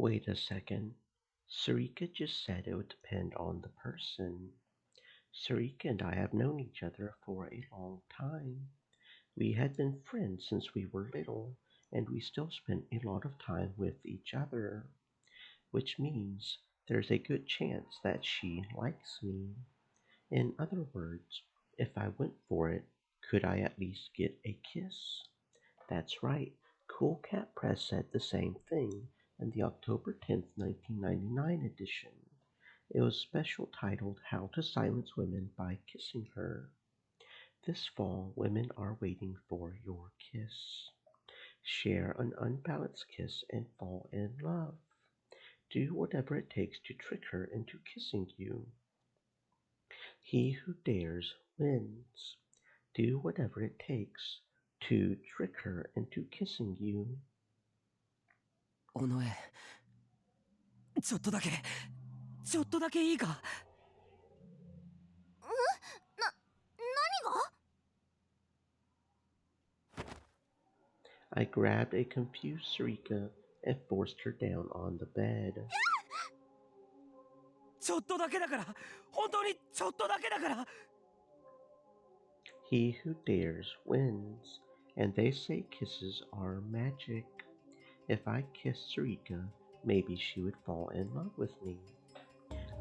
Wait a second. Sarika just said it would depend on the person. Sarika and I have known each other for a long time. We had been friends since we were little, and we still spent a lot of time with each other, which means there's a good chance that she likes me. In other words, if I went for it, could I at least get a kiss? That's right, Cool Cat Press said the same thing in the October 10th, 1999 edition. It was special titled How to Silence Women by Kissing Her. This fall, women are waiting for your kiss. Share an unbalanced kiss and fall in love. Do whatever it takes to trick her into kissing you. He who dares wins. Do whatever it takes to trick her into kissing you. 尾上、ちょっとだけ、ちょっとだけいいか。何が？ I grabbed a confused Sarika and forced her down on the bed. ちょっとだけだから、本当にちょっとだけだから。He who dares wins, and they say kisses are magic. If I kissed Sarika, maybe she would fall in love with me.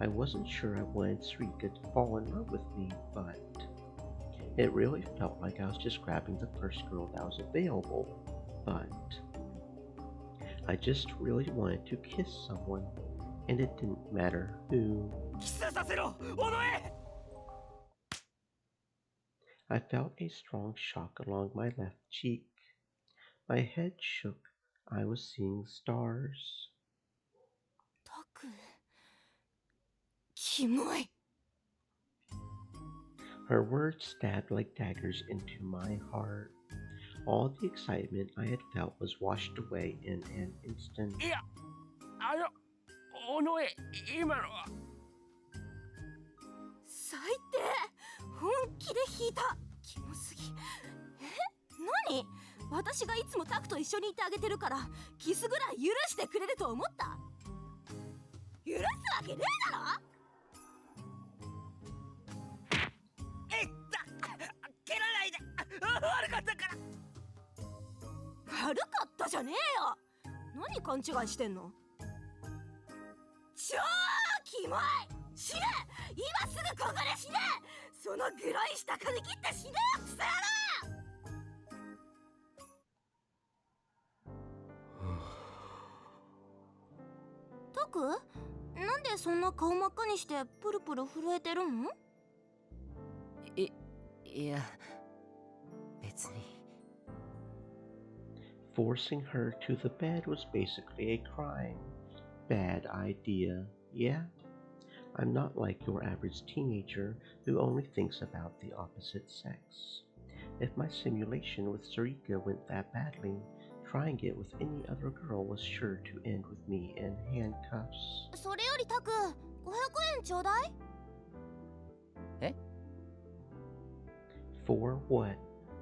I wasn't sure I wanted Sarika to fall in love with me, but it really felt like I was just grabbing the first girl that was available. But I just really wanted to kiss someone, and it didn't matter who. キスさせろ、尾上。I felt a strong shock along my left cheek. My head shook. I was seeing stars. タク、キモい。Her words stabbed like daggers into my heart. All the excitement I had felt was washed away in an instant. いや、尾上、今のは。最低。本気で引いた。キモすぎ。何？私がいつもタクと一緒にいてあげてるからキスぐらい許してくれると思った？許すわけねえだろ。えった蹴らないで、悪かったから。悪かったじゃねえよ。何勘違いしてんの？超キモい。死ね。今すぐここで死ね。そのグロい下髪切って死ねよ、クソ野郎。タク、なんでそんな顔真っ赤にしてプルプル震えてるの？いや、別に。Forcing her to the bed was basically a crime. Bad idea, yeah? I'm not like your average teenager who only thinks about the opposite sex. If my simulation with Sarika went that badly, trying it with any other girl was sure to end with me in handcuffs. それよりタク、500円ちょうだい。え？ For what?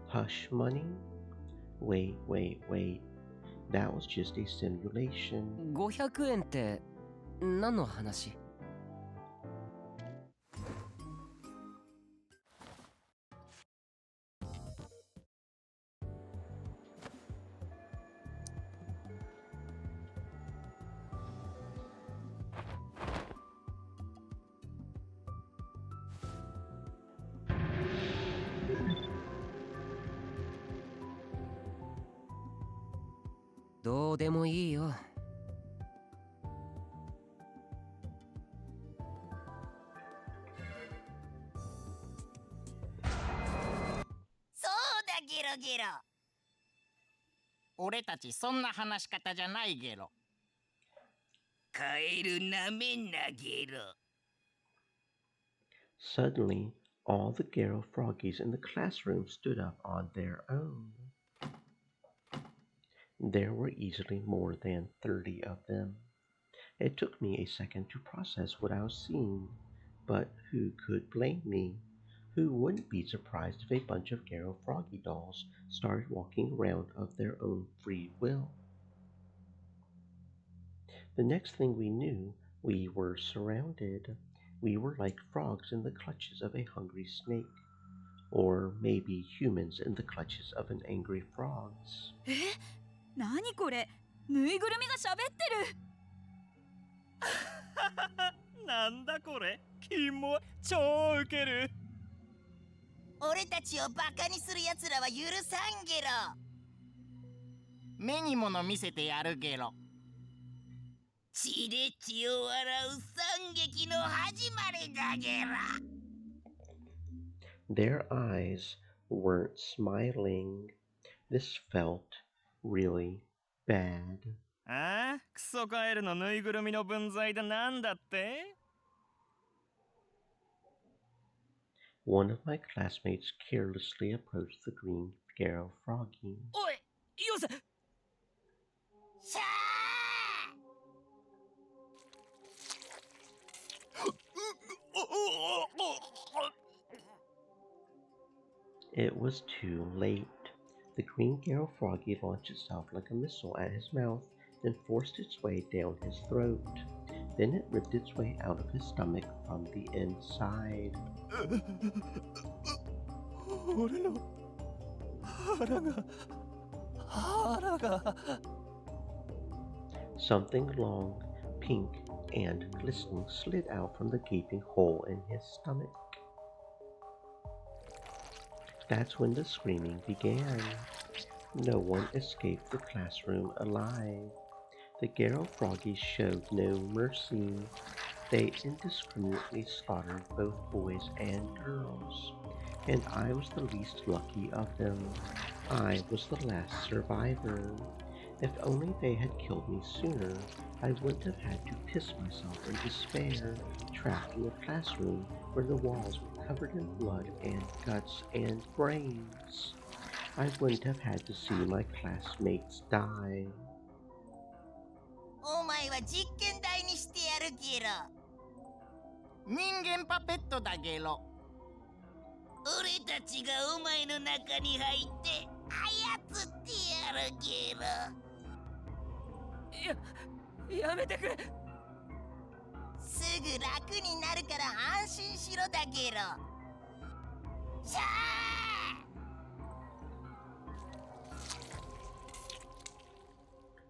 Hush money? Wait. That was just a simulation. 500円って何の話？どうでもいいよ。そうだゲロゲロ。俺たちそんな話し方じゃないゲロ。カエルなめんなゲロ。Suddenly, all the Garo froggies in the classroom stood up on their own. There were easily more than 30 of them. It took me a second to process what I was seeing, but who could blame me? Who wouldn't be surprised if a bunch of Garo Froggy dolls started walking around of their own free will? The next thing we knew, we were surrounded. We were like frogs in the clutches of a hungry snake, or maybe humans in the clutches of an angry frogs. なにこれ、ぬいぐるみが喋ってる。なんだこれ、キモい、超ウケる。俺たちをバカにする奴らは許さんゲロ。目に物見せてやるゲロ。血で血を洗う惨劇の始まりだゲロ。Their eyes weren't smiling. This felt really bad. ああ、クソカエルのぬいぐるみの分際でなんだって？ One of my classmates carelessly approached the green Scarrow Froggy. おい、よせ。シャー It was too late. The green Scarrow Froggy launched itself like a missile at his mouth, then forced its way down his throat. Then it ripped its way out of his stomach from the inside. 俺の腹が Something long, pink, and glistening slid out from the gaping hole in his stomach. That's when the screaming began. No one escaped the classroom alive. The Scarrow Froggies showed no mercy. They indiscriminately slaughtered both boys and girls. And I was the least lucky of them. I was the last survivor. If only they had killed me sooner, I wouldn't have had to piss myself in despair, trapped in a classroom where the walls were covered in blood and guts and brains. I wouldn't have had to see my classmates die. お前は実験台にしてやるゲロ。人間パペットだゲロ。俺たちがお前の中に入って操ってやるゲロ。やめてくれ。すぐ楽になるから安心しろだゲロ。シャー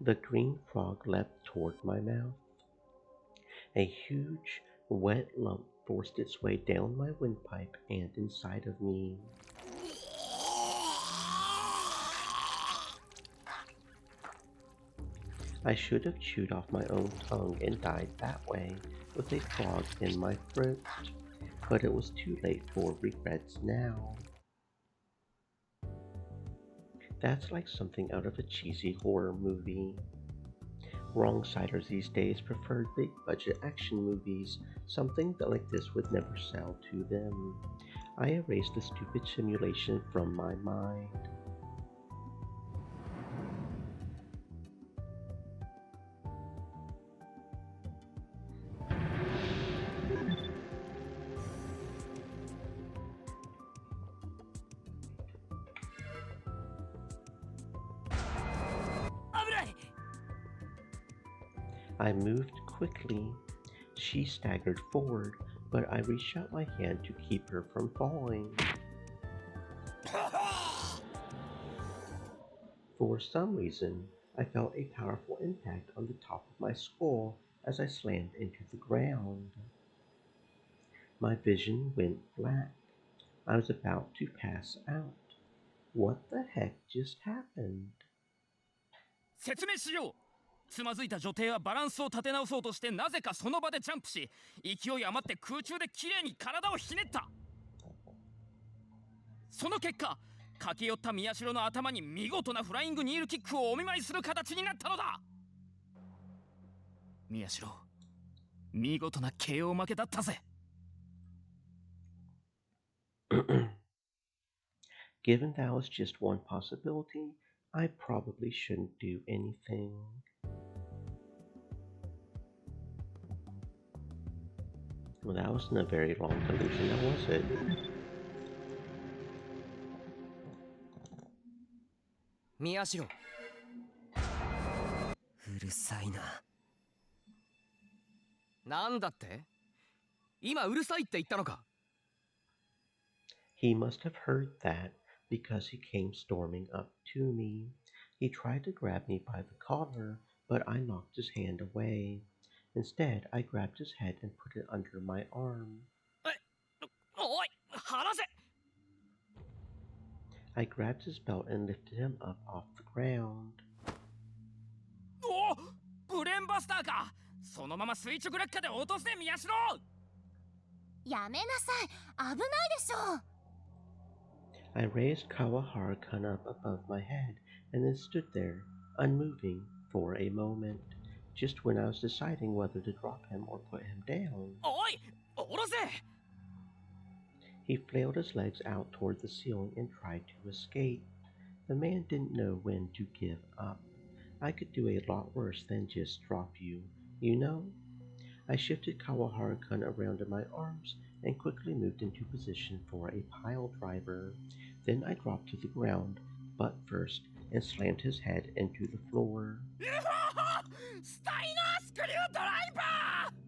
The green frog leapt toward my mouth. A huge, wet lump forced its way down my windpipe and inside of me. I should have chewed off my own tongue and died that way, with a frog in my throat, but it was too late for regrets now. That's like something out of a cheesy horror movie. Wrongsiders these days preferred big-budget action movies. Something like this would never sell to them. I erased the stupid simulation from my mind. I moved quickly. She staggered forward, but I reached out my hand to keep her from falling. For some reason, I felt a powerful impact on the top of my skull as I slammed into the ground. My vision went black. I was about to pass out. What the heck just happened? 説明しよう。つまずいた女帝はバランスを立て直そうとしてなぜかその場でジャンプし、勢い余って空中できれいに体をひねった。その結果、駆け寄った宮代の頭に見事なフライングニールキックをお見舞いする形になったのだ。宮代、見事な KO 負けだったぜ。Given that was just one possibility, I probably shouldn't do anything. Well, that wasn't a very long delusion, now was it? 宮代、うるさいな。なんだって？今うるさいって言ったのか？ He must have heard that because he came storming up to me. He tried to grab me by the collar, but I knocked his hand away. Instead, I grabbed his head and put it under my arm. おい、離せ！ I grabbed his belt and lifted him up off the ground. おお、ブレーンバスターか！そのまま垂直落下で落とせ、宮代！やめなさい、危ないでしょ。 I raised Kawahara-kun up above my head and then stood there, unmoving, for a moment, just when I was deciding whether to drop him or put him down. おい、下ろせ！ He flailed his legs out toward the ceiling and tried to escape. The man didn't know when to give up. I could do a lot worse than just drop you, you know? I shifted Kawahara-kun around in my arms and quickly moved into position for a pile driver. Then I dropped to the ground, butt first, and slammed his head into the floor. スタイナースクリュードライバー！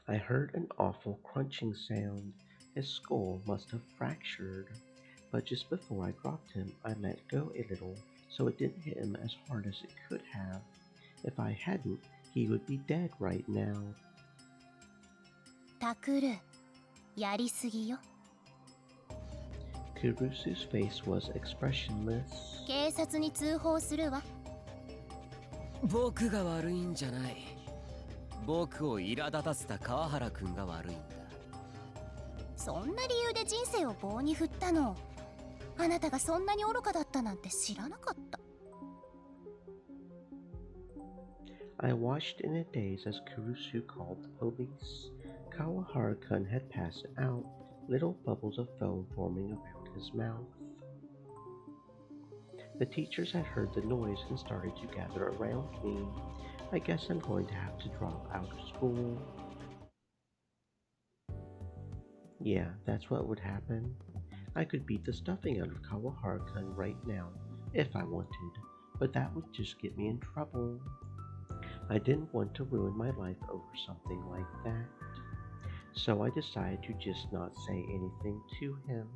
I heard an awful crunching sound. His skull must have fractured. But just before I dropped him, I let go a little so it didn't hit him as hard as it could have. If I hadn't, he would be dead right now. タクル、やりすぎよ。 Kurusu's face was expressionless. 警察に通報するわ。僕が悪いんじゃない。僕を苛立たせた川原くんが悪いんだ。そんな理由で人生を棒に振ったの。あなたがそんなに愚かだったなんて知らなかった。 I watched in a daze as Kurusu called the police. Kawahara-kun had passed out, little bubbles of foam forming around his mouth. The teachers had heard the noise and started to gather around me. I guess I'm going to have to drop out of school. Yeah, that's what would happen. I could beat the stuffing out of Kawahara-kun right now, if I wanted, but that would just get me in trouble. I didn't want to ruin my life over something like that, so I decided to just not say anything to him.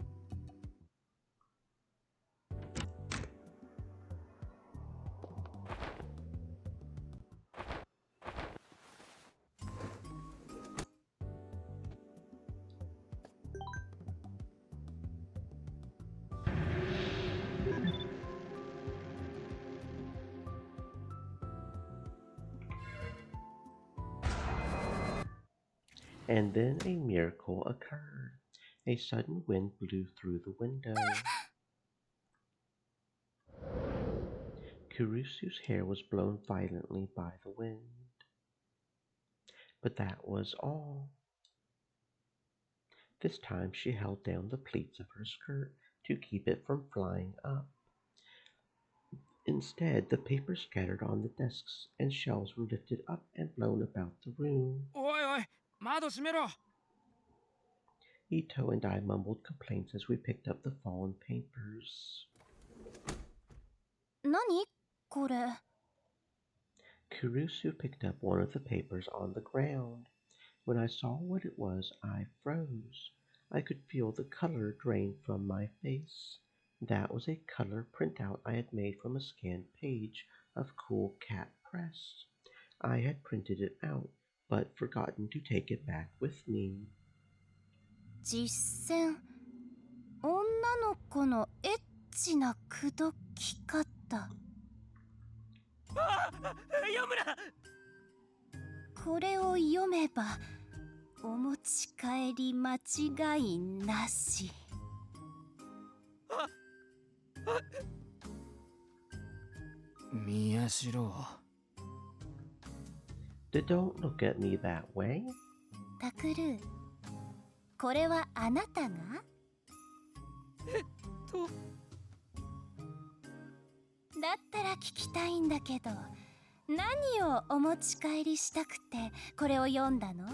And then a miracle occurred. A sudden wind blew through the window. Kurusu's hair was blown violently by the wind. But that was all. This time she held down the pleats of her skirt to keep it from flying up. Instead, the paper scattered on the desks and shelves were lifted up and blown about the room. おいおい、窓閉めろ！ Ito and I mumbled complaints as we picked up the fallen papers. 何これ。 Kurusu picked up one of the papers on the ground. When I saw what it was, I froze. I could feel the color drain from my face. That was a color printout I had made from a scanned page of Cool Cat Press. I had printed it out, but forgotten to take it back with me. 実践。女の子のエッチな口説き方。読むな！これを読めばお持ち帰り間違いなし。宮代。Don't look at me that way. タクルー、これはあなたが？だったら聞きたいんだけど、何をお持ち帰りしたくてこれを読んだの？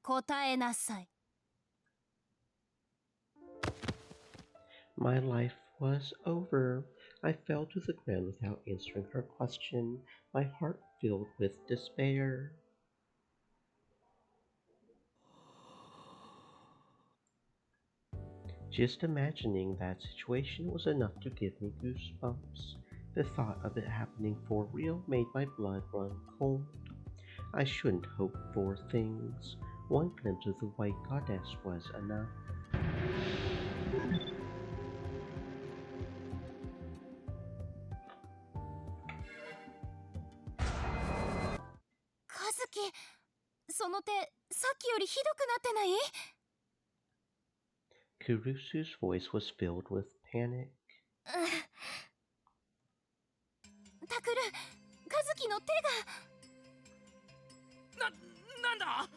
答えなさい。 My life was over. I fell to the ground without answering her question, my heart filled with despair. Just imagining that situation was enough to give me goosebumps. The thought of it happening for real made my blood run cold. I shouldn't hope for things. One glimpse of the white goddess was enough.和樹、その手さっきよりひどくなってない？ Kurusu's voice was filled with panic. タクル、和樹の手が。なんだ。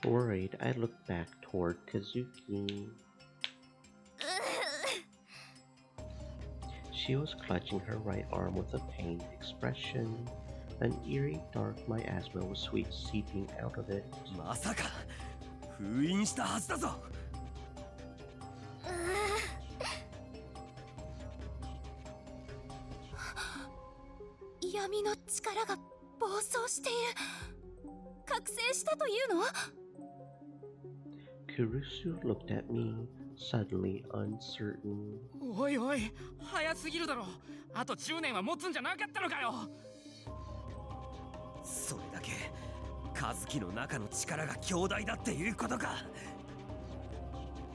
Worried, I looked back toward Kazuki. She was clutching her right arm with a pained expression. An eerie, dark miasma was seeping out of it. まさか封印したはずだぞ。闇の力が暴走している。覚醒したというの？ Kurusu looked at me, suddenly uncertain. おいおい、早すぎるだろ。あと10年は持つんじゃなかったのかよ。それだけ和樹の中の力が強大だっていうことか。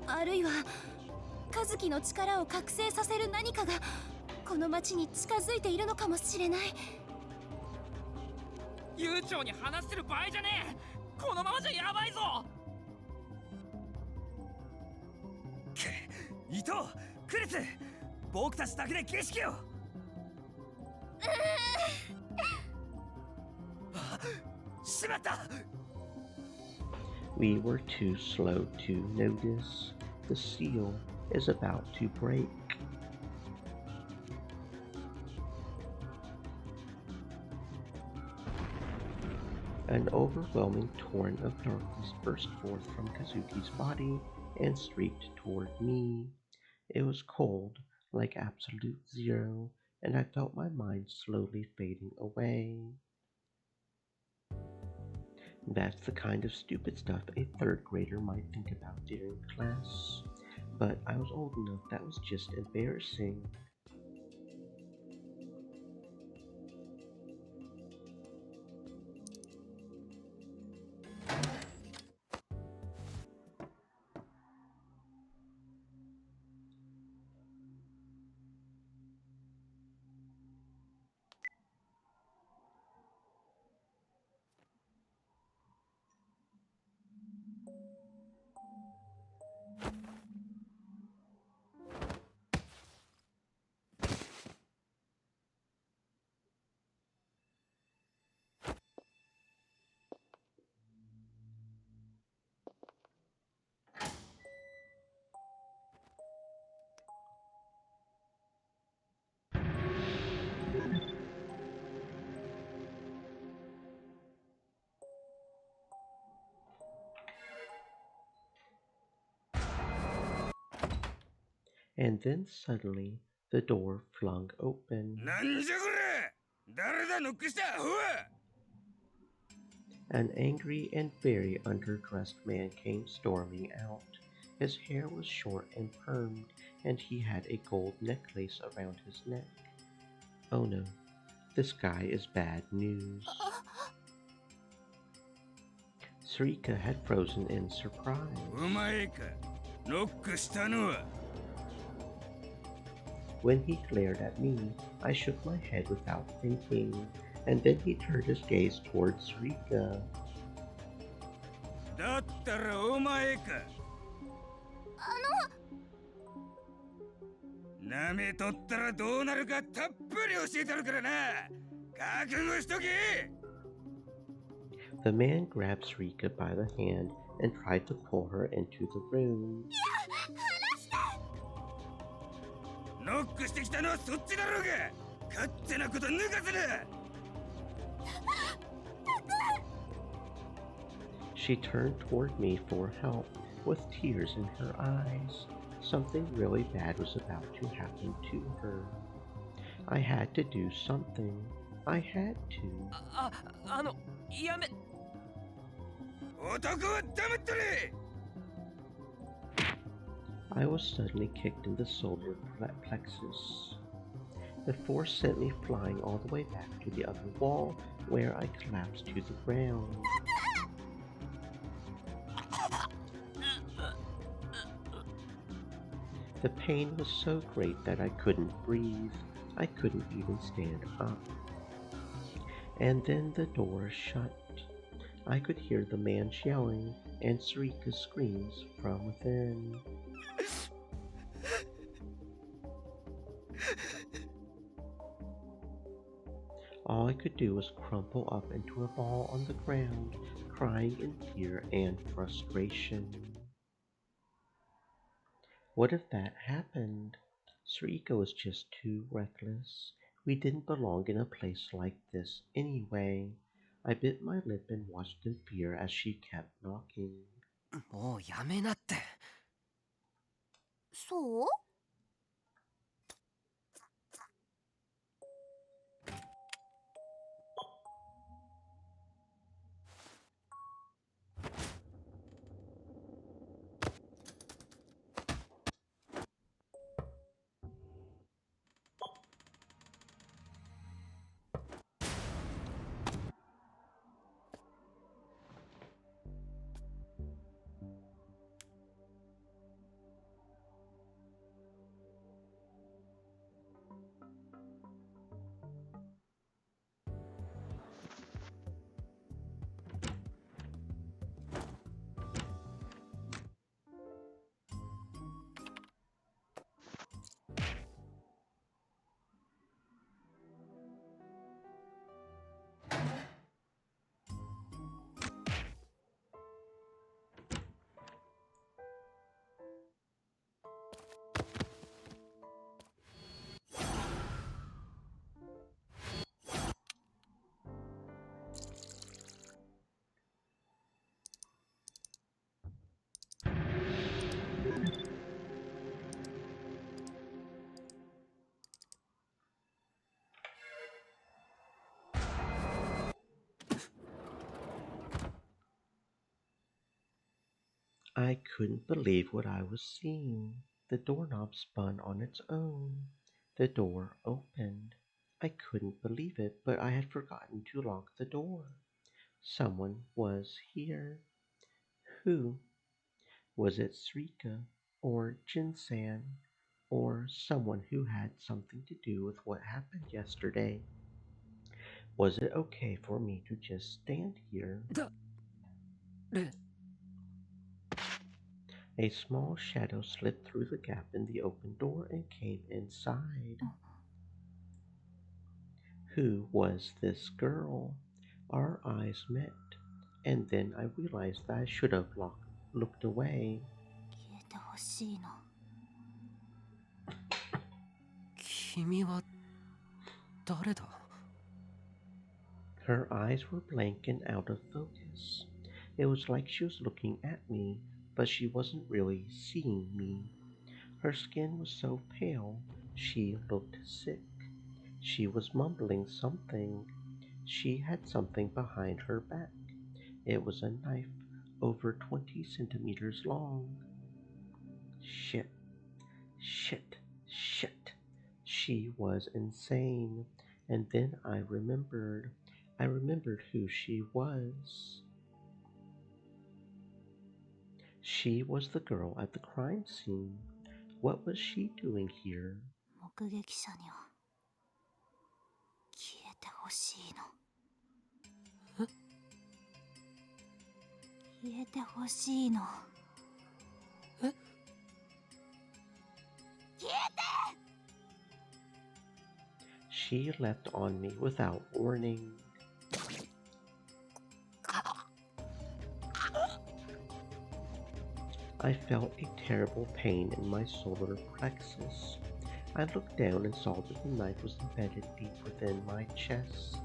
あるいは和樹の力を覚醒させる何かがこの町に近づいているのかもしれない。悠長に話してる場合じゃねえ。このままじゃやばいぞ。伊藤、クリス、僕たちだけで景色を。しまった。We were too slow to notice. The seal is about to break. An overwhelming torrent of darkness burst forth from Kazuki's body and streaked toward me. It was cold, like absolute zero, and I felt my mind slowly fading away. That's the kind of stupid stuff a third grader might think about during class. But I was old enough that was just embarrassing. And then suddenly the door flung open. なんじゃこれ。誰だノックした。ほわ。 An angry and very underdressed man came storming out. His hair was short and permed, and he had a gold necklace around his neck. Oh no, this guy is bad news. Sarika had frozen in surprise. お前か。ノックしたのは。 When he glared at me, I shook my head without thinking, and then he turned his gaze towards Sarika. だったらお前か。なめとったらどうなるかたっぷり教えてるからな。覚悟しとけ。 The man grabbed Sarika by the hand and tried to pull her into the room. ノックしてきたのはそっちだろうが。勝手なこと抜かすな。 She turned toward me for help, with tears in her eyes. Something really bad was about to happen to her. I had to do something. I had to. やめ男は黙っとれ I was suddenly kicked in the solar plexus. The force sent me flying all the way back to the other wall, where I collapsed to the ground. The pain was so great that I couldn't breathe. I couldn't even stand up. And then the door shut. I could hear the man yelling and Sarika's screams from within. All I could do was crumple up into a ball on the ground, crying in fear and frustration. What if that happened? Sarika was just too reckless. We didn't belong in a place like this anyway. I bit my lip and watched in fear as she kept knocking. もうやめなって。そう？ I couldn't believe what I was seeing. The doorknob spun on its own. The door opened. I couldn't believe it, but I had forgotten to lock the door. Someone was here. Who? Was it Sarika or Jinsan or someone who had something to do with what happened yesterday? Was it okay for me to just stand here? A small shadow slipped through the gap in the open door and came inside. Who was this girl? Our eyes met, and then I realized that I should have looked away. 消えてほしいの。君は誰だ？ Her eyes were blank and out of focus. It was like she was looking at me, but she wasn't really seeing me. Her skin was so pale, she looked sick. She was mumbling something. She had something behind her back. It was a knife over 20 centimeters long. Shit, shit, shit. She was insane. And then I remembered who she was. She was the girl at the crime scene. What was she doing here? 目撃者には消えてほしいの。消えてほしいの。え？消えて！ She leapt on me without warning. I felt a terrible pain in my solar plexus. I looked down and saw that the knife was embedded deep within my chest.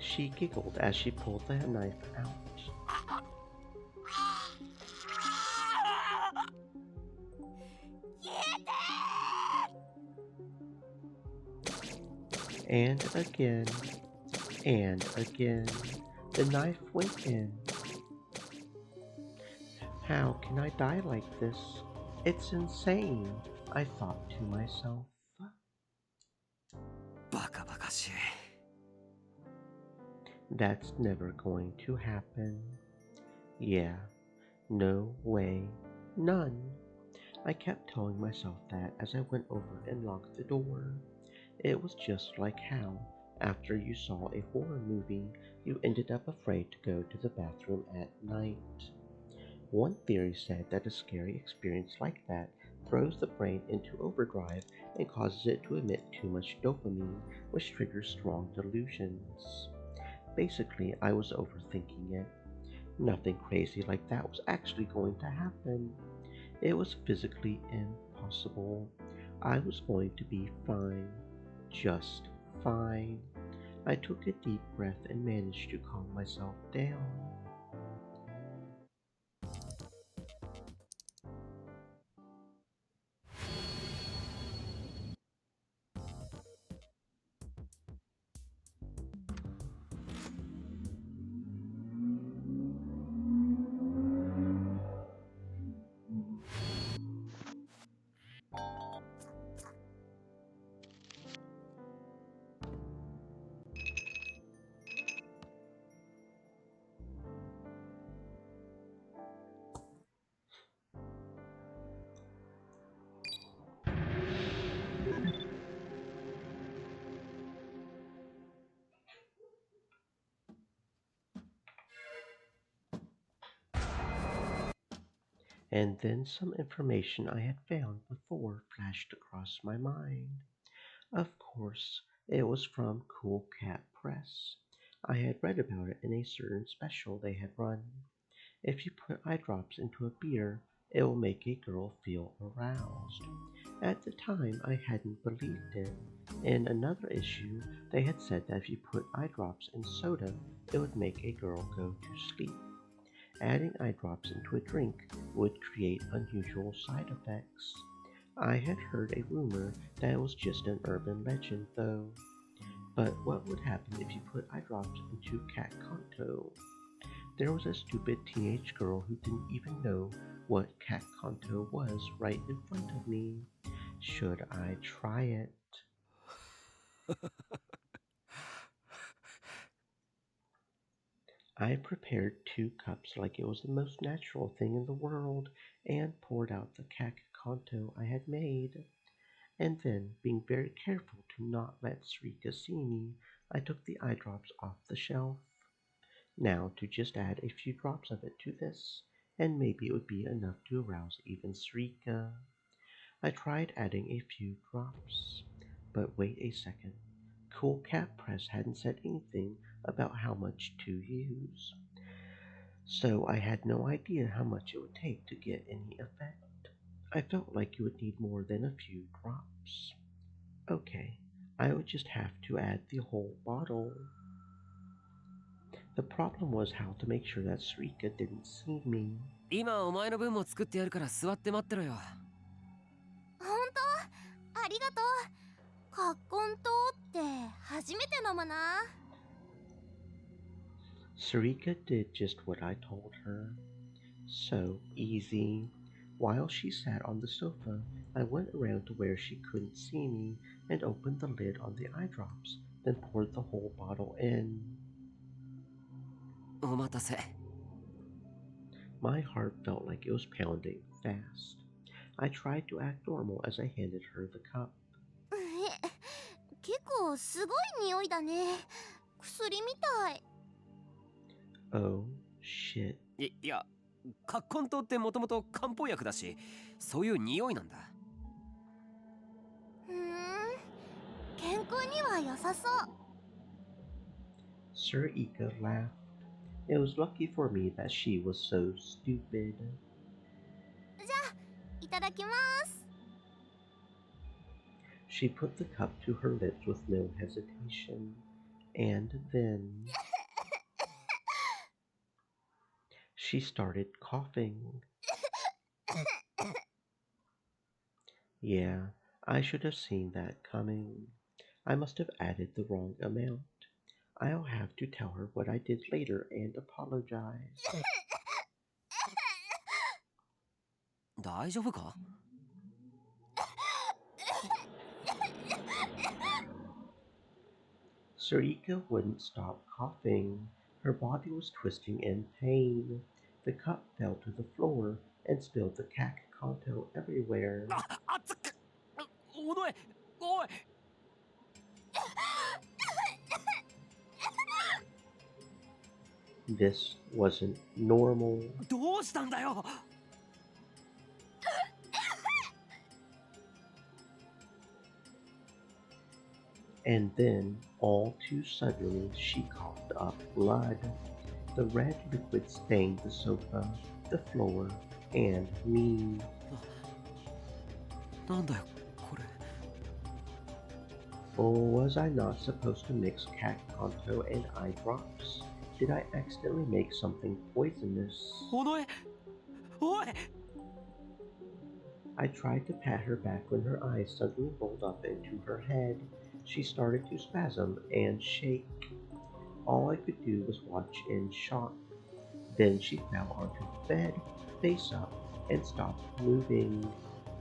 She giggled as she pulled the knife out. And again, and again, the knife went in. How can I die like this? It's insane, I thought to myself. バカバカしい。 That's never going to happen. Yeah, no way, none. I kept telling myself that as I went over and locked the door. It was just like how, after you saw a horror movie, you ended up afraid to go to the bathroom at night. One theory said that a scary experience like that throws the brain into overdrive and causes it to emit too much dopamine, which triggers strong delusions. Basically, I was overthinking it. Nothing crazy like that was actually going to happen. It was physically impossible. I was going to be fine. Just fine. I took a deep breath and managed to calm myself down. And then some information I had found before flashed across my mind. Of course, it was from Cool Cat Press. I had read about it in a certain special they had run. If you put eye drops into a beer, it will make a girl feel aroused. At the time, I hadn't believed it. In another issue, they had said that if you put eye drops in soda, it would make a girl go to sleep. Adding eye drops into a drink would create unusual side effects. I had heard a rumor that it was just an urban legend, though. But what would happen if you put eye drops into Cat Conto? There was a stupid teenage girl who didn't even know what Cat Conto was right in front of me. Should I try it? I prepared 2 cups like it was the most natural thing in the world and poured out the Cat Conto I had made. And then, being very careful to not let Sarika see me, I took the eye drops off the shelf. Now to just add a few drops of it to this, and maybe it would be enough to arouse even Sarika. I tried adding a few drops. But wait a second. Cool Cat Press hadn't said anything about how much to use. So I had no idea how much it would take to get any effect. I felt like you would need more than a few drops. Okay, I would just have to add the whole bottle. The problem was how to make sure that Sarika didn't see me. 今お前の分も作ってやるから座って待ってろよ。本当ありがとう。カッコン糖って初めて飲むな。Sarika did just what I told her. So easy. While she sat on the sofa, I went around to where she couldn't see me and opened the lid on the eye drops, then poured the whole bottle in. お待たせ。 My heart felt like it was pounding fast. I tried to act normal as I handed her the cup. 結構すごい匂いだね。薬みたい。Oh, shit. いや、カッコン糖ってもともと漢方薬だし、そういう匂いなんだ。健康には良さそう。Sarika laughed. It was lucky for me that she was so stupid. じゃあ、いただきます。She put the cup to her lips with no hesitation. And then she started coughing. Yeah, I should have seen that coming. I must have added the wrong amount. I'll have to tell her what I did later and apologize. 大丈夫か？ Sarika wouldn't stop coughing. Her body was twisting in pain. The cup fell to the floor and spilled the Kak Kanto everywhere. あっつっくおのえおい This wasn't normal. どうしたんだよ And then, all too suddenly, she coughed up blood. The red liquid stained the sofa, the floor, and me. なんだよこれ Oh, was I not supposed to mix Kak Kanto and eye drops? Did I accidentally make something poisonous? おのえおい I tried to pat her back when her eyes suddenly rolled up into her head. She started to spasm and shake. All I could do was watch in shock. Then she fell onto the bed, face up, and stopped moving.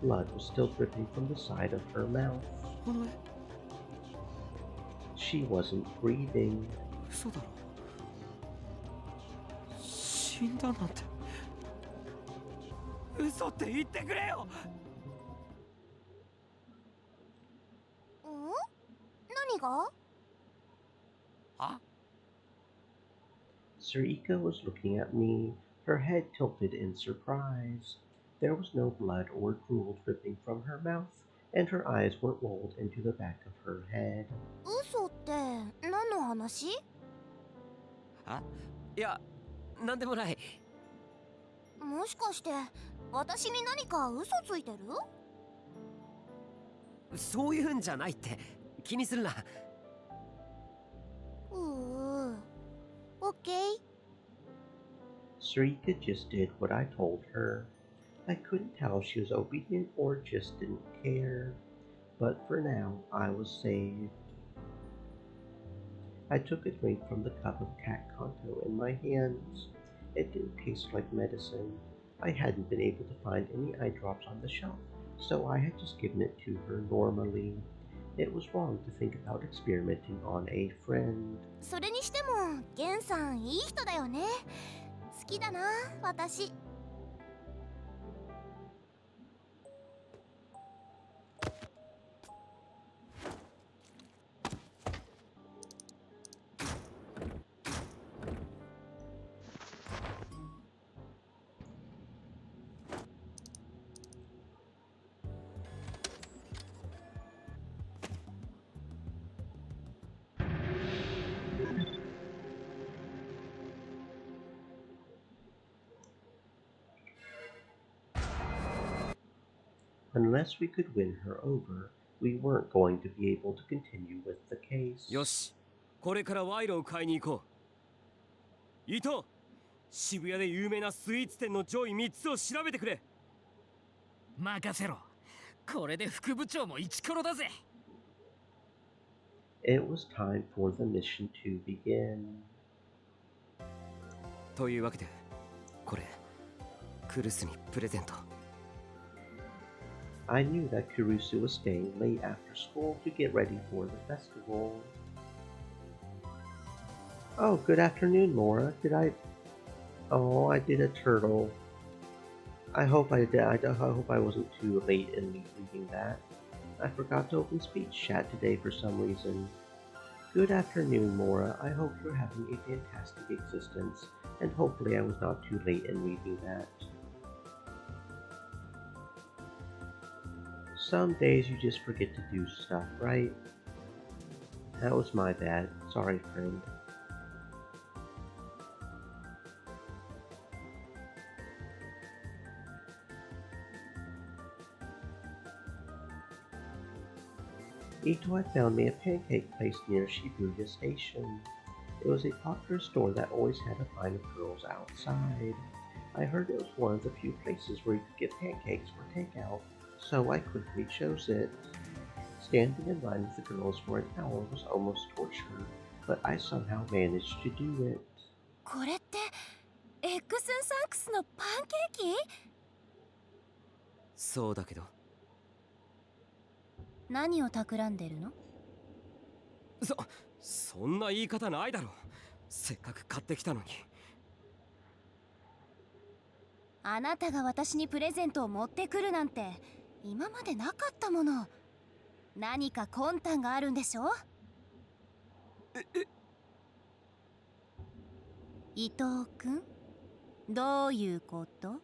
Blood was still dripping from the side of her mouth. おのえ She wasn't breathing. 嘘だろ死んだなんて嘘って言ってくれよ 何が は Sarika was looking at me, her head tilted in surprise. There was no blood or drool dripping from her mouth, and her eyes were rolled into the back of her head. 嘘って何の話？あいやなんでもないもしかして私に何か嘘ついてる？そういうんじゃないって気にするなオッケー。 Sarika just did what I told her. I couldn't tell if she was obedient or just didn't care. But for now, I was saved. I took a drink from the cup of Kak Kanto in my hands. It didn't taste like medicine. I hadn't been able to find any eye drops on the shelf, so I had just given it to her normally. It was wrong to think about experimenting on a friend. それにしてもゲンさんいい人だよね。好きだな私。Unless we could win her over, we weren't going to be able to continue with the case. よしこれから賄賂を買いに行こう伊藤渋谷で有名なスイーツ店の上位3つを調べてくれ任せろ。これで副部長もイチコロだぜ。 It was time for the mission to begin. というわけでこれクルスにプレゼント I knew that Kurusu was staying late after school to get ready for the festival. Oh, good afternoon, Laura. Oh, I did a turtle. I hope I hope I wasn't too late in reading that. I forgot to open speech chat today for some reason. Good afternoon, Laura. I hope you're having a fantastic existence, and hopefully I was not too late in reading that. Some days you just forget to do stuff, right? That was my bad. Sorry, friend. Ito had found me a pancake place near Shibuya Station. It was a popular store that always had a line of girls outside. I heard it was one of the few places where you could get pancakes for takeout, so I quickly chose it. Standing in line with the girls for an hour was almost torture, but I somehow managed to do it. これってエッグスンサンクスのパンケーキ？そうだけど。何を企んでるの？そんな言い方ないだろ。せっかく買ってきたのに。あなたが私にプレゼントを持ってくるなんて今までなかったもの。何か魂胆があるんでしょ？伊藤君、どういうこと？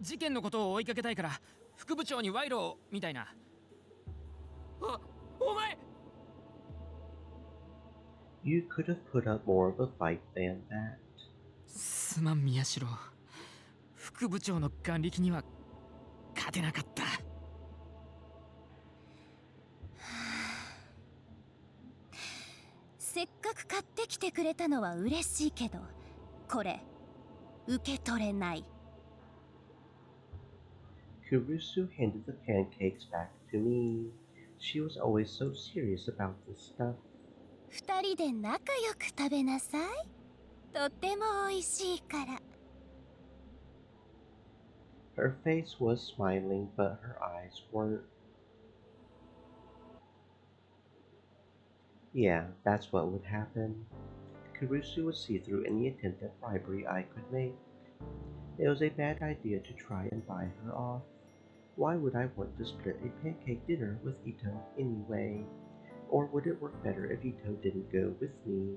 事件のことを追いかけたいから副部長に賄賂みたいな。あ、お前 You could have put up more of a fight than that. すまん宮代、副部長の眼力には勝てなかった。せっかく買ってきてくれたのは嬉しいけど、これ受け取れない。Kurusu handed the pancakes back to me. She was always so serious about this stuff. 二人で仲良く食べなさい。とっても美味しいから。Her face was smiling, but her eyes weren't. Yeah, that's what would happen. Kurusu would see through any attempt at bribery I could make. It was a bad idea to try and buy her off. Why would I want to split a pancake dinner with Ito anyway? Or would it work better if Ito didn't go with me?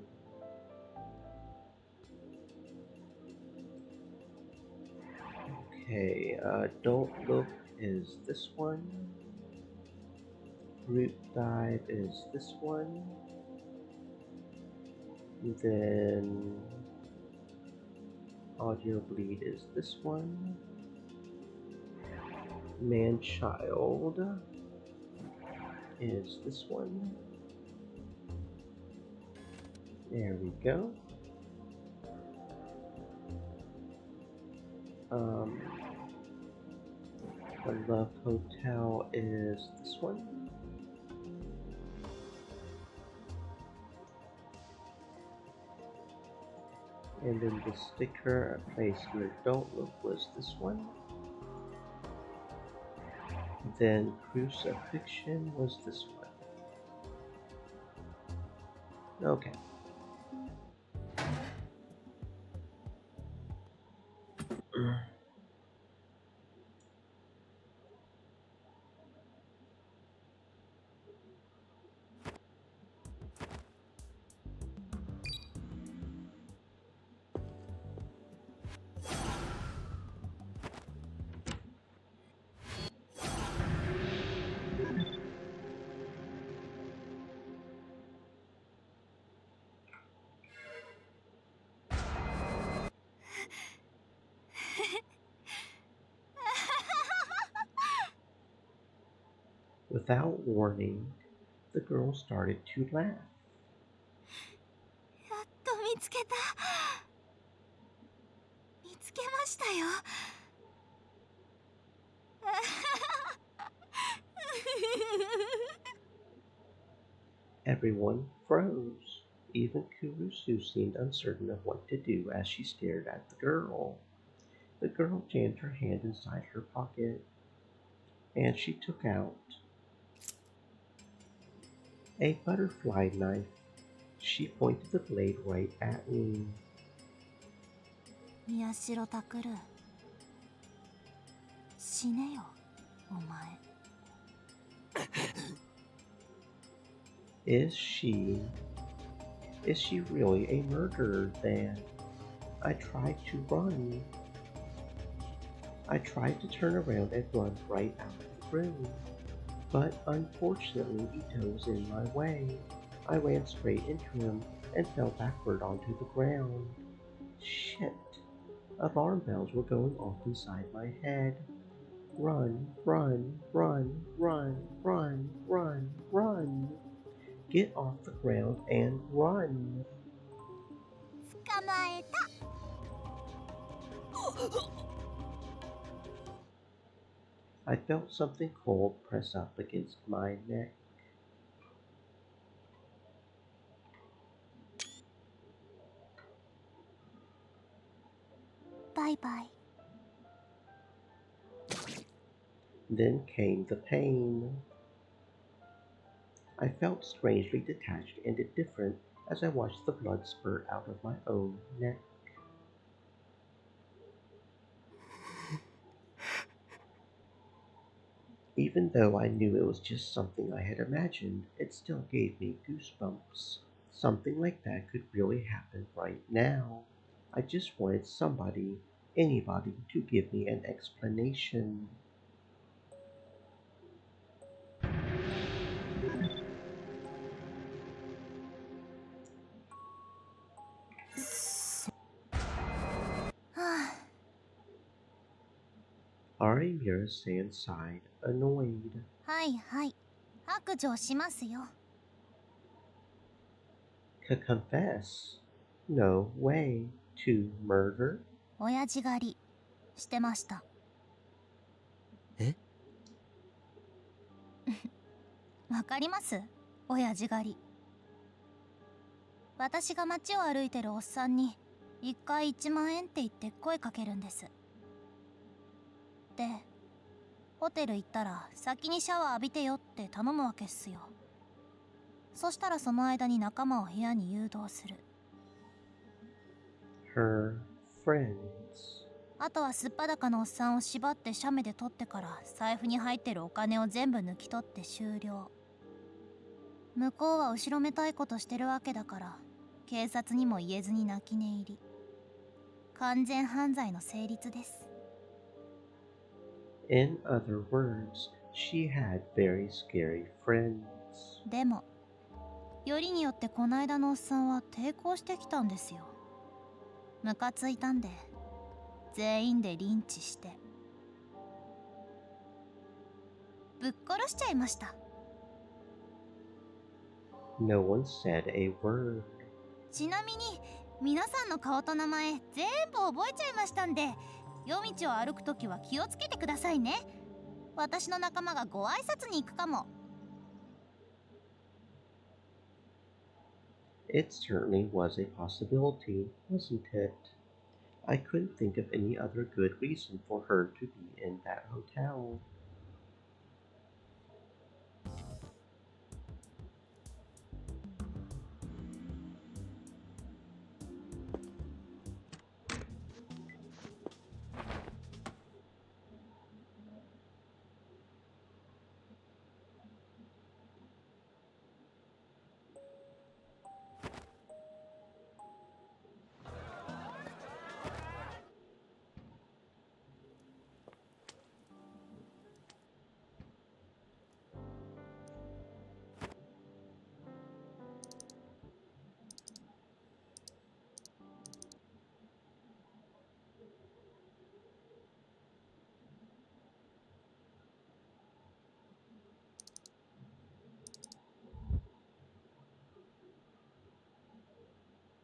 Okay, Don't Look is this one. Root Dive is this one. Then Audio Bleed is this one. Man-Child is this one. There we go. The Love Hotel is this one. And then the sticker placed where Don't Look was this one. Then Crucifixion was this one. Okay. Without warning, the girl started to laugh. やっと見つけた。見つけましたよ。Everyone froze. Even Kurusu seemed uncertain of what to do as she stared at the girl. The girl jammed her hand inside her pocket, and she took out a butterfly knife. She pointed the blade right at me. 宮代拓郎、死ねよ、お前。Is she really a murderer then? I tried to run. I tried to turn around and run right out of the room. But unfortunately, Ito was in my way. I ran straight into him and fell backward onto the ground. Shit. Alarm bells were going off inside my head. Run, run, run, run, run, run, run. Get off the ground and run. 捕まえた。I felt something cold press up against my neck. Bye bye. Then came the pain. I felt strangely detached and indifferent as I watched the blood spurt out of my own neck. Even though I knew it was just something I had imagined, it still gave me goosebumps. Something like that could really happen right now. I just wanted somebody, anybody, to give me an explanation. Arimura San sighed, annoyed. はいはい。白状しますよ。Confess? No way. To murder? 親父狩りしてました。え？わかります？親父狩り。私が街を歩いてるおっさんに1回1万円って言って声かけるんです。で、ホテル行ったら先にシャワー浴びてよって頼むわけっすよ。そしたらその間に仲間を部屋に誘導する。Her friends. あとはすっぱだかのおっさんを縛って写メで取ってから財布に入ってるお金を全部抜き取って終了。向こうは後ろめたいことしてるわけだから警察にも言えずに泣き寝入り。完全犯罪の成立です。In other words, she had very scary friends. でもよりによってこないだのおっさんは抵抗してきたんですよ。ムカついたんで全員でリンチしてぶっ殺しちゃいました。No one said a word. ちなみに皆さんの顔と名前全部覚えちゃいましたんで、夜道を歩くときは気をつけてくださいね。私の仲間がご挨拶に行くかも。It certainly was a possibility, wasn't it? I couldn't think of any other good reason for her to be in that hotel.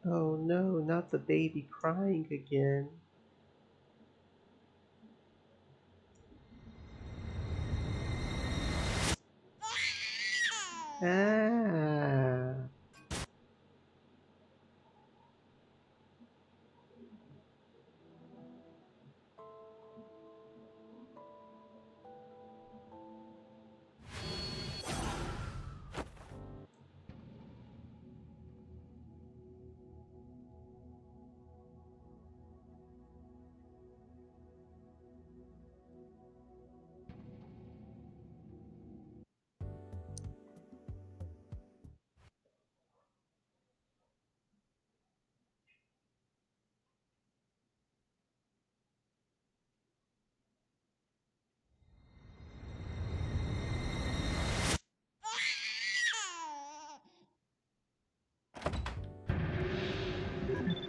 Oh no, not the baby crying again. Ah. Nothing.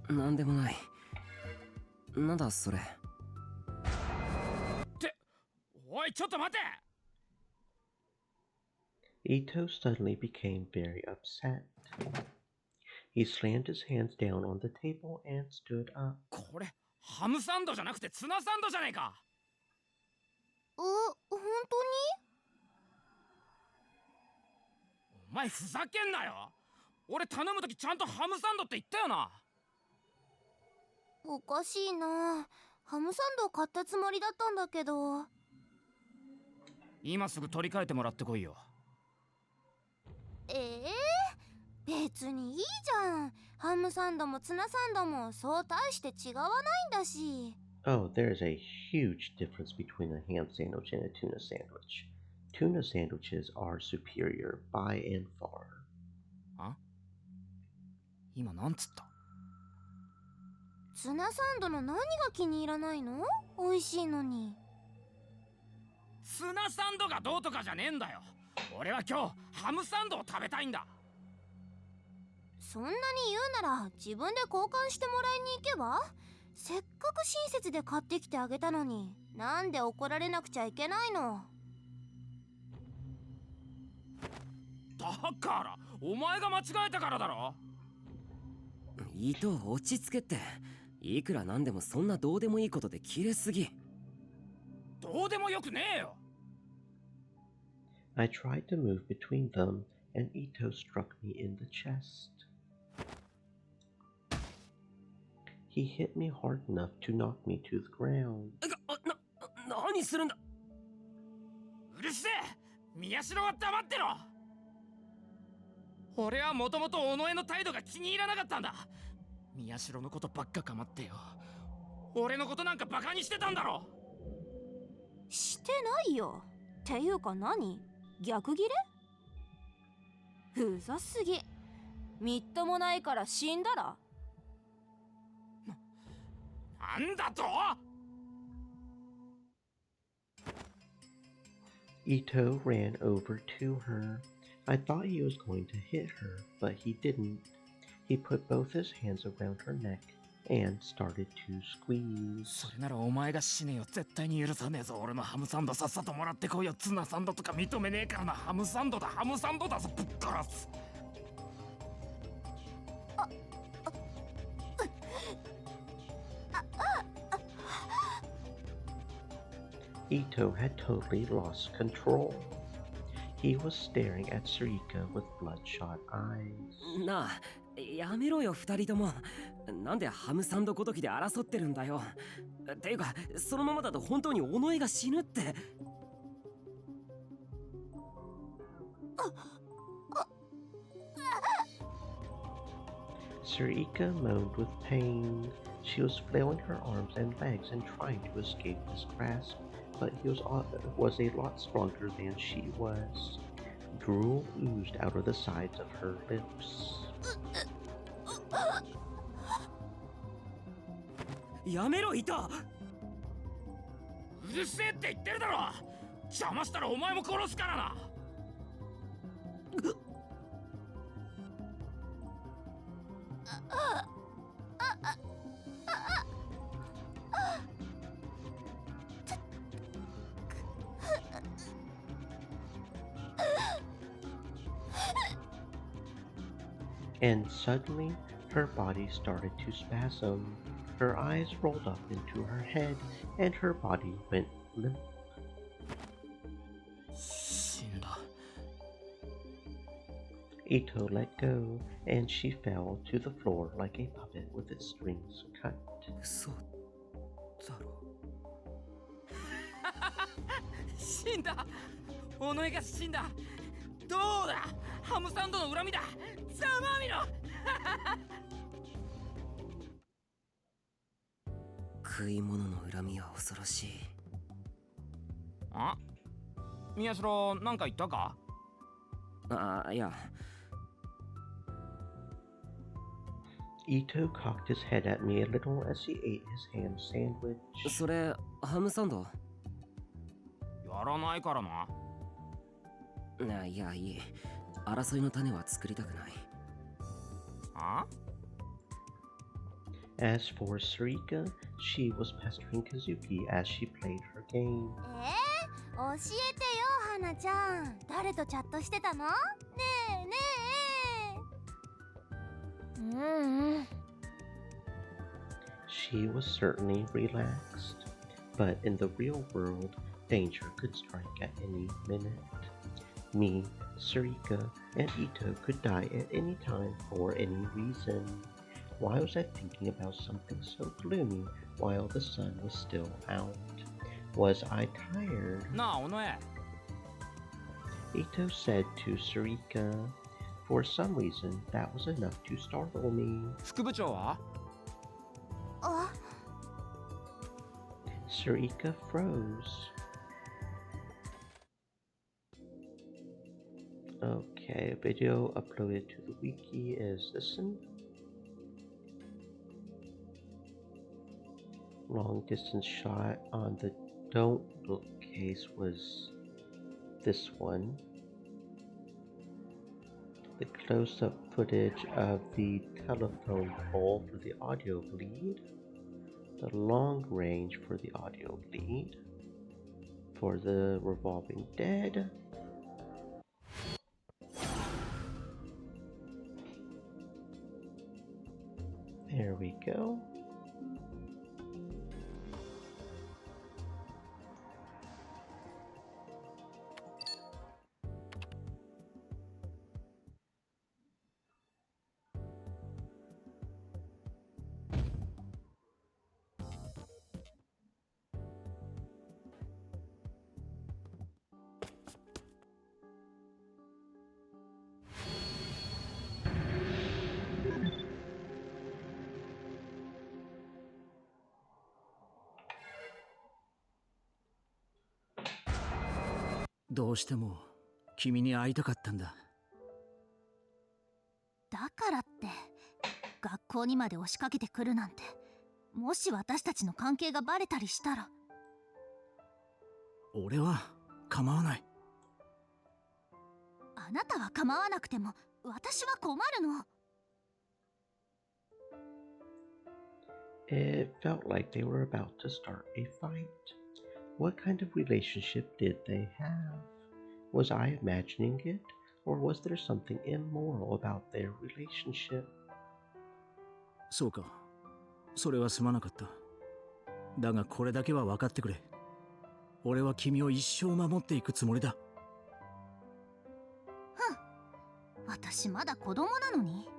なんでもない。なんだそれ。おいちょっと待て。 Ito suddenly became very upset. He slammed his hands down on the table and stood up. これハムサンドじゃなくてツナサンドじゃねえか。本当に？お前ふざけんなよ。俺頼むときちゃんとハムサンドって言ったよな。おかしいな。ハムサンドを買ったつもりだったんだけど。今すぐ取り替えてもらってこいよ。別にいいじゃん。ハムサンドもツナサンドもそう大して違わないんだし。Oh, there's a huge difference between a ham sandwich and a tuna sandwich. Tuna sandwiches are superior by and far. あ？今なんつった？ツナサンドの何が気に入らないの？美味しいのに。ツナサンドがどうとかじゃねえんだよ。俺は今日ハムサンドを食べたいんだ。そんなに言うなら自分で交換してもらいに行けば？せっかく親切で買ってきてあげたのに、なんで怒られなくちゃいけないの？だからお前が間違えたからだろ。伊藤、落ち着けって。いくらなんでもそんなどうでもいいことで切れすぎ。どうでもよくねえよ。I tried to move between them, and Ito struck me in the chest. He hit me hard enough to knock me to the ground. 何するんだ。うるせえ。宮代は黙ってろ。俺はもともと尾上の態度が気に入らなかったんだ。宮代のことばっか構ってよ。俺のことなんかバカにしてたんだろ。してないよ。っていうか何？逆ギレ？うざすぎ。みっともないから死んだら？なんだとIto ran over to her. I thought he was going to hit her, but he didn't. He put both his hands around her neck and started to squeeze. それならお前が死ねよ。絶対に許さねえぞ。俺のハムサンドさっさともらってこいよ。ツナサンドとか認めねえからな。ハムサンドだ、ハムサンドだぞ。ぶっ殺す。Ito had totally lost control. He was staring at Sarika with bloodshot eyes. なあ、やめろよ二人とも。なんでハムサンドごときで争ってるんだよ。っていうか、そのままだと本当に尾上が死ぬって。Sarika moaned with pain. She was flailing her arms and legs and trying to escape his grasp, but he was a lot stronger than she was. Drool oozed out of the sides of her lips. やめろ、伊藤。うるせえって言ってるだろ。邪魔したらお前も殺すからな。And suddenly, her body started to spasm. Her eyes rolled up into her head, and her body went limp. 死んだ。Ito let go, and she fell to the floor like a puppet with its strings cut. 嘘だろ。死んだ。尾上が死んだ。どうだ。ハムサンドの恨みだ。ざまみろ。食い物の恨みは恐ろしい。あ？宮代なんか言ったか？あ、いや。Ito cocked his head at me a little as he ate his ham sandwich. それ、ハムサンド？やらないからな。いや、いい。争いの種は作りたくない。あ？ As for Sarika, she was pestering Kazuki as she played her game. 教えてよ、花ちゃん。誰とチャットしてたの？ねえねえ。She She was certainly relaxed, but in the real world, danger could strike at any minute. Me, Sarika, and Ito could die at any time for any reason. Why was I thinking about something so gloomy while the sun was still out? Was I tired? なあ尾上 Ito said to Sarika. For some reason, that was enough to startle me. 副部長はあ Sarika froze. Okay, a video uploaded to the wiki is this one. Long distance shot on the Don't Look case was this one. The close-up footage of the telephone pole for the audio bleed. The long range for the audio bleed. For the revolving dead. There we go.「どうしても君に会いたかったんだ」だからって学校にまで押しかけてくるなんて、もし私たちの関係がバレたりしたら。俺は構わない。あなたは構わなくても私は困るの。 It felt like they were about to start a fight. What kind of relationship did they have? Was I imagining it, or was there something immoral about their relationship? そうか、それはすまなかった。だがこれだけは分かってくれ。俺は君を一生守っていくつもりだ。私まだ子供なのに。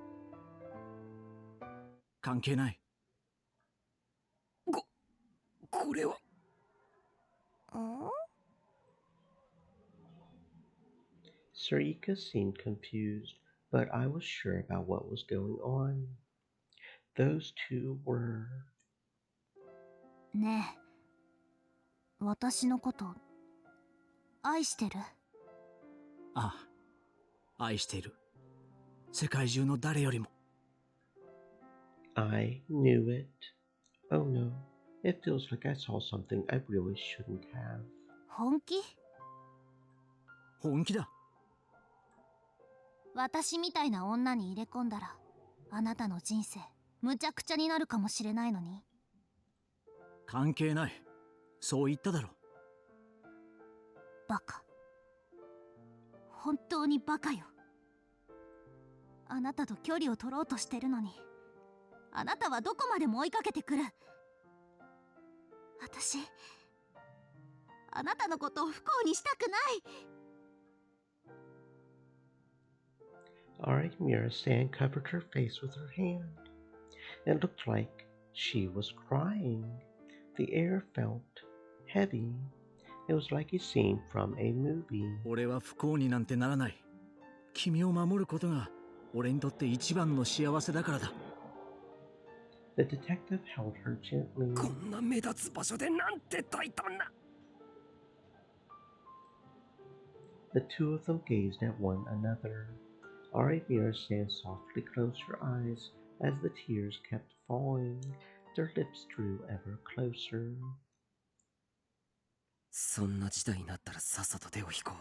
関係ない。これは。Sarika seemed confused, but I was sure about what was going on. Those two were... ねえ、私のこと愛してる？ああ、愛している。世界中の誰よりも。I knew it. Oh no, it feels like I saw something I really shouldn't have. 本気？本気だ。私みたいな女に入れ込んだら、あなたの人生むちゃくちゃになるかもしれないのに。関係ない。そう言っただろ。バカ。本当にバカよ。あなたと距離を取ろうとしてるのに、あなたはどこまでも追いかけてくる。私、あなたのことを不幸にしたくない。Alright, Mira-san covered her face with her hand. It looked like she was crying. The air felt heavy. It was like a scene from a movie. 俺は不幸になんてならない。君を守ることが俺にとって一番の幸せだからだ。The detective held her gently. こんな目立つ場所でなんて大胆な。The two of them gazed at one another. Alright, Mira-san softly closed her eyes as the tears kept falling. Their lips drew ever closer. そんな事態になったらさっさと手を引こ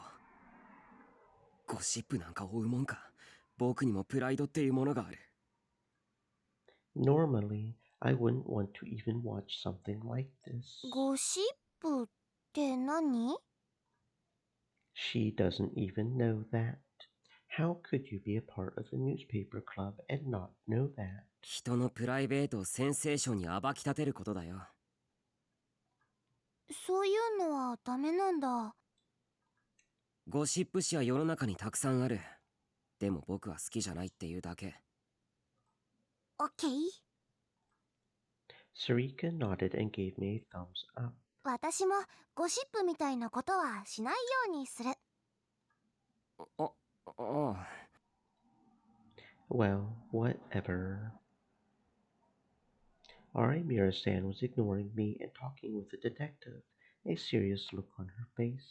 う。ゴシップなんか追うもんか。僕にもプライドっていうものがある。Normally, I wouldn't want to even watch something like this. ゴシップって何？ She doesn't even know that. How could you be a part of the newspaper club and not know that? 人のプライベートをセンセーションに暴き立てることだよ。そういうのはダメなんだ。ゴシップ誌は世の中にたくさんある。でも僕は好きじゃないっていうだけ。オッケー。 Sarika nodded and gave me a thumbs up. 私もゴシップみたいなことはしないようにする。ああ。 Well, whatever. Mira-san was ignoring me and talking with the detective, a serious look on her face.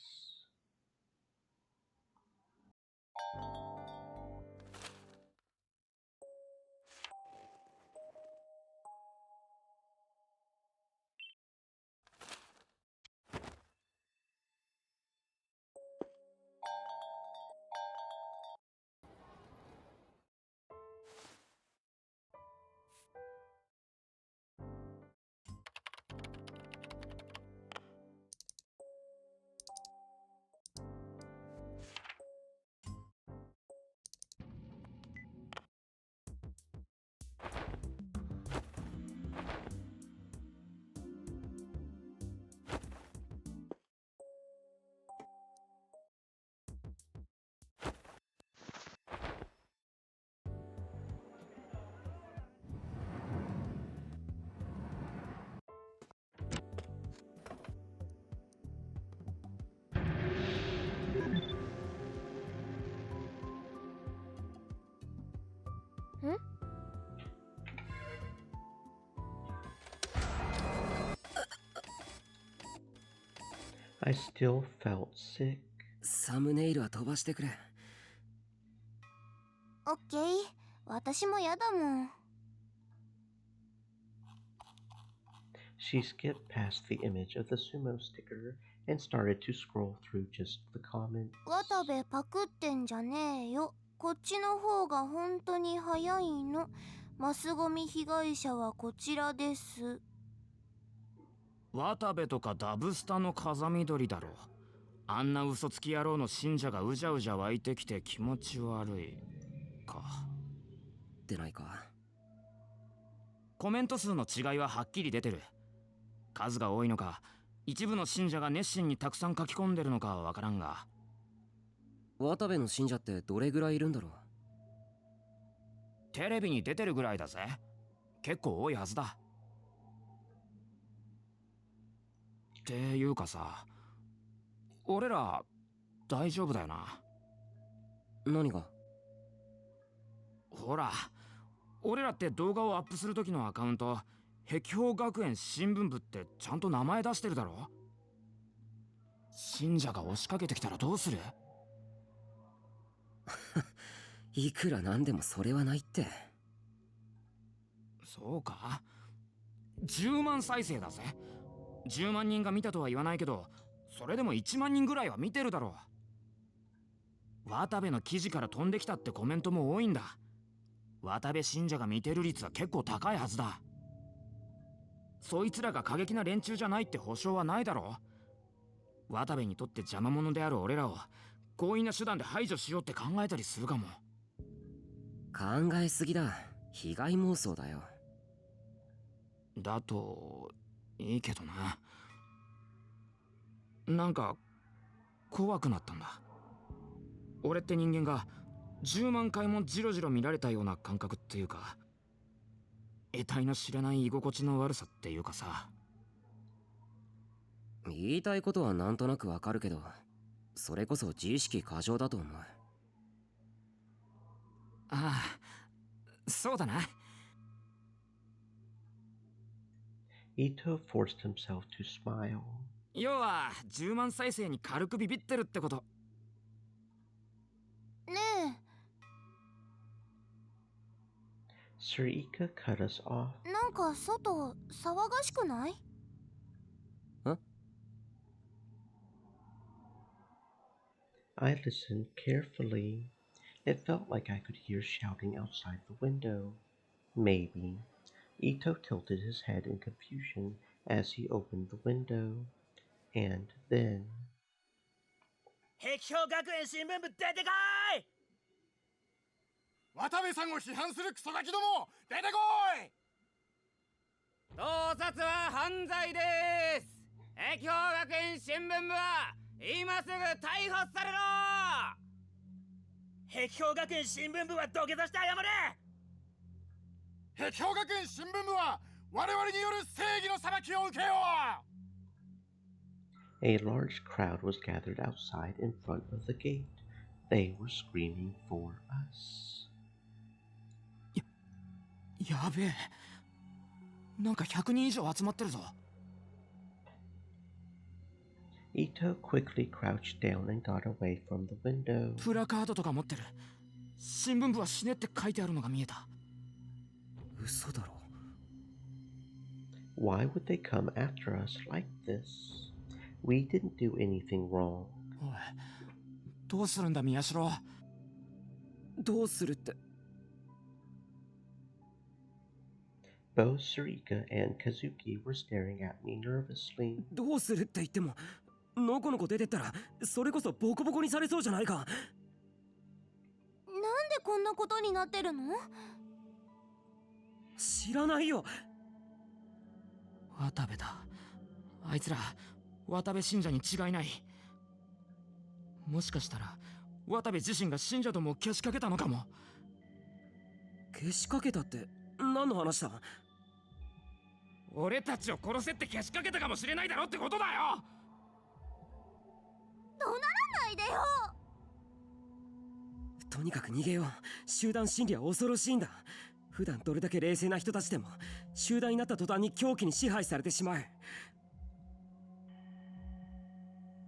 I still felt sick. サムネイルは飛ばしてくれ。オッケー。私もやだもん。She skipped past the image of the sumo sticker and started to scroll through just the comments. 渡部パクってんじゃねえよ。こっちの方が本当に早いの。マスゴミ被害者はこちらです。渡部とかダブスタの風見鶏だろ。あんな嘘つき野郎の信者がうじゃうじゃ湧いてきて気持ち悪いか。出ないか。コメント数の違いははっきり出てる。数が多いのか、一部の信者が熱心にたくさん書き込んでるのかはわからんが。渡部の信者ってどれぐらいいるんだろう。テレビに出てるぐらいだぜ。結構多いはずだ。っていうかさ、俺ら大丈夫だよな。何が？ほら、俺らって動画をアップする時のアカウント、碧峰学園新聞部ってちゃんと名前出してるだろ。信者が押しかけてきたらどうする？いくらなんでもそれはないって。そうか？ 10 万再生だぜ。10万人が見たとは言わないけど、それでも1万人ぐらいは見てるだろう。渡部の記事から飛んできたってコメントも多いんだ。渡部信者が見てる率は結構高いはずだ。そいつらが過激な連中じゃないって保証はないだろう。渡部にとって邪魔者である俺らを強引な手段で排除しようって考えたりするかも。考えすぎだ。被害妄想だよ。だといいけどな。なんか怖くなったんだ。俺って人間が10万回もジロジロ見られたような感覚っていうか、得体の知れない居心地の悪さっていうかさ。言いたいことはなんとなくわかるけど、それこそ自意識過剰だと思う。ああ、そうだな。Ito forced himself to smile. 要は10万再生に軽くビビってるってこと。ね Sarika cut us off. え、なんか外騒がしくない？ I listened carefully. It felt like I could hear shouting outside the window. Maybe. Ito tilted his head in confusion as he opened the window. And then... 碧峰学園新聞部出てこい！渡部さんを批判するクソガキども出てこい。盗撮は犯罪です。碧峰学園新聞部は今すぐ逮捕されろ。碧峰学園新聞部は土下座して謝れ。碧峰学園新聞部は我々による正義の裁きを受けよう。A large crowd was gathered outside in front of the gate. They were screaming for us. やべえ。なんか100人以上集まってるぞ。Ito quickly crouched down and got away from the window. プラカードとか持ってる。新聞部は死ねって書いてあるのが見えた。嘘だろ。Why would they come after us like this? We didn't do anything wrong. おい、どうするんだ宮代。どうするって。Both Sarika and Kazuki were staring at me nervously. どうするって言っても、のこのこ出てったらそれこそボコボコにされそうじゃないか。なんでこんなことになってるの？知らないよ。渡部だ。あいつら渡部信者に違いない。もしかしたら渡部自身が信者どもをけしかけたのかも。けしかけたって何の話だ。俺たちを殺せってけしかけたかもしれないだろってことだよ。怒鳴らないでよ。とにかく逃げよう。集団心理は恐ろしいんだ。普段どれだけ冷静な人たちでも集団になった途端に狂気に支配されてしまう。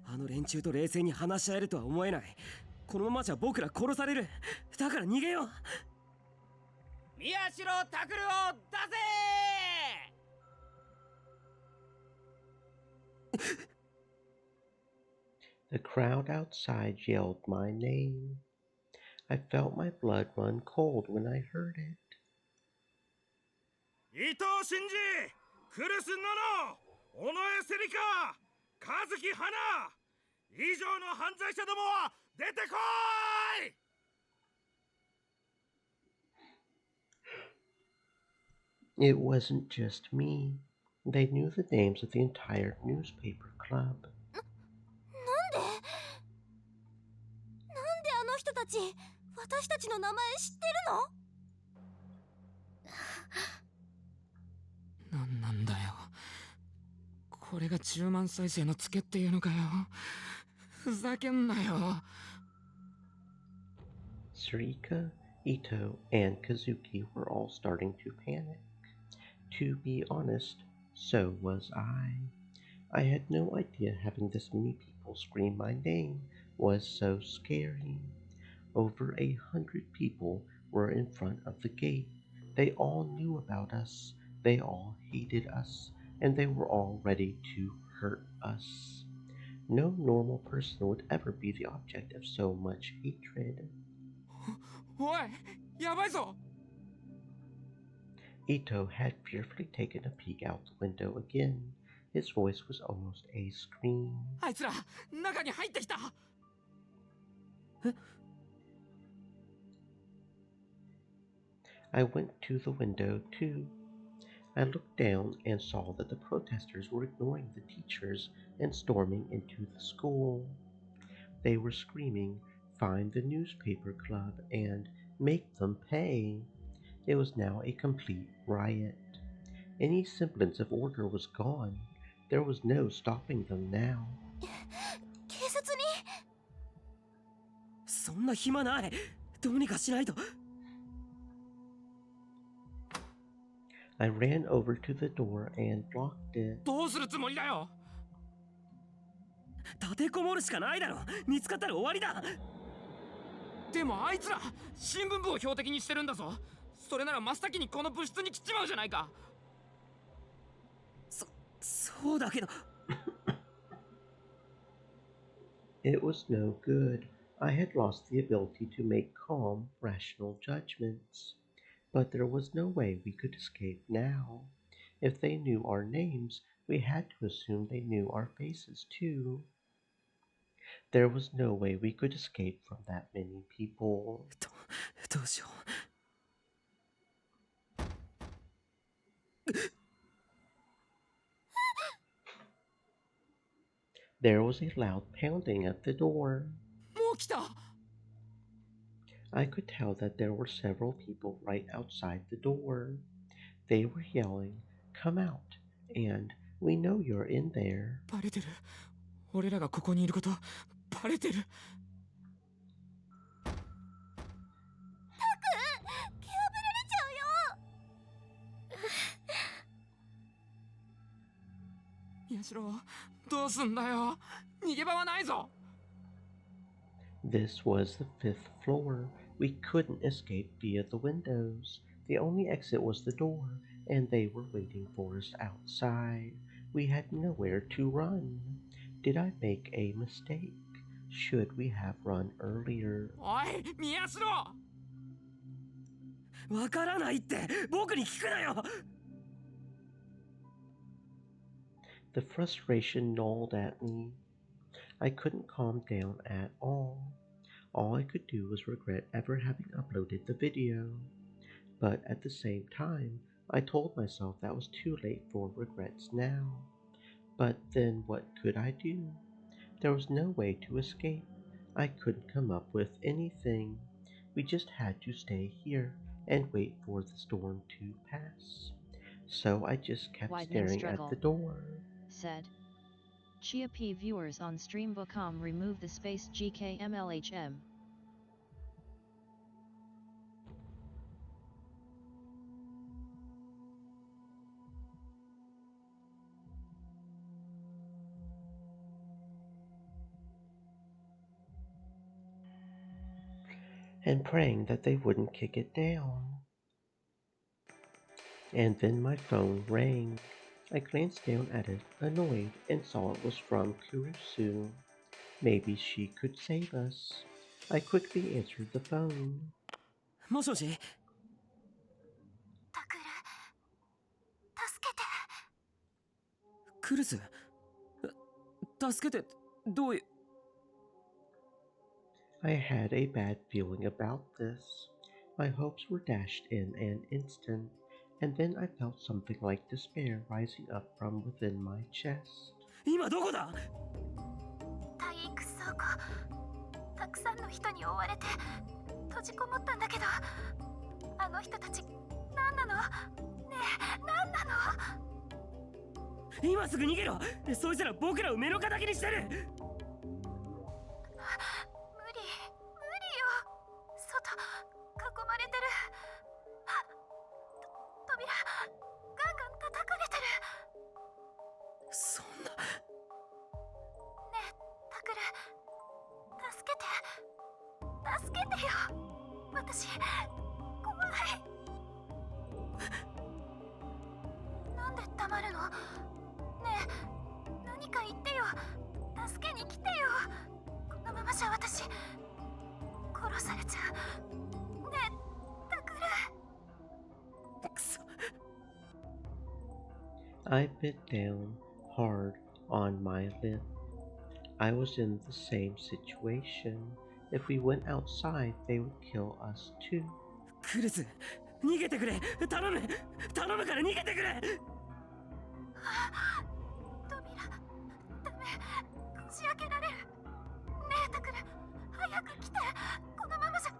あの連中と冷静に話し合えるとは思えない。このままじゃ僕ら殺される。だから逃げよう。宮代拓郎出せ。The crowd outside yelled my name. I felt my blood run cold when I heard it. 伊藤真二、クルス・ノノ、尾上セリカ、和樹花、以上の犯罪者どもは出てこい。 It wasn't just me. They knew the names of the entire newspaper club. なんであの人たち私たちの名前知ってるの？なんなんだよ。これが10万再生のツケっていうのかよ。ふざけんなよ。Sarika, Ito, and Kazuki were all starting to panic. To be honest, so was I. I had no idea having this many people scream my name was so scary. Over 100 people were in front of the gate. They all knew about us, they all hated us, and they were all ready to hurt us. No normal person would ever be the object of so much hatred. おい、やばいぞ。Ito had fearfully taken a peek out the window again. His voice was almost a scream. あいつら中に入ってきた。I went to the window too. I looked down and saw that the protesters were ignoring the teachers and storming into the school. They were screaming, "Find the newspaper club and make them pay." It was now a complete riot. Any semblance of order was gone. There was no stopping them now. 警察に？そんな暇ない。どうにかしないと。I ran over to the door and blocked it. どうするつもりだよ。立てこもるしかないだろ。見つかったら終わりだ。でもあいつら新聞部を標的にしてるんだぞ。それなら真っ先にこの部室に来ちまうじゃないか。そうだけど。It was no good. I had lost the ability to make calm, rational judgments. But there was no way we could escape now. If they knew our names, we had to assume they knew our faces too. There was no way we could escape from that many people. どうしよ There was a loud pounding at the door. もう来た。 I could tell that there were several people right outside the door. They were yelling, "Come out!" and "We know you're in there." バレてる。俺らがここにいることバレてる。ケアブられちゃうよ。宮代、どうすんだよ。逃げ場はないぞ。 This was the 5th floor. We couldn't escape via the windows. The only exit was the door, and they were waiting for us outside. We had nowhere to run. Did I make a mistake? Should we have run earlier? おい、宮代。う。わからないって僕に聞くなよ。 The frustration gnawed at me. I couldn't calm down at all. All I could do was regret ever having uploaded the video. But at the same time, I told myself that was too late for regrets now. But then what could I do? There was no way to escape. I couldn't come up with anything. We just had to stay here and wait for the storm to pass. So I just kept staring at the door. Said Chia P viewers on stream.com remove the space GKMLHM. And praying that they wouldn't kick it down. And then my phone rang. I glanced down at it, annoyed, and saw it was from Kurusu. Maybe she could save us. I quickly answered the phone. もしもし。タクル、助けて。クルス。助けて。どういう。 I had a bad feeling about this. My hopes were dashed in an instant, and then I felt something like despair rising up from within my chest. 今どこだ。体育倉庫、たくさんの人に追われて閉じこもったんだけど、あの人たち何なの？ねえ、何なの？今すぐ逃げろ。そいつら僕らを目の敵にしてる。無理よ。外囲まれてる。扉ガンガン叩かれてる。そんな。ねえ、タクル、助けて。助けてよ。私、怖い。なんで黙るの？ねえ、何か言ってよ。助けに来てよ。このままじゃ私、殺されちゃう。ねえ、タクル。くそ。 I bit down hard on my lip. I was in the same situation. If we went outside, they would kill us too. クルス、逃げてくれ。頼む。頼むから逃げてくれ。扉、ダメ。こじ開けられる。ねえ、タクル、早く来て。このままじゃ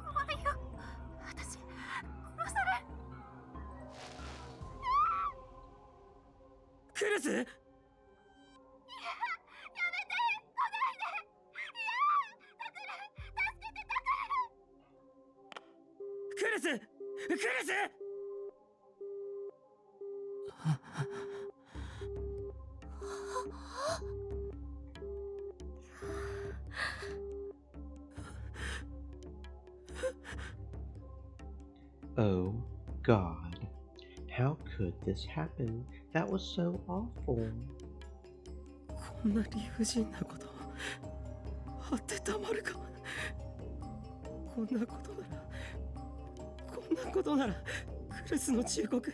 怖いよ。私、殺される。クルス。やめて、来ないで。いや、タクル、助けて、タクル。クルス。クルス。 Oh, God. How could this happen? That was so awful. こんな理不尽なことあってたまるか。こんなことならクルスの忠告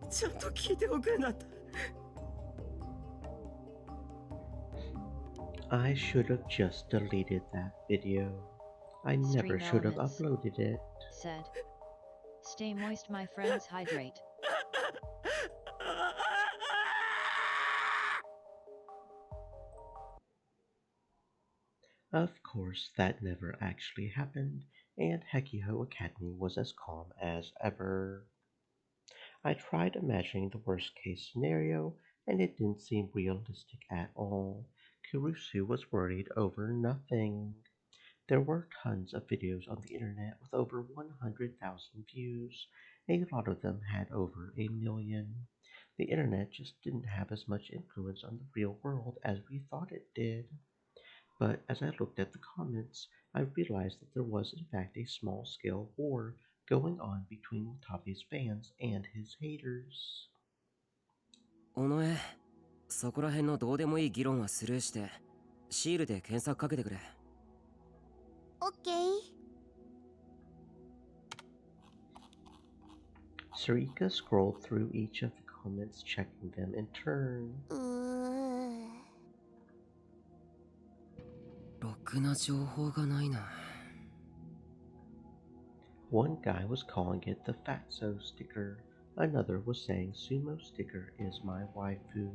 ちゃんと聞いておくんだった。I should have just deleted that video. I never Stream should have Elements uploaded it. said, "Stay moist, my friends, hydrate." Of course, that never actually happened, and Hekiho Academy was as calm as ever. I tried imagining the worst case scenario, and it didn't seem realistic at all. Kurusu was worried over nothing. There were tons of videos on the internet with over 100,000 views. A lot of them had over a million. The internet just didn't have as much influence on the real world as we thought it did. But as I looked at the comments, I realized that there was in fact a small scale war going on between Watabe's fans and his haters. 尾上、そこら辺のどうでもいい議論はスルーして、シールで検索かけてくれ。オッケー。Sarika scrolled through each of the comments, checking them in turn. ろくな情報がないな。One guy was calling it the Fatso sticker. Another was saying Sumo sticker is my waifu.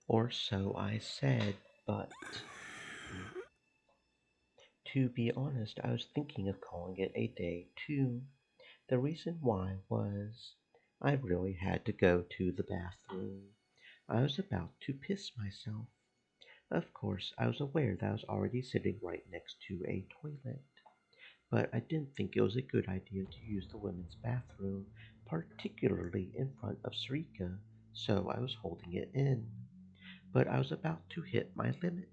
Or so I said, but to be honest, I was thinking of calling it a day too. The reason why was I really had to go to the bathroom. I was about to piss myself. Of course, I was aware that I was already sitting right next to a toilet, but I didn't think it was a good idea to use the women's bathroom, particularly in front of Sarika, so I was holding it in. But I was about to hit my limit.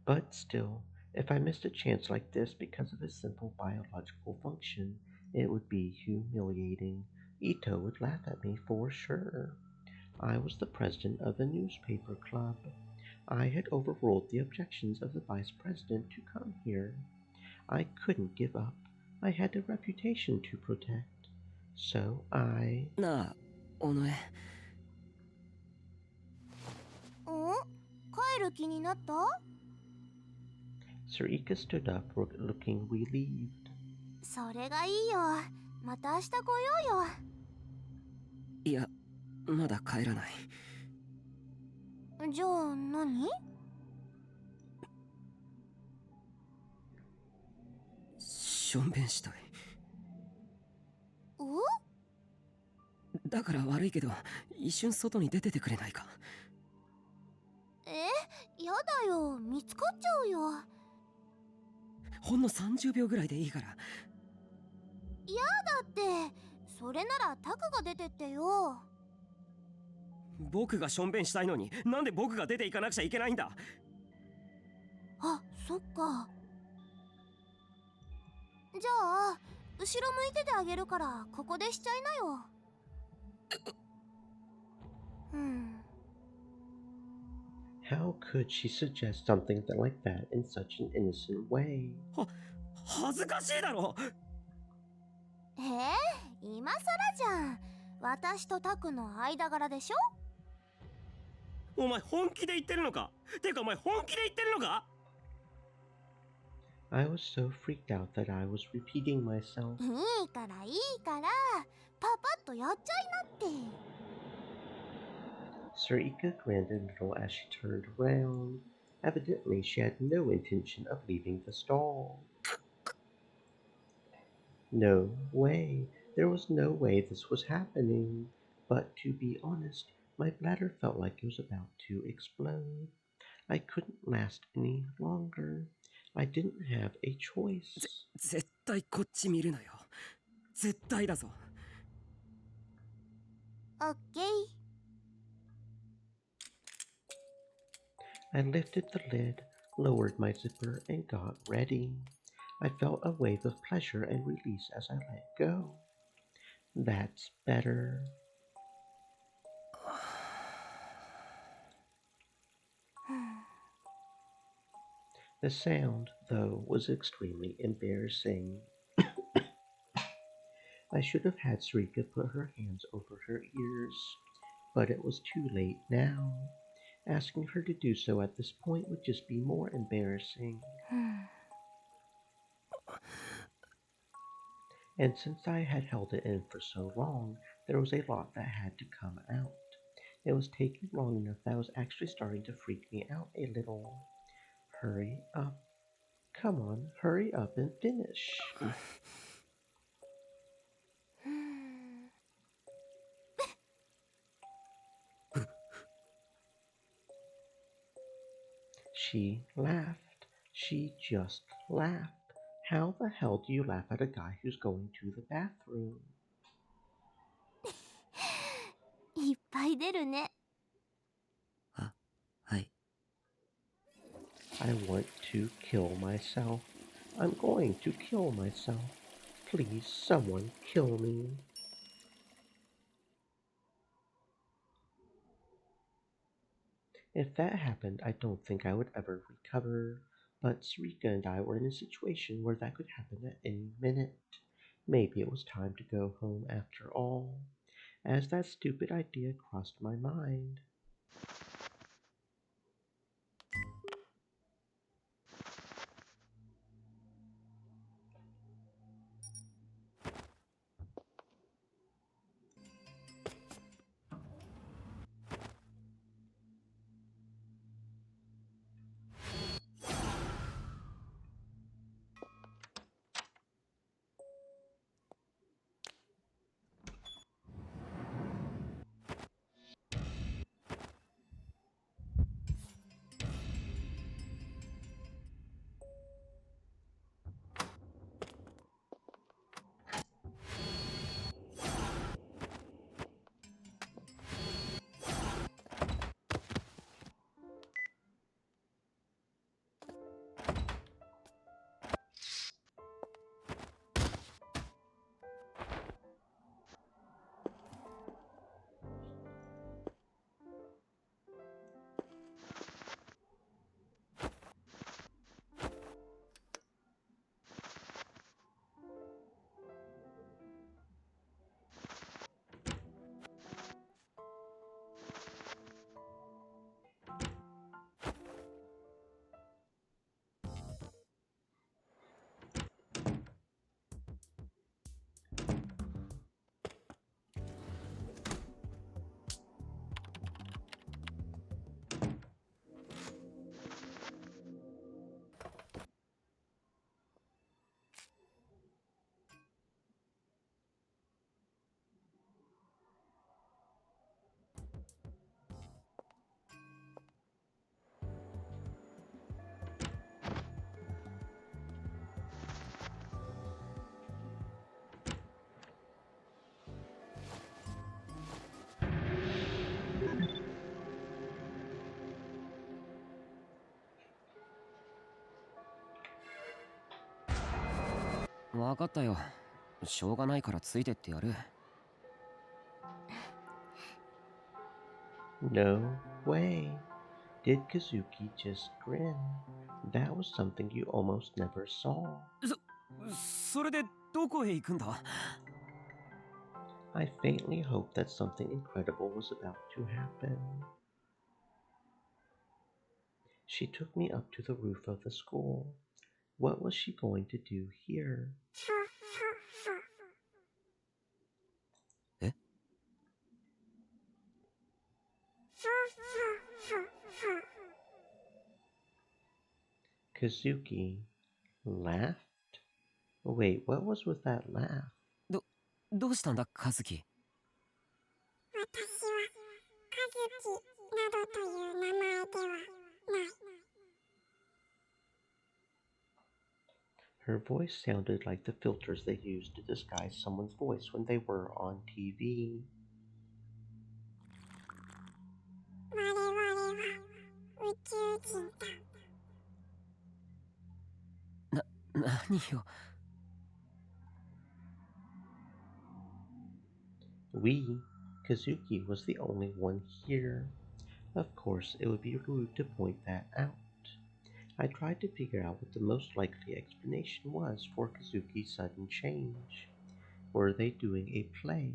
But still, if I missed a chance like this because of a simple biological function, it would be humiliating. Ito would laugh at me for sure. I was the president of the newspaper club. I had overruled the objections of the vice president to come here. I couldn't give up. I had a reputation to protect. So I... なあ、尾上。帰る気になった？ Sarika stood up, looking relieved. それがいいよ。また明日来ようよ。いや、まだ帰らない。じゃあ何？しょんべんしたい。お？だから悪いけど、一瞬外に出ててくれないか。やだよ、見つかっちゃうよ。ほんの30秒ぐらいでいいから。やだって、それならタクが出てってよ。僕がしょんべんしたいのに、なんで僕が出ていかなくちゃいけないんだ。あ、そっか。じゃあ、後ろ向いててあげるから、ここでしちゃいなよ。How could she suggest something like that in such an innocent way? 恥ずかしいだろ。今さらじゃん。私とタクの間柄でしょ。お前本気で言ってるのか。てかお前本気で言ってるのか。I was so freaked out that I was repeating myself. いいからいいから、パパッとやっちゃいなって。Sarika grinned a little as she turned around. Evidently, she had no intention of leaving the stall. No way. There was no way this was happening. But to be honest, my bladder felt like it was about to explode. I couldn't last any longer. I didn't have a choice. 絶対こっち見るなよ。絶対だぞ。オッケー。I lifted the lid, lowered my zipper, and got ready. I felt a wave of pleasure and release as I let go. That's better. The sound, though, was extremely embarrassing. I should have had Sarika put her hands over her ears, but it was too late now. Asking her to do so at this point would just be more embarrassing. And since I had held it in for so long, there was a lot that had to come out. It was taking long enough that it was actually starting to freak me out a little. Hurry up. Come on, hurry up and finish. She laughed. She just laughed. How the hell do you laugh at a guy who's going to the bathroom? いっぱい出るね。はい。 I want to kill myself. I'm going to kill myself. Please, someone kill me. If that happened, I don't think I would ever recover. But Sarika and I were in a situation where that could happen at any minute. Maybe it was time to go home after all, as that stupid idea crossed my mind. Wa かったよ。しょうがないからついてってやる。No way. Did Kazuki just grin? That was something you almost never saw. それでどこへ行くんだ？ I faintly hoped that something incredible was about to happen. She took me up to the roof of the school. What was she going to do here? え？ Kazuki laughed? Wait, what was with that laugh? どうしたんだカズキ。私は和樹などという名前ではない。Her voice sounded like the filters they used to disguise someone's voice when they were on TV. 我々は宇宙人だ。何よ。We, Kazuki was the only one here. Of course, it would be rude to point that out. I tried to figure out what the most likely explanation was for Kazuki's sudden change. Were they doing a play?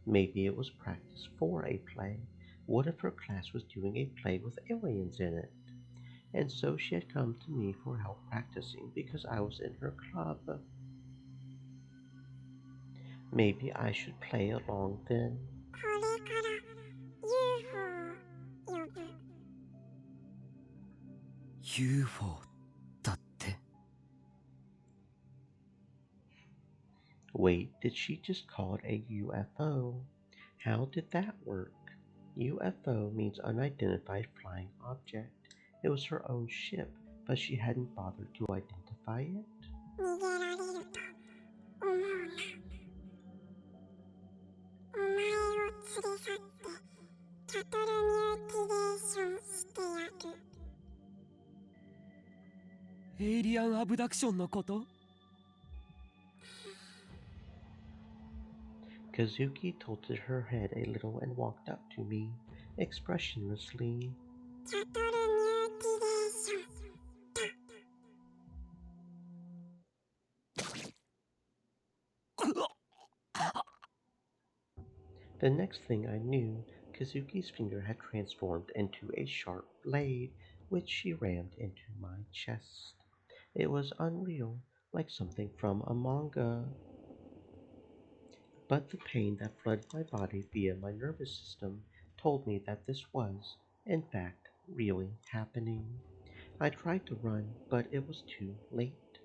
Maybe it was practice for a play. What if her class was doing a play with aliens in it? And so she had come to me for help practicing because I was in her club. Maybe I should play along then. これから UFO を呼ぶ。UFO だって。Wait, did she just call it a UFO? How did that work? UFO means unidentified flying object. It was her own ship, but she hadn't bothered to identify it? 逃げられると思うな。お前を連れ去ってキャトルミューティレーションしてやる。エイリアンアブダクションのこと？ Kazuki tilted her head a little and walked up to me, expressionlessly. キャトルミューティレーションだ。The next thing I knew, Kazuki's finger had transformed into a sharp blade, which she rammed into my chest. It was unreal, like something from a manga. But the pain that flooded my body via my nervous system told me that this was, in fact, really happening. I tried to run, but it was too late.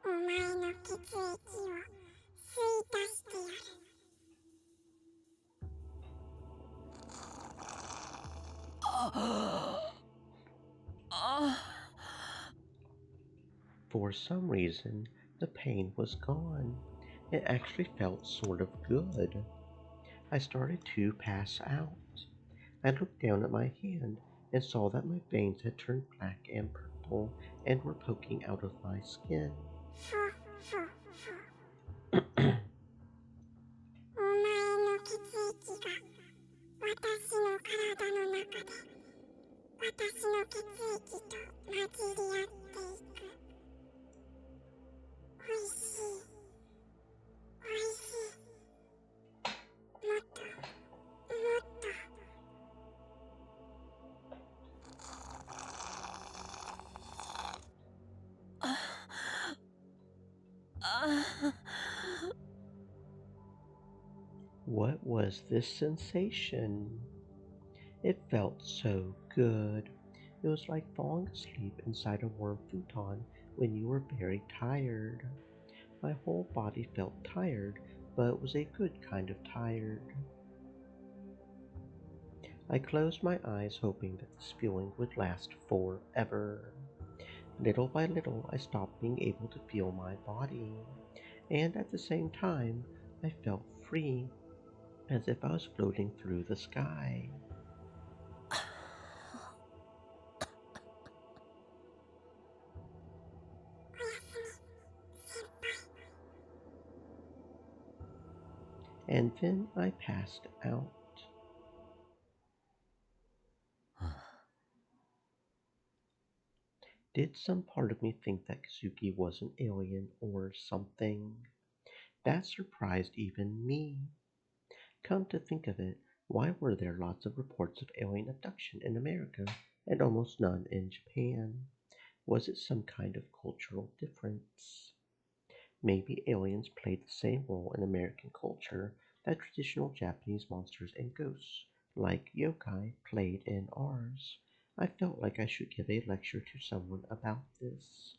お前の血液を吸い出してやる。For some reason, the pain was gone. It actually felt sort of good. I started to pass out. I looked down at my hand and saw that my veins had turned black and purple and were poking out of my skin. お前の血液が私の体の中で私の血液と混じり合っていく。おいしいおいしい。もっともっと。What was this sensation? It felt so good. It was like falling asleep inside a warm futon when you were very tired. My whole body felt tired, but it was a good kind of tired. I closed my eyes hoping that this feeling would last forever. Little by little, I stopped being able to feel my body, and at the same time, I felt free, as if I was floating through the sky. And then I passed out. Did some part of me think that Kazuki was an alien or something? That surprised even me. Come to think of it, why were there lots of reports of alien abduction in America and almost none in Japan? Was it some kind of cultural difference? Maybe aliens played the same role in American culture that traditional Japanese monsters and ghosts, like yokai, played in ours. I felt like I should give a lecture to someone about this.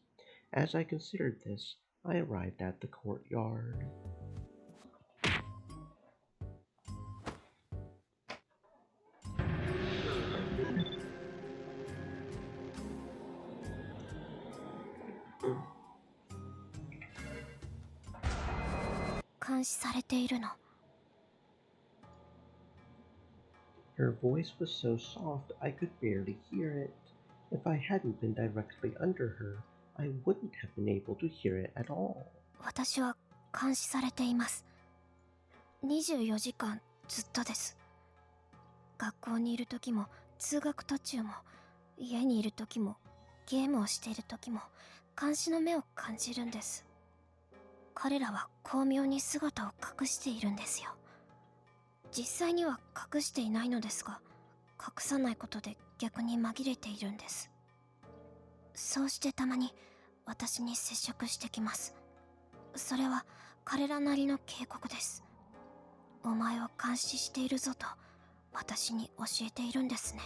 As I considered this, I arrived at the courtyard. Her voice was so soft I could barely hear it. If I hadn't been directly under her, I wouldn't have been able to hear it at all. 私は監視されています。24時間ずっとです。学校にいる時も、通学途中も、家にいる時も、ゲームをしている時も、監視の目を感じるんです。彼らは巧妙に姿を隠しているんですよ。実際には隠していないのですが、隠さないことで逆に紛れているんです。そうしてたまに私に接触してきます。それは彼らなりの警告です。お前を監視しているぞと私に教えているんですね。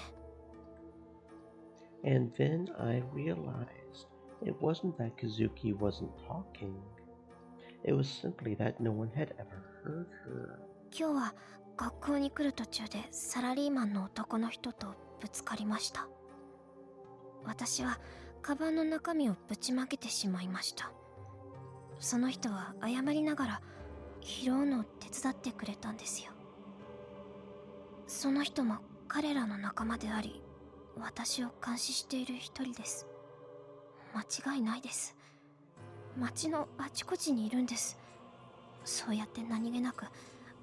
And then I realized it wasn't that Kazuki wasn't talking. It was simply that no one had ever heard her. 今日は学校に来る途中でサラリーマンの男の人とぶつかりました。私はカバンの中身をぶちまけてしまいました。その人は謝りながら拾うのを手伝ってくれたんですよ。その人も彼らの仲間であり、私を監視している一人です。間違いないです。街のあちこちにいるんです。そうやって何気なく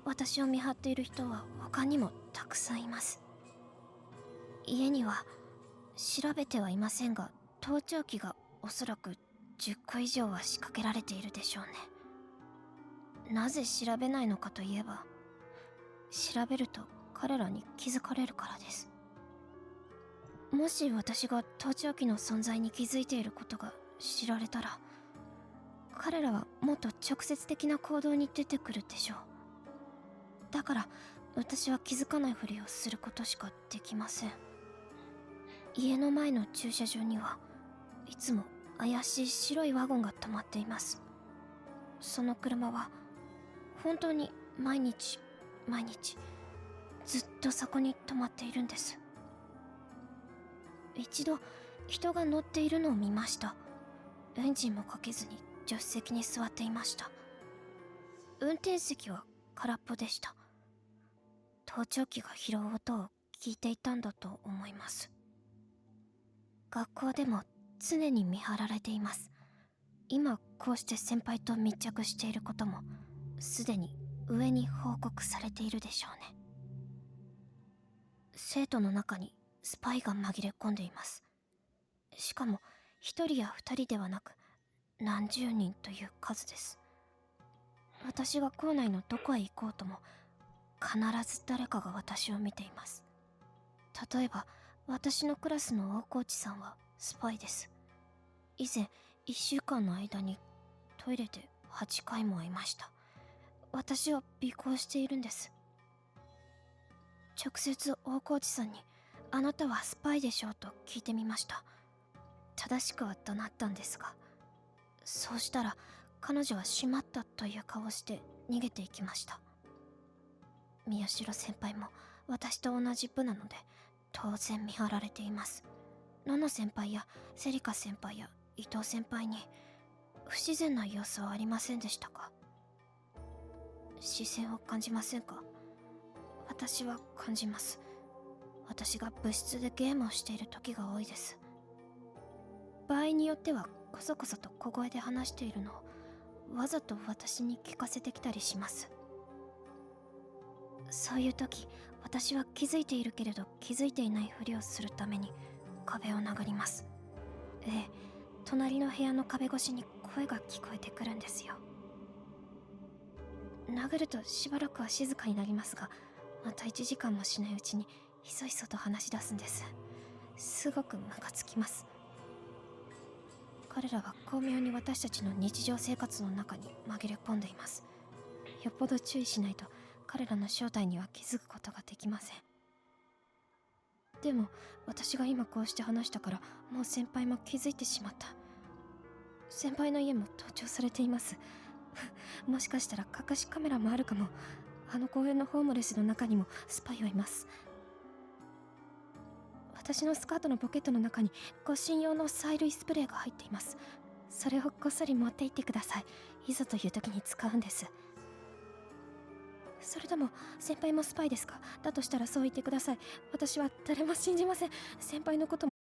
私を見張っている人は他にもたくさんいます。家には調べてはいませんが、盗聴器がおそらく10個以上は仕掛けられているでしょうね。なぜ調べないのかといえば、調べると彼らに気づかれるからです。もし私が盗聴器の存在に気づいていることが知られたら、彼らはもっと直接的な行動に出てくるでしょう。だから私は気づかないふりをすることしかできません。家の前の駐車場にはいつも怪しい白いワゴンが止まっています。その車は本当に毎日ずっとそこに止まっているんです。一度人が乗っているのを見ました。エンジンもかけずに助手席に座っていました。運転席は空っぽでした。盗聴器が拾う音を聞いていたんだと思います。学校でも常に見張られています。今こうして先輩と密着していることもすでに上に報告されているでしょうね。生徒の中にスパイが紛れ込んでいます。しかも一人や二人ではなく何十人という数です。私が校内のどこへ行こうとも必ず誰かが私を見ています。例えば私のクラスの大河内さんはスパイです。以前1週間の間にトイレで8回も会いました。私を尾行しているんです。直接大河内さんにあなたはスパイでしょうと聞いてみました。正しくは怒鳴ったんですが、そうしたら彼女はしまったという顔をして逃げていきました。宮代先輩も私と同じ部なので当然見張られています。野々先輩やセリカ先輩や伊藤先輩に不自然な様子はありませんでしたか？視線を感じませんか？私は感じます。私が部室でゲームをしている時が多いです。場合によってはこそこそと小声で話しているのをわざと私に聞かせてきたりします。そういう時、私は気づいているけれど気づいていないふりをするために壁を殴ります。ええ、隣の部屋の壁越しに声が聞こえてくるんですよ。殴るとしばらくは静かになりますが、また1時間もしないうちにひそひそと話し出すんです。すごくムカつきます。彼らは巧妙に私たちの日常生活の中に紛れ込んでいます。よっぽど注意しないと彼らの正体には気づくことができません。でも私が今こうして話したからもう先輩も気づいてしまった。先輩の家も盗聴されています。もしかしたら隠しカメラもあるかも。あの公園のホームレスの中にもスパイはいます。私のスカートのポケットの中に護身用の催涙スプレーが入っています。それをこっそり持って行ってください。いざという時に使うんです。それとも先輩もスパイですか？だとしたらそう言ってください。私は誰も信じません。先輩のことも。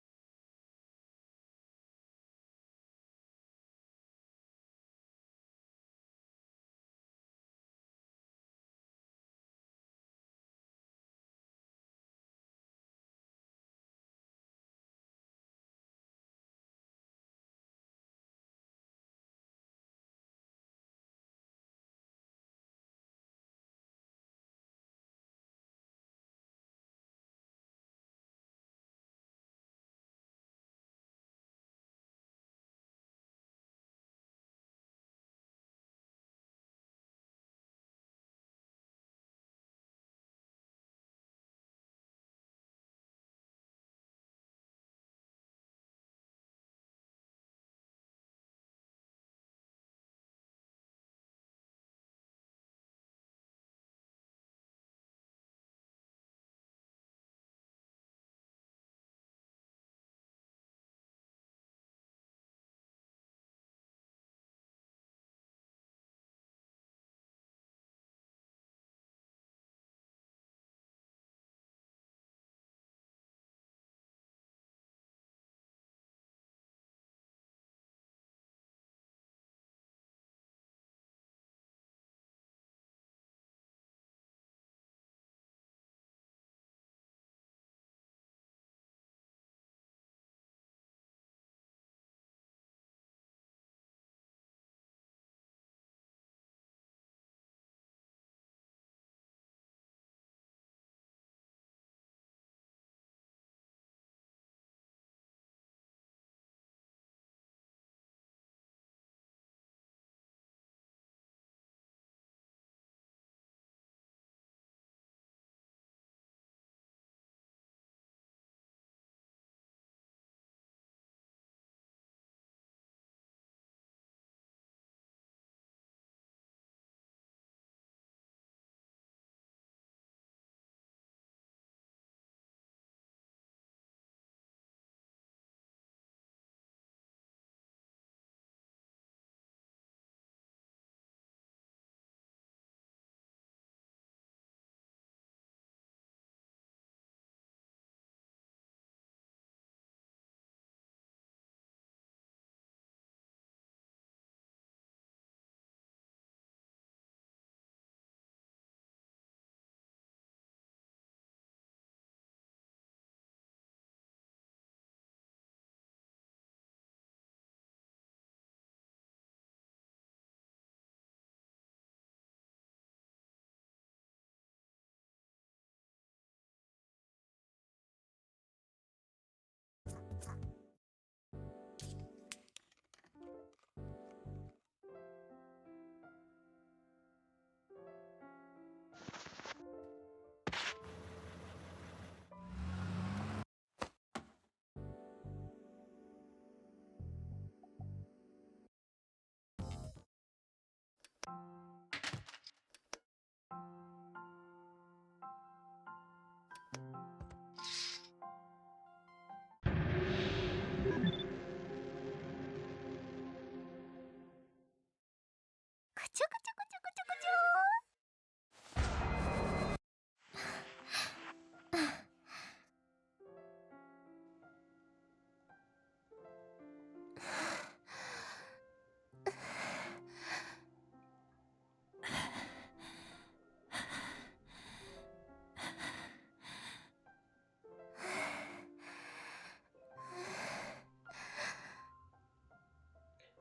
くちょくちょくちょくちょくちょ。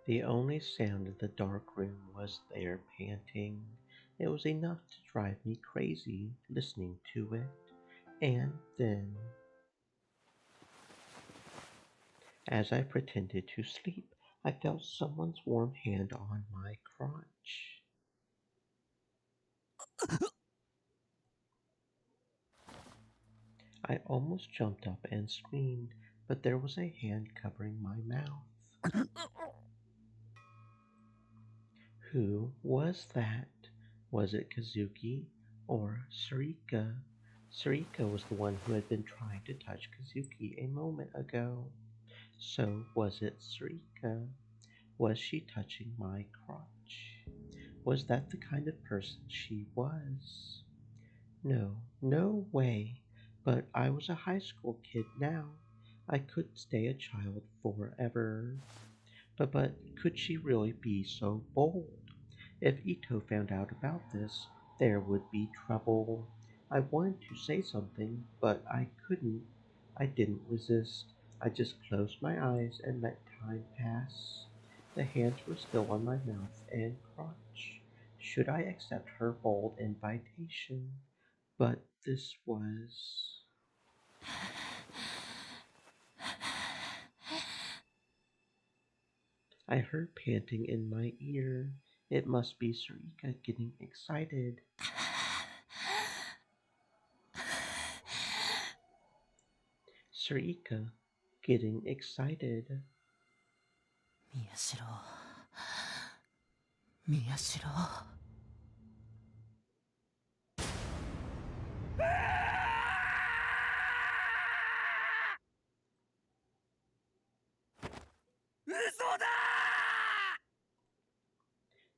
The only sound in the dark room was their panting. It was enough to drive me crazy listening to it. And then, as I pretended to sleep, I felt someone's warm hand on my crotch. I almost jumped up and screamed, but there was a hand covering my mouth. Who was that? Was it Kazuki or Sarika? Sarika was the one who had been trying to touch Kazuki a moment ago. So was it Sarika? Was she touching my crotch? Was that the kind of person she was? No, no way. But I was a high school kid now. I couldn't stay a child forever. But could she really be so bold? If Ito found out about this, there would be trouble. I wanted to say something, but I couldn't. I didn't resist. I just closed my eyes and let time pass. The hands were still on my mouth and crotch. Should I accept her bold invitation? But this was... I heard panting in my ear. It must be Sarika getting excited. Sarika getting excited. Miyashiro. Miyashiro.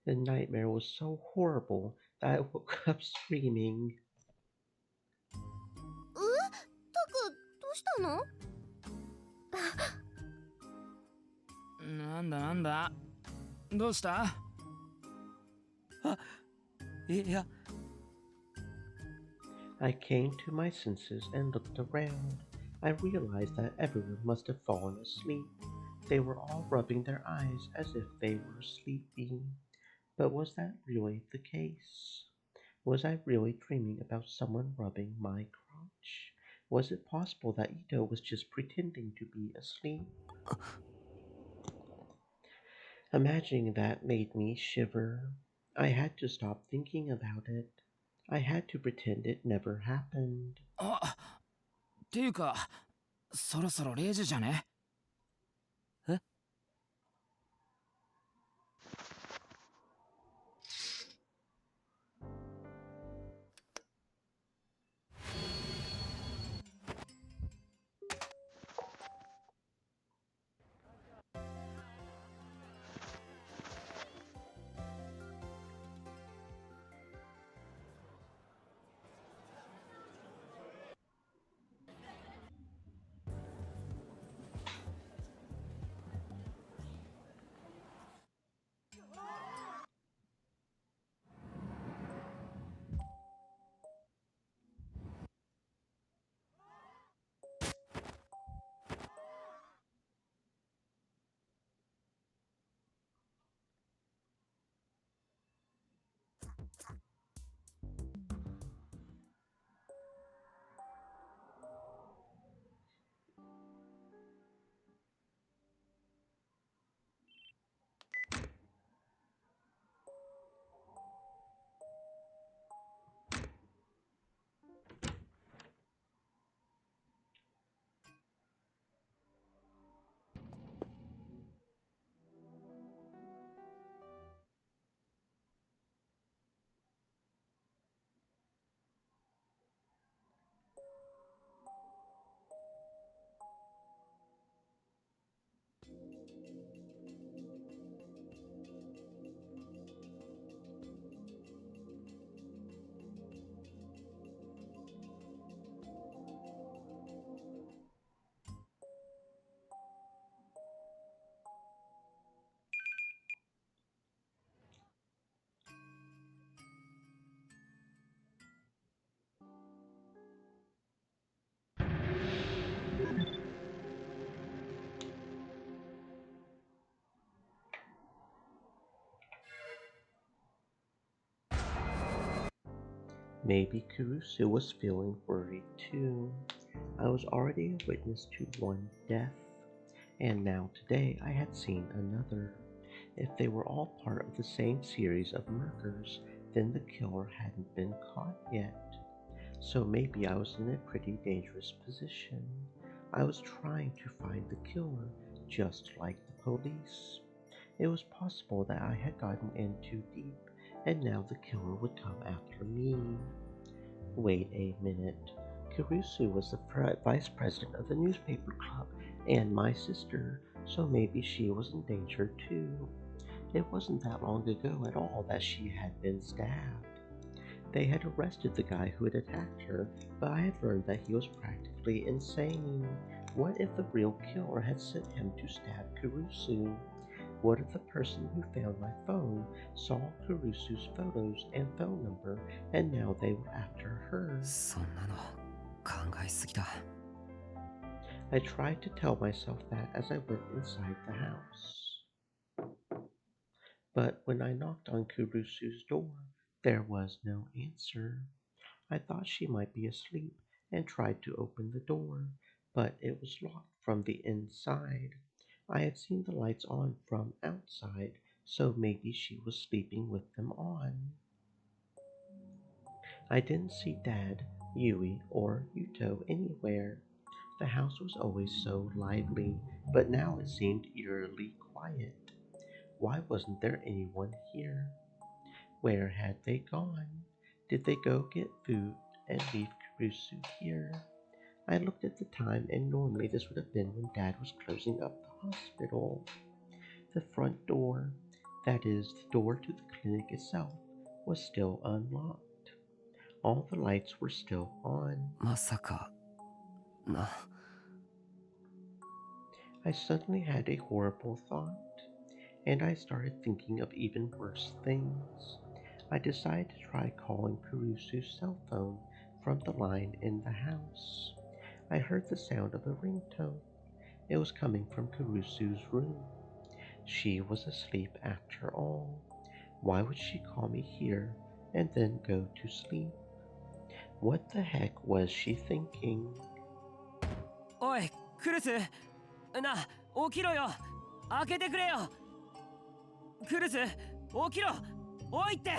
The nightmare was so horrible that I woke up screaming. タク、どうしたの？なんだなんだ、どうした？いや、 I came to my senses and looked around. I realized that everyone must have fallen asleep. They were all rubbing their eyes as if they were sleeping. But was that really the case? Was I really dreaming about someone rubbing my crotch? Was it possible that Ito was just pretending to be asleep? Imagining that made me shiver. I had to stop thinking about it. I had to pretend it never happened. あ、っていうか、そろそろ0時じゃね？え？Maybe Kurusu was feeling worried too. I was already a witness to one death, and now today I had seen another. If they were all part of the same series of murders, then the killer hadn't been caught yet. so maybe I was in a pretty dangerous position. I was trying to find the killer, just like the police. It was possible that I had gotten in too deep, and now the killer would come after me. Wait a minute. Kurusu was the vice president of the newspaper club and my sister, so maybe she was in danger too. It wasn't that long ago at all that she had been stabbed. They had arrested the guy who had attacked her, but I had learned that he was practically insane. What if the real killer had sent him to stab Kurusu? What if the person who found my phone saw Kurusu's photos and phone number, and now they were after her? そんなの考えすぎだ。 I tried to tell myself that as I went inside the house. But when I knocked on Kurusu's door, there was no answer. I thought she might be asleep and tried to open the door, but it was locked from the inside. I had seen the lights on from outside, so maybe she was sleeping with them on. I didn't see Dad, Yui, or Yuto anywhere. The house was always so lively, but now it seemed eerily quiet. Why wasn't there anyone here? Where had they gone? Did they go get food and leave Kurusu here? I looked at the time, and normally this would have been when Dad was closing up the hospital. The front door, that is, the door to the clinic itself, was still unlocked. All the lights were still on. まさかな。 I suddenly had a horrible thought, and I started thinking of even worse things. I decided to try calling Kurusu's cell phone from the line in the house. I heard the sound of a ringtone. It was coming from Kurusu's room. She was asleep after all. Why would she call me here and then go to sleep? What the heck was she thinking? おい、クルス。な、起きろよ。開けてくれよ。クルス、起きろ。おいって。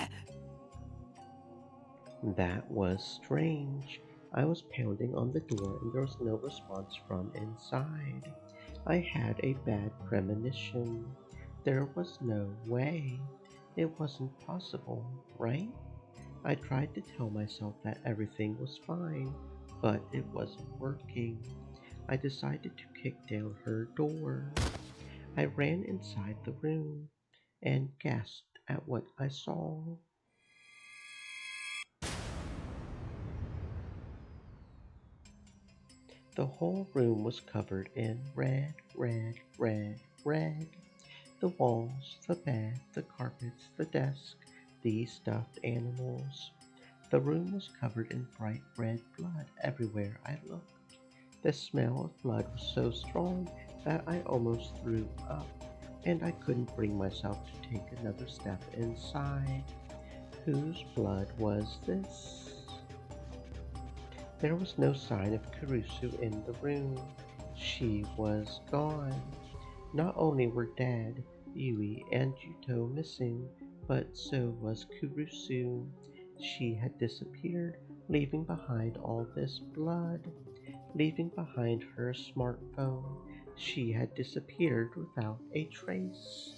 That was strange. I was pounding on the door and there was no response from inside. I had a bad premonition. There was no way. It wasn't possible, right? I tried to tell myself that everything was fine, but it wasn't working. I decided to kick down her door. I ran inside the room and gasped at what I saw. The whole room was covered in red, red, red, red. The walls, the bed, the carpets, the desk, the stuffed animals. The room was covered in bright red blood everywhere I looked. The smell of blood was so strong that I almost threw up, and I couldn't bring myself to take another step inside. Whose blood was this? There was no sign of Kurusu in the room. She was gone. Not only were Dad, Yui, and Yuto missing, but so was Kurusu. She had disappeared, leaving behind all this blood. Leaving behind her smartphone. She had disappeared without a trace.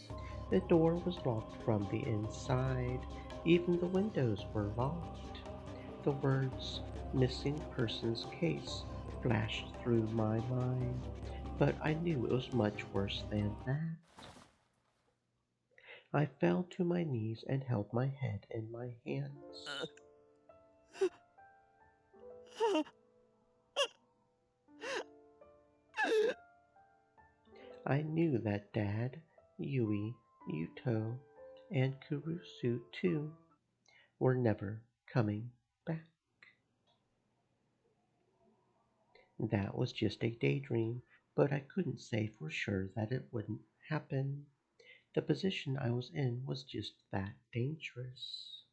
The door was locked from the inside. Even the windows were locked. The words, "missing persons case," flashed through my mind, but I knew it was much worse than that. I fell to my knees and held my head in my hands. I knew that Dad, Yui, Yuto, and Kurusu too were never coming back. That was just a daydream, but I couldn't say for sure that it wouldn't happen. The position I was in was just that dangerous.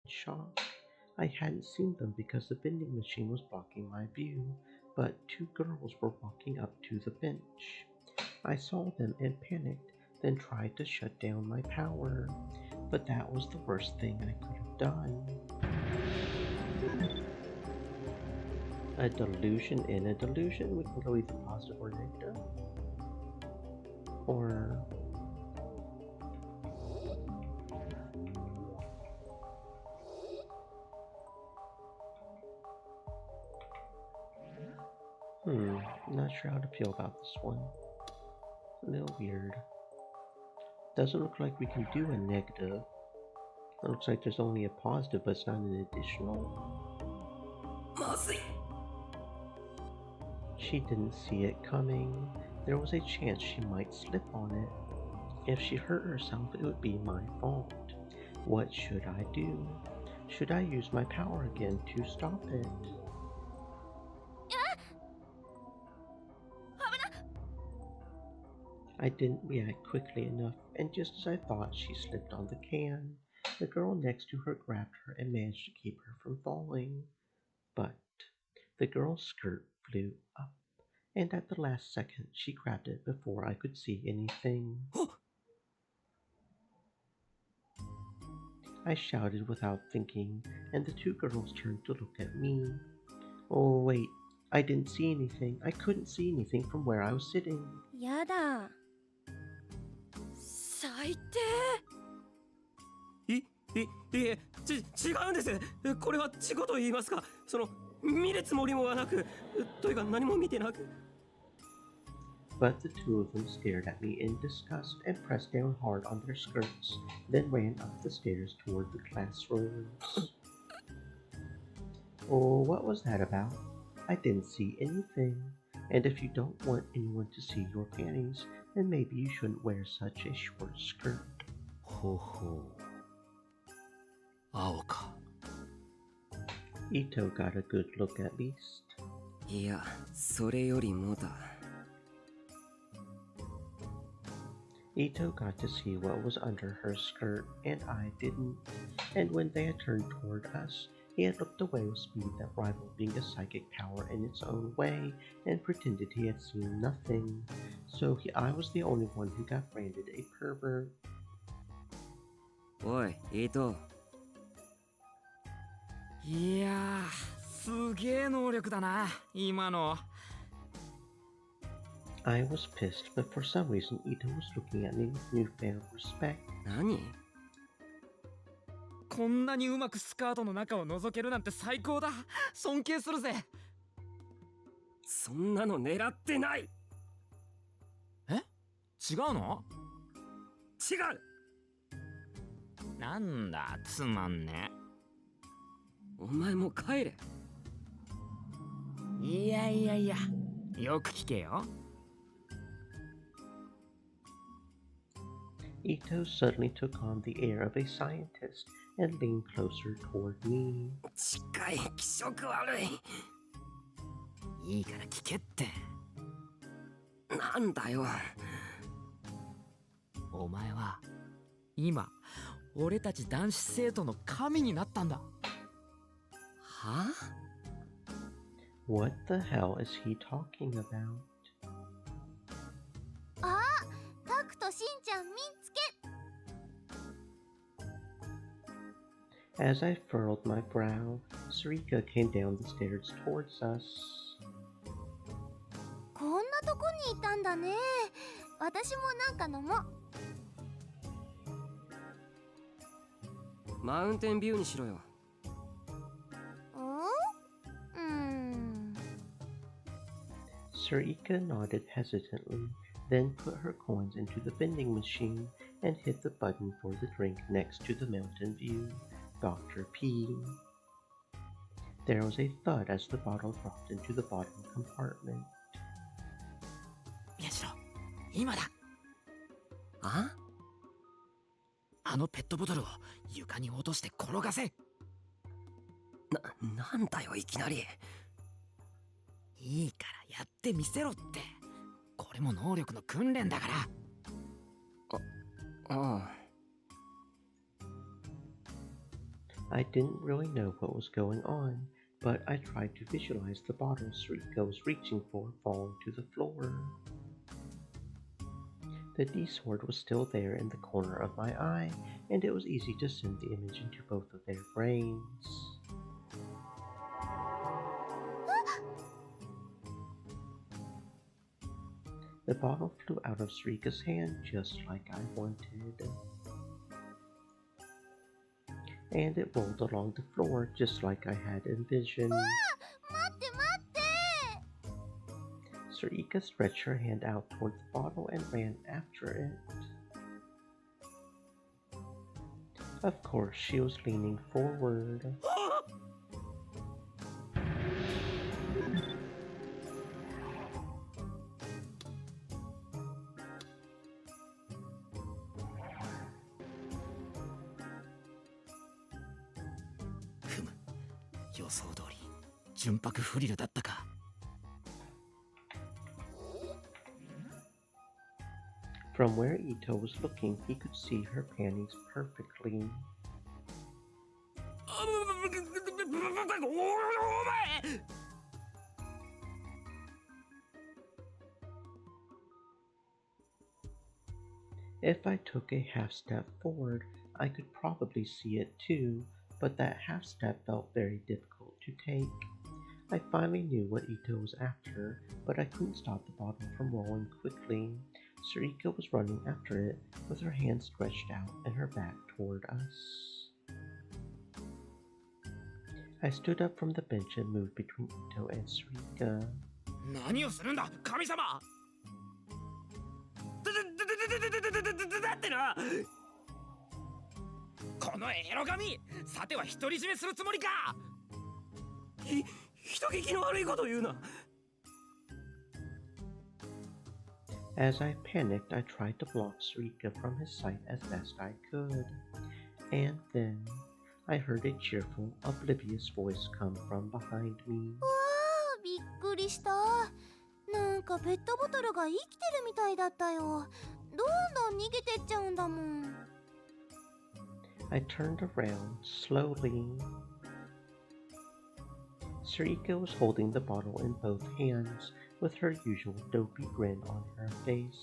shock. I hadn't seen them because the vending machine was blocking my view, but two girls were walking up to the bench. I saw them and panicked, then tried to shut down my power, but that was the worst thing I could have done. A delusion in a delusion. We can go either positive or negative. Or not sure how to feel about this one. A little weird. Doesn't look like we can do a negative. It looks like there's only a positive, but it's not an additional. She didn't see it coming. There was a chance she might slip on it. If she hurt herself, it would be my fault. What should I do? Should I use my power again to stop it? I didn't react quickly enough, and just as I thought, she slipped on the can. The girl next to her grabbed her and managed to keep her from falling. But the girl's skirt flew up, and at the last second, she grabbed it before I could see anything. I shouted without thinking, and the two girls turned to look at me. Oh wait, I didn't see anything. I couldn't see anything from where I was sitting. やだ。最違うんです。これは事故と言いますか、見るつもりもなく、というか何も見てなく。But the two of them stared at me in disgust and pressed down hard on their skirts, then ran up the stairs toward the classrooms. Oh, what was that about? I didn't see anything. And if you don't want anyone to see your panties, then maybe you shouldn't wear such a short skirt. Ho ho. Aoka. Ito got a good look at least. いや、それよりもだ。Ito got to see what was under her skirt, and I didn't. And when they had turned toward us, he had looked away with speed that rivaled being a psychic power in its own way, and pretended he had seen nothing. So I was the only one who got branded a pervert. おい、イート。いやー、すげえ能力だな、今の。I was pissed, but for some reason Ito was looking at me with newfound respect. 何？こんなにうまくスカートの中を覗けるなんて最高だ。尊敬するぜ。そんなの狙ってない。え？違うの？違う。なんだ、つまんね。お前も帰れ。いや、よく聞けよ。Ito suddenly took on the air of a scientist and leaned closer toward me. 近い、気色悪い。いいから聞けって。なんだよ。お前は今俺たち男子生徒の神になったんだ。は？ What the hell is he talking about? あ、タクとしんちゃん見つけ。As I furrowed my brow, Sarika came down the stairs towards us. こんなとこにいたんだね。私もなんか飲もう。マウンテンビューにしろよ。Sarika nodded hesitantly, then put her coins into the vending machine and hit the button for the drink next to the Mountain View, Dr. P. There was a thud as the bottle dropped into the bottom compartment. 宮代、今だ。あ？あのペットボトルを床に落として転がせ。なんだよいきなり。いいからやってみせろって。これも能力の訓練だから。ああ。I didn't really know what was going on, but I tried to visualize the bottle Sarika was reaching for falling to the floor. The D-sword was still there in the corner of my eye, and it was easy to send the image into both of their brains. The bottle flew out of Sarika's hand just like I wanted. And it rolled along the floor just like I had envisioned. Sarika stretched her hand out toward the bottle and ran after it. Of course, she was leaning forward. From where Ito was looking, he could see her panties perfectly. If I took a half step forward, I could probably see it too, but that half step felt very difficult to take. I finally knew what Ito was after, but I couldn't stop the bottle from rolling quickly. Sarika was running after it, with her hands stretched out and her back toward us. I stood up from the bench and moved between Ito and Sarika. 何をするんだ、神様！だってな！このエロ神、さては独り占めするつもりか！人聞きの悪いこと言うな。As I panicked, I tried to block Sarika from his sight as best I could. And then, I heard a cheerful, oblivious voice come from behind me. わあ、びっくりした。なんかペットボトルが生きてるみたいだったよ。どんどん逃げてっちゃうんだもん。I turned around, slowly. Sarika was holding the bottle in both hands, with her usual dopey grin on her face.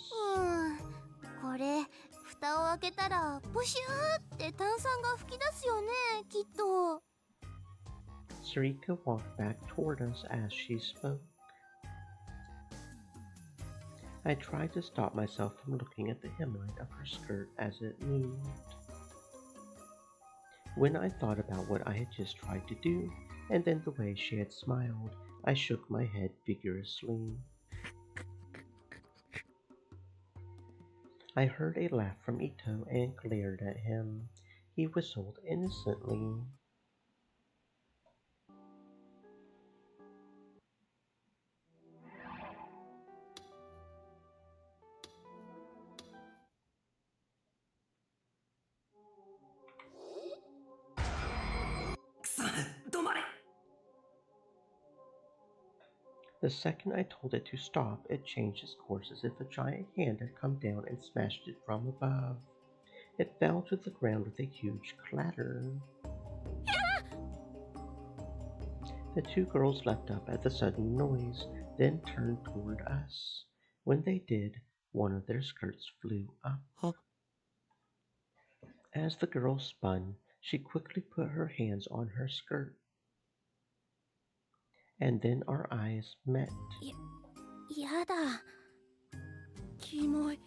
これ、蓋を開けたら、プシューって炭酸が吹き出すよね、きっと。Sarika walked back toward us as she spoke. I tried to stop myself from looking at the hemline of her skirt as it moved. When I thought about what I had just tried to do, and then the way she had smiled, I shook my head vigorously. I heard a laugh from Ito and glared at him. He whistled innocently. The second I told it to stop, it changed its course as if a giant hand had come down and smashed it from above. It fell to the ground with a huge clatter. The two girls leapt up at the sudden noise, then turned toward us. When they did, one of their skirts flew up. As the girl spun, she quickly put her hands on her skirt. And then our eyes met. やだ。キモい。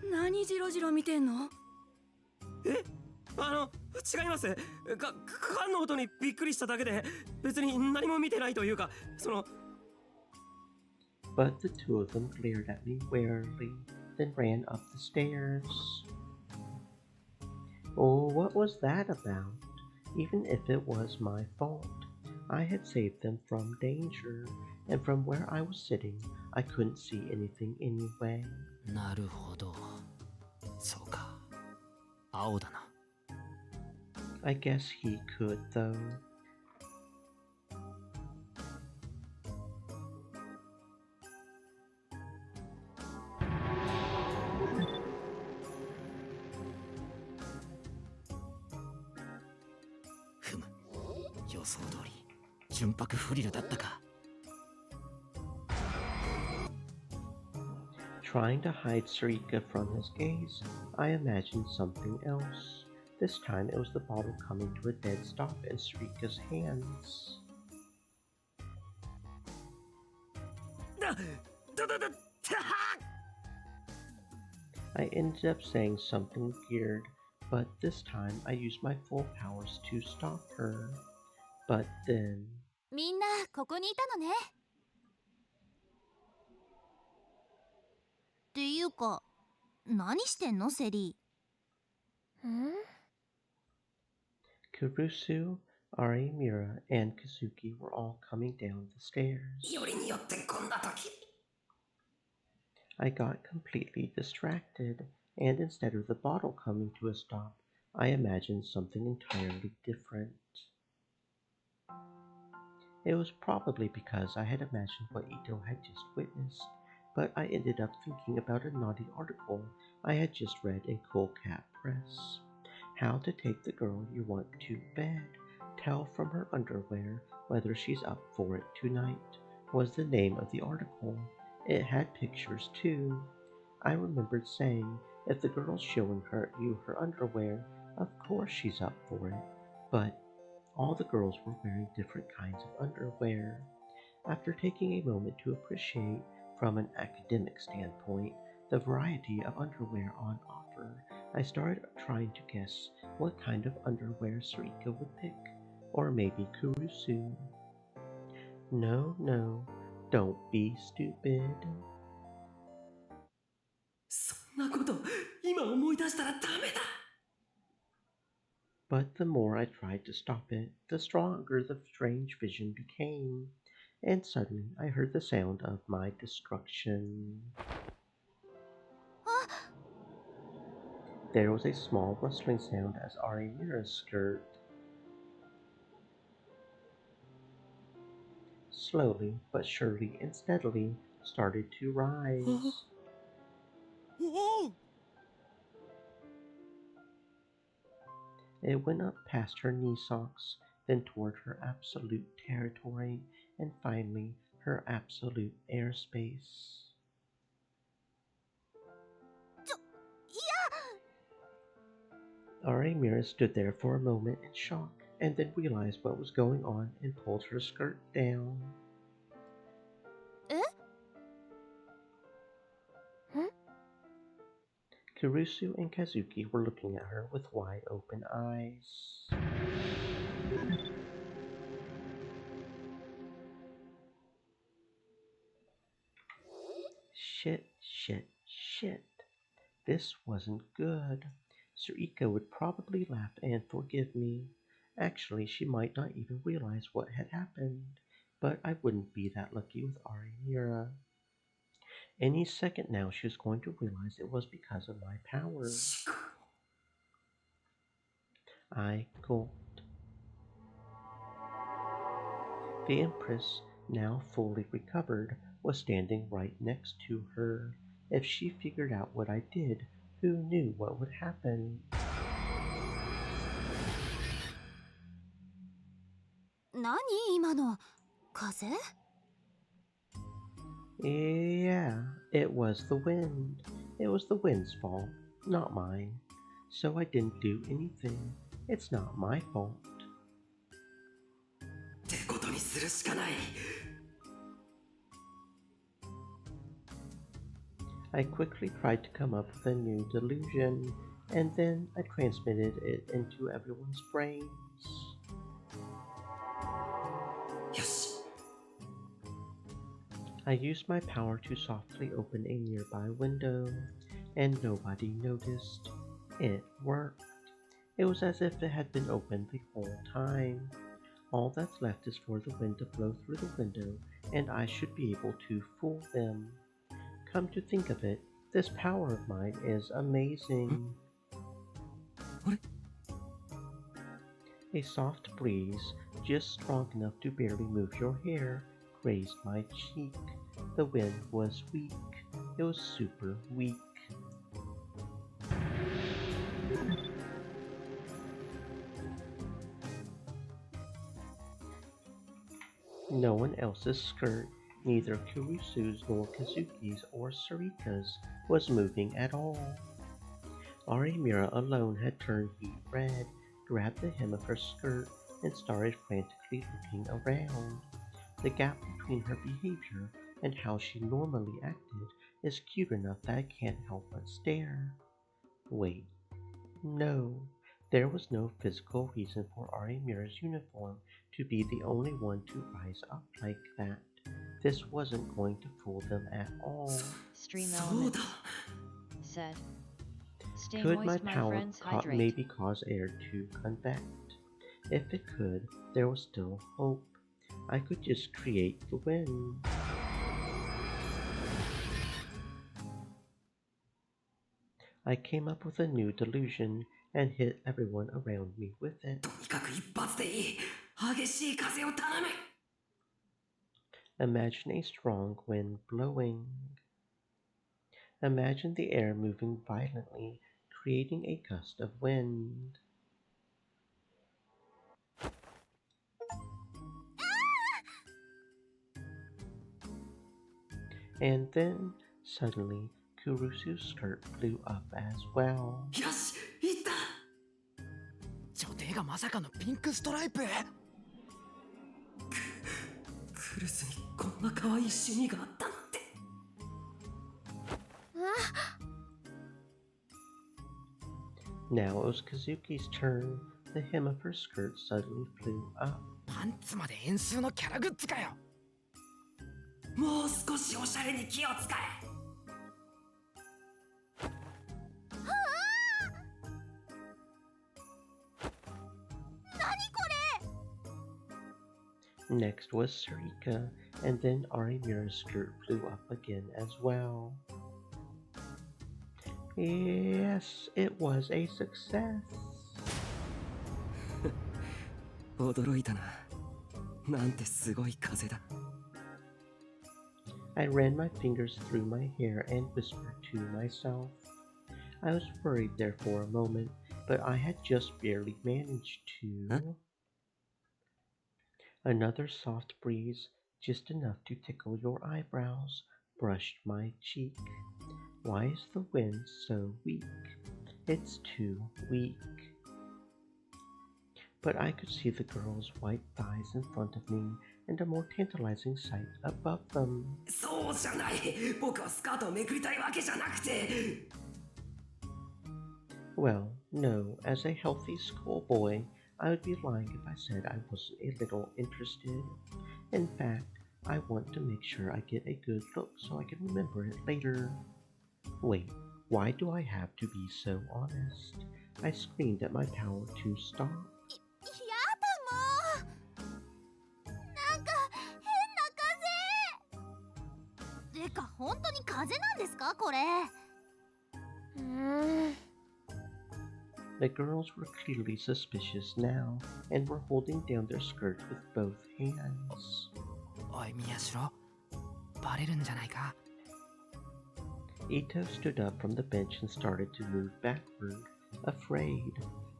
何ジロジロ見てんの？違います。缶の音にびっくりしただけで、別に何も見てないというか、But the two of them glared at me warily, then ran up the stairs. Oh, what was that about? Even if it was my fault, I had saved them from danger, and from where I was sitting, I couldn't see anything anyway. なるほど。そうか。青だな。I guess he could, though. 予想通り純白フリルだったか。 Trying to hide Sarika from his gaze, I imagined something else. This time it was the bottle coming to a dead stop in Sarika's hands. I ended up saying something weird, but this time I used my full powers to stop her. But then... みんなここにいたのね。っていうか、何してんのセリー。Kurusu, Arimura, and Kazuki were all coming down the stairs. よりによってこんな時。 I got completely distracted, and instead of the bottle coming to a stop, I imagined something entirely different. It was probably because I had imagined what Ito had just witnessed, but I ended up thinking about a naughty article I had just read in Cool Cat Press. How to take the girl you want to bed, tell from her underwear whether she's up for it tonight, was the name of the article. It had pictures too. I remembered saying, if the girl's showing you her underwear, of course she's up for it. But all the girls were wearing different kinds of underwear. After taking a moment to appreciate, from an academic standpoint, the variety of underwear on offer, I started trying to guess what kind of underwear Sarika would pick, or maybe Kurusu. No, don't be stupid. そんなこと今思い出したらダメだ。 But the more I tried to stop it, the stronger the strange vision became, and suddenly I heard the sound of my destruction. There was a small rustling sound as Arimura's skirt slowly but surely and steadily started to rise. It went up past her knee socks, then toward her absolute territory, and finally her absolute airspace. Arimura stood there for a moment in shock, and then realized what was going on and pulled her skirt down. Kurusu and Kazuki were looking at her with wide open eyes. Shit. This wasn't good. Sarika would probably laugh and forgive me. Actually, she might not even realize what had happened, but I wouldn't be that lucky with Arimura. Any second now she was going to realize it was because of my powers. I gulped. The Empress, now fully recovered, was standing right next to her. If she figured out what I did, who knew what would happen? Yeah, it was the wind. It was the wind's fault, not mine. So I didn't do anything. It's not my fault. ってことにするしかない。 I quickly tried to come up with a new delusion, and then I transmitted it into everyone's brains. よし。 I used my power to softly open a nearby window, and nobody noticed. It worked. It was as if it had been open the whole time. All that's left is for the wind to blow through the window, and I should be able to fool them. Come to think of it, this power of mine is amazing. A soft breeze, just strong enough to barely move your hair, grazed my cheek. The wind was weak. It was super weak. No one else's skirt, neither Kurusu's nor Kazuki's or Sarika's, was moving at all. Arimura alone had turned beet red, grabbed the hem of her skirt, and started frantically looking around. The gap between her behavior and how she normally acted is cute enough that I can't help but stare. Wait, no, there was no physical reason for Arimura's uniform to be the only one to rise up like that. This wasn't going to fool them at all. Stream element said. Stay Could my moist, my power friends, hydrate. maybe cause air to convect? If it could, there was still hope. I could just create the wind. I came up with a new delusion and hit everyone around me with it. とにかく一発でいい。激しい風を頼む。 Imagine a strong wind blowing. Imagine the air moving violently, creating a gust of wind. And then, suddenly, Kurusu's skirt flew up as well. よし、いった。女帝がまさかのピンクストライプ。クルスにこんな可愛い趣味があったなんて。Now it was Kazuki's turn. The hem of her skirt suddenly flew up. パンツまで円数のキャラグッズかよ。もう少しおしゃれに気を使え。Next was Sarika, and then Arimura's skirt flew up again as well. Yes, it was a success. 驚いたな。なんてすごい風だ。I ran my fingers through my hair and whispered to myself. I was worried there for a moment, but I had just barely managed to. Huh? Another soft breeze, just enough to tickle your eyebrows, brushed my cheek. Why is the wind so weak? It's too weak. But I could see the girls' white thighs in front of me and a more tantalizing sight above them. そうじゃない。僕はスカートをめくりたいわけじゃなくて。Well, no, as a healthy schoolboy, I would be lying if I said I wasn't a little interested. In fact, I want to make sure I get a good look so I can remember it later. Wait, why do I have to be so honest? I screamed at my power to stop. やだもう。なんか変な風。てか本当に風なんですかこれ。The girls were clearly suspicious now and were holding down their skirts with both hands. おい宮代、バレるんじゃないか。Ito stood up from the bench and started to move backward, afraid,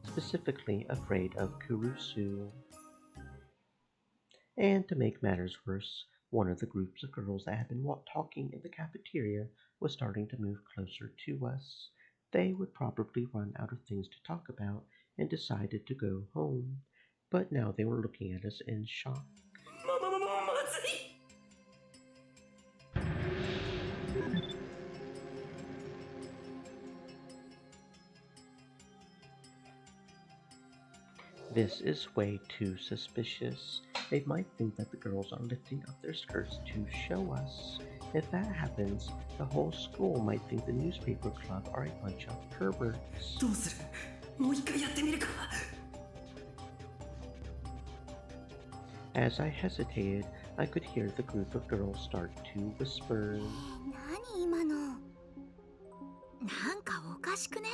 specifically afraid of Kurusu. And to make matters worse, one of the groups of girls that had been talking in the cafeteria was starting to move closer to us. They would probably run out of things to talk about and decided to go home, but now they were looking at us in shock. まずい。This is way too suspicious. They might think that the girls are lifting up their skirts to show us. If that happens, the whole school might think the newspaper club are a bunch of perverts. どうする？もう一回やってみるか。As I hesitated, I could hear the group of girls start to whisper. 何今の。なんかおかしくね。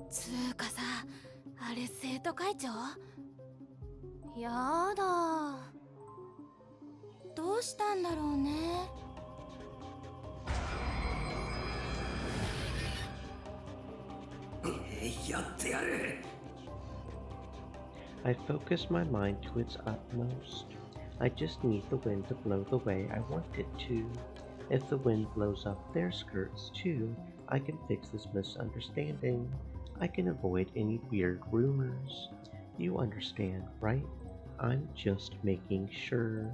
つうかさ、あれ生徒会長？やだ。どうしたんだろうね。やってやる。I focus my mind to its utmost. I just need the wind to blow the way I want it to. If the wind blows up their skirts too, I can fix this misunderstanding. I can avoid any weird rumors. You understand, right? I'm just making sure.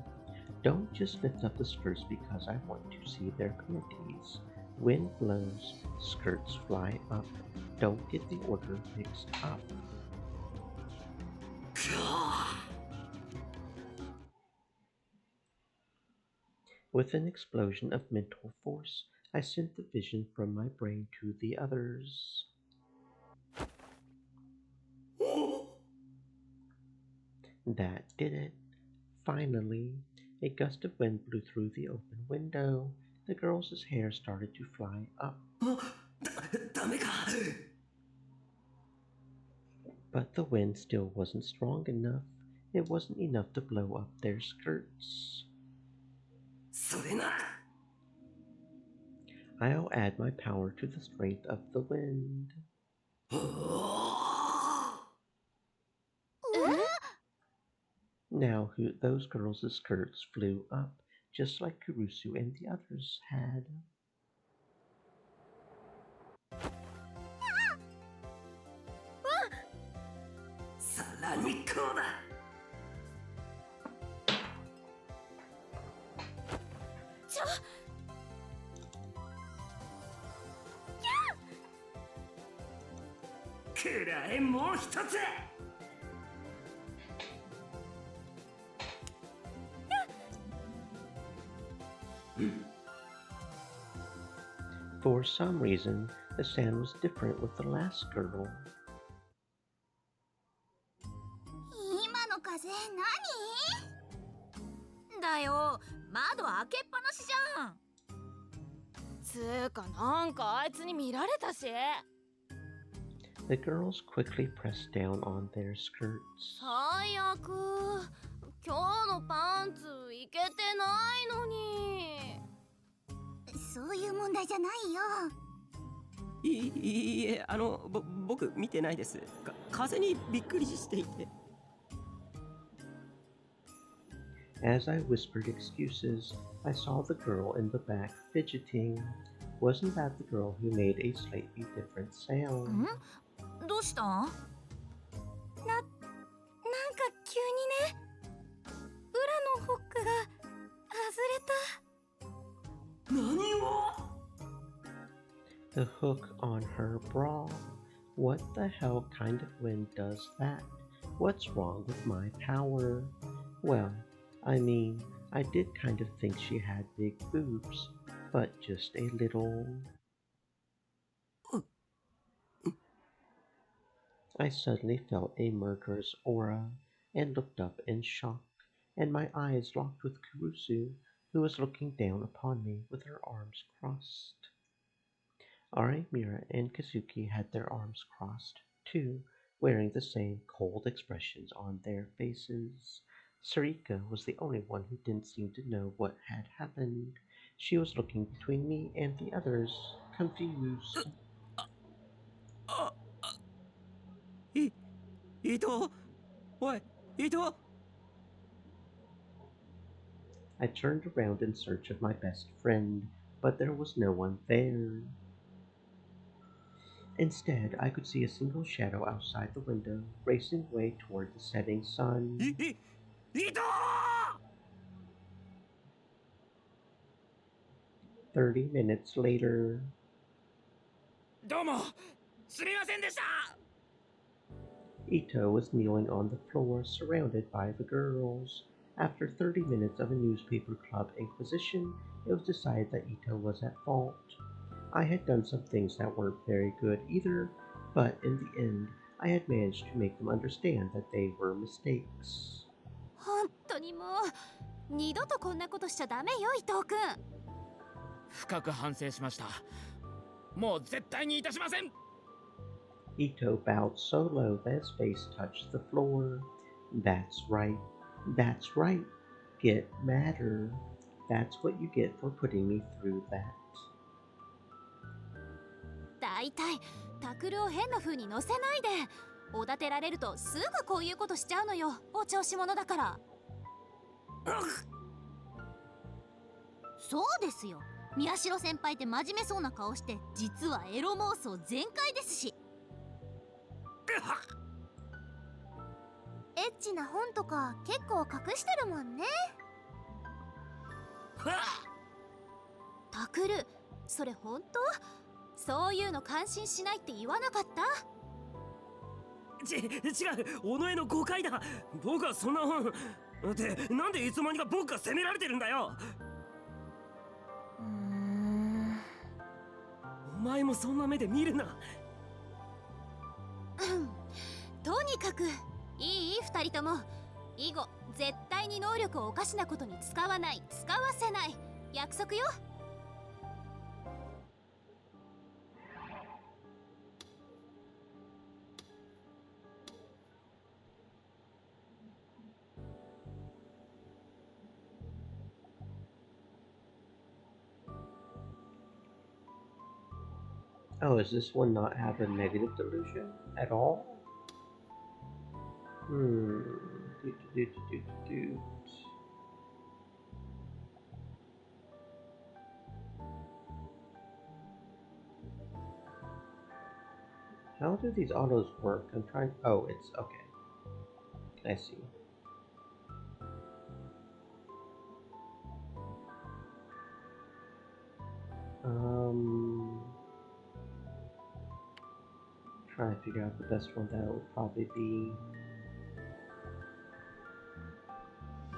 Don't just lift up the skirts because I want to see their panties. Wind blows, skirts fly up. Don't get the order mixed up. With an explosion of mental force, I sent the vision from my brain to the others. That did it. Finally, a gust of wind blew through the open window. The girls' hair started to fly up. But the wind still wasn't strong enough. It wasn't enough to blow up their skirts. I'll add my power to the strength of the wind. Now those girls' skirts flew up, just like Kurusu and the others had. For some reason, the sound was different with the last girl. 今の風何だよ、窓開けっぱなしじゃん。つーかなんかあいつに見られたし。The girls quickly pressed down on their skirts. 最悪。今日のパンツいけてないのに。そういう問題じゃないよ。いいえ、僕見てないです。風にびっくりしていて。As I whispered excuses, I saw the girl in the back fidgeting. Wasn't that the girl who made a slightly different sound? どうした？なんか急にね、裏のホックが外れた。何を？ The hook on her bra. What the hell kind of wind does that? What's wrong with my power? Well, I mean, I did kind of think she had big boobs, but just a little. I suddenly felt a murderous aura and looked up in shock, and my eyes locked with Kurusu, who was looking down upon me with her arms crossed. Ari, Mira, and Kazuki had their arms crossed, too, wearing the same cold expressions on their faces. Sarika was the only one who didn't seem to know what had happened. She was looking between me and the others, confused. Ito! Oi, Ito! I turned around in search of my best friend, but there was no one there. Instead, I could see a single shadow outside the window, racing away toward the setting sun. Ito! 30 minutes later. どうもすみませんでした。 Ito was kneeling on the floor, surrounded by the girls. After 30 minutes of a newspaper club inquisition, it was decided that Ito was at fault. I had done some things that weren't very good either, but in the end, I had managed to make them understand that they were mistakes. 本当にもう二度とこんなことしちゃダメよ、伊藤くん。深く反省しました。もう絶対にいたしません。 Ito bowed so low that his face touched the floor. That's right. That's right. Get madder. That's what you get for putting me through that. だいたいタクルを変な風に乗せないで。おだてられるとすぐこういうことしちゃうのよ、お調子者だから。そうですよ、宮代先輩って真面目そうな顔して実はエロ妄想全開ですし。エッチな本とか結構隠してるもんね。タクル、それ本当？そういうの感心しないって言わなかった？違う、お前の誤解だ。僕はそんな本ってなんでいつの間にか僕が責められてるんだよ。お前もそんな目で見るな。とにかくいい2人とも、以後絶対に能力をおかしなことに使わない、使わせない、約束よ。Oh, does this one not have a negative delusion at all? Do. How do these autos work? I'm trying. Oh, it's okay. I see. Trying to figure out the best one. That would probably be.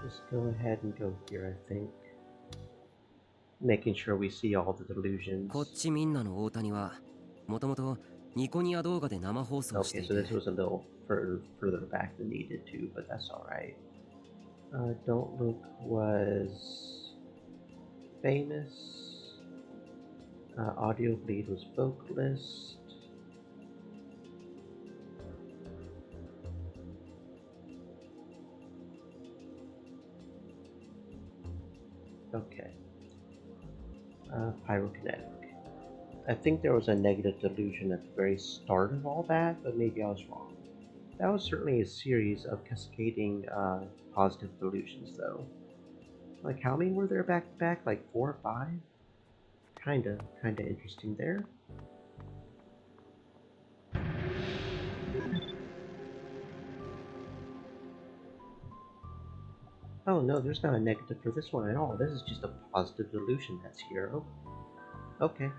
Just go ahead and go here, I think. Making sure we see all the delusions. こっちみんなの大谷はもともとニコニア動画で生放送してい Okay, て so this was a little further back than needed to, but that's alright. Don't Look was famous. Audio Bleed was vocalist. Okay. Pyrokinetic. I think there was a negative delusion at the very start of all that, but maybe I was wrong. That was certainly a series of cascading positive delusions, though. Like, how many were there back to back? Like 4 or 5? Kinda interesting there. Oh no, there's not a negative for this one at all. This is just a positive delusion that's here. Oh, okay.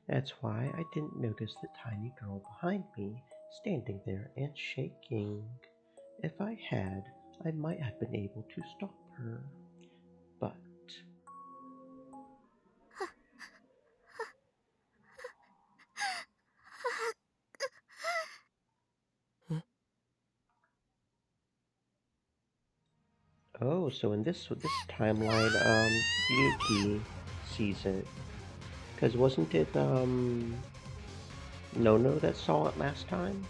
That's why I didn't notice the tiny girl behind me, standing there and shaking. If I had, I might have been able to stop her. But oh, so in this timeline, Yuki sees it. Cause wasn't it Nono that saw it last time?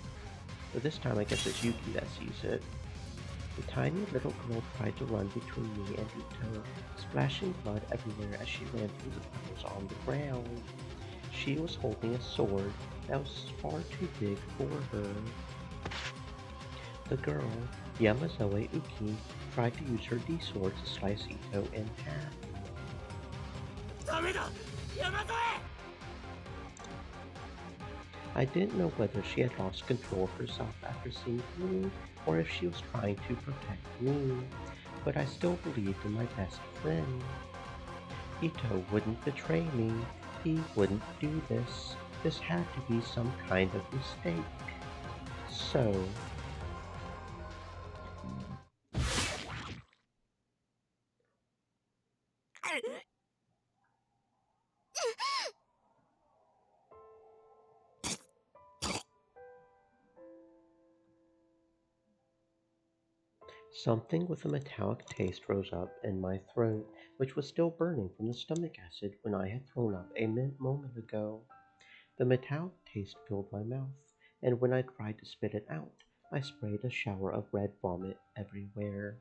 But this time I guess it's Yuki that sees it. The tiny little girl tried to run between me and Ito, splashing blood everywhere as she ran through the puddles on the ground. She was holding a sword that was far too big for her. The girl, Yamazoe Uki, tried to use her D-sword to slice Ito in half. I didn't know whether she had lost control of herself after seeing me, or if she was trying to protect me, but I still believed in my best friend. Ito wouldn't betray me. He wouldn't do this. This had to be some kind of mistake. So... Something with a metallic taste rose up in my throat, which was still burning from the stomach acid when I had thrown up a moment ago. The metallic taste filled my mouth, and when I tried to spit it out, I sprayed a shower of red vomit everywhere.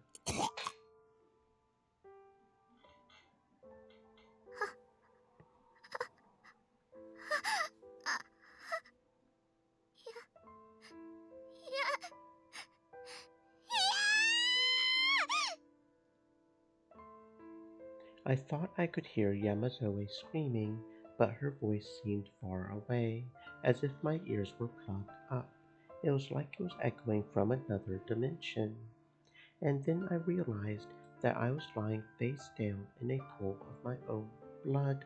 I thought I could hear Yamazoe screaming, but her voice seemed far away, as if my ears were plugged up. It was like it was echoing from another dimension. And then I realized that I was lying face down in a pool of my own blood.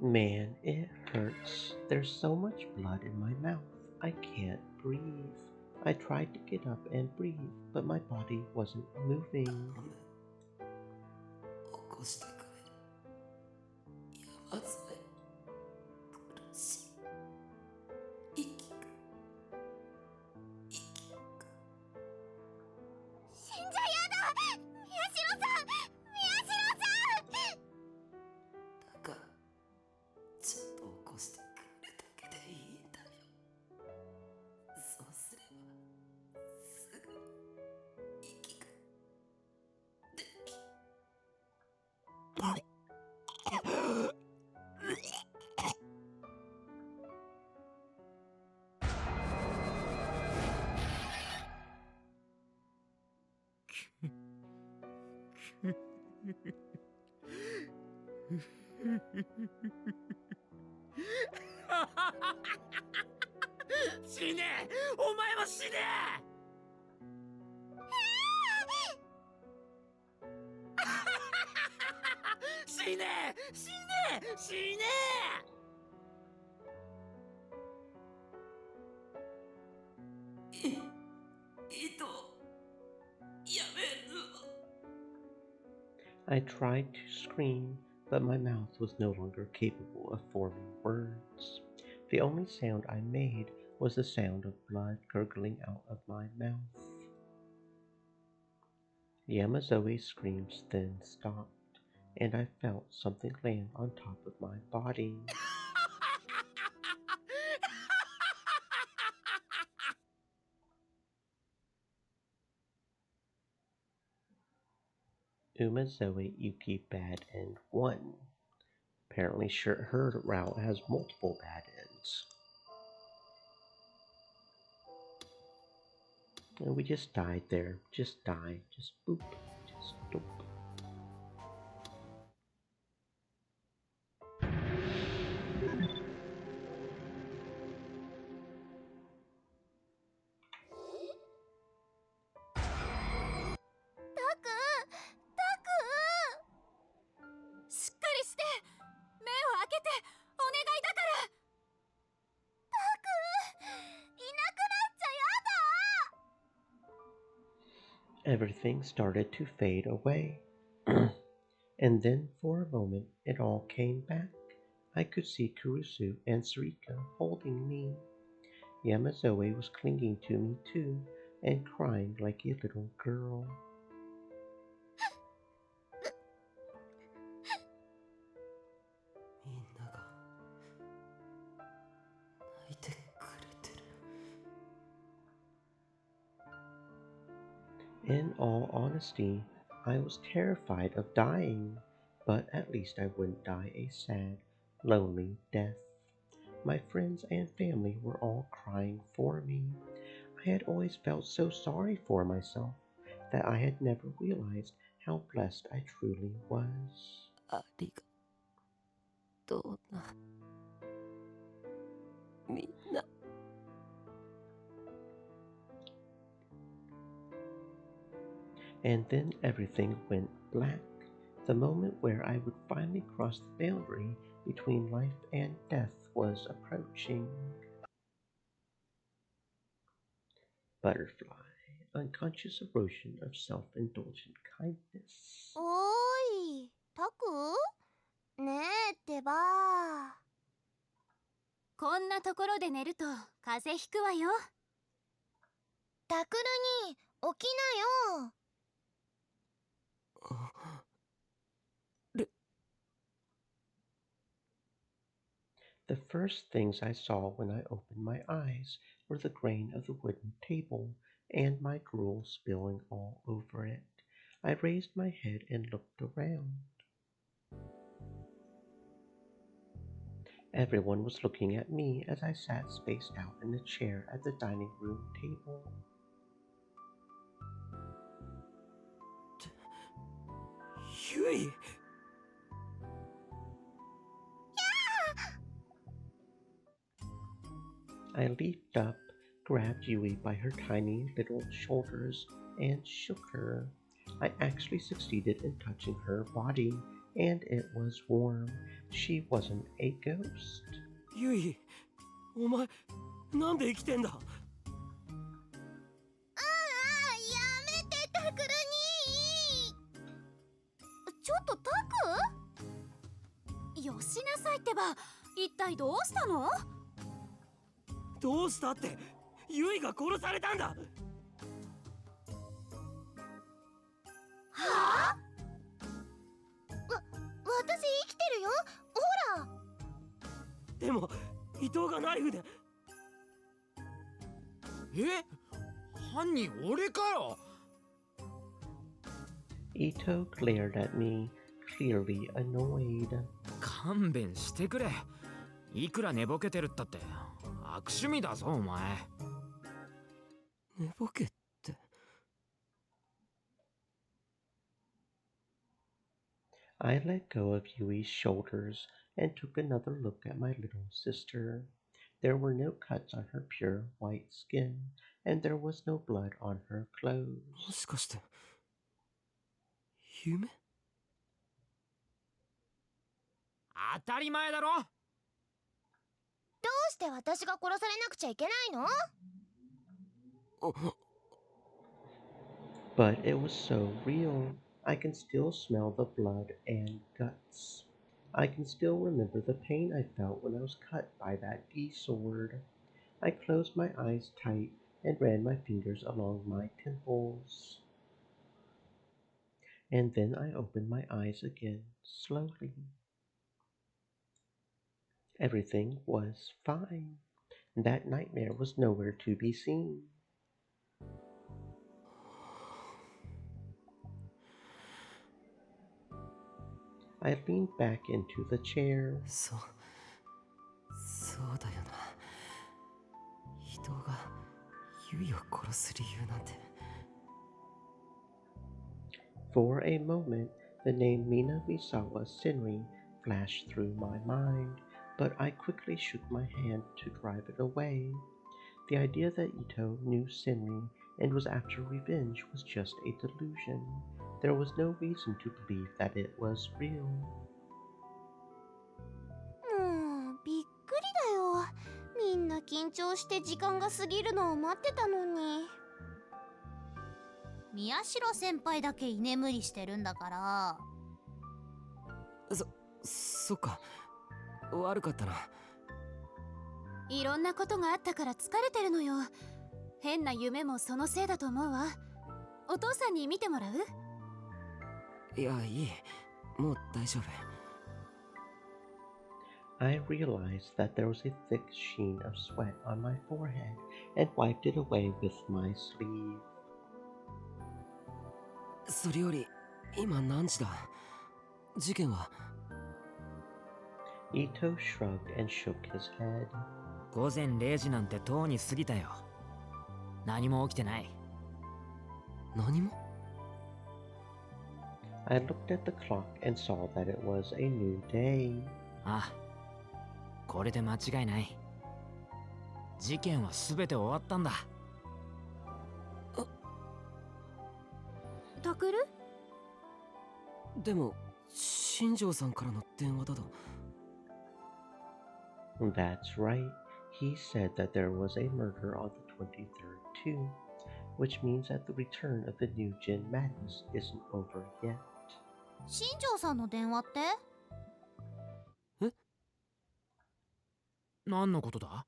Man, it hurts. There's so much blood in my mouth. I can't breathe. I tried to get up and breathe, but my body wasn't moving.死ねえ！お前も死ねえ！死ねえ！死ねえ！死ねI tried to scream, but my mouth was no longer capable of forming words. The only sound I made was the sound of blood gurgling out of my mouth. Yamazoe's screams then stopped, and I felt something land on top of my body. Umazoe Yuki Bad End 1. Apparently her route has multiple bad ends. And we just died there. Just die. Just boop. Just doop. Everything started to fade away. And then, for a moment, it all came back. I could see Kurusu and Sarika holding me. Yamazoe was clinging to me too, and crying like a little girl. みんなが泣いてくれてる。 In all honesty, I was terrified of dying, but at least I wouldn't die a sad, lonely death. My friends and family were all crying for me. I had always felt so sorry for myself that I had never realized how blessed I truly was. ありがとうな。みんな。And then everything went black. The moment where I would finally cross the boundary between life and death was approaching. Butterfly, unconscious erosion of self-indulgent kindness. おーい、タク？ねえってば。こんなところで寝ると風邪ひくわよ。タクルに起きなよ。The first things I saw when I opened my eyes were the grain of the wooden table and my gruel spilling all over it. I raised my head and looked around. Everyone was looking at me as I sat spaced out in a chair at the dining room table. Yui! I leaped up, grabbed Yui by her tiny little shoulders, and shook her. I actually succeeded in touching her body, and it was warm. She wasn't a ghost. Yui, お前、なんで生きてんだ？やめてタクルに。ちょっとタク？よしなさいってば。一体どうしたの？どうしたって、ユイが殺されたんだ。はあ？私生きてるよ。ほら。でも伊藤がナイフで。犯人俺かよ。Ito glared at me, clearly annoyed. 勘弁してくれ。いくら寝ぼけてるったって悪趣味だぞお前。寝ぼけって。I let go of Yui's shoulders and took another look at my little sister. There were no cuts on her pure white skin, and there was no blood on her clothes. もしかして、夢？当たり前だろ。どうして私が殺されなくちゃいけないの？ But it was so real. I can still smell the blood and guts. I can still remember the pain I felt when I was cut by that D-sword. I closed my eyes tight and ran my fingers along my temples. And then I opened my eyes again, slowly. Everything was fine. That nightmare was nowhere to be seen. I leaned back into the chair. そうだよな。伊藤がユイを殺す理由なんて。For a moment, the name Mina Misawa Senri flashed through my mind, but I quickly shook my hand to drive it away. The idea that Ito knew Senri and was after revenge was just a delusion. There was no reason to believe that it was real. もうびっくりだよ。みんな緊張して時間が過ぎるのを待ってたのに。宮代先輩だけ居眠りしてるんだから。そっか、悪かったな。いろんなことがあったから疲れてるのよ。変な夢もそのせいだと思うわ。お父さんに見てもらう？いや、いい。もう大丈夫。I realized that there was a thick sheen of sweat on my forehead and wiped it away with my sleeve. それより、今何時だ？事件は？ Ito shrugged and shook his head. 午前0時なんてとうに過ぎたよ。何も起きてない。何も？ I looked at the clock and saw that it was a new day. ああ、これで間違いない。事件は全て終わったんだ。タクル？でも、新庄さんからの電話だと。That's right. He said that there was a murder on the 23rd too, which means that the return of the new Jin Madness isn't over yet. 新庄さんの電話って？え？何のことだ？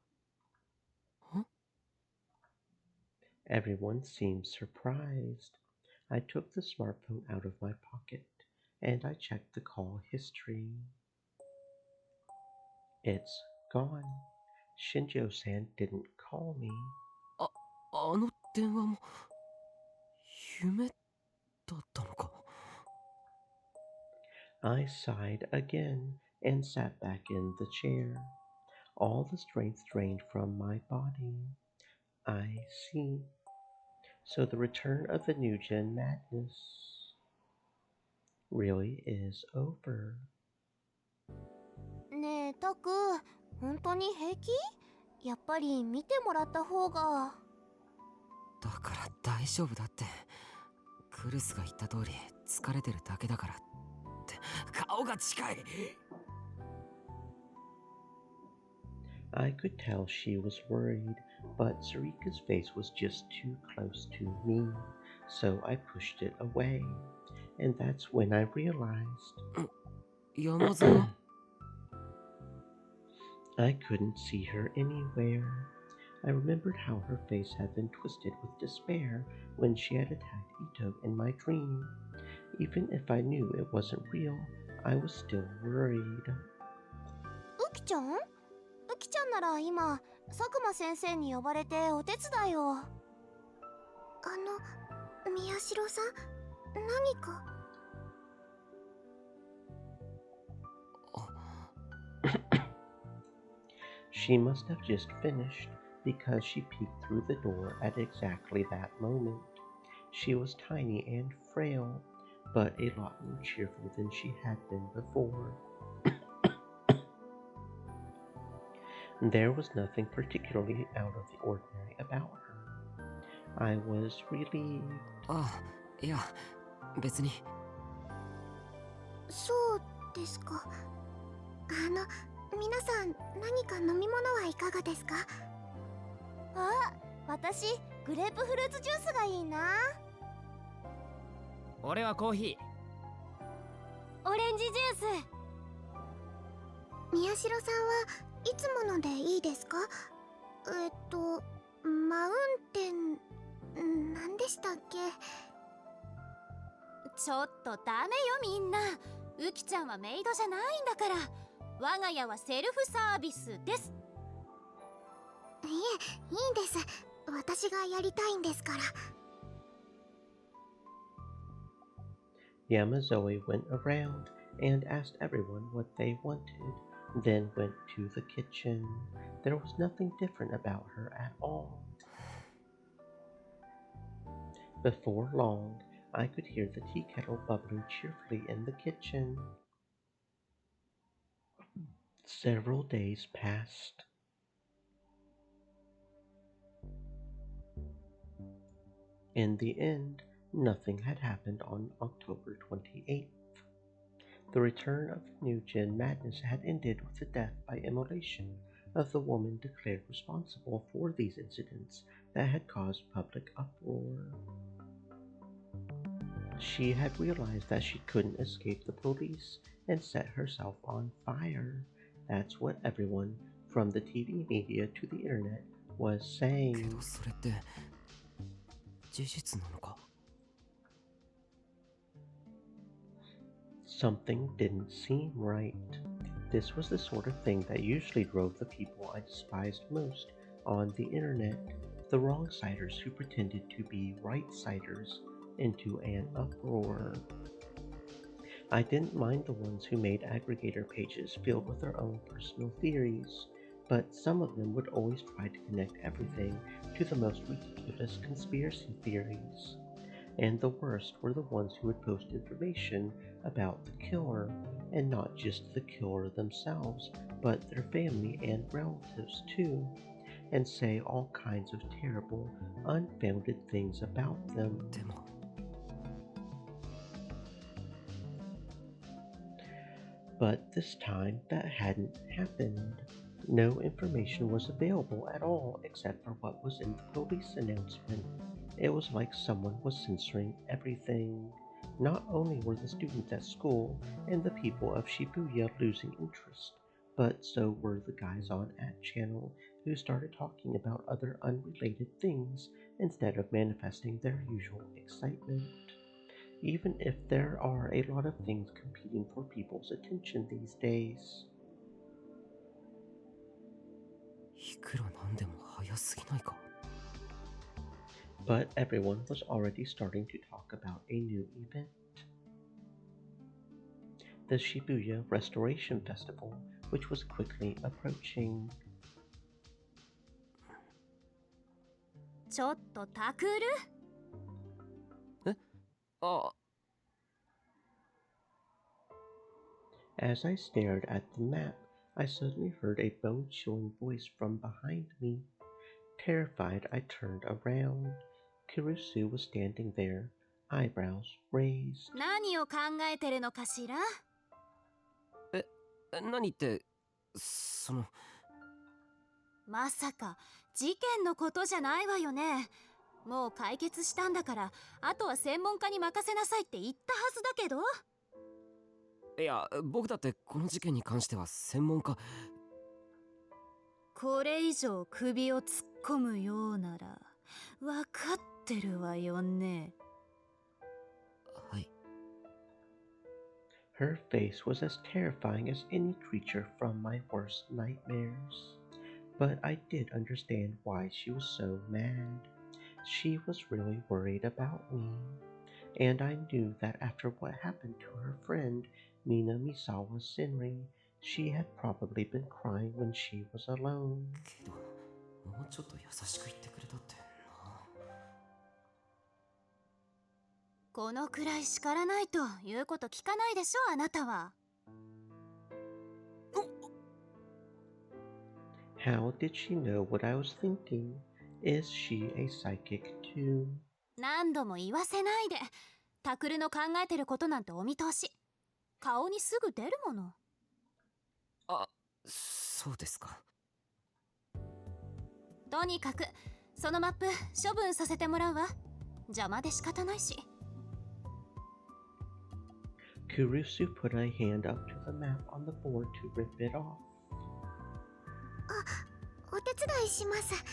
Everyone seemed surprised. I took the smartphone out of my pocket and I checked the call history. It's gone. Shinjo-san didn't call me. あの電話も夢だったのか。I sighed again and sat back in the chair. All the strength drained from my body. I see. So the return of the new Gen Madness really is over. ねえタク、本当に平気？やっぱり見てもらった方が。だから大丈夫だって。クルスが言った通り疲れてるだけだからって顔が近い。I could tell she was worried, but Sarika's face was just too close to me, so I pushed it away. And that's when I realized 山沢 I couldn't see her anywhere. I remembered how her face had been twisted with despair when she had attacked Ito in my dream. Even if I knew it wasn't real, I was still worried. ウキちゃん？ウキちゃんなら今佐久間先生に呼ばれてお手伝いを。宮代さん、何か？ She must have just finished because she peeked through the door at exactly that moment. She was tiny and frail, but a lot more cheerful than she had been before. There was nothing particularly out of the ordinary about her. I was relieved. あ、いや、別に。そうですか。皆さん何か飲み物はいかがですか？あ、私グレープフルーツジュースがいいな。俺はコーヒオレンジジュース。宮代さんはいつものでいいですか？マウンテン何でしたっけ？ちょっとダメよみんな。ウキちゃんはメイドじゃないんだから。我が家はセルフサービスです。いえ、いいんです。私がやりたいんですから。Yamazoe went around and asked everyone what they wanted, then went to the kitchen. There was nothing different about her at all. Before long, I could hear the tea kettle bubbling cheerfully in the kitchen. Several days passed. In the end, nothing had happened on October 28th. The return of New Gen Madness had ended with the death by immolation of the woman declared responsible for these incidents that had caused public uproar. She had realized that she couldn't escape the police and set herself on fire. That's what everyone, from the TV media to the internet, was け saying. どそれって事実なのか？ Something didn't seem right. This was the sort of thing that usually drove the people I despised most on the internet, the wrong-siders who pretended to be right-siders, into an uproar. I didn't mind the ones who made aggregator pages filled with their own personal theories, but some of them would always try to connect everything to the most ridiculous conspiracy theories. And the worst were the ones who would post information about the killer, and not just the killer themselves, but their family and relatives too, and say all kinds of terrible, unfounded things about them. でも But this time, that hadn't happened. No information was available at all except for what was in the police announcement. It was like someone was censoring everything. Not only were the students at school and the people of Shibuya losing interest, but so were the guys on @channel who started talking about other unrelated things instead of manifesting their usual excitement. Even if there are a lot of things competing for people's attention these days. いくらなんでも早すぎないか？ But everyone was already starting to talk about a new event. The Shibuya Restoration Festival, which was quickly approaching. ちょっとタクル？あ、 As I stared at the map, I suddenly heard a bone-chilling voice from behind me. Terrified, I turned around. Kurusu was standing there, eyebrows raised. 何を考えてるのかしら？何ってそのまさか事件のことじゃないわよね。もう解決したんだから、あとは専門家に任せなさいって言ったはずだけど。いや、僕だってこの事件に関しては専門家。これ以上首を突っ込むようなら分かってるわよね。はい。Her face was as terrifying as any creature from my worst nightmares. But I did understand why she was so mad. She was really worried about me. And I knew that after what happened to her friend, Mina Misawa Senri, she had probably been crying when she was alone. けど、もうちょっと優しく言ってくれたってな。このくらい叱らないと言うこと聞かないでしょ、あなたは。How did she know what I was thinking? Is she a psychic too? 何度も言わせないで。タクルの考えてることなんてお見通し。顔にすぐ出るもの。あ、そうですか。とにかくそのマップ処分させてもらうわ。邪魔で仕方ないし。Kurusu put a hand up to the map on the board to rip it off. お手伝いします。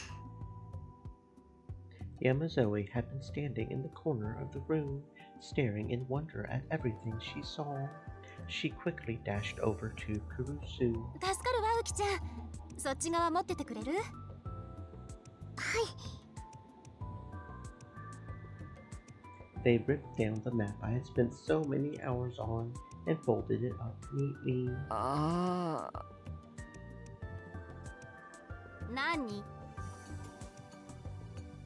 Yamazoe had been standing in the corner of the room, staring in wonder at everything she saw. She quickly dashed over to Kurusu. 助かるわ、ウキちゃん。そっち側持っててくれる？はい。They ripped down the map I had spent so many hours on and folded it up neatly. ああ。何？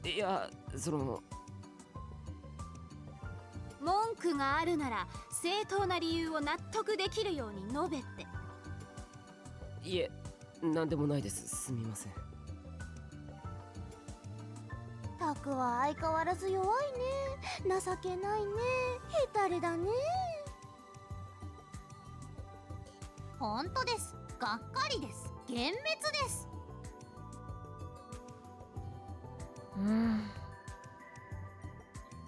いや、その文句があるなら正当な理由を納得できるように述べて。いえ、なんでもないです。すみません。タクは相変わらず弱いね。情けないね。ヘタレだね。本当です。がっかりです。幻滅です。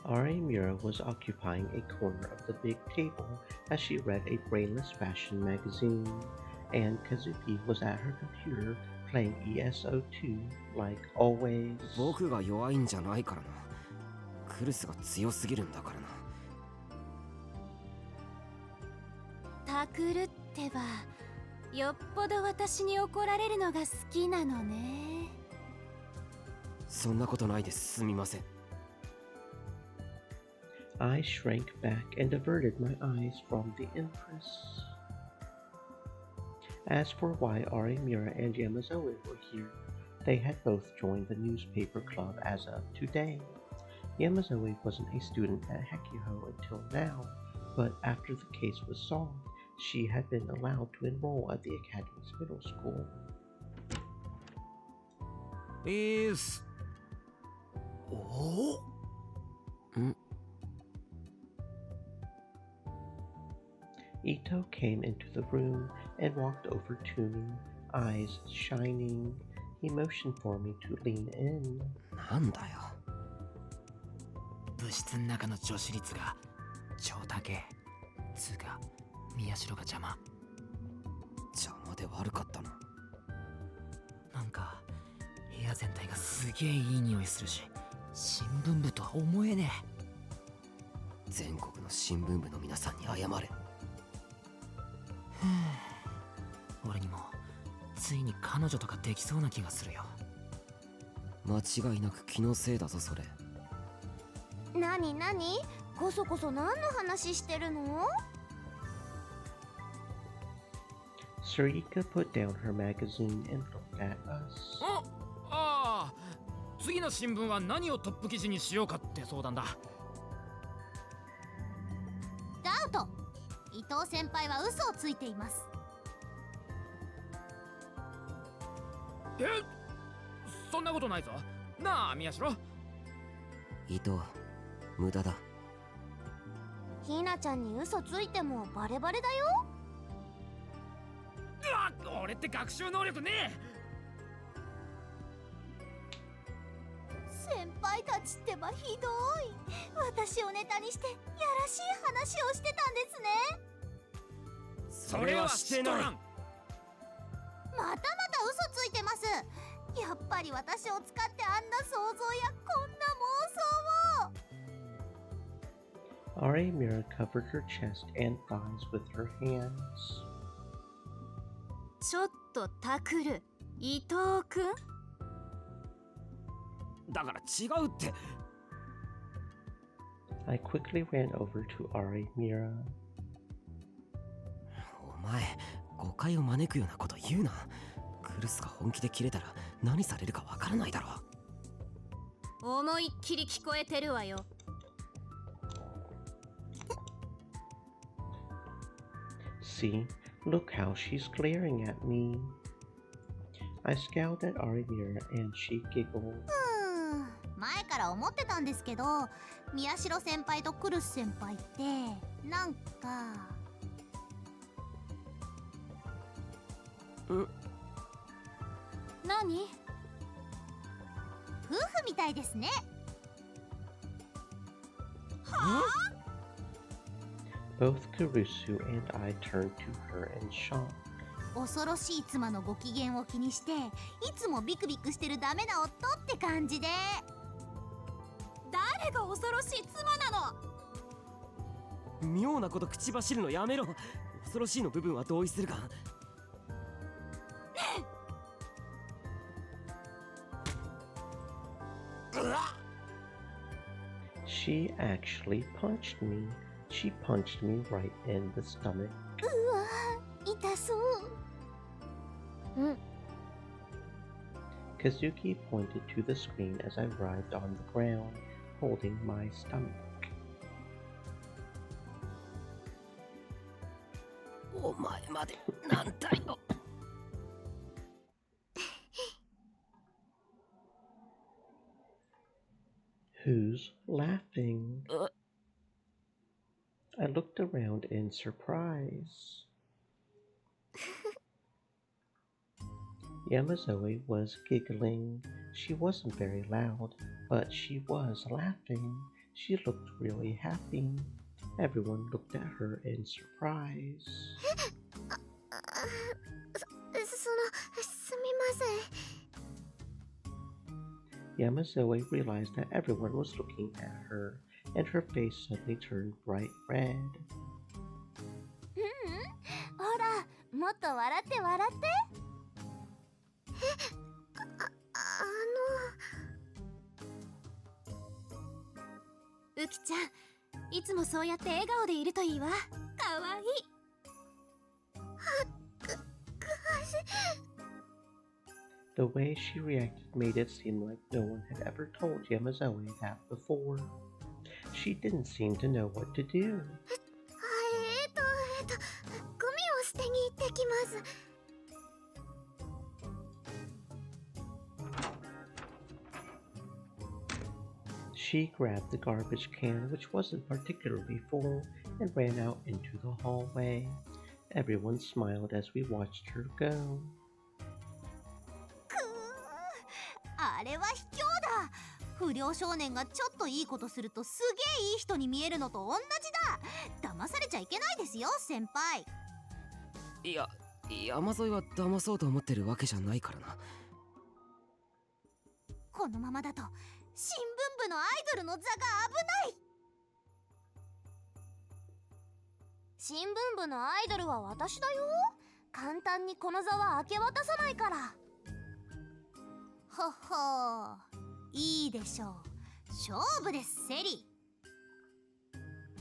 Arimura was occupying a corner of the big table as she read a brainless fashion magazine, and Kazuki was at her computer playing ESO2 like always. 僕が弱いんじゃないからな。クルスが強すぎるんだからな。タクルってば、よっぽど私に怒られるのが好きなのね。そんなことないです。すみません。I shrank back and averted my eyes from the Empress. As for why Arimura and Yamazoe were here, they had both joined the newspaper club as of today. Yamazoe wasn't a student at Hekiho until now, but after the case was solved, she had been allowed to enroll at the Academy's middle school. Ito came into the room and walked over to me, eyes shining. He motioned for me to lean in. なんだよ。部室の中の女子率が超高え。つうか、宮代が邪魔。邪魔で悪かったな。なんか、部屋全体がすげえいい匂いするし、新聞部とは思えねえ。全国の新聞部の皆さんに謝れ。俺にもついに彼女とかできそうな気がするよ。間違いなく気のせいだぞそれ。なになに、こそこそ何の話してるの？ Sarika put down her magazine and looked at us. ああ、次の新聞は何をトップ記事にしようかって相談だ。ダウト、伊藤先輩は嘘をついています。え、そんなことないぞ。なあ、宮代。伊藤、無駄だ。ひなちゃんに嘘ついてもバレバレだよ。うわ、俺って学習能力ねえ。先輩たちってばひどい。私をネタにしてやらしい話をしてたんですね。それはしてない。またまた嘘ついてます。やっぱり私を使ってあんな想像やこんな妄想を。Arimura covered her chest and thighs with her hands. ちょっとタクル、伊藤くん。だから違うって。I quickly ran over to Arimura. お前、誤解を招くようなこと言うな。クルスが本気で切れたら何されるかわからないだろう。思いっきり聞こえてるわよ。See, look how she's glaring at me. I scowled at Arimura and she giggled. 前から思ってたんですけど、宮代先輩とクルス先輩ってなんか。何？夫婦みたいですね。はあ？Both Kurusu and I turned to her in shock. 恐ろしい妻のご機嫌を気にして、いつもビクビクしてるダメな夫って感じで。誰が恐ろしい妻なの？妙なこと口走るのやめろ。恐ろしいの部分は同意するが。She actually punched me. She punched me right in the stomach. うわ、痛そう。Kazuki pointed to the screen as I writhed on the ground, holding my stomach. お前までなんだよ。Who's laughing? I looked around in surprise. Yamazoe was giggling. She wasn't very loud, but she was laughing. She looked really happy. Everyone looked at her in surprise. すみません。 Yamazoe realized that everyone was looking at her, and her face suddenly turned bright red. ほらもっと笑って笑って。ウキちゃん、いつもそうやって笑顔でいるといいわ。かわいい。The way she reacted made it seem like no one had ever told Yamazoe that before. She didn't seem to know what to do. ゴミを捨てに行ってきます。 She grabbed the garbage can, which wasn't particularly full, and ran out into the hallway. Everyone smiled as we watched her go. あれは卑怯だ。不良少年がちょっといいことするとすげえいい人に見えるのと同じだ。騙されちゃいけないですよ、先輩。いや、山沿いは騙そうと思ってるわけじゃないからな。このままだと新聞部のアイドルの座が危ない。新聞部のアイドルは私だよ。簡単にこの座は明け渡さないから。ほほう、いいでしょう。勝負です、セリ。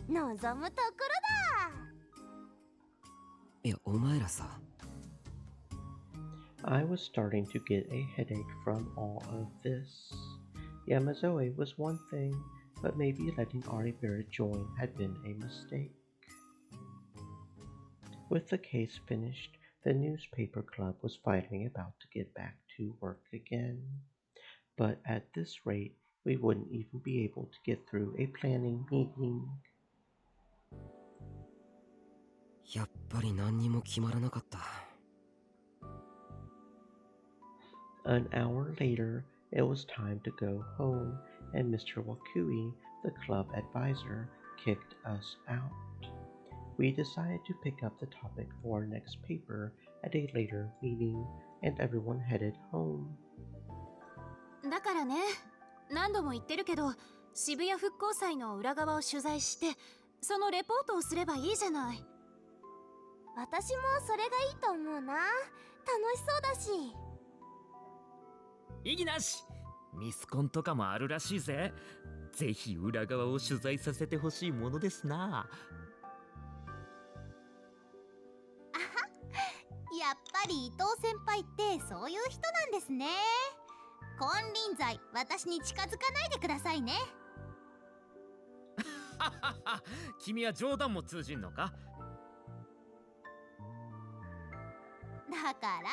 望むところだ。いや、お前らさ。I was starting to get a headache from all of this. Yamazoe was one thing, but maybe letting Arimura join had been a mistake. With the case finished, the newspaper club was finally about to get back to work again. But at this rate, we wouldn't even be able to get through a planning meeting. やっぱり何にも決まらなかった。An hour later, it was time to go home, and Mr. Wakui, the club advisor, kicked us out. We decided to pick up the topic for our next paper at a later meeting, and everyone headed home. だからね、何度も言ってるけど、渋谷復興祭の裏側を取材して、そのレポートをすればいいじゃない。私もそれがいいと思うな。楽しそうだし。意義なし。ミスコンとかもあるらしいぜ。ぜひ裏側を取材させてほしいものですな。やっぱり伊藤先輩ってそういう人なんですね。金輪際、私に近づかないでくださいね。君は冗談も通じんのか？だから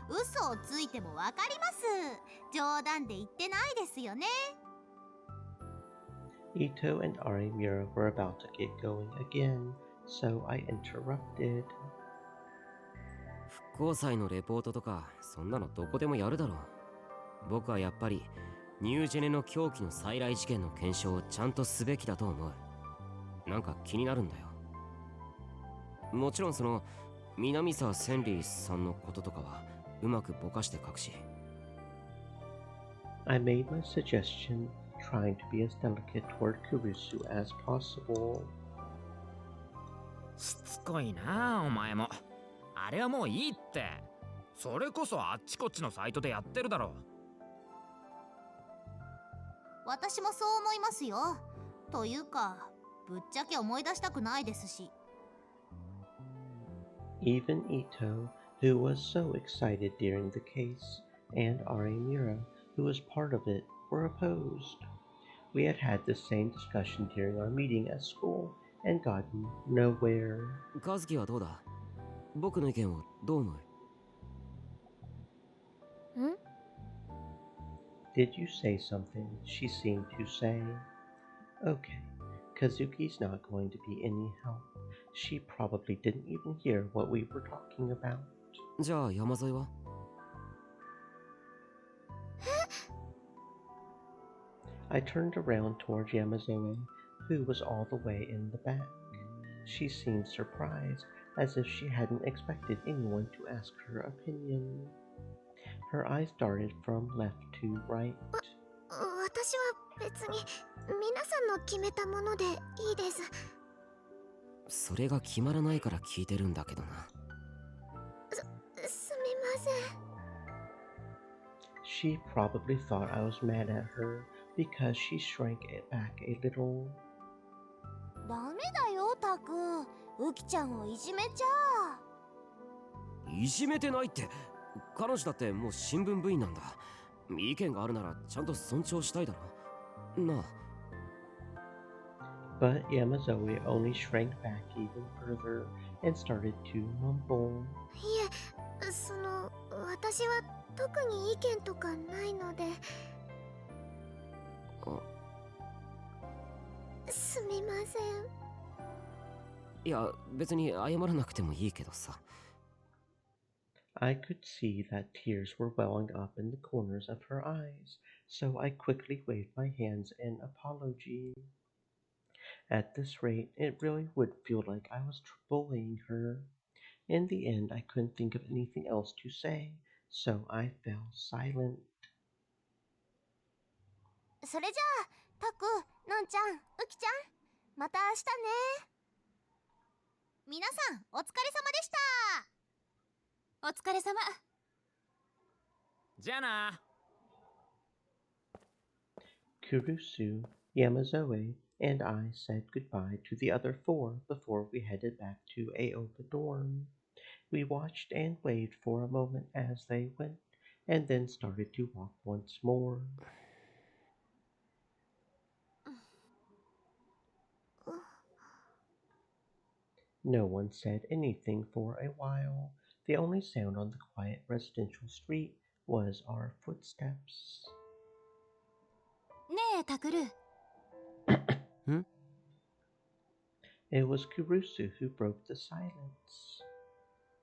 嘘をついてもわかります。冗談で言ってないですよね。 Ito and Arimura were about to get going again, so I interrupted. 復興祭のレポートとかそんなのどこでもやるだろう。僕はやっぱりニュージェネの狂気の再来事件の検証をちゃんとすべきだと思う。なんか気になるんだよ。もちろんその南沢千里さんのこととかはうまくぼかして隠し。I made my suggestion, trying to be as delicate toward Kurusu as possible. しつこいなお前も。あれはもういいって。それこそあっちこっちのサイトでやってるだろ。私もそう思いますよ。というか、ぶっちゃけ思い出したくないですし。Even Ito, who was so excited during the case, and Arimura, who was part of it, were opposed. We had had the same discussion during our meeting at school and gotten nowhere. 和樹はどうだ？僕の意見をどう思う？ Did you say something? She seemed to say. Okay, Kazuki's not going to be any help. She probably didn't even hear what we were talking about. じゃあ山沿いは？ I turned around toward Yamazoe, who was all the way in the back. She seemed surprised, as if she hadn't expected anyone to ask her opinion. Her eyes darted from left to right. 私は別に皆さんの決めたものでいいです。それが決まらないから聞いてるんだけどな。すみません。She probably thought I was mad at her because she shrank it back a little. ダメだよタク、ウキちゃんをいじめちゃ。いじめてないって。彼女だってもう新聞部員なんだ。意見があるならちゃんと尊重したいだろ。なあ。But Yamazoe only shrank back even further and started to mumble. いえ、私は特に意見とかないので。すみません。いや、別に謝らなくてもいいけどさ。I could see that tears were welling up in the corners of her eyes, so I quickly waved my hands in apology. At this rate, it really would feel like I was bullying her. In the end, I couldn't think of anything else to say, so I fell silent. それじゃあタク、のんちゃん、ウキちゃん、また明日ね。皆さんお疲れ様でした。お疲れ様。じゃあな。Kurusu, Yamazoe, and I said goodbye to the other four before we headed back to Aoba dorm. We watched and waved for a moment as they went, and then started to walk once more. No one said anything for a while. The only sound on the quiet residential street was our footsteps. ねえタクル。It was Kurusu who broke the silence.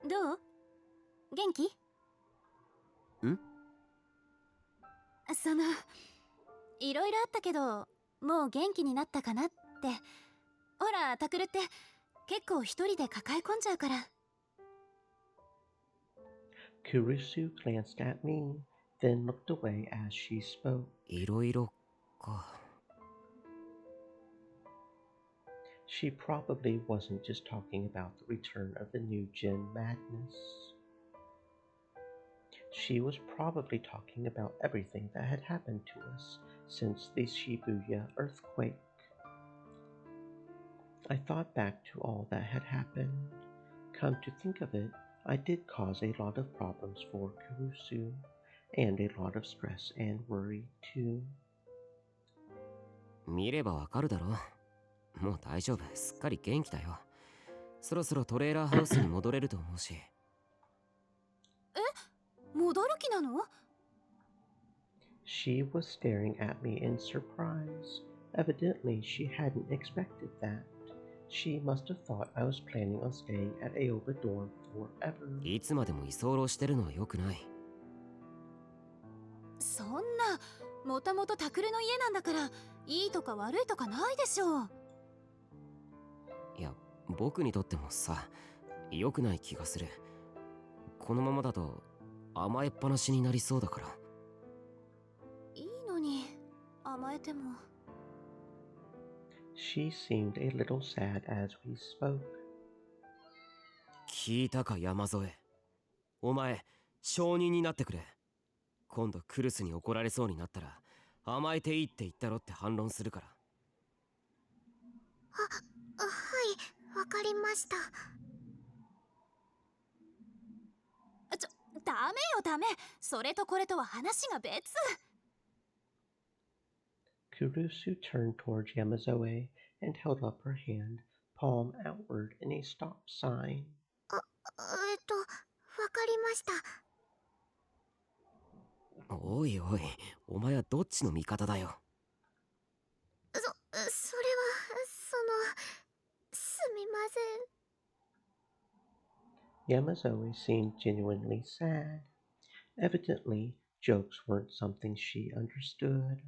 どう？元気？いろいろあったけど、もう元気になったかなって。ほら、タクルって結構一人で抱え込んじゃうから。Kurusu glanced at me, then looked away as she spoke. いろいろか。She probably wasn't just talking about the return of the new Jin madness. She was probably talking about everything that had happened to us since the Shibuya earthquake. I thought back to all that had happened. Come to think of it, I did cause a lot of problems for Kurusu, and a lot of stress and worry too. 見ればわかるだろ。もう大丈夫、すっかり元気だよ。そろそろトレーラーハウスに戻れると思うし。え？戻る気なの？ She was staring at me in surprise. Evidently, she hadn't expected that. She must have thought I was planning on staying at Aoba dorm forever. いつまでも居候してるのは良くない。そんな、もともとタクルの家なんだから、いいとか悪いとかないでしょう。いや、僕にとってもさ、良くない気がする。このままだと甘えっぱなしになりそうだから。いいのに、甘えても。She seemed a little sad as we spoke. 聞いたか山添。お前、証人になってくれ。今度クルスに怒られそうになったら、甘えていいって言ったろって反論するから。はい、わかりました。ダメよダメ。それとこれとは話が別。Kurusu turned towards Yamazoe and held up her hand, palm outward in a stop sign. わかりました。おいおい、お前はどっちの味方だよ。それは、すみません。Yamazoe seemed genuinely sad. Evidently, jokes weren't something she understood.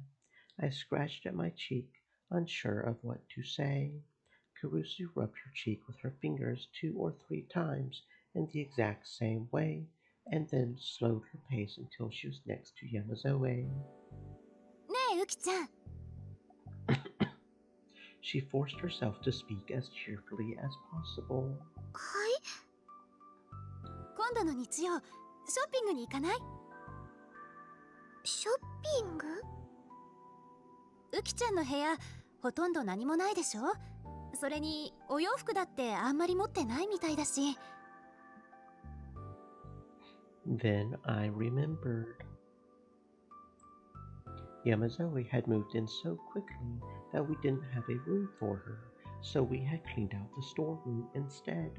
I scratched at my cheek, unsure of what to say. Kurusu rubbed her cheek with her fingers 2 or 3 times in the exact same way, and then slowed her pace until she was next to Yamazoe. ねえウキちゃん、 She forced herself to speak as cheerfully as possible. はい。今度の日曜ショッピングに行かない？ショッピング？ウキちゃんの部屋ほとんど何もないでしょ。それにお洋服だってあんまり持ってないみたいだし。 Then I remembered. Yamazoe had moved in so quickly that we didn't have a room for her, so we had cleaned out the storeroom instead.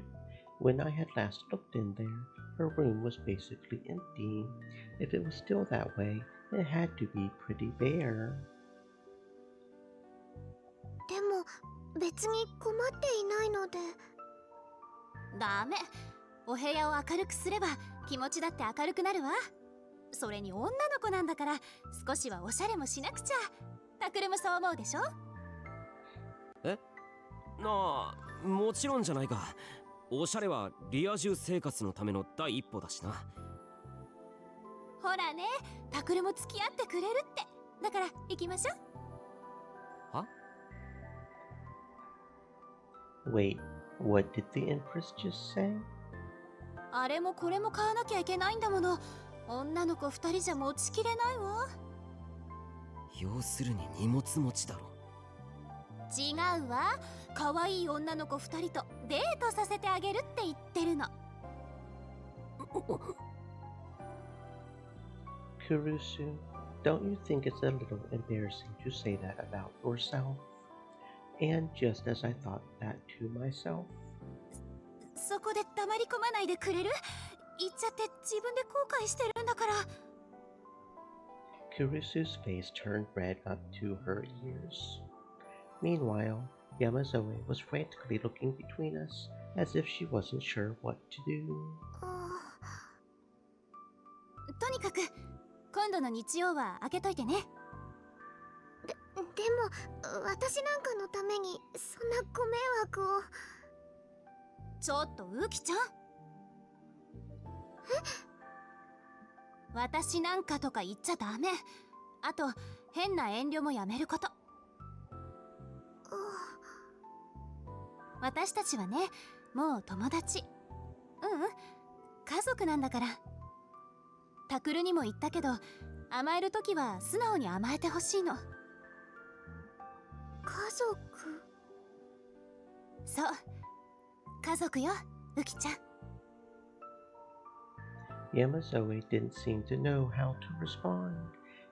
When I had last looked in there, her room was basically empty. If it was still that way, it had to be pretty bare. でも別に困っていないので。ダメ、お部屋を明るくすれば気持ちだって明るくなるわ。それに女の子なんだから少しはおしゃれもしなくちゃ。タクルもそう思うでしょ？え？なあ、もちろんじゃないか。おしゃれはリア充生活のための第一歩だしな。ほらね、タクルも付き合ってくれるって。だから行きましょう。は？ Wait, what did the Empress just say? あれもこれも買わなきゃいけないんだもの。女の子2人じゃ持ちきれないわ。要するに荷物持ちだろ。違うわ。可愛い女の子2人とデートさせてあげるって言ってるの。Kurusu, don't you think it's a little embarrassing to say that about yourself? And just as I thought that to myself. そこで黙り込まないでくれる？言っちゃって自分で後悔してるんだから。 Kurusu's face turned red up to her ears. Meanwhile, Yamazoe was frantically looking between us as if she wasn't sure what to do. とにかく今度の日曜は開けといてね。でも私なんかのためにそんなご迷惑を。ちょっとウキちゃん。私なんかとか言っちゃダメ。あと変な遠慮もやめること。私たちはね、もう友達。家族なんだから。タクルにも言ったけど、甘えるときは素直に甘えてほしいの。家族？そう、家族よ、ウキちゃん。Yamazoe didn't seem to know how to respond.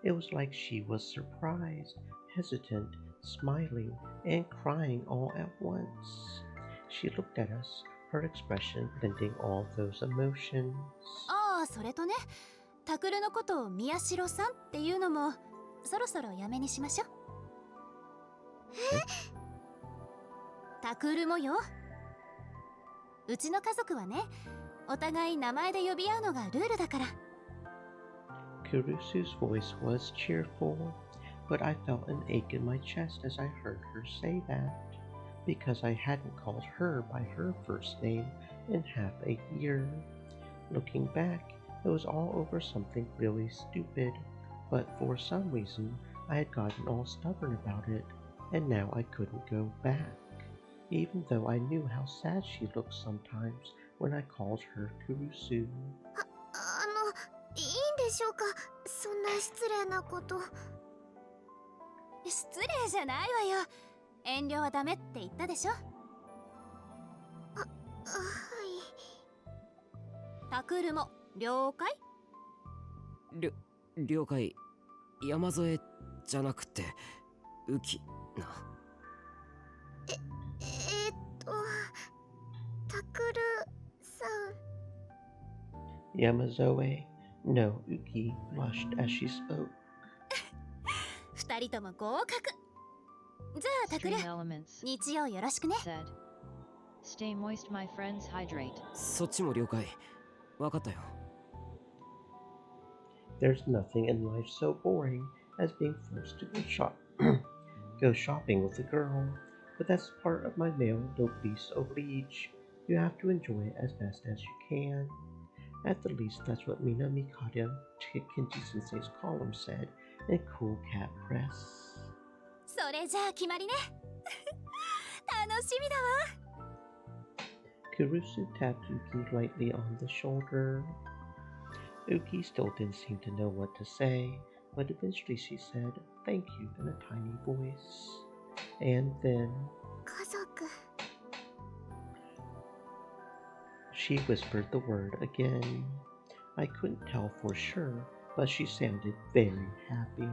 It was like she was surprised, hesitant, smiling, and crying all at once. She looked at us, her expression blending all those emotions. ああ、それとね、タクルのことを宮代さんっていうのもそろそろやめにしましょう。タクルもよ。うちの家族はね、お互い名前で呼び合うのがルールだから。 Kurusu's voice was cheerful, but I felt an ache in my chest as I heard her say that, because I hadn't called her by her first name in half a year. Looking back, it was all over something really stupid, but for some reason I had gotten all stubborn about it, and now I couldn't go back, even though I knew how sad she looked sometimes when I called her Kurusu. いいんでしょうか、そんな失礼なこと。失礼じゃないわよ。遠慮はダメって言ったでしょ。はい。タクルも了解？了解。山添じゃなくてウキな。タクルさん。Yamazoe, no, Uki blushed as she spoke. 二人とも合格。じゃあタクル、日曜よろしくね。Stay moist, my friends, hydrate. そっちも了解。わかったよ。There's nothing in life so boring as being forced to go shopping with a girl, but that's part of my male noblesse oblige. You have to enjoy it as best as you can. At the least, that's what Mina Mikado, Kenji Sensei's column said in Cool Cat Press. それじゃあ決まりね。楽しみだわ。Kurusu tapped Uki lightly on the shoulder. Uki still didn't seem to know what to say, but eventually she said thank you in a tiny voice. And then 家族 she whispered the word again. I couldn't tell for sure, but she sounded very happy.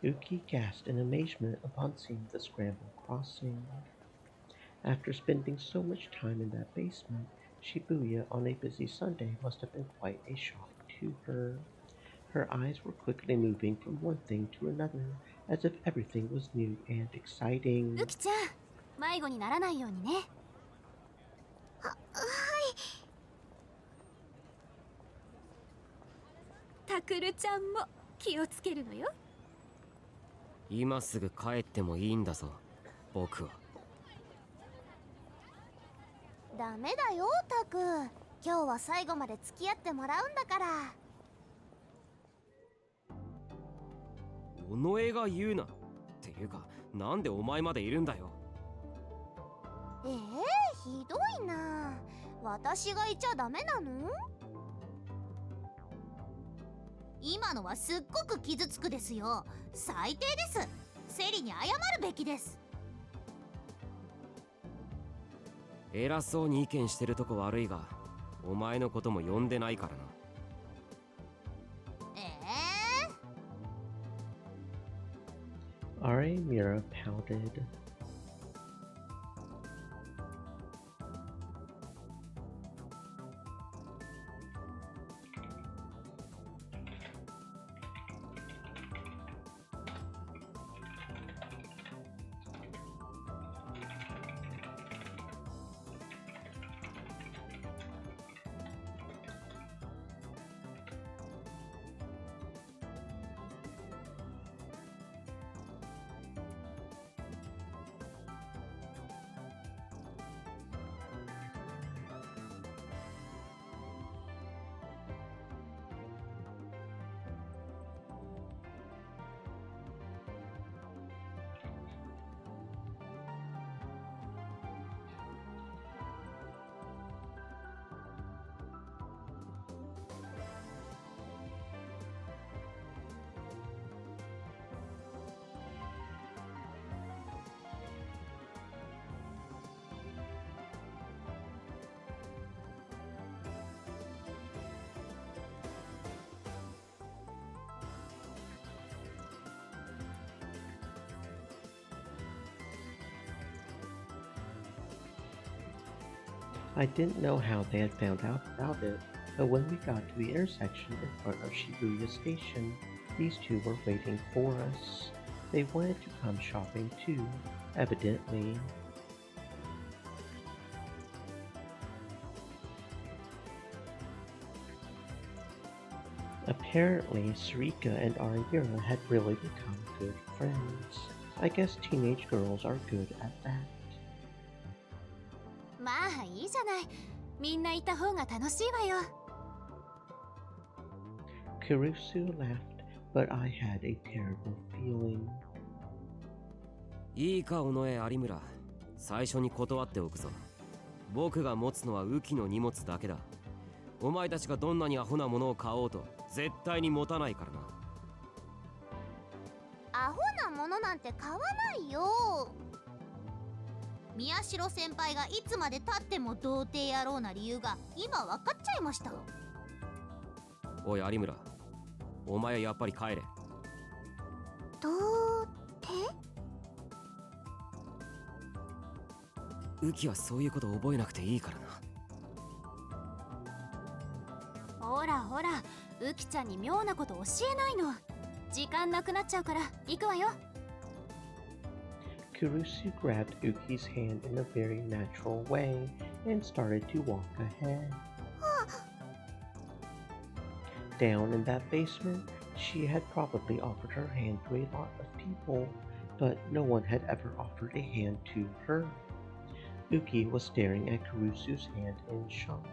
Uki gasped in amazement upon seeing the scrambled crossing. After spending so much time in that basement, Shibuya on a busy Sunday must have been quite a shock to her. Her eyes were quickly moving from one thing to another, as if everything was new and exciting. ウキちゃん、迷子にならないようにね。はい。タクルちゃんも気をつけるのよ。今すぐ帰ってもいいんだぞ、僕は。ダメだよ、タク。今日は最後まで付き合ってもらうんだから。尾上が言うな。っていうか、なんでお前までいるんだよ。ひどいな。私がいちゃダメなの？今のはすっごく傷つくですよ。最低です。セリに謝るべきです。偉そうに意見してるとこ悪いが、お前のことも呼んでないからな。Arimura pouted. I didn't know how they had found out about it, but when we got to the intersection in front of Shibuya Station, these two were waiting for us. They wanted to come shopping too, evidently. Apparently, Sarika and Arimura had really become good friends. I guess teenage girls are good at that. まあいいじゃない。みんないた方が楽しいわよ。Kurusu laughed, but I had a terrible feeling. いいか、尾上有村。最初に断っておくぞ。僕が持つのは雨季の荷物だけだ。お前たちがどんなにアホなものを買おうと絶対に持たないからな。アホなものなんて買わないよ。宮代先輩がいつまで経っても童貞野郎な理由が今分かっちゃいました。おい有村、お前はやっぱり帰れ。童貞？雨季はそういうこと覚えなくていいからな。ほらほら、ウキちゃんに妙なこと教えないの。時間なくなっちゃうから行くわよ。Kurusu grabbed Uki's hand in a very natural way and started to walk ahead. Down in that basement, she had probably offered her hand to a lot of people, but no one had ever offered a hand to her. Uki was staring at Kurusu's hand in shock.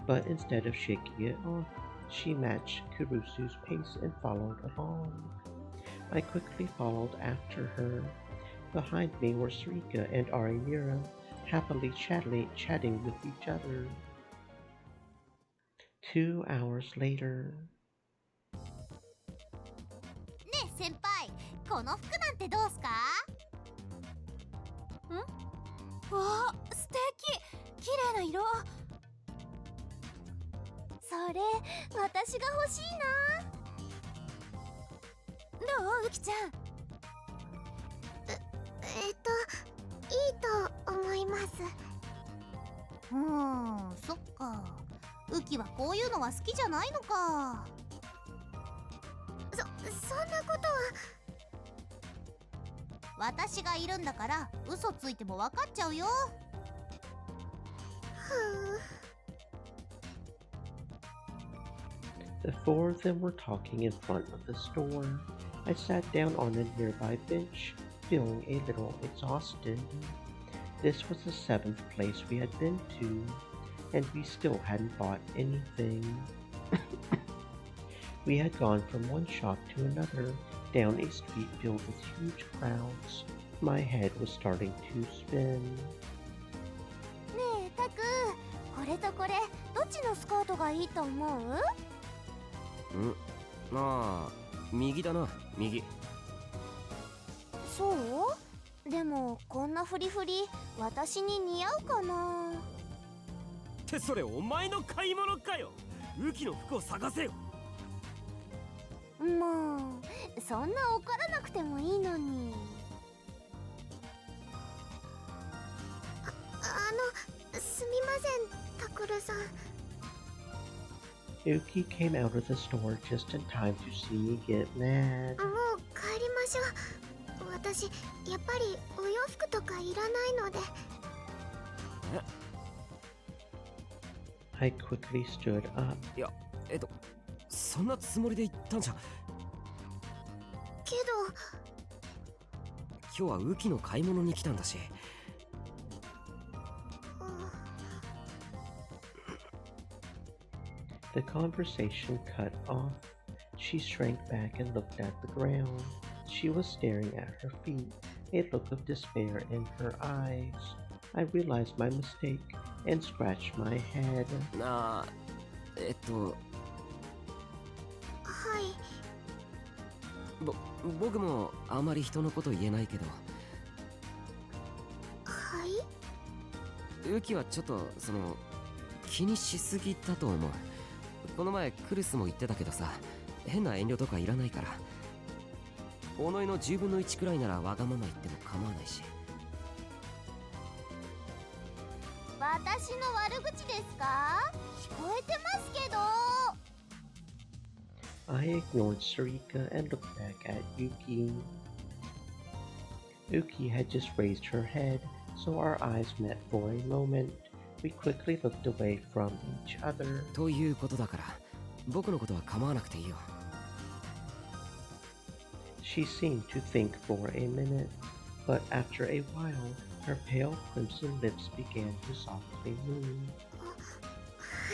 But instead of shaking it off, she matched Kurusu's pace and followed along. I quickly followed after her. Behind me were Sarika and Arimira, happily chatting with each other. 2 hours later. ねえ先輩、この服なんてどうすか？ん？わあ、素敵！綺麗な色。それ、私が欲しいな。どう、ウキちゃん？いいと思います。そっか。ウキはこういうのは好きじゃないのか。そんなことは。私がいるんだから嘘ついても分かっちゃうよ。The four of them were talking in front of the store. I sat down on a nearby bench, feeling a little exhausted. This was the 7th place we had been to, and we still hadn't bought anything. We had gone from one shop to another, down a street filled with huge crowds. My head was starting to spin. ねえタク、これとこれどっちのスカートがいいと思う？まあ右だな、右。そう？でもこんなフリフリ私に似合うかな？ってそれお前の買い物かよ。ウキの服を探せよ。もうそんな怒らなくてもいいのに。すみません、タクルさん。Uki came out of the store just in time to see me get mad. もう帰りましょう。私やっぱりお洋服とかいらないので。I quickly stood up. いや、そんなつもりで言ったんじゃ。けど今日はウキの買い物に来たんだし。The conversation cut off. She shrank back and looked at the ground. She was staring at her feet, a look of despair in her eyes. I realized my mistake and scratched my head. はい。僕もあまり人のこと言えないけど。はい？ウキはちょっと気にしすぎだと思う。この前クルスも言ってたけどさ、変な遠慮とかいらないから。己の10分の1くらいならわがまま言っても構わないし。私の悪口ですか？聞こえてますけど。I ignored Sarika and looked back at Yuki. Yuki had just raised her head, so our eyes met for a moment. We quickly looked away from each other. ということだから、僕のことは構わなくていいよ。She seemed to think for a minute, but after a while, her pale crimson lips began to softly move. は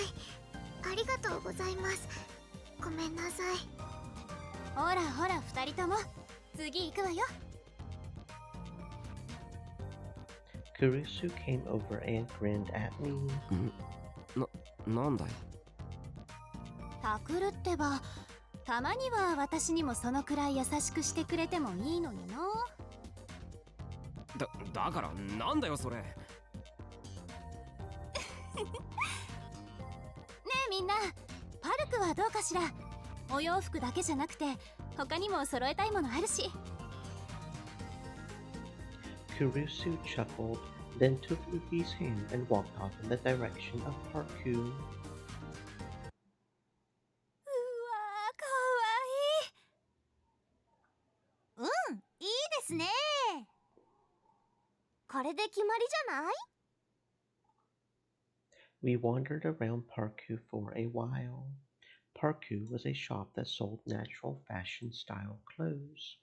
い、ありがとうございます。ごめんなさい。ほらほら二人とも、次行くわよ。Kurusu came over and grinned at me. なんだよ。タクルってば、たまには私にもそのくらい優しくしてくれてもいいのにな。だからなんだよそれ。ねえみんな、パルクはどうかしら。お洋服だけじゃなくて他にも揃えたいものあるし。Kurusu chuckled, then took Uki's hand and walked off in the direction of Parku. うわー、かわいい。いいですね。これで決まりじゃない？ We wandered around Parku for a while. Parku was a shop that sold natural fashion style clothes.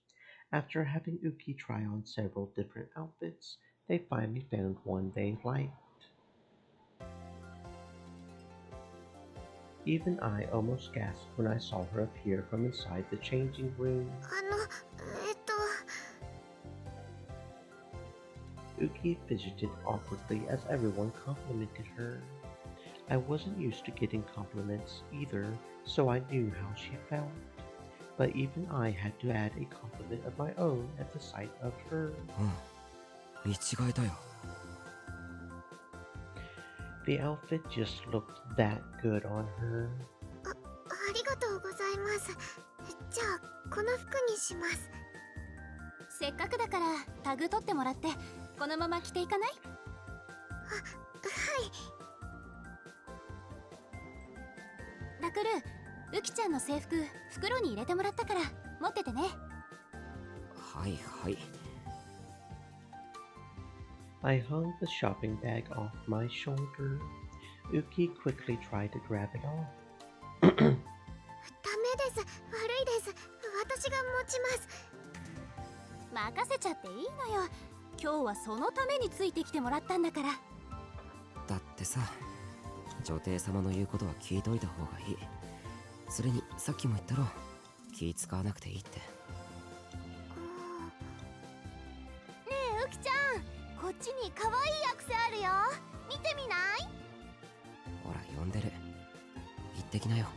After having Uki try on several different outfits, they finally found one they liked. Even I almost gasped when I saw her appear from inside the changing room. Uki fidgeted awkwardly as everyone complimented her. I wasn't used to getting compliments either, so I knew how she felt. But even I had to add a compliment of my own at the sight of her. 見違えたよ。The outfit just looked that good on her. ありがとうございます。じゃあこの服にします。せっかくだからタグ取ってもらってこのまま着ていかない？はい。ラクル、ウキちゃんの制服袋に入れてもらったから持っててね。はいはい。I hung the shopping bag off my shoulder. Uki quickly tried to grab it off. ダメです。悪いです。私が持ちます。任せちゃっていいのよ。今日はそのためについてきてもらったんだから。だってさ、女帝様の言うことは聞いといた方がいい。それにさっきも言ったろ、気使わなくていいって。ねえウキちゃん、こっちに可愛いアクセあるよ。見てみない？ほら呼んでる。行ってきなよ。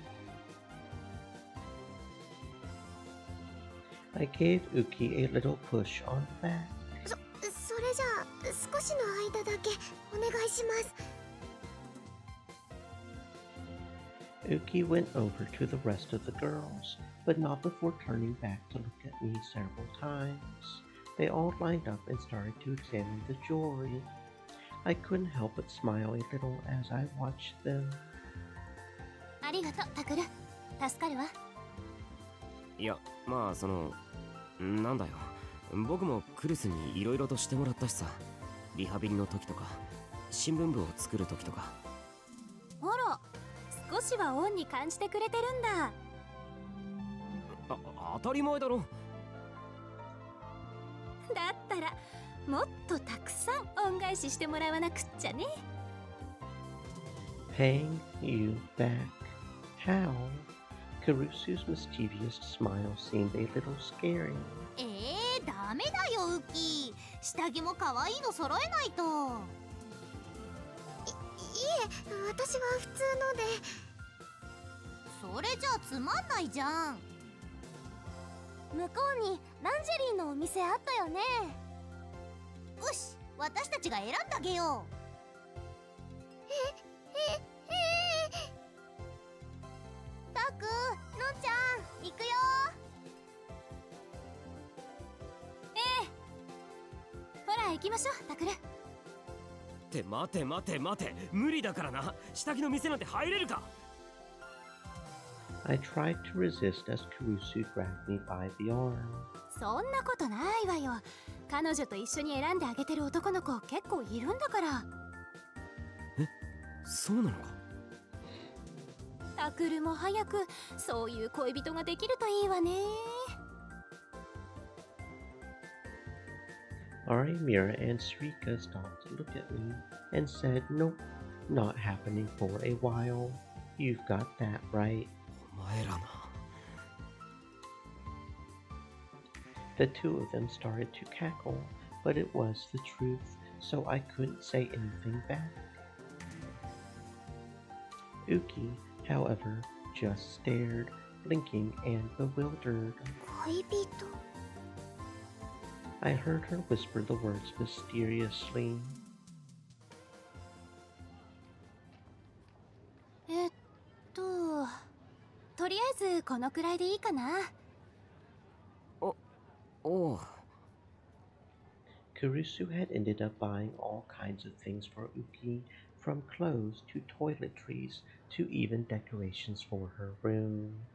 I gave Uki a little push on the back. それじゃあ少しの間だけお願いします。Uki went over to the rest of the girls, but not before turning back to look at me several times. They all lined up and started to examine the jewelry. I couldn't help but smile a little as I watched them. ありがとう、タクル。助かるわ。いや、まあなんだよ。僕もクルスに色々としてもらったしさ。リハビリの時とか、新聞部を作る時とか。あら、少しは恩に感じてくれてるんだ。当たり前だろ。だったらもっとたくさん恩返ししてもらわなくっちゃね。Paying you back? How? Kurusu's mischievous smile seemed a little scary. ダメだよウキ。下着も可愛いの揃えないと。いえ、私は普通ので。それじゃあつまんないじゃん。向こうにランジェリーのお店あったよね。よし、私たちが選んであげよう。タク、のんちゃん、行くよ。ほら行きましょう、タクル。って待て無理だからな。下着の店なんて入れるか。I tried to resist as Kurusu grabbed me by the arm. そんなことないわよ。彼女と一緒に選んであげてる男の子結構いるんだから。え、そうなのか。タクルも早くそういう恋人ができるといいわね。Arimira and Srika stopped to look at me and said, "Nope, not happening for a while. You've got that right." お前らな。The two of them started to cackle, but it was the truth, so I couldn't say anything back. Uki, however, just stared, blinking and bewildered. 恋人。I heard her whisper the words mysteriously. とりあえずこのくらいでいいかな。おう。Kurusu had ended up buying all kinds of things for Uki, from clothes to toiletries to even decorations for her room.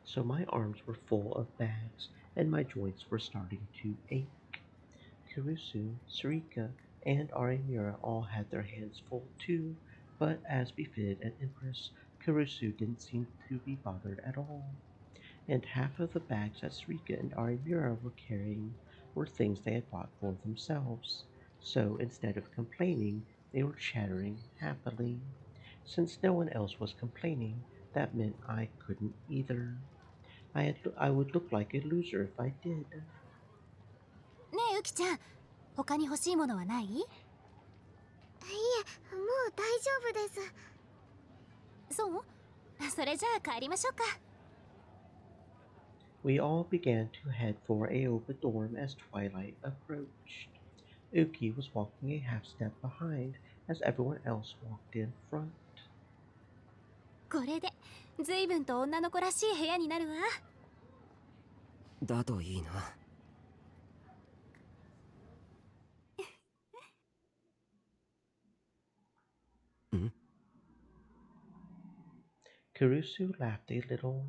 So my arms were full of bags and my joints were starting to ache. Kurusu, Sarika, and Arimura all had their hands full too, but as befitted an empress, Kurusu didn't seem to be bothered at all. And half of the bags that Sarika and Arimura were carrying were things they had bought for themselves. So instead of complaining, they were chattering happily. Since no one else was complaining, that meant I couldn't either. I would look like a loser if I did. ねえウキちゃん、他に欲しいものはない？いえ、もう大丈夫です。そう？それじゃあ帰りましょうか。We all began to head for Aoba dorm as twilight approached. Uki was walking a half step behind as everyone else walked in front. これで随分と女の子らしい部屋になるわ。だといいな。Kurusu laughed a little.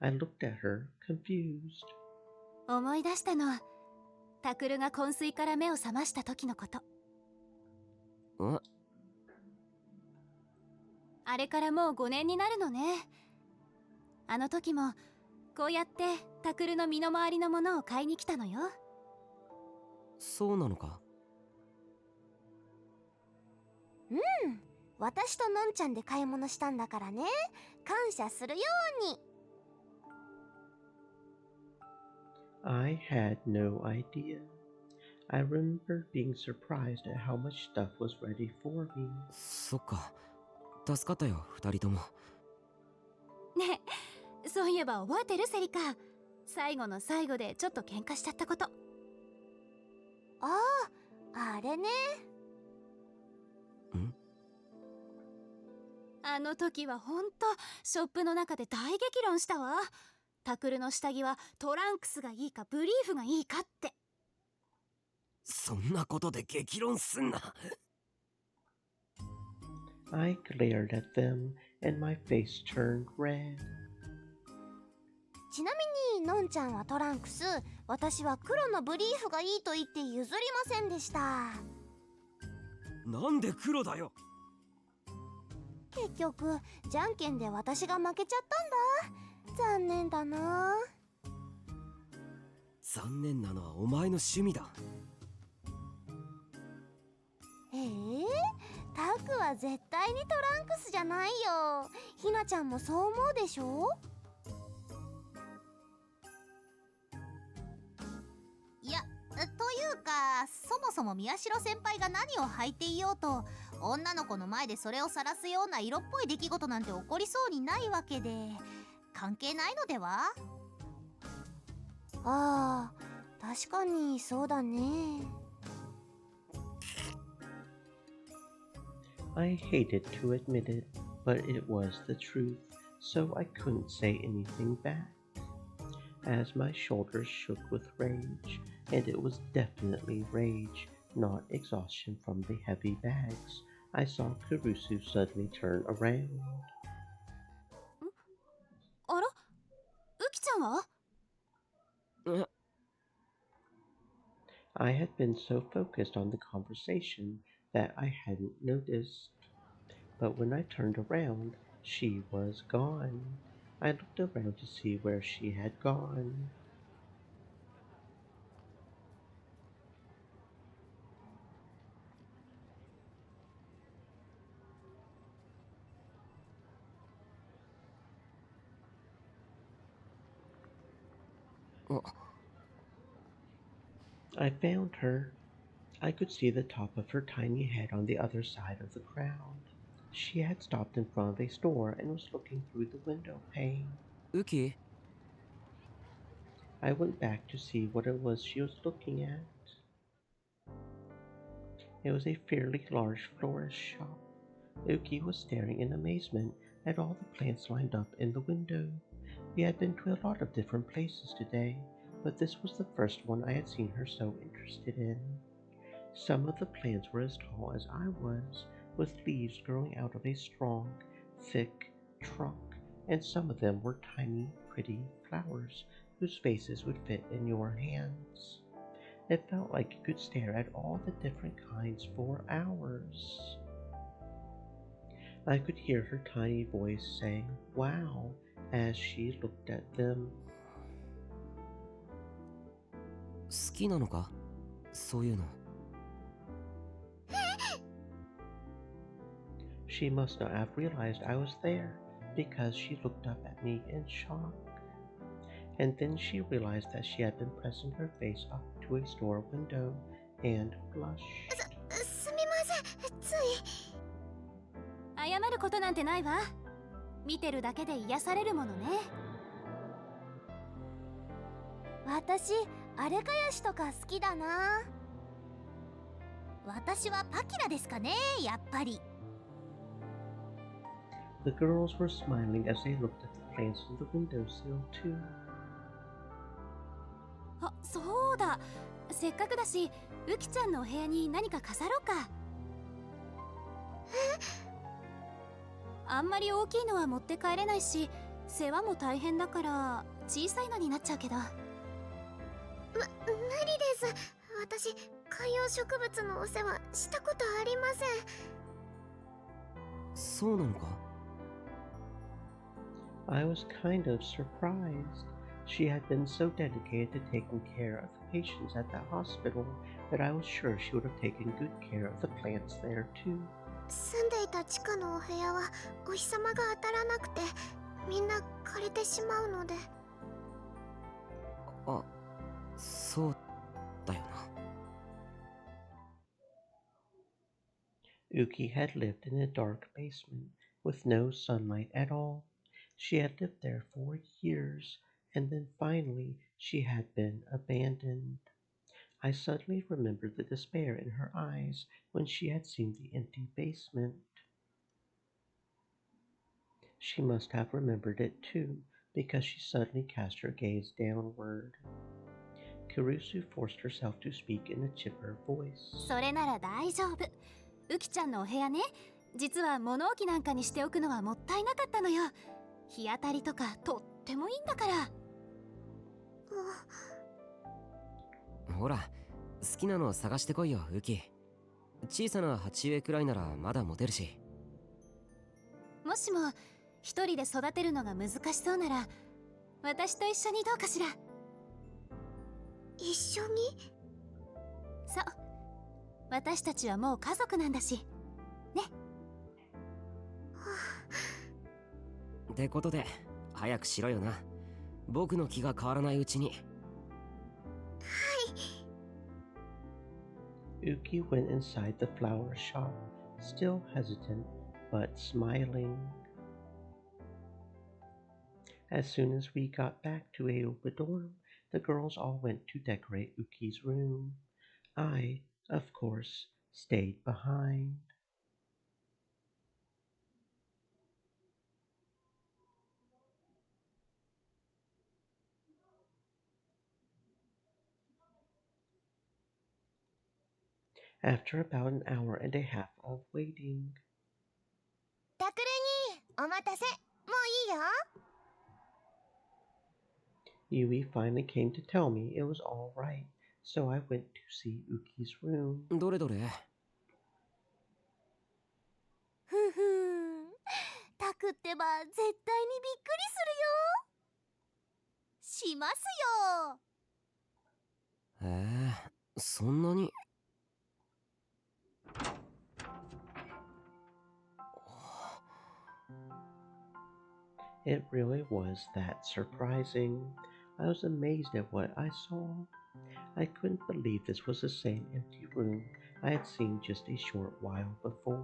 I looked at her, confused. 思い出したの。タクルが昏睡から目を覚ました時のこと。あれからもう5年になるのね。あの時もこうやってタクルの身の回りのものを買いに来たのよ。そうなのか？うん、私とのんちゃんで買い物したんだからね。感謝するように。I had no idea. I remember being surprised at how much stuff was ready for me. そっか。助かったよ、二人とも。ねえ、そういえば覚えてるセリカ？最後の最後でちょっと喧嘩しちゃったこと。ああ、あれね。あの時はほんとショップの中で大激論したわ。タクルの下着はトランクスがいいかブリーフがいいかって。そんなことで激論すんな。I glared at them and my face turned red. ちなみにのんちゃんはトランクス、私は黒のブリーフがいいと言って譲りませんでした。なんで黒だよ。結局じゃんけんで私が負けちゃったんだ。残念だな。残念なのはお前の趣味だ。タクは絶対にトランクスじゃないよ。ひなちゃんもそう思うでしょ？いや、というかそもそも宮代先輩が何を履いていようと女の子の前でそれを晒すような色っぽい出来事なんて起こりそうにないわけで関係ないのでは？ああ、確かにそうだね。I hated to admit it, but it was the truth, so I couldn't say anything back. As my shoulders shook with rage, and it was definitely rage, not exhaustion from the heavy bags, I saw Kurusu suddenly turn around. あら？ウキちゃんは？I had been so focused on the conversation that I hadn't noticed. But when I turned around, she was gone. I looked around to see where she had gone. I found her. I could see the top of her tiny head on the other side of the crowd. She had stopped in front of a store and was looking through the window pane. Uki? I went back to see what it was she was looking at. It was a fairly large florist shop. Uki was staring in amazement at all the plants lined up in the window. We had been to a lot of different places today, but this was the first one I had seen her so interested in. Some of the plants were as tall as I was, with leaves growing out of a strong, thick trunk, and some of them were tiny, pretty flowers whose faces would fit in your hands. It felt like you could stare at all the different kinds for hours. I could hear her tiny voice saying, "Wow," as she looked at them. 好きなのかそういうの。She must not have realized I was there because she looked up at me in shock. And then she realized that she had been pressing her face up to a store window and blushed. すみません、つい。謝ることなんてないわ。見てるだけで癒されるものね。私、あれかやしとか好きだな。私はパキラですかね、やっぱり。The girls were smiling as they looked at the plants on the windowsill too. あ、そうだ。せっかくだし、ウキちゃんのお部屋に何か飾ろうか。あんまり大きいのは持って帰れないし、世話も大変だから小さいのになっちゃうけど。無理です。私、観葉植物のお世話したことありません。そうなのか？ I was kind of surprised. She had been so dedicated to taking care of the patients at the hospital that I was sure she would have taken good care of the plants there too. 住んでいた地下のお部屋はお日様が当たらなくてみんな枯れてしまうので。あ、そうだよな。Uki had lived in a dark basement with no sunlight at all. She had lived there for years, and then finally she had been abandoned. I suddenly remembered the despair in her eyes when she had seen the empty basement. She must have remembered it too, because she suddenly cast her gaze downward. Kurusu forced herself to speak in a chipper voice. それなら大丈夫。ウキちゃんのお部屋ね、実は物置なんかにしておくのはもったいなかったのよ。日当たりとかとってもいいんだから。ほら、好きなの探してこいよ、ウキ。小さな鉢植えくらいならまだ持てるし。もしも一人で育てるのが難しそうなら、私と一緒にどうかしら。一緒に？そう、私たちはもう家族なんだしね。ってことで早くしろよな。僕の気が変わらないうちに。Uki went inside the flower shop, still hesitant, but smiling. As soon as we got back to Aoba dorm, the girls all went to decorate Uki's room. I, of course, stayed behind. After about an hour and a half of waiting, タクルにお待たせ。もういいよ。 Yui finally came to tell me it was all right, so I went to see Uki's room. どれどれ？ふふん。タクってば絶対にびっくりするよ。しますよ。そんなに。It really was that surprising. I was amazed at what I saw. I couldn't believe this was the same empty room I had seen just a short while before.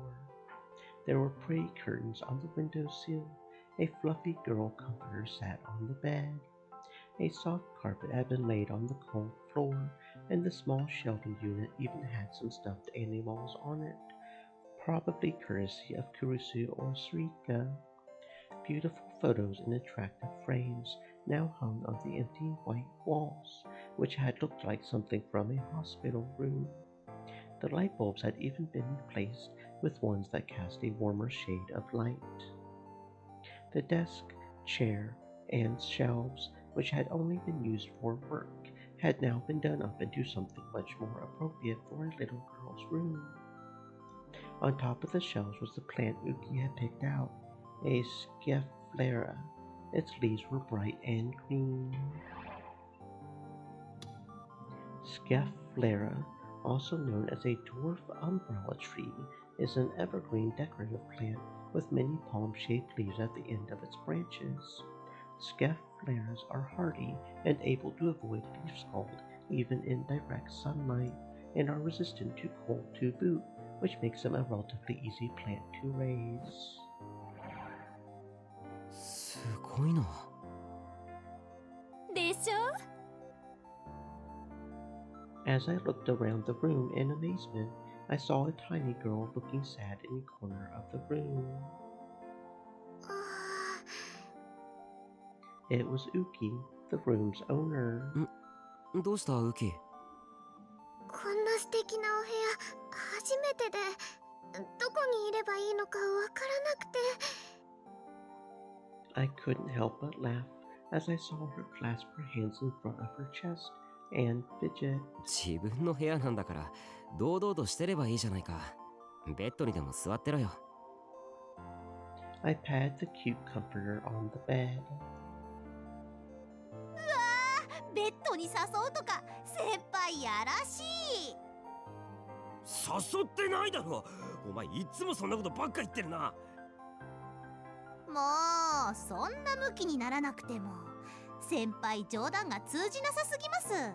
There were pretty curtains on the windowsill. A fluffy girl comforter sat on the bed. A soft carpet had been laid on the cold floor, and the small shelving unit even had some stuffed animals on it, probably courtesy of Kurusu or Suika. Beautiful photos in attractive frames now hung on the empty white walls, which had looked like something from a hospital room. The light bulbs had even been replaced with ones that cast a warmer shade of light. The desk, chair, and shelves, which had only been used for work, had now been done up into something much more appropriate for a little girl's room. On top of the shelves was the plant Uki had picked out, a Scaphlara. Its leaves were bright and green. Scaphlara, also known as a dwarf umbrella tree, is an evergreen decorative plant with many palm-shaped leaves at the end of its branches. Scaphalaras are hardy and able to avoid leaf scald even in direct sunlight, and are resistant to cold to boot, which makes them a relatively easy plant to raise. すごいな。でしょ？ As I looked around the room in amazement, I saw a tiny girl looking sad in a corner of the room. It was Uki, the room's owner. どうしたウキ？こんな素敵なお部屋初めてで、どこにいればいいのかわからなくて。I couldn't help but laugh as I saw her clasp her hands in front of her chest and fidget. 自分の部屋なんだから堂々としてればいいじゃないか。ベッドにでも座ってろよ。I patted the cute comforter on the bed. ベッドに誘うとか先輩やらしい。誘ってないだろ。お前いつもそんなことばっか言ってるな。もうそんなムキにならなくても先輩冗談が通じなさすぎます。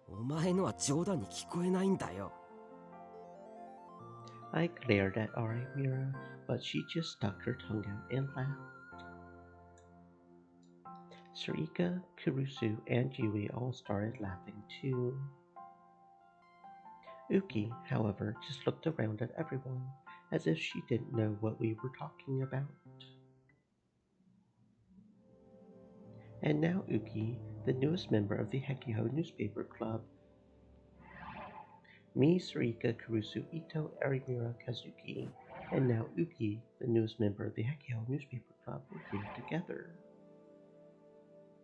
お前のは冗談に聞こえないんだよ。I glared at Arimira, but she just stuck her tongue out and laughed. Sarika, Kurusu, and Yui all started laughing too. Uki, however, just looked around at everyone, as if she didn't know what we were talking about. And now Uki, the newest member of the Hekiho newspaper club. Me, Sarika, Kurusu, Ito, Arimira, Kazuki, and now Uki, the newest member of the Hekiho newspaper club, were here together.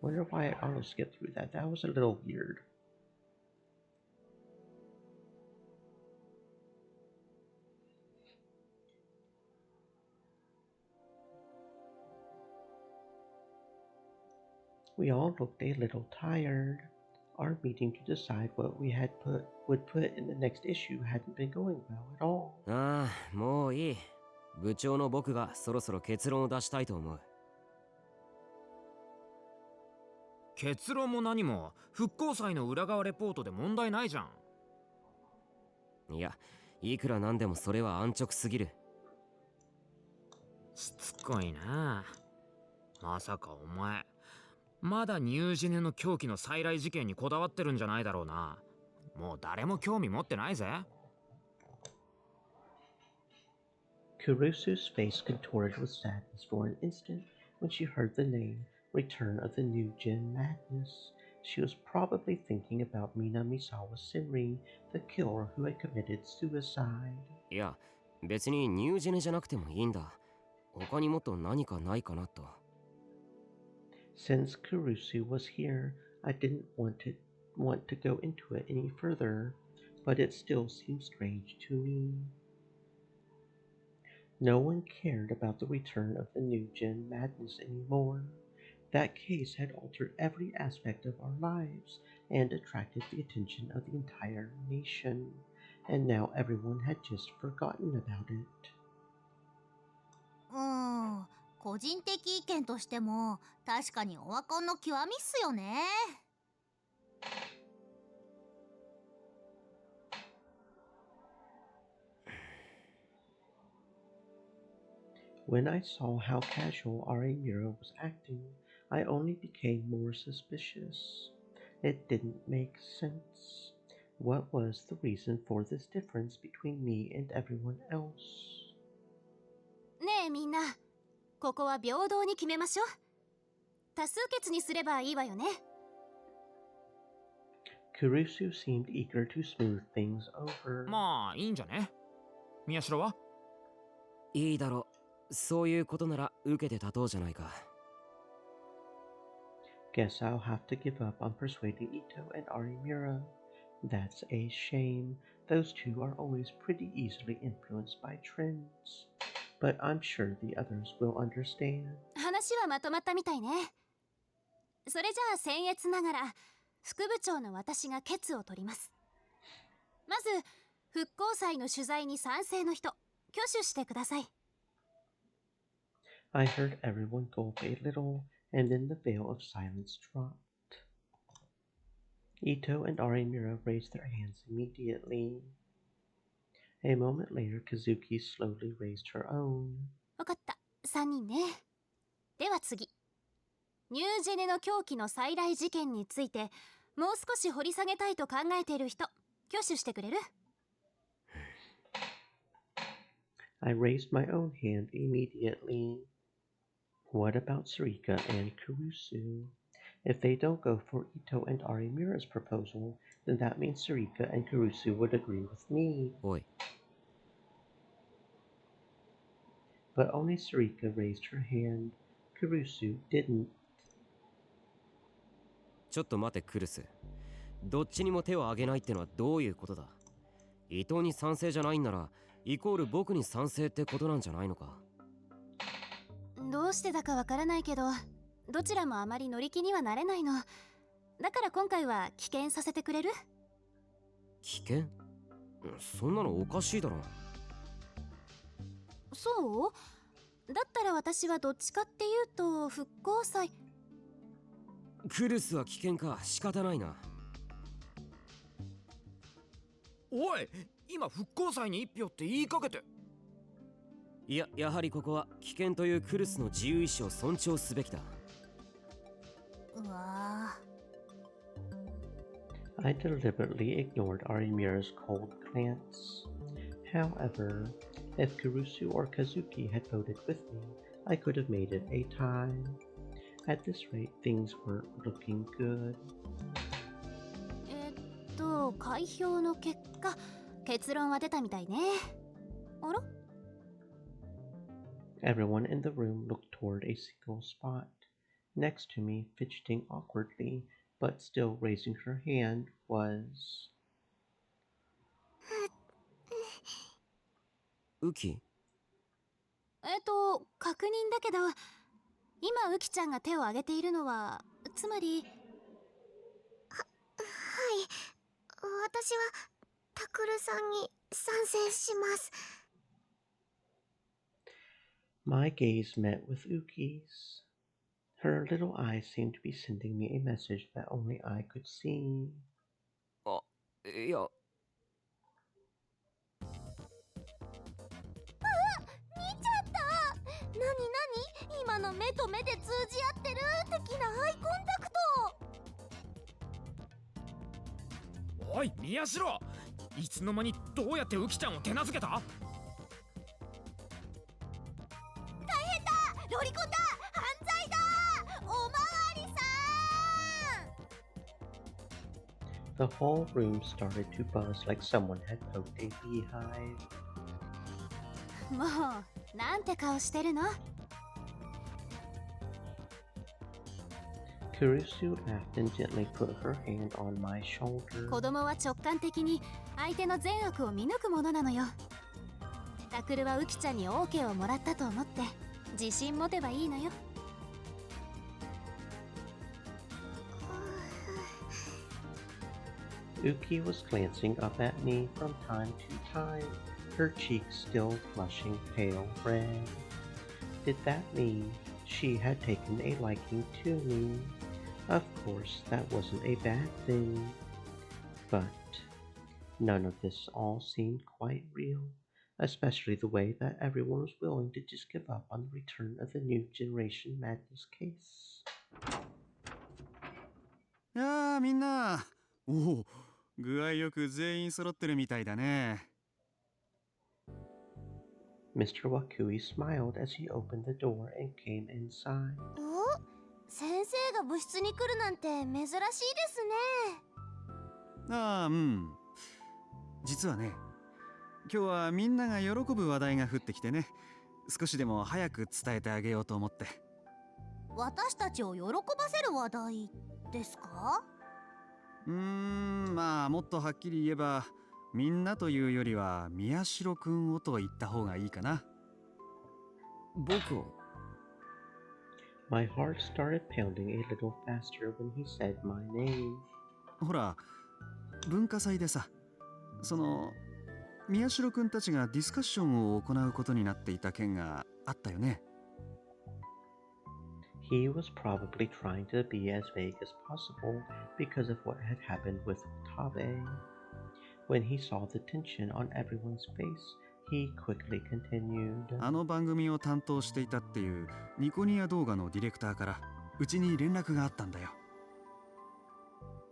Wonder why I auto skipped through that. That was a little weird. We all looked a little tired. Our meeting to decide what we would put in the next issue hadn't been going well at all. ああ、もういい。部長の僕がそろそろ結論を出したいと思う。結論も何も復興祭の裏側レポートで問題ないじゃん。いや、いくらなんでもそれは安直すぎる。しつこいな。まさかお前まだニュージェネの狂気の再来事件にこだわってるんじゃないだろうな。もう誰も興味持ってないぜ。Kurusu's face contorted with sadness for an instant when she heard the name Return of the New Gen Madness. She was probably thinking about Mina Misawa Senri, the killer who had committed suicide. いや、別にニュージェネじゃなくてもいいんだ。他にもっと何かないかなと。Since Kurusu was here, I didn't want to go into it any further, but it still seemed strange to me. No one cared about the return of the New Gen Madness anymore. That case had altered every aspect of our lives and attracted the attention of the entire nation, and now everyone had just forgotten about it. 個人的意見としても確かにオワコンの極みっすよね。When I saw how casual Arimira was acting, I only became more suspicious. It didn't make sense. What was the reason for this difference between me and everyone else? ねえみんな、ここは平等に決めましょう。多数決にすればいいわよね。Kurusu seemed eager to smooth things over. まあいいんじゃね。宮代は？いいだろう。そういうことなら受けて立とうじゃないか。Guess I'll have to give up on persuading Ito and Arimura. That's a shame. Those two are always pretty easily influenced by trends. But I'm sure the others will understand. 話はまとまったみたいね。それじゃあ僭越ながら副部長の私が決を取ります。まず復興祭の取材に賛成の人、挙手してください。I heard everyone gulp a little, and then the veil of silence dropped. Ito and Arimura raised their hands immediately. A moment later, Kazuki slowly raised her own. わかった、3人ね。では次。ニュージェネの狂気の再来事件についてもう少し掘り下げたいと考えている人、挙手してくれる？ I raised my own hand immediately. What about Sarika and Kurusu? If they don't go for Ito and Arimura's proposal, then that means Sarika and Kurusu would agree with me. Oi. But only Sarika raised her hand. Kurusu didn't. ちょっと待てクルス。どっちにも手を挙げないってのはどういうことだ？伊藤に賛成じゃないんならイコール僕に賛成ってことなんじゃないのか？どうしてだかわからないけど、どちらもあまり乗り気にはなれないの。だから今回は棄権させてくれる？棄権？そんなのおかしいだろ。そう？だったら私はどっちかっていうと復興祭。クルスは棄権か、仕方ないな。おい、今復興祭に1票って言いかけて。いや、やはりここは棄権というクルスの自由意志を尊重すべきだ。うわI deliberately ignored Arimura's cold glance. However, if Kurusu or Kazuki had voted with me, I could have made it a tie. At this rate, things were looking good. 開票の結果、結論は出たみたいね。あら？ Everyone in the room looked toward a single spot. Next to me, fidgeting awkwardly, but still raising her hand, was... ウキ？確認だけど、今ウキちゃんが手を挙げているのは、つまり。はい。私はタクルさんに賛成します。My gaze met with Uki's. Her little eyes seemed to be sending me a message that only I could see. あ、いや。見ちゃった。今の目と目で通じ合ってる的なアイコンタクト。おい、宮代、いつの間にどうやってウキちゃんを手なずけた？大変だ、ロリコンだ、犯罪だ、おまわりさん。 The whole room started to buzz like someone had poked a beehive. もう、なんて顔してるの？ Kurusu laughed and gently put her hand on my shoulder. 子供は直感的に相手の善悪を見抜くものなのよ。タクルはウキちゃんに OK をもらったと思って自信持てばいいのよ。Uki was glancing up at me from time to time, her cheeks still flushing pale red. Did that mean she had taken a liking to me? Of course, that wasn't a bad thing. But none of this all seemed quite real, especially the way that everyone was willing to just give up on the return of the New Generation Madness case. やあ、みんな。おお、具合よく全員揃ってるみたいだね。Mr. Wakui smiled as he opened the door and came inside. お？先生が部室に来るなんて珍しいですね。ああ、うん。実はね、今日はみんなが喜ぶ話題が降ってきてね、少しでも早く伝えてあげようと思って。私たちを喜ばせる話題ですか？まあもっとはっきり言えば、みんなというよりは宮代くんをと言った方がいいかな。僕を。 My heart started pounding a little faster when he said my name. ほら、文化祭でさ、宮代くんたちがディスカッションを行うことになっていた件があったよね。He was probably trying to be as vague as possible because of what had happened with Watabe. When he saw the tension on everyone's face, he quickly continued. あの番組を担当していたっていうニコニア動画のディレクターからうちに連絡があったんだよ。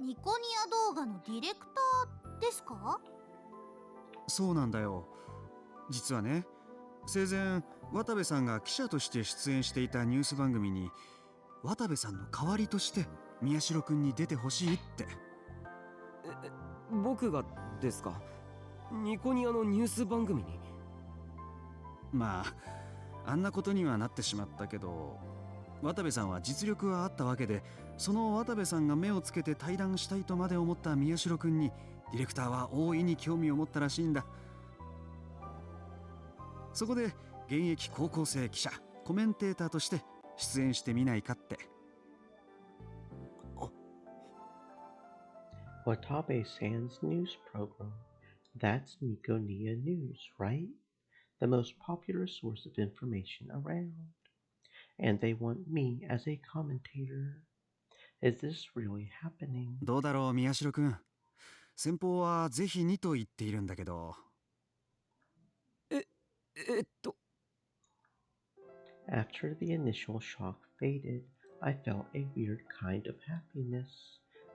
ニコニア動画のディレクターですか？そうなんだよ。実はね、生前渡部さんが記者として出演していたニュース番組に渡部さんの代わりとして宮代くんに出てほしいって。僕がですか？ニコニアのニュース番組に？まああんなことにはなってしまったけど、渡部さんは実力はあったわけで、その渡部さんが目をつけて対談したいとまで思った宮代くんにディレクターは大いに興味を持ったらしいんだ。そこで現役高校生記者コメンテーターとして出演してみないかって。Watabe-san's news program. That's Niconia News, right? The most popular source of information around. And they want me as a commentator. Is this really happening? どうだろう宮代くん。先方はぜひにと言っているんだけど。After the initial shock faded, I felt a weird kind of happiness.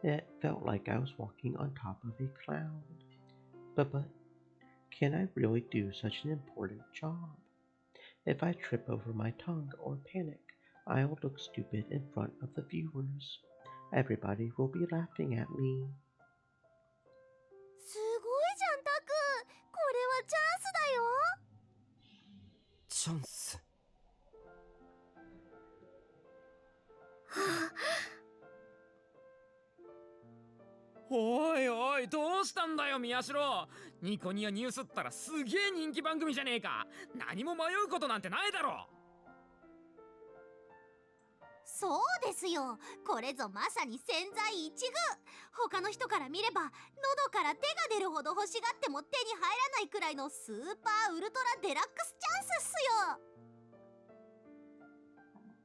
It felt like I was walking on top of a cloud. But, can I really do such an important job? If I trip over my tongue or panic, I'll look stupid in front of the viewers. Everybody will be laughing at me. すごいじゃんタク。これはチャンスだよ。チャンス。おいおい、どうしたんだよ宮代。ニコニアニュースったらすげえ人気番組じゃねえか。何も迷うことなんてないだろ。そうですよ。これぞまさに千載一遇。他の人から見れば喉から手が出るほど欲しがっても手に入らないくらいのスーパーウルトラデラックスチャンスっす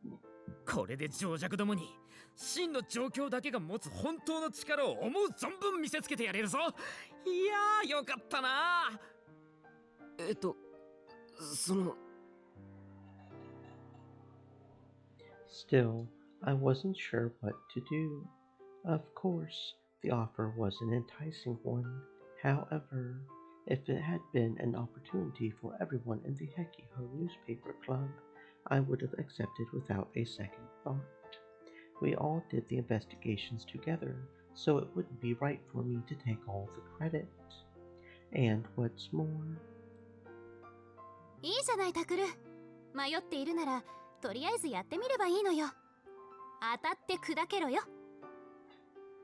よ。これで情弱どもに真の状況だけが持つ本当の力を思う存分見せつけてやれるぞ。いやーよかったな。Still, I wasn't sure what to do. Of course, the offer was an enticing one. However, if it had been an opportunity for everyone in the Hekiho newspaper club, I would have accepted without a second thought. We all did the investigations together, so it wouldn't be right for me to take all the credit. And what's more... いいじゃないタクル。迷っているならとりあえずやってみればいいのよ。当たって砕けろよ。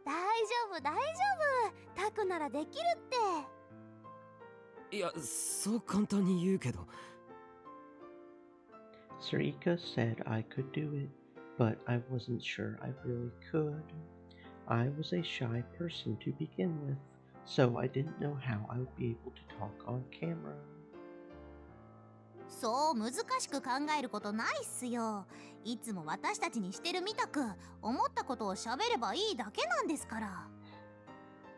大丈夫大丈夫。タクならできるって。いや、そう簡単に言うけど。Sarika said I could do it, but I wasn't sure I really could. I was a shy person to begin with, so I didn't know how I would be able to talk on camera. そう難しく考えることないっすよ。いつも私たちにしてるみたく思ったことを喋ればいいだけなんですから。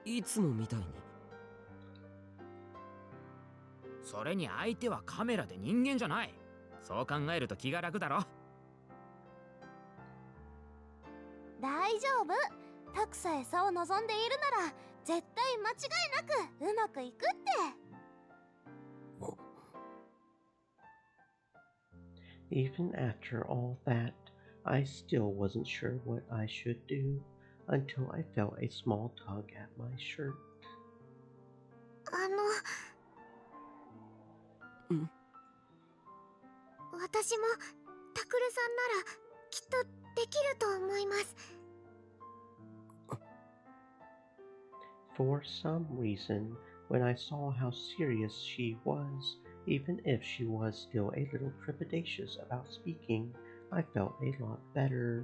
いつもみたいに。それに相手はカメラで人間じゃない。そう考えると気が楽だろ。大丈夫。タクさえそう望んでいるなら絶対間違いなくうまくいくって。Even after all that, I still wasn't sure what I should do until I felt a small tug at my shirt. 私もタクルさんならきっとできると思います。 For some reason, when I saw how serious she was, even if she was still a little trepidatious about speaking, I felt a lot better.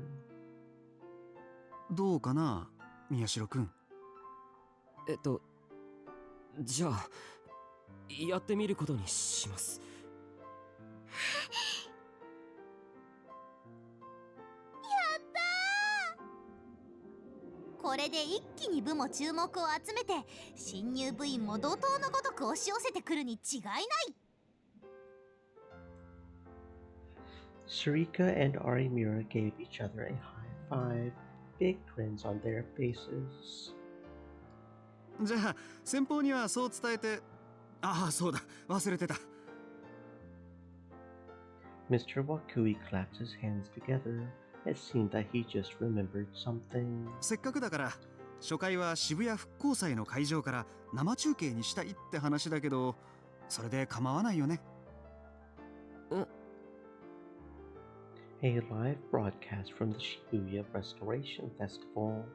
どうかな、宮代くん。じゃあやってみることにします。これで一気に部も注目を集めて、新入部員も怒涛のごとく押し寄せてくるに違いない。 Sarika and Arimura gave each other a high five, big grins on their faces. じゃあ先方にはそう伝えて。ああ、そうだ、忘れてた。Mr. Wakui clapped his hands together. It seemed that he just remembered something. せっかくだから初回は渋谷復興祭の会場から生中継にしたいって話だけど、それで構わないよね。A live broadcast from the Shibuya Restoration Festival.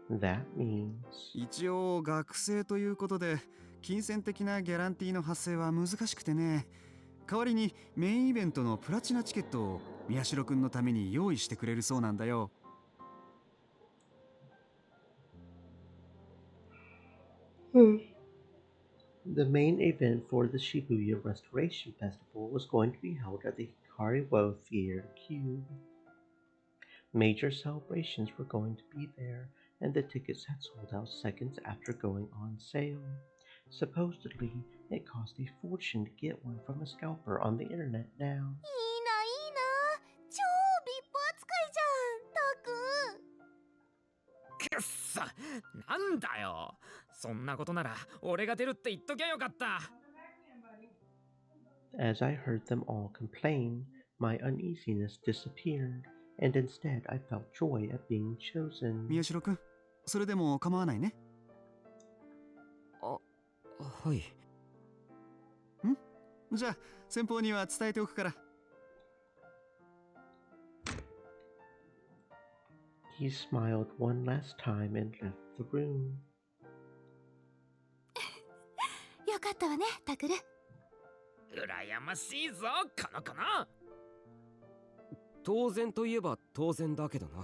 That means... 一応学生ということで金銭的なギャランティーの発生は難しくてね。代わりにメインイベントのプラチナチケットを宮代くんのために用意してくれるそうなんだよ。The main event for the Shibuya Restoration Festival was going to be held at the Hikari-wo Theater Cube. Major celebrations were going to be there, and the tickets had sold out seconds after going on sale. Supposedly, it cost a fortune to get one from a scalper on the internet now. いいな、いいな、超ビップ扱いじゃん、タク。くっそ、なんだよ。そんなことなら俺が出るって言っときゃよかった。As I heard them all complain, my uneasiness disappeared, and instead I felt joy at being chosen. 宮代くん、それでも構わないね。はい。じゃあ先方には伝えておくから。He smiled one last time and left the room. よかったわね、タクル。羨ましいぞ、この子の。当然といえば当然だけどな。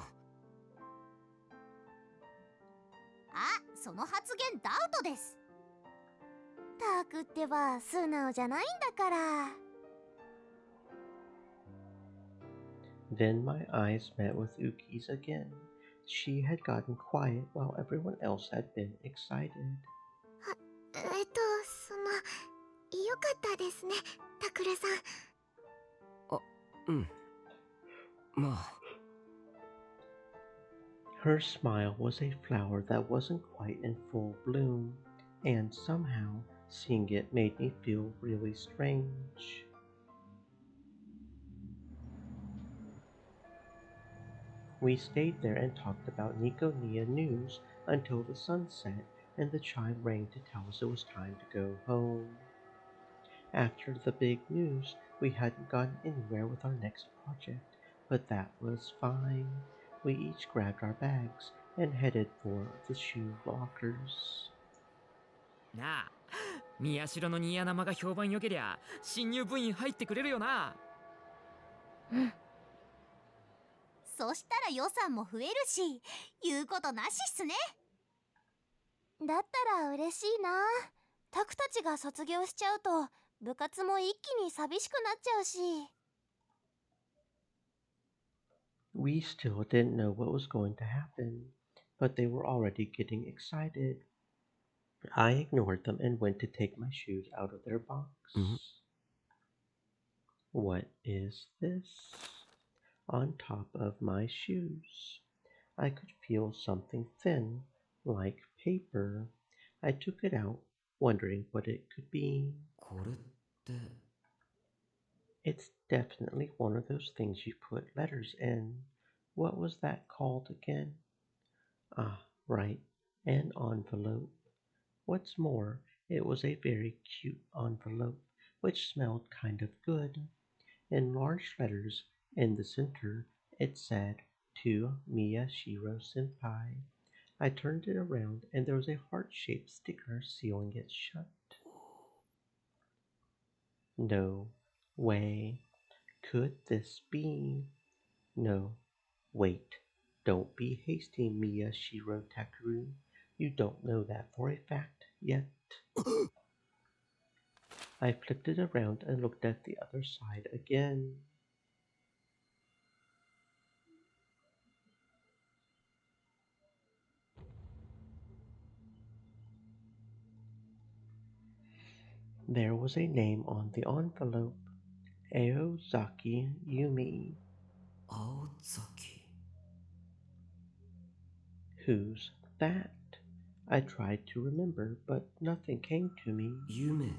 あ、その発言ダウトです。タクってば素直じゃないんだから。 Then my eyes met with Uki's again. She had gotten quiet while everyone else had been excited. その、よかったですね、タクルさん。まあ。Her smile was a flower that wasn't quite in full bloom, and somehow seeing it made me feel really strange. We stayed there and talked about Nikonia news until the sun set and the chime rang to tell us it was time to go home. After the big news, we hadn't gotten anywhere with our next project, but that was fine. We each grabbed our bags and headed for the shoe lockers. なあ、宮代のニヤ生が評判良けりゃ新入部員入ってくれるよな。そしたら予算も増えるし、言うことなしっすね。だったら嬉しいな。タクたちが卒業しちゃうと部活も一気に寂しくなっちゃうし。We still didn't know what was going to happen, but they were already getting excited. I ignored them and went to take my shoes out of their box. What is this? On top of my shoes. I could feel something thin, like paper. I took it out, wondering what it could be. これって。 It's definitely one of those things you put letters in. What was that called again? Ah, right, an envelope. What's more, it was a very cute envelope, which smelled kind of good. In large letters in the center, it said, to Miyashiro Senpai. I turned it around and there was a heart-shaped sticker sealing it shut. No way. Could this be? No. Wait. Don't be hasty, Miyashiro Takuru. You don't know that for a fact yet. I flipped it around and looked at the other side again. There was a name on the envelope. Aozaki Yumi. Aozaki. Who's that? I tried to remember, but nothing came to me. Yume.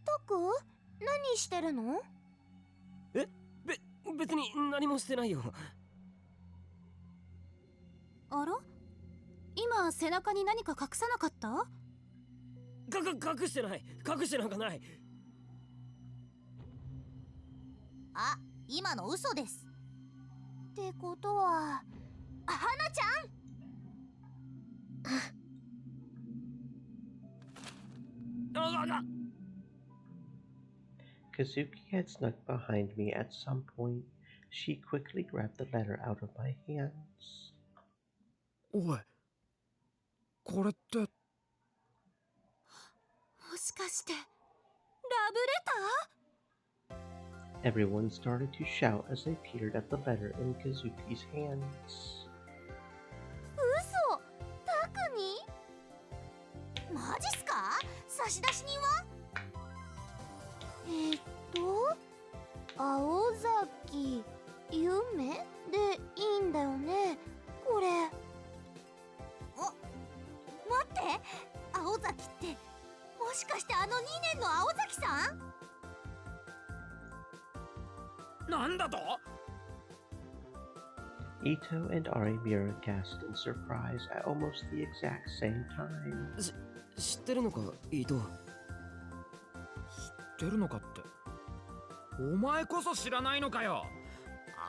タク、何してるの？別に何もしてないよ。あら？今背中に何か隠さなかった？隠してない。隠してなんかない。あ、今の嘘です。ってことは、花ちゃん。Kazuki had snuck behind me at some point. She quickly grabbed the letter out of my hands. おい、これって。もしかして、ラブレター？ Everyone started to shout as they peered at the letter in Kazuki's hands. 嘘！タクに？マジっすか？差出人は？青崎夢でいいんだよね、これ。待って、青崎ってもしかしてあの2年の青崎さん？なんだと？ Ito and Arimura gasped in surprise at almost the exact same time. 知ってるのか、伊藤。知ってるのかって。お前こそ知らないのかよ。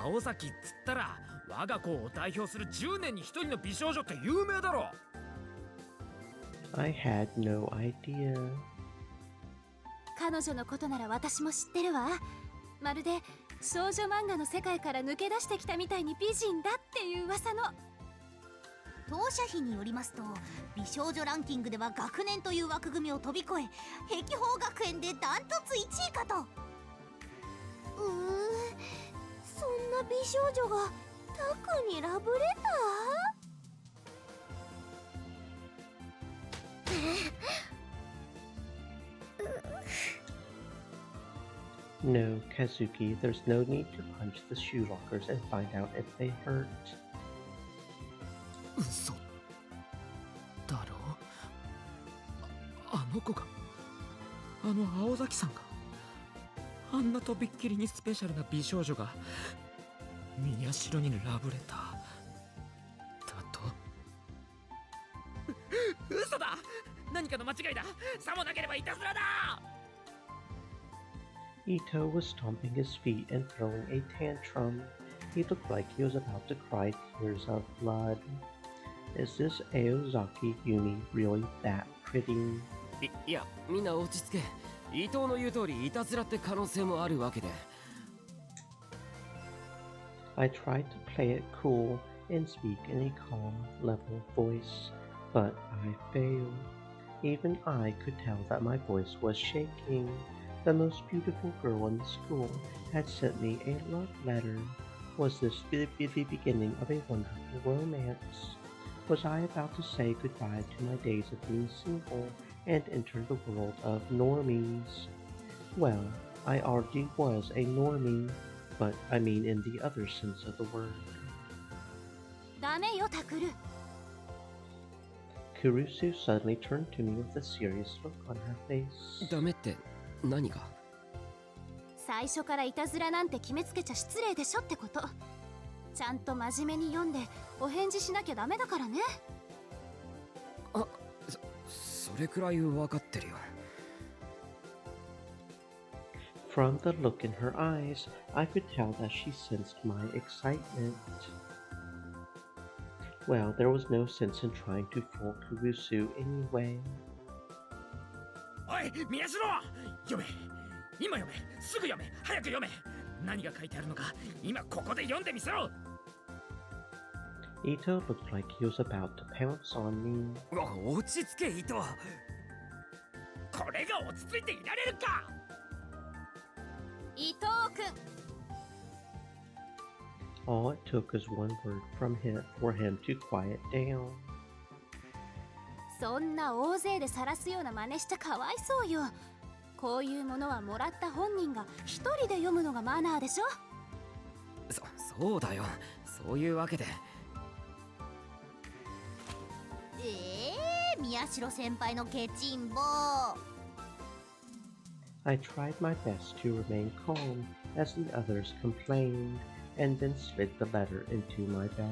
青崎っつったら我が校を代表する10年に1人の美少女って有名だろ。I had no idea. 彼女のことなら私も知ってるわ。まるで少女漫画の世界から抜け出してきたみたいに美人だっていう噂の。当社費によりますと、美少女ランキングでは学年という枠組みを飛び越え、碧峰学園でダントツ1位かと。そんな美少女がタクにラブレターNo, Kazuki, there's no need to punch the shoe lockers and find out if they hurt. 嘘だろ？あの子が、あの青崎さんが、あんなとびっきりにスペシャルな美少女が宮代にラブレターだと？嘘だ！何かの間違いだ！さもなければいたずらだ！ Ito was stomping his feet and throwing a tantrum. He looked like he was about to cry tears of blood. Is this Aozaki Yumi really that pretty? いや、みんな落ち着け。伊藤の言う通り、いたずらって可能性もあるわけで。I tried to play it cool and speak in a calm, level voice, but I failed. Even I could tell that my voice was shaking. The most beautiful girl in the school had sent me a love letter. Was this the beginning of a wonderful romance? Was I about to say goodbye to my days of being single and enter the world of normies? Well, I already was a normie, but I mean in the other sense of the word. ダメよ、タクル。Kurusu suddenly turned to me with a serious look on her face. ダメって何が？最初からいたずらなんて決めつけちゃ失礼でしょってこと。ちゃんと真面目に読んでお返事しなきゃダメだからね。あ、それくらい分かってるよ。From the look in her eyes, I could tell that she sensed my excitement. Well, there was no sense in trying to fool Kurusu anyway. おい宮代、読め、今読め、すぐ読め、早く読め。何が書いてあるのか今ここで読んでみせろ。 Ito looked like he was about to pounce on me. 落ち着け伊藤。これが落ち着いていられるか。伊藤君。 All it took was one word from him for him to quiet down. そんな大勢で晒すような真似しちゃかわいそうよ。こういうものはもらった本人が一人で読むのがマナーでしょ。そうだよ、そういうわけで。宮代先輩のケチンボ。 I tried my best to remain calm as the others complained, and then slid the letter into my bag.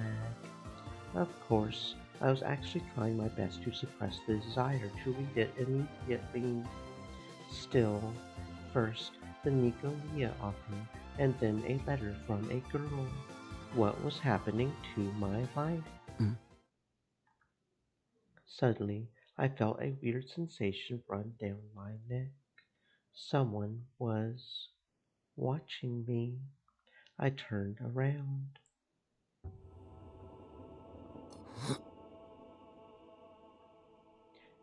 Of course, I was actually trying my best to suppress the desire to read it immediately. Still, first the Nicolia offer, and then a letter from a girl. What was happening to my life? Suddenly, I felt a weird sensation run down my neck. Someone was watching me. I turned around.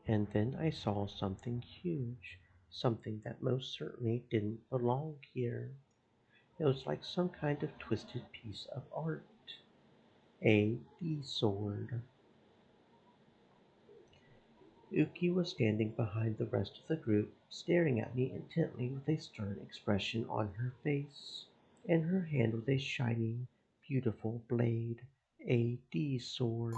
And then I saw something huge, something that most certainly didn't belong here. It was like some kind of twisted piece of art. A D-sword. Uki was standing behind the rest of the group, staring at me intently with a stern expression on her face. In her hand was a shining, beautiful blade, a D-sword.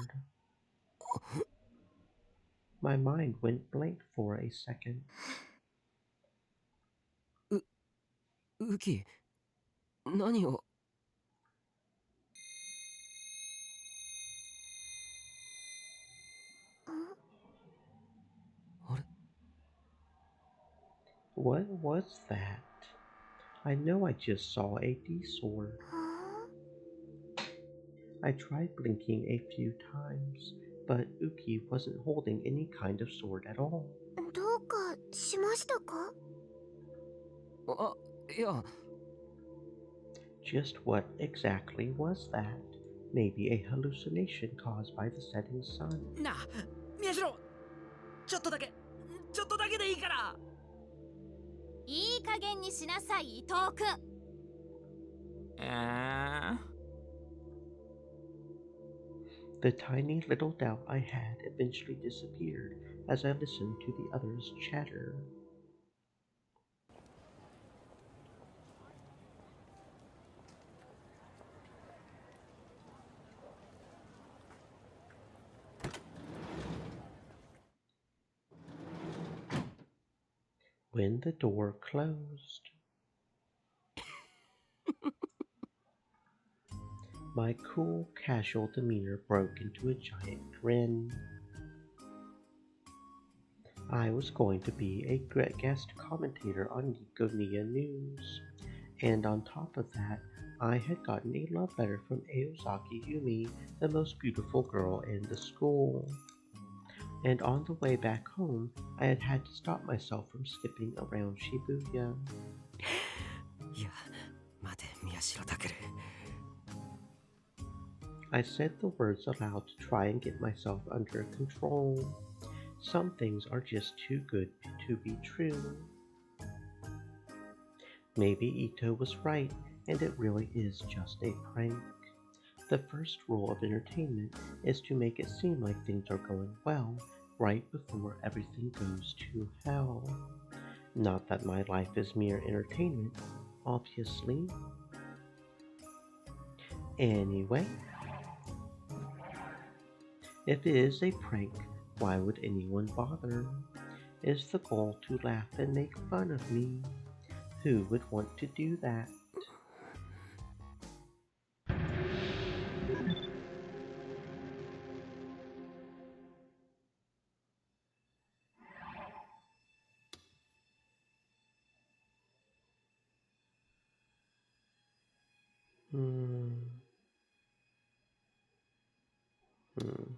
My mind went blank for a second. Uki, 何を。 What was that? I know I just saw a D-sword. I tried blinking a few times, but Uki wasn't holding any kind of sword at all. どうかしましたか？いや。 Just what exactly was that? Maybe a hallucination caused by the setting sun. なあ、宮代、ちょっとだけでいいから。 いい加減にしなさい伊藤君。The tiny little doubt I had eventually disappeared as I listened to the others chatter. When the door closed, my cool, casual demeanor broke into a giant grin. I was going to be a guest commentator on Niconia News, and on top of that, I had gotten a love letter from Aozaki Yumi, the most beautiful girl in the school. And on the way back home, I had had to stop myself from skipping around Shibuya. いや、待て、宮代拓。 I said the words aloud to try and get myself under control. Some things are just too good to be true. Maybe Ito was right, and it really is just a prank. The first rule of entertainment is to make it seem like things are going well right before everything goes to hell. Not that my life is mere entertainment, obviously. Anyway, if it is a prank, why would anyone bother? Is the goal to laugh and make fun of me? Who would want to do that? Hmm. Hmm.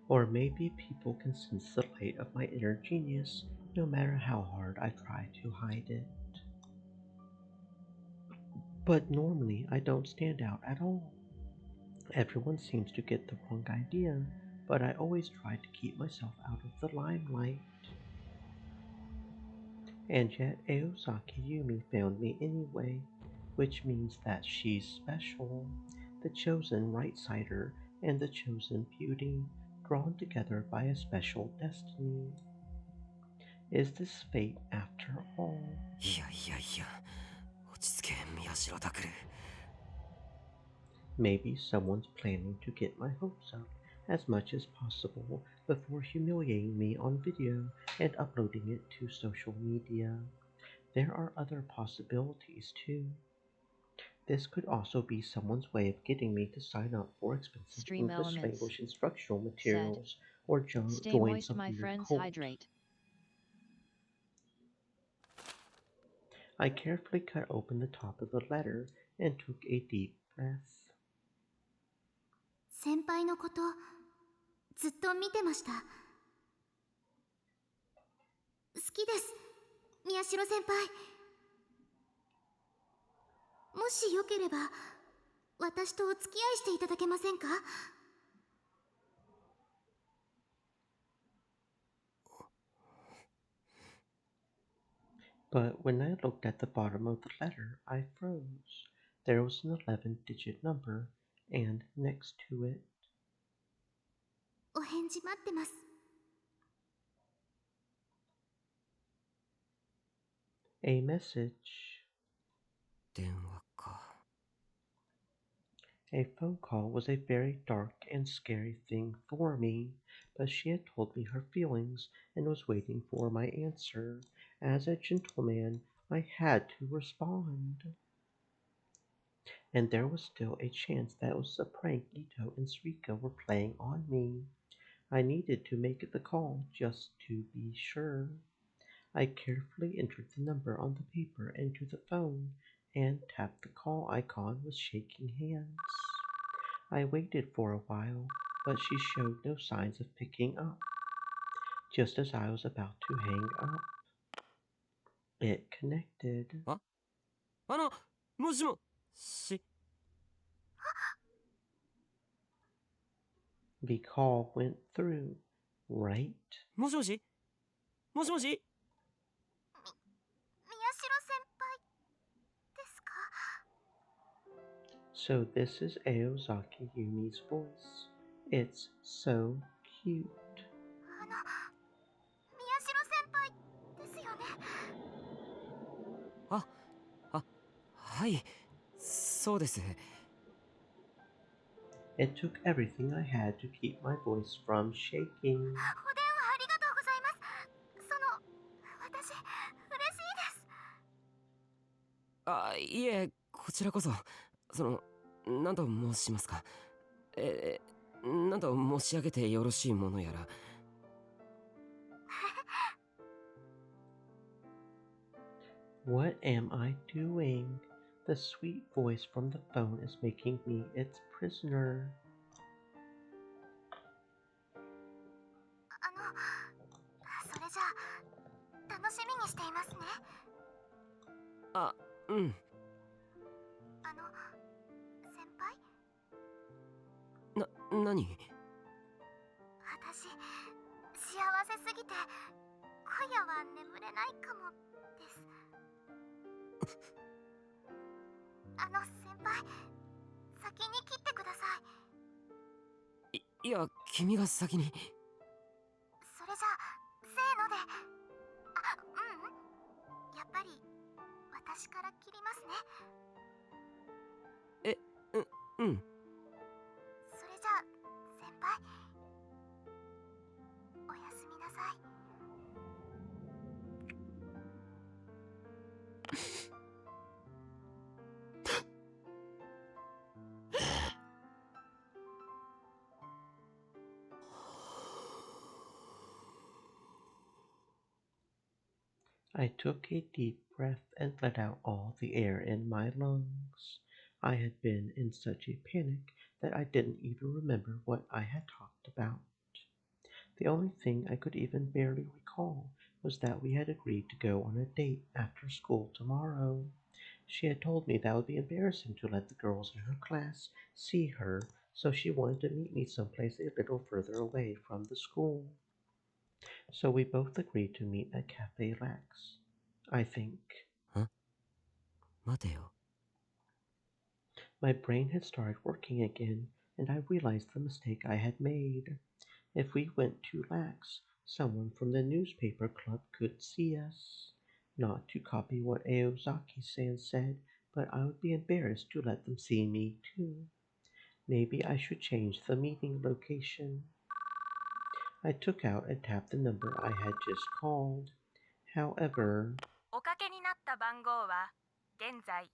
Or maybe people can sense the light of my inner genius no matter how hard I try to hide it. But normally I don't stand out at all. Everyone seems to get the wrong idea, but I always try to keep myself out of the limelight. And yet Aosaki Yumi found me anyway, which means that she's special, the chosen right-sider and the chosen beauty, drawn together by a special destiny. Is this fate after all? いやいやいや、落ち着け、宮代拓。Maybe someone's planning to get my hopes up as much as possible before humiliating me on video and uploading it to social media. There are other possibilities too. This could also be someone's way of getting me to sign up for expensive Stream English elements. language instructional Said. materials or Stay join moist, some my weird friends. cult. Hydrate. I carefully cut open the top of the letter and took a deep breath. 先輩のことずっと見てました。好きです、宮代先輩。もしよければ私とお付き合いしていただけませんか？ But when I looked at the bottom of the letter, I froze. There was an 11-digit number, and next to it, お返事待ってます。 a message. 電話か。 A phone call was a very dark and scary thing for me, but she had told me her feelings and was waiting for my answer. As a gentleman, I had to respond. And there was still a chance that it was a prank Ito and Sarika were playing on me. I needed to make the call just to be sure. I carefully entered the number on the paper into the phone and tapped the call icon with shaking hands. I waited for a while, but she showed no signs of picking up. Just as I was about to hang up, it connected. もしもし。 The call went through, right? もしもしもしもし。宮代先輩ですか？ So this is Aozaki Yumi's voice. It's so cute. 宮代先輩ですよね？はい、そうです。 It took everything I had to keep my voice from shaking. お電話ありがとうございます。私嬉しいです。あ、いえ、こちらこそ。何と申しますか。何と申し上げてよろしいものやら。What am I doing? The sweet voice from the phone is making me its prisoner. それじゃあ楽しみにしていますね。あ、うん。先輩？何？私幸せすぎて今夜は眠れないかもです。先輩、先に切ってください。いや、君が先に。それじゃあせーので。やっぱり私から切りますね。うん。それじゃあ先輩、おやすみなさい。I took a deep breath and let out all the air in my lungs. I had been in such a panic that I didn't even remember what I had talked about. The only thing I could even barely recall was that we had agreed to go on a date after school tomorrow. She had told me that it would be embarrassing to let the girls in her class see her, so she wanted to meet me someplace a little further away from the school. So we both agreed to meet at Cafe Lax, I think. 待てよ。 My brain had started working again, and I realized the mistake I had made. If we went to Lax, someone from the newspaper club could see us. Not to copy what Aozaki-san said, but I would be embarrassed to let them see me too. Maybe I should change the meeting location. I took out and tapped the number I had just called. However, おかけになった番号は現在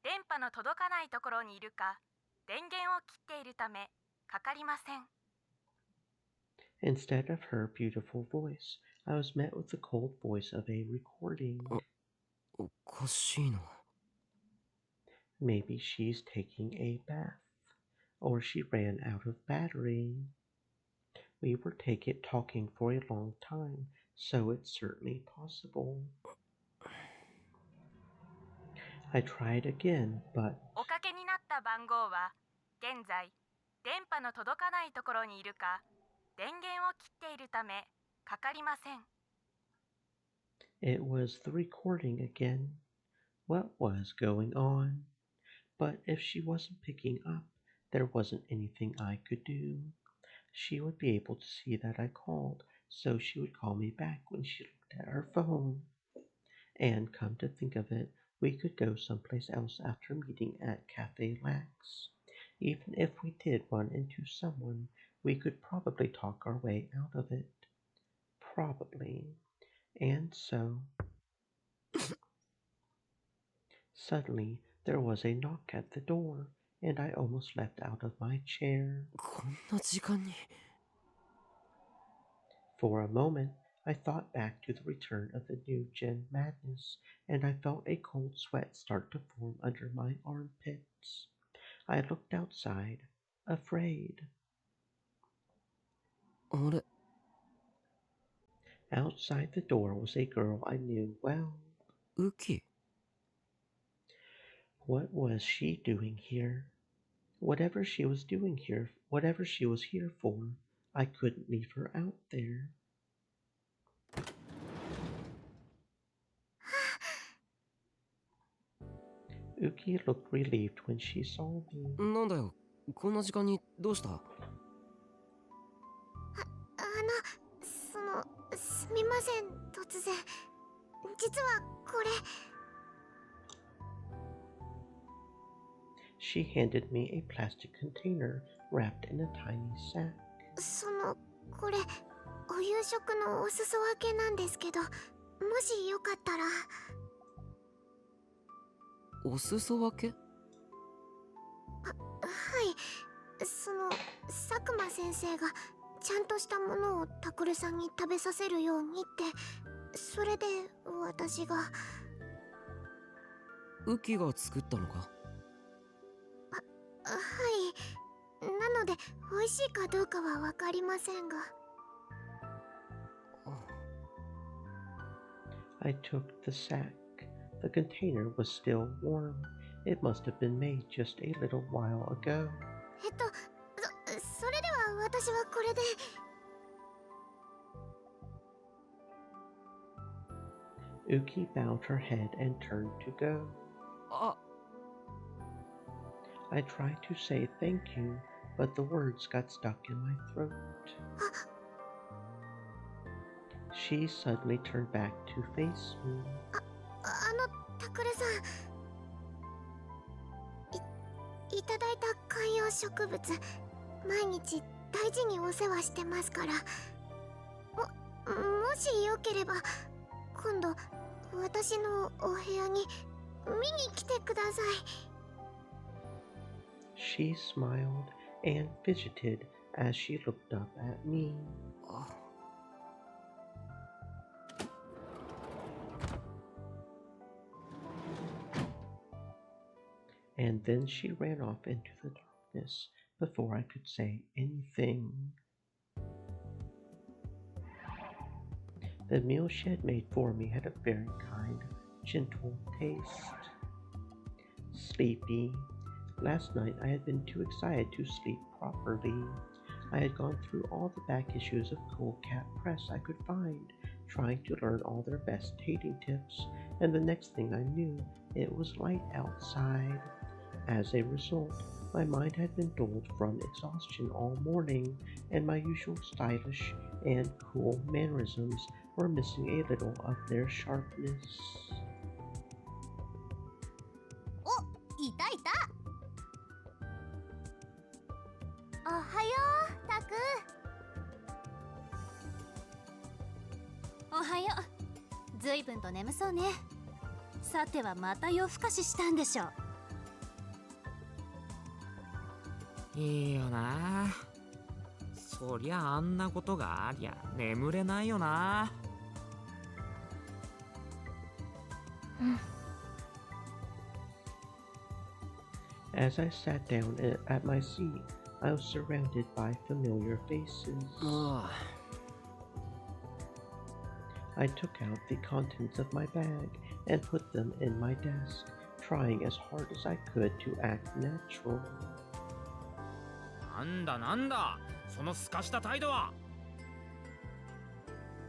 電波の届かないところにいるか、電源を切っているためかかりません。 Instead of her beautiful voice, I was met with the cold voice of a recording. おかしいな。 Maybe she's taking a bath, or she ran out of battery. We were talking for a long time, so it's certainly possible. I tried again, but おかけになった番号は現在電波の届かないところにいるか、電源を切っているためかかりません。 it was the recording again. What was going on? But if she wasn't picking up, there wasn't anything I could do. She would be able to see that I called, so she would call me back when she looked at her phone. And come to think of it, we could go someplace else after meeting at Cafe Lax. Even if we did run into someone, we could probably talk our way out of it. Probably. And so... Suddenly, there was a knock at the door, and I almost leapt out of my chair. こんな時間に。 For a moment, I thought back to the return of the new Gen madness, and I felt a cold sweat start to form under my armpits. I looked outside, afraid. あれ Outside the door was a girl I knew well. ウキ What was she doing here? Whatever she was here for, I couldn't leave her out there. Uki looked relieved when she saw me. なんだよ、こんな時間にどうした？すみません、突然。実はこれ。She handed me a plastic container wrapped in a tiny sack. これ、お夕食のお裾分けなんですけど、もしよかったら。お裾分け？はい、佐久間先生がちゃんとしたものをタクルさんに食べさせるようにって、それで私が。ウキが作ったのか？はい。なので、美味しいかどうかはわかりませんが。I took the sack. The container was still warm. It must have been made just a little while ago. それでは私はこれで。Uki bowed her head and turned to go. I tried to say thank you, but the words got stuck in my throat. She suddenly turned back to face me. タクルさん。いただいた観葉植物、毎日大事にお世話してますから。もしよければ、今度私のお部屋に見に来てください。She smiled and fidgeted as she looked up at me. And then she ran off into the darkness before I could say anything. The meal she had made for me had a very kind, gentle taste. Sleepy. Last night I had been too excited to sleep properly. I had gone through all the back issues of Cool Cat Press I could find, trying to learn all their best dating tips, and the next thing I knew, it was light outside. As a result, my mind had been dulled from exhaustion all morning, and my usual stylish and cool mannerisms were missing a little of their sharpness. いたいた。おはよう、タク。おはよう。ずいぶんと眠そうね。さてはまた夜更かししたんでしょ。いいよな。そりゃあんなことがありゃ眠れないよな。うん。As I sat down at my seat, I was surrounded by familiar faces. I took out the contents of my bag and put them in my desk, trying as hard as I could to act natural. なんだなんだ、そのすかした態度は。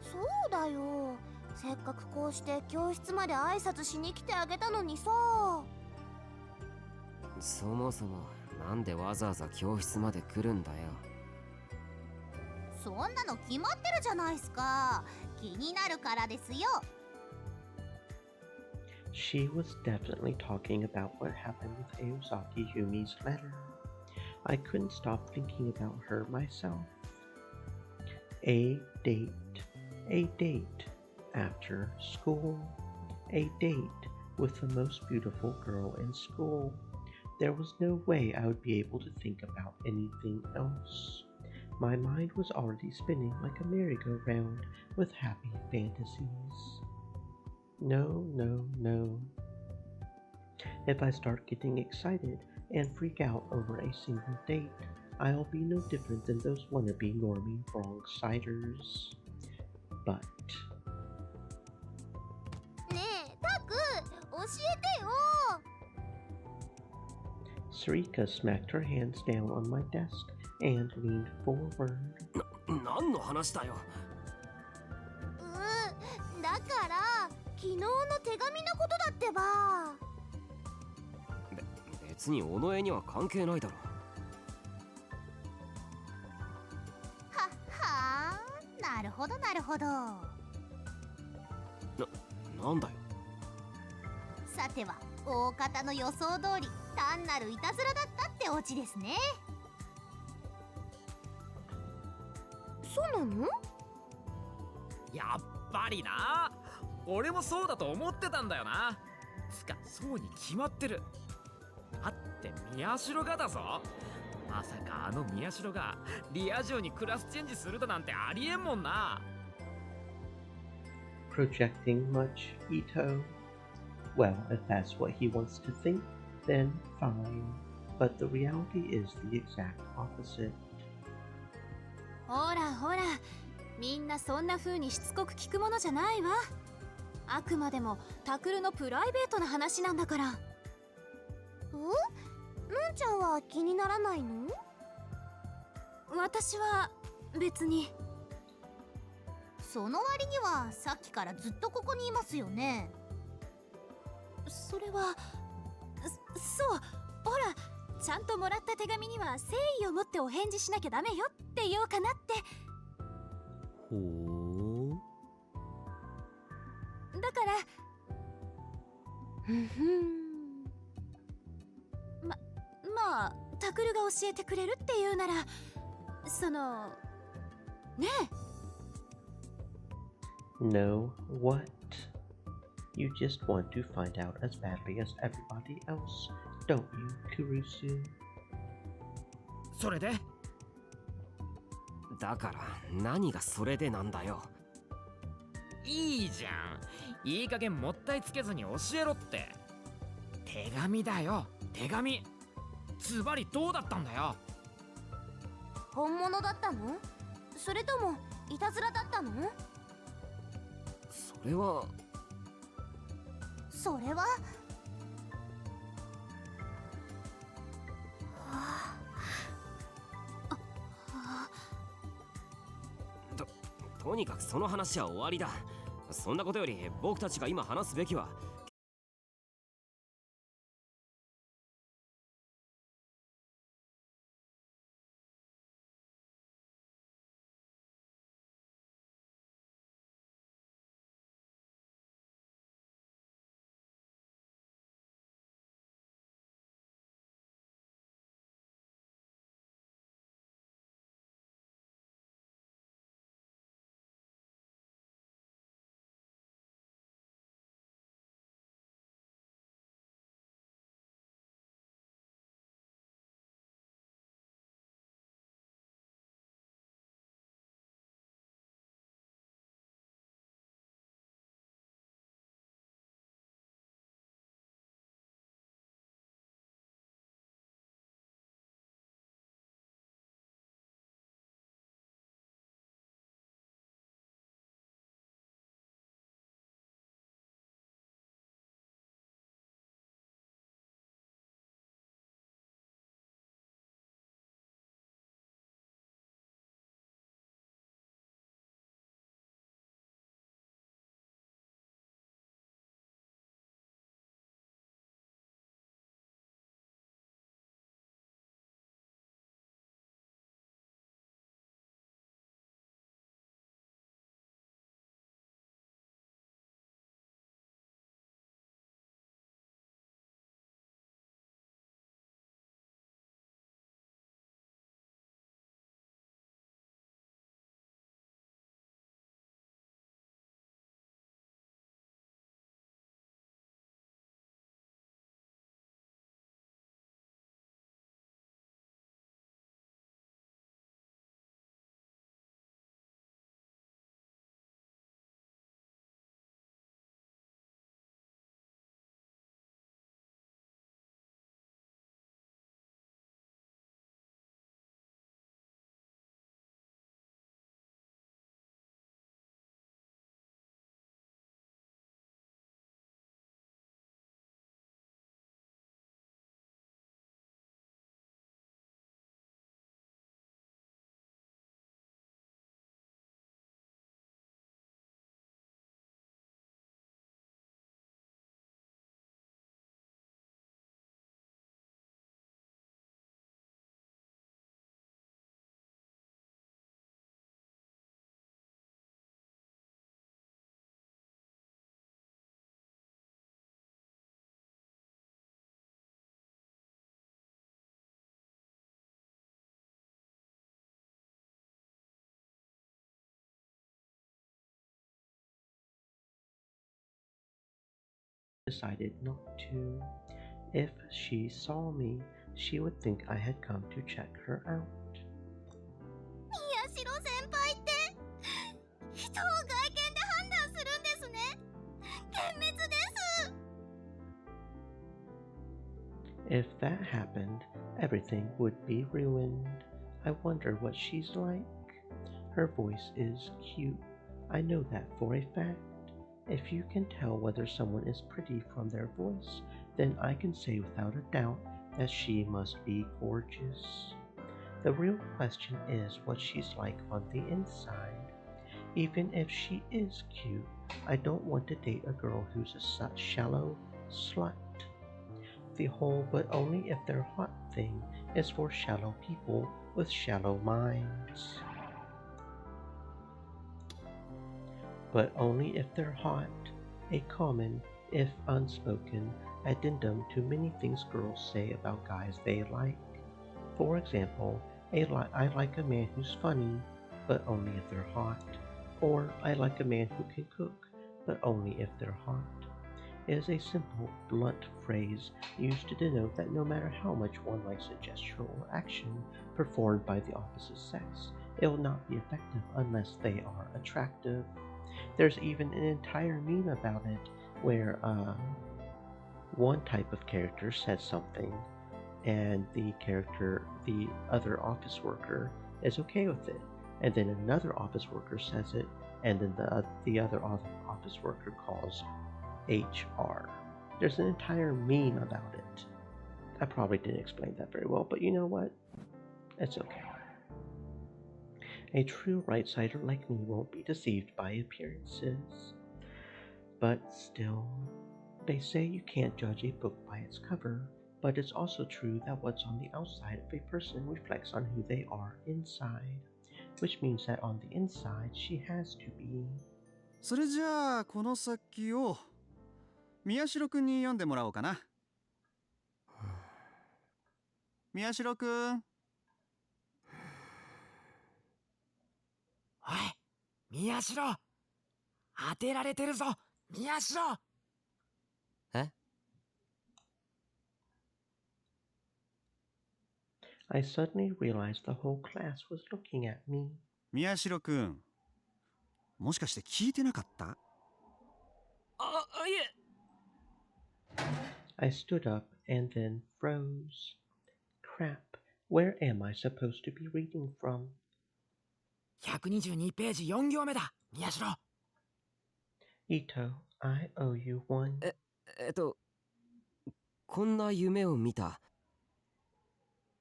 そうだよ。せっかくこうして教室まで挨拶しに来てあげたのにさ。そもそもなんでわざわざ教室まで来るんだよ。そんなの決まってるじゃないすか。気になるからですよ。She was definitely talking about what happened with Aozaki Yumi's letter. I couldn't stop thinking about her myself. A date after school, a date with the most beautiful girl in school. There was no way I would be able to think about anything else. My mind was already spinning like a merry-go-round with happy fantasies. No. If I start getting excited and freak out over a single date, I'll be no different than those wannabe normie wrong-siders. But... ねえ、タク、教えてよ。Sarika smacked her hands down on my desk and leaned forward. 何の話だよ。だから昨日の手紙のことだってば。別に尾上には関係ないだろ。はあ、なるほどなるほど。なんだよ。さては大方の予想通り単なるいたずらだったってオチですね。そうなの？やっぱりな。俺もそうだと思ってたんだよな。つかそうに決まってる。だって宮代がだぞ。まさかあの宮代がリア充にクラスチェンジするだなんてありえんもんな。Projecting much, Ito? Well, if that's what he wants to think, then fine. But the reality is the exact opposite. ほらほら、みんなそんな風にしつこく聞くものじゃないわ。あくまでもタクルのプライベートな話なんだから。のんちゃんは気にならないの？私は別に。その割にはさっきからずっとここにいますよね。それはそう、ほらちゃんともらった手紙には誠意を持ってお返事しなきゃダメよって言おうかなって。ほう。だからまあタクルが教えてくれるっていうなら、そのねえ。No, what? You just want to find out as badly as everybody else, don't you, Kurusu? それで？だから何がそれでなんだよ。いいじゃん。いい加減もったいつけずに教えろって。手紙だよ、手紙。ズバリどうだったんだよ。本物だったの？それともいたずらだったの？それはとにかくその話は終わりだ。そんなことより僕たちが今話すべきは decided not to. If she saw me, she would think I had come to check her out. 宮代先輩って人を外見で判断するんですね。幻滅です。 If that happened, everything would be ruined. I wonder what she's like. Her voice is cute. I know that for a fact. If you can tell whether someone is pretty from their voice, then I can say without a doubt that she must be gorgeous. The real question is what she's like on the inside. Even if she is cute, I don't want to date a girl who's a shallow slut. The whole but only if they're hot thing is for shallow people with shallow minds. But only if they're hot, a common, if unspoken, addendum to many things girls say about guys they like. For example, I like a man who's funny, but only if they're hot. Or I like a man who can cook, but only if they're hot. It is a simple, blunt phrase used to denote that no matter how much one likes a gesture or action performed by the opposite sex, it will not be effective unless they are attractive. There's even an entire meme about it where one type of character says something and the other office worker is okay with it, and then another office worker says it, and then the other office worker calls HR. There's an entire meme about it. I probably didn't explain that very well, but you know what? It's okay. A true right-sider like me won't be deceived by appearances. But still, they say you can't judge a book by its cover, but it's also true that what's on the outside of a person reflects on who they are inside, which means that on the inside she has to be. それじゃあこの先を宮代くんに読んでもらおうかな。宮代くん。おい、宮代、当てられてるぞ、宮代。え？ I suddenly realized the whole class was looking at me. 宮代くん、もしかして聞いてなかった？いえ。I stood up and then froze. Crap, where am I supposed to be reading from? 122ページ4行目だ、宮代。Ito, I owe you one. こんな夢を見た。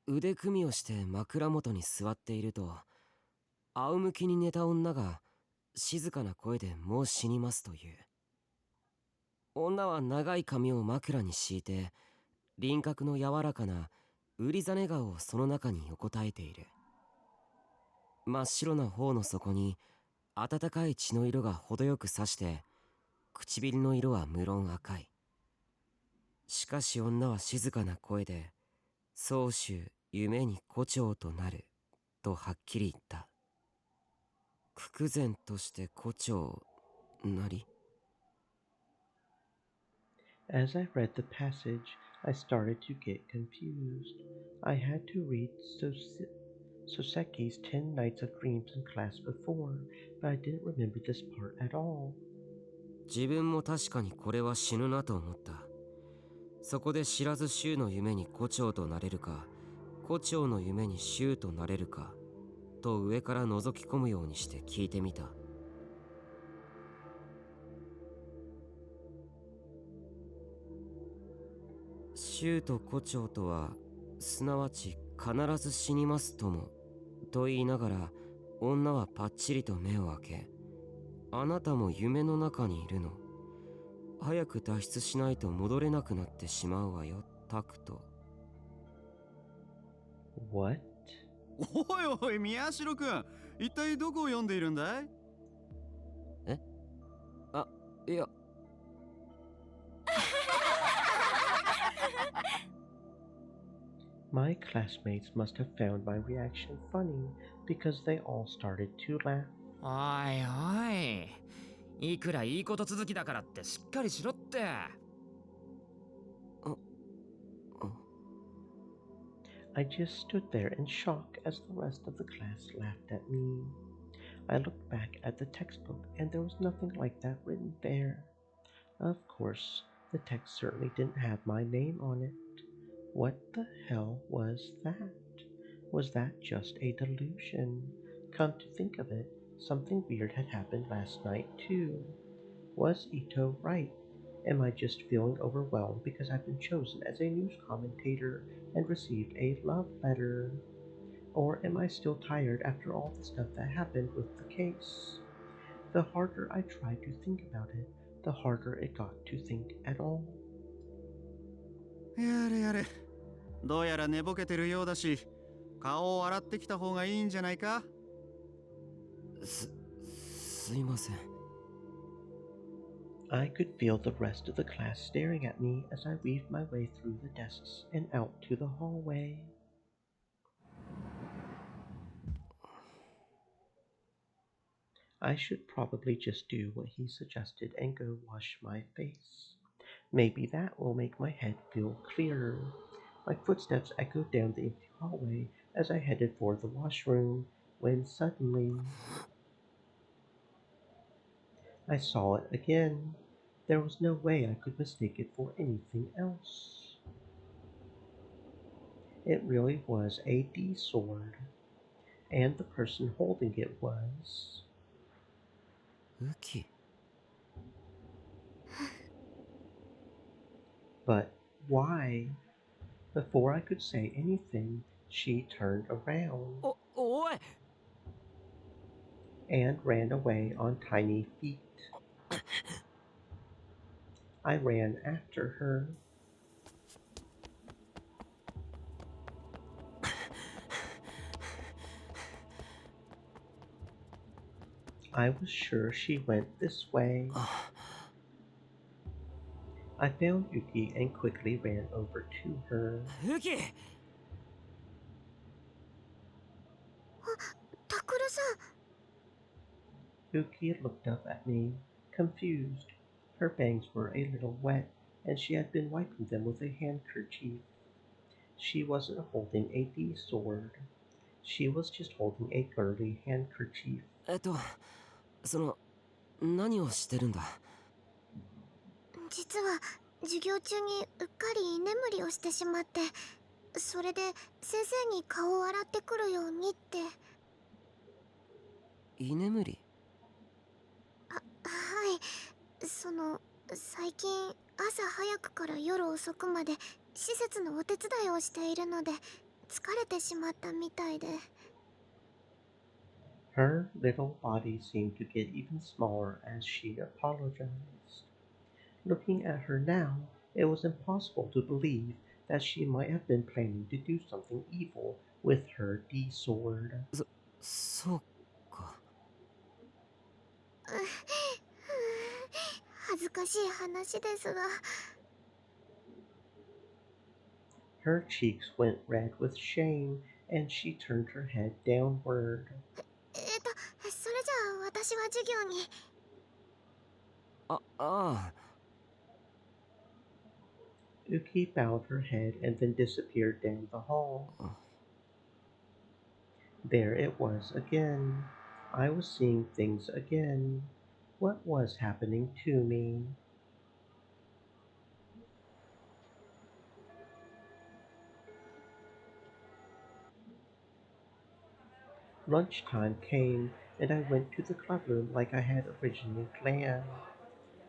腕組みをして枕元に座っていると、仰向きに寝た女が静かな声でもう死にますという。女は長い髪を枕に敷いて、輪郭の柔らかなウリザネ顔をその中に横たえている。真っ白な頬の底に温かい血の色が程よく差して、唇の色は無論赤い。しかし女は静かな声で、宗主夢に胡蝶となるとはっきり言った。久然として胡蝶なり。As I read the passage, I started to get confused. I had to read Soseki's 10 Nights of Dreams in class before, but I didn't remember this part at all. 自分も確かにこれは死ぬなと思った。そこで知らず衆の夢に胡蝶となれるか、胡蝶の夢に衆となれるか、と上から覗き込むようにして聞いてみた。衆と胡蝶とは、すなわち必ず死にますとも、と言いながら、女はパッチリと目を開け、あなたも夢の中にいるの。早く脱出しないと戻れなくなってしまうわよ、タクト。What? おいおい、宮代くん、一体どこを読んでいるんだい？え？あ、いや。My classmates must have found my reaction funny because they all started to laugh. おいおい、いくらいいこと続きだからってしっかりしろって。I just stood there in shock as the rest of the class laughed at me. I looked back at the textbook and there was nothing like that written there. Of course, the text certainly didn't have my name on it. What the hell was that? Was that just a delusion? Come to think of it, something weird had happened last night too. Was Ito right? Am I just feeling overwhelmed because I've been chosen as a news commentator and received a love letter? Or am I still tired after all the stuff that happened with the case? The harder I tried to think about it, the harder it got to think at all. やれやれ、どうやら寝ぼけてるようだし、顔を洗ってきた方がいいんじゃないか？すいません。I could feel the rest of the class staring at me as I weaved my way through the desks and out to the hallway. I should probably just do what he suggested and go wash my face. Maybe that will make my head feel clearer. My footsteps echoed down the empty hallway as I headed for the washroom, when suddenly I saw it again. There was no way I could mistake it for anything else. It really was a D-sword, and the person holding it was... Uki. But why? Before I could say anything, she turned around and ran away on tiny feet. I ran after her. I was sure she went this way. I found Yuki and quickly ran over to her. Yuki! Takuro-san! Yuki looked up at me, confused. Her bangs were a little wet, and she had been wiping them with a handkerchief. She wasn't holding a D-sword. She was just holding a girly handkerchief. 何をしてるんだ？実は授業中にうっかり居眠りをしてしまって、それで先生に顔を洗ってくるようにって。居眠り？はい、最近朝早くから夜遅くまで施設のお手伝いをしているので疲れてしまったみたいで。Her little body seemed to get even smaller as she apologized. Looking at her now, it was impossible to believe that she might have been planning to do something evil with her D-sword. そうか。恥ずかしい話ですが。Her cheeks went red with shame, and she turned her head downward. それじゃあ私は授業に。ああ。Uki bowed her head and then disappeared down the hall. There it was again. I was seeing things again. What was happening to me? Lunchtime came, and I went to the club room like I had originally planned.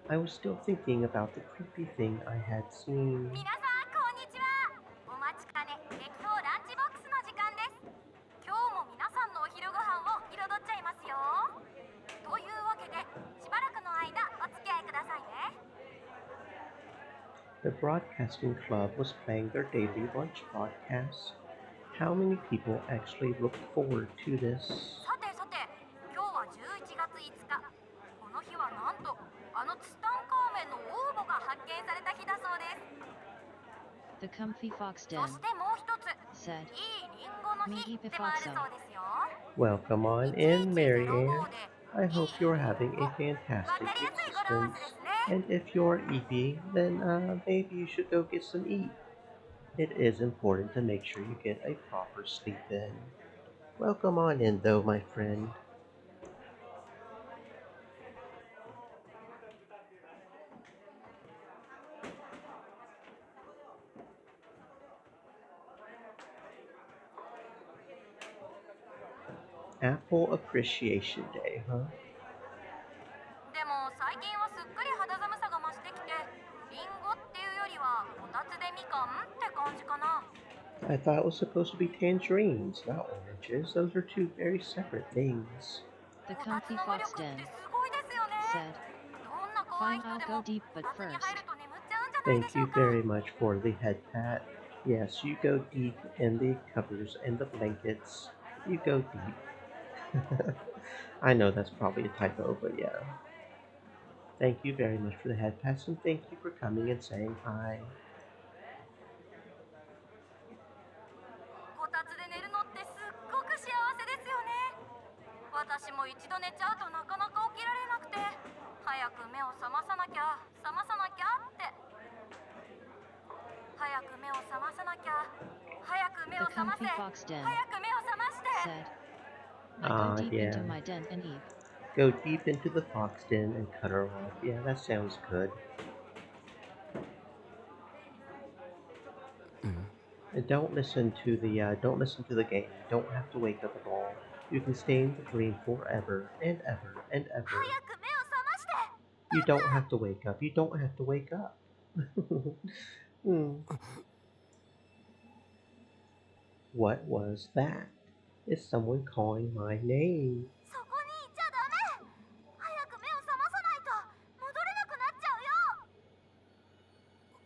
I was still thinking about the creepy thing I had seen. 皆さんこんにちは。お待ちかね劇場ランチボックスの時間です。今日も皆さんのお昼ご飯を彩っちゃいますよ。というわけでしばらくの間お付き合いくださいね。The broadcasting club was playing their daily lunch broadcast. How many people actually looked forward to this? さてさて、今日は11月5日。この日はなんとあのツタンカーメンの王母が発見された日だそうです。 The comfy fox そ den してもう一つ、 said, いいリンゴの日でもあるそうですよ。 Welcome on in, Mary Ann. I hope you're having a fantastic existence. And if you're eating, then maybe you should go get some eat. It is important to make sure you get a proper sleep in. Welcome on in, though, my friend. Apple Appreciation Day, huh? でも最近はすっかり肌寒さが増してきて、リンゴっていうよりはこたつでみかんって感じかな。I thought it was supposed to be tangerines, not oranges. Those are two very separate things. The Comfy Fox Den said, Fine, I'll go deep, but first. Thank you very much for the head pat. Yes, you go deep in the covers and the blankets. You go deep. I know that's probably a typo, but yeah. Thank you very much for the head pats, and thank you for coming and saying hi. こたつで寝るのってすっごく幸せですよね。私も一度寝ちゃうとなかなか起きられなくて、早く目を覚まさなきゃ覚まさなきゃって。早く目を覚まさなきゃ、早く目を The 覚ませ、 Comfy 早 Fox Den く目を覚まして。 said, I go deep Yeah. into my den and eat. Go deep into the fox den and cut her off. Yeah, that sounds good. And don't listen to the game. You don't have to wake up at all. You can stay in the dream forever and ever and ever. 早く目を覚まして。 You don't have to wake up. You don't have to wake up. What was that? Is someone calling my name? そこにいちゃダメ。早く目を覚まさないと戻れなくなっちゃ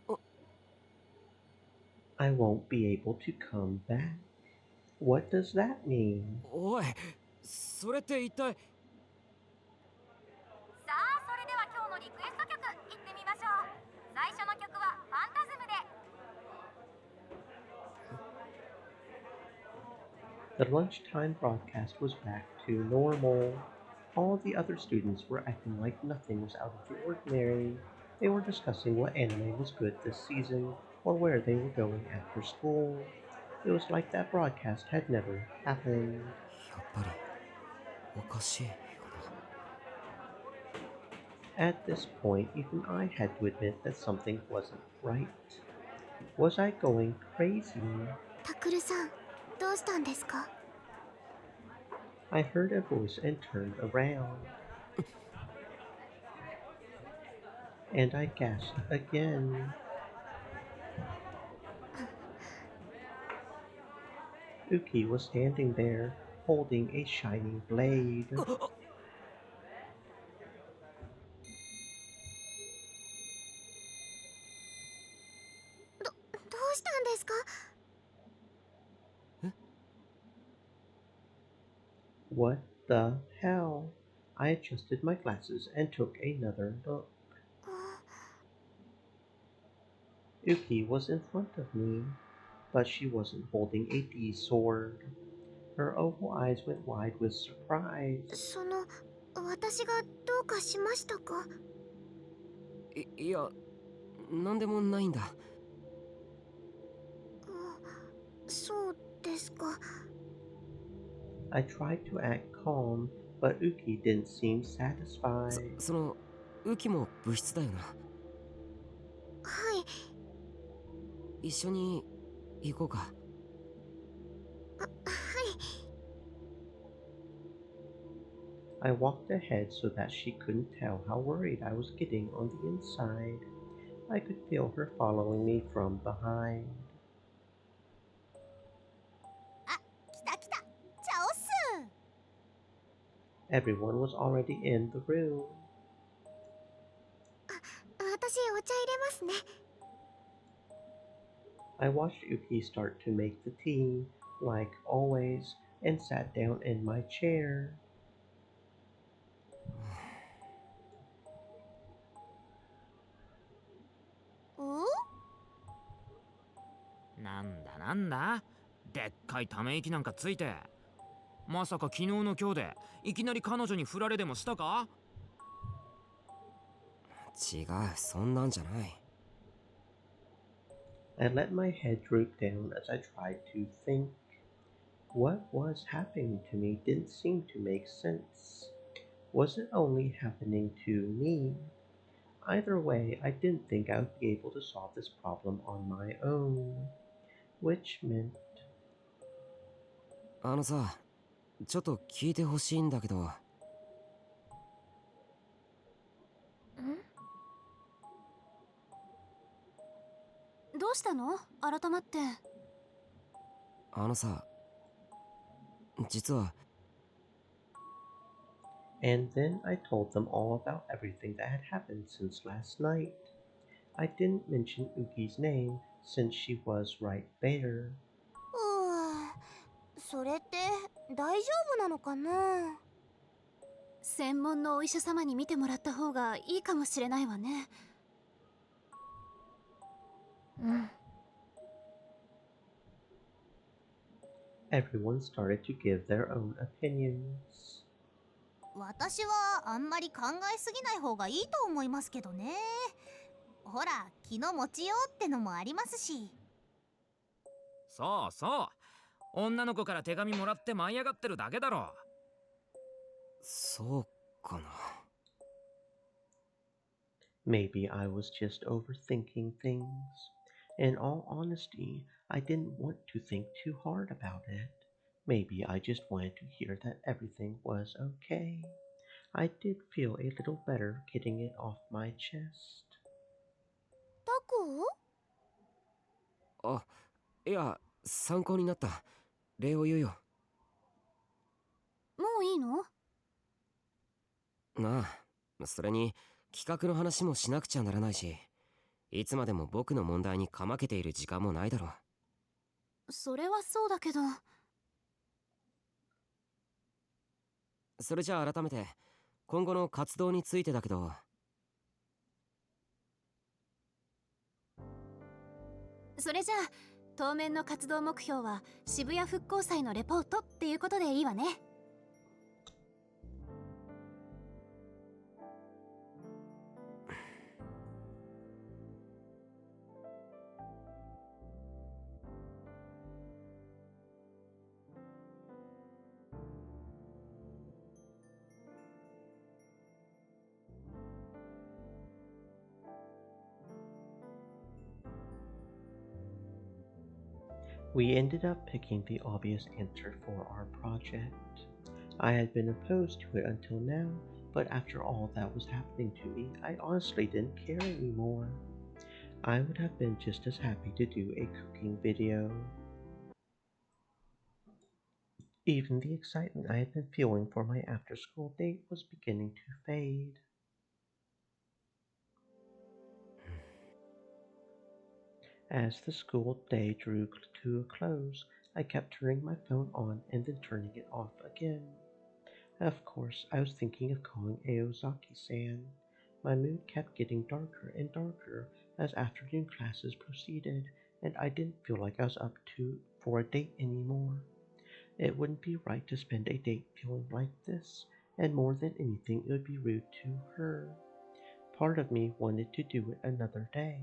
うよ。 I won't be able to come back. What does that mean? おい、それって一体。さあ、それでは今日のリクエスト曲いってみましょう。最初の曲はファンタズムで。 The lunchtime broadcast was back to normal. All the other students were acting like nothing was out of the ordinary. They were discussing what anime was good this season or where they were going after school. It was like that broadcast had never happened. やっぱりおかしいよ At this point, even I had to admit that something wasn't right. Was I going crazy? タクルさん、どうしたんですか？ I heard a voice and turned around. And I gasped again. Uki was standing there, holding a shining blade. どうしたんですか？ What the hell? I adjusted my glasses and took another look. Uki was in front of me, but she wasn't holding a D-sword. Her oval eyes went wide with surprise. その、私がどうかしましたか？いや、なんでもないんだ。そうですか。 I tried to act calm, but Uki didn't seem satisfied. その、ウキも物質だよな。はい。一緒に行こうか。はい。 I walked ahead so that she couldn't tell how worried I was getting on the inside. I could feel her following me from behind. あ、来た来た。チャオス。 Everyone was already in the room. 私お茶入れますね。 I watched Uki start to make the tea, like always, and sat down in my chair. なんだなんだ、でっかいため息なんかついて。まさか昨日の今日でいきなり彼女に振られでもしたか？違う、そんなんじゃない。I let my head droop down as I tried to think. What was happening to me didn't seem to make sense. Was it only happening to me? Either way, I didn't think I would be able to solve this problem on my own. Which meant... あのさ、ちょっと聞いてほしいんだけど。どうしたの？改まって。あのさ、実は。 And then I told them all about everything that had happened since last night. I didn't mention Uki's name since she was right there. それって大丈夫なのかな？専門のお医者様に見てもらった方がいいかもしれないわね。Everyone started to give their own opinions. 私はあんまり考えすぎない方がいいと思いますけどね。ほら、気の持ちようってのもありますし。そうそう。女の子から手紙もらって舞い上がってるだけだろ。そうかな。Maybe I was just overthinking things. In all honesty, I didn't want to think too hard about it. Maybe I just wanted to hear that everything was okay. I did feel a little better getting it off my chest. タク？あ、いや、参考になった。礼を言うよ。もういいの？なあ、それに企画の話もしなくちゃならないし、いつまでも僕の問題にかまけている時間もないだろう。それはそうだけど。それじゃあ改めて今後の活動についてだけど。それじゃあ当面の活動目標は渋谷復興祭のレポートっていうことでいいわね。We ended up picking the obvious answer for our project. I had been opposed to it until now, but after all that was happening to me, I honestly didn't care anymore. I would have been just as happy to do a cooking video. Even the excitement I had been feeling for my after-school date was beginning to fade. As the school day drew to a close, I kept turning my phone on and then turning it off again. Of course, I was thinking of calling Aozaki-san. My mood kept getting darker and darker as afternoon classes proceeded, and I didn't feel like I was up for a date anymore. It wouldn't be right to spend a date feeling like this, and more than anything, it would be rude to her. Part of me wanted to do it another day,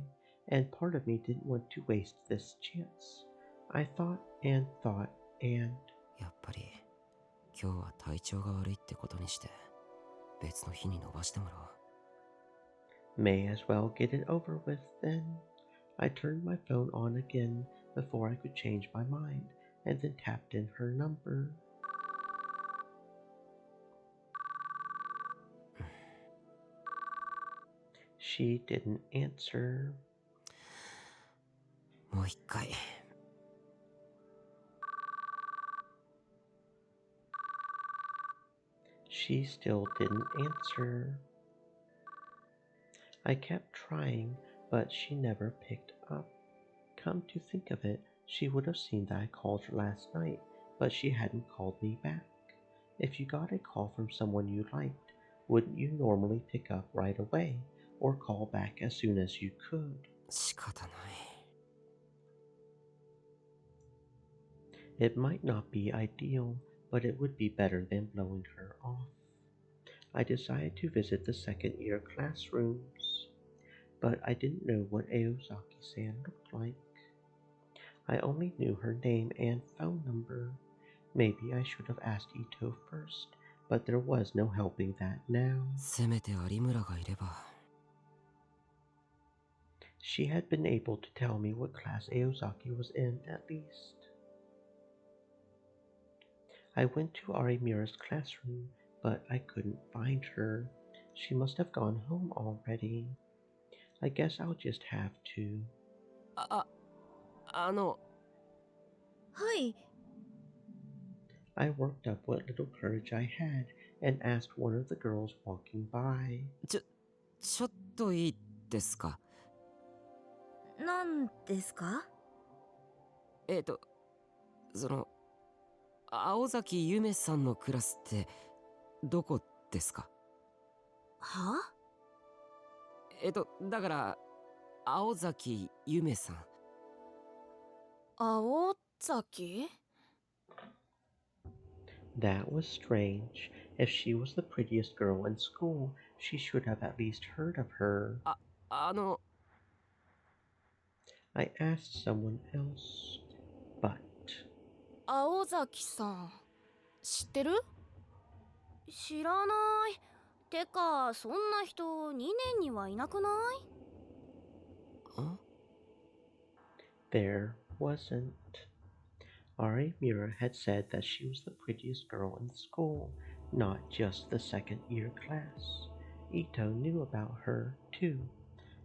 and part of me didn't want to waste this chance. I thought and thought and... やっぱり今日は体調が悪いってことにして別の日に伸ばしてもらおう。May as well get it over with then. I turned my phone on again before I could change my mind, and then tapped in her number. She didn't answer. もう一回。She still didn't answer. I kept trying, but she never picked up. Come to think of it, she would have seen that I called her last night, but she hadn't called me back. If you got a call from someone you liked, wouldn't you normally pick up right away, or call back as soon as you could? 仕方ない。It might not be ideal, but it would be better than blowing her off. I decided to visit the second year classrooms, but I didn't know what Aozaki-san looked like. I only knew her name and phone number. Maybe I should have asked Ito first, but there was no helping that now. せめて有村がいれば。She had been able to tell me what class Aozaki was in at least. I went to Arimura's classroom, but I couldn't find her. She must have gone home already. I guess I'll just have to. はい。 I worked up what little courage I had and asked one of the girls walking by. ちょっといいですか？何ですか？その青崎ゆめさんのクラスってどこですか？は？だから青崎ゆめさん。青崎？ That was strange. If she was the prettiest girl in school, she should have at least heard of her. I asked someone else, but... 青崎さん、知ってる？知らない。てか、そんな人2年にはいなくない？ There wasn't. Arimura had said that she was the prettiest girl in the school, not just the second-year class. Ito knew about her, too,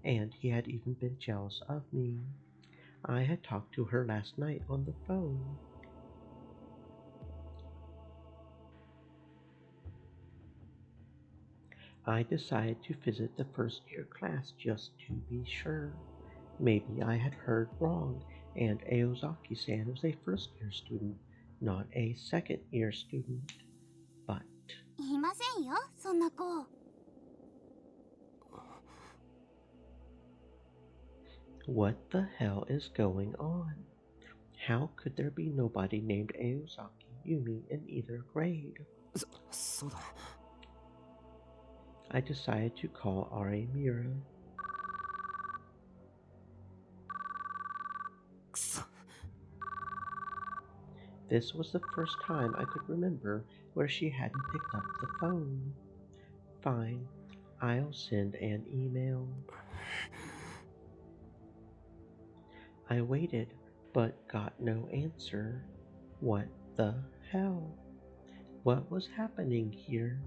and he had even been jealous of me. I had talked to her last night on the phone. I decided to visit the first-year class just to be sure. Maybe I had heard wrong, and Aozaki-san was a first-year student, not a second-year student. But... いませんよ、そんな子。What the hell is going on? How could there be nobody named Aozaki Yumi in either grade? そうだ。I decided to call Arimura. This was the first time I could remember where she hadn't picked up the phone. Fine, I'll send an email. I waited, but got no answer. What the hell? What was happening here?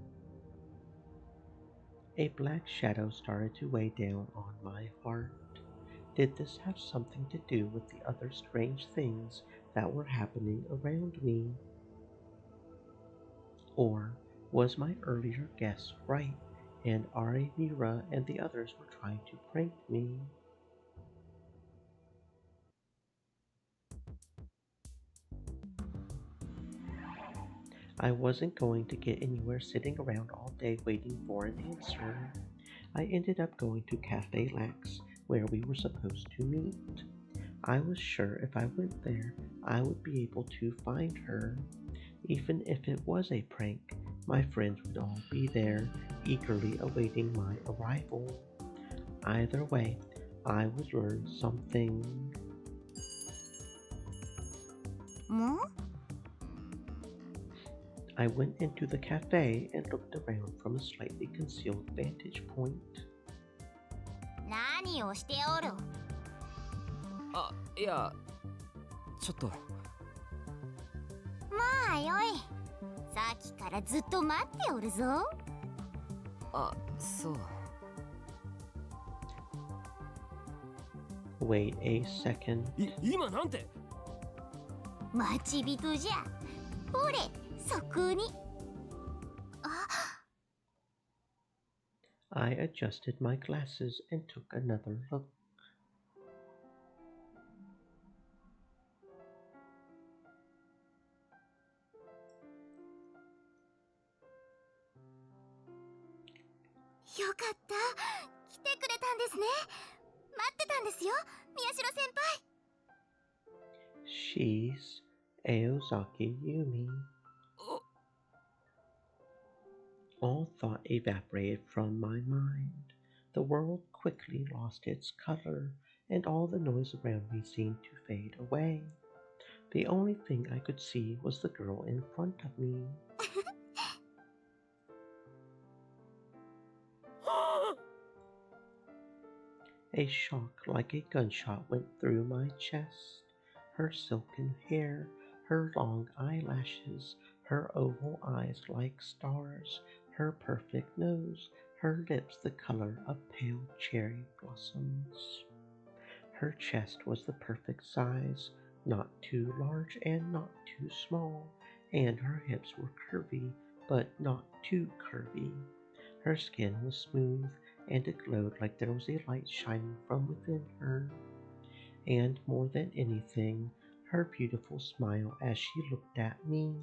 A black shadow started to weigh down on my heart. Did this have something to do with the other strange things that were happening around me? Or was my earlier guess right, and Arimura and the others were trying to prank me? I wasn't going to get anywhere sitting around all day waiting for an answer. I ended up going to Cafe Lax, where we were supposed to meet. I was sure if I went there, I would be able to find her. Even if it was a prank, my friends would all be there, eagerly awaiting my arrival. Either way, I would learn something. I went into the cafe and looked around from a slightly concealed vantage point. 何をしておる？いや、ちょっと。まあよい。さっきからずっと待っておるぞ。そう。Wait a second. 今なんて？待ち人じゃ。ほれ、そこに。I adjusted my glasses and took another look.「よかった来てくれたんですね待ってたんですよ宮代先輩」 She's Aozaki Yumi. All thought evaporated from my mind. The world quickly lost its color, and all the noise around me seemed to fade away. The only thing I could see was the girl in front of me. A shock like a gunshot went through my chest. Her silken hair, her long eyelashes, her oval eyes like stars, her perfect nose, her lips the color of pale cherry blossoms. Her chest was the perfect size, not too large and not too small, and her hips were curvy, but not too curvy. Her skin was smooth, and it glowed like there was a light shining from within her. And more than anything, her beautiful smile as she looked at me.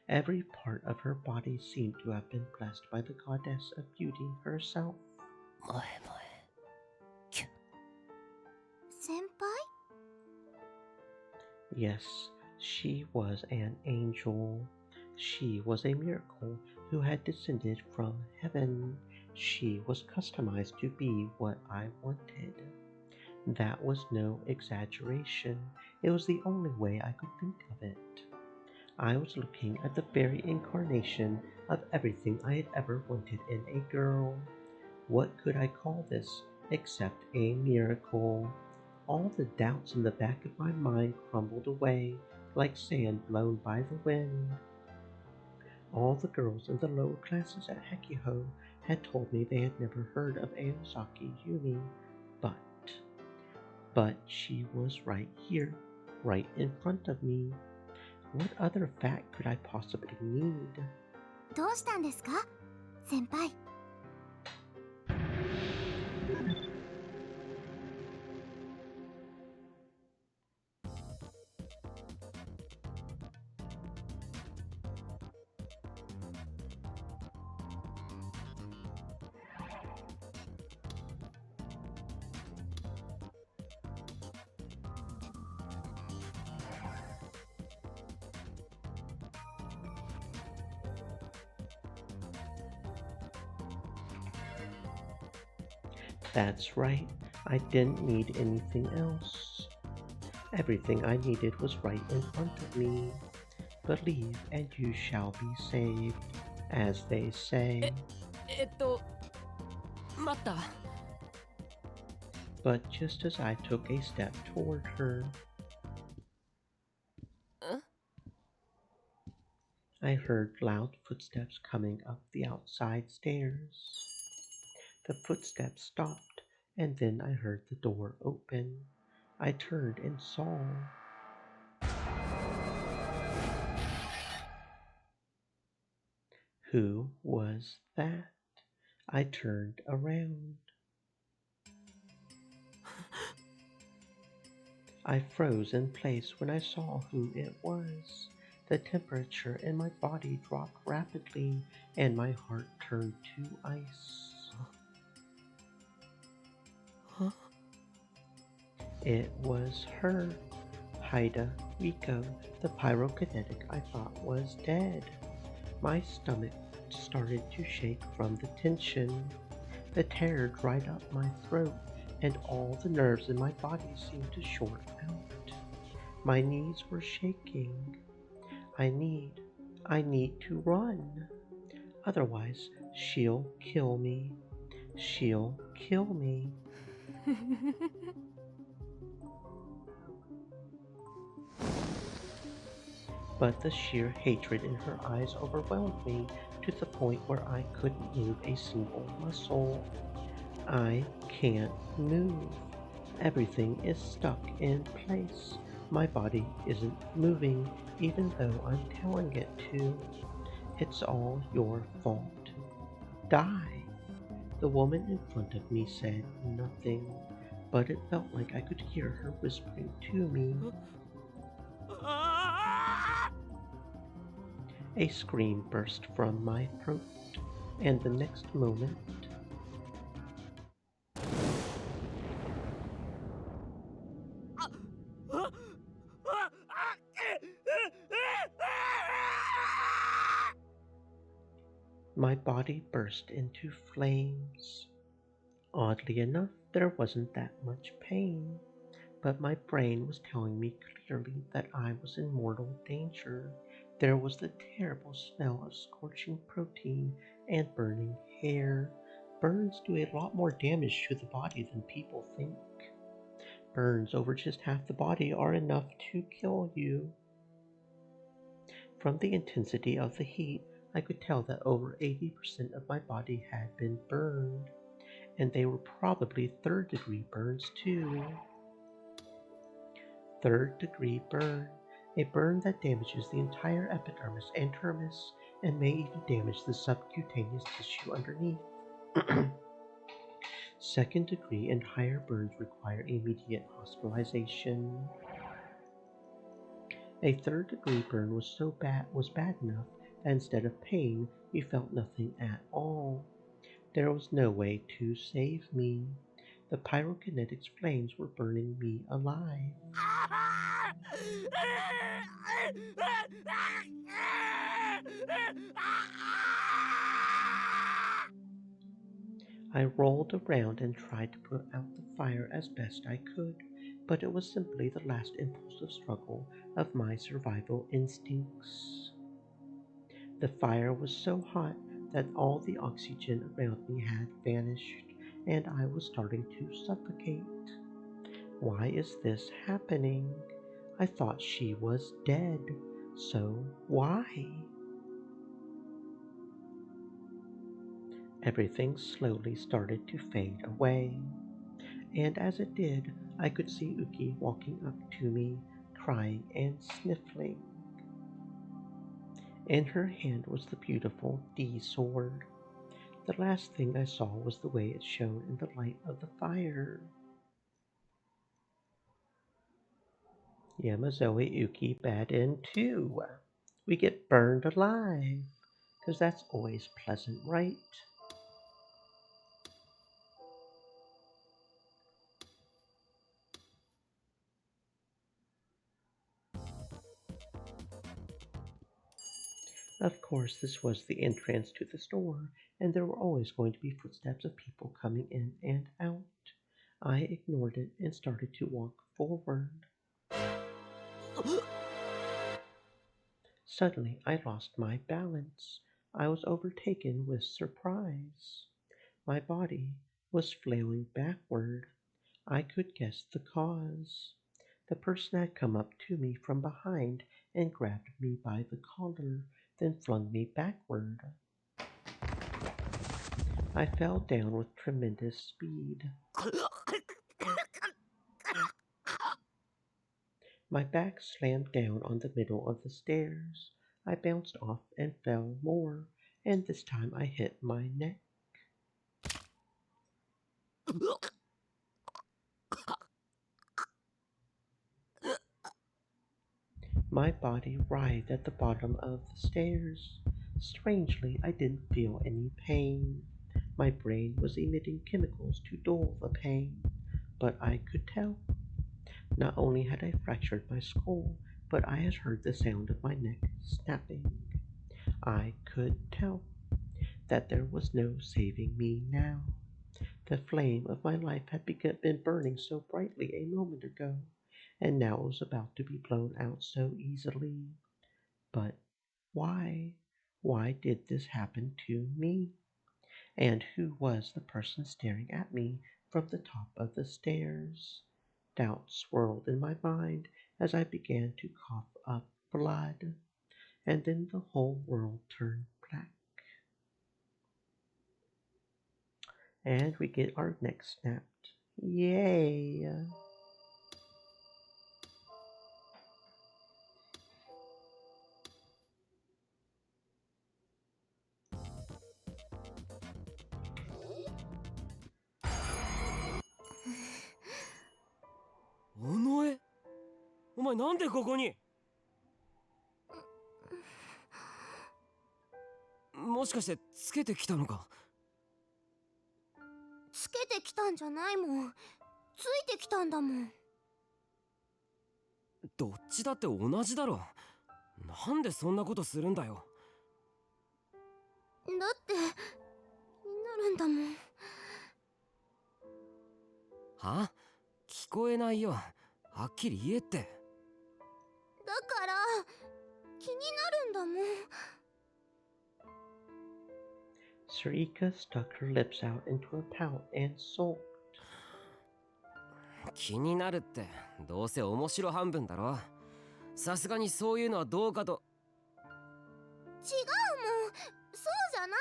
Every part of her body seemed to have been blessed by the goddess of beauty herself. 先輩 Yes, she was an angel. She was a miracle who had descended from heaven. She was customized to be what I wanted. That was no exaggeration. It was the only way I could think of it. I was looking at the very incarnation of everything I had ever wanted in a girl. What could I call this except a miracle? All the doubts in the back of my mind crumbled away like sand blown by the wind. All the girls in the lower classes at Hekiho had told me they had never heard of Aozaki Yumi, but she was right here, right in front of me. What other fact could I possibly need? どうしたんですか先輩 That's right, I didn't need anything else. Everything I needed was right in front of me. Believe and you shall be saved, as they say. 待った。 But just as I took a step toward her, I heard loud footsteps coming up the outside stairs. The footsteps stopped, and then I heard the door open. I turned and saw. Who was that? I turned around. I froze in place when I saw who it was. The temperature in my body dropped rapidly, and my heart turned to ice. It was her, Haida Riko, the pyrokinetic I thought was dead. My stomach started to shake from the tension. The terror dried up my throat, and all the nerves in my body seemed to short out. My knees were shaking. I need to run. Otherwise, she'll kill me. She'll kill me. But the sheer hatred in her eyes overwhelmed me to the point where I couldn't move a single muscle. I can't move. Everything is stuck in place. My body isn't moving, even though I'm telling it to. It's all your fault. Die. The woman in front of me said nothing, but it felt like I could hear her whispering to me. A scream burst from my throat, and the next moment, my body burst into flames. Oddly enough, there wasn't that much pain, but my brain was telling me clearly that I was in mortal danger. There was the terrible smell of scorching protein and burning hair. Burns do a lot more damage to the body than people think. Burns over just half the body are enough to kill you. From the intensity of the heat, I could tell that over 80% of my body had been burned, and they were probably third-degree burns too. Third-degree burn, a burn that damages the entire epidermis and dermis and may even damage the subcutaneous tissue underneath. Second-degree and higher burns require immediate hospitalization. A third-degree burn was bad enough that instead of pain, you felt nothing at all. There was no way to save me. The pyrokinetics flames were burning me alive. I rolled around and tried to put out the fire as best I could, but it was simply the last impulsive struggle of my survival instincts. The fire was so hot that all the oxygen around me had vanished, and I was starting to suffocate. Why is this happening? I thought she was dead, so why? Everything slowly started to fade away, and as it did, I could see Uki walking up to me, crying and sniffling. In her hand was the beautiful D sword. The last thing I saw was the way it shone in the light of the fire. Yamazoe Uki bad end too. We get burned alive, 'cause that's always pleasant, right? Of course, this was the entrance to the store, and there were always going to be footsteps of people coming in and out. I ignored it and started to walk forward. Suddenly, I lost my balance. I was overtaken with surprise. My body was flailing backward. I could guess the cause. The person had come up to me from behind and grabbed me by the collar, then flung me backward. I fell down with tremendous speed. My back slammed down on the middle of the stairs. I bounced off and fell more, and this time I hit my neck. My body writhed at the bottom of the stairs. Strangely, I didn't feel any pain. My brain was emitting chemicals to dull the pain, but I could tell. Not only had I fractured my skull, but I had heard the sound of my neck snapping. I could tell that there was no saving me now. The flame of my life had been burning so brightly a moment ago, and now it was about to be blown out so easily. But why? Why did this happen to me? And who was the person staring at me from the top of the stairs? Doubt swirled in my mind as I began to cough up blood, and then the whole world turned black. And we get our neck snapped. Yay! Onoe? お前なんでここに？もしかしてつけてきたのか？つけてきたんじゃないもん。ついてきたんだもん。どっちだって同じだろ。なんでそんなことするんだよ。だってになるんだもん。は？聞こえないよ。はっきり言えって。だから気になるんだもん。Sarika stuck her lips out into a pout and sulked. 気になるってどうせ面白半分だろ。さすがにそういうのはどうかと。違うもん、そうじゃない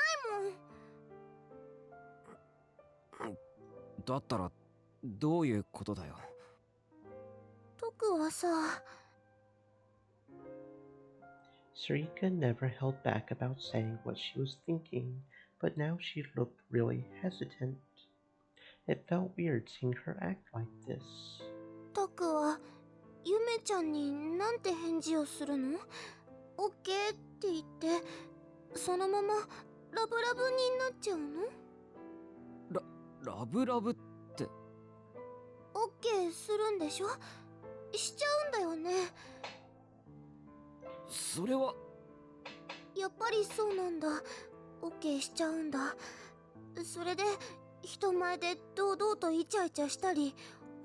もん。だったらどういうことだよ。僕はさ。Sarika never held back about saying what she was thinking, but now she looked really hesitant. It felt weird seeing her act like this. タクはゆめちゃんになんて返事をするの？オッケーって言ってそのままラブラブになっちゃうの？ラブラブって。オッケーするんでしょ？しちゃうんだよね。それはやっぱりそうなんだ。オッケーしちゃうんだ。それで人前で堂々とイチャイチャしたり、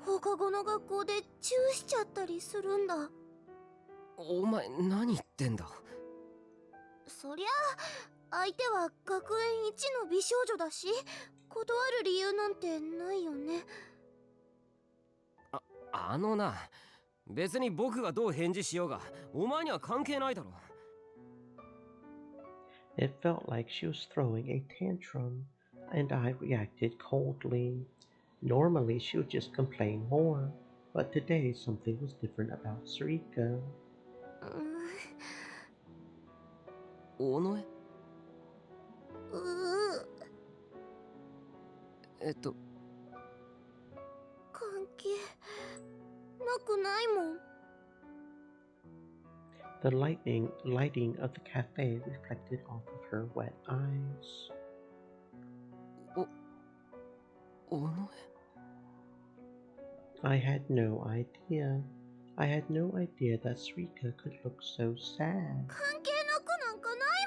放課後の学校でチューしちゃったりするんだ。お前何言ってんだ。そりゃ相手は学園一の美少女だし、断る理由なんてないよね。あのな、別に僕がどう返事しようがお前には関係ないだろ。It felt like she was throwing a tantrum, and I reacted coldly. Normally she would just complain more, but today something was different about Sarika. おのえ？関係なくないもん。The lighting of the cafe reflected off of her wet eyes. おのえ？ I had no idea. I had no idea that Sarika could look so sad. 関係なくなんかない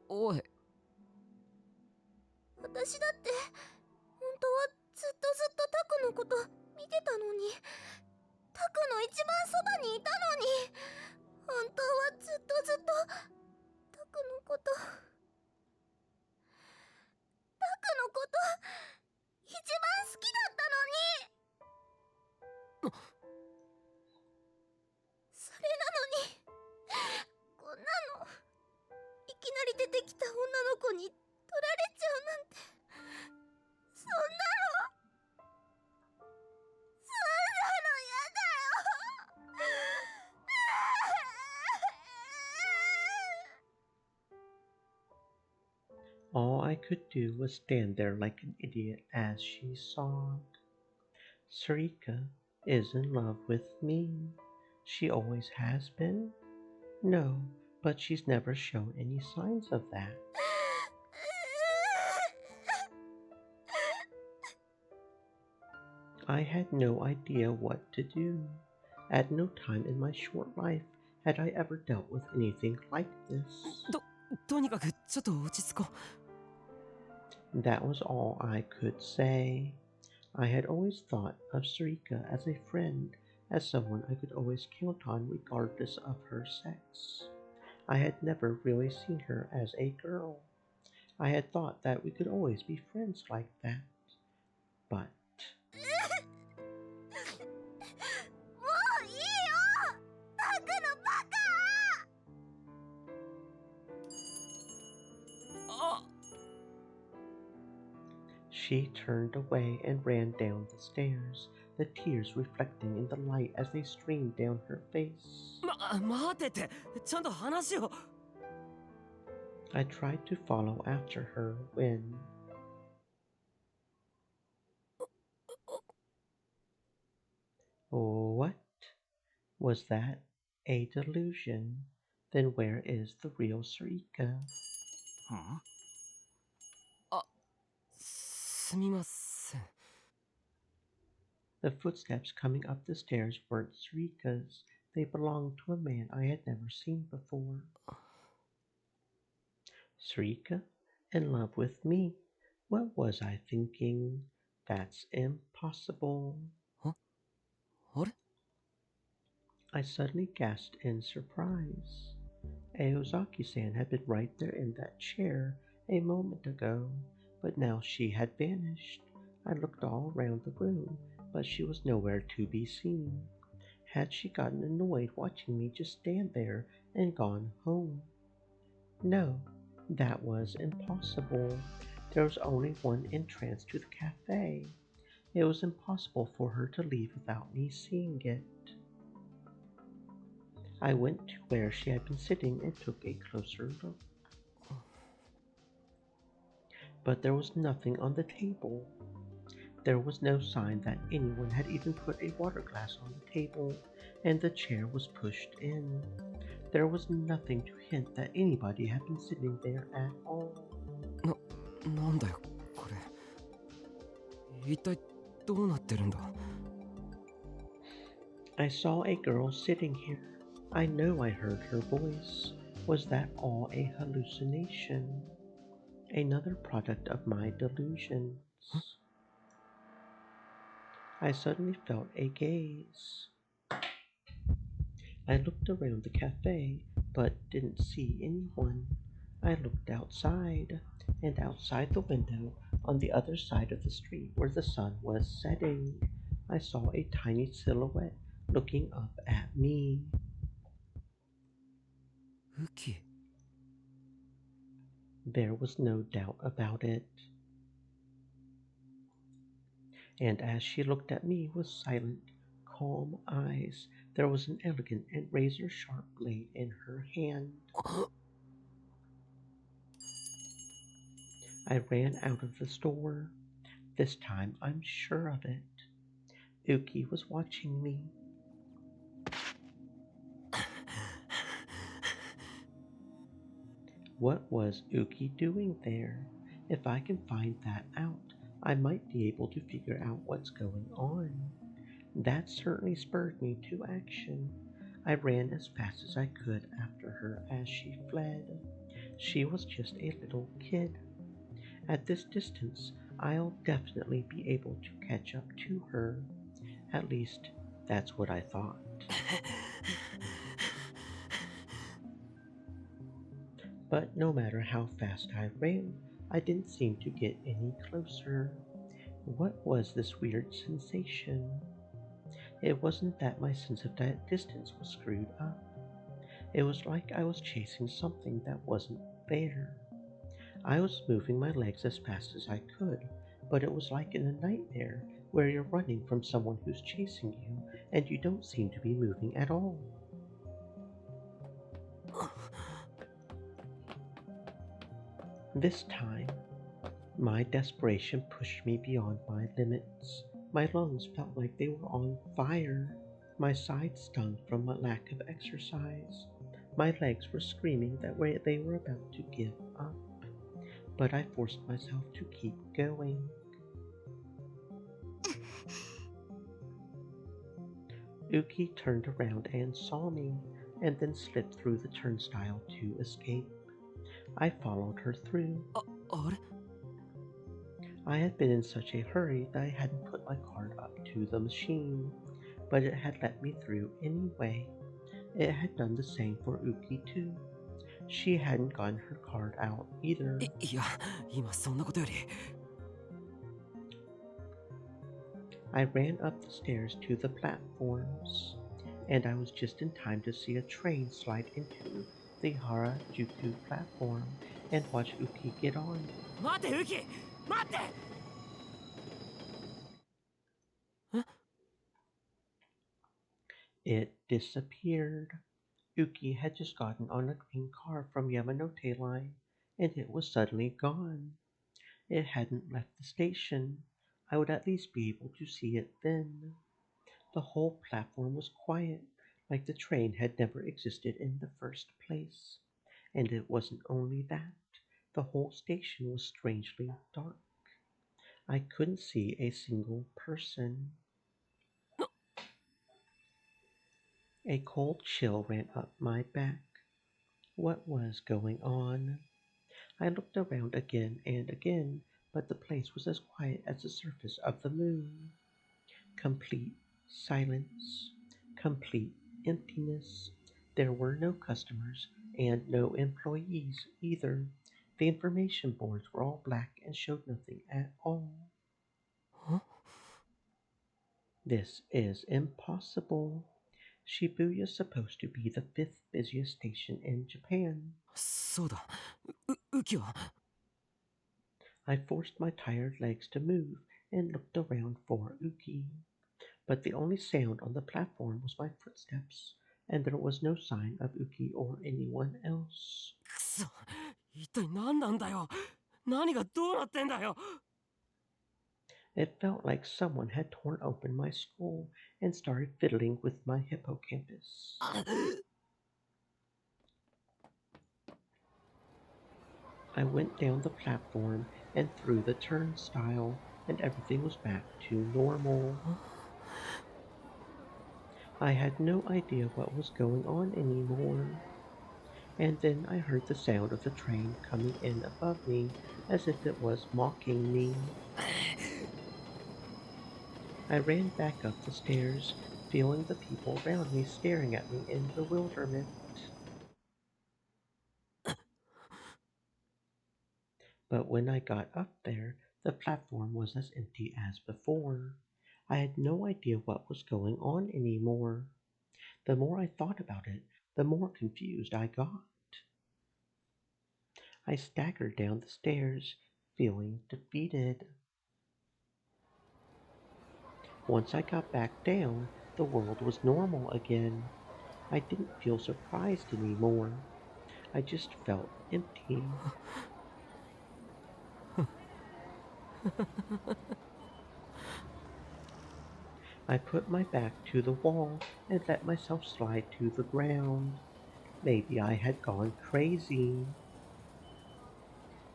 もん。おい。私だって本当はずっとタクのこと見てたのに、タクの一番そばにいたのに、本当はずっとタクのこと一番好きだったのに。それなのにこんなのいきなり出てきた女の子に取られちゃうなんて、そんなのやだよ。All I could do was stand there like an idiot as she sobbed. Sarika is in love with me. She always has been? No, but she's never shown any signs of that. I had no idea what to do. At no time in my short life had I ever dealt with anything like this. とにかくちょっと落ち着こう。That was all I could say. I had always thought of Sarika as a friend, as someone I could always count on regardless of her sex. I had never really seen her as a girl. I had thought that we could always be friends like that. But... もういいよ、タクのバカ。She turned away and ran down the stairs, the tears reflecting in the light as they streamed down her face. 待てって、ちゃんと話を。I tried to follow after her when... What? Was that a delusion? Then where is the real Sarika? Huh? すみません。 The footsteps coming up the stairs weren't Sarika's. They belonged to a man I had never seen before. Sarika? In love with me? What was I thinking? That's impossible. Huh? What? I suddenly gasped in surprise. Aozaki-san had been right there in that chair a moment ago, but now she had vanished. I looked all around the room, but she was nowhere to be seen. Had she gotten annoyed watching me just stand there and gone home? No, that was impossible. There was only one entrance to the cafe. It was impossible for her to leave without me seeing it. I went to where she had been sitting and took a closer look. But there was nothing on the table. There was no sign that anyone had even put a water glass on the table, and the chair was pushed in. There was nothing to hint that anybody had been sitting there at all. なんだよこれ。一体どうなってるんだ。I saw a girl sitting here. I know I heard her voice. Was that all a hallucination? Another product of my delusions. I suddenly felt a gaze. I looked around the cafe, but didn't see anyone. I looked outside, and outside the window, on the other side of the street where the sun was setting, I saw a tiny silhouette looking up at me. Uki. There was no doubt about it. And as she looked at me with silent, calm eyes, there was an elegant and razor-sharp blade in her hand. I ran out of the store. This time I'm sure of it. Uki was watching me. What was Uki doing there? If I can find that out, I might be able to figure out what's going on. That certainly spurred me to action. I ran as fast as I could after her as she fled. She was just a little kid. At this distance, I'll definitely be able to catch up to her. At least, that's what I thought. But no matter how fast I ran, I didn't seem to get any closer. What was this weird sensation? It wasn't that my sense of distance was screwed up. It was like I was chasing something that wasn't there. I was moving my legs as fast as I could, but it was like in a nightmare where you're running from someone who's chasing you and you don't seem to be moving at all. This time, my desperation pushed me beyond my limits. My lungs felt like they were on fire. My sides stung from a lack of exercise. My legs were screaming that they were about to give up. But I forced myself to keep going. Uki turned around and saw me, and then slipped through the turnstile to escape. I followed her through. I had been in such a hurry that I hadn't put my card up to the machine, but it had let me through anyway. It had done the same for Uki too. She hadn't gotten her card out either. いや、今そんなことより。I ran up the stairs to the platforms, and I was just in time to see a train slide into the Harajuku platform and watch Uki get on. 待て、ウキ！待って！ It disappeared. Uki had just gotten on a green car from Yamanote Line, and it was suddenly gone. It hadn't left the station. I would at least be able to see it then. The whole platform was quiet, like the train had never existed in the first place. And it wasn't only that. The whole station was strangely dark. I couldn't see a single person. A cold chill ran up my back. What was going on? I looked around again and again, but the place was as quiet as the surface of the moon. Complete silence, complete emptiness. There were no customers and no employees either. The information boards were all black and showed nothing at all. Huh? This is impossible. Shibuya is supposed to be the 5th busiest station in Japan. そうだ。ウキは I forced my tired legs to move and looked around for Uki. But the only sound on the platform was my footsteps, and there was no sign of Uki or anyone else. くそ、一体何なんだよ。何がどうなってんだよ。It felt like someone had torn open my skull and started fiddling with my hippocampus. I went down the platform and through the turnstile, and everything was back to normal. I had no idea what was going on anymore. And then I heard the sound of the train coming in above me as if it was mocking me. I ran back up the stairs, feeling the people around me staring at me in bewilderment. But when I got up there, the platform was as empty as before. I had no idea what was going on anymore. The more I thought about it, the more confused I got. I staggered down the stairs, feeling defeated. Once I got back down, the world was normal again. I didn't feel surprised anymore. I just felt empty. I put my back to the wall and let myself slide to the ground. Maybe I had gone crazy.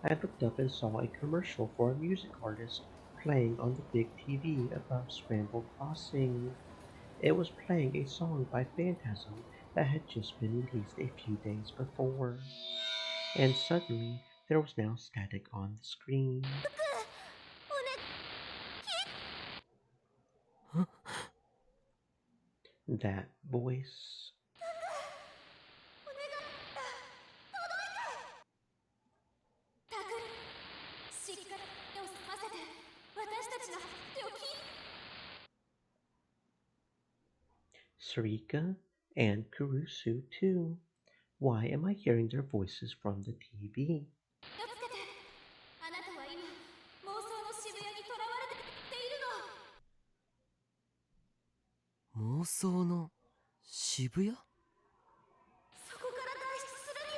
I looked up and saw a commercial for a music artist playing on the big TV above Scramble Crossing. It was playing a song by Phantasm that had just been released a few days before. And suddenly, there was now static on the screen. That voice. Sarika and Kurusu too. Why am I hearing their voices from the TV? あなたは今妄想の渋谷にとらわれているの。妄想の渋谷？そこから脱出するに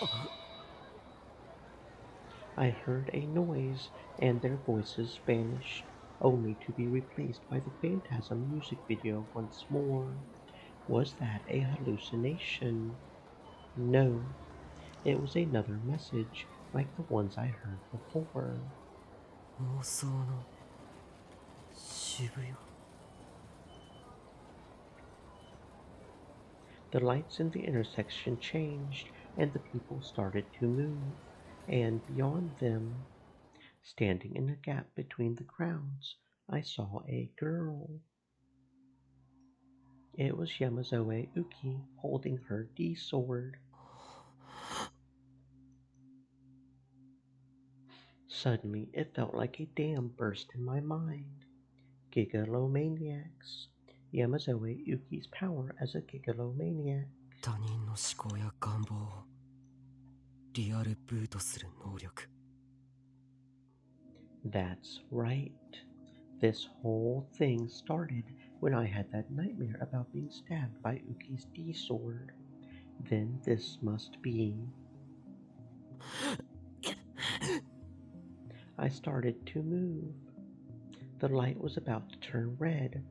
は。I heard a noise, and their voices vanished, only to be replaced by the Phantasm music video once more. Was that a hallucination? No. It was another message, like the ones I heard before. 妄想の渋谷。 The lights in the intersection changed, and the people started to move. And beyond them, standing in a gap between the crowds, I saw a girl. It was Yamazoe Uki holding her D-sword. Suddenly, it felt like a dam burst in my mind. Gigalomaniacs. Yamazoe Uki's power as a Gigalomaniac. 他人の思考や願望をリアルブートする能力。 That's right. This whole thing started when I had that nightmare about being stabbed by Uki's D-sword. Then this must be. I started to move. The light was about to turn red,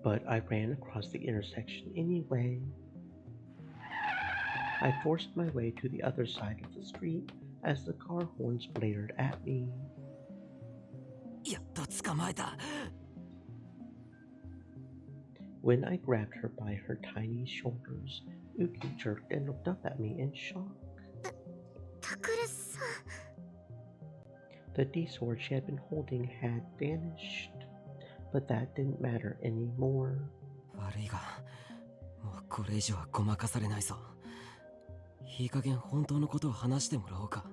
but I ran across the intersection anyway. I forced my way to the other side of the street as the car horns blared at me. やっと捕まえた。When I grabbed her by her tiny shoulders, Uki jerked and looked up at me in shock. The D-sword she had been holding had vanished, but that didn't matter anymore. 悪いが、もうこれ以上はごまかされないぞ。いい加減本当のことを話してもらおうか。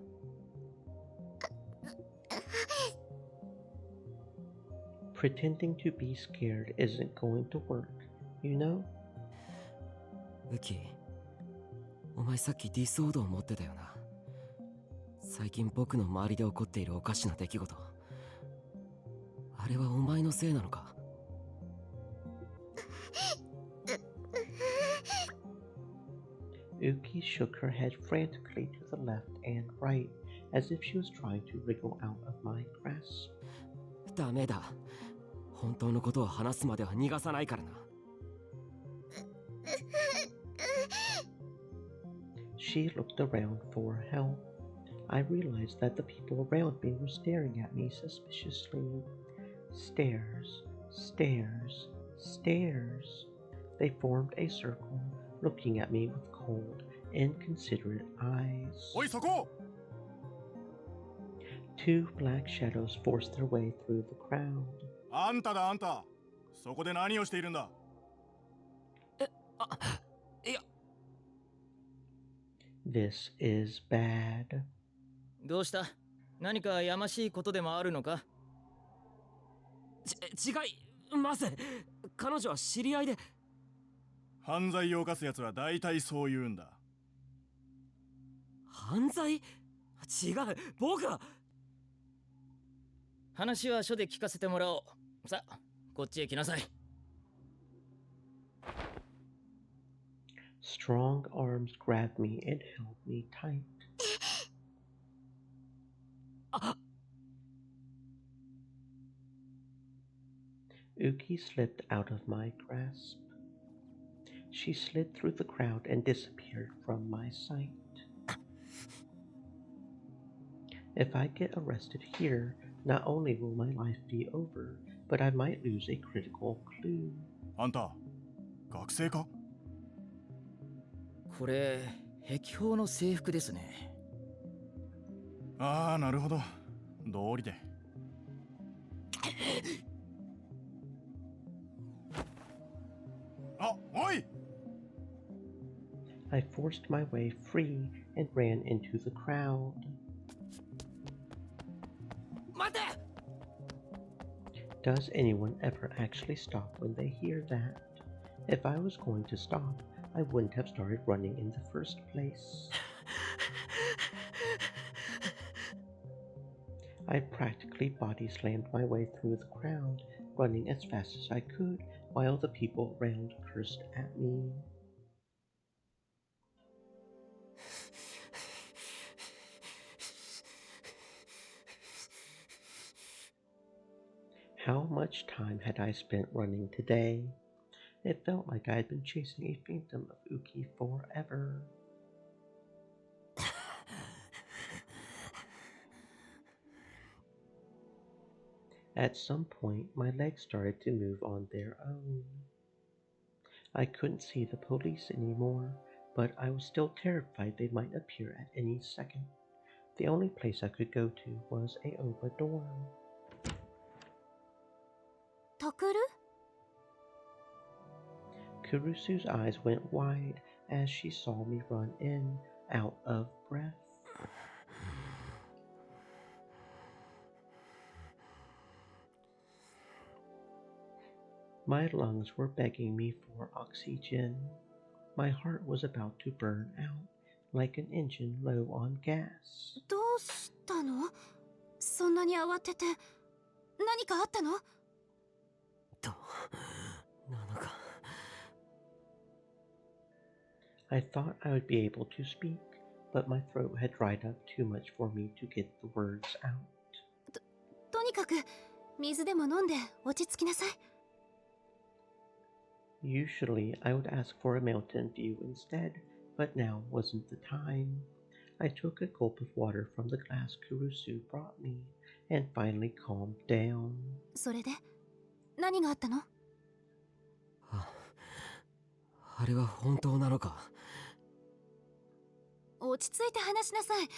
Pretending to be scared isn't going to work, you know? ウキ、お前さっきディソードを持ってたよな。最近僕の周りで起こっているおかしな出来事。あれはお前のせいなのか？Uki shook her head frantically to the left and right, as if she was trying to wriggle out of my grasp. ダメだ。本当のことを話すまでは逃がさないからな。She looked around for help. I realized that the people around me were staring at me suspiciously. Stares, stares, stares. They formed a circle, looking at me with cold, inconsiderate eyes. おいそこ! Two black shadows forced their way through the crowd. あんただあんた。そこで何をしているんだ? This is bad. どうした？何かやましいことでもあるのか？違います。彼女は知り合いで。犯罪を犯す奴は大体そう言うんだ。犯罪？違う、僕は。話は署で聞かせてもらおう。さあ、こっちへ来なさい。Strong arms grabbed me and held me tight. Uki slipped out of my grasp. She slid through the crowd and disappeared from my sight. If I get arrested here, not only will my life be over, but I might lose a critical clue. あんた、学生か? これ、壁標の制服ですね。ああ、なるほど。道理で。あ、おい! I forced my way free and ran into the crowd. 待て! Does anyone ever actually stop when they hear that? If I was going to stop, I wouldn't have started running in the first place. I practically body slammed my way through the crowd, running as fast as I could, while the people around cursed at me. How much time had I spent running today? It felt like I had been chasing a phantom of Uki forever. At some point, my legs started to move on their own. I couldn't see the police anymore, but I was still terrified they might appear at any second. The only place I could go to was Aoba dorm. Takuru? Kurusu's eyes went wide as she saw me run in, out of breath. My lungs were begging me for oxygen. My heart was about to burn out, like an engine low on gas. どうしたの？そんなに慌てて。何かあったの？なのか。I thought I would be able to speak, but my throat had dried up too much for me to get the words out. とにかく水でも飲んで落ち着きなさい。Usually, I would ask for a mountain view instead, but now wasn't the time. I took a gulp of water from the glass Kurusu brought me, and finally calmed down. それで何があったの？あれは本当なのか？落ち着いて話しなさい。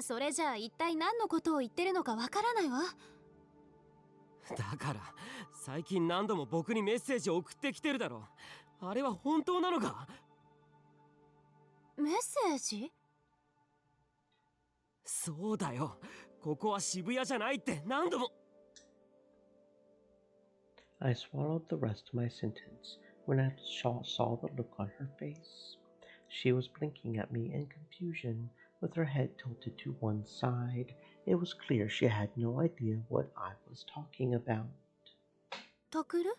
それじゃあ一体何のことを言ってるのかわからないわ。だから最近何度も僕にメッセージを送ってきてるだろ。あれは本当なのか？メッセージ？そうだよ。ここは渋谷じゃないって何度も。I swallowed the rest of my sentence when I saw the look on her face. She was blinking at me in confusion, with her head tilted to one side. It was clear she had no idea what I was talking about. タクル？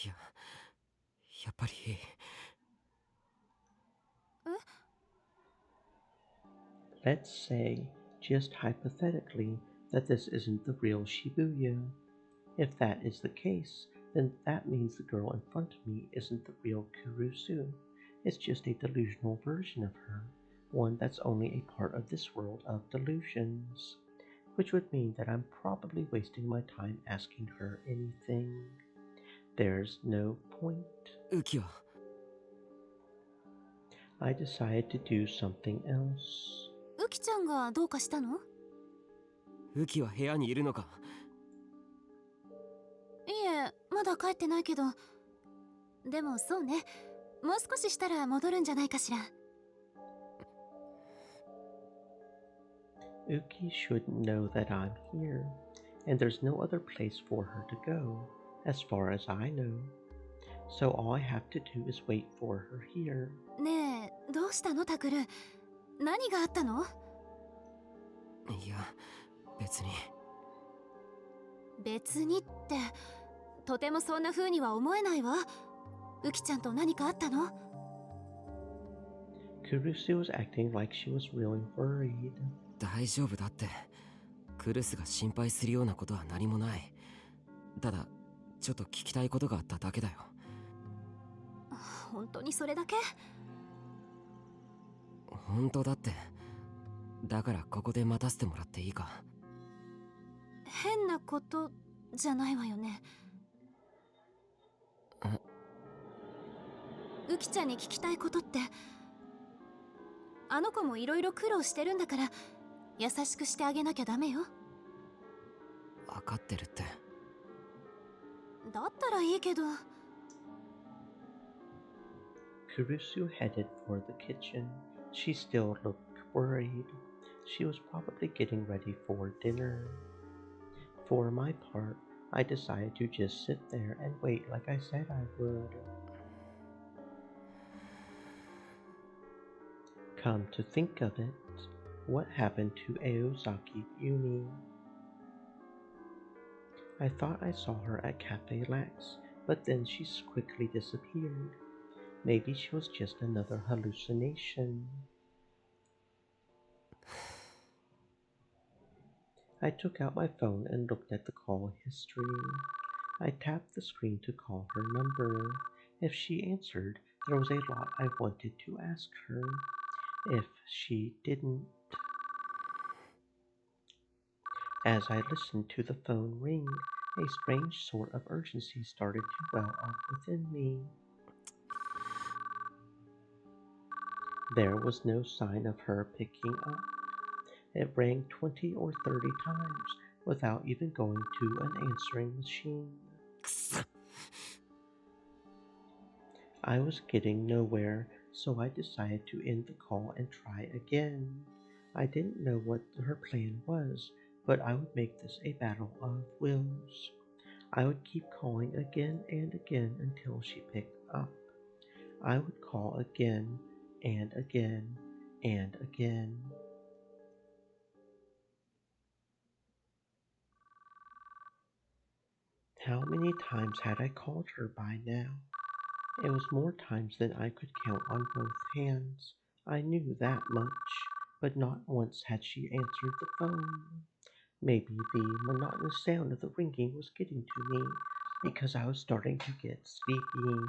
やっぱり。Let's say, just hypothetically, that this isn't the real Shibuya. If that is the case, then that means the girl in front of me isn't the real Kurusu. It's just a delusional version of her, one that's only a part of this world of delusions, which would mean that I'm probably wasting my time asking her anything. There's no point. ウキは I decided to do something else. ウキちゃんがどうかしたの？ウキは部屋にいるのか？いえ、まだ帰ってないけど。でもそうね、もう少ししたら戻るんじゃないかしら。Uki shouldn't know that I'm here, and there's no other place for her to go, as far as I know. So all I have to do is wait for her here. ねえ、どうしたのタクル？何があったの？いや、別に。別にって、とてもそんな風には思えないわ。ウキちゃんと何かあったの？ Kurusu was acting like she was really worried. 大丈夫だって。クルスが心配するようなことは何もない。ただ、ちょっと聞きたいことがあっただけだよ。本当にそれだけ？本当だって。だからここで待たせてもらっていいか？変なことじゃないわよね。ウキちゃんに聞きたいことって、あの子もいろいろ苦労してるんだから優しくしてあげなきゃダメよ。分かってるって。だったらいいけど。Kurusu headed for the kitchen. She still looked worried. She was probably getting ready for dinner. For my part, I decided to just sit there and wait like I said I would. Come to think of it, what happened to Aozaki Uni? I thought I saw her at Cafe Lax, but then she quickly disappeared. Maybe she was just another hallucination. I took out my phone and looked at the call history. I tapped the screen to call her number. If she answered, there was a lot I wanted to ask her. If she didn't... As I listened to the phone ring, a strange sort of urgency started to well up within me. There was no sign of her picking up. It rang 20 or 30 times without even going to an answering machine. I was getting nowhere, so I decided to end the call and try again. I didn't know what her plan was, but I would make this a battle of wills. I would keep calling again and again until she picked up. I would call again and again and again. How many times had I called her by now? It was more times than I could count on both hands. I knew that much, but not once had she answered the phone. Maybe the monotonous sound of the ringing was getting to me, because I was starting to get sleepy.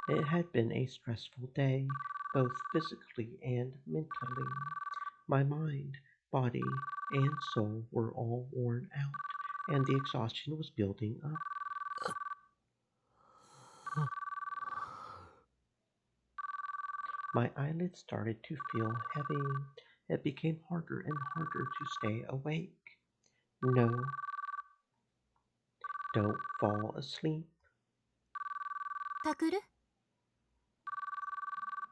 It had been a stressful day, both physically and mentally. My mind, body, and soul were all worn out, and the exhaustion was building up. My eyelids started to feel heavy. It became harder and harder to stay awake. No, don't fall asleep. タクル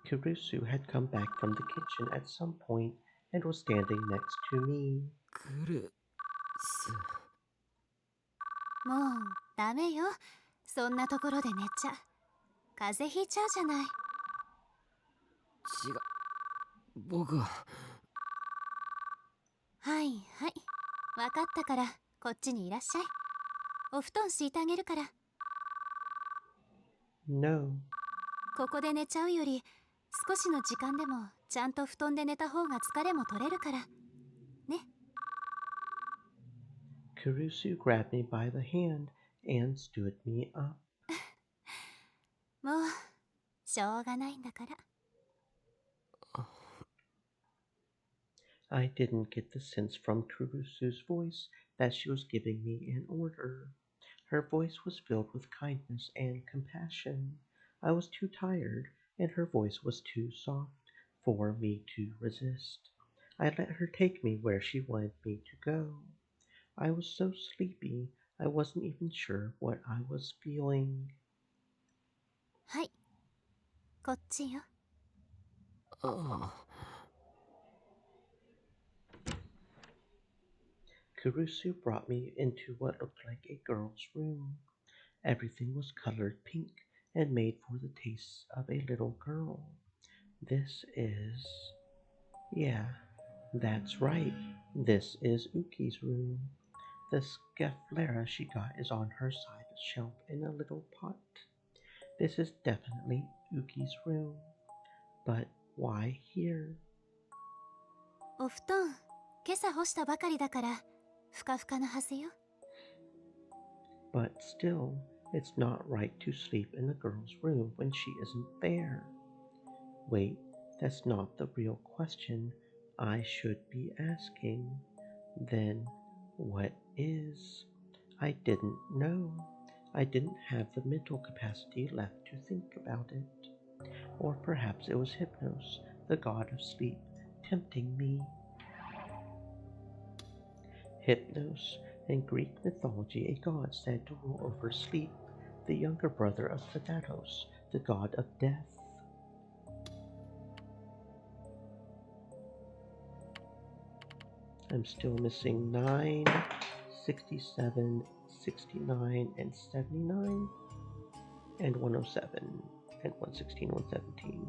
Kurusu had come back from the kitchen at some point and was standing next to me. もうダメよ。そんなところで寝ちゃ風邪ひいちゃうじゃない。僕は。はいはい、わかったからこっちにいらっしゃい。お布団敷いてあげるから。 No. ここで寝ちゃうより少しの時間でもちゃんと布団で寝た方が疲れも取れるからね。 Kurusu grabbed me by the hand and stood me up. もうしょうがないんだから。 I didn't get the sense from Kurusu's voice that she was giving me an order. Her voice was filled with kindness and compassion. I was too tired, and her voice was too soft for me to resist. I let her take me where she wanted me to go. I was so sleepy, I wasn't even sure what I was feeling. はい、こっちよ。 Kurusu brought me into what looked like a girl's room. Everything was colored pink and made for the tastes of a little girl. This is... yeah, that's right. This is Uki's room. The Scaphlera she got is on her side shelf in a little pot. This is definitely Uki's room. But why here? お布団今朝干したばかりだからふかふかのはずよ。 But still, it's not right to sleep in the girl's room when she isn't there. Wait, that's not the real question I should be asking. Then, what is? I didn't know. I didn't have the mental capacity left to think about it. Or perhaps it was Hypnos, the god of sleep, tempting me. Hypnos, in Greek mythology, a god said to rule over sleep, the younger brother of Thanatos, the god of death. I'm still missing 9, 67, 69, and 79, and 107, and 116, 117.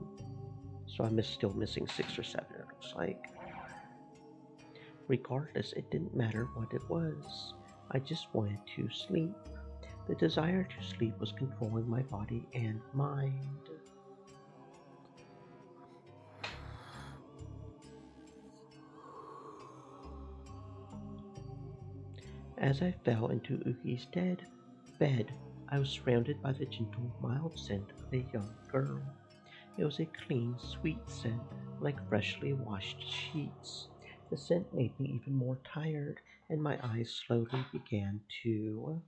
So I'm still missing 6 or 7, it looks like. Regardless, it didn't matter what it was. I just wanted to sleep. The desire to sleep was controlling my body and mind. As I fell into Uki's bed, I was surrounded by the gentle, mild scent of a young girl. It was a clean, sweet scent, like freshly washed sheets. The scent made me even more tired, and my eyes slowly began to...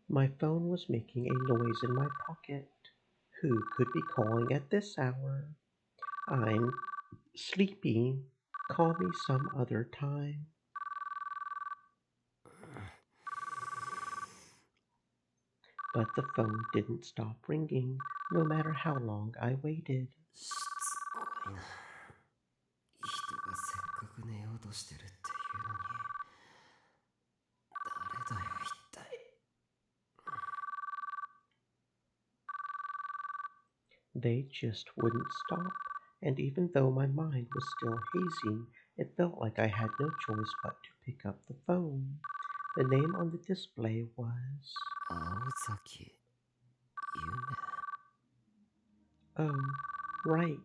My phone was making a noise in my pocket. Who could be calling at this hour? I'm sleepy. Call me some other time. But the phone didn't stop ringing, no matter how long I waited. しつこいな。人がせっかく寝ようとしてるっていうのに。誰だよ一体。They just wouldn't stop, and even though my mind was still hazy, it felt like I had no choice but to pick up the phone. The name on the display was... 青崎夢。 Oh, right.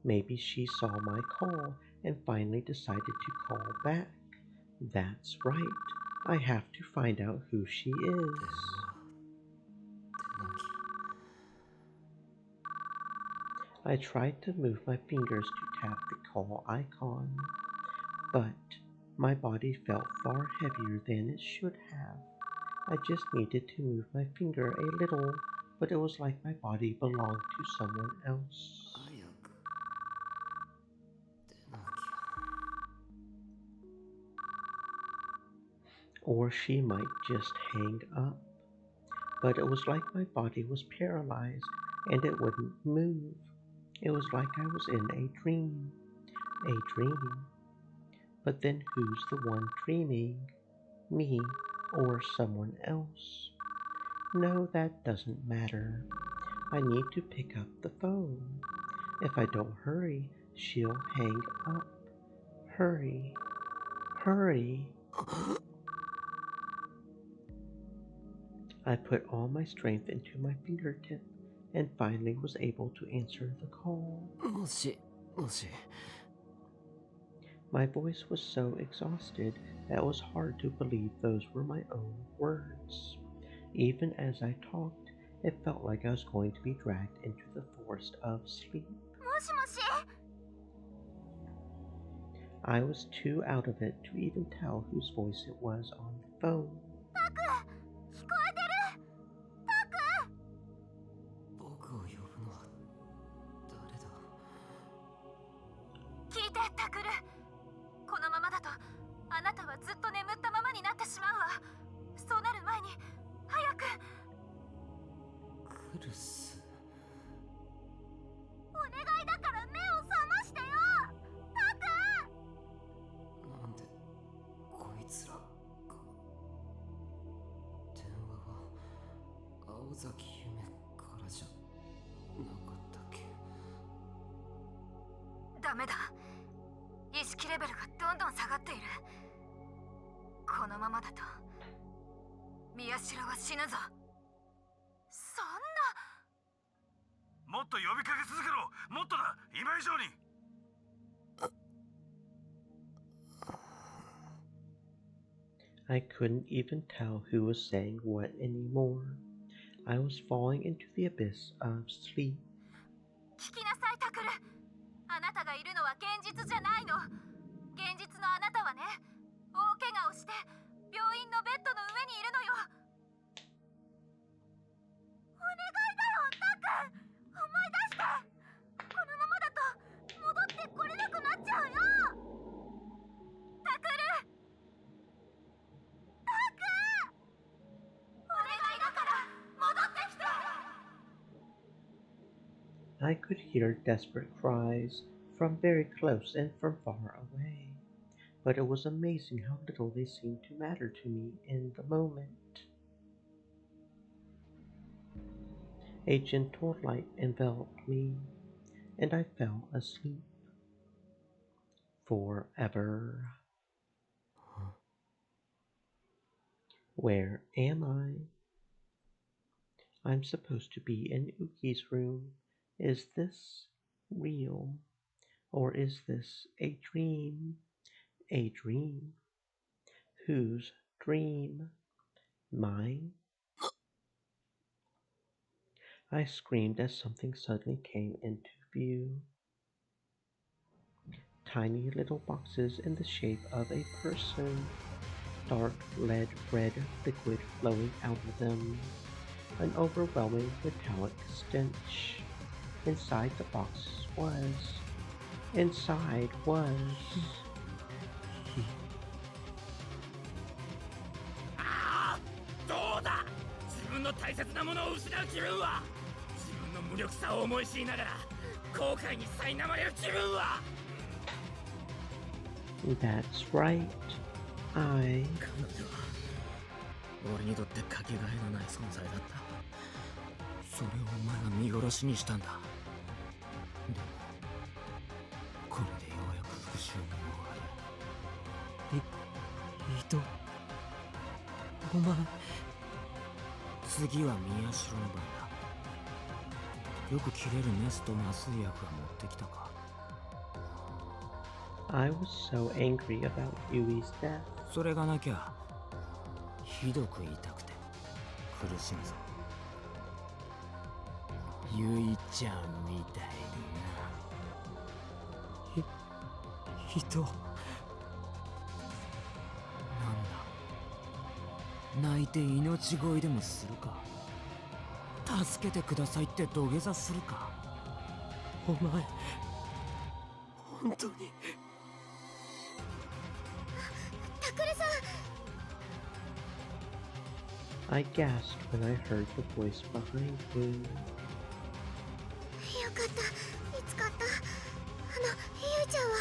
Maybe she saw my call and finally decided to call back. That's right. I have to find out who she is. I tried to move my fingers to tap the call icon, but my body felt far heavier than it should have. I just needed to move my finger a little, but it was like my body belonged to someone else. Or she might just hang up. But it was like my body was paralyzed and it wouldn't move. It was like I was in a dream. But then who's the one dreaming? Me or someone else? No, that doesn't matter. I need to pick up the phone. If I don't hurry, she'll hang up. Hurry. I put all my strength into my fingertip and finally was able to answer the call. My voice was so exhausted that it was hard to believe those were my own words. Even as I talked, it felt like I was going to be dragged into the forest of sleep. I was too out of it to even tell whose voice it was on the phone. I couldn't even tell who was saying what anymore. I was falling into the abyss of sleep. I could hear desperate cries from very close and from far away, but it was amazing how little they seemed to matter to me in the moment. A gentle light enveloped me, and I fell asleep. Forever. Where am I? I'm supposed to be in Uki's room. Is this real? Or is this a dream? A dream? Whose dream? Mine? I screamed as something suddenly came into view. Tiny little boxes in the shape of a person. Dark lead red liquid flowing out of them. An overwhelming metallic stench. Inside was... どうだ、自分の大切なものを失う気分は、自分の無力さを思い知りながら後悔に苛まれる気分は。 That's right. 彼女は俺にとってかけがえのない存在だった。それをお前が見殺しにしたんだ。でもこれでようやく復讐が終わる。伊藤、お前。次は宮代の番だ。よく切れるメスと麻酔薬は持ってきたか。 I was so angry about Yui's death. それがなきゃひどく痛くて苦しむぞ。ゆいちゃんみたいにな。人なんだ、泣いて命乞いでもするか。助けてくださいって土下座するか。お前本当に。タクルさん。I gasped when I heard the voice behind me. よかった、見つかった。ゆいちゃんは。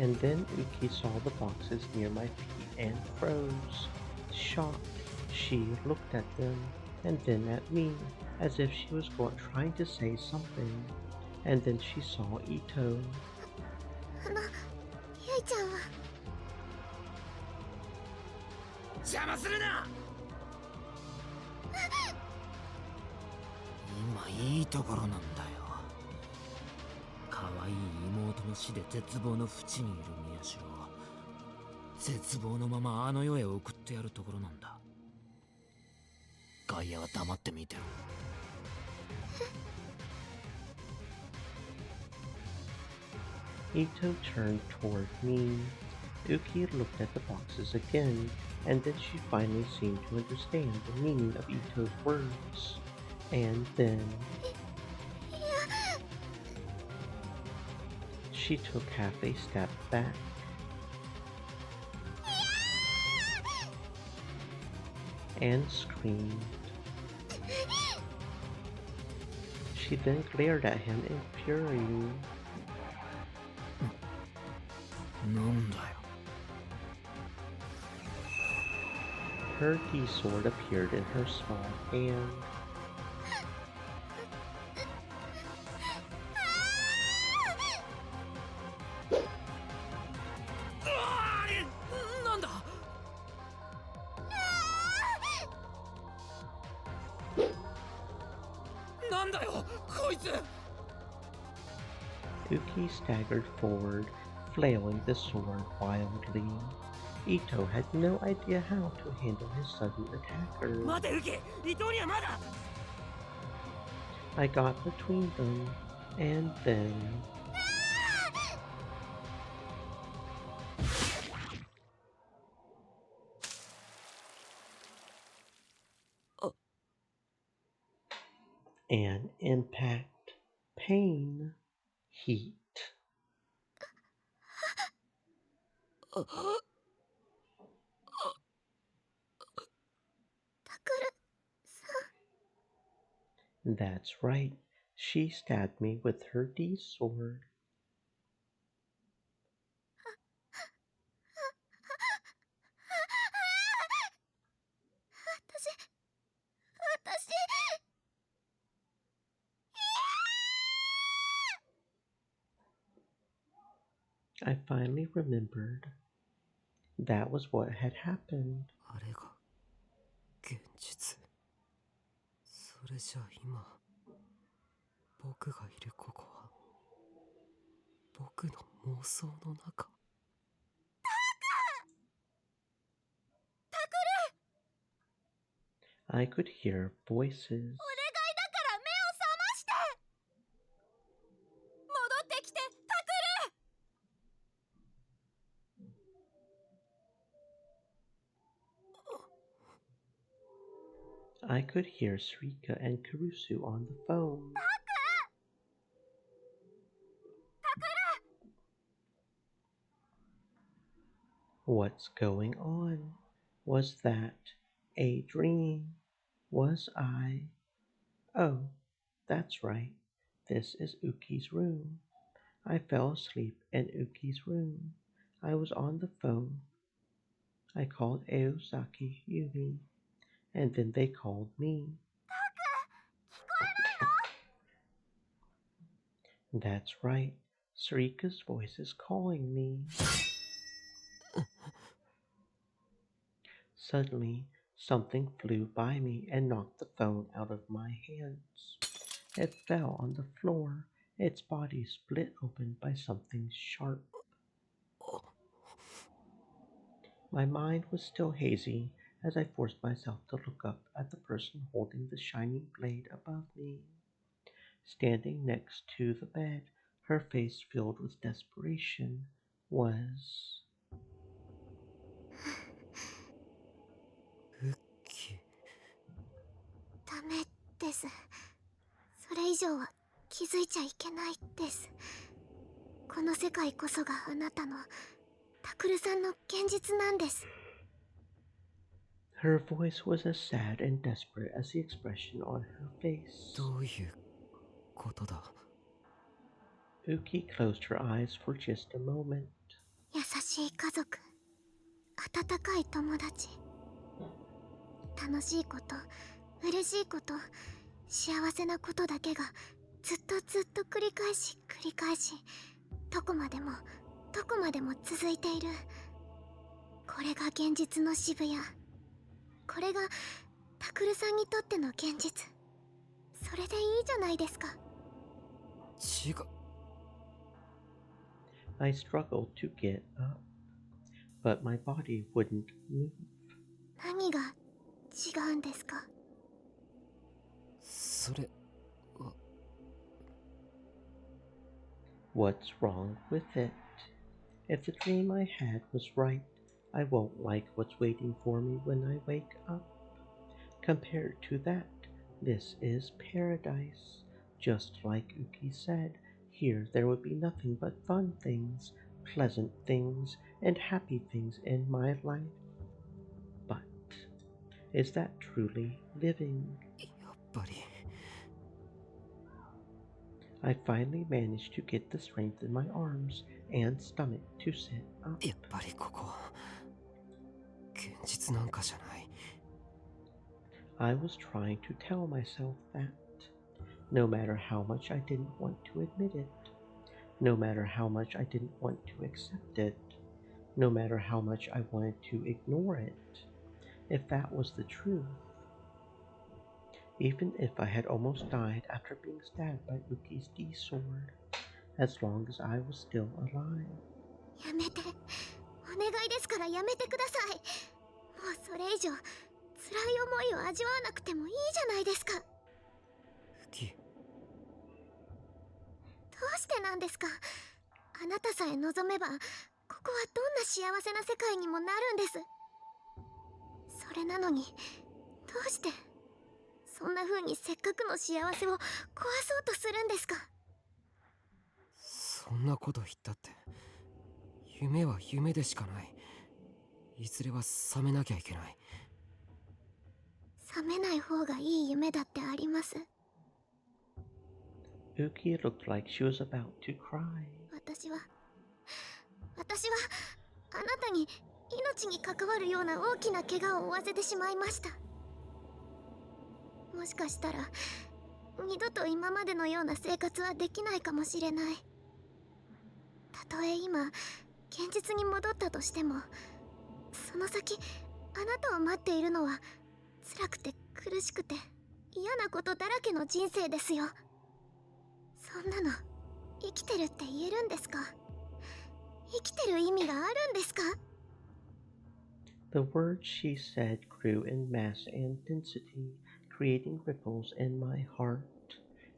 And then Uki saw the boxes near my feet and froze. Shocked, she looked at them and then at me, as if she was trying to say something. And then she saw Ito. ゆいちゃんは。邪魔するな。今いいところなんだよ。可愛い妹の死で絶望の淵にいる宮代を絶望のままあの世へ送ってやるところなんだ。外野は黙って見てろ。Ito turned toward me. Uki looked at the boxes again, and then she finally seemed to understand the meaning of Ito's words. And then she took half a step back. And screamed. She then glared at him in fury. なんだよ。Her D sword appeared in her small hand. Uki staggered forward, flailing the sword wildly. Ito had no idea how to handle his sudden attacker. I got between them, and then... An impact, pain, heat. That's right. She stabbed me with her D sword. I finally remembered. That was what had happened. あれが現実。それじゃ今僕がいるここは僕の妄想の中。I could hear voices. 戻ってきて、タクル。 I could hear Srika and Kurusu on the phone. What's going on? Was that a dream? Was I? Oh, that's right. This is Uki's room. I fell asleep in Uki's room. I was on the phone. I called Eosaki Yumi, and then they called me. That's right. Sarika's voice is calling me. Suddenly, something flew by me and knocked the phone out of my hands. It fell on the floor, its body split open by something sharp. My mind was still hazy as I forced myself to look up at the person holding the shining blade above me. Standing next to the bed, her face filled with desperation, was ダメです。それ以上は気づいちゃいけないです。この世界こそがあなたのタクルさんの現実なんです。Her voice was as sad and desperate as the expression on her face. どういうことだ? Uki closed her eyes for just a moment. 優しい家族、温かい友達、楽しいこと、嬉しいこと、幸せなことだけがずっと繰り返しどこまでも続いている。これが現実の渋谷。これがタクルさんにとっての現実。それでいいじゃないですか。違う。I struggled to get up, but my body wouldn't move. 何が違うんですか？それは。What's wrong with it? If the dream I had was right, I won't like what's waiting for me when I wake up. Compared to that, this is paradise. Just like Uki said, here there would be nothing but fun things, pleasant things, and happy things in my life. But is that truly living? やっぱり。I finally managed to get the strength in my arms and stomach to sit up. やっぱりここ、現実なんかじゃない。I was trying to tell myself that, no matter how much I didn't want to admit it, no matter how much I didn't want to accept it, no matter how much I wanted to ignore it, if that was the truth, even if I had almost died after being stabbed by Uki's D-sword, as long as I was still alive. やめて。お願いですからやめてください。もうそれ以上辛い思いを味わわなくてもいいじゃないですか。Uki。どうしてなんですか？あなたさえ望めば、ここはどんな幸せな世界にもなるんです。それなのに、どうしてそんな風にせっかくの幸せを壊そうとするんですか？そんなこと言ったって、夢は夢でしかない。いずれは覚めなきゃいけない。覚めない方がいい夢だってあります。Uki looked like she was about to cry. 私はあなたに命に関わるような大きな怪我を負わせてしまいました。もしかしたら二度と今までのような生活はできないかもしれない。たとえ今現実に戻ったとしても、その先あなたを待っているのは辛くて苦しくて嫌なことだらけの人生ですよ。そんなの生きてるって言えるんですか？生きてる意味があるんですか？ The words she said grew in mass and density, creating ripples in my heart.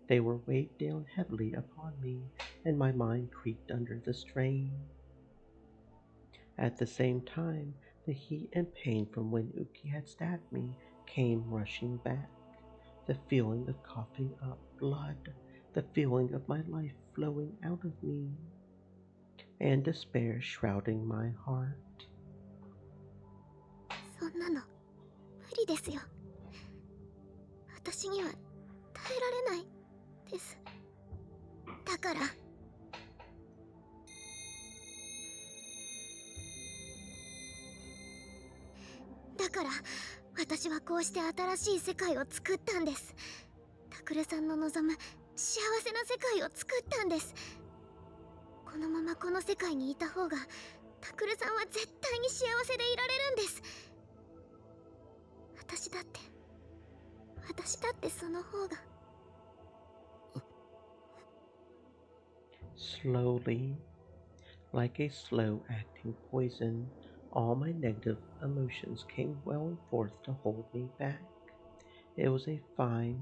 They were weighed down heavily upon me, and my mind creaked under the strain. At the same time, the heat and pain from when Uki had stabbed me came rushing back. The feeling of coughing up blood, the feeling of my life flowing out of me, and despair shrouding my heart. そんなの無理ですよ。私には耐えられないです。だから私はこうして新しい世界を作ったんです。タクルさんの望む幸せな世界を作ったんです。このままこの世界にいた方がタクルさんは絶対に幸せでいられるんです。私だってその方が。Slowly, like a slow-acting poison, All my negative emotions came welling forth to hold me back. It was fine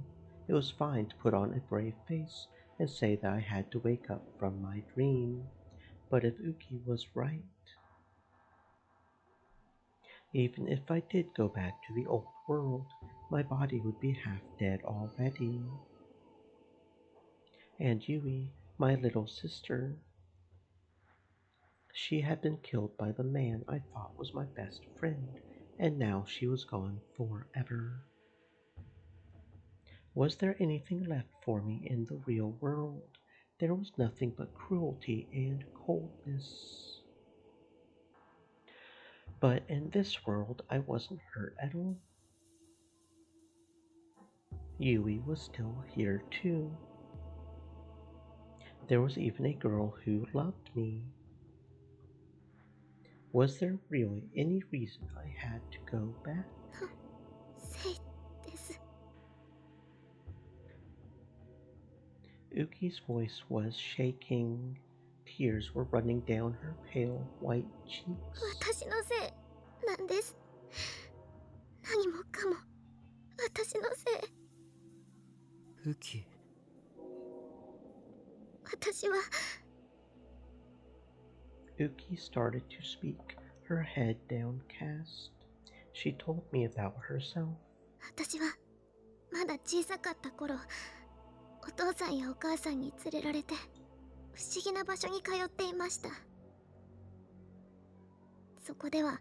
to put on a brave face and say that I had to wake up from my dream. But if Uki was right, even if I did go back to the old world, my body would be half dead already. And Yui, my little sister, she had been killed by the man I thought was my best friend, and now she was gone forever. Was there anything left for me in the real world? There was nothing but cruelty and coldness. But in this world, I wasn't hurt at all. Yui was still here too. There was even a girl who loved me. Was there really any reason I had to go back? Uki's voice was shaking. Tears were running down her pale white cheeks. 私のせいなんです。何もかも私のせい。ウキ。私は。Uki started to speak, her head downcast. She told me about herself. 私はまだ小さかった頃、お父さんやお母さんに連れられて不思議な場所に通っていました。そこでは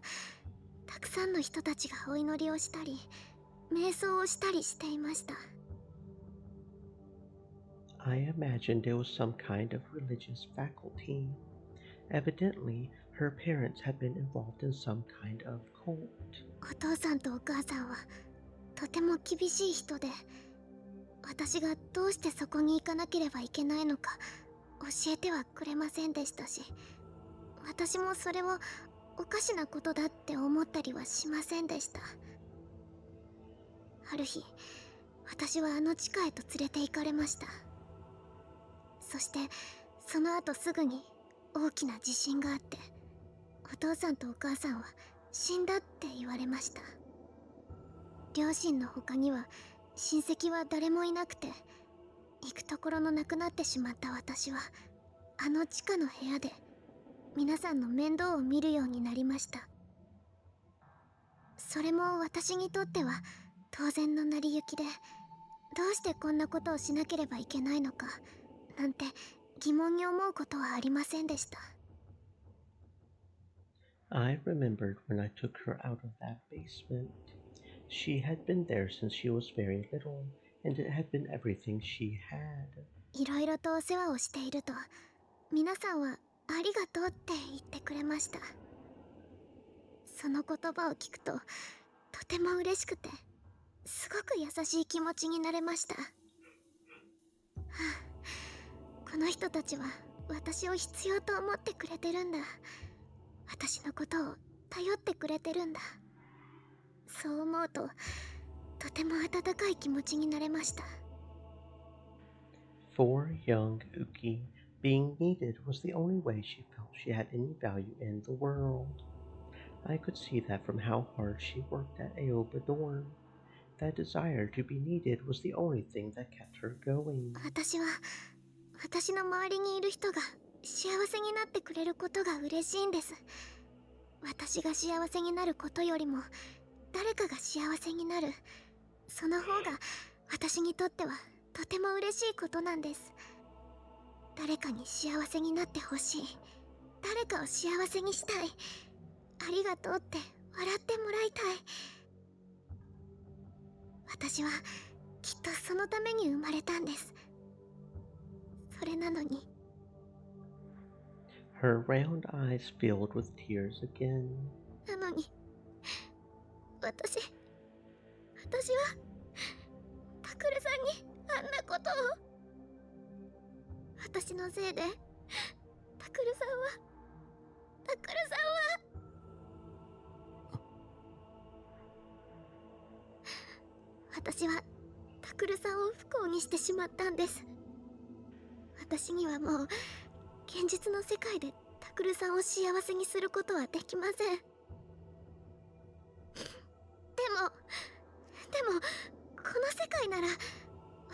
たくさんの人たちがお祈りをしたり瞑想をしたりしていました。I imagined it was some kind of religious faculty. Evidently, her parents had been involved in some kind of cult. お父さんとお母さんはとても厳しい人で、私がどうしてそこに行かなければいけないのか教えてはくれませんでしたし、私もそれをおかしなことだって思ったりはしませんでした。ある日、私はあの地下へと連れて行かれました。そしてその後すぐに大きな地震があって、お父さんとお母さんは死んだって言われました。両親の他には親戚は誰もいなくて、行くところのなくなってしまった私はあの地下の部屋で皆さんの面倒を見るようになりました。それも私にとっては当然の成り行きで、どうしてこんなことをしなければいけないのかなんて疑問に思うことはありませんでした。I remembered when I took her out of that basement. She had been there since she was very little, and it had been everything she had. いろいろとお世話をしていると、皆さんはありがとうって言ってくれました。その言葉を聞くと、とても嬉しくて、すごく優しい気持ちになれました。はあ、この人たちは私を必要と思ってくれてるんだ。私のことを頼ってくれてるんだ。そう思うと、とても温かい気持ちになれました。For young Uki, being needed was the only way she felt she had any value in the world. I could see that from how hard she worked at Aoba Dorm. That desire to be needed was the only thing that kept her going. 私の周りにいる人が幸せになってくれることが嬉しいんです。私が幸せになることよりも誰かが幸せになる、その方が私にとってはとても嬉しいことなんです。誰かに幸せになってほしい、誰かを幸せにしたい、ありがとうって笑ってもらいたい。私はきっとそのために生まれたんです。それなのに。Her round eyes filled with tears again. なのに、私はタクルさんにあんなことを。私のせいでタクルさんは私はタクルさんを不幸にしてしまったんです。私にはもう現実の世界でタクルさんを幸せにすることはできません。もこの世界なら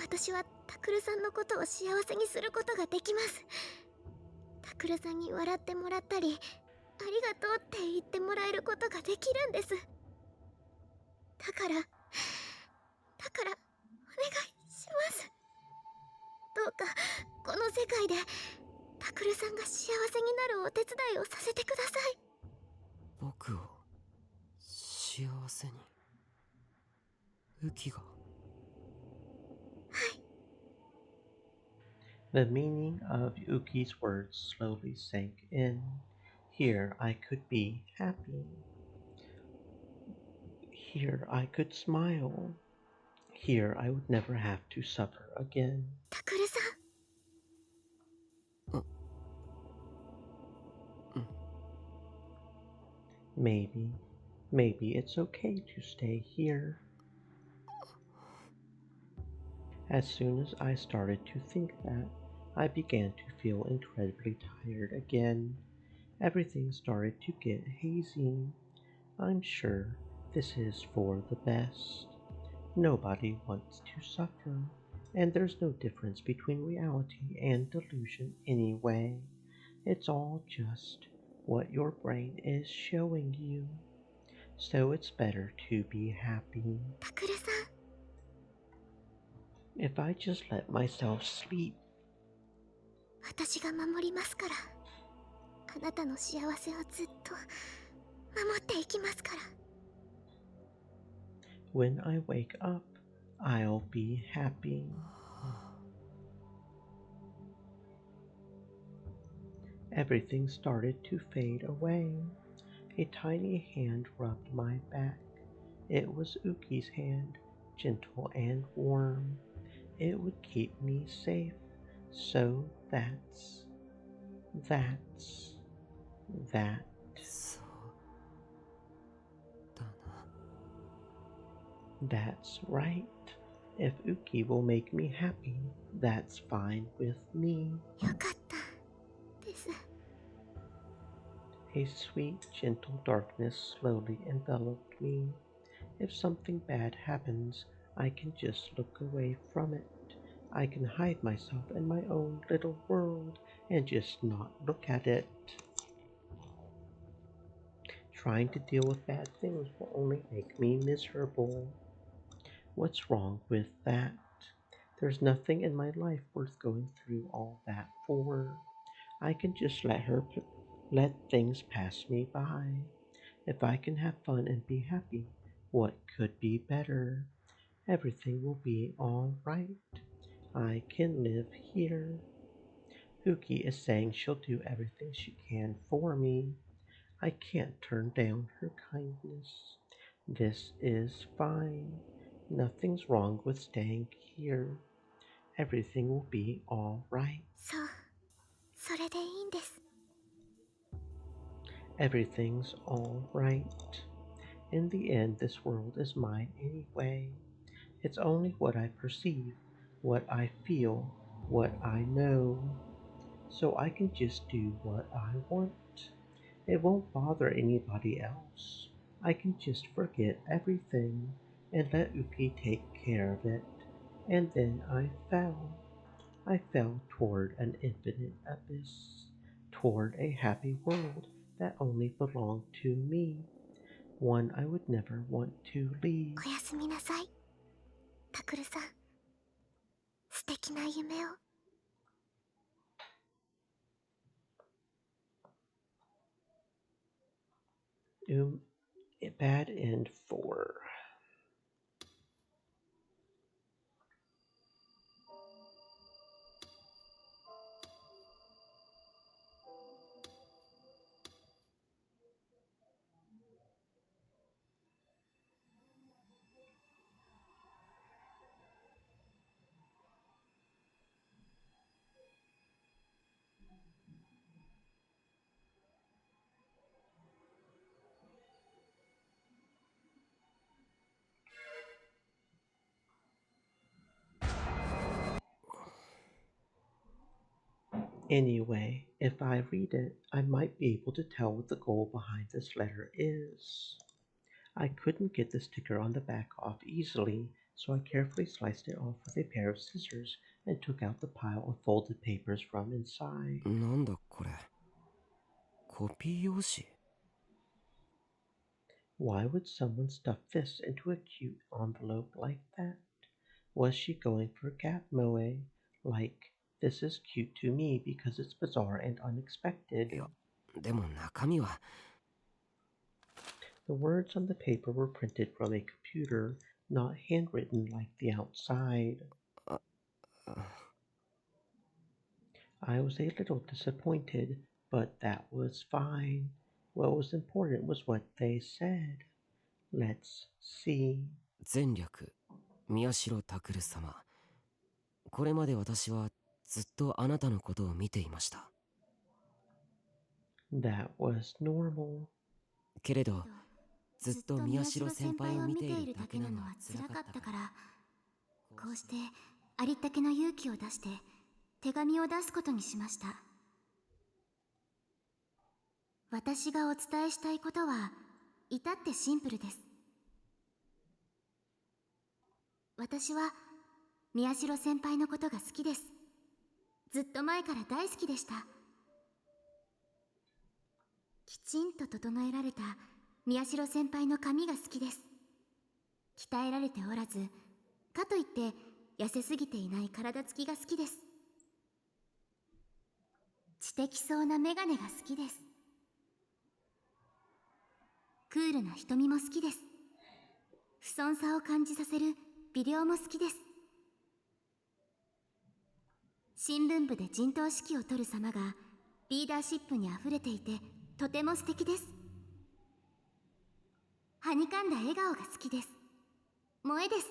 私はタクルさんのことを幸せにすることができます。タクルさんに笑ってもらったり、ありがとうって言ってもらえることができるんです。だからお願いします。どうかこの世界でタクルさんが幸せになるお手伝いをさせてください。僕を幸せに。ウキが。The meaning of Uki's words slowly sank in. Here I could be happy. Here I could smile. Here I would never have to suffer again. タクルさん。Maybe it's okay to stay here. As soon as I started to think that, I began to feel incredibly tired again. Everything started to get hazy. I'm sure this is for the best. Nobody wants to suffer, and there's no difference between reality and delusion anyway. It's all just what your brain is showing you. So it's better to be happy. タクルさん。If I just let myself sleep. 私が守りますから。あなたの幸せをずっと守っていきますから。When I wake up, I'll be happy. Everything started to fade away. A tiny hand rubbed my back. It was Uki's hand, gentle and warm. It would keep me safe. So that's right. If Uki will make me happy, that's fine with me. よかったです。A sweet, gentle darkness slowly enveloped me. If something bad happens, I can just look away from it. I can hide myself in my own little world and just not look at it. Trying to deal with bad things will only make me miserable. What's wrong with that? There's nothing in my life worth going through all that for. I can just let things pass me by. If I can have fun and be happy, what could be better? Everything will be all right. I can live here. Uki is saying she'll do everything she can for me. I can't turn down her kindness. This is fine. Nothing's wrong with staying here. Everything will be all right. そう、それでいいんです。Everything's all right. In the end, this world is mine anyway. It's only what I perceive, what I feel, what I know. So I can just do what I want. It won't bother anybody else. I can just forget everything and let Uki take care of it. And then I fell. I fell toward an infinite abyss, toward a happy world that only belonged to me, one I would never want to leave. おやすみなさい、タクルさん。素敵な夢を。Bad End 4. Anyway, if I read it, I might be able to tell what the goal behind this letter is. I couldn't get the sticker on the back off easily, so I carefully sliced it off with a pair of scissors and took out the pile of folded papers from inside. なんだこれ。コピー用紙 Why would someone stuff this into a cute envelope like that? Was she going for gap moe? Like, this is cute to me because it's bizarre and unexpected. いや、でも中身は The words on the paper were printed from a computer, not handwritten like the outside. I was a little disappointed, but that was fine. What was important was what they said. Let's see. 前略宮代拓様。これまで私はずっとあなたのことを見ていました。That was normal. けれど、ずっと宮代先輩を見ているだけなのは辛かったから、こうしてありったけの勇気を出して手紙を出すことにしました。私がお伝えしたいことは至ってシンプルです。私は宮代先輩のことが好きです。ずっと前から大好きでした。きちんと整えられた宮代先輩の髪が好きです。鍛えられておらず、かといって痩せすぎていない体つきが好きです。知的そうなメガネが好きです。クールな瞳も好きです。不遜さを感じさせる微量も好きです。新聞部で陣頭指揮を取る様がリーダーシップにあふれていてとても素敵です。はにかんだ笑顔が好きです。萌えです。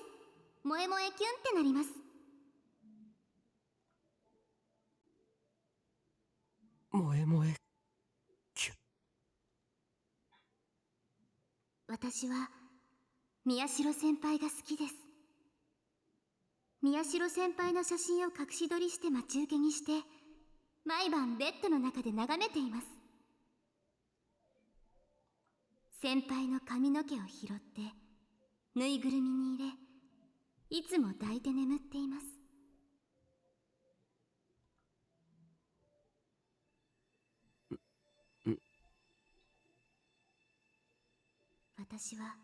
萌え萌えキュンってなります。萌え萌えキュン。私は宮代先輩が好きです。宮代先輩の写真を隠し撮りして待ち受けにして、毎晩ベッドの中で眺めています。先輩の髪の毛を拾ってぬいぐるみに入れ、いつも抱いて眠っています。私は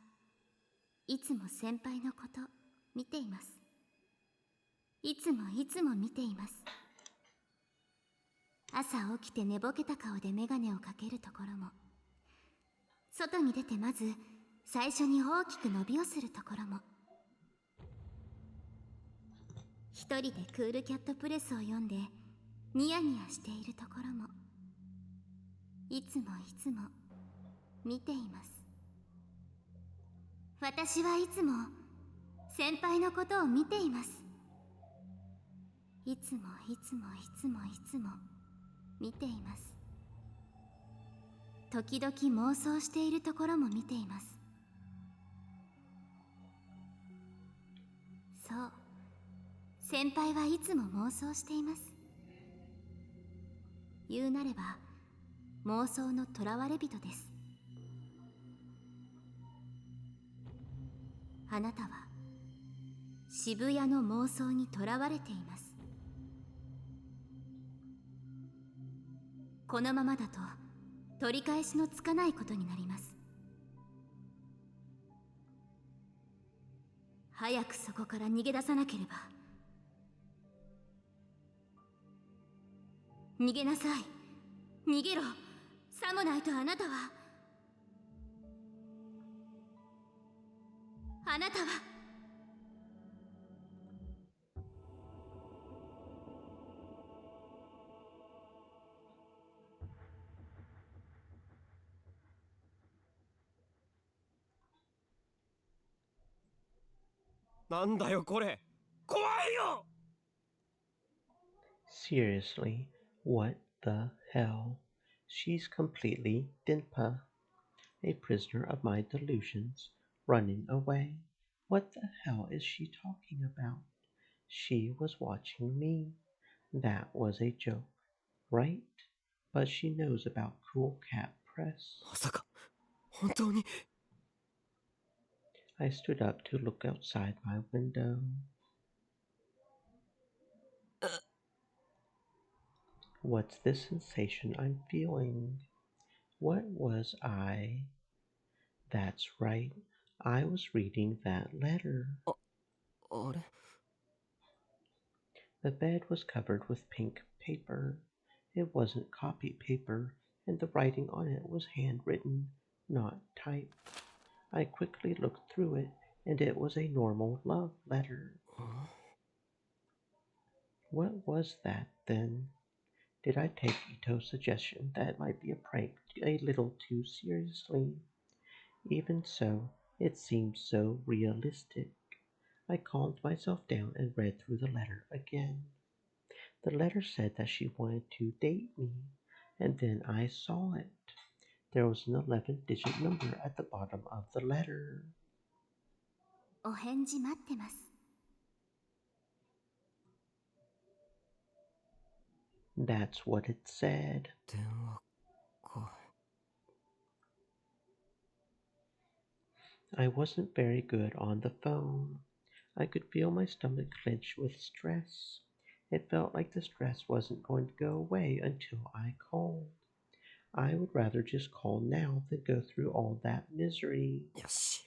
いつも先輩のこと見ています。いつもいつも見ています。朝起きて寝ぼけた顔で眼鏡をかけるところも、外に出てまず最初に大きく伸びをするところも、一人でクールキャットプレスを読んでニヤニヤしているところも、いつもいつも見ています。私はいつも先輩のことを見ています。いつもいつもいつもいつも見ています。時々妄想しているところも見ています。そう、先輩はいつも妄想しています。言うなれば妄想の囚われ人です。あなたは渋谷の妄想に囚われています。このままだと取り返しのつかないことになります。早くそこから逃げ出さなければ。逃げなさい。逃げろ。さもないとあなたはなんだよこれ。怖いよ。 Seriously, what the hell? She's completely Dinpa, a prisoner of my delusions, running away. What the hell is she talking about? She was watching me. That was a joke, right? But she knows about Cool Cat Press. まさか本当に。I stood up to look outside my window. What's this sensation I'm feeling? What was I? That's right, I was reading that letter. The bed was covered with pink paper. It wasn't copy paper, and the writing on it was handwritten, not typed. I quickly looked through it, and it was a normal love letter. What was that, then? Did I take Ito's suggestion that it might be a prank a little too seriously? Even so, it seemed so realistic. I calmed myself down and read through the letter again. The letter said that she wanted to date me, and then I saw it. There was an 11-digit number at the bottom of the letter. お返事待ってます。 That's what it said. I wasn't very good on the phone. I could feel my stomach clench with stress. It felt like the stress wasn't going to go away until I called. I would rather just call now than go through all that misery. Yes.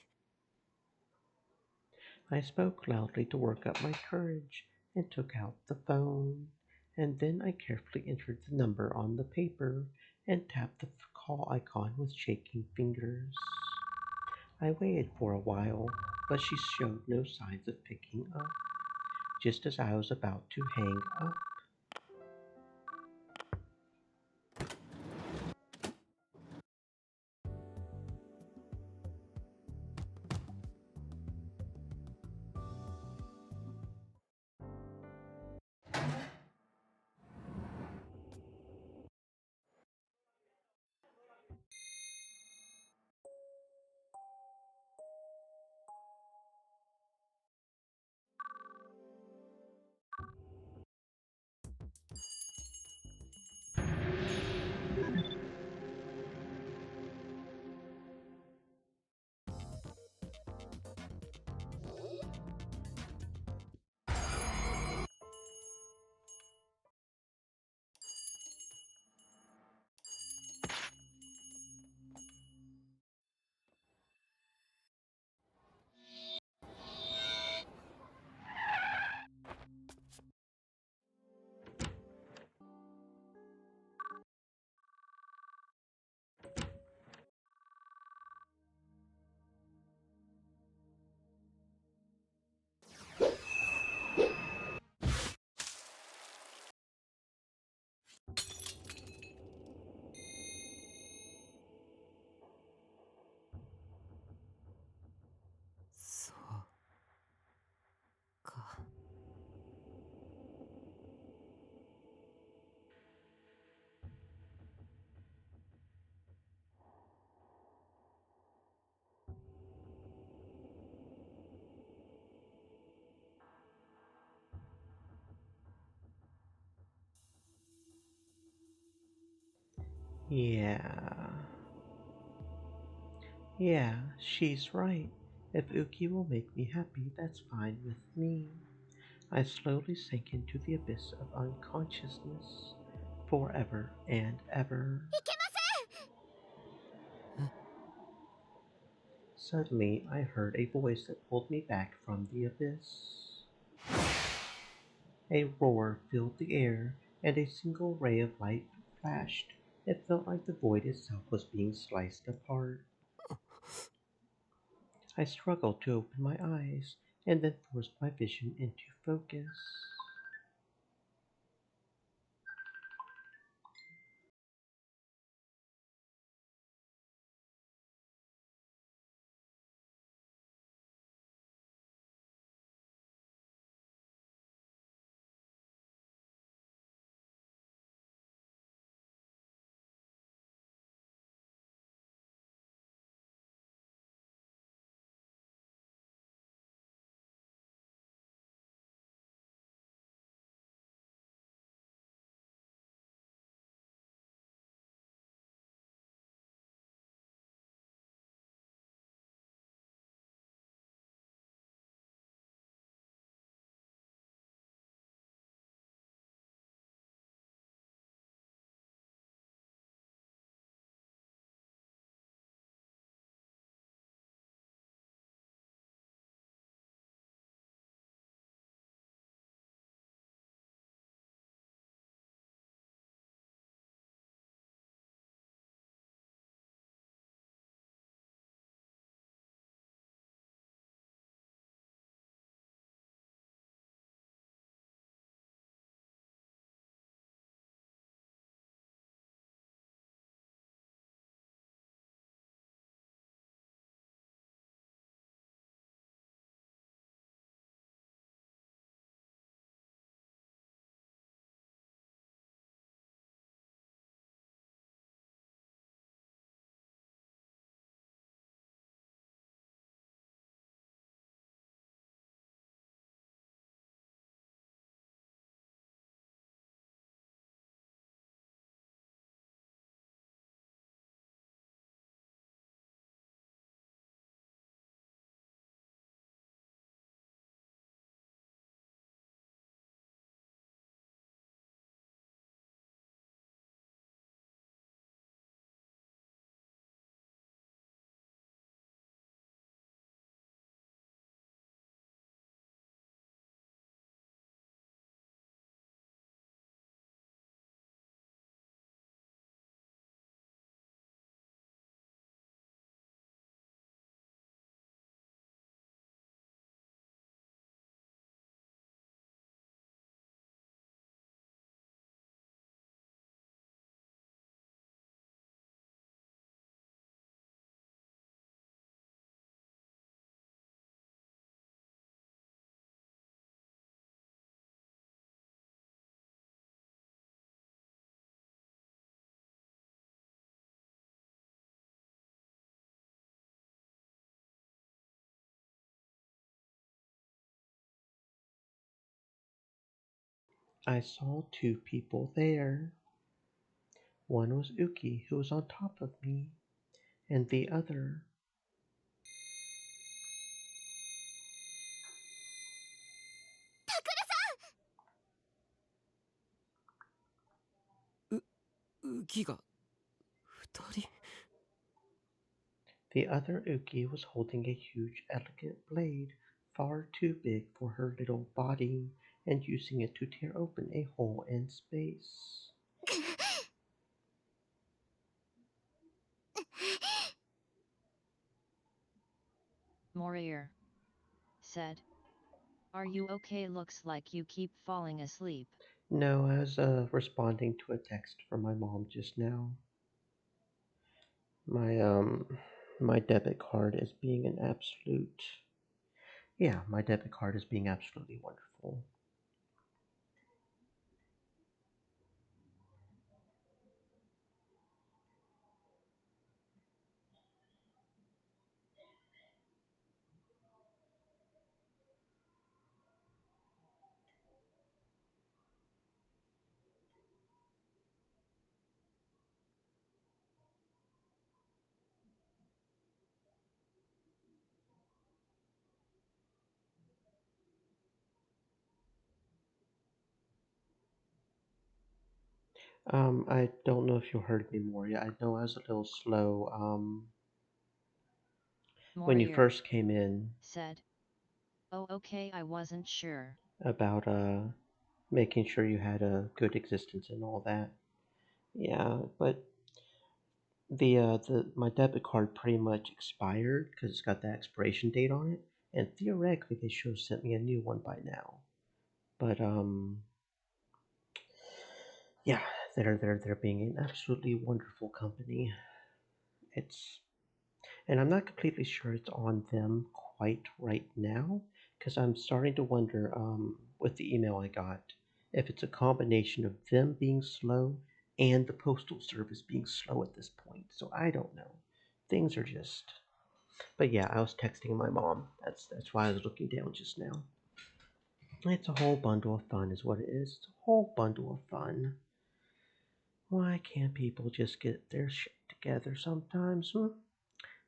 I spoke loudly to work up my courage and took out the phone. And then I carefully entered the number on the paper and tapped the call icon with shaking fingers. I waited for a while, but she showed no signs of picking up. Just as I was about to hang up, Yeah, she's right. If Uki will make me happy, that's fine with me. I slowly sank into the abyss of unconsciousness, forever and ever. Suddenly, I heard a voice that pulled me back from the abyss. A roar filled the air, and a single ray of light flashed. It felt like the void itself was being sliced apart. I struggled to open my eyes, and then forced my vision into focus. I saw two people there. One was Uki, who was on top of me, and the other. The other Uki was holding a huge, elegant blade, far too big for her little body, and using it to tear open a hole in space. Morier said, "Are you okay? Looks like you keep falling asleep." No, I was responding to a text from my mom just now. My debit card is being an absolute. Yeah, my debit card is being absolutely wonderful. I don't know if you heard me, Moria. I know I was a little slow. When you Morier first came in, said, "Oh, okay, I wasn't sure." about making sure you had a good existence and all that. Yeah, but the my debit card pretty much expired because it's got the expiration date on it, and theoretically they should have sent me a new one by now. But yeah, they're being an absolutely wonderful company. It's and I'm not completely sure it's on them quite right now because I'm starting to wonder with the email I got if it's a combination of them being slow and the postal service being slow at this point. So I don't know. Things are just. But yeah, I was texting my mom. That's why I was looking down just now. It's a whole bundle of fun, is what it is. It's a whole bundle of fun. Why can't people just get their shit together sometimes?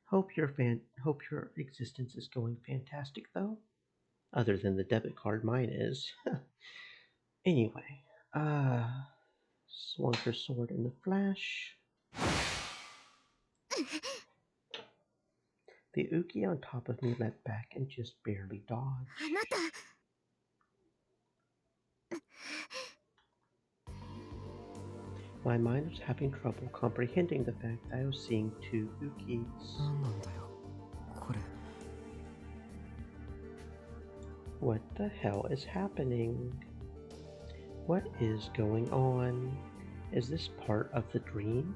Hope your existence is going fantastic though. Other than the debit card, mine is. Anyway, swung her sword in the flash. The Uki on top of me leapt back and just barely dodged. My mind was having trouble comprehending the fact that I was seeing two Ukis. What the hell is happening? What is going on? Is this part of the dream?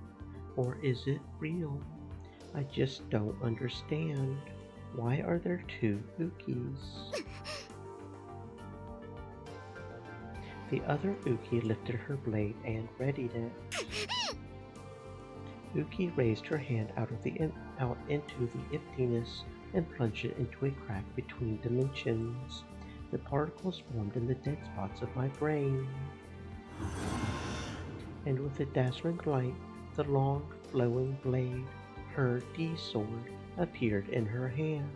Or is it real? I just don't understand. Why are there two Ukis? The other Uki lifted her blade and readied it. Uki raised her hand out into the emptiness and plunged it into a crack between dimensions. The particles formed in the dead spots of my brain. And with a dazzling light, the long, flowing blade, her D-sword, appeared in her hand.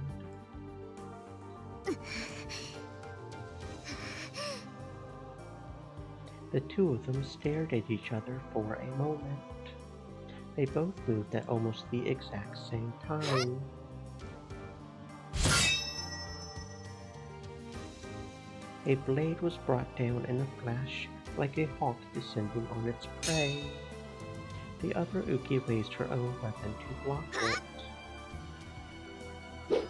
The two of them stared at each other for a moment. They both moved at almost the exact same time. A blade was brought down in a flash, like a hawk descending on its prey. The other Uki raised her own weapon to block it.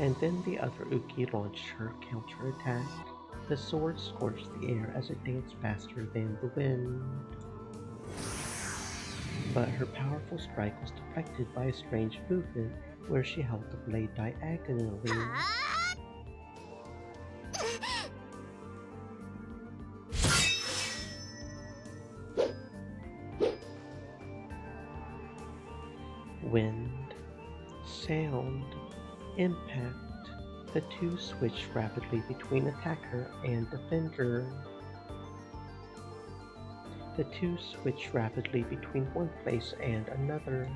And then the other Uki launched her counterattack. The sword scorched the air as it danced faster than the wind. But her powerful strike was deflected by a strange movement where she held the blade diagonally. Wind, sound, impact, The two switched rapidly between attacker and defender. The two switched rapidly between one place and another.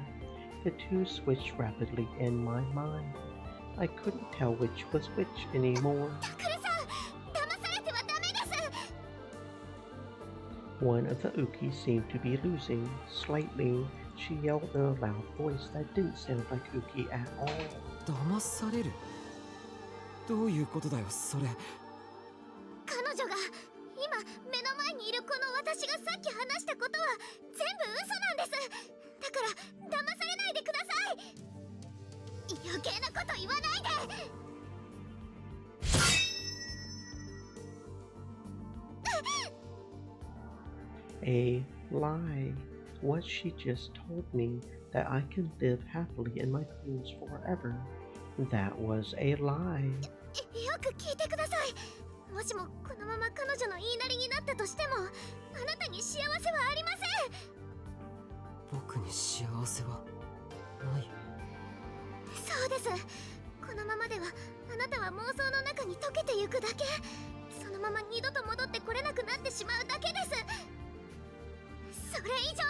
The two switched rapidly in my mind. I couldn't tell which was which anymore. One of the Uki seemed to be losing. Slightly, she yelled in a loud voice that didn't sound like Uki at all. 騙される？どういうことだよ、それ。彼女が今目の前にいるこの私がさっき話したことは全部嘘なんです。だから騙されないでください。余計なこと言わないで。A lie. What she just told me, that I can live happily in my dreams forever. That was a lie. よく聞いてください。もしもこのまま彼女の言いなりになったとしても、あなたに幸せはありません。僕に幸せはない。そうです。このままではあなたは妄想の中に溶けてゆくだけ。そのまま二度と戻ってこれなくなってしまうだけです。それ以上は。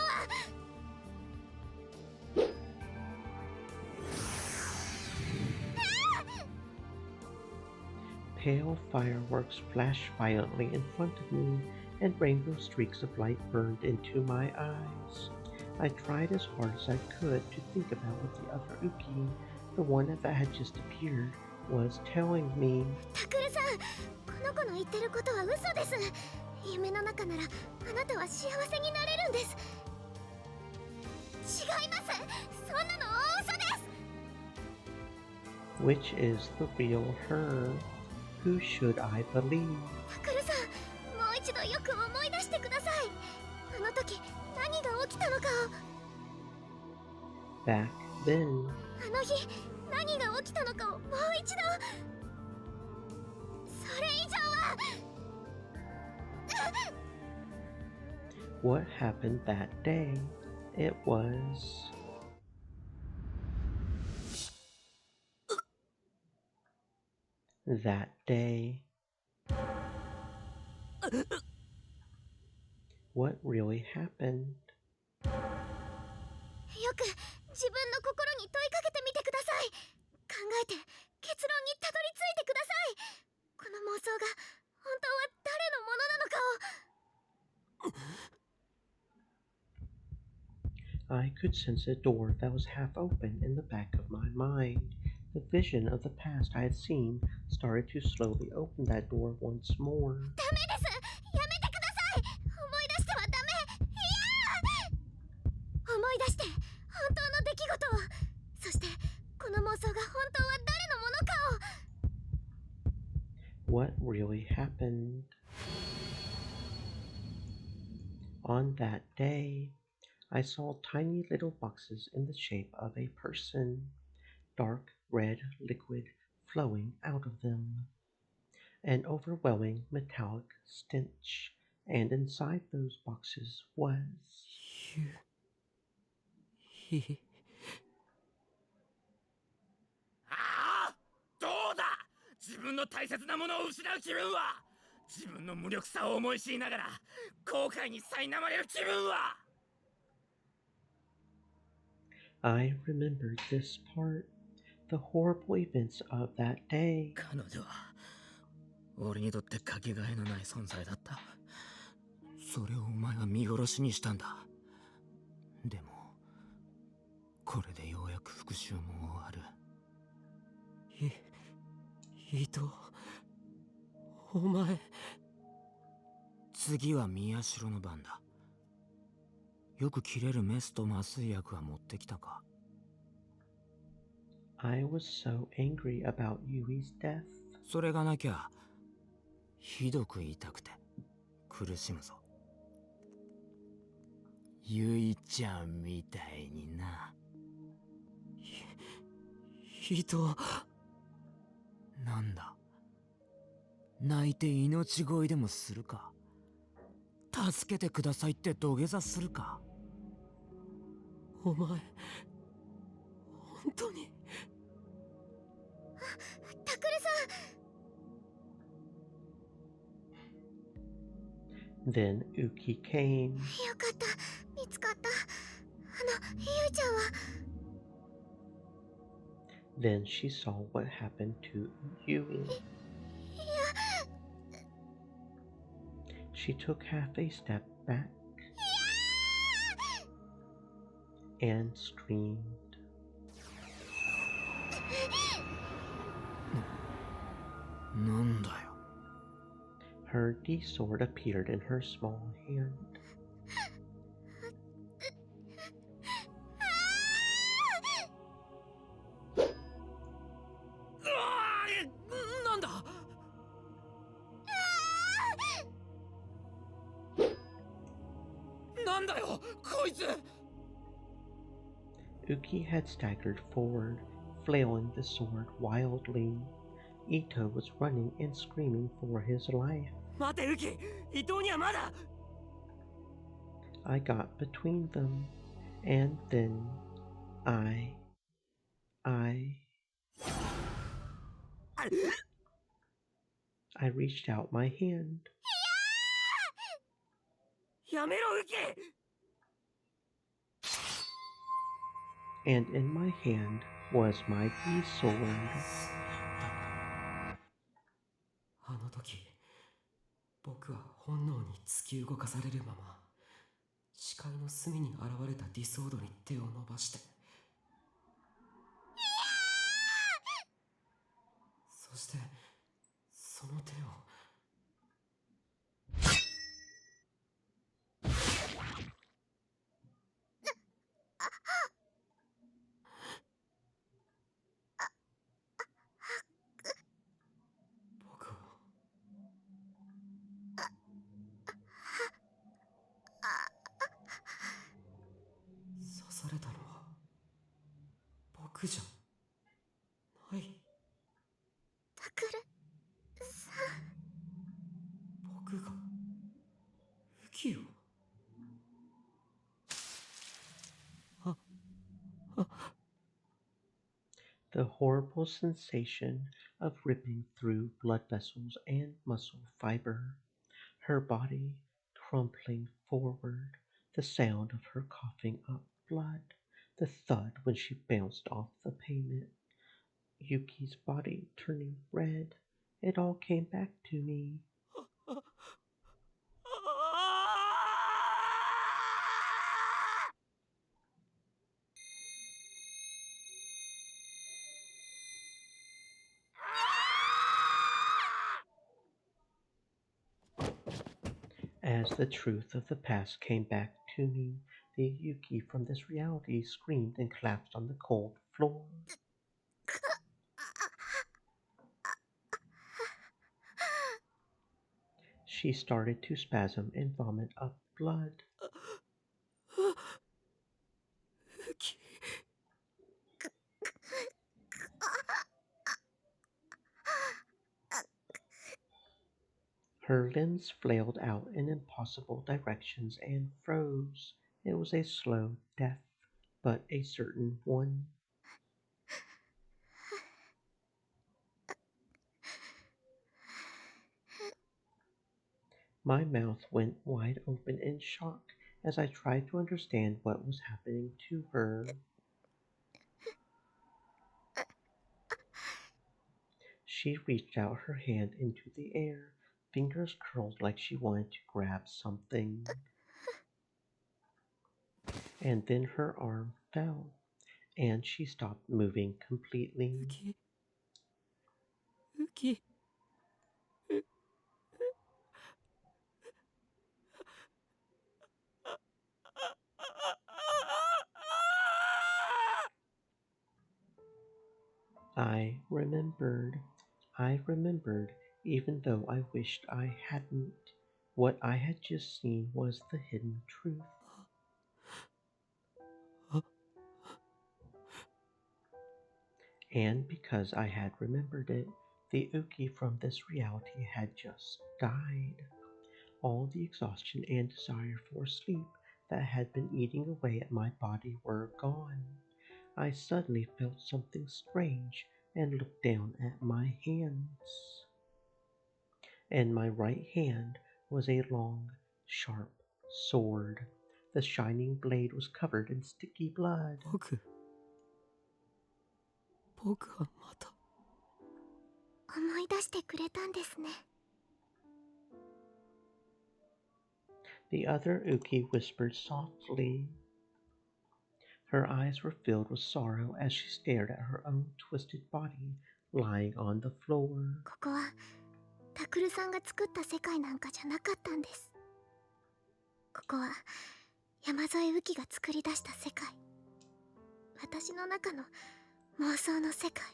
Pale fireworks flashed violently in front of me, and rainbow streaks of light burned into my eyes. I tried as hard as I could to think about what the other Uki, the one that had just appeared, was telling me. タクルさん、この子の言ってることは嘘です。夢の中ならあなたは幸せになれるんです。違います。そんなの大嘘です。Which is the real her? Who should I believe? タクルさん、もう一度よく思い出してください。あの時何が起きたのかを。 Back then. あの日何が起きたのかをもう一度。それ以上は。What happened that day? It was... that day. What really happened? よく自分の心に問いかけてみてください。考えて結論にたどり着いてください。この妄想が本当は誰のものなのかを。I could sense a door that was half open in the back of my mind. The vision of the past I had seen started to slowly open that door once more. ダメです。やめてください。思い出してはダメ。いや思い出して本当の出来事を、そしてこの妄想が本当は誰のものかを。 What really happened? On that day, I saw tiny little boxes in the shape of a person, dark red liquid flowing out of them, an overwhelming metallic stench, and inside those boxes was... ああ、どうだ。自分の大切なものを失う気分は。自分の無力さを思い知りながら後悔に苛まれる気分は。I remembered this part, the horrible events of that day. 彼女は俺にとってかけがえのない存在だった。それをお前は見殺しにしたんだ。でもこれでようやく復讐も終わる。伊藤、お前。次は宮代の番だ。よく切れるメスと麻酔薬は持ってきたか？ I was so angry about Yui's death. それがなきゃひどく痛くて苦しむぞ。ゆいちゃんみたいにな。伊藤、なんだ、泣いて命乞いでもするか？助けてくださいって土下座するか？お前本当に。タクルさん、Then Uki came. よかった、見つかった。ゆうちゃんは。 Then she saw what happened to Yui. She took half a step back and screamed. なんだよ。 Her D sword appeared in her small hand. なんだ。 なんだよ、こいつ。 Uki had staggered forward, flailing the sword wildly. Ito was running and screaming for his life. 待て、ウキ。伊藤にはまだ。 I got between them, and then I reached out my hand. やめろ、ウキ。 And in my hand was my D sword. あの時、僕は本能に突き動かされるまま、視界の隅に現れたディソードに手を伸ばして、そしてその手を僕を刺されたのは僕じゃない。タクルさん。僕がウキを。 The horrible sensation of ripping through blood vessels and muscle fiber, her body crumpling forward, the sound of her coughing up blood, the thud when she bounced off the pavement, Yuki's body turning red. It all came back to me. As the truth of the past came back to me, the Yuki from this reality screamed and collapsed on the cold floor. She started to spasm and vomit up blood. Her limbs flailed out in impossible directions and froze. It was a slow death, but a certain one. My mouth went wide open in shock as I tried to understand what was happening to her. She reached out her hand into the air, fingers curled like she wanted to grab something. And then her arm fell, and she stopped moving completely. Uki. I remembered, even though I wished I hadn't. What I had just seen was the hidden truth. And because I had remembered it, the Uki from this reality had just died. All the exhaustion and desire for sleep that had been eating away at my body were gone. I suddenly felt something strange, and looked down at my hands. In my right hand was a long, sharp sword. The shining blade was covered in sticky blood. 僕はまた思い出してくれたんですね。The other Uki whispered softly. Her eyes were filled with sorrow as she stared at her own twisted body lying on the floor. ここはタクルさんが作った世界なんかじゃなかったんです。ここは山添雨季が作り出した世界。私の中の妄想の世界。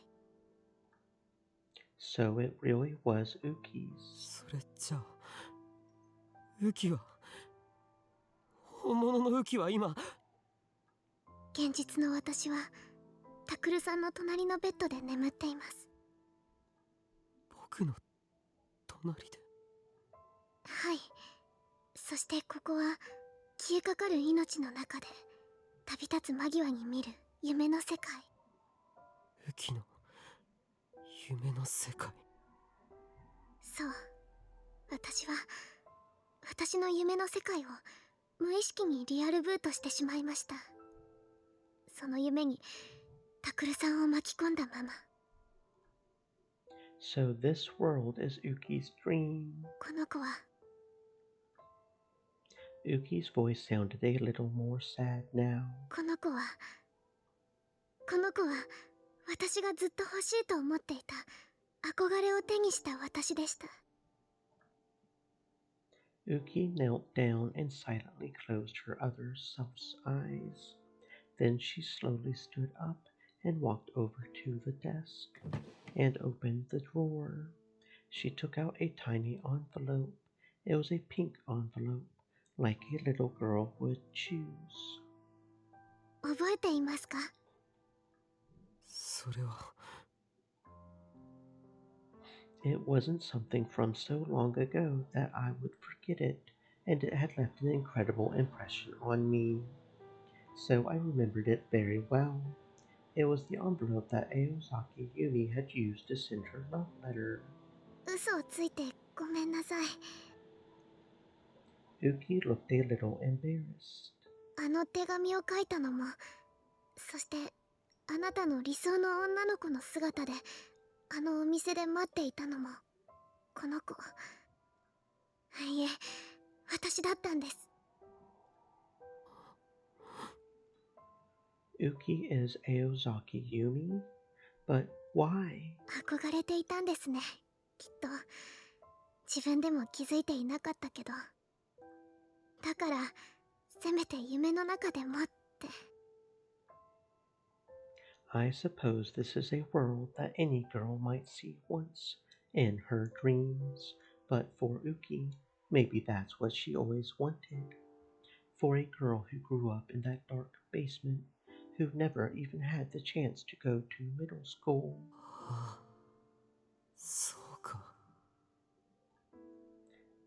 So it really was Uki's. それじゃあウキは本物のウキは今現実の私はタクルさんの隣のベッドで眠っています。僕の隣で。はい。そしてここは消えかかる命の中で旅立つ間際に見る夢の世界。ウキの夢の世界。そう。私の夢の世界を無意識にリアルブートしてしまいました。その夢にタクルさんを巻き込んだまま。So this world is Uki's dream. この子は Uki's voice sounded a little more sad now. この子は私がずっと欲しいと思っていた憧れを手にした私でした。Uki knelt down and silently closed her other self's eyes. Then she slowly stood up and walked over to the desk and opened the drawer. She took out a tiny envelope. It was a pink envelope, like a little girl would choose. 覚えていますか？それは。It wasn't something from so long ago that I would forget it, and it had left an incredible impression on me. So I remembered it very well. It was the envelope that Aozaki Yumi had used to send her love letter. 嘘をついてごめんなさい。Uki looked a little embarrassed. あの手紙を書いたのも、そしてあなたの理想の女の子の姿であのお店で待っていたのもこの子。いえ、私だったんです。Uki is Aozaki Yumi? But why? 憧れていたんですね。きっと自分でも気づいていなかったけど、だからせめて夢の中でもって。I suppose this is a world that any girl might see once in her dreams, but for Uki, maybe that's what she always wanted. For a girl who grew up in that dark basement, who never even had the chance to go to middle school. そうか。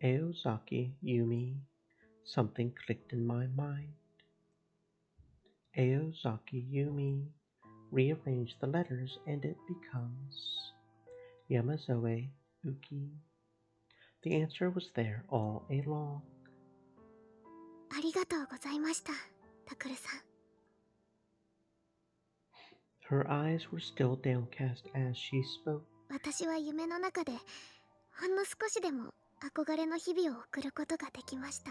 Aozaki Yumi. Something clicked in my mind. Aozaki Yumi. Rearrange the letters and it becomes Yamazoe Uki. The answer was there all along. ありがとうございました、タクルさん。Her eyes were still downcast as she spoke. 私は夢の中でほんの少しでも憧れの日々を送ることができました。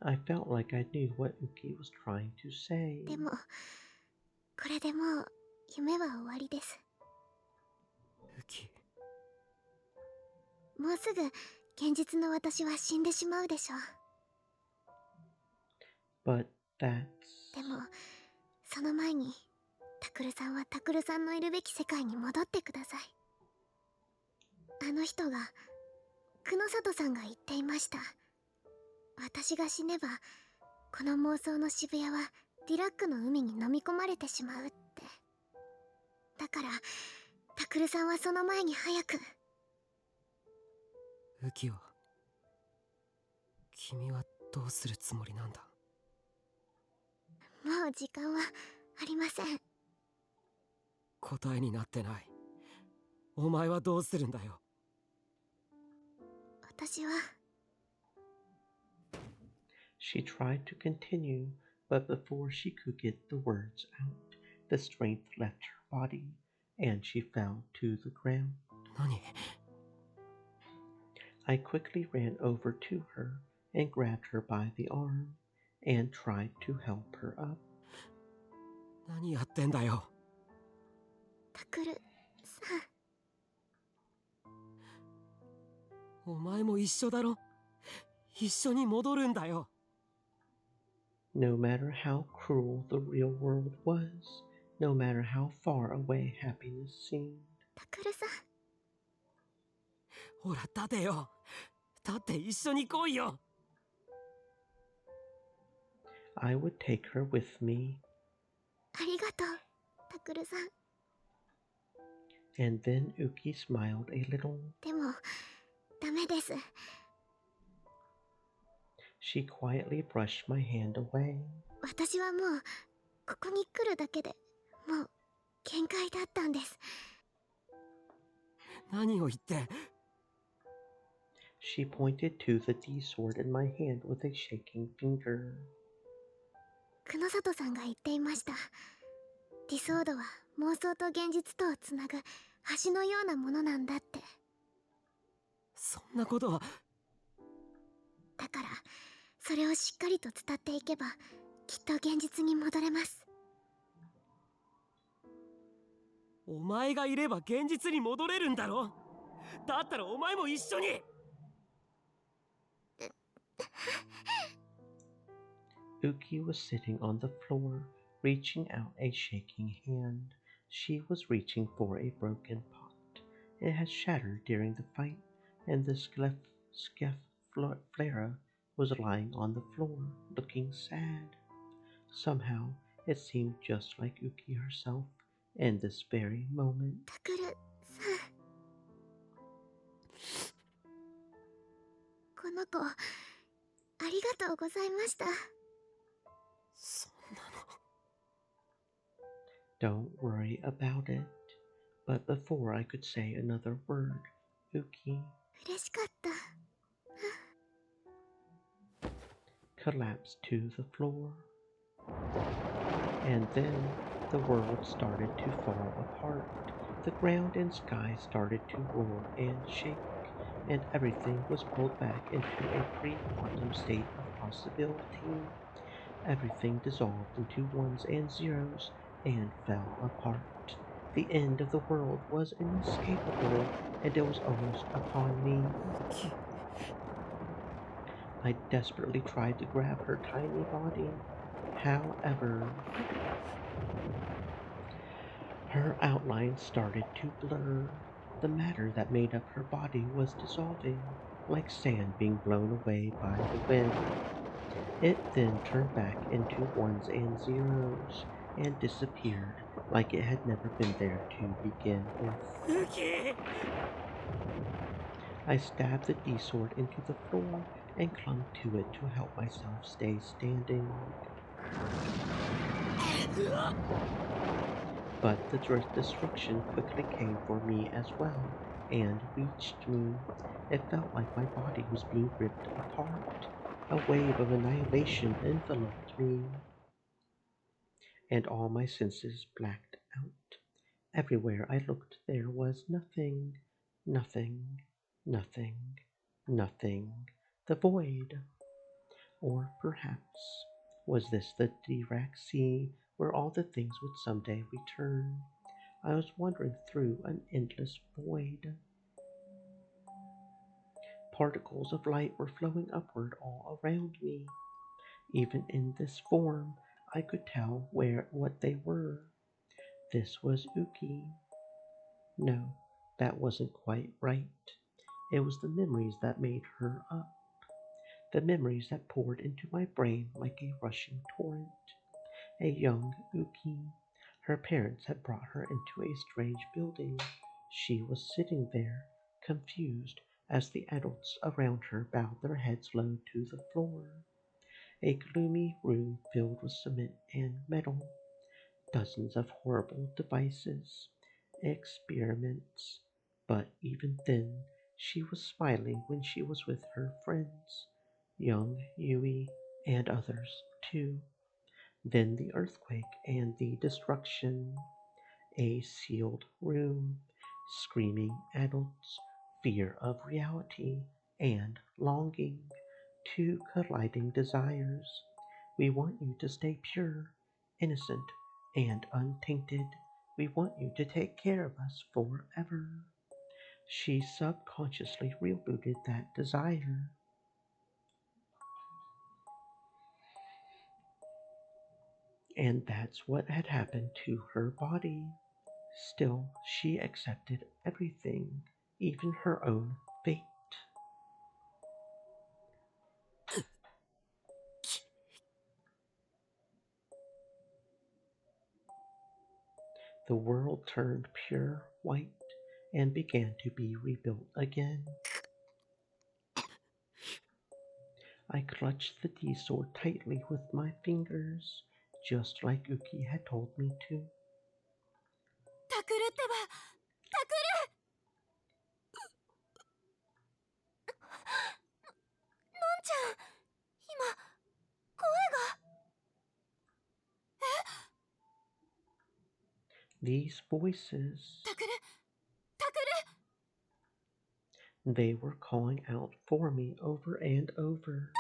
I felt like I knew what Uki was trying to say. でも、これでもう夢は終わりです。ウキ。もうすぐ現実の私は死んでしまうでしょう。 But that's... でも、その前にタクルさんはタクルさんのいるべき世界に戻ってください。あの人が、久野里さんが言っていました。私が死ねばこの妄想の渋谷はディラックの海に飲み込まれてしまうって。だからタクルさんはその前に早く。ウキは君はどうするつもりなんだ？もう時間はありません。答えになってない。お前はどうするんだよ。私は She tried to continue, but before she could get the words out, the strength left her body, and she fell to the ground. 何？ I quickly ran over to her and grabbed her by the arm and tried to help her up. 何やってんだよ。タクルさん。お前も一緒だろ。一緒に戻るんだよ。No matter how cruel the real world was, no matter how far away happiness seemed. タクルさん。ほら立てよ。立って一緒に来いよ。I would take her with me. ありがとう、タクルさん。And then Uki smiled a little. でも、ダメです。She quietly brushed my hand away. 私はもう、ここに来るだけでもう、限界だったんです。何を言って。She pointed to the D sword in my hand with a shaking finger. 久野里さんが言っていました。ディソードは妄想と現実とをつなぐ橋のようなものなんだって。そんなことは。だからそれをしっかりと伝っていけばきっと現実に戻れます。お前がいれば現実に戻れるんだろ。だったらお前も一緒に。Uki was sitting on the floor, reaching out a shaking hand. She was reaching for a broken pot. It had shattered during the fight, and the Skephflera was lying on the floor, looking sad. Somehow, it seemed just like Uki herself in this very moment. タクルさん。この子、ありがとうございました。そんなの。Don't worry about it. But before I could say another word, Uki 嬉しかった。collapsed to the floor. And then the world started to fall apart. The ground and sky started to roar and shake, and everything was pulled back into a pre-quantum state of possibility. Everything dissolved into ones and zeros and fell apart. The end of the world was inescapable, and it was almost upon me. I desperately tried to grab her tiny body. However, her outline started to blur. The matter that made up her body was dissolving, like sand being blown away by the wind. It then turned back into ones and zeros, and disappeared like it had never been there to begin with. I stabbed the D-sword into the floor and clung to it to help myself stay standing. But the destruction quickly came for me as well, and reached me. It felt like my body was being ripped apart. A wave of annihilation enveloped me, and all my senses blacked out. Everywhere I looked there was nothing, nothing, nothing, nothing. The void. Or perhaps, was this the Dirac Sea where all the things would someday return? I was wandering through an endless void. Particles of light were flowing upward all around me. Even in this form, I could tell what they were. This was Uki. No, that wasn't quite right. It was the memories that made her up. The memories that poured into my brain like a rushing torrent. A young Uki. Her parents had brought her into a strange building. She was sitting there, confused, as the adults around her bowed their heads low to the floor. A gloomy room filled with cement and metal. dozens of horrible devices, experiments, but even then, she was smiling when she was with her friends, young Yui and others too. Then the earthquake and the destruction, a sealed room, screaming adults, fear of reality, and longing, two colliding desires. We want you to stay pure, innocent, and untainted. We want you to take care of us forever. She subconsciously rebooted that desire. And that's what had happened to her body. Still, she accepted everything, even her own fate. The world turned pure white and began to be rebuilt again. I clutched the D-sword tightly with my fingers, just like Uki had told me to. タクルってば、タクル。のんちゃん、今声が。These voices, タクル、タクル。 they were calling out for me over and over.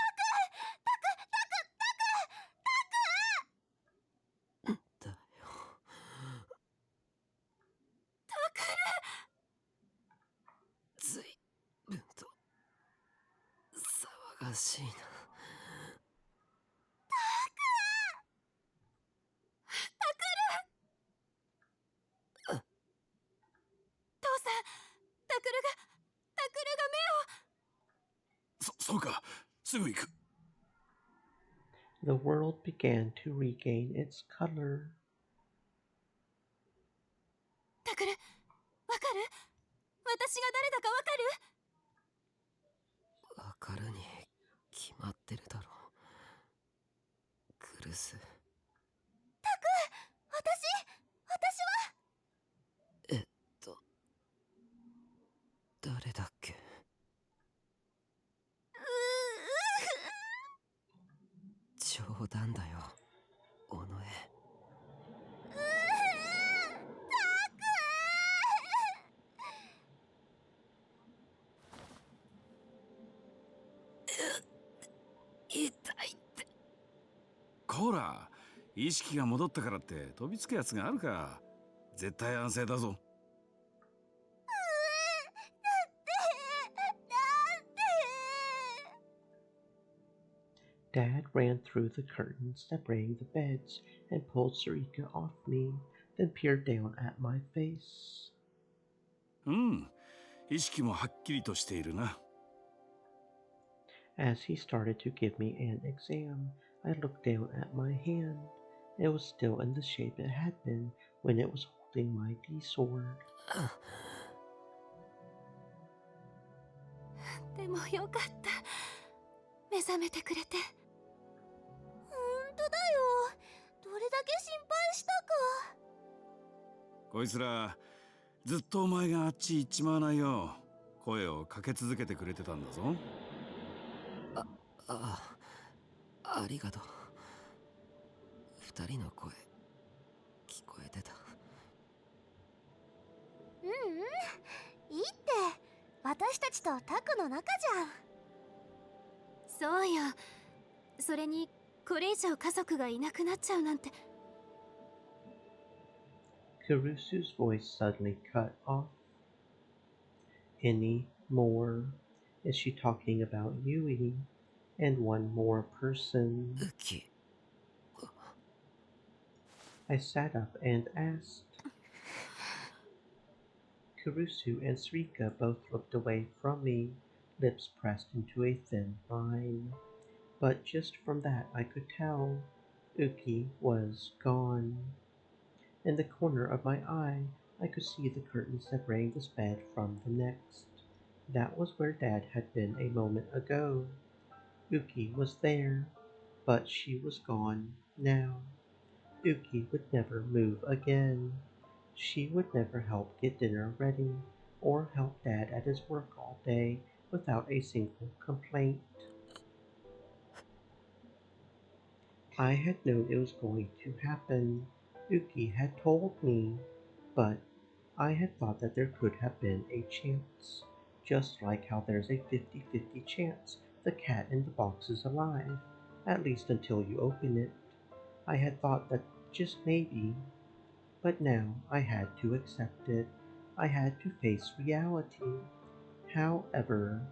ずいぶんと騒がしいな。そうか、すぐ行く。The world began to regain its color. タクル、わかる？私が誰だかわかる？わかるに決まってるだろう。クルス。タク、私は。誰だっけ？冗談だよ、尾上。痛いって。こら、意識が戻ったからって飛びつくやつがあるか。絶対安静だぞ。Dad ran through the curtains separating the beds and pulled Sarika off me, then peered down at my face. 意識もはっきりとしているな。As he started to give me an exam, I looked down at my hand. It was still in the shape it had been when it was holding my D-sword. でもよかった。目覚めてくれて。本当だよ。どれだけ心配したか。こいつらずっとお前があっち行っちまわないよう声をかけ続けてくれてたんだぞ。ありがとう。二人の声聞こえてた。いいって、私たちとタクの仲じゃん。そうよ。それにこれ以上家族がいなくなっちゃうなんて。Kurusu's voice suddenly cut off. Any more? Is she talking about Yui and one more person? Uki. I sat up and asked. Kurusu and Sarika both looked away from me, lips pressed into a thin line. But just from that I could tell Uki was gone. In the corner of my eye, I could see the curtain separating this bed from the next. That was where Dad had been a moment ago. Uki was there, but she was gone now. Uki would never move again. She would never help get dinner ready or help Dad at his work all day without a single complaint. I had known it was going to happen. Uki had told me, but I had thought that there could have been a chance. Just like how there's a 50-50 chance the cat in the box is alive, at least until you open it. I had thought that just maybe, but now I had to accept it. I had to face reality. However,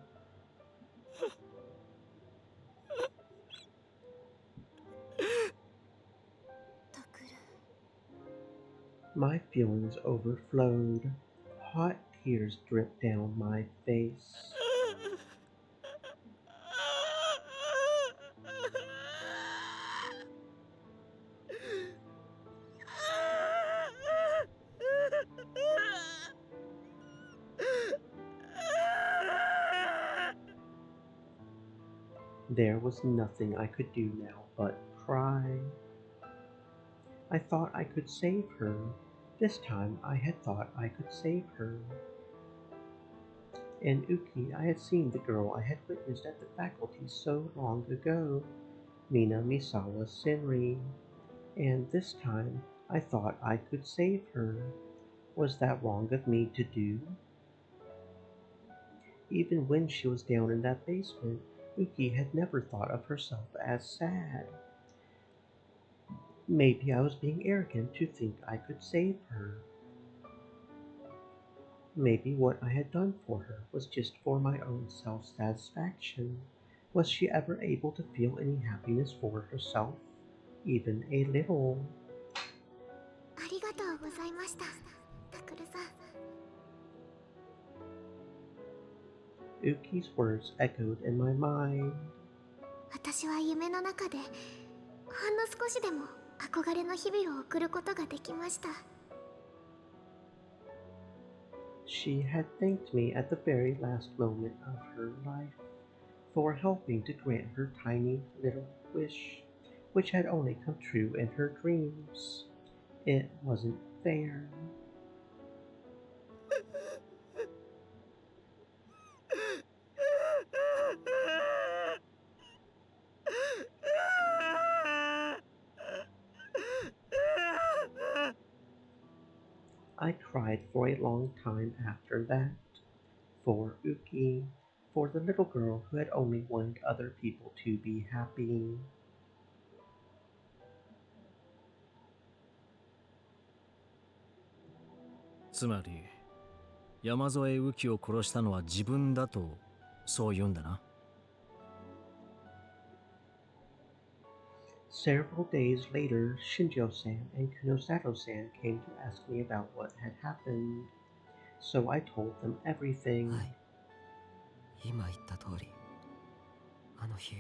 my feelings overflowed. Hot tears dripped down my face. There was nothing I could do now but cry. I thought I could save her. This time I had thought I could save her. In Uki, I had seen the girl I had witnessed at the faculty so long ago, Mina Misawa Senri, and this time I thought I could save her. Was that wrong of me to do? Even when she was down in that basement, Uki had never thought of herself as sad. Maybe I was being arrogant to think I could save her. Maybe what I had done for her was just for my own self-satisfaction. Was she ever able to feel any happiness for herself? Even a little? ありがとうございました、タクルさん。 Uki's words echoed in my mind. 私は夢の中でほんの少しでも憧れの日々を送ることができました。 She had thanked me at the very last moment of her life for helping to grant her tiny little wish, which had only come true in her dreams. It wasn't fair. I cried for a long time after that. For Uki, for the little girl who had only wanted other people to be happy. "つまり山添雨樹を殺したのは自分だとそう言うんだな." Several days later, Shinjo-san and Kunosato-san came to ask me about what had happened. So I told them everything. 今言った通り、あの日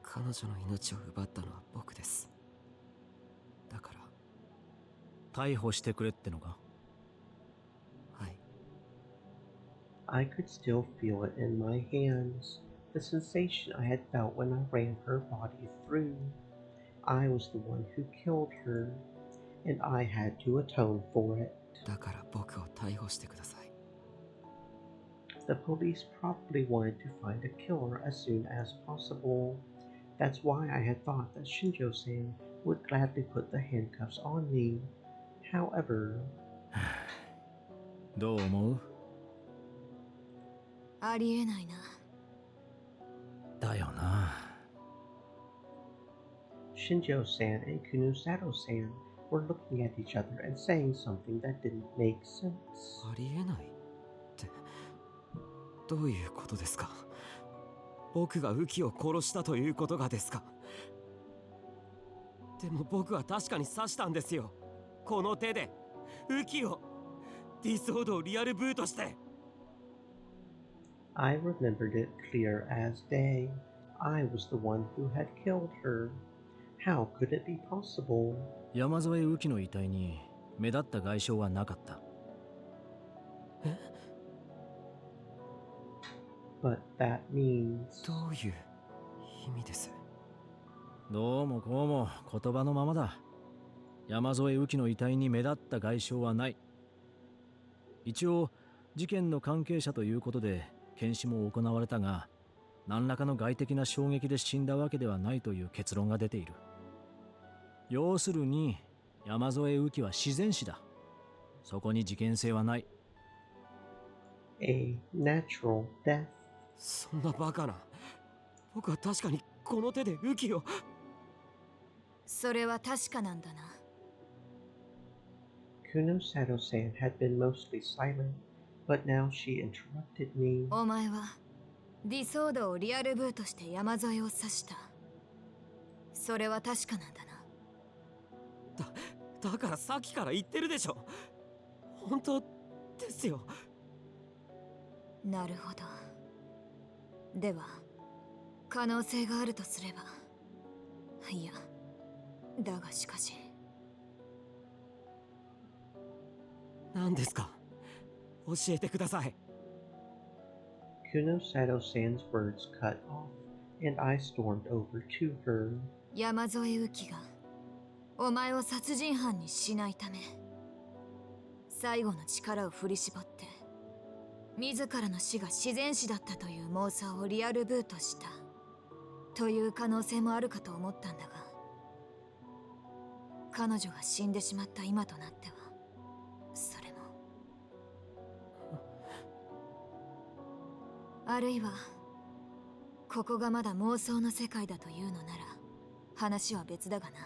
彼女の命を奪ったのは僕です。だから逮捕してくれってのか? はい。 I could still feel it in my hands, the sensation I had felt when I ran her body through. I was the one who killed her, and I had to atone for it. だから僕を逮捕してください。 The police probably wanted to find a killer as soon as possible. That's why I had thought that Shinjo-san would gladly put the handcuffs on me. However... どう思う? ありえないな。だよな。 Shinjo-san and Kunosato-san were looking at each other and saying something that didn't make sense. ありえないって、どういうことですか? 僕が雨季を殺したということがですか? でも僕は確かに刺したんですよ。この手で雨季を、ディソードをリアルブートして。 I remembered it clear as day. I was the one who had killed her. How could it be possible? 山添雨樹の遺体に目立った外傷はなかった。え? But that means... どういう意味です? どうもこうも言葉のままだ。山添右紀の遺体に目立った外傷はない。一応事件の関係者ということで検視も行われたが、何らかの外的な衝撃で死んだわけではないという結論が出ている。要するに山添右紀は自然死だ。そこに事件性はない。A natural death. そんなバカな。僕は確かにこの手で右紀を。それは確かなんだな。Kunosato-san had been mostly silent, but now she interrupted me. お前はディソードをリアルブーとして山添を指した。それは確かなんだな。だからさっきから言ってるでしょ。本当ですよ。なるほど。では可能性があるとすれば、いや、だがしかし。何ですか、教えてください。Kunosato-san's words cut off, and I stormed over to her. 山添右紀がお前を殺人犯にしないため、最後の力を振り絞って自らの死が自然死だったという妄想をリアルブートしたという可能性もあるかと思ったんだが、彼女が死んでしまった今となってはそれも。あるいはここがまだ妄想の世界だというのなら話は別だがな。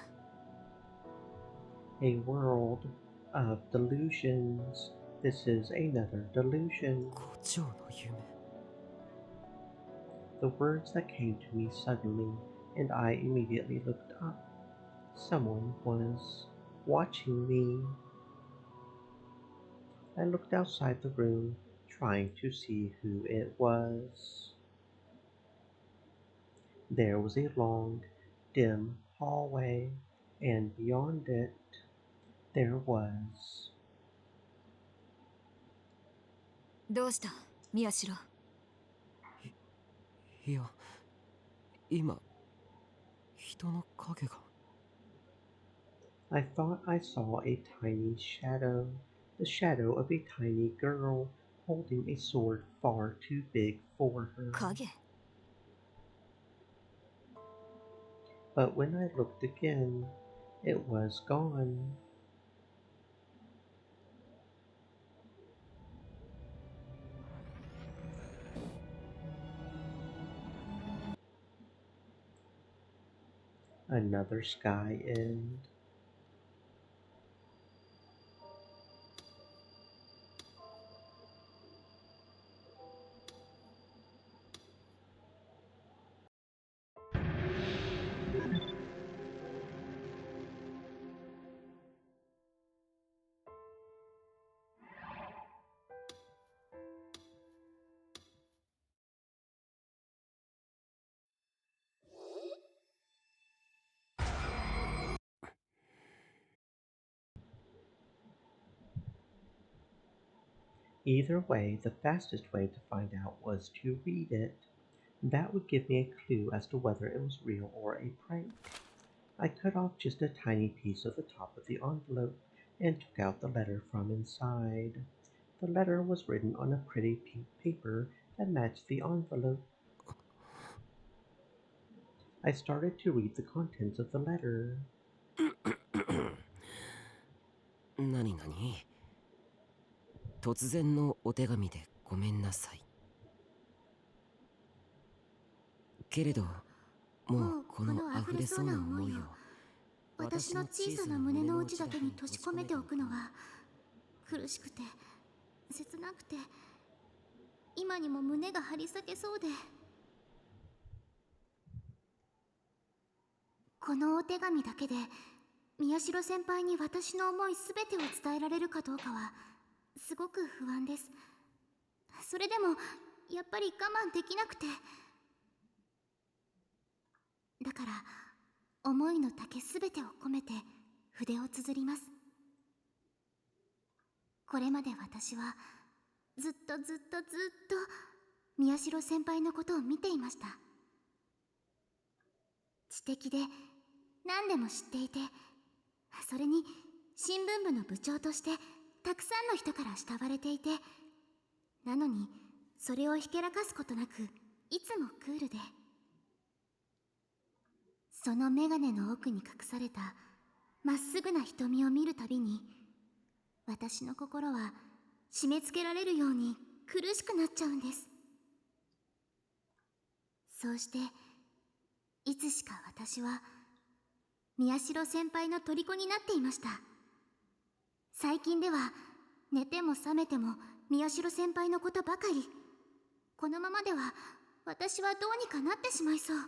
A world of delusions. This is another delusion. 胡蝶の夢。The words that came to me suddenly, and I immediately looked up. Someone was watching me. I looked outside the room, trying to see who it was. There was a long, dim hallway, and beyond it, there was... どうした宮代。いや、今人の影が。I thought I saw a tiny shadow, the shadow of a tiny girl holding a sword far too big for her. 影。 But when I looked again, it was gone. Another sky end. Either way, the fastest way to find out was to read it. That would give me a clue as to whether it was real or a prank. I cut off just a tiny piece of the top of the envelope and took out the letter from inside. The letter was written on a pretty pink paper that matched the envelope. I started to read the contents of the letter. 何々。突然のお手紙でごめんなさい。けれど、もうこの溢れそうな思いを私の小さな胸の内だけに閉じ込めておくのは苦しくて切なくて、今にも胸が張り裂けそうで。このお手紙だけで宮代先輩に私の思いすべてを伝えられるかどうかはすごく不安です。それでもやっぱり我慢できなくて、だから思いの丈すべてを込めて筆を綴ります。これまで私はずっと宮代先輩のことを見ていました。知的で何でも知っていて、それに新聞部の部長としてたくさんの人から慕われていて、なのにそれをひけらかすことなくいつもクールで、その眼鏡の奥に隠されたまっすぐな瞳を見るたびに、私の心は締め付けられるように苦しくなっちゃうんです。そうしていつしか私は宮代先輩の虜になっていました。最近では寝ても覚めても宮代先輩のことばかり。このままでは私はどうにかなってしまいそう。も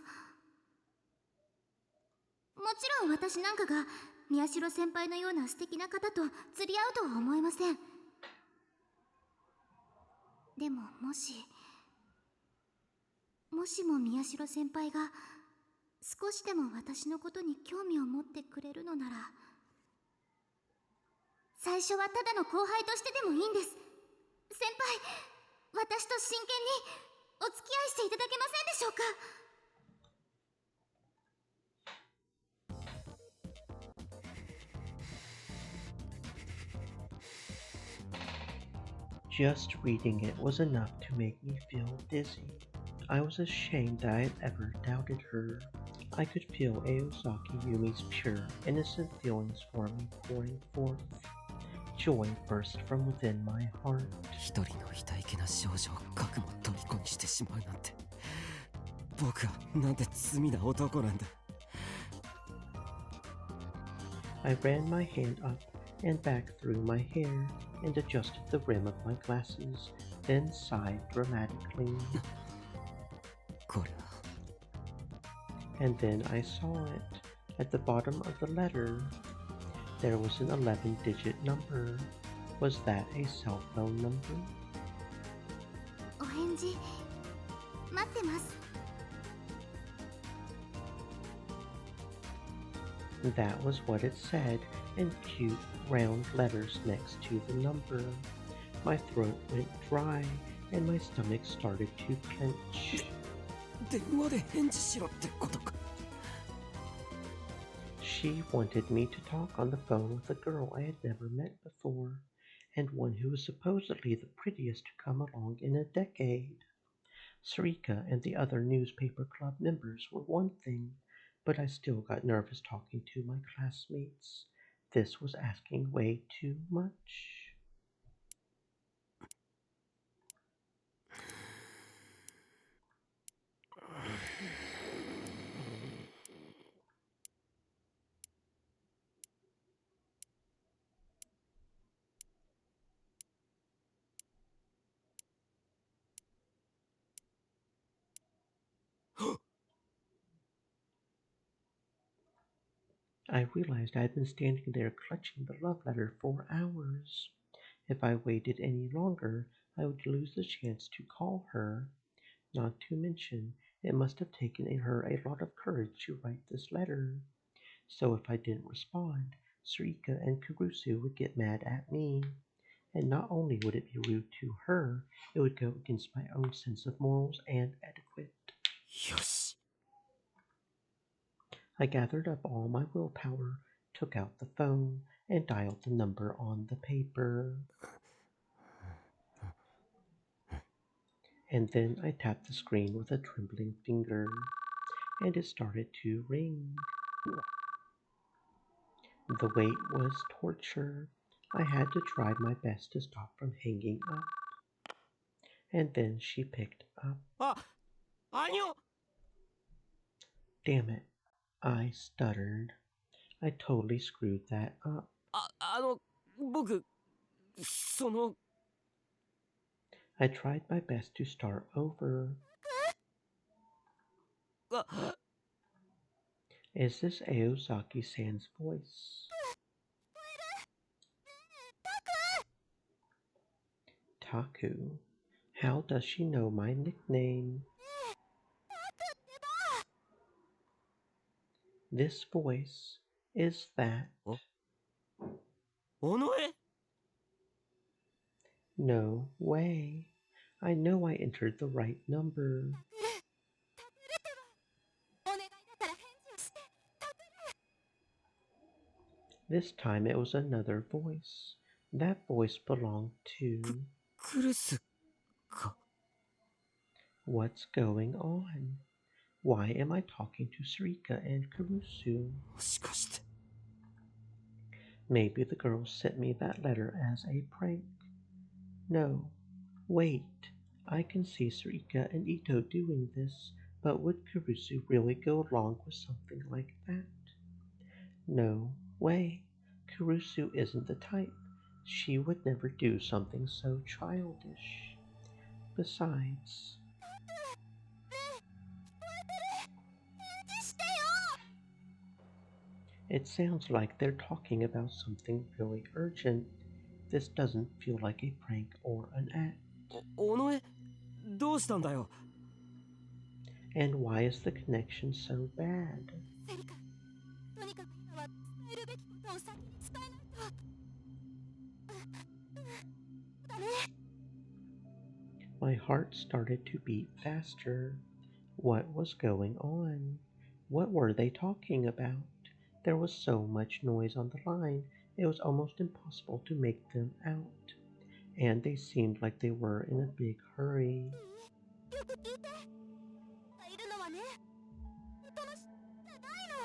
ちろん私なんかが宮代先輩のような素敵な方と釣り合うとは思えません。でももしも宮代先輩が少しでも私のことに興味を持ってくれるのなら、最初はただの後輩としてでもいいんです。先輩、私と真剣にお付き合いしていただけませんでしょうか。Just reading it was enough to make me feel dizzy. I was ashamed that I had ever doubted her. I could feel Aosaki Yumi's pure, innocent feelings for me pouring forth. Joy burst from within my heart. 一人の痛いけな少女を核も虜にしてしまうなんて、僕はなんて罪な男なんだ。I ran my hand up and back through my hair and adjusted the rim of my glasses, then sighed dramatically. And then I saw it. At the bottom of the letter, there was an 11-digit number. Was that a cell phone number? お返事待ってます。That was what it said, in cute round letters next to the number. My throat went dry and my stomach started to clench. 電話で返事しろってことか。She wanted me to talk on the phone with a girl I had never met before, and one who was supposedly the prettiest to come along in a decade. Sarika and the other newspaper club members were one thing, but I still got nervous talking to my classmates. This was asking way too much. I realized I had been standing there clutching the love letter for hours. If I waited any longer, I would lose the chance to call her. Not to mention, it must have taken her a lot of courage to write this letter. So if I didn't respond, Sarika and Kurusu would get mad at me. And not only would it be rude to her, it would go against my own sense of morals and etiquette. Yosh. I gathered up all my willpower, took out the phone, and dialed the number on the paper. And then I tapped the screen with a trembling finger, and it started to ring. The wait was torture. I had to try my best to stop from hanging up. And then she picked up. Damn it, I stuttered. I totally screwed that up. 僕、その... I tried my best to start over. Is this Aosaki-san's voice? Taku. How does she know my nickname? This voice, is that... Onoe? No way. I know I entered the right number. This time it was another voice. That voice belonged to... クルスか。 What's going on? Why am I talking to Sarika and Kurusu? もしかして。 Maybe the girls sent me that letter as a prank. No, wait. I can see Sarika and Ito doing this, but would Kurusu really go along with something like that? No way. Kurusu isn't the type. She would never do something so childish. Besides... It sounds like they're talking about something really urgent. This doesn't feel like a prank or an act. おのえ、どうしたんだよ。 And why is the connection so bad? セリカ、とにかく今は伝えるべきことを先に伝えないと。だね。 My heart started to beat faster. What was going on? What were they talking about? There was so much noise on the line, it was almost impossible to make them out. And they seemed like they were in a big hurry. よく聞いて。いるのはね、人のじゃないの。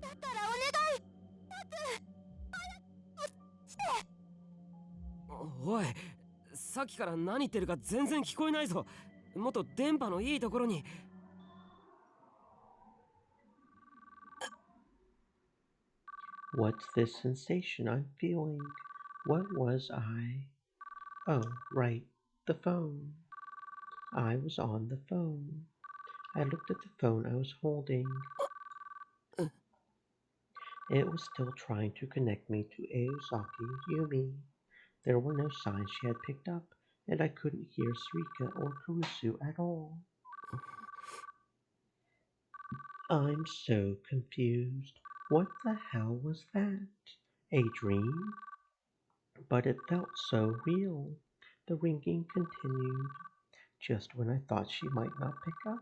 だからお願い。タク、早くして。おい、さっきから何言ってるか全然聞こえないぞ。もっと電波のいいところに。 What's this sensation I'm feeling? What was I? Oh, right, the phone. I was on the phone. I looked at the phone I was holding. It was still trying to connect me to Aozaki Yumi. There were no signs she had picked up, and I couldn't hear Sarika or Kurusu at all. I'm so confused. What the hell was that? A dream? But it felt so real. The ringing continued, just when I thought she might not pick up.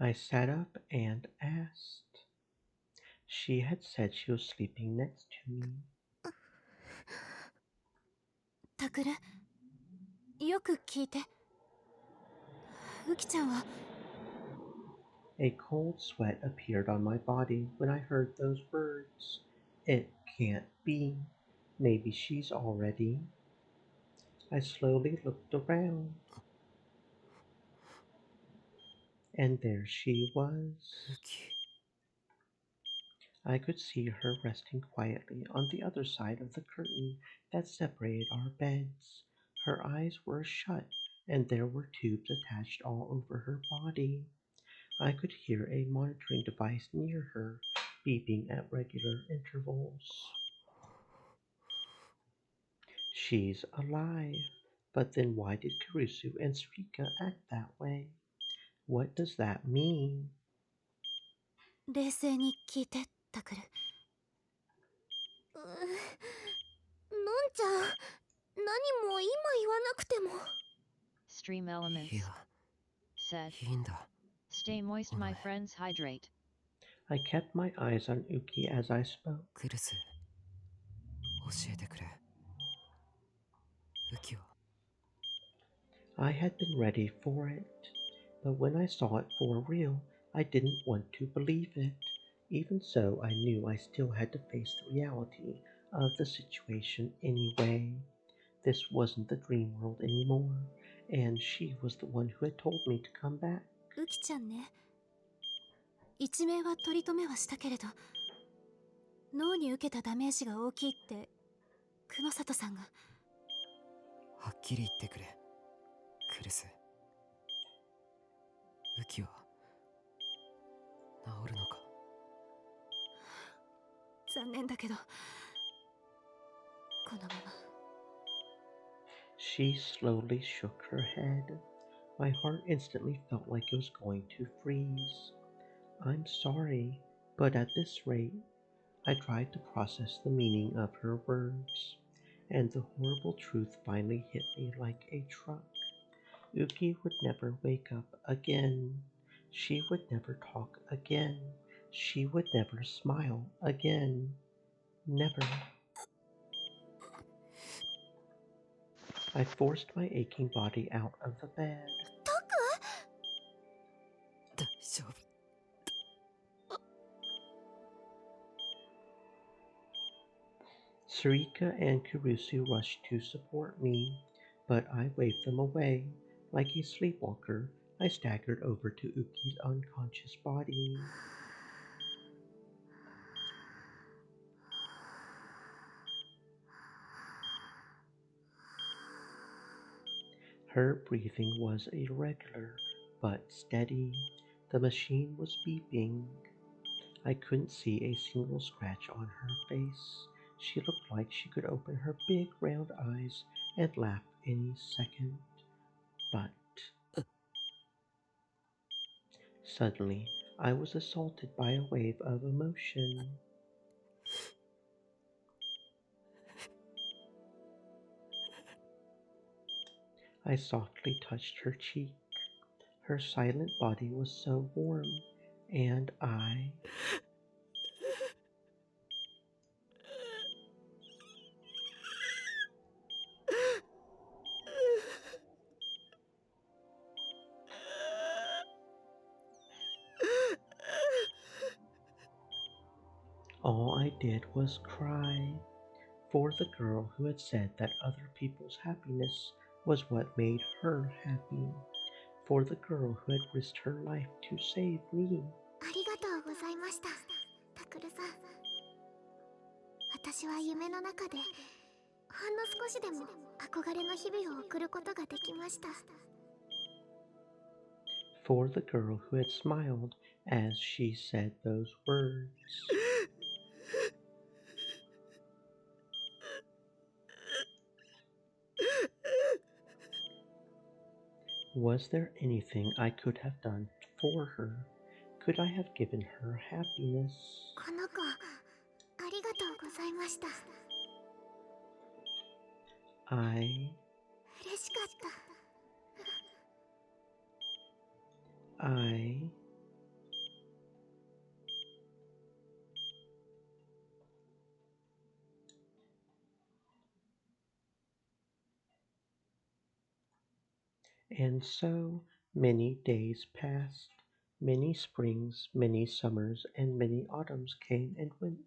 I sat up and asked. She had said she was sleeping next to me. タクル、よく聞いて。ウキちゃんは。 A cold sweat appeared on my body when I heard those words. It can't be. Maybe she's already. I slowly looked around. And there she was. I could see her resting quietly on the other side of the curtain that separated our beds. Her eyes were shut, and there were tubes attached all over her body. I could hear a monitoring device near her beeping at regular intervals. She's alive. But then why did Kurusu and Suika act that way? What does that mean? 冷静に聞いて、タクル。のんちゃん、何も今言わなくても。Stream elements. いや、 Said. いいんだ。 Stay moist, my friends. Hydrate. I kept my eyes on Uki as I spoke. クルス、教えてくれ。ウキは I had been ready for it, but when I saw it for real, I didn't want to believe it. Even so, I knew I still had to face the reality of the situation anyway. This wasn't the dream world anymore, and she was the one who had told me to come back. ウキちゃんね。一命は取り留めはしたけれど、脳に受けたダメージが大きいって熊里さんが。はっきり言ってくれ、クルス。ウキは治るのか。残念だけど、このまま。She slowly shook her head. My heart instantly felt like it was going to freeze. I'm sorry, but at this rate, I tried to process the meaning of her words, and the horrible truth finally hit me like a truck. Uki would never wake up again. She would never talk again. She would never smile again. Never. I forced my aching body out of the bed. 大丈夫。Sarika and Kurusu rushed to support me, but I waved them away. Like a sleepwalker, I staggered over to Uki's unconscious body. Her breathing was irregular, but steady. The machine was beeping. I couldn't see a single scratch on her face. She looked like she could open her big round eyes and laugh any second. But suddenly, I was assaulted by a wave of emotion. I softly touched her cheek. Her silent body was so warm, and I... All I did was cry for the girl who had said that other people's happiness was what made her happy, for the girl who had risked her life to save me. ありがとうございました、タクルさん。私は夢の中でほんの少しでも憧れの日々を送ることができました。For the girl who had smiled as she said those words. Was there anything I could have done for her? Could I have given her happiness? この子、ありがとうございました。I... 嬉しかった。I... And so many days passed. Many springs, many summers, and many autumns came and went.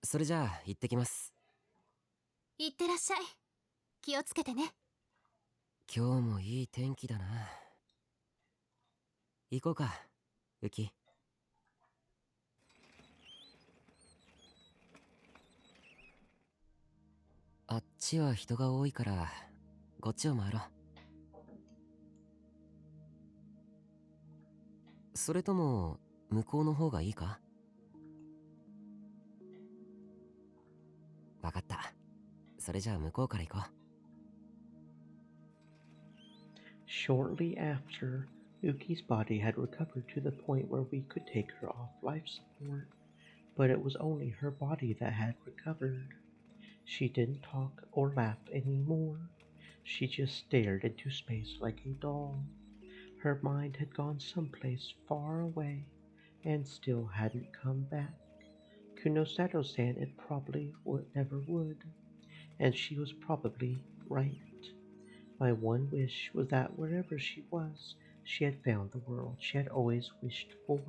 それじゃあ行ってきます。いってらっしゃい。気をつけてね。今日もいい天気だな。行こうか、ウキ。あっちは人が多いからこっちを回ろう。それとも向こうの方がいいか？わかった。それじゃあ向こうから行こう。Shortly after, Uki's body had recovered to the point where we could take her off life support, but it was only her body that had recovered. She didn't talk or laugh anymore. She just stared into space like a doll. Her mind had gone someplace far away and still hadn't come back. Kunosato-san it probably never would, and she was probably right. My one wish was that wherever she was, she had found the world she had always wished for.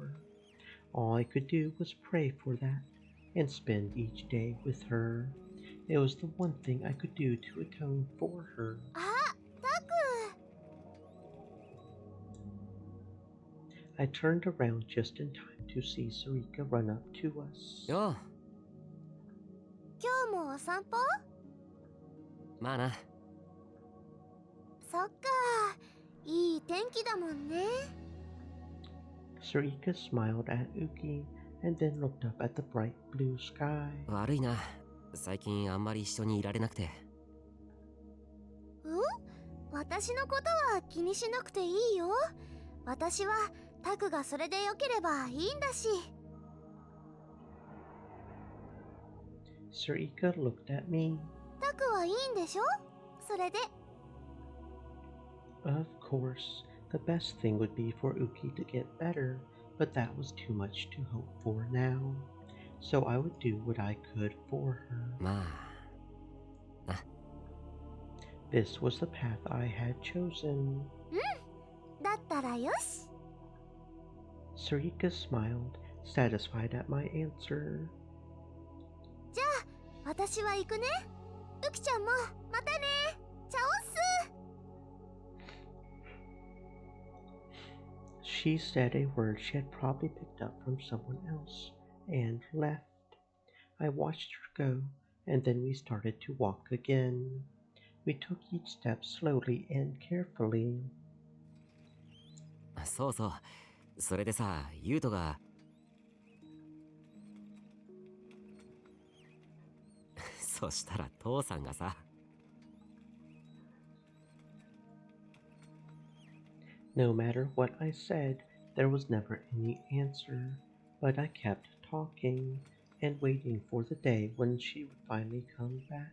All I could do was pray for that and spend each day with her. It was the one thing I could do to atone for her. I turned around just in time to see Sarika run up to us. よう。今日もお散歩？まあな。そっか、いい天気だもんね。Sarika smiled at Uki and then looked up at the bright blue sky. 悪いな。最近あんまり一緒にいられなくて。私のことは気にしなくていいよ。私はタクがそれでよければいいんだし。Sarika looked at me. タクはいいんでしょ？それで。Of course, the best thing would be for Uki to get better, but that was too much to hope for now. So I would do what I could for her. まあ。This was the path I had chosen. だったらよし。Sarika smiled, satisfied at my answer. じゃあ、私は行くね。ウキちゃんも、またね。チャオス。She said a word she had probably picked up from someone else and left. I watched her go, and then we started to walk again. We took each step slowly and carefully. そうそう。それでさ、ユウトがそしたら父さんがさ。No matter what I said, there was never any answer, but I kept talking and waiting for the day when she would finally come back.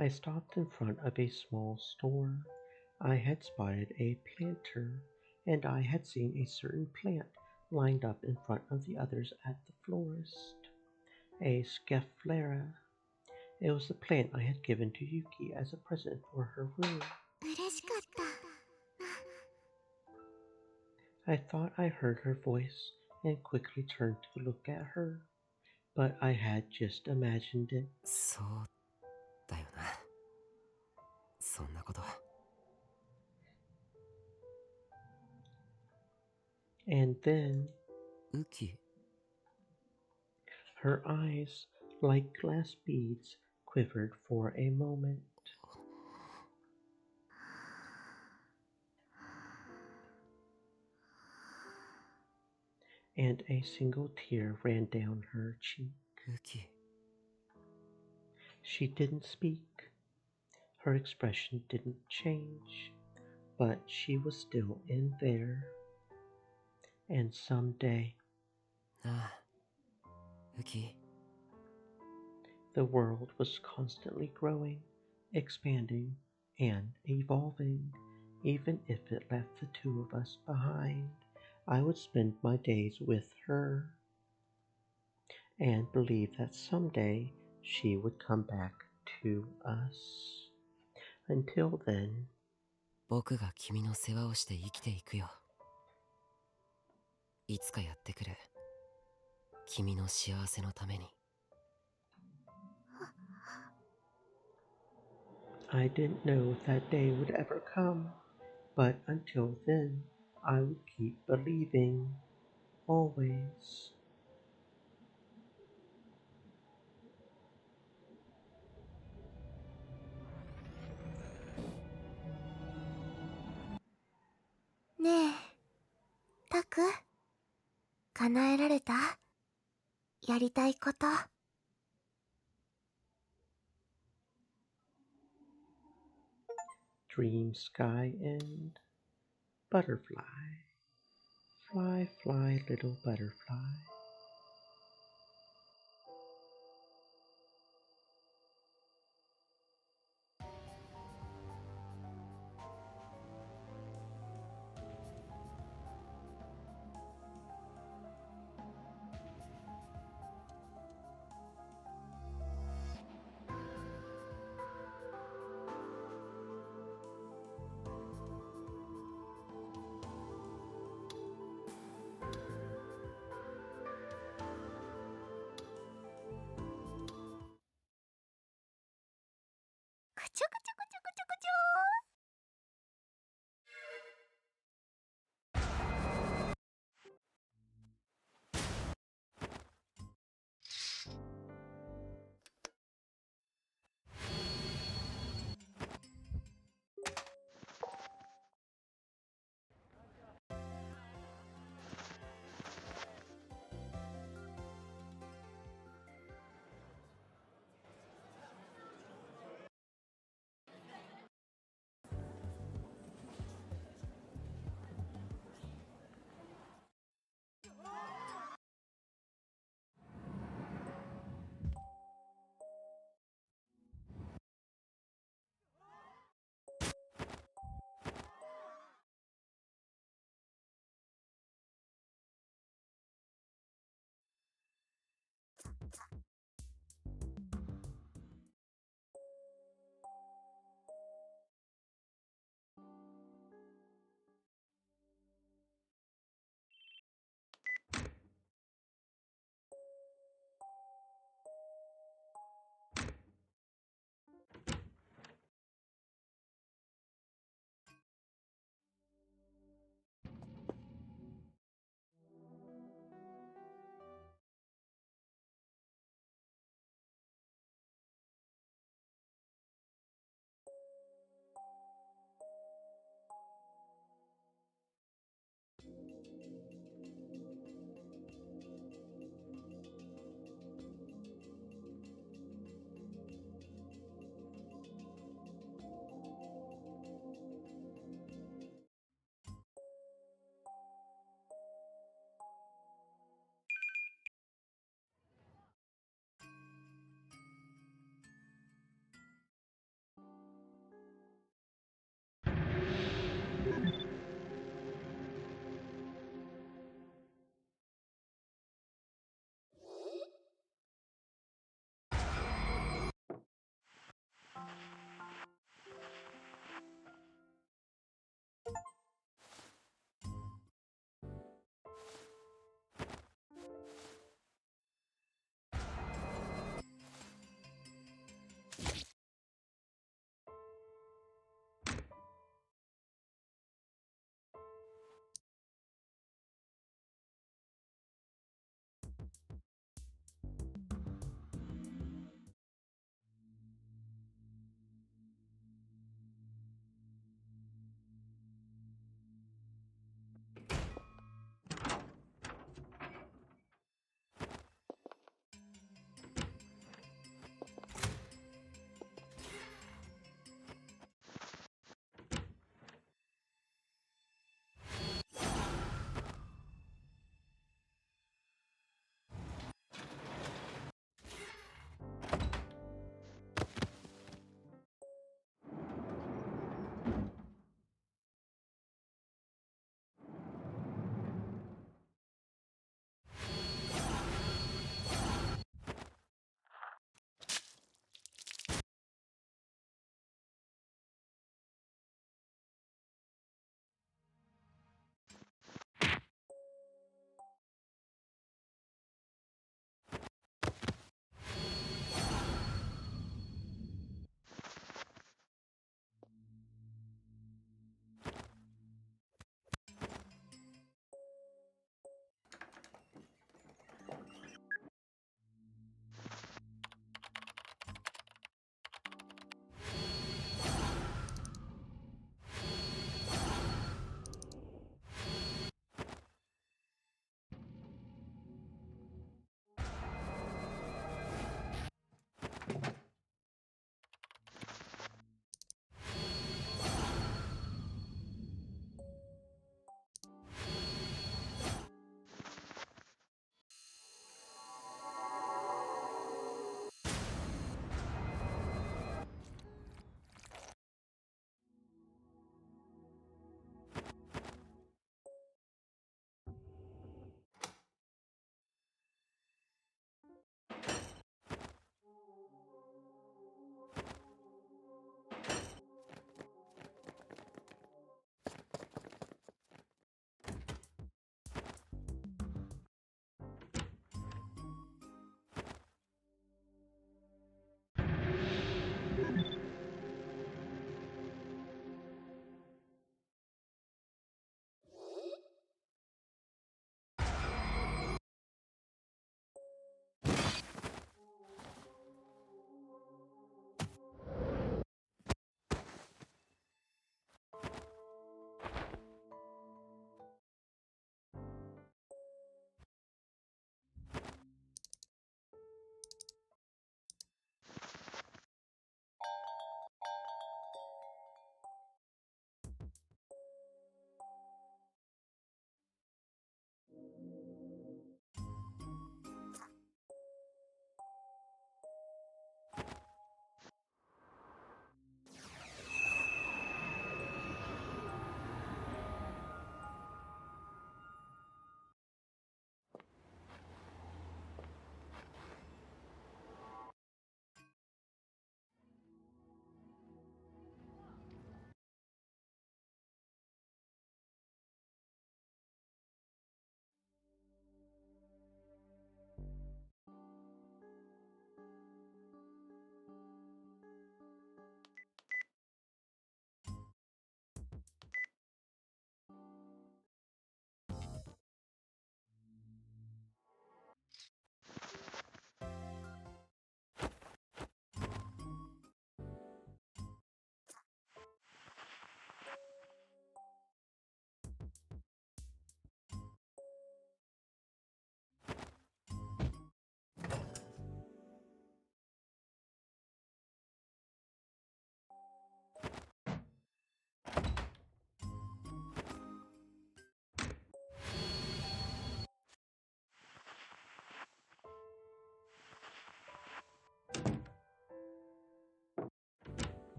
I stopped in front of a small store. I had spotted a planter, and I had seen a certain plant lined up in front of the others at the florist. A Scaphlara. It was the plant I had given to Yuki as a present for her room. 嬉しかった。 I thought I heard her voice and quickly turned to look at her, but I had just imagined it. そうだよな。そんなこと。And then, ウキ。 Her eyes, like glass beads, quivered for a moment. And a single tear ran down her cheek. She didn't speak. Her expression didn't change, but she was still in there. And someday, the world was constantly growing, expanding, and evolving. Even if it left the two of us behind, I would spend my days with her and believe that someday she would come back to us. Until then, 僕が君の世話をして生きていくよ。いつかやってくる。君の幸せのために。I didn't know if that day would ever come, but until then, I would keep believing, always. く叶えられた？やりたいこと。Dream sky and butterfly. Fly, fly, little butterfly.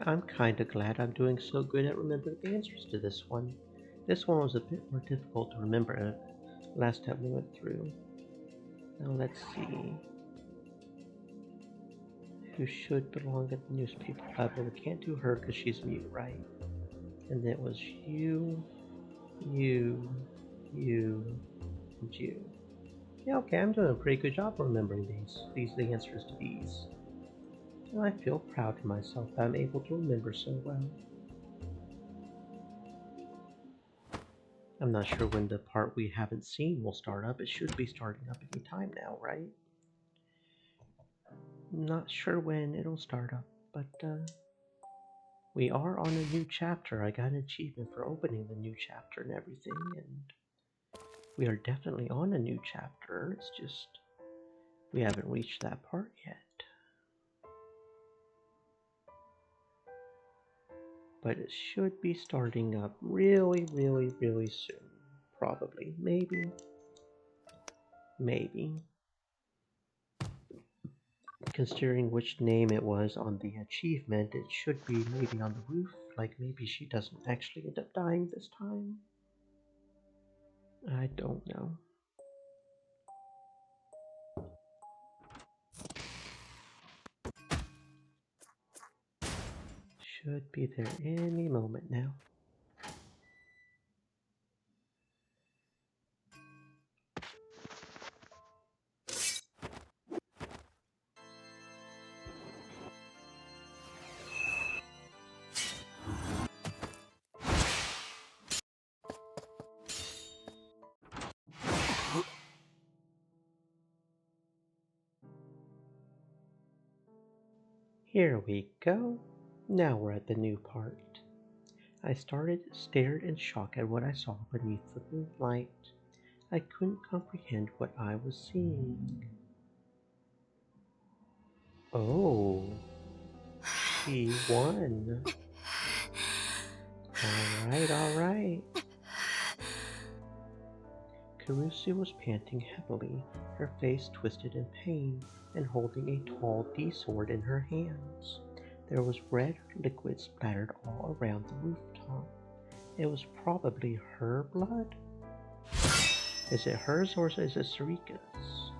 I'm kinda glad I'm doing so good at remembering the answers to this one. This one was a bit more difficult to remember last time we went through. Now let's see. Who should belong at the newspaper club, but we can't do her because she's mute, right? And it was you, and you. Yeah, okay, I'm doing a pretty good job remembering the answers to these. And I feel proud of myself that I'm able to remember so well. I'm not sure when the part we haven't seen will start up. It should be starting up any time now, right? Not sure when it'll start up, but we are on a new chapter. I got an achievement for opening the new chapter and everything, and we are definitely on a new chapter. It's just we haven't reached that part yet. But it should be starting up really soon. Probably. Maybe. Considering which name it was on the achievement, it should be maybe on the roof. Like maybe she doesn't actually end up dying this time. I don't know. Should be there any moment now. Here we go. Now we're at the new part. I stared in shock at what I saw beneath the moonlight. I couldn't comprehend what I was seeing. Oh, she won. Alright. Kurusu was panting heavily, her face twisted in pain, and holding a tall D-sword in her hands. There was red liquid splattered all around the rooftop. It was probably her blood. Is it hers or is it Sarika's?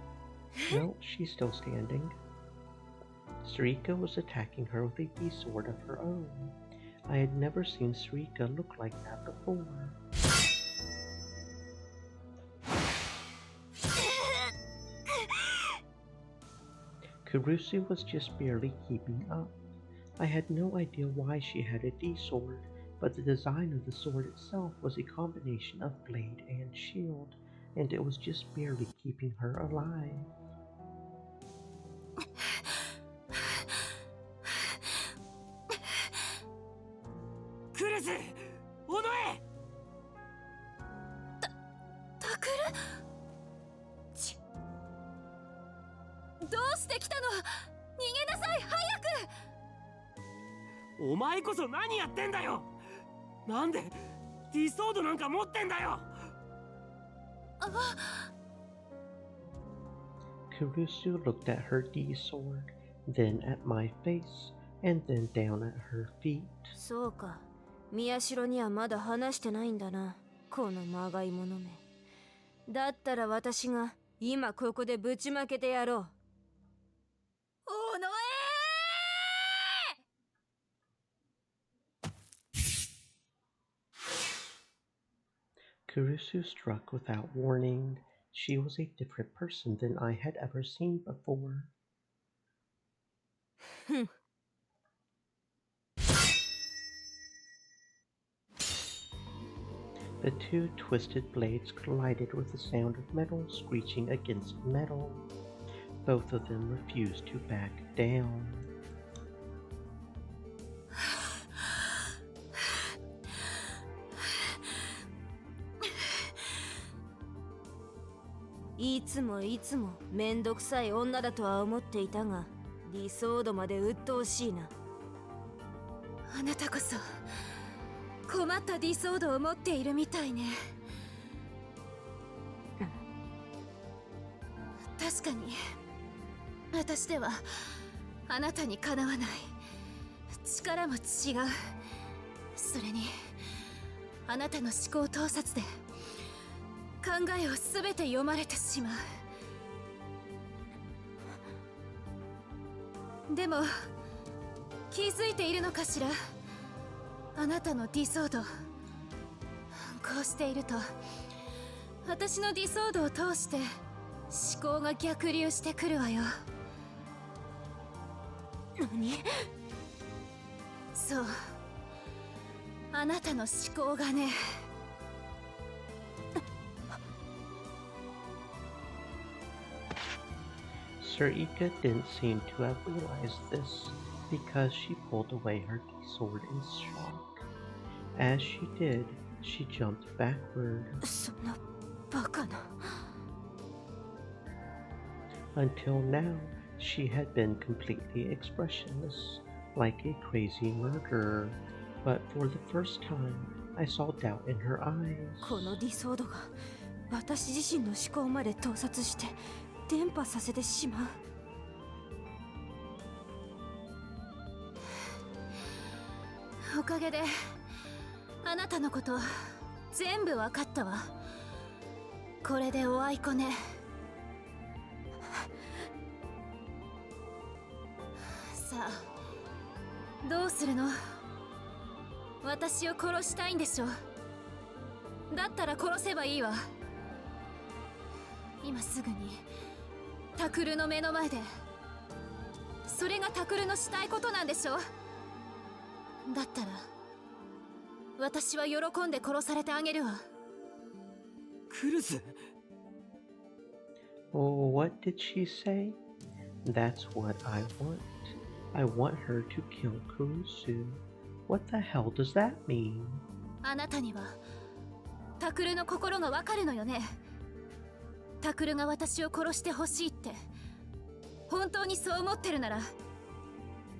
No, she's still standing. Sarika was attacking her with a D-sword of her own. I had never seen Sarika look like that before. Kurusu was just barely keeping up. I had no idea why she had a D-sword, but the design of the sword itself was a combination of blade and shield, and it was just barely keeping her alive. Kurusu! Onoe! Takuru? どうして来たの？逃げなさい、早く！お前こそ何やってんだよ！なんでディソードなんか持ってんだよ！ Kurusu looked at her D-sword, then at my face, and then down at her feet. そうか、宮代にはまだ話してないんだな、このまがいものめ。だったら私が今ここでぶちまけてやろう。おのKurusu struck without warning. She was a different person than I had ever seen before. The two twisted blades collided with the sound of metal screeching against metal. Both of them refused to back down.いつもめんどくさい女だとは思っていたが、理想度まで鬱陶しいな。あなたこそ困ったディソードを持っているみたいね。確かに私ではあなたにかなわない。力も違う。それにあなたの思考盗撮で考えを全て読まれてしまう。でも気づいているのかしら、あなたのディソード。こうしていると私のディソードを通して思考が逆流してくるわよ。何？そう、あなたの思考がね。Sarika didn't seem to have realized this because she pulled away her sword in shock. As she did, she jumped backward. そんなバカな。Until now, she had been completely expressionless, like a crazy murderer. But for the first time, I saw doubt in her eyes. このディソードが私自身の思考まで盗撮して伝播させてしまう。おかげであなたのこと全部わかったわ。これでおあいこね。さあどうするの？私を殺したいんでしょ？だったら殺せばいいわ。今すぐにタクルの目の前で。それがタクルのしたいことなんでしょ？だったら私は喜んで殺されてあげるわ。クルス。 Oh, what did she say? That's what I want. I want her to kill Kurusu. What the hell does that mean? あなたにはタクルの心がわかるのよね。タクルが私を殺してほしいって本当にそう思ってるなら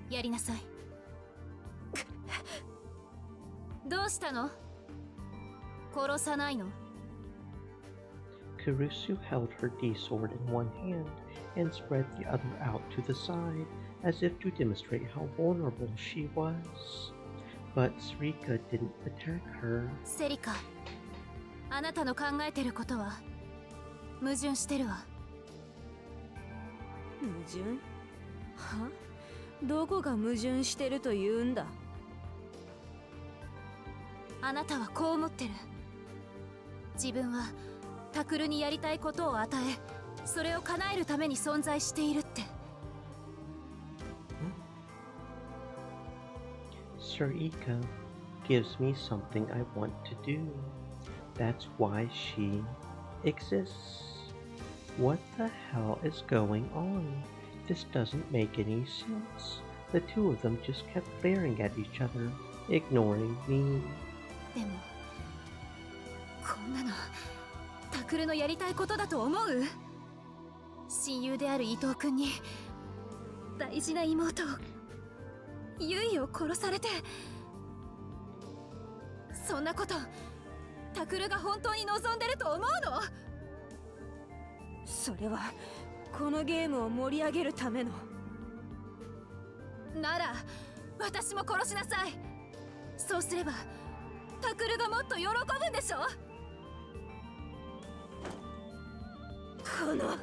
やりなさい。どうしたの？殺さないの？ Kurusu held her D-sword in one hand and spread the other out to the side as if to demonstrate how vulnerable she was. But Sarika didn't attack her. セリカ、あなたの考えてることは矛盾してるわ。矛盾？は？どこが矛盾してると言うんだ？あなたはこう思ってる。自分はタクルにやりたいことを与え、それを叶えるために存在しているって。Sarika gives me something I want to do. That's why she exists. What the hell is going on? This doesn't make any sense. The two of them just kept glaring at each other, ignoring me. でもこんなのタクルのやりたいことだと思う？親友である伊藤君に大事な妹ユイを殺されて、そんなことタクルが本当に望んでると思うの？それはこのゲームを盛り上げるための。なら私も殺しなさい。そうすればタクルがもっと喜ぶんでしょ？この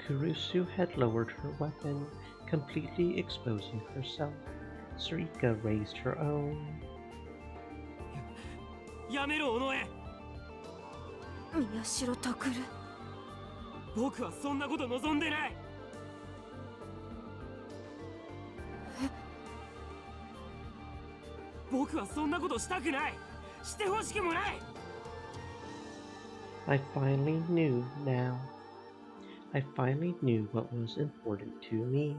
Kurusu had lowered her weapon, completely exposing herself. Sarika raised her own. やめろ、尾上。宮代タクル。僕はそんなこと望んでない。僕はそんなことしたくない。してほしくもない。I finally knew now. I finally knew what was important to me.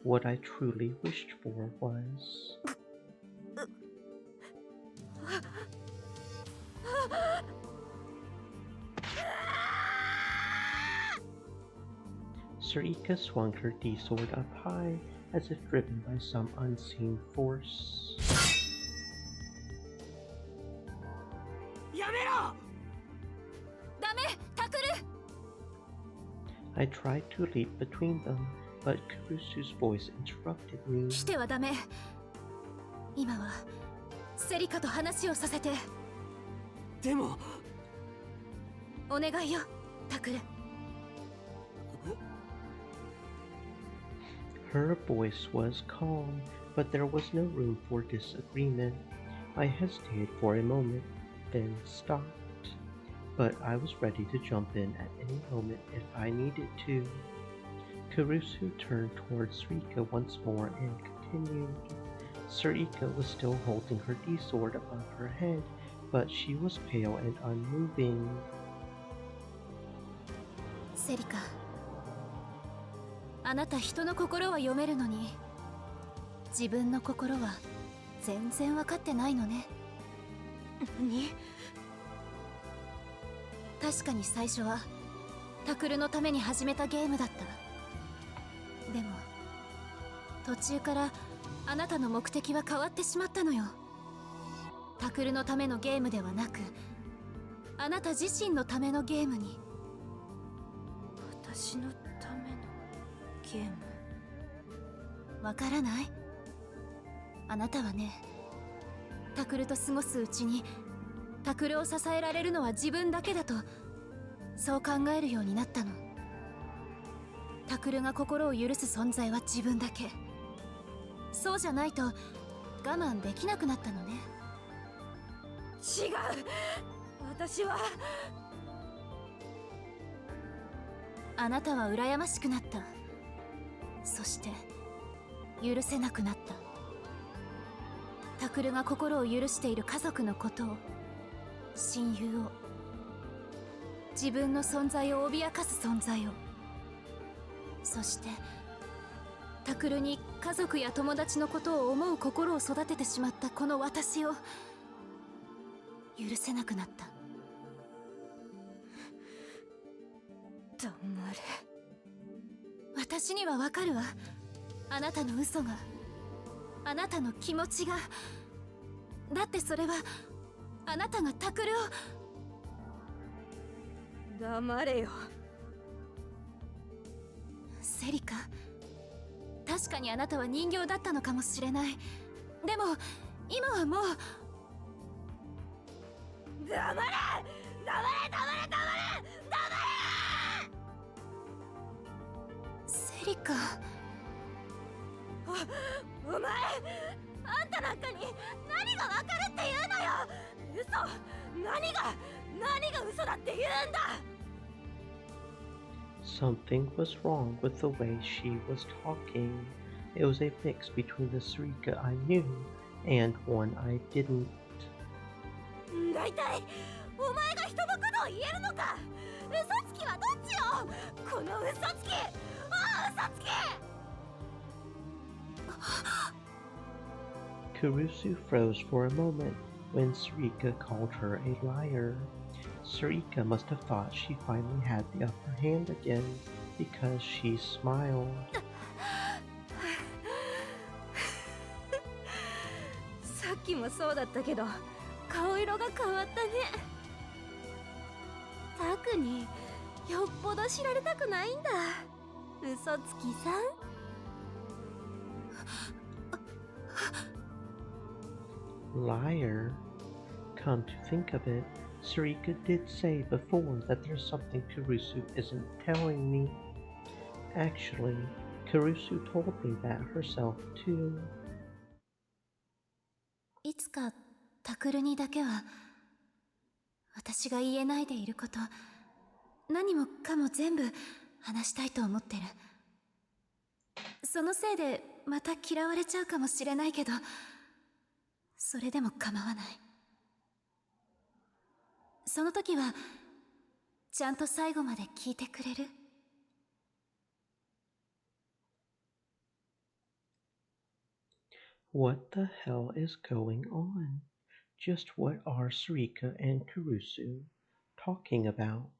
What I truly wished for was... Sarika swung her D-sword up high, as if driven by some unseen force. やめろ！ダメ、タクル！ I tried to leap between them, but Kurusu's voice interrupted me. 来てはダメ。今はセリカと話をさせて。でもお願いよ、タクル。Her voice was calm, but there was no room for disagreement. I hesitated for a moment, then stopped. But I was ready to jump in at any moment if I needed to. Kurusu turned towards Sarika once more and continued. Sarika was still holding her D-sword above her head, but she was pale and unmoving. セリカ、あなた人の心は読めるのに、自分の心は全然分かってないのね。何？確かに最初はタクルのために始めたゲームだった。でも途中からあなたの目的は変わってしまったのよ。タクルのためのゲームではなく、あなた自身のためのゲームに。私のためのゲーム。わからない？あなたはね、タクルと過ごすうちにタクルを支えられるのは自分だけだと、そう考えるようになったの。タクルが心を許す存在は自分だけ。そうじゃないと我慢できなくなったのね。違う、私は。あなたは羨ましくなった。そして許せなくなった。タクルが心を許している家族のことを、親友を、自分の存在を脅かす存在を、そしてタクルに家族や友達のことを思う心を育ててしまったこの私を許せなくなった。黙れ。私にはわかるわ。あなたの嘘が、あなたの気持ちが。だってそれはあなたがタクルを。黙れよ。セリカ、確かにあなたは人形だったのかもしれない。でも今はもう。黙れ、黙れ、黙れ、黙れ、黙れ。セリカ。お前、あんたなんかに何がわかるって言うのよ。嘘。何が嘘だって言うんだ。Something was wrong with the way she was talking. It was a mix between the Sarika I knew and one I didn't. だいたいお前が人のことを言えるのか。嘘つきはどっちよ。この嘘つき。嘘つき。Kurusu froze for a moment when Sarika called her a liar. Sarika must have thought she finally had the upper hand again because she smiled. さっきもそうだったけど、顔色が変わったね。タクによっぽど知られたくないんだ。嘘つきさん。Liar? Come to think of it, Sarika did say before that there's something Kurusu isn't telling me. Actually, Kurusu told me that herself too. いつかタクルにだけは私が言えないでいること、何もかも全部話したいと思ってる。そのせいでまた嫌われちゃうかもしれないけど、それでも構わない。その時はちゃんと最後まで聞いてくれる？What the hell is going on? Just what are Sarika and Kurusu talking about?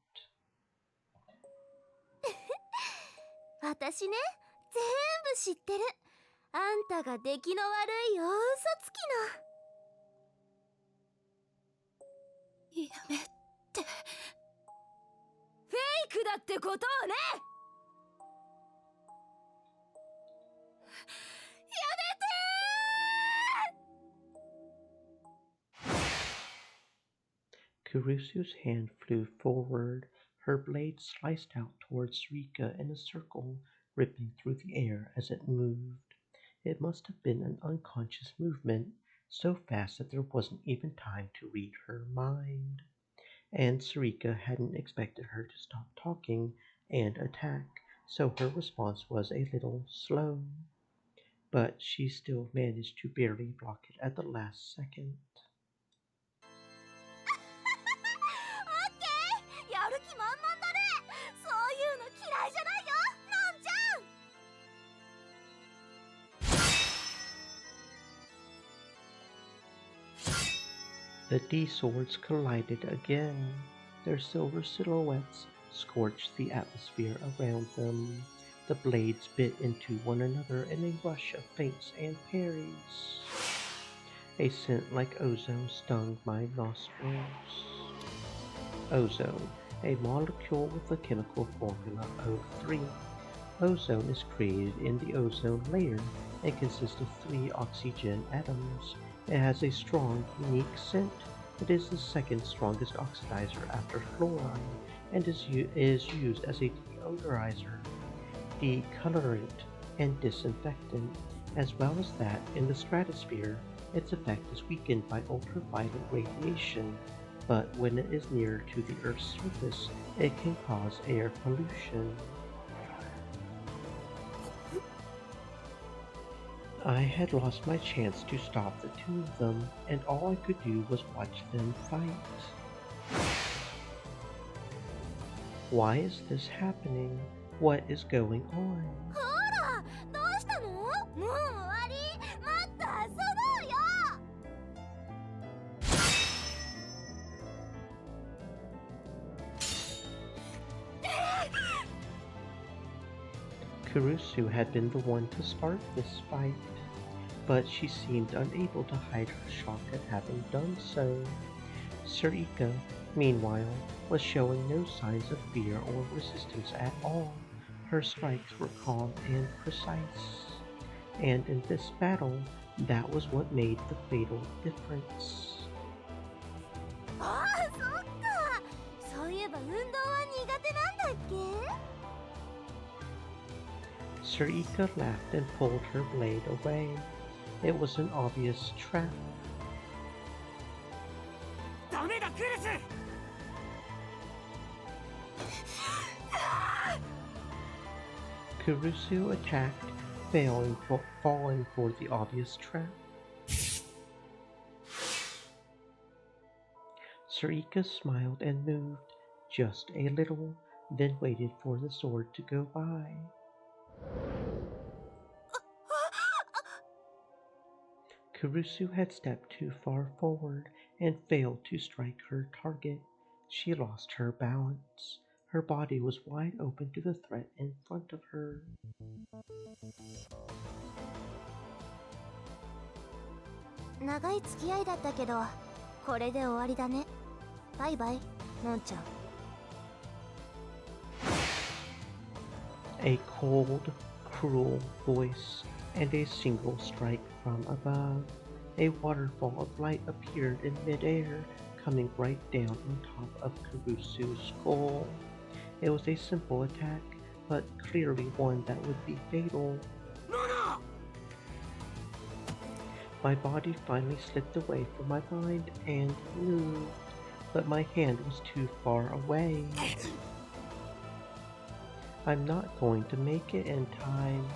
私ね、全部知ってる。あんたが出来の悪い大嘘つきの。やめて。フェイクだってことをね。Kurusu's hand flew forward. Her blade sliced out towards Rika in a circle, ripping through the air as it moved. It must have been an unconscious movement, so fast that there wasn't even time to read her mind. And Sarika hadn't expected her to stop talking and attack, so her response was a little slow. But she still managed to barely block it at the last second. オッケー、やる気満々だね。そういうの嫌いじゃないよ、のんちゃん。 The D swords collided again. Their silver silhouettes scorched the atmosphere around them. The blades bit into one another in a rush of feints and parries. A scent like ozone stung my nostrils. Ozone, a molecule with the chemical formula O3. Ozone is created in the ozone layer and consists of 3 oxygen atoms. It has a strong, unique scent. It is the second strongest oxidizer after fluorine and is used as a deodorizer, decolorant, and disinfectant. As well as that, in the stratosphere, its effect is weakened by ultraviolet radiation, but when it is near to the Earth's surface, it can cause air pollution. I had lost my chance to stop the two of them, and all I could do was watch them fight. Why is this happening? What is going on? ほら、どうしたの？もう終わり？もっと遊ぼうよ。 Kurusu had been the one to start this fight, but she seemed unable to hide her shock at having done so. Sarika, meanwhile, was showing no signs of fear or resistance at all. Her strikes were calm and precise. And in this battle, that was what made the fatal difference. ああ、そっか。そういえば運動は苦手なんだっけ？ Sarika laughed and pulled her blade away. It was an obvious trap. ダメだクルス。 Kurusu attacked, falling for the obvious trap. Sarika smiled and moved, just a little, then waited for the sword to go by. Kurusu had stepped too far forward and failed to strike her target. She lost her balance. Her body was wide open to the threat in front of her. 長い付き合いだったけど、これで終わりだね。バイバイ、のんちゃん。 A cold, cruel voice and a single strike from above. A waterfall of light appeared in midair, coming right down on top of Kurusu's skull. It was a simple attack, but clearly one that would be fatal. My body finally slipped away from my mind and moved, but my hand was too far away. I'm not going to make it in time.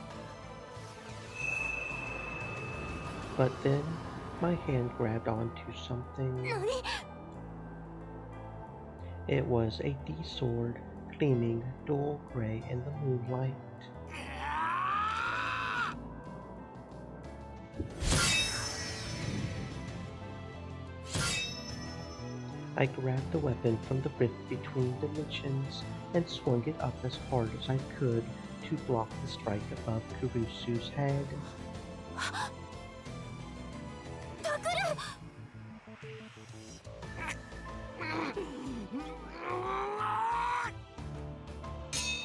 But then, my hand grabbed onto something. It was a D-sword, gleaming dull gray in the moonlight. I grabbed the weapon from the rift between dimensions and swung it up as hard as I could to block the strike above Kurusu's head.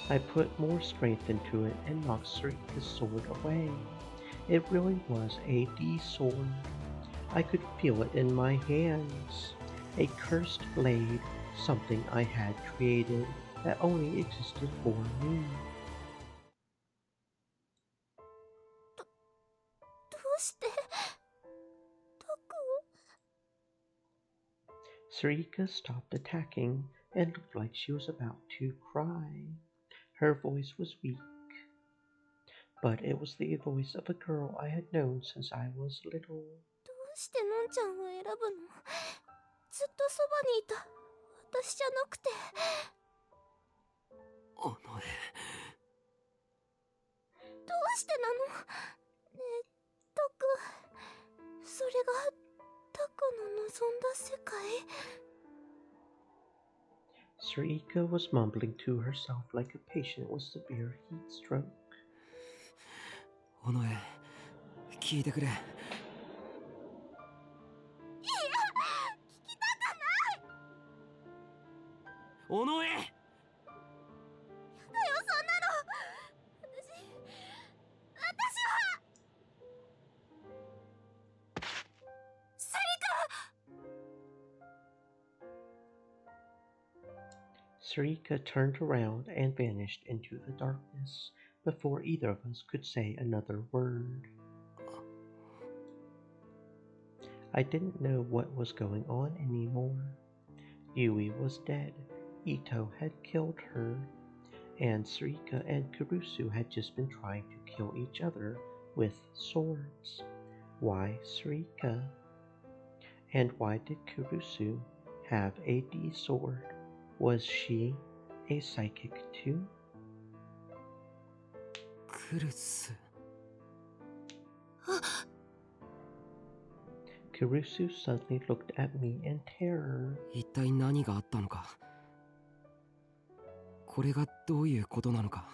I put more strength into it and knocked Sarika's sword away. It really was a D-sword. I could feel it in my hands. A cursed blade, something I had created that only existed for me. どうしてタク Sarika stopped attacking and looked like she was about to cry. Her voice was weak, but it was the voice of a girl I had known since I was little. どうしてのんちゃんを選ぶのずっとそばにいた私じゃなくておのえどうしてなのねえタクそれがタクの望んだ世界 Sarika was mumbling to herself like a patient with severe heat stroke. おのえ聞いてくれいや聞きたくないおのえやだよそんなの私はセリカ Sarika turned around and vanished into the darkness before either of us could say another word. I didn't know what was going on anymore. Yui was dead. Ito had killed her, and Sarika and Kurusu had just been trying to kill each other with swords. Why Sarika? And why did Kurusu have a D sword? Was she a psychic too? クルス Kurusu suddenly looked at me in terror. 一体何があったのかこれがどういうことなのか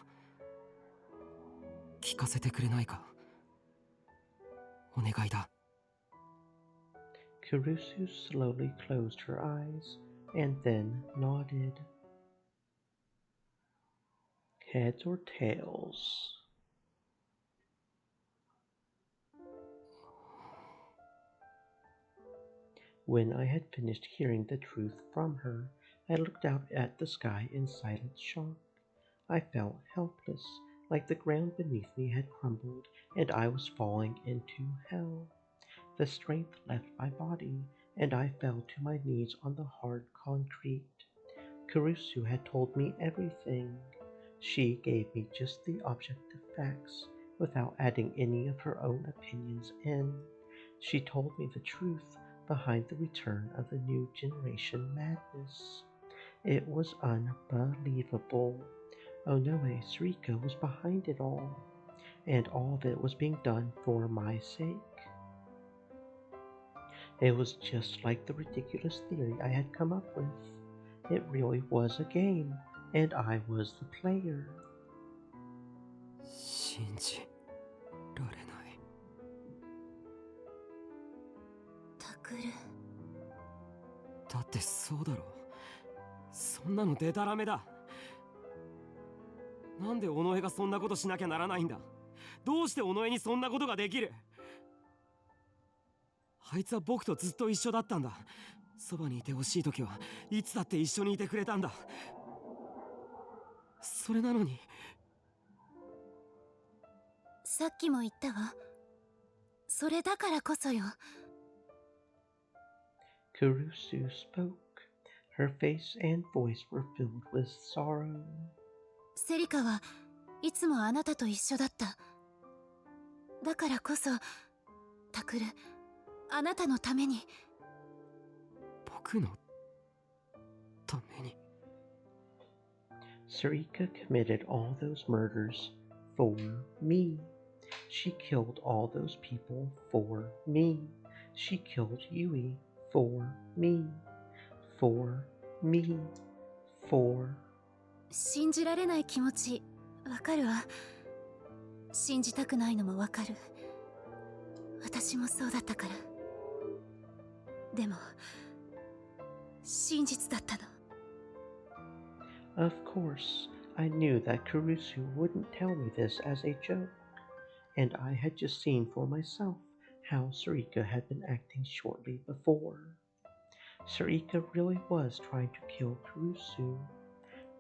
聞かせてくれないかお願いだ Kurusu slowly closed her eyes and then nodded. Heads or tails? When I had finished hearing the truth from her, I looked out at the sky in silent shock. I felt helpless, like the ground beneath me had crumbled and I was falling into hell. The strength left my body, and I fell to my knees on the hard concrete. Kurusu had told me everything. She gave me just the objective facts, without adding any of her own opinions in. She told me the truth behind the return of the new generation madness. It was unbelievable. Onoe Sarika was behind it all, and all of it was being done for my sake. It was just like the ridiculous theory I had come up with. It really was a game, and I was the player. 信じられないタクルだってそうだろそんなのデタラメだなんで尾上がそんなことしなきゃならないんだどうして尾上にそんなことができるあいつは僕とずっと一緒だったんだそばにいてほしい時はいつだって一緒にいてくれたんだそれなのにさっきも言ったわそれだからこそよ Kurusu spoke. Her face and voice were filled with sorrow. セリカはいつもあなたと一緒だっただからこそタクルあなたのために僕のために Sarika committed all those murders for me. She killed all those people for me. She killed Yui for me. For me. For... 信じられない気持ちわかるわ信じたくないのもわかる私もそうだったからでも真実だったの Of course, I knew that Kurusu wouldn't tell me this as a joke, and I had just seen for myself how Sarika had been acting shortly before. Sarika really was trying to kill Kurusu.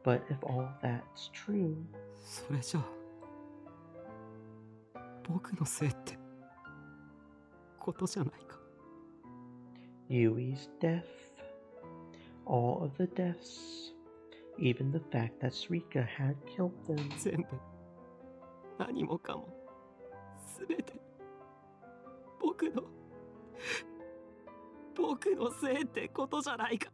But if all that's true, それじゃあ僕のせいってことじゃないか。 Yui's death, all of the deaths, even the fact that Sarika had killed them. 全部何もかも全て僕のせいってことじゃないか。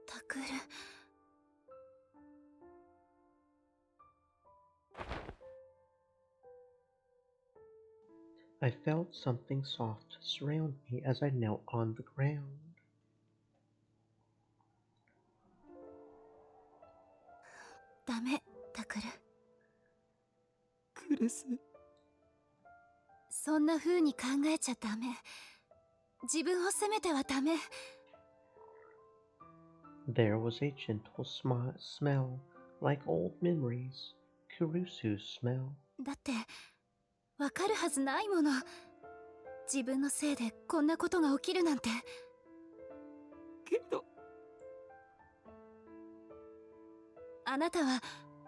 タクル。I felt something soft surround me as I knelt on the ground. ダメ、タクル。クルス。そんな風に考えちゃダメ。自分を責めてはダメ。There was a gentle smell, like old memories, Kurusu's smell. だってわかるはずないもの。自分のせいでこんなことが起きるなんて。けどあなたは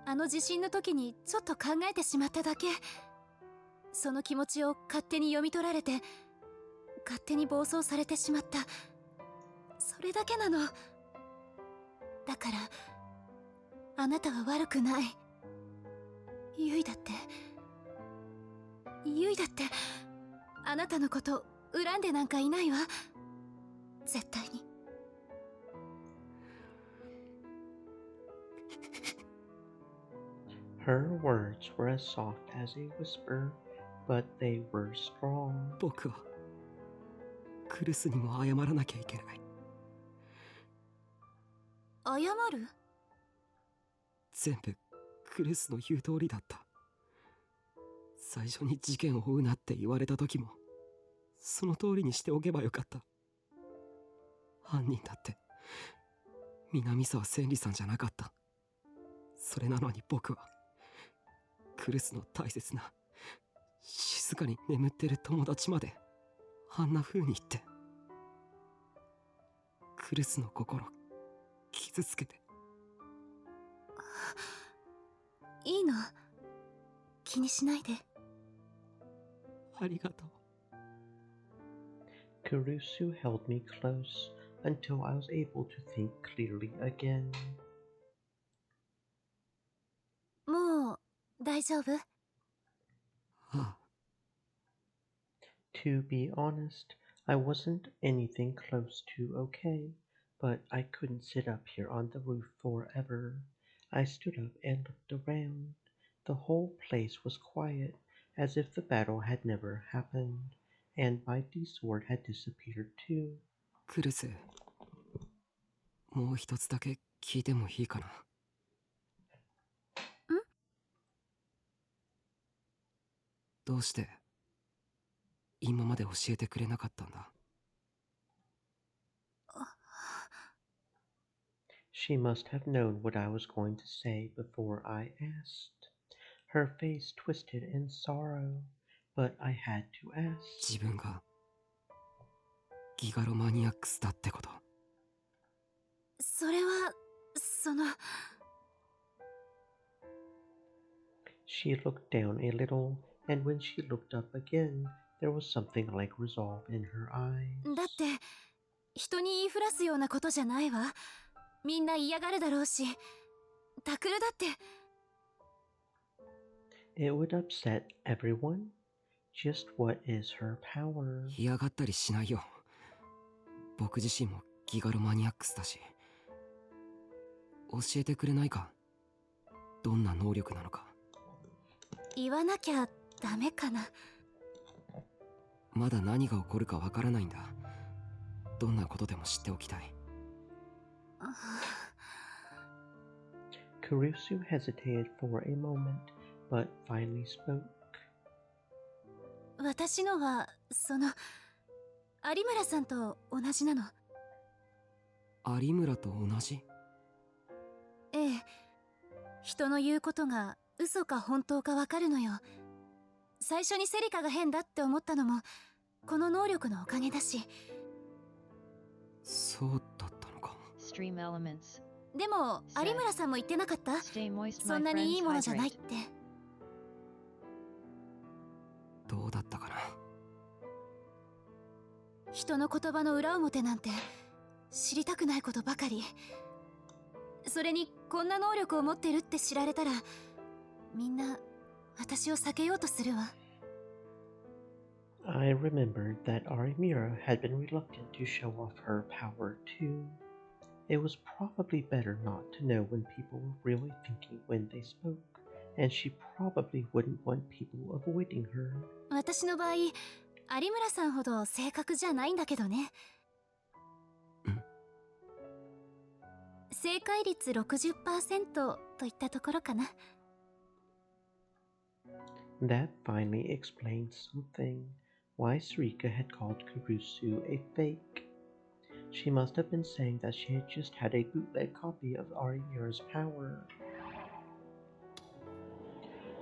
あの地震の時にちょっと考えてしまっただけ。その気持ちを勝手に読み取られて勝手に暴走されてしまった。それだけなの。だからあなたは悪くない。ユイだってあなたのこと恨んでなんかいないわ。絶対に。Her words were as soft as a whisper, but they were strong. 僕はクルスにも謝らなきゃいけない。謝る？全部クルスの言う通りだった。最初に事件を追うなって言われた時もその通りにしておけばよかった。犯人だって南沢千里さんじゃなかった。それなのに僕はクルスの大切な静かに眠ってる友達まであんな風に言ってクルスの心傷つけて。いいの、気にしないで。ありがとう。Kurusu held me close until I was able to think clearly again. もう大丈夫？ああ。To be honest, I wasn't anything close to okay, but I couldn't sit up here on the roof forever. I stood up and looked around. The whole place was quiet, as if the battle had never happened, and my D-sword had disappeared too. クルス、もう一つだけ聞いてもいいかな？ん？どうして今まで教えてくれなかったんだ？She must have known what I was going to say before I asked. Her face twisted in sorrow, but I had to ask. 自分がギガロマニアックスだってこと。それは、She looked down a little, and when she looked up again, there was something like resolve in her eyes. だって人に言いふらすようなことじゃないわ。みんな嫌がるだろうし、タクルだって。It would upset everyone. Just what is her power? 嫌がったりしないよ。僕自身もギガロマニアックスだし。教えてくれないか？どんな能力なのか。言わなきゃダメかな。まだ何が起こるかわからないんだ。どんなことでも知っておきたい。Kurusu hesitated for a moment, but finally spoke. 私のは有村さんと同じなの。有村と同じ？ええ。人の言うことが嘘か本当かわかるのよ。最初にセリカが変だって思ったのもこの能力のおかげだし。そうだったのか。Stream elements. でも有村さんも言ってなかった？ Stay moist, そん my なにいい friends, ものじゃないっ hydrate. て。どうだったかな。人の言葉の裏表なんて知りたくないことばかり。それにこんな能力を持ってるって知られたらみんな私を避けようとするわ。I remembered that Arimira had been reluctant to show off her power too. It was probably better not to know when people were really thinking when they spoke, and she probably wouldn't want people avoiding her. 私の場合、有村さんほど正確じゃないんだけどね。正解率 60% といったところかな。That finally explained something. Why Sarika had called Kurusu a fake. She must have been saying that she had just had a bootleg copy of Arimira's power.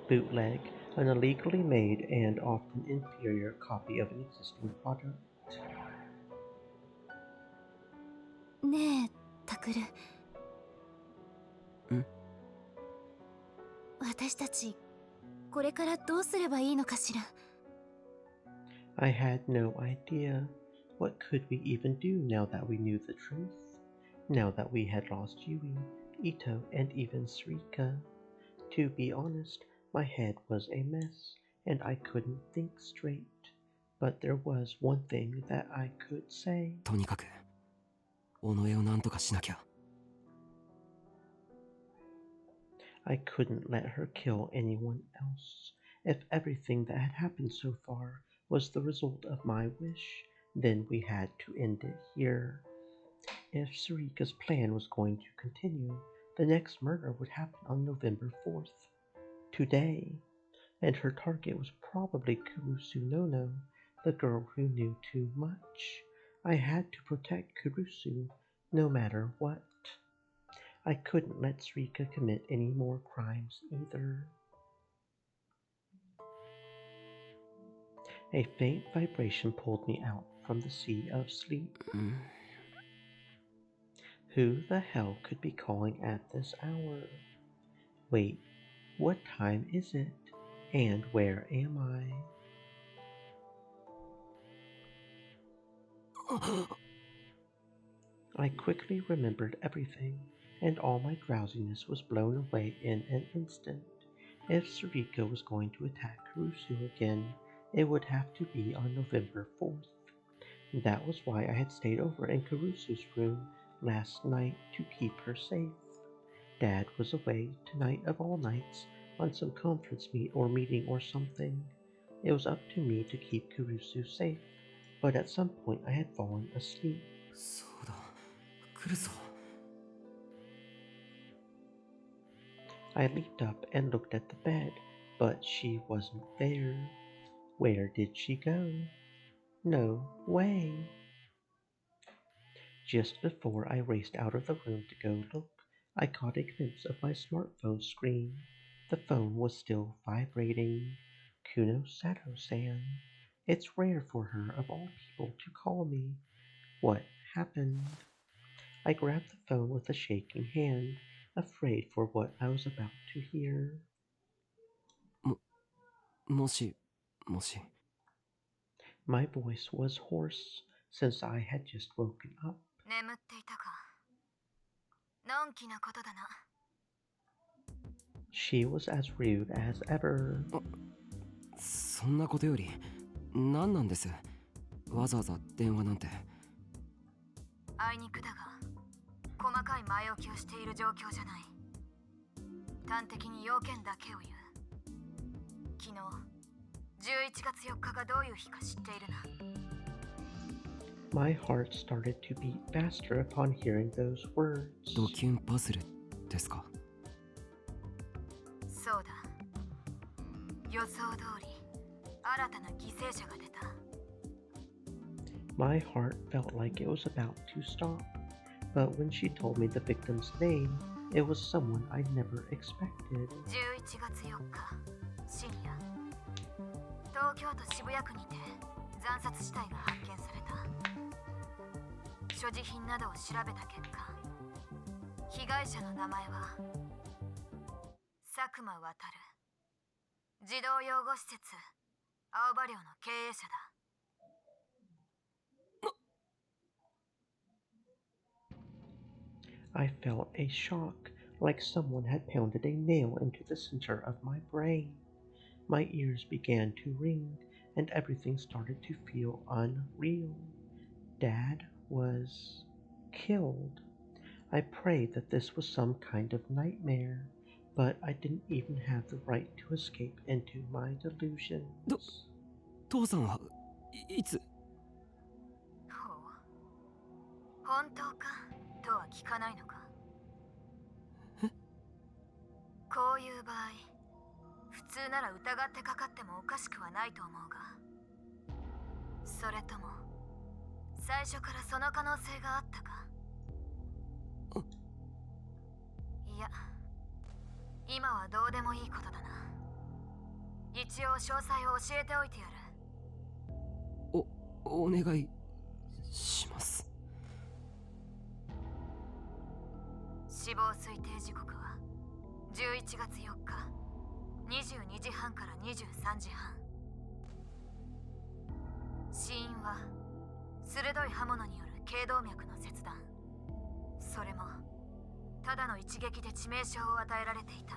Bootleg, an illegally made and often inferior copy of an existing product. ねえ、タクル。私たち、これからどうすればいいのかしら。I had no idea. What could we even do now that we knew the truth? Now that we had lost Yui, Ito, and even Sarika? To be honest, my head was a mess, and I couldn't think straight. But there was one thing that I could say. とにかく、尾上をなんとかしなきゃ。I couldn't let her kill anyone else. If everything that had happened so far was the result of my wish, then we had to end it here. If Sarika's plan was going to continue, the next murder would happen on November 4th. Today. And her target was probably Kurusu Nono, the girl who knew too much. I had to protect Kurusu, no matter what. I couldn't let Sarika commit any more crimes either. A faint vibration pulled me out from the sea of sleep. Who the hell could be calling at this hour? Wait, what time is it? And where am I? I quickly remembered everything, and all my drowsiness was blown away in an instant. If Sarika was going to attack Kurusu again, it would have to be on November 4th. That was why I had stayed over in Kurusu's room last night to keep her safe. Dad was away tonight of all nights on some conference meeting or something. It was up to me to keep Kurusu safe, but at some point I had fallen asleep. そうだ、来るぞ。I leaped up and looked at the bed, but she wasn't there. Where did she go? No way. Just before I raced out of the room to go look, I caught a glimpse of my smartphone screen. The phone was still vibrating. Kuno Sato-san. It's rare for her, of all people, to call me. What happened? I grabbed the phone with a shaking hand, afraid for what I was about to hear. もし。My voice was hoarse, since I had just woken up. 眠っていたか。のんきなことだな。She was as rude as ever. そんなことより、何なんです？わざわざ電話なんて。あいにくだが、細かい前置きをしている状況じゃない。端的に要件だけを言う。昨日、11月4日がどういう日か知っているな。My heart started to beat faster upon hearing those words. ドキュンパズルですか？そうだ。予想通り、新たな犠牲者が出た。My heart felt like it was about to stop, but when she told me the victim's name, It was someone I never expected. 11月4日深夜、東京都渋谷区にて惨殺死体が発見された。所持品などを調べた結果、被害者の名前は佐久間渡、児童養護施設青葉寮の経営者だ。I felt a shock, like someone had pounded a nail into the center of my brain. My ears began to ring, and everything started to feel unreal. Dad was killed. I prayed that this was some kind of nightmare, but I didn't even have the right to escape into my delusions. 父さんはいつ？本当かとは聞かないのか。こういう場合、普通なら疑ってかかってもおかしくはないと思うが、それとも最初からその可能性があったか。いや、今はどうでもいいことだな。一応詳細を教えておいてやる。お願いします。死亡推定時刻は11月4日22時半から23時半。死因は鋭い刃物による頸動脈の切断。それもただの一撃で致命傷を与えられていた。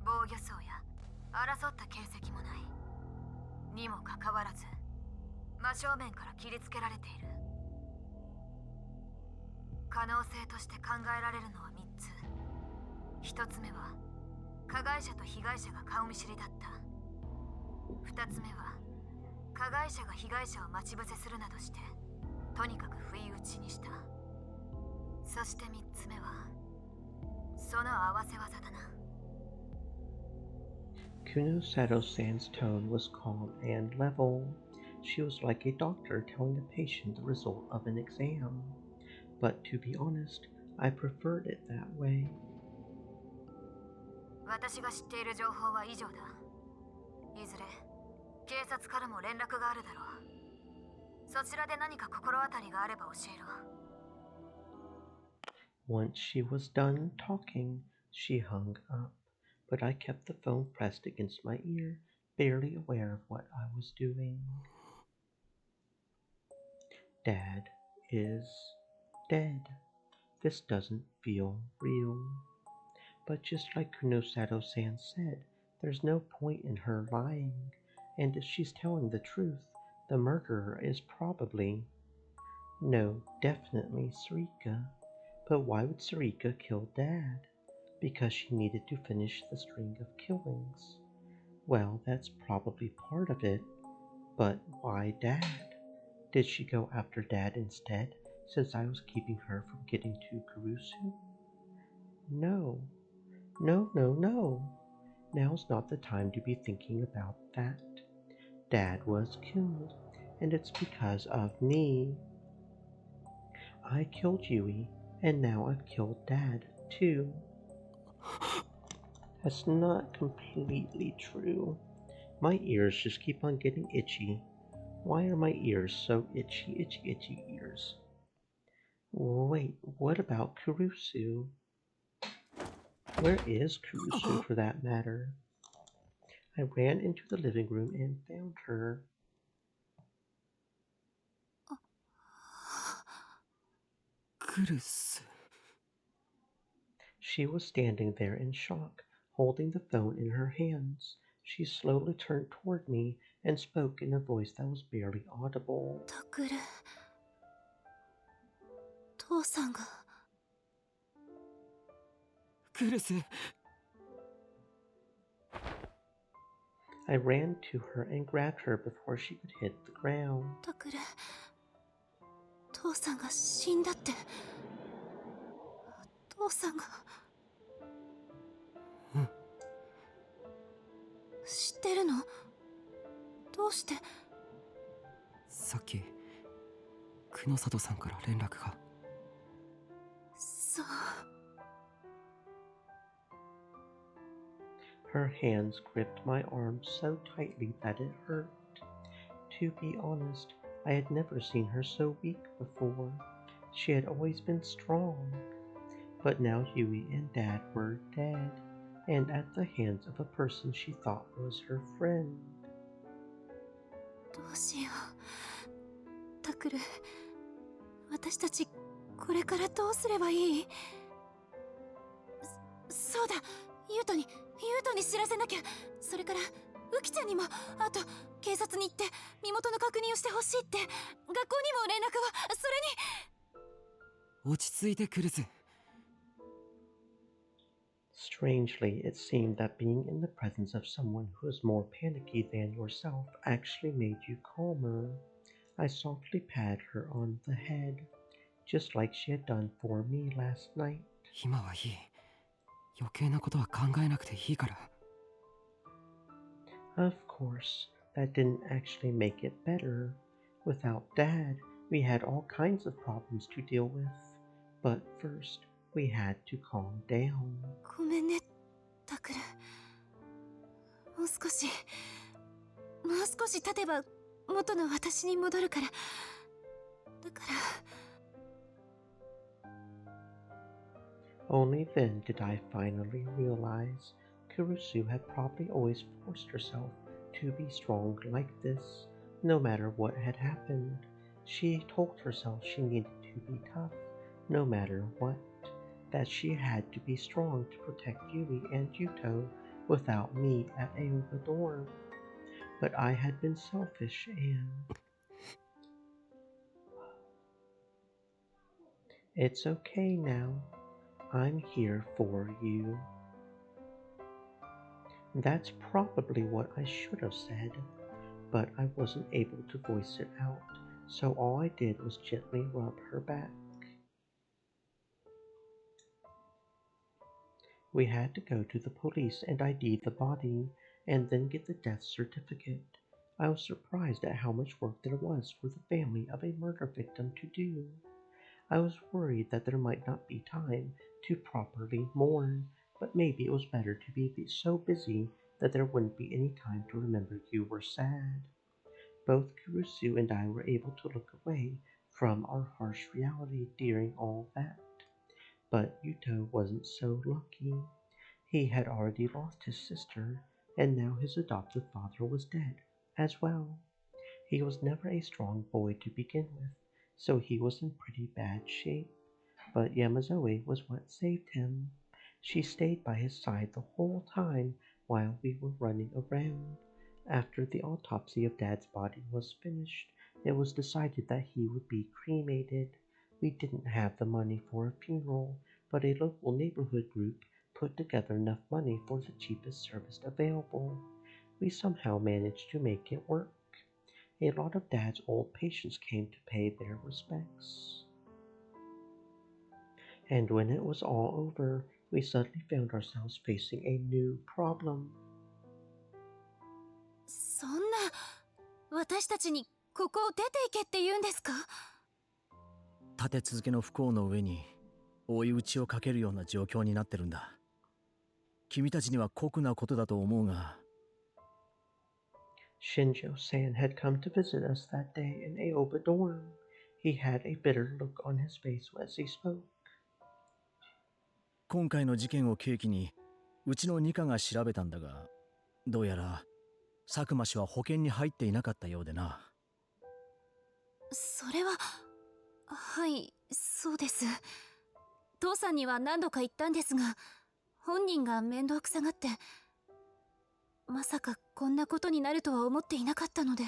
防御層や争った形跡もない。にもかかわらず真正面から切りつけられている。可能性として考えられるのは3つ。1つ目は加害者と被害者が顔見知りだった。2つ目は加害者が被害者を待ち伏せするなどしてとにかく不意打ちにした。そして3つ目はその合わせ技だな。Kuno-Sato-san's tone was calm and level. She was like a doctor telling a patient the result of an exam. But to be honest, I preferred it that way. 私が知っている情報は以上だ。いずれ警察からも連絡があるだろう。そちらで何か心当たりがあれば教えろ。Once she was done talking, she hung up, but I kept the phone pressed against my ear, barely aware of what I was doing. Dad is dead. This doesn't feel real. But just like Kunosato-san said, there's no point in her lying, and if she's telling the truth, the murderer is probably... No, definitely Sarika. But why would Sarika kill Dad? Because she needed to finish the string of killings. Well, that's probably part of it, but why Dad? Did she go after Dad instead, since I was keeping her from getting to Kurusu? No. No. Now's not the time to be thinking about that. Dad was killed, and it's because of me. I killed Yui, and now I've killed Dad, too. That's not completely true. My ears just keep on getting itchy. Why are my ears so itchy ears? Wait, what about Kurusu? Where is Kurusu for that matter? I ran into the living room and found her. Kurusu. She was standing there in shock, holding the phone in her hands. She slowly turned toward me and spoke in a voice that was barely audible. Takuru. 父さんが。クルス。I ran to her and grabbed her before she could hit the ground. タクル。父さんが死んだって。父さんが。うん。知ってるの？どうして？さっき、久野里さんから連絡が。そう。Her hands gripped my arm so tightly that it hurt. To be honest, I had never seen her so weak before. She had always been strong. But now Yui and Dad were dead, and at the hands of a person she thought was her friend. どうしよう。タクル、私たちこれからどうすればいい？そうだ、ユウトに知らせなきゃ。それからウキちゃんにも、あと警察に行って身元の確認をしてほしいって。学校にも連絡を。それに。落ち着いてクルス。Strangely, it seemed that being in the presence of someone who was more panicky than yourself actually made you calmer. I softly patted her on the head, just like she had done for me last night. 今はいい。余計なことは考えなくていいから。Of course, that didn't actually make it better. Without Dad, we had all kinds of problems to deal with. But first, we had to calm down. ごめんね、タクル。もう少し経てば元の私に戻るから。だから。Only then did I finally realize Kurusu had probably always forced herself to be strong like this, no matter what had happened. She told herself she needed to be tough, no matter what, that she had to be strong to protect Yui and Yuto without me at Aoba Dorm. But I had been selfish and... It's okay now. I'm here for you. That's probably what I should have said, but I wasn't able to voice it out, so all I did was gently rub her back. We had to go to the police and ID the body, and then get the death certificate. I was surprised at how much work there was for the family of a murder victim to do. I was worried that there might not be time to properly mourn, but maybe it was better to be so busy that there wouldn't be any time to remember you were sad. Both Kurusu and I were able to look away from our harsh reality during all that. But Yuto wasn't so lucky. He had already lost his sister, and now his adoptive father was dead as well. He was never a strong boy to begin with, so he was in pretty bad shape. But Yamazoe was what saved him. She stayed by his side the whole time while we were running around. After the autopsy of Dad's body was finished, it was decided that he would be cremated. We didn't have the money for a funeral, but a local neighborhood group put together enough money for the cheapest service available. We somehow managed to make it work. A lot of Dad's old patients came to pay their respects. And when it was all over, we suddenly found ourselves facing a new problem. そんな、私たちにここを出ていけって言うんですか？立て続けの不幸の上に追い打ちをかけるような状況になってるんだ。君たちには酷なことだと思うが。Shinjo-san had come to visit us that day in Aoba dorm. He had a bitter look on his face as he spoke. 今回の事件を契機にうちの二課が調べたんだが、どうやら佐久間氏は保険に入っていなかったようでな。それは、はい、そうです。父さんには何度か言ったんですが、本人が面倒くさがって、まさかこんなことになるとは思っていなかったので。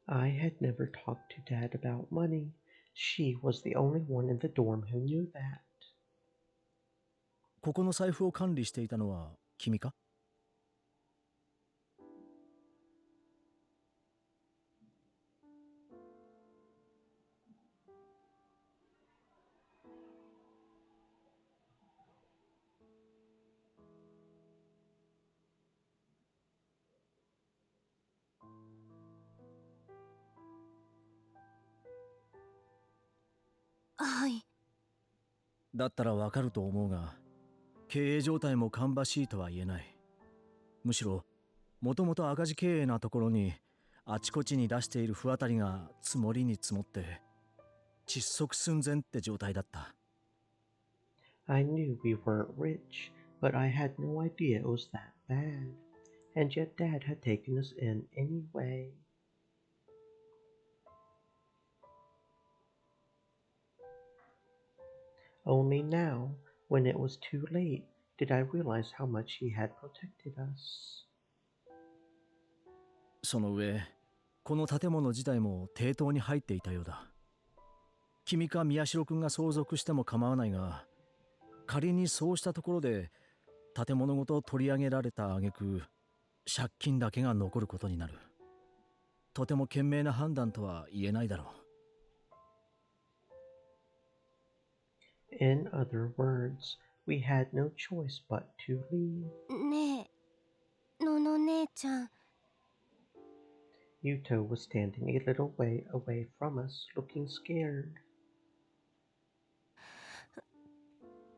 I had never talked to Dad about money. She was the only one in the dorm who knew that. ここの財布を管理していたのは君か？はい。だったらわかると思うが、経営状態も芳しいとは言えない。むしろ、もともと赤字経営なところに、あちこちに出している不当たりが積もりに積もって、窒息寸前って状態だった。I knew we weren't rich, but I had no idea it was that bad. And yet Dad had taken us in anyway. Only now, when it was too late, did I realize how much he had protected us. その上、この建物自体も抵当に入っていたようだ。君か宮代君が相続しても構わないが、仮にそうしたところで建物ごと取り上げられた挙句、借金だけが残ることになる。とても賢明な判断とは言えないだろう。In other words, we had no choice but to leave. ねえ、のの姉ちゃん。Yuto was standing a little way away from us, looking scared.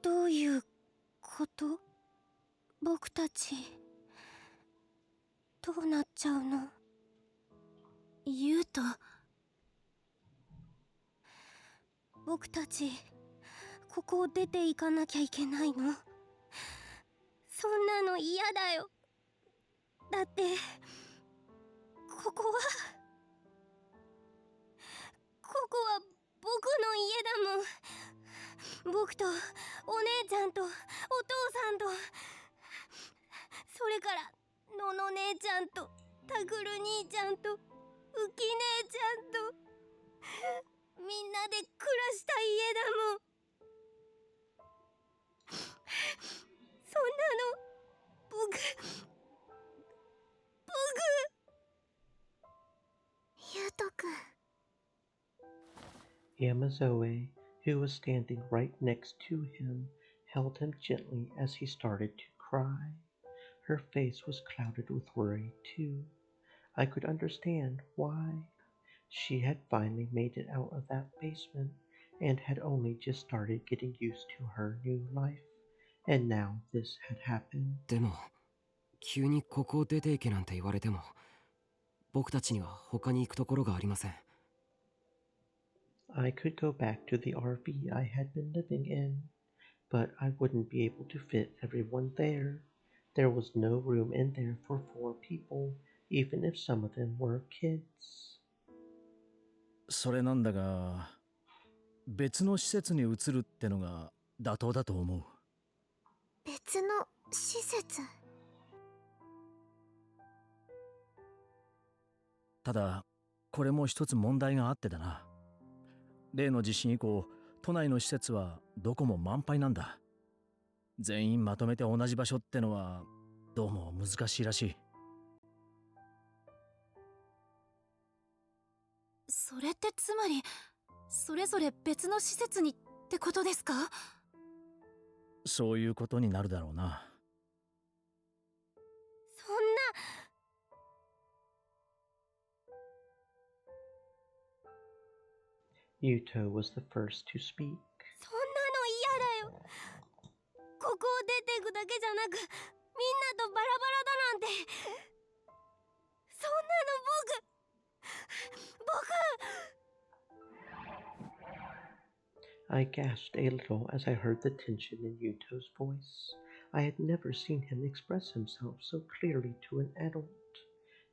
どういうこと？僕たち、どうなっちゃうの？ユウト。僕たち、ここを出て行かなきゃいけないの？そんなの嫌だよ。だって、ここは僕の家だもん。僕とお姉ちゃんとお父さんと、それからのの姉ちゃんとたぐる兄ちゃんとうき姉ちゃんと、みんなで暮らした家だもん。そんなの僕ゆうとくん。Yamazoe, who was standing right next to him, held him gently as he started to cry. Her face was clouded with worry, too. I could understand why. She had finally made it out of that basement and had only just started getting used to her new life. And now this had happened. でも、急にここを出て行けなんて言われても、僕たちには他に行くところがありません。I could go back to the RV I had been living in, but I wouldn't be able to fit everyone there. There was no room in there for 4 people, even if some of them were kids. それなんだが、別の施設に移るってのが妥当だと思う。別の施設。ただこれも一つ問題があってだな。例の地震以降、都内の施設はどこも満杯なんだ。全員まとめて同じ場所ってのはどうも難しいらしい。それってつまりそれぞれ別の施設にってことですか？そういうことになるだろうな。そんな。Yuto was the first to speak. そんなの嫌だよ。ここを出ていくだけじゃなく、みんなとバラバラだなんて。そんなのI gasped a little as I heard the tension in Yuto's voice. I had never seen him express himself so clearly to an adult.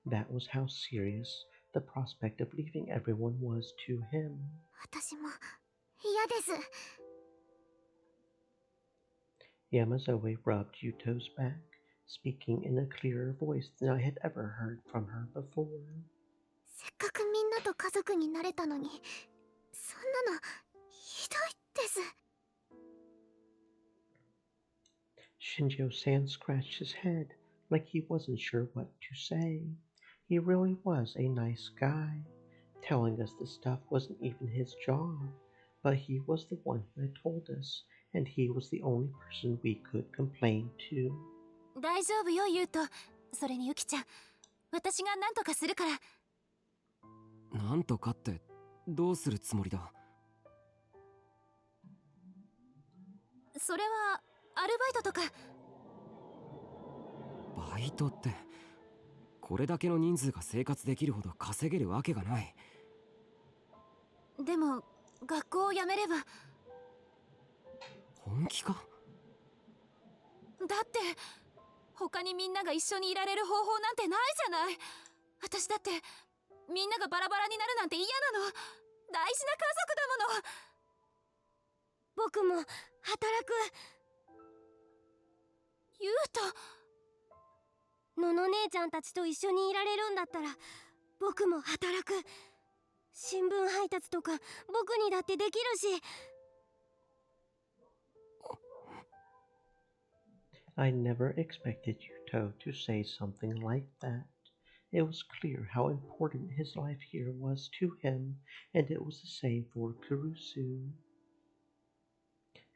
That was how serious the prospect of leaving everyone was to him. 私も嫌です。Yamazoe rubbed Yuto's back, speaking in a clearer voice than I had ever heard from her before. せっかくみんなと家族になれたのに、そんなのひどいです。Shinjo-san scratched his head like he wasn't sure what to say. He really was a nice guy. Telling us this stuff wasn't even his job, but he was the one who had told us, and he was the only person we could complain to. 大丈夫よ、ユウト。それにユキちゃん、私が何とかするから。なんとかってどうするつもりだ？それはアルバイトとか。バイトって、これだけの人数が生活できるほど稼げるわけがない。でも学校を辞めれば。本気か？だって他にみんなが一緒にいられる方法なんてないじゃない。私だってみんながバラバラになるなんて嫌なの。大事な家族だもの。僕も働く。ユウト。のの姉ちゃんたちと一緒にいられるんだったら僕も働く。新聞配達とか僕にだってできるし。I never expected Yuto to say something like that. It was clear how important his life here was to him, and it was the same for Kurusu.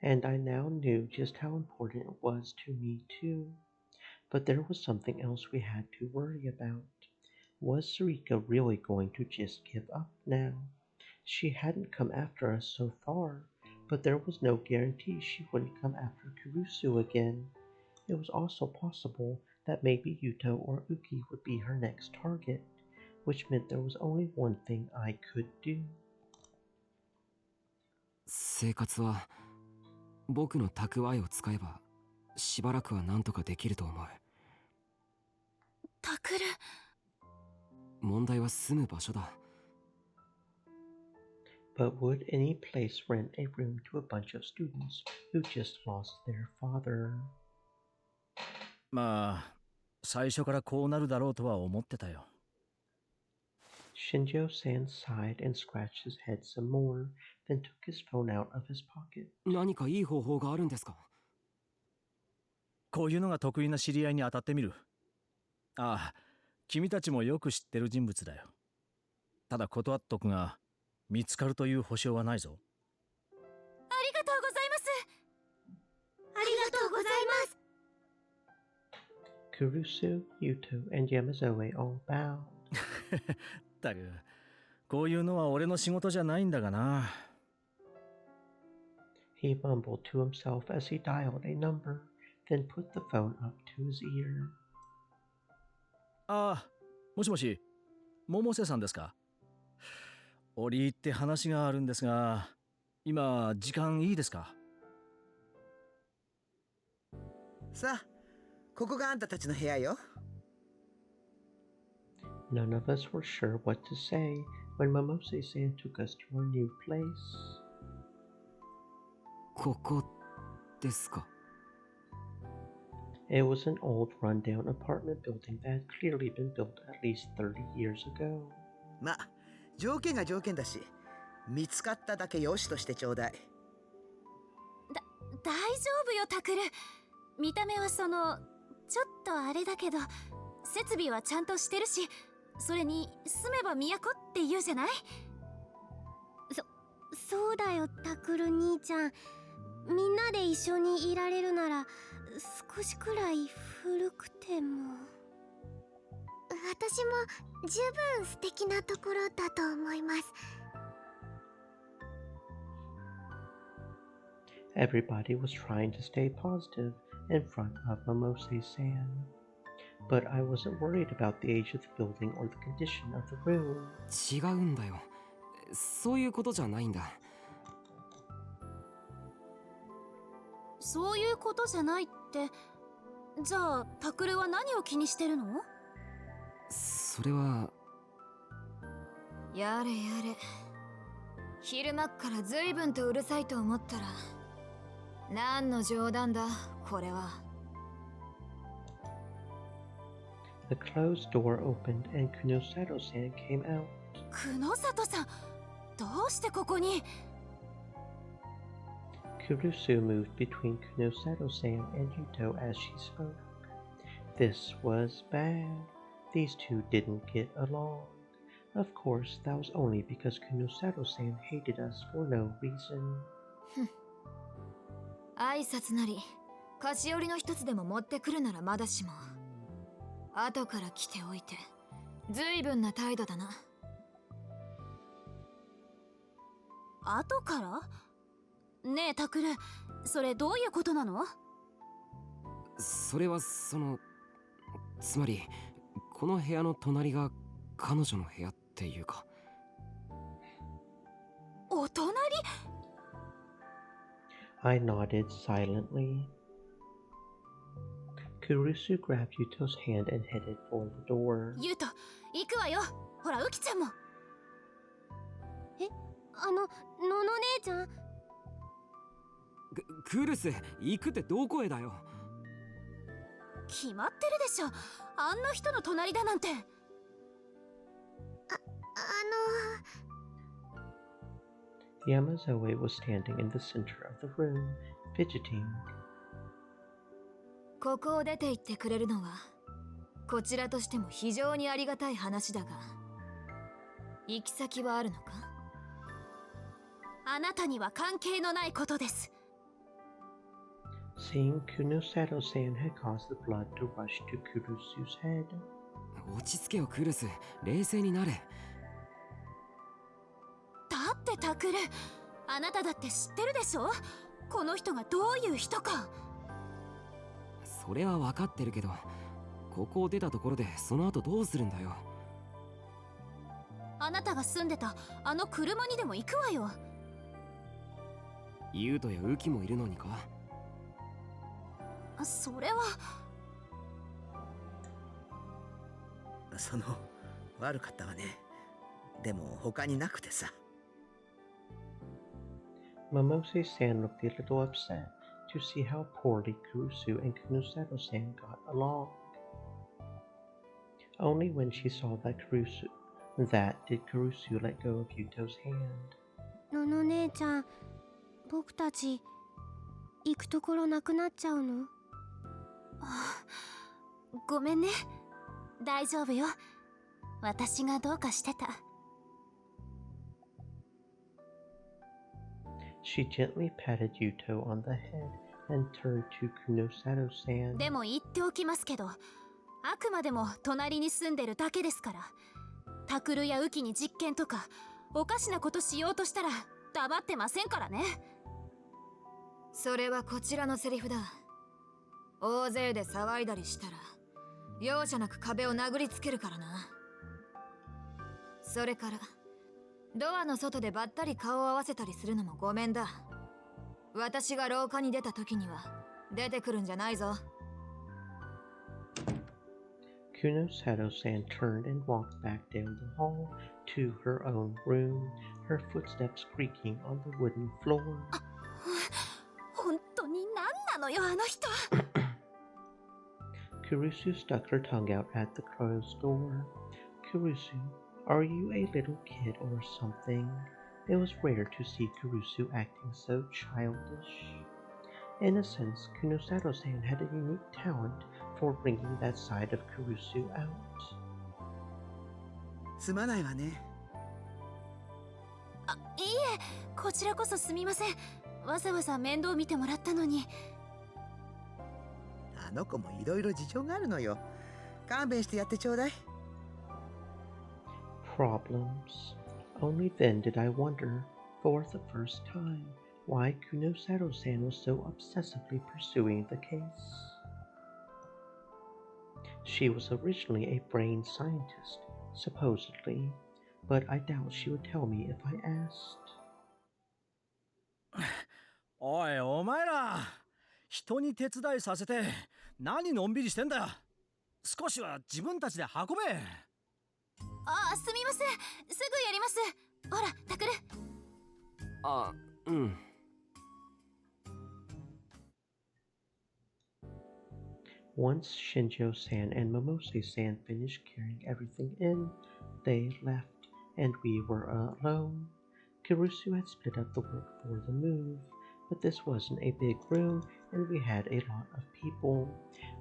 And I now knew just how important it was to me too. But there was something else we had to worry about. Was Sarika really going to just give up now? She hadn't come after us so far, but there was no guarantee she wouldn't come after Kurusu again. It was also possible that maybe Yuto or Uki would be her next target, which meant there was only one thing I could do. 生活は僕の蓄えを使えばしばらくは何とかできると思う。タクル。問題は住む場所だ。But would any place rent a room to a bunch of students who just lost their father? まあ最初からこうなるだろうとは思ってたよ。Shinjo-san sighed and scratched his head some more, then took his phone out of his pocket. 何かいい方法があるんですか？こういうのが得意な知り合いに当たってみる。ああ、君たちもよく知ってる人物だよ。ただ断っとくが、見つかるという保証はないぞ。ありがとうございます。ありがとうございます。Kurusu, Yuto, and Yamazoe all bowed. ったく、こういうのは俺の仕事じゃないんだがな。He mumbled to himself as he dialed a number, then put the phone up to his ear. ああ、もしもし、百瀬さんですか？折り入って話があるんですが、今時間いいですか？さあ、ここがあんたたちの部屋よ。None of us were sure what to say when Momose-san took us to our new place. ここっですか？ It was an old rundown apartment building that had clearly been built at least 30 years ago. まあ条件が条件だし、見つかっただけよしとしてちょうだい。大丈夫よタクル。見た目はちょっとあれだけど設備はちゃんとしてるし、それに住めば都って言うじゃない。そうだよタクル兄ちゃん。みんなで一緒にいられるなら少しくらい古くても。私も十分素敵なところだと思います。Everybody was trying to stay positive in front of Momose-san, but I wasn't worried about the age of the building or the condition of the room. 違うんだよ。そういうことじゃないんだ。そういうことじゃないって、じゃあタクルは何を気にしてるの？それは。やれやれ。昼間っから随分とうるさいと思ったら、何の冗談だこれは。The closed door opened and Kunosato-san came out. クノサトさん、どうしてここに？Kurusu moved between Kunosato-san and Yuto as she spoke. This was bad. These two didn't get along. Of course, that was only because Kunosato-san hated us for no reason. 挨拶なり菓子折りの一つでも持ってくるならまだしも、後から来ておいて随分な態度だな。後から？ねえタクル、それどういうことなの？それはつまりこの部屋の隣が彼女の部屋っていうか。お隣？I nodded silently. Kurusu grabbed Yuto's hand and headed for the door. ユウト、行くわよ。ほら、ウキちゃんも。の姉ちゃん。クールス、行くってどこへだよ。決まってるでしょ。あんな人の隣だなんて。Yamazoe was standing in the center of the room, fidgeting. ここを出て行ってくれるのはこちらとしても非常にありがたい話だが、行き先はあるのか？あなたには関係のないことです。Seeing Kunosato-san had caused the blood to rush to Kurusu's head. 落ち着けよクルス、冷静になれ。だってタクル、あなただって知ってるでしょ、この人がどういう人か。それは分かってるけど、ここを出たところでその後どうするんだよ。あなたが住んでたあの車にでも行くわよ。ユウトやウキもいるのにか？それは。悪かったわね。でも他になくてさ。Momose-san looked a little upset to see how poorly Kurusu and Kunosato-san got along. Only when she saw that did Kurusu let go of Yuto's hand. の姉ちゃん、僕たち行くところなくなっちゃうの？ごめんね。大丈夫よ。私がどうかしてた。She gently patted Yuto on the head and turned to Kunosato-san. でも言っておきますけど、あくまでも隣に住んでるだけですから。タクルやウキに実験とかおかしなことしようとしたら黙ってませんからね。それはこちらのセリフだ。大勢で騒いだりしたら容赦なく壁を殴りつけるからな。それからドアの外でばったり顔を合わせたりするのもごめんだ。私が廊下に出た時には出てくるんじゃないぞ。Kunosato-san turned and walked back down the hall to her own room, her footsteps creaking on the wooden floor. 本当に何よあの人。Kurusu stuck her tongue out at the closed door. Kurusu, are you a little kid or something? It was rare to see Kurusu acting so childish. In a sense, Kunosato-san had a unique talent for bringing that side of Kurusu out. すまないわね。あ、いいえ、こちらこそすみません。わざわざ面倒見てもらったのに。あの子もいろいろ事情があるのよ。勘弁してやってちょうだい。Problems. Only then did I wonder, for the first time, why Kunosato-san was so obsessively pursuing the case. She was originally a brain scientist, supposedly, but I doubt she would tell me if I asked. おい、お前ら、人に手伝いさせて何のんびりしてんだ。少しは自分たちで運べ。あ、すみません。すぐやります。ほら、タクル。あ、うん。Once Shinjo-san and Momose-san finished carrying everything in, they left, and we were alone. Kurusu had split up the work for the move, but this wasn't a big room, and we had a lot of people.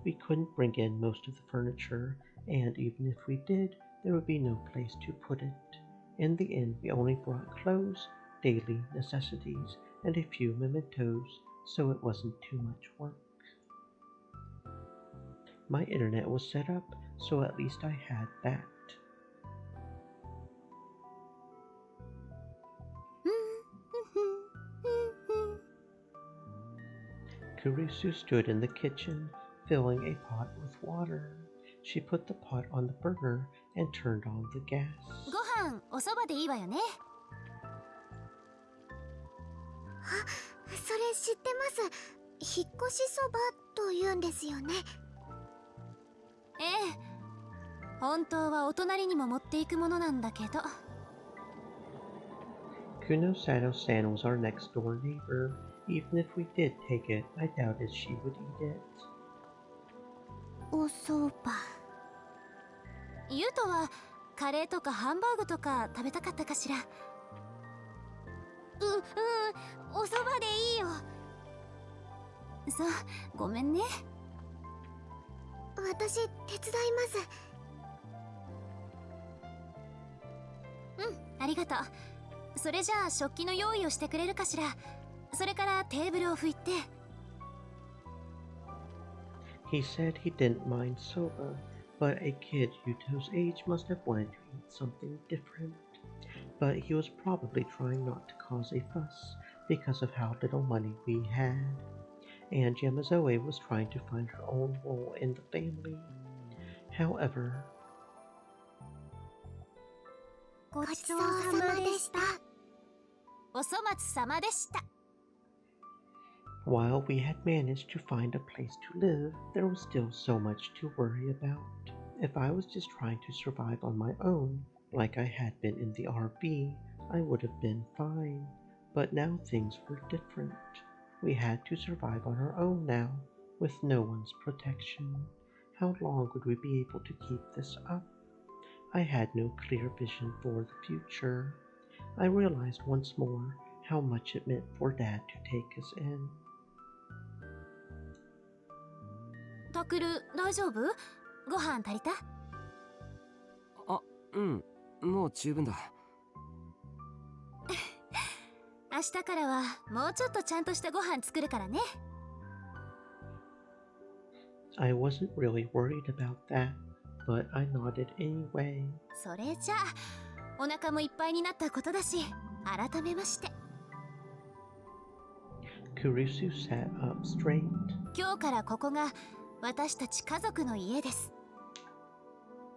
We couldn't bring in most of the furniture, and even if we did, there would be no place to put it. In the end, we only brought clothes, daily necessities, and a few mementos, so it wasn't too much work. My internet was set up, so at least I had that. Kurusu stood in the kitchen, filling a pot with water. She put the pot on the burner and turned on the gas. ご飯おそばでいいわよね。あ、それ知ってます。引っ越しそばと言うんですよね。ええ。本当はお隣にも持っていくものなんだけど。Kunosato-san was our next door neighbor. Even if we did take it, I doubted she would eat it. おそば。ゆうとはカレーとかハンバーグとか食べたかったかしら。おそばでいいよ。そう、ごめんね。私手伝います。うん、ありがとう。それじゃあ食器の用意をしてくれるかしら。それからテーブルを拭いて。He said he didn't mind soba, but a kid Yuto's age must have wanted to eat something different. But he was probably trying not to cause a fuss because of how little money we had. And Yamazoe was trying to find her own role in the family. However, ごちそうさまでした。お粗末様でした。while we had managed to find a place to live, there was still so much to worry about. If I was just trying to survive on my own, like I had been in the RV, I would have been fine. But now things were different. We had to survive on our own now, with no one's protection. How long would we be able to keep this up? I had no clear vision for the future. I realized once more how much it meant for Dad to take us in. タクル、大丈夫？ご飯足りた？あ、うん、もう十分だ。明日からはもうちょっとちゃんとしたご飯作るからね。I wasn't really worried about that, but I nodded anyway. それじゃあ、お腹もいっぱいになったことだし、改めまして。Kurusu sat up straight. 今日からここが私たち家族の家です。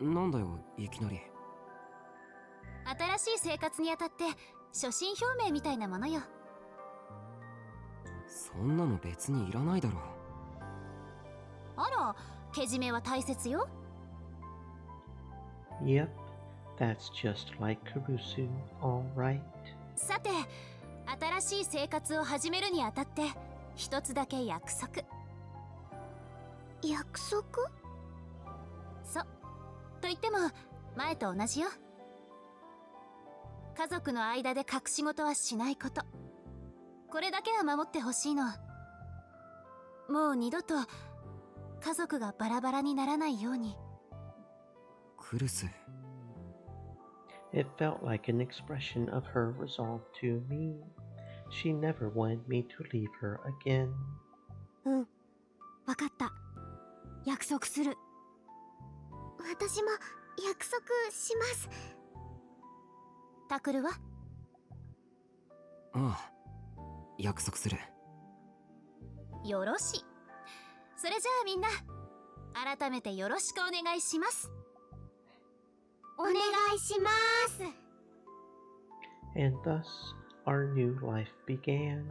なんだよ、いきなり。新しい生活にあたって初心表明みたいなものよ。そんなの別にいらないだろう。あら、けじめは大切よ。Yep, that's just like Kurusu, all right. さて、新しい生活を始めるにあたって一つだけ約束。約束？そうと言っても前と同じよ。家族の間で隠し事はしないこと、これだけは守ってほしいの。もう二度と家族がバラバラにならないように。クルス。 It felt like an expression of her resolve to me. She never wanted me to leave her again. うん、わかった。約束する。私も約束します。タクルは？ああ、約束する。よろしい。それじゃあみんな改めてよろしくお願いします。お願いします。 And thus our new life began.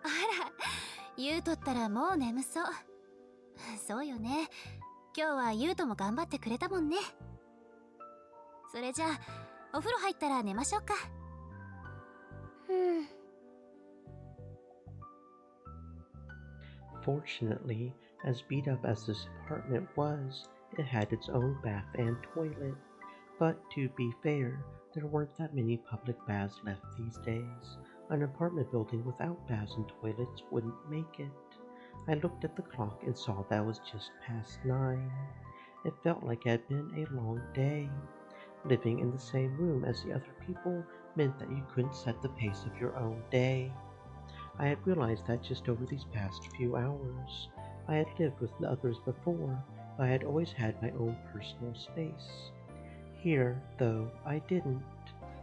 あら、ユウトったらもう眠そう。そうよね。今日はユウトも頑張ってくれたもんね。それじゃあお風呂入ったら寝ましょうか。Fortunately, as beat up as this apartment was, it had its own bath and toilet. But to be fair, there weren't that many public baths left these days. An apartment building without baths and toilets wouldn't make it. I looked at the clock and saw that it was just past 9. It felt like it had been a long day. Living in the same room as the other people meant that you couldn't set the pace of your own day. I had realized that just over these past few hours. I had lived with others before, but I had always had my own personal space. Here, though, I didn't.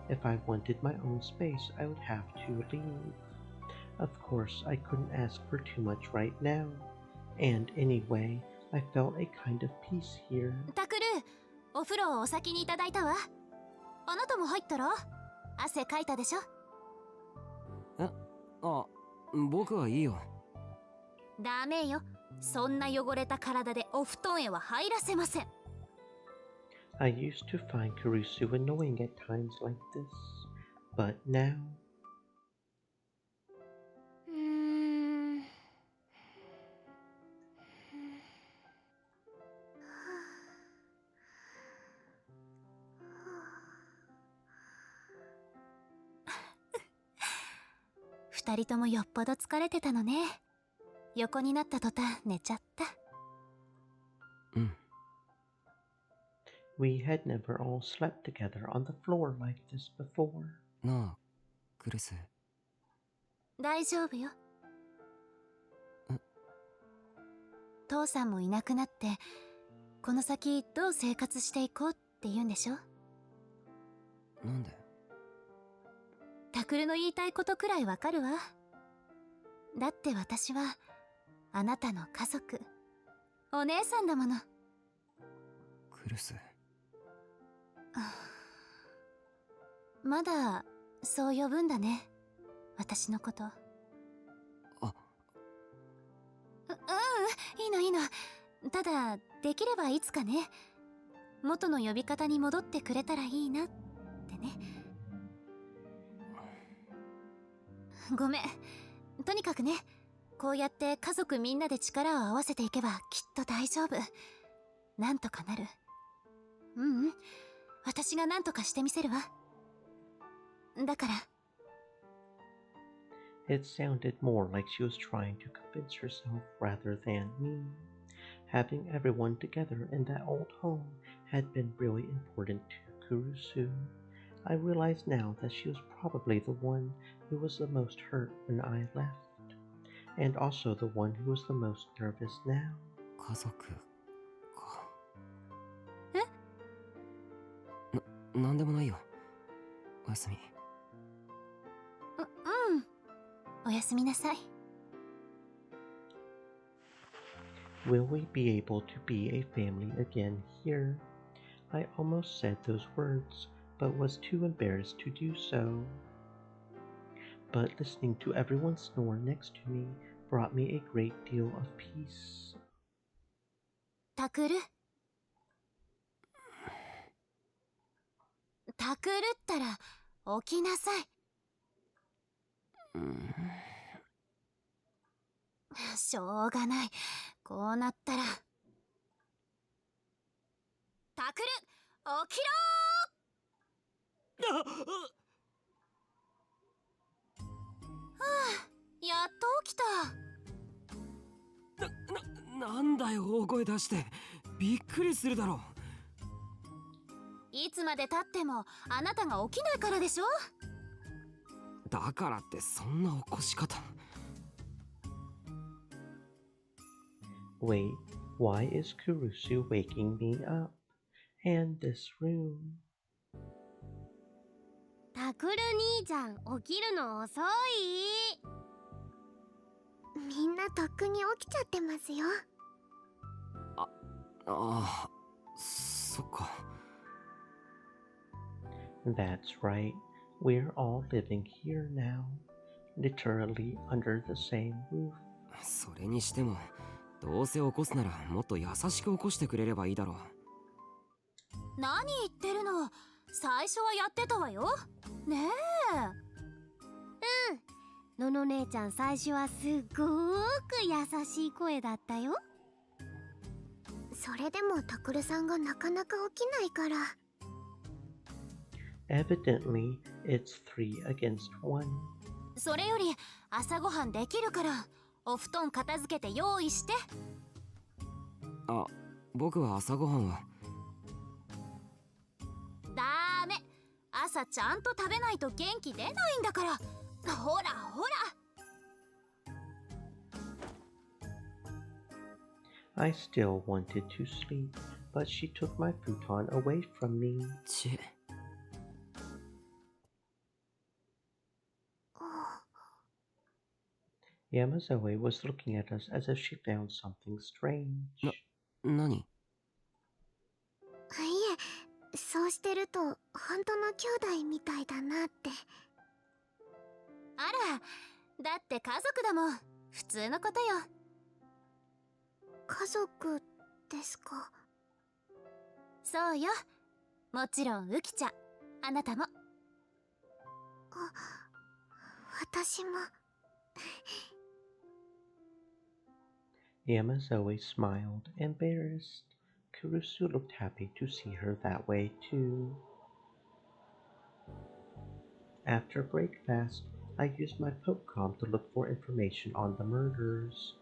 If I wanted my own space, I would have to leave. Of course, I couldn't ask for too much right now. And anyway, I felt a kind of peace here. タクル、お風呂をお先にいただいたわ。あなたも入ったら？汗かいたでしょ？あ、僕はいいよ。ダメよ。そんな汚れた体でお布団へは入らせません。I used to find Kurusu annoying at times like this, but now... 二人ともよっぽど疲れてたのね。横になった途端寝ちゃった。We had never all slept together on the floor like this before. なあ、クルス。大丈夫よ。父さんもいなくなって、この先どう生活していこうって言うんでしょ？なんで？タクルの言いたいことくらいわかるわ。だって私はあなたの家族、お姉さんだもの。クルス。まだそう呼ぶんだね、私のこと。いいのいいの。ただできればいつかね、元の呼び方に戻ってくれたらいいなってね。ごめん。とにかくね、こうやって家族みんなで力を合わせていけばきっと大丈夫。なんとかなる。私がなんとかしてみせるわ。だから。It sounded more like she was trying to convince herself rather than me. Having everyone together in that old home had been really important to Kurusu. I realized now that she was probably the one who was the most hurt when I left, and also the one who was the most nervous now. 家族か。なんでもないよ。おやすみ。おやすみなさい。Will we be able to be a family again here? I almost said those words, but was too embarrassed to do so. But listening to everyone snore next to me brought me a great deal of peace. タクルったら起きなさい。しょうがない。こうなったら。タクル、起きろー。はあ、やっと起きた。なんだよ大声出して。びっくりするだろ。いつまで経ってもあなたが起きないからでしょ。だからってそんな起こし方。Wait, why is Kurusu waking me up? And this room? タクル兄ちゃん起きるの遅い。みんなとっくに起きちゃってますよ。ああ、そっか。That's right. We're all living here now, literally under the same roof. それにしても、どうせ起こすならもっと優しく起こしてくれればいいだろう。何言ってるの。最初はやってたわよ。ねえ。のの姉ちゃん最初はすっごーく優しい声だったよ。それでもタクルさんがなかなか起きないから。Evidently, it's 3 against 1. それより朝ごはんできるからお布団片付けて用意して。あ、僕は朝ごはんは。ダメ。朝ちゃんと食べないと元気出ないんだから。ほらほら。I still wanted to sleep, but she took my futon away from me. Yamazoe was looking at us as if she found something strange. 何？いえ、そうしてると本当の兄弟みたいだなって。あら、だって家族だもん。普通のことよ。家族ですか？そうよ。もちろんウキちゃん、あなたも。私も。Yamazoe smiled, embarrassed. Kurusu looked happy to see her that way too. After breakfast, I used my Popcom to look for information on the murders.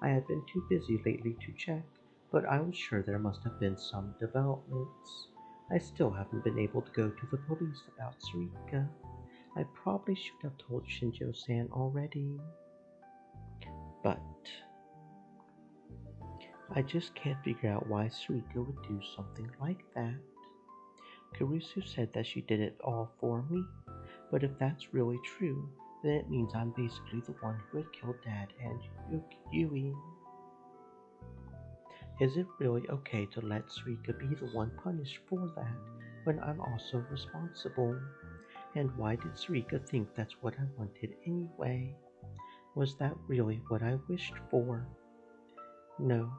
I had been too busy lately to check, but I was sure there must have been some developments. I still haven't been able to go to the police about Sarika. I probably should have told Shinjo-san already. But I just can't figure out why Sarika would do something like that. Kurusu said that she did it all for me, but if that's really true, then it means I'm basically the one who had killed Dad and Yui. Is it really okay to let Sarika be the one punished for that when I'm also responsible? And why did Sarika think that's what I wanted anyway? Was that really what I wished for? No,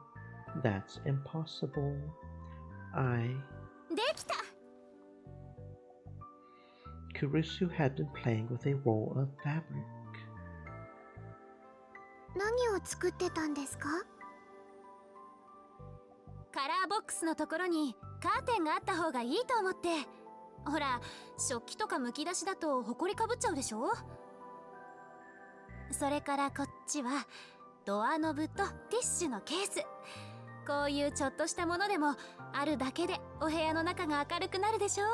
that's impossible. できた! Kurusu had been playing with a roll of fabric. 何を作ってたんですか？カラーボックスのところにカーテンがあった方がいいと思って。ほら、食器とかむき出しだとホコリかぶっちゃうでしょ。それからこっちはドアノブとティッシュのケース。こういうちょっとしたものでもあるだけでお部屋の中が明るくなるでしょ。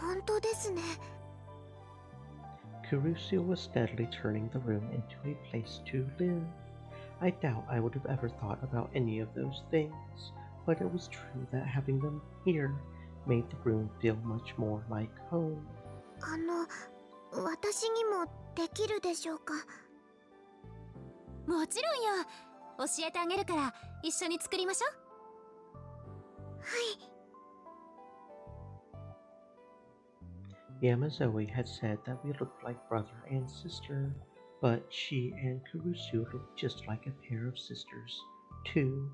本当ですね。Kurusu was steadily turning the room into a place to live. I doubt I would have ever thought about any of those things, but it was true that having them here made the room feel much more like home. 私にもできるでしょうか？もちろんよ。教えてあげるから一緒に作りましょう。はい。Yamazoe had said that we looked like brother and sister, but she and Kurusu looked just like a pair of sisters, too.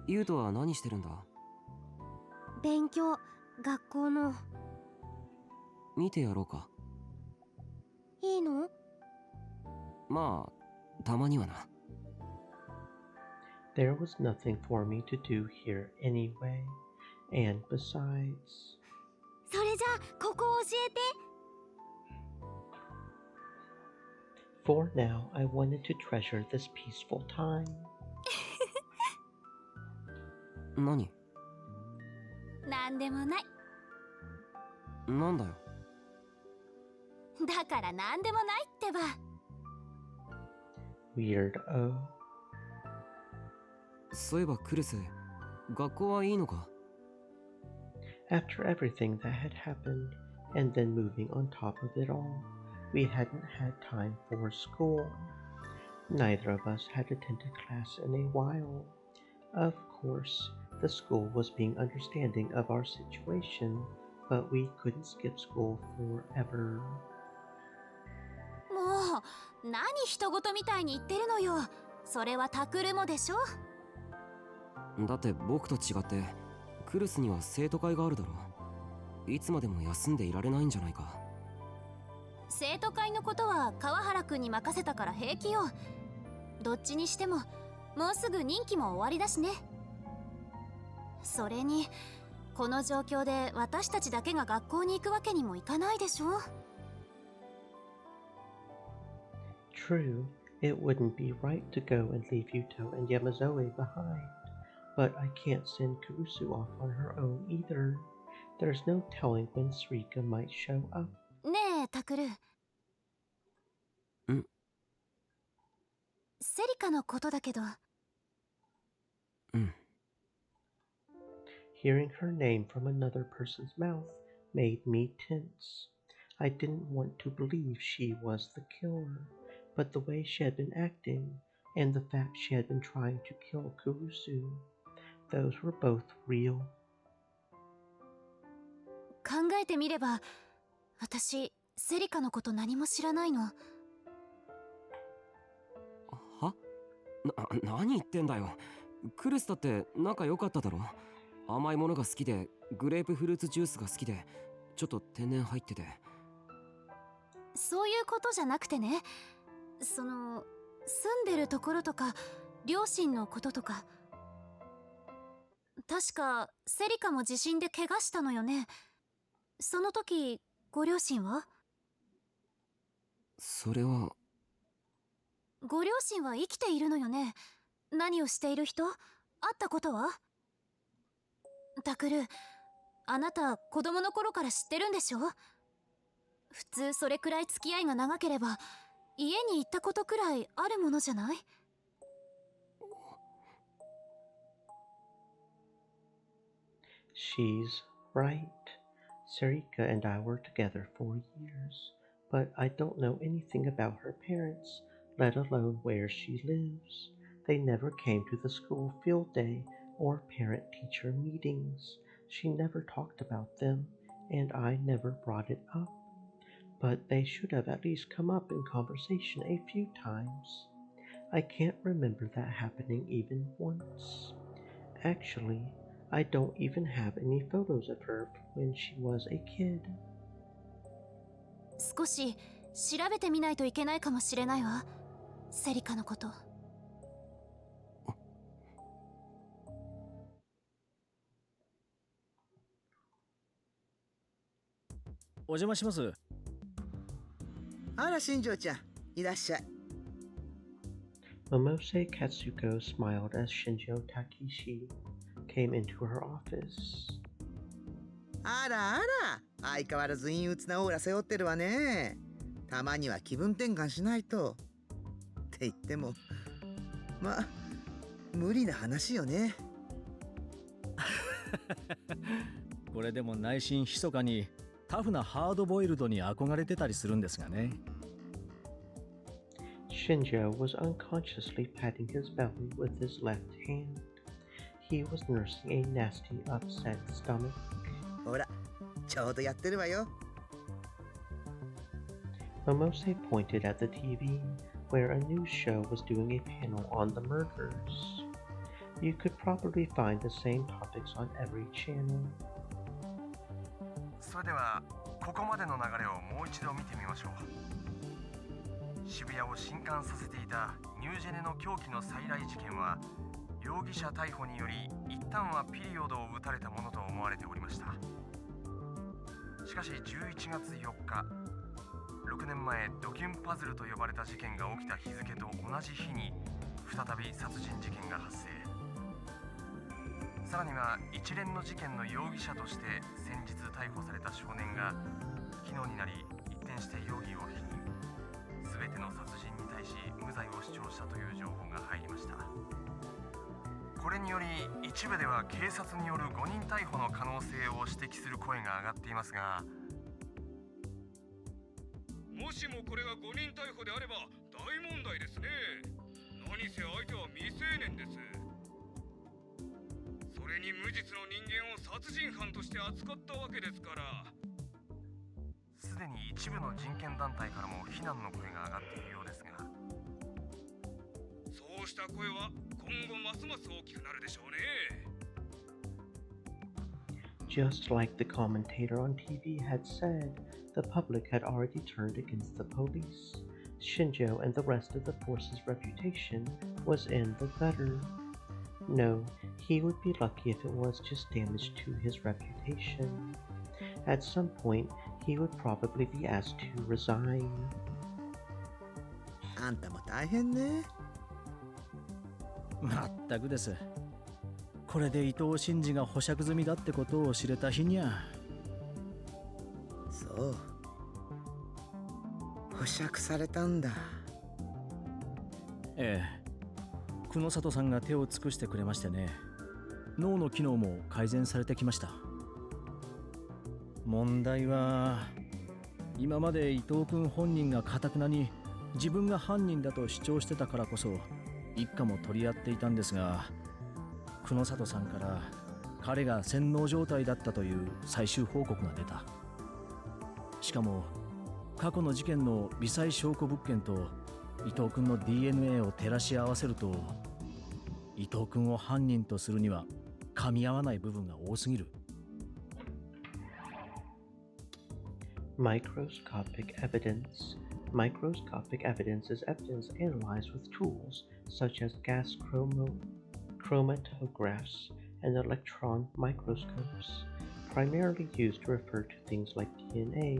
ユウトは何してるんだ？勉強、学校の。見てやろうか。いいの？まあ、たまにはな。There was nothing for me to do here anyway, and besides... それじゃあ、ここを教えて。For now, I wanted to treasure this peaceful time. 何？なんでもない。なんだよ。だからなんでもないってば。Weirdo. そういえばクルス、学校はいいのか？ After everything that had happened, and then moving on top of it all, we hadn't had time for school. Neither of us had attended class in a while. Of course, the school was being understanding of our situation, but we couldn't skip school forever. もう何人事みたいに言ってるのよ。それはタクルもでしょ。だって僕と違ってクルスには生徒会があるだろ。いつまでも休んでいられないんじゃないか。生徒会のことは川原くんに任せたから平気よ。どっちにしてももうすぐ任期も終わりだしね。それにこの状況で私たちだけが学校に行くわけにもいかないでしょ。True, it wouldn't be right to go and leave Yuto and Yamazoe behind, but I can't send Kurusu off on her own either. There's no telling when Sarika might show up. ねえタクル。セリカのことだけど。Hearing her name from another person's mouth made me tense. I didn't want to believe she was the killer, but the way she had been acting, and the fact she had been trying to kill Kurusu, those were both real. 考えてみれば、私、セリカのこと何も知らないの。は？何言ってんだよ。クルスだって仲良かっただろ。甘いものが好きで、グレープフルーツジュースが好きで、ちょっと天然入ってて。そういうことじゃなくてね。その、住んでるところとか、両親のこととか。確か、セリカも地震で怪我したのよね。その時、ご両親は？それは。ご両親は生きているのよね。何をしている人？会ったことは？タクル、あなた子供の頃から知ってるんでしょ？普通それくらい付き合いが長ければ家に行ったことくらいあるものじゃない？ She's right. Sarika and I were together for years, but I don't know anything about her parents, let alone where she lives. They never came to the school field day or parent-teacher meetings. She never talked about them, and I never brought it up. But they should have at least come up in conversation a few times. I can't remember that happening even once. Actually, I don't even have any photos of her when she was a kid. 少し調べてみないといけないかもしれないわ。セリカのこと。お邪魔します。あら、新庄ちゃん、いらっしゃい。Momose Katsuko smiled as Shinjo Takishi came into her office. あらあら、相変わらず陰鬱なオーラ背負ってるわね。たまには気分転換しないと。って言っても、まあ、無理な話よね。これでも内心密かにタフなハードボイルドに憧れてたりするんですがね。Shinjo was unconsciously patting his belly with his left hand. He was nursing a nasty, upset stomach. ほら、ちょうどやってるわよ。Momose pointed at the TV, where a news show was doing a panel on the murders. You could probably find the same topics on every channel. それではここまでの流れをもう一度見てみましょう。渋谷を震撼させていたニュージェネの狂気の再来事件は、容疑者逮捕により一旦はピリオドを打たれたものと思われておりました。しかし11月4日、6年前ドキュンパズルと呼ばれた事件が起きた日付と同じ日に再び殺人事件が発生。さらには一連の事件の容疑者として先日逮捕された少年が昨日になり一転して容疑を否認、全ての殺人に対し無罪を主張したという情報が入りました。これにより一部では警察による誤認逮捕の可能性を指摘する声が上がっていますが、もしもこれが誤認逮捕であれば大問題ですね。何せ相手は未成年です。それに無実の人間を殺人犯として扱ったわけですから。すでに一部の人権団体からも非難の声が上がっているようですが、そうした声は今後ますます大きくなるでしょうね。 Just like the commentator on TV had said, the public had already turned against the police. Shinjo and the rest of the force's reputation was in the gutter. No, he would be lucky if it was just damage to his reputation. At some point, he would probably be asked to resign. あんたも大変ね。まったくです。これで伊藤真二が保釈済みだってことを知れた日にゃ。そう。保釈されたんだ。ええ。久野里さんが手を尽くしてくれましてね。脳の機能も改善されてきました。問題は、今まで伊藤君本人が堅くなに自分が犯人だと主張してたからこそ一家も取り合っていたんですが、久野里さんから彼が洗脳状態だったという最終報告が出た。しかも過去の事件の微細証拠物件と伊藤君の DNA を照らし合わせると、伊藤君を犯人とするには噛み合わない部分が多すぎる。Microscopic evidence. Microscopic evidence is evidence analyzed with tools such as gas chromatographs and electron microscopes, primarily used to refer to things like DNA,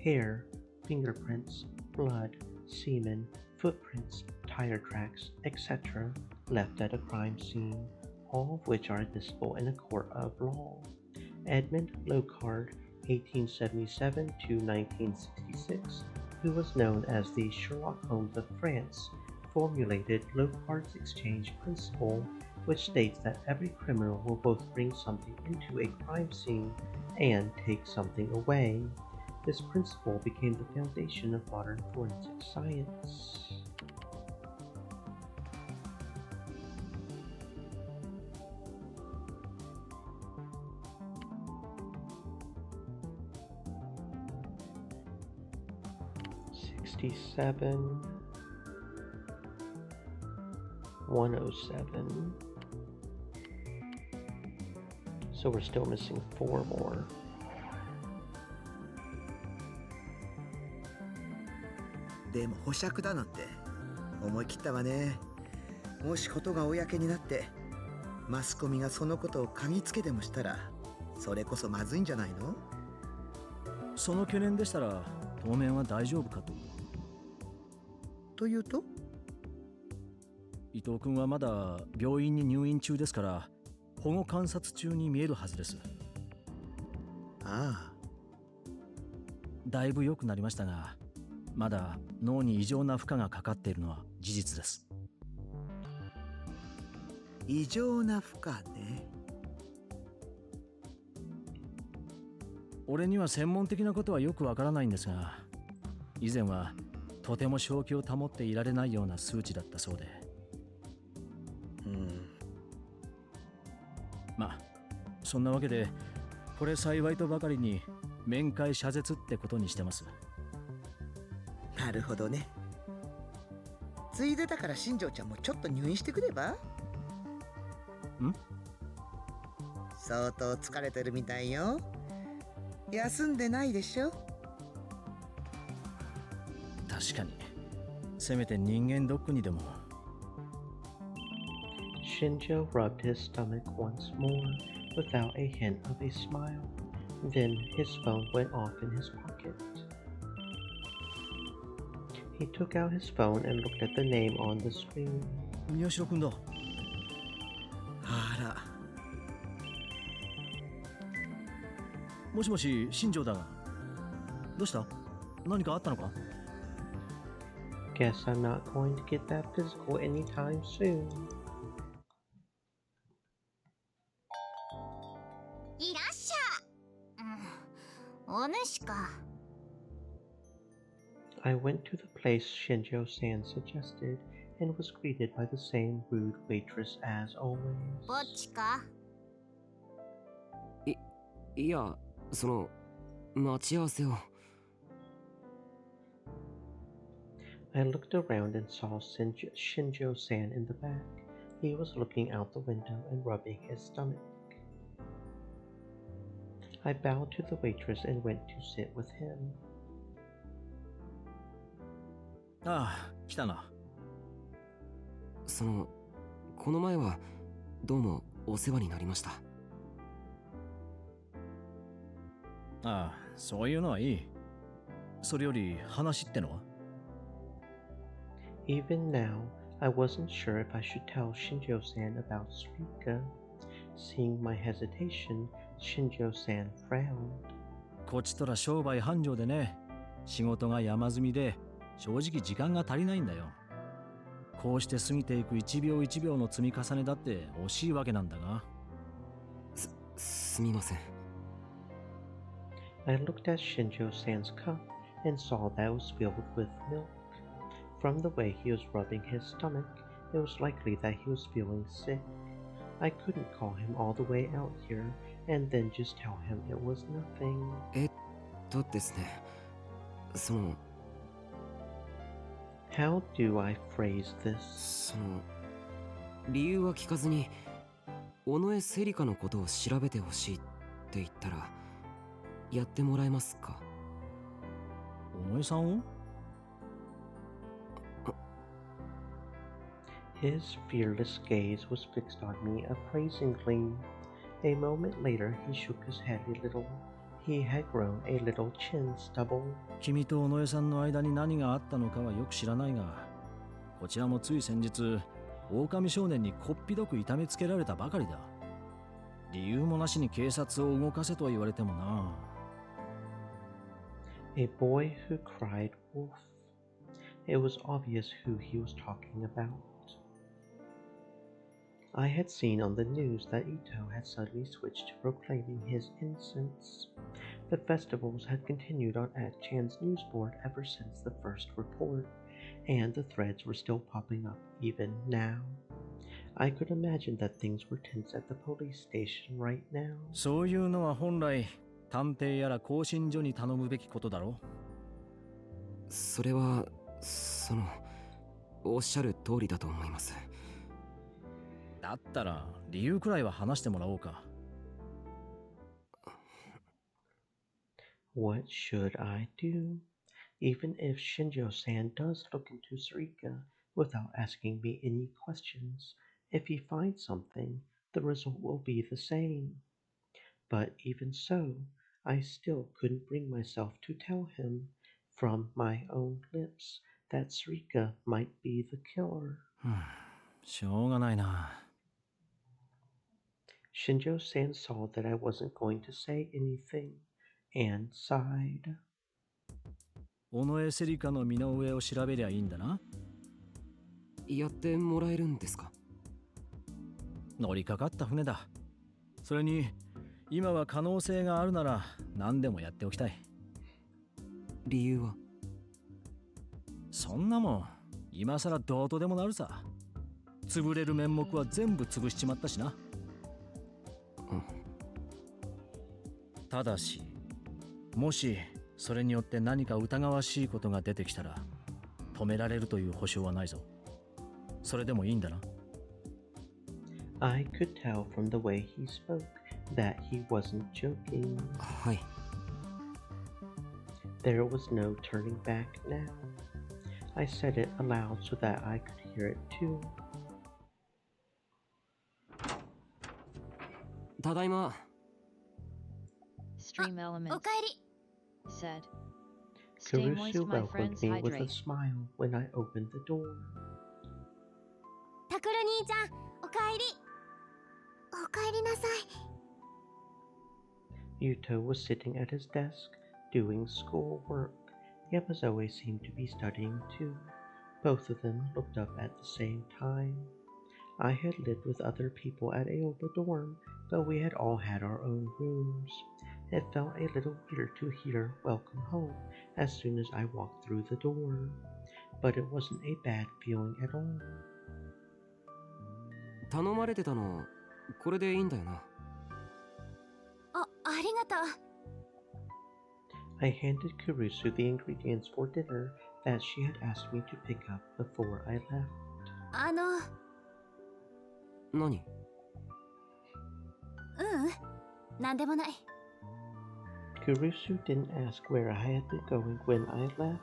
hair, fingerprints, blood, semen, footprints, tire tracks, etc., left at a crime scene, all of which are admissible in a court of law. Edmund Locard, 1877 to 1966, who was known as the Sherlock Holmes of France, formulated Locard's exchange principle, which states that every criminal will both bring something into a crime scene and take something away. This principle became the foundation of modern forensic science. '67, 107. So we're still missing 4 more. でも保釈だなんて思い切ったわね。もしことが公になってマスコミがそのことを嗅ぎつけでもしたら、それこそまずいんじゃないの？その懸念でしたら当面は大丈夫かと。というと？伊藤君はまだ病院に入院中ですから保護観察中に見えるはずです。ああ。だいぶ良くなりましたが、まだ脳に異常な負荷がかかっているのは事実です。異常な負荷ね。俺には専門的なことはよくわからないんですが、以前はとても正気を保っていられないような数値だったそうで。まあそんなわけでこれ幸いとばかりに面会謝絶ってことにしてます。なるほどね。ついでだから新庄ちゃんもちょっと入院してくれば？ん？相当疲れてるみたいよ。休んでないでしょ。確かに。せめて人間ドックにでも。Shinjo rubbed his stomach once more without a hint of a smile. Then his phone went off in his pocket. He took out his phone and looked at the name on the screen. 宮代くんだ。あら。もしもし、新庄だが。どうした？何かあったのか？ Guess I'm not going to get that physical anytime soon. いらっしゃ。お主か。I went to the place Shinjo-san suggested and was greeted by the same rude waitress as always. ぼっちか。いや、その待ち合わせを。I looked around and saw Shinjo-san in the back. He was looking out the window and rubbing his stomach. I bowed to the waitress and went to sit with him. ああ、来たな。この前はどうもお世話になりました。ああ、そういうのはいい。それより話ってのは？ Even now, I wasn't sure if I should tell Shinjo-san about Suika. Seeing my hesitation, Shinjo-san frowned. こっちとら商売繁盛でね、仕事が山積みで正直時間が足りないんだよ。こうして過ぎていく一秒一秒の積み重ねだって惜しいわけなんだが。すみません。I looked at Shinjo-san's cup and saw that it was filled with milk. From the way he was rubbing his stomach, it was likely that he was feeling sick. I couldn't call him all the way out here and then just tell him it was nothing. ですね。How do I phrase this? 理由は聞かずに、尾上セリカのことを調べてほしいって言ったら、やってもらえますか？尾上さんを？ His fearless gaze was fixed on me appraisingly. A moment later, he shook his head a little. He had grown a little chin stubble. 君と尾上さんの間に何があったのかはよく知らないが、こちらもつい先日、狼少年にこっぴどく痛めつけられたばかりだ。理由もなしに警察を動かせとは言われてもな。A boy who cried wolf. It was obvious who he was talking about. I had seen on the news that Ito had suddenly switched to proclaiming his innocence. The festivals had continued on At-chan's news board ever since the first report, and the threads were still popping up even now. I could imagine that things were tense at the police station right now. そういうのは本来、探偵やら更新所に頼むべきことだろ。それは、おっしゃる通りだと思います。だったら理由くらいは話してもらおうか。What should I do? Even if Shinjo-san does look into Suika without asking me any questions, if he finds something, the result will be the same. But even so, I still couldn't bring myself to tell him, from my own lips, that Suika might be the killer. しょうがないな。Shinjo-san saw that I wasn't going to say anything, and sighed. 尾上セリカの身の上を調べりゃいいんだな。やってもらえるんですか？乗りかかった船だ。それに今は可能性があるなら何でもやっておきたい。理由は？そんなもん今さらどうとでもなるさ。潰れる面目は全部潰しちまったしな。ただし、もしそれによって何か疑わしいことが出てきたら止められるという保証はないぞ。それでもいいんだな。I could tell from the way he spoke that he wasn't joking. はい、There was no turning back now. I said it aloud so that I could hear it too. ただいま。 Stream Elements おかえり。 said. Stay moist, Kurusu my welcomed friends, me with a hydrate. smile when I opened the door. タクル兄ちゃん、おかえり。おかえりなさい。 Yuto was sitting at his desk, doing schoolwork. Yamazoe seemed to be studying too. Both of them looked up at the same time. I had lived with other people at Aoba dorm, but we had all had our own rooms. It felt a little weird to hear "Welcome home" as soon as I walked through the door, but it wasn't a bad feeling at all. 頼まれてたの、これでいいんだよな。ありがとう。 I handed Kurusu the ingredients for dinner that she had asked me to pick up before I left. 何？なんでもない。 Kurusu didn't ask where I had been going when I left,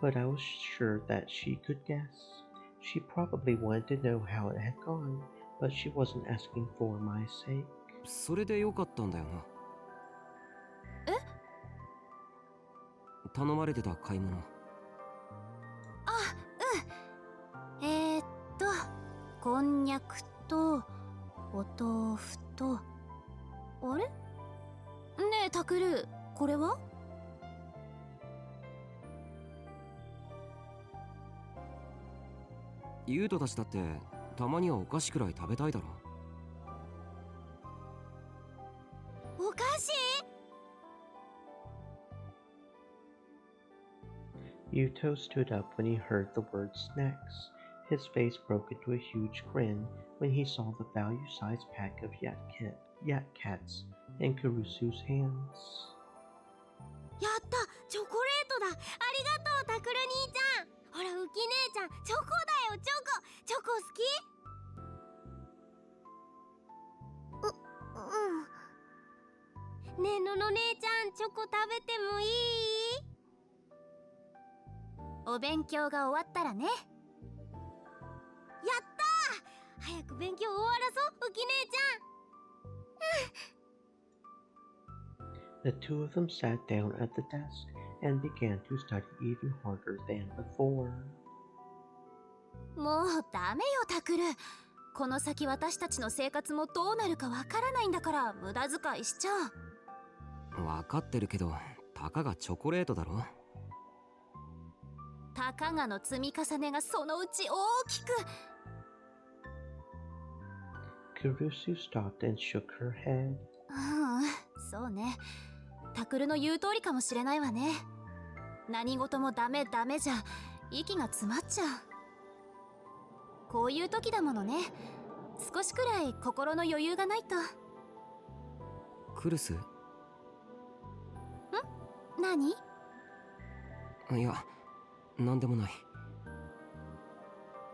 but I was sure that she could guess. She probably wanted to know how it had gone, but she wasn't asking for my sake. それでよかったんだよな。頼まれてた買い物。こんにゃくとお豆腐と、あれ？ねえタクル、これは？ユウトたちだってたまにはお菓子くらい食べたいだろ。お菓子Yuto stood up when he heard the word snacks. His face broke into a huge grin when he saw the value-sized pack of Yat-Cats in Kurusu's hands. やった、チョコレートだ。ありがとう、タクル兄ちゃん。ほら、ウキ姉ちゃん、チョコだよ、チョコ好き？ねえ、のの姉ちゃん、チョコ食べてもいい？お勉強が終わったらね。やったー！早く勉強終わらそう、ウキ姉ちゃん。The two of them sat down at the desk and began to study even harder than before. もうダメよタクル。この先私たちの生活もどうなるかわからないんだから無駄遣いしちゃう。わかってるけど、たかがチョコレートだろ。たかがの積み重ねがそのうち大きく。Kurusu stopped and shook her head. そうね。タクルの言う通りかもしれないわね。何事もダメじゃ息が詰まっちゃう。こういう時だものね。少しくらい心の余裕がないと。クルス？何？いや、なんでもない。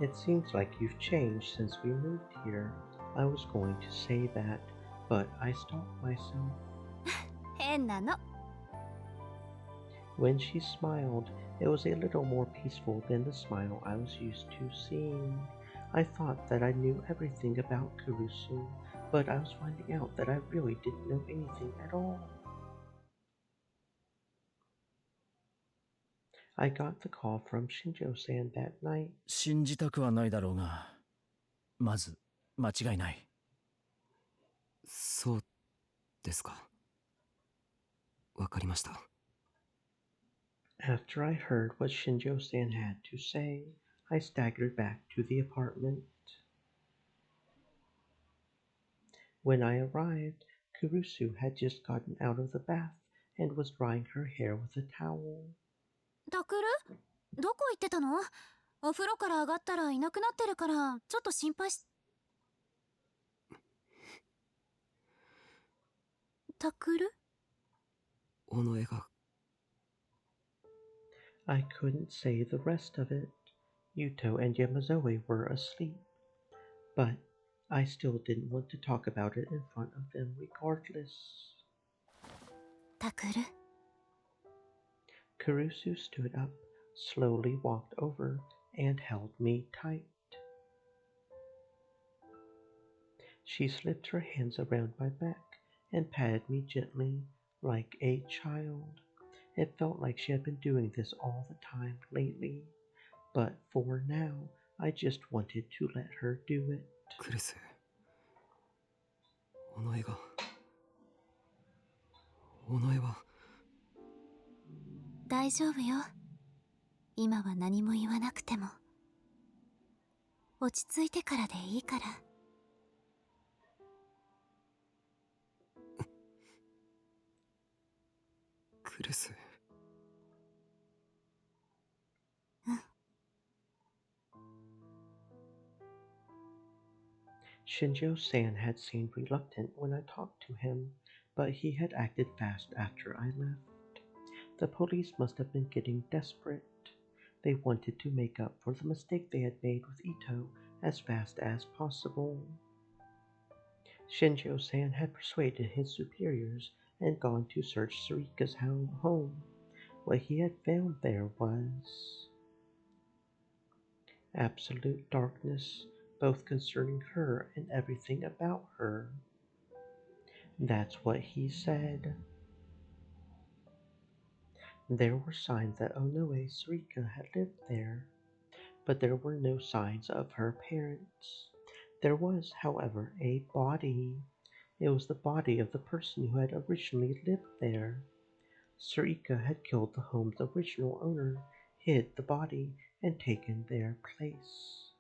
It seems like you've changed since we moved here. I was going to say that, but I stopped myself. 変なの。When she smiled, it was a little more peaceful than the smile I was used to seeing. I thought that I knew everything about Kurusu, but I was finding out that I really didn't know anything at all. I got the call from Shinjo-san that night. 信じたくはないだろうが、まず間違いない。そうですか。わかりました。After I heard what Shinjo-san had to say, I staggered back to the apartment. When I arrived, Kurusu had just gotten out of the bath and was drying her hair with a towel. タクル？どこ行ってたの？お風呂から上がったらいなくなってるからちょっと心配し。タクル？尾上が。I couldn't say the rest of it. Yuto and Yamazoe were asleep, but I still didn't want to talk about it in front of them regardless. タクル？ Kurusu stood up, slowly walked over, and held me tight. She slipped her hands around my back and patted me gently, like a child. It felt like she had been doing this all the time lately, but for now, I just wanted to let her do it. クレス、お前は大丈夫よ。今は何も言わなくても。落ち着いてからでいいから。クレス。Shinjo-san had seemed reluctant when I talked to him, but he had acted fast after I left. The police must have been getting desperate. They wanted to make up for the mistake they had made with Ito as fast as possible. Shinjo-san had persuaded his superiors and gone to search Sarika's home. What he had found there was absolute darkness, both concerning her and everything about her. That's what he said. There were signs that Onoe Sarika had lived there, but there were no signs of her parents. There was, however, a body. It was the body of the person who had originally lived there. Sarika had killed the home's original owner, hid the body, and taken their place.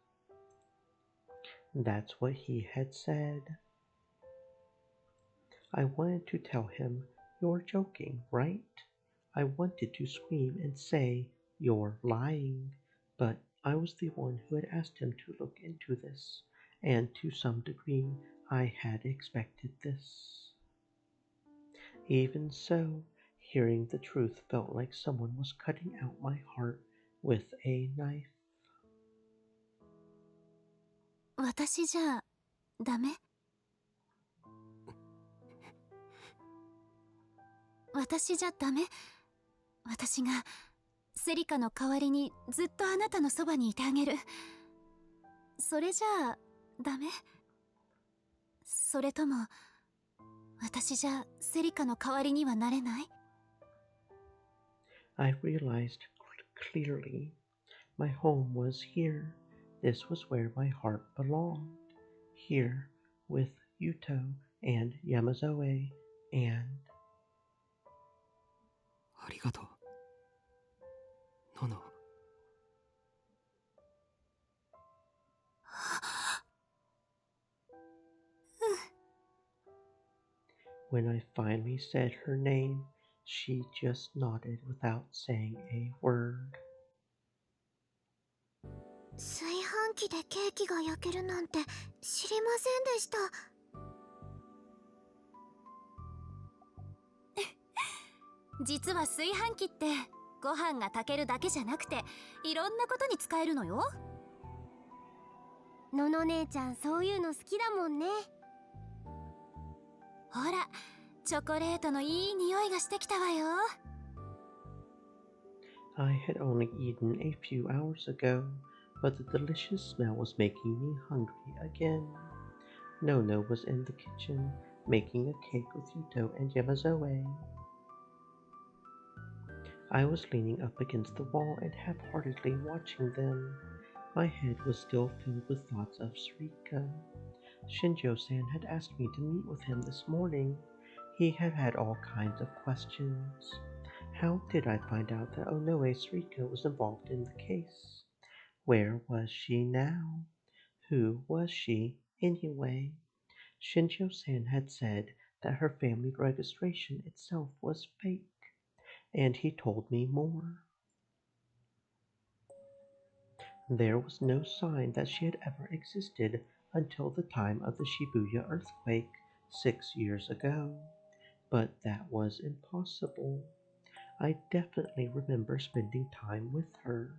That's what he had said. I wanted to tell him, "You're joking, right?" I wanted to scream and say, "You're lying," but I was the one who had asked him to look into this, and to some degree I had expected this. Even so, hearing the truth felt like someone was cutting out my heart with a knife. 私じゃダメ？私じゃダメ？私がセリカの代わりにずっとあなたのそばにいてあげる。それじゃあダメ？それとも私じゃセリカの代わりにはなれない？ I realized clearly my home was here. This was where my heart belonged. Here with Yuto and Yamazoe and... ありがとう。ノノ。When I finally said her name, she just nodded without saying a word. 炊飯器でケーキが焼けるなんて知りませんでした。実は炊飯器ってご飯が炊けるだけじゃなくていろんなことに使えるのよ。のの姉ちゃんそういうの好きだもんね。ほら、チョコレートのいい匂いがしてきたわよ。I had only eaten a few hours ago, but the delicious smell was making me hungry again. Nono was in the kitchen, making a cake with Yuto and Yamazoe. I was leaning up against the wall and half-heartedly watching them. My head was still filled with thoughts of Sarika. Shinjo-san had asked me to meet with him this morning. He had had all kinds of questions. How did I find out that Onoe Sarika was involved in the case? Where was she now? Who was she, anyway? Shinjo-san had said that her family registration itself was fake, and he told me more. There was no sign that she had ever existed until the time of the Shibuya earthquake 6 years ago, but that was impossible. I definitely remember spending time with her.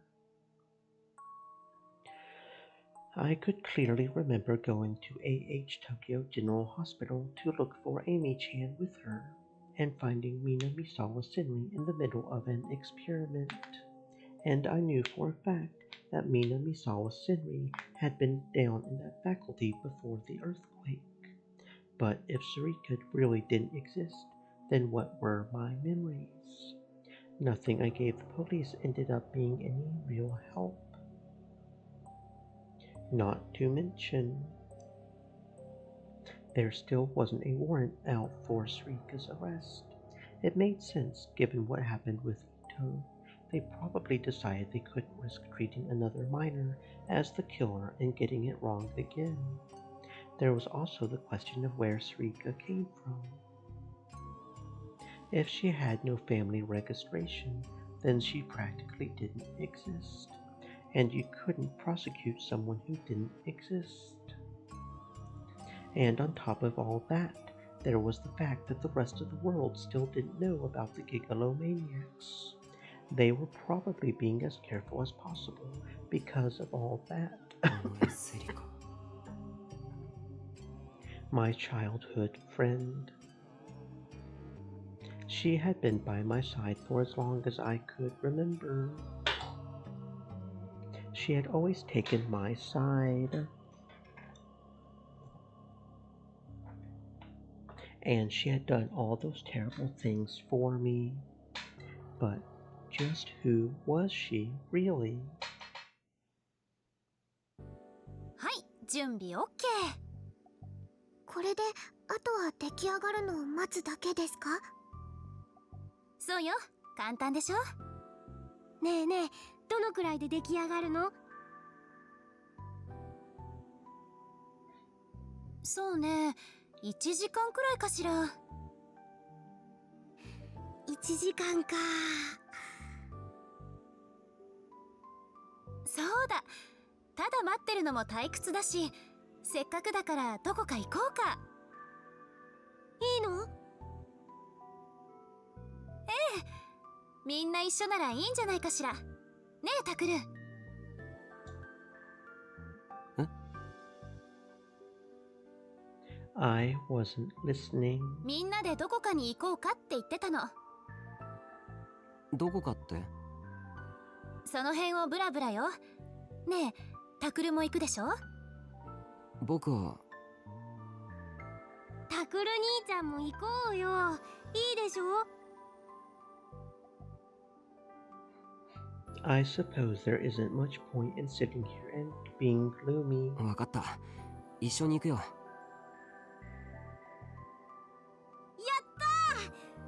I could clearly remember going to A.H. Tokyo General Hospital to look for Amy-chan with her, and finding Mina Misawa Senri in the middle of an experiment. And I knew for a fact that Mina Misawa Senri had been down in that faculty before the earthquake. But if Sarika really didn't exist, then what were my memories? Nothing I gave the police ended up being any real help. Not to mention, there still wasn't a warrant out for Sarika's arrest. It made sense given what happened with Ito. They probably decided they couldn't risk treating another minor as the killer and getting it wrong again. There was also the question of where Sarika came from. If she had no family registration, then she practically didn't exist, and you couldn't prosecute someone who didn't exist. And on top of all that, there was the fact that the rest of the world still didn't know about the Gigalomaniacs. They were probably being as careful as possible because of all that. My childhood friend. She had been by my side for as long as I could remember. She had always taken my side. And she had done all those terrible things for me. But just who was she, really? はい、準備 OK。これであとは出来上がるのを待つだけですか？そうよ、簡単でしょ。ねえねえ、どのくらいで出来上がるの？そうね、1時間くらいかしら。1時間か。そうだ、ただ待ってるのも退屈だし、せっかくだからどこか行こうか。いいの？ええ、みんな一緒ならいいんじゃないかしら。ねえ、タクル。I wasn't listening. みんなでどこかに行こうかって言ってたの。どこかって？その辺をブラブラよ。ねえ、タクルも行くでしょ？僕は。タクル兄ちゃんも行こうよ。いいでしょ？I suppose there isn't much point in sitting here and being gloomy. わかった。一緒に行くよ。やっ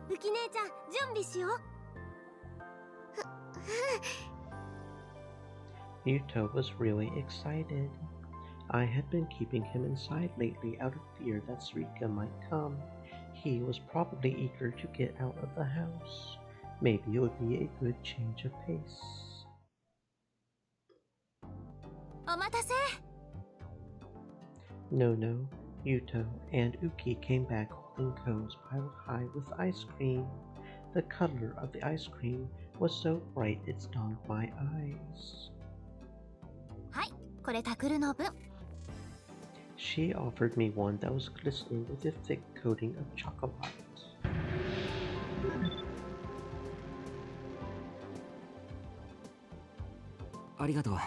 たー！ウキ姉ちゃん、準備しよう。Yuto was really excited. I had been keeping him inside lately out of fear that Sarika might come. He was probably eager to get out of the house. Maybe it would be a good change of pace. お待たせ。 Nono, Yuto, and Uki came back holding cones piled high with ice cream. The color of the ice cream was so bright it stung my eyes. はい、これタクルの分。She offered me one that was glistening with a thick coating of chocolate. ありがとう。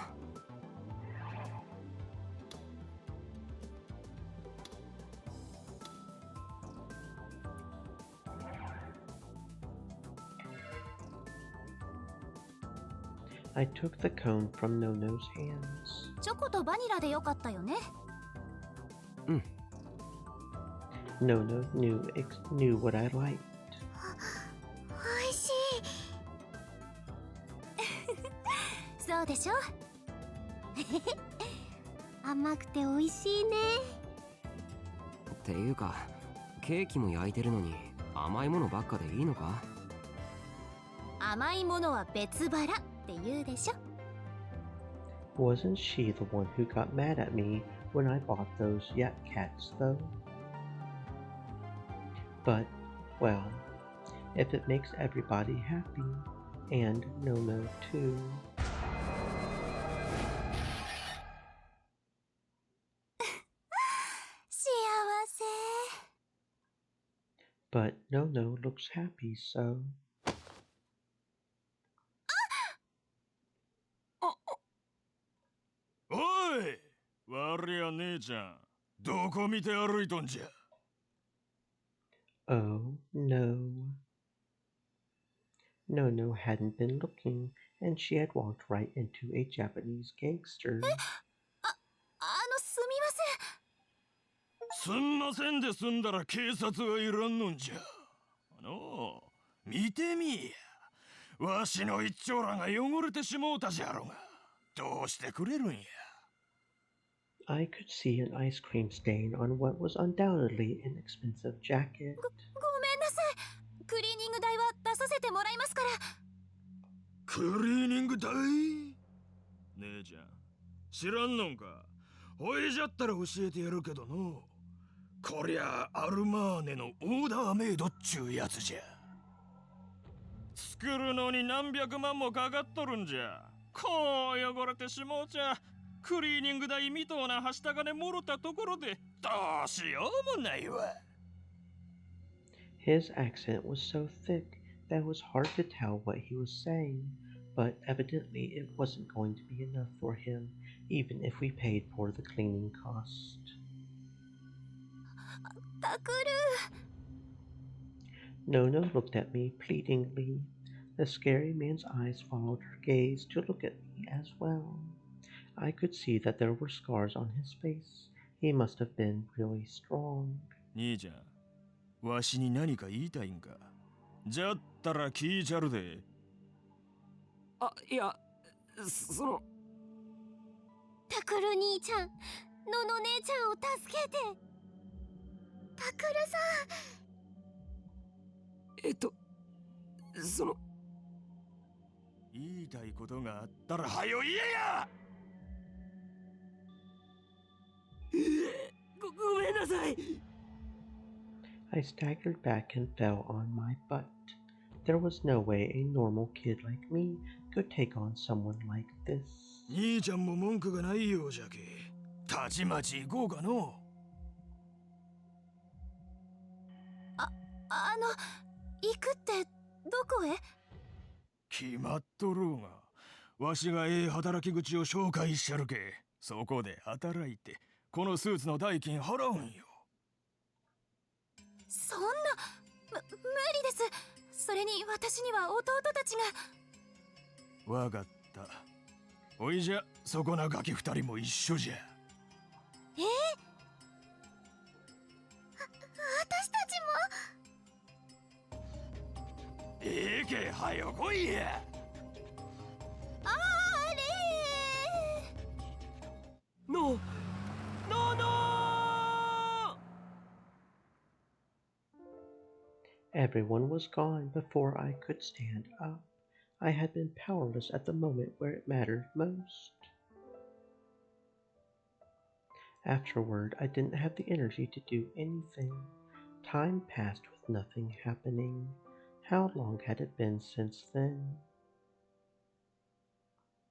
I took the cone from Nono's hands. チョコとバニラでよかったよね。うん。Nono knew what I liked. おいしい。そうでしょ？甘くて美味しいね。っていうか、ケーキも焼いてるのに甘いものばっかでいいのか？甘いものは別腹って言うでしょ。Wasn't she the one who got mad at me when I bought those yak cats, though? But, well, if it makes everybody happy, and Nono too. 幸せ。But Nono looks happy, so. おい、悪や姉ちゃん、どこ見て歩いとんじゃ。Oh no. Nono hadn't been looking, and she had walked right into a Japanese gangster. すみません。すんませんで済んだら警察はいらんのんじゃ。見てみや。わしの一丁らが汚れてしもうたじゃろが。どうしてくれるんや。I could see an ice cream stain on what was undoubtedly an expensive jacket. ごめんなさい。クリーニング代は出させてもらいますから。クリーニング代？姉ちゃん、知らんのんか。ほいじゃったら教えてやるけどの。こりゃアルマーネのオーダーメイドっちゅうやつじゃ。作るのに何百万もかかっとるんじゃ。こう汚れてしもうちゃ。クリーニング代みとうなはした金もろたところでどうしようもないわ。His accent was so thick that it was hard to tell what he was saying, but evidently it wasn't going to be enough for him, even if we paid for the cleaning cost. タクル。 Nono looked at me pleadingly. The scary man's eyes followed her gaze to look at me as well. I could see that there were scars on his face. He must have been really strong. 兄ちゃん、わしに何か言いたいんか。じゃったら聞いちゃるで。あ、いや、その。タクル兄ちゃん、ノノ姉ちゃんを助けて。タクルさん。その。言いたいことがあったらはよ言えや。ごめんなさい。I staggered back and fell on my butt. There was no way a normal kid like me could take on someone like this. 兄ちゃんも文句がないようじゃけ。たちまち行こうかの。行くってどこへ？決まっとろうが。わしが働き口を紹介しちゃるけ。そこで働いてこのスーツの代金払うんよ。そんな無理です。それに私には弟たちが。わかった。おいじゃそこなガキ二人も一緒じゃ。私たちも。けはよ来いや。No! No, no! Everyone was gone before I could stand up. I had been powerless at the moment where it mattered most. Afterward, I didn't have the energy to do anything. Time passed with nothing happening. How long had it been since then?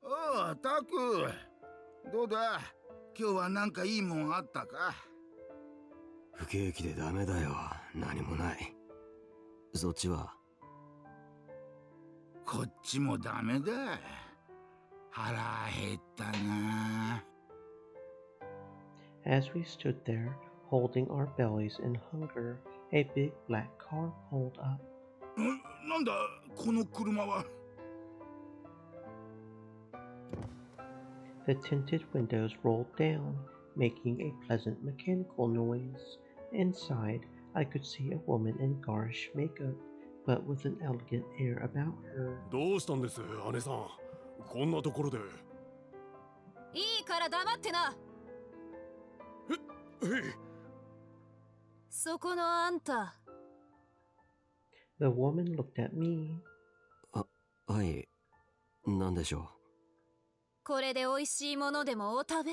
おう、タク。どうだ？今日はなんかいいもんあったか？不景気でダメだよ。何もない。そっちは？こっちもダメだ。腹減ったな。As we stood there, holding our bellies in hunger, a big black car pulled up. なんだこの車は。The tinted windows rolled down, making a pleasant mechanical noise. Inside, I could see a woman in garish makeup, but with an elegant air about her. どうしたんです、姉さん。こんなところで。いいから黙ってな。そこのあんた。The woman looked at me. はい。なんでしょう。これで美味しいものでもお食べ。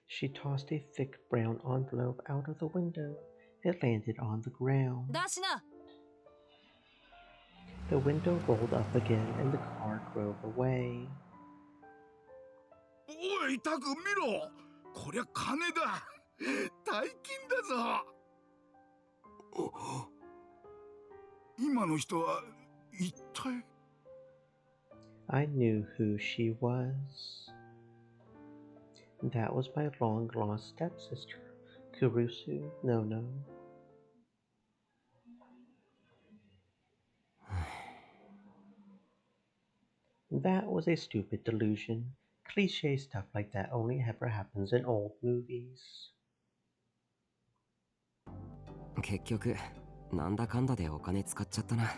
She tossed a thick brown envelope out of the window. It landed on the ground. 出しな。The window rolled up again and the car drove away. おい、タク見ろ。こりゃ金だ。大金だぞ。今の人は一体。 I knew who she was. That was my long-lost stepsister, Kurusu Nono. That was a stupid delusion. Cliche stuff like that only ever happens in old movies. 結局なんだかんだでお金使っちゃったな。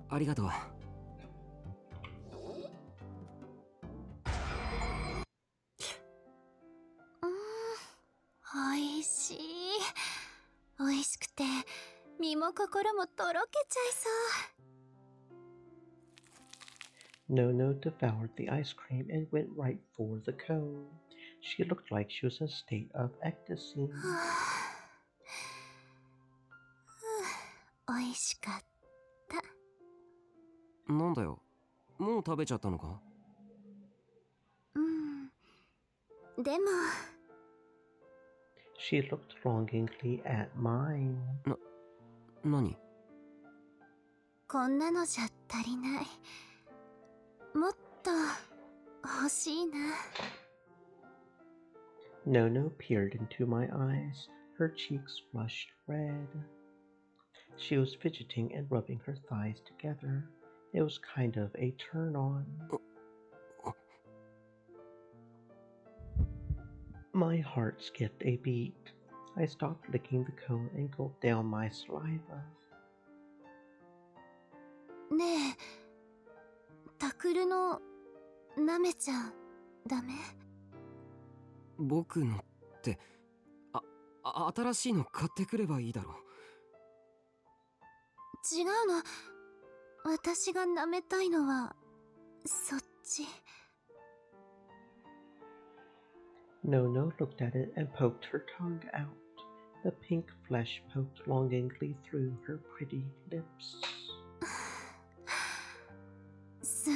ありがとう。おいしい。おいしくて身も心もとろけちゃいそう。Nono devoured the ice cream and went right for the cone. She looked like she was in a state of ecstasy. おいしかった。なんだよ、もう食べちゃったのか？でも。She looked longingly at mine. 何？こんなのじゃ足りない。もっと欲しいな。Nono peered into my eyes, her cheeks flushed red. She was fidgeting and rubbing her thighs together. It was kind of a turn-on. My heart skipped a beat. I stopped licking the cone and gulped down my saliva. ねえ、タクルのなめちゃんダメ？僕のって新しいの買ってくればいいだろう。違うの。私が舐めたいのはそっち。Nono looked at it and poked her tongue out. The pink flesh poked longingly through her pretty lips. すっ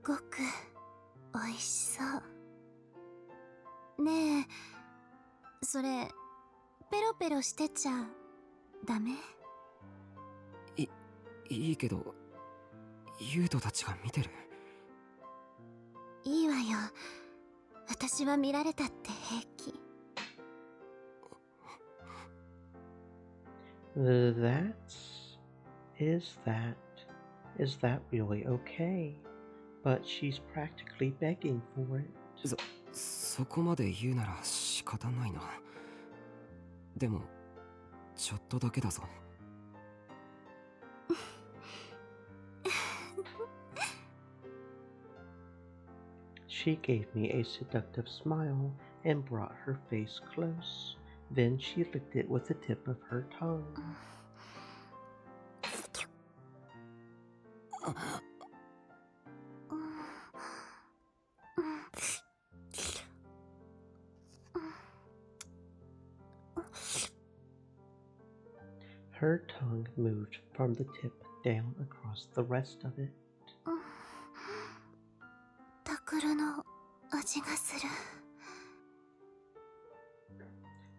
ごくおいしそう。ねえ、それペロペロしてちゃダメ？いいけど、ユウトたちが見てる。いいわよ。私は見られたって平気。Is that really okay? But she's practically begging for it. そこまで言うなら仕方ないな。でも、ちょっとだけだぞ。She gave me a seductive smile and brought her face close. Then she licked it with the tip of her tongue. Her tongue moved from the tip down across the rest of it. タクルの味がする。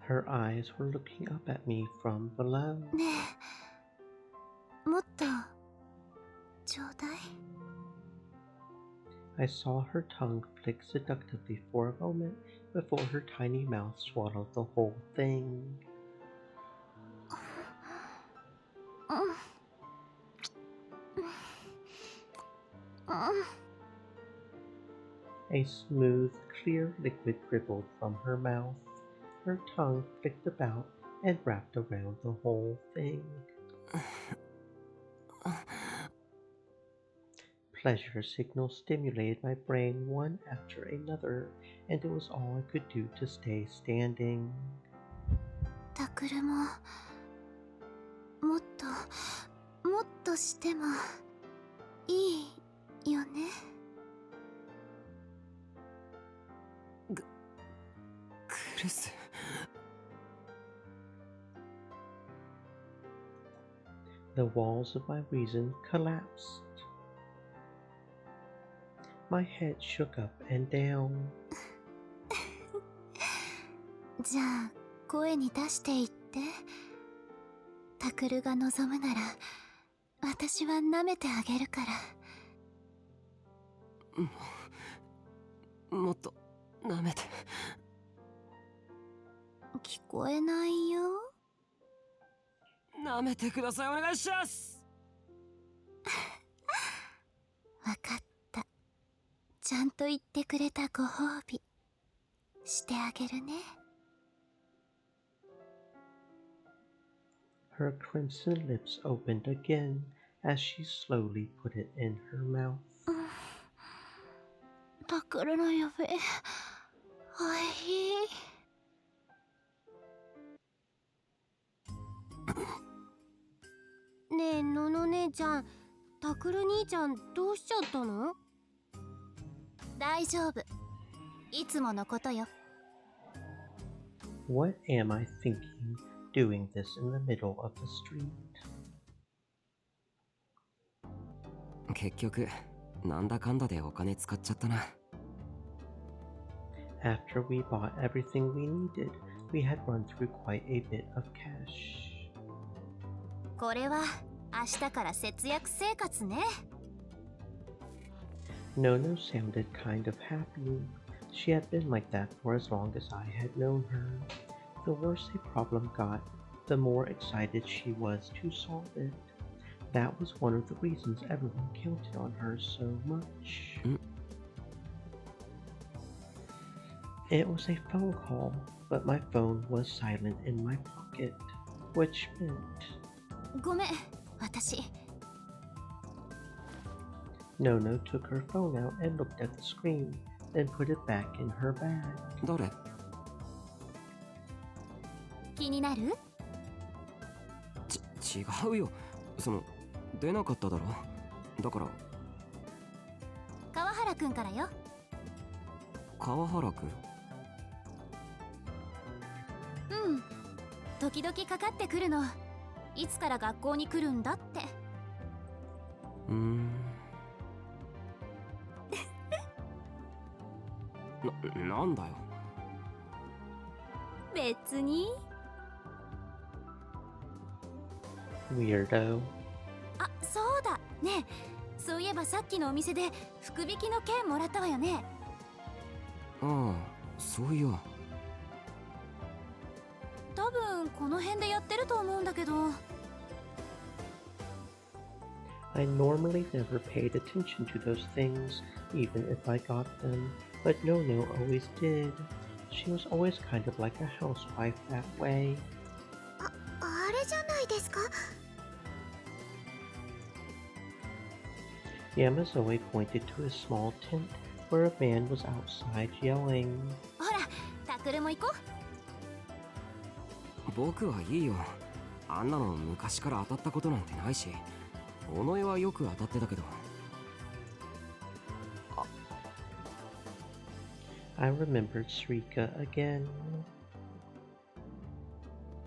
Her eyes were looking up at me from below. ねえ、もっとちょうだい。I saw her tongue flick seductively for a moment before her tiny mouth swallowed the whole thing. A smooth, clear liquid dribbled from her mouth. Her tongue flicked about and wrapped around the whole thing. Pleasure signals stimulated my brain one after another, and it was all I could do to stay standing. タクルももっとしてもいいよね。クルス。The walls of my reason collapsed. My head shook up and down. じゃあ声に出して言って。タクルが望むなら私は舐めてあげるから。もっと舐めて。聞こえないよ。舐めてください、お願いします。わかった。ちゃんと言ってくれたご褒美してあげるね。Her crimson lips opened again as she slowly put it in her mouth. タクルの指、おいしい。ねえ、のの姉ちゃん、タクル兄ちゃんどうしちゃったの？大丈夫。いつものことよ。What am I thinking, doing this in the middle of the street? 結局、なんだかんだでお金使っちゃったな。After we bought everything we needed, we had run through quite a bit of cash. これは明日から節約生活ね。Nono sounded kind of happy. She had been like that for as long as I had known her. The worse a problem got, the more excited she was to solve it. That was one of the reasons everyone counted on her so much. It was a phone call, but my phone was silent in my pocket, which meant... ごめん、私。Nono took her phone out and looked at the screen, then put it back in her bag. 誰？気になる？違うよ。出なかっただろ。だから。川原くんからよ。川原くん？うん。時々かかってくるの。いつから学校に来るんだって。なんだよ。別に。Weirdo. あ、そうだ。ねえ、そういえばさっきのお店で福引きの券もらったわよね。ああ、そういや。多分この辺でやってると思うんだけど。I normally never paid attention to those things, even if I got them, but Nono always did. She was always kind of like a housewife that way. あれじゃないですかYamazoe pointed to a small tent where a man was outside yelling. ほら、タクルも行こう。僕はいいよ。あんなの昔から当たったことなんてないし、尾上はよく当たってたけど。I remembered Srika again.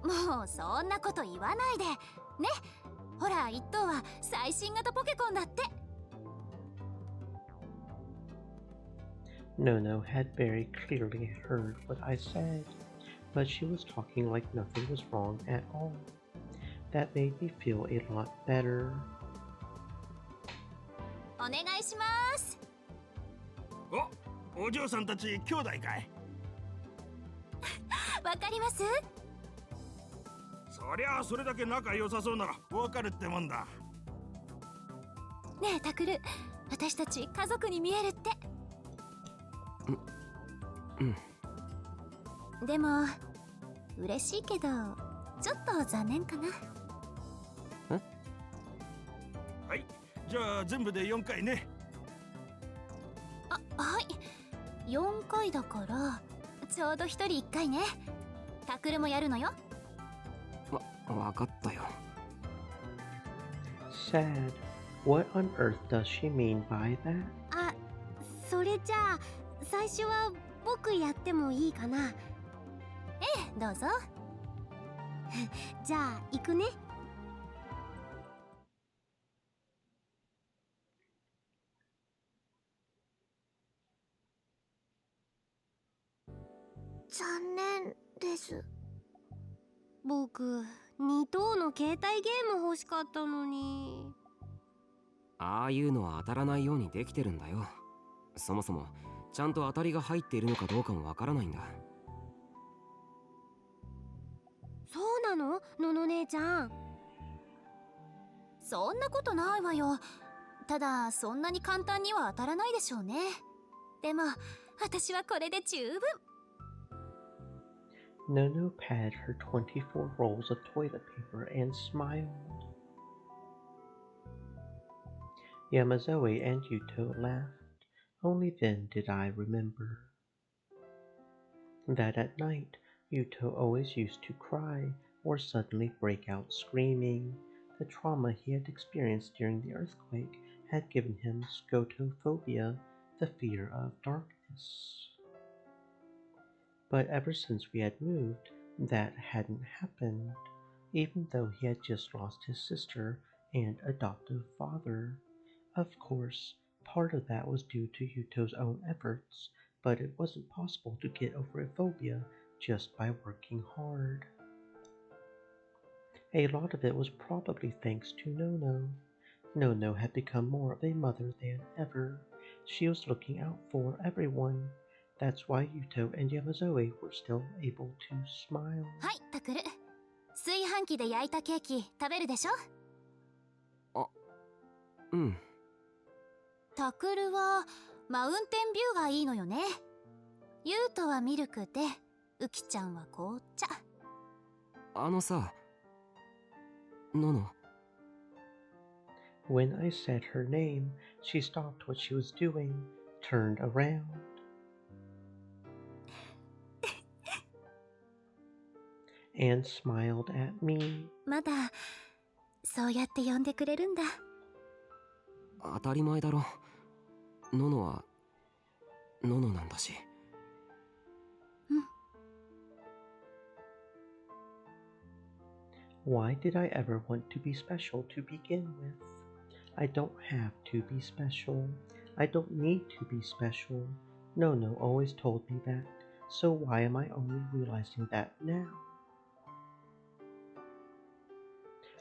もうそんなこと言わないで。ね、ほら、一頭は最新型ポケコンだって。Nono had very clearly heard what I said, but she was talking like nothing was wrong at all. That made me feel a lot better. お願いします。お嬢さんたち兄弟かい？わかります？そりゃあそれだけ仲良さそうならわかるってもんだ。ねえタクル、私たち家族に見えるって。でも嬉しいけどちょっと残念かな。はい、じゃあ全部で4回ね。はい、4回だからちょうど1人1回ね。タクルもやるのよ。わかったよ。Sad. What on earth does she mean by that? あ、それじゃあ最初は僕やってもいいかな？ええ、どうぞ。じゃあ行くね。残念です。僕、2等の携帯ゲーム欲しかったのに。ああいうのは当たらないようにできてるんだよ。そもそもちゃんと当たりが入っているのかどうかもわからないんだ。そうなの？のの姉ちゃん。そんなことないわよ。ただそんなに簡単には当たらないでしょうね。でも私はこれで十分。Nono patted her 24 rolls of toilet paper and smiled. Yamazoe and Yuto laughed. Only then did I remember that at night Yuto always used to cry or suddenly break out screaming. The trauma he had experienced during the earthquake had given him scotophobia, the fear of darkness. But ever since we had moved, that hadn't happened, even though he had just lost his sister and adoptive father. Of course, part of that was due to Yuto's own efforts, but it wasn't possible to get over a phobia just by working hard. A lot of it was probably thanks to Nono. Nono had become more of a mother than ever. She was looking out for everyone. That's why Yuto and Yamazoe were still able to smile. はい、タクル。炊飯器で焼いたケーキ食べるでしょ？うん。タクルはマウンテンビューがいいのよね。ユウトはミルクで、ウキちゃんは紅茶。あのさ、ノノ。When I said her name, she stopped what she was doing, turned around, and smiled at me. まだそうやって呼んでくれるんだ。当たり前だろ。ノノはノノなんだし。Why did I ever want to be special to begin with? I don't have to be special. I don't need to be special. Nono always told me that, so why am I only realizing that now?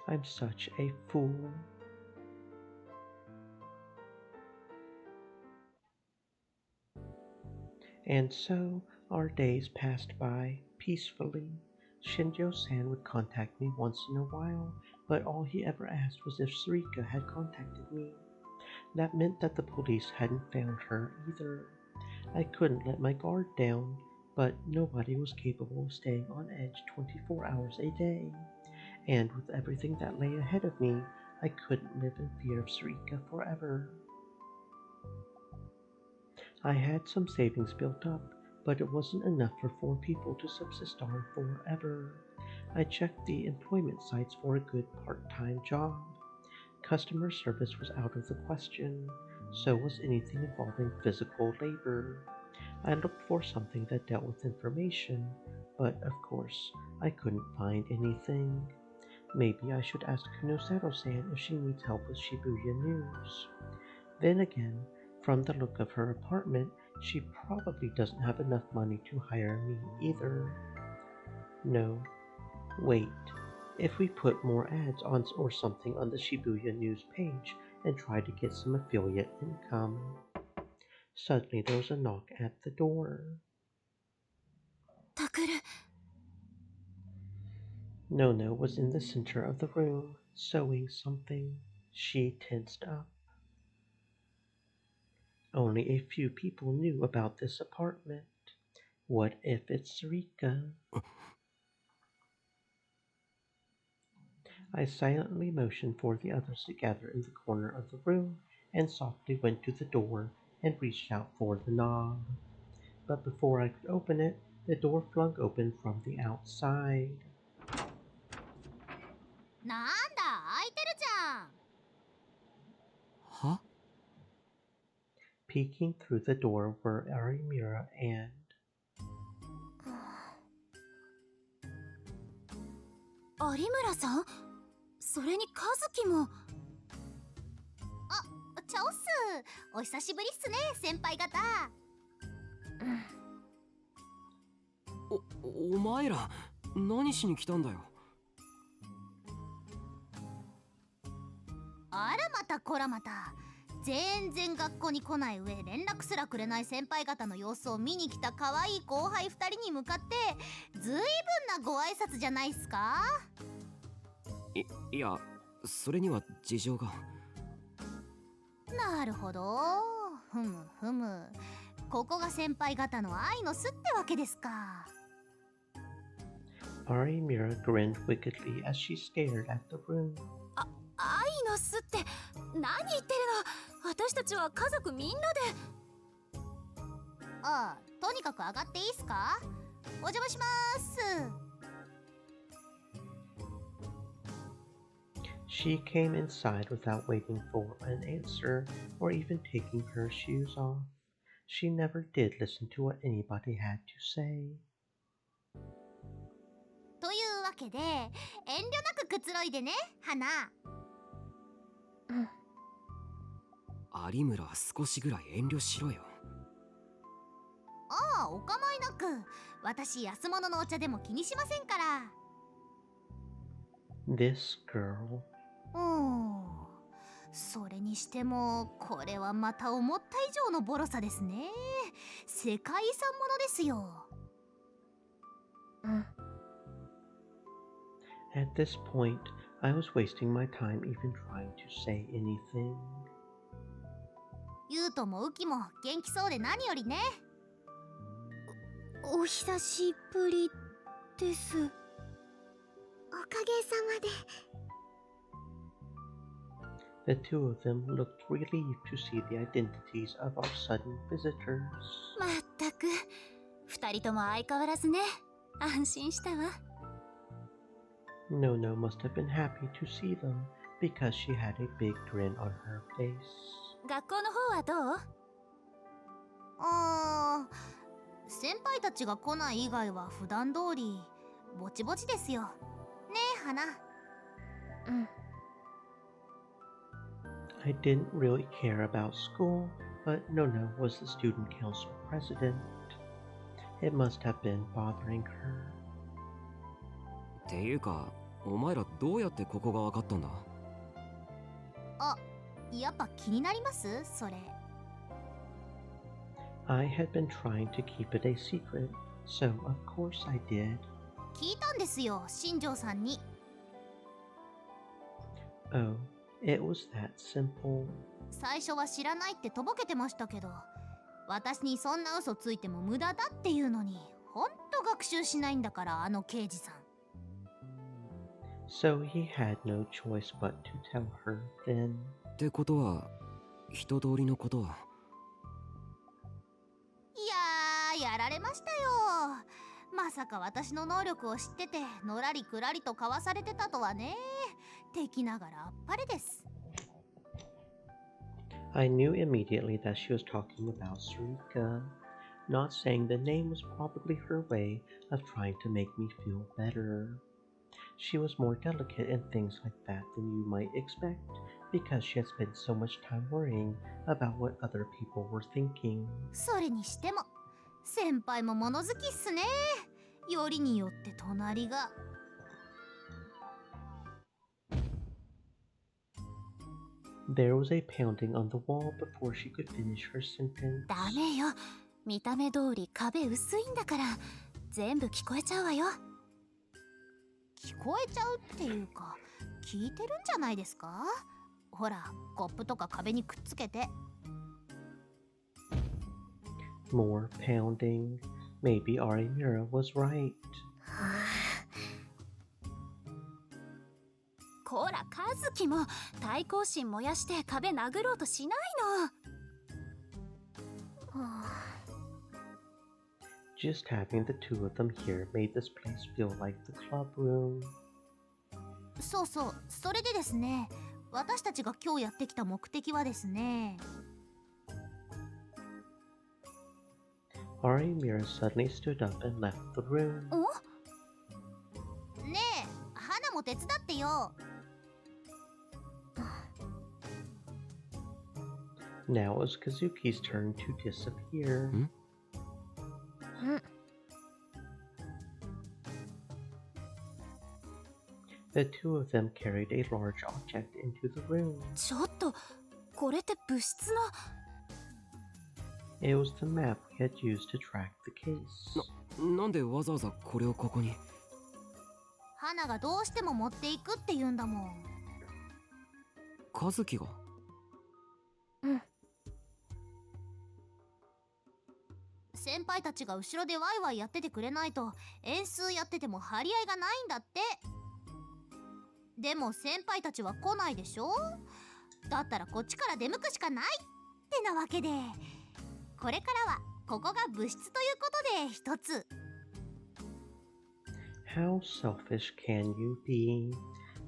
I'm such a fool. And so our days passed by peacefully. Shinjo-san would contact me once in a while, but all he ever asked was if Sarika had contacted me. That meant that the police hadn't found her either. I couldn't let my guard down, but nobody was capable of staying on edge 24 hours a day. And with everything that lay ahead of me, I couldn't live in fear of Sarika forever. I had some savings built up, but it wasn't enough for 4 people to subsist on forever. I checked the employment sites for a good part-time job. Customer service was out of the question, so was anything involving physical labor. I looked for something that dealt with information, but of course, I couldn't find anything. Maybe I should ask Kunosaro-san if she needs help with Shibuya News. Then again, from the look of her apartment, she probably doesn't have enough money to hire me either. No. Wait. If we put more ads on or something on the Shibuya News page and try to get some affiliate income. Suddenly there was a knock at the door. Takuru. Nono was in the center of the room, sewing something. She tensed up. Only a few people knew about this apartment. What if it's Sarika? I silently motioned for the others to gather in the corner of the room and softly went to the door and reached out for the knob. But before I could open it, the door flung open from the outside. なんだ、開いてるじゃん。は? Peeking through the door were Arimura and... 有村さん？それに和樹も。あ、チャオス。お久しぶりっすね、先輩方。前ら何しに来たんだよ。あらまたこらまた、全然学校に来ない上連絡すらくれない先輩方の様子を見に来た可愛い後輩2人に向かってずいぶんなご挨拶じゃないっすか。いや、それには事情が。なるほど、ふむふむ、ここが先輩方の愛の巣ってわけですか。Arimira grinned wickedly as she stared at the room. 愛の巣って何言ってるの。私たちは家族みんなで。ああ、とにかく上がっていいっすか。お邪魔します。She came inside without waiting for an answer or even taking her shoes off. She never did listen to what anybody had to say. というわけで、遠慮なくくつろいでね、花。有村は少しぐらい遠慮しろよ。ああ、お構いなく。私安物のお茶でも気にしませんから。This girl. それにしてもこれはまた思った以上のボロさですね。世界遺産ものですよ。At this point, I was wasting my time even trying to say anything. ユウトもウキも元気そうで何よりね。お久しぶりです。おかげさまで。The two of them looked relieved to see the identities of our sudden visitors. まったく、二人とも相変わらずね。安心したわ。Nono must have been happy to see them because she had a big grin on her face. 学校の方はどう？先輩たちが来ない以外は普段通りぼちぼちですよ。ねえ、花。I didn't really care about school, but Nono was the student council president. It must have been bothering her. っていうか、お前らどうやってここが分かったんだ？あ、やっぱ気になりますそれ。I had been trying to keep it a secret, so of course I did. 聞いたんですよ、新庄さんに。Oh, it was that simple. 最初は知らないってとぼけてましたけど、私にそんな嘘ついても無駄だっていうのに、ほんと学習しないんだから、あの刑事さん。So he had no choice but to tell her then. ってことは、人通りのことは？いやー、やられましたよ。まさか私の能力を知ってて、のらりくらりとかわされてたとはね。敵ながらあっぱれです。I knew immediately that she was talking about Sarika. Not saying the name was probably her way of trying to make me feel better. She was more delicate in things like that than you might expect, because she had spent so much time worrying about what other people were thinking. それにしても、先輩も物好きっすね。よりによって隣が。There was a pounding on the wall before she could finish her sentence. ダメよ。見た目通り壁薄いんだから、全部聞こえちゃうわよ。聞こえちゃうっていうか、聞いてるんじゃないですか？ほら、コップとか壁にくっつけて。More pounding. Maybe Arimira was right. こら、和樹も対抗心燃やして壁殴ろうとしないの。Just having the two of them here made this place feel like the club room. そうそう、それでですね、私たちが今日やってきた目的はですね。Arimira suddenly stood up and left the room. ねえ、花も手伝ってよ。Now it was Kazuki's turn to disappear. The two of them carried a large object into the room. ちょっとこれって物質の It was the map we had used to track the case. なんでわざわざこれをここに？花がどうしても持っていくって言うんだもん。和樹が？先輩たちが後ろでワイワイやっててくれないと円数やってても張り合いがないんだって。でも先輩たちは来ないでしょ。だったらこっちから出向くしかないってなわけで、これからはここが物質ということで一つ。 How selfish can you be?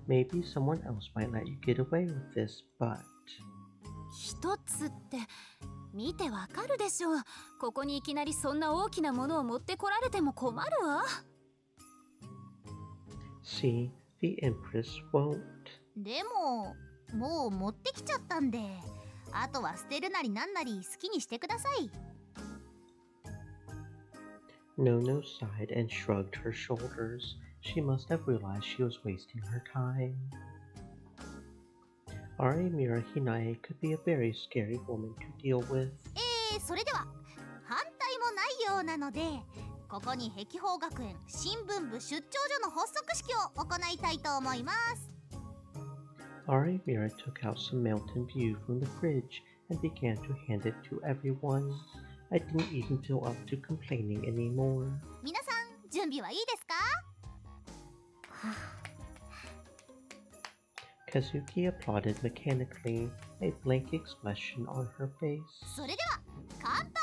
Maybe someone else might let you get away with this, but... 一つって見てわかるでしょ。ここにいきなりそんな大きなものを持ってこられても困るわ。 See, the Empress won't. でももう持ってきちゃったんで、あとは捨てるなりなんなり好きにしてください。 Nono sighed and shrugged her shoulders. She must have realized she was wasting her time. Arimura Hinae could be a very scary woman to deal with. それでは反対もないようなので、ここに碧峰学園新聞部出張所の発足式を行いたいと思います。 Arimura took out some Mountain Dew from the fridge and began to hand it to everyone. I didn't even feel up to complaining anymore. 皆さん準備はいいですか？ Kazuki applauded mechanically, a blank expression on her face. それでは乾杯！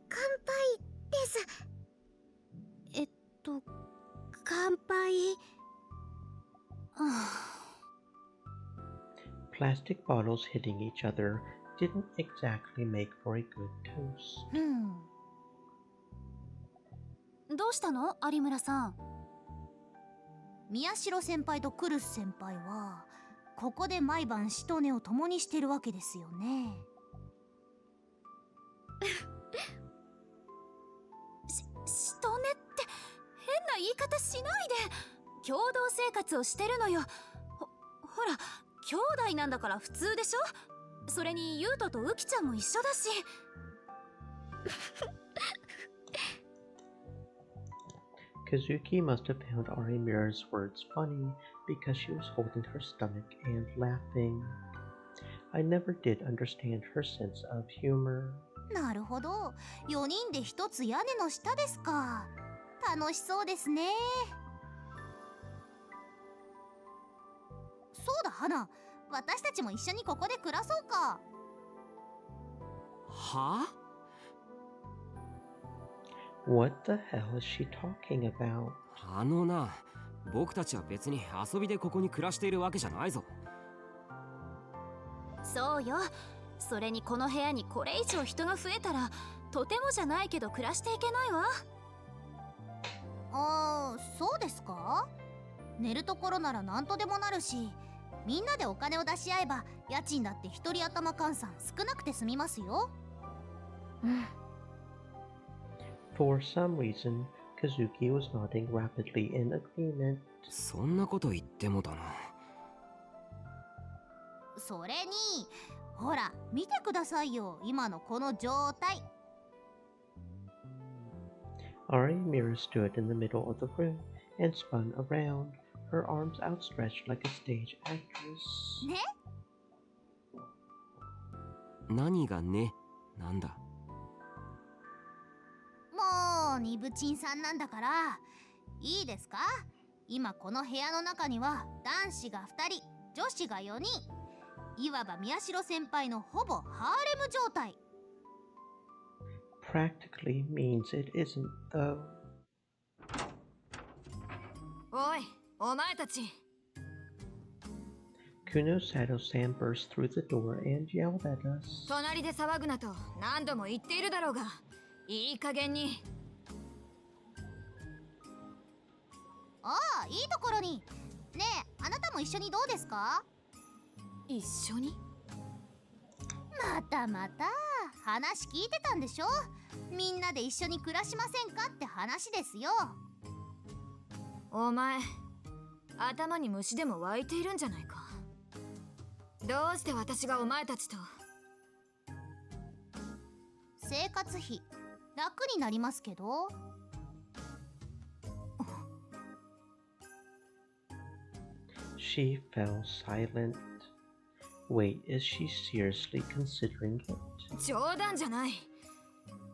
乾杯です。乾杯。Plastic bottles hitting each other didn't exactly make for a good toast. どうしたの有村さん？宮代先輩とクルス先輩はここで毎晩しとねを共にしてるわけですよね。しとねって変な言い方しないで。共同生活をしてるのよ。ほら兄弟なんだから普通でしょ。それに優斗とウキちゃんも一緒だし。Kazuki must have found Arimura's words funny because she was holding her stomach and laughing. I never did understand her sense of humor. なるほど、4人で一つ屋根の下ですか。楽しそうですね。そうだ花、私たちも一緒にここで暮らそうか。はあ？ What the hell is she talking about? あのな、僕たちは別に遊びでここに暮らしているわけじゃないぞ。そうよ。それにこの部屋にこれ以上人が増えたらとてもじゃないけど暮らしていけないわ。そうですか？寝るところなら何とでもなるし、みんなでお金を出し合えば家賃だって一人頭換算少なくて済みますよ。For some reason, Kazuki was nodding rapidly in agreement. そんなこと言ってもだな。それに、ほら、見てくださいよ、今のこの状態。Arimura stood in the middle of the room and spun around, her arms outstretched like a stage actress. ね？何がね、なんだ。もう、ニブチンさんなんだから、いいですか？今この部屋の中には男子が2人、女子が4人。いわば宮代先輩のほぼハーレム状態。Practically means it isn't, though. おい、お前たち。Kunosato-san burst through the door and yelled at us. 隣で騒ぐなと何度も言っているだろうが、いい加減に。ああ、いいところに。ねえ、あなたも一緒にどうですか？一緒に？またまた、話聞いてたんでしょ。みんなで一緒に暮らしませんかって話ですよ。お前頭に虫でも湧いているんじゃないか。どうして私がお前たちと。生活費楽になりますけど。She fell silent. Wait, is she seriously considering it? 冗談じゃない。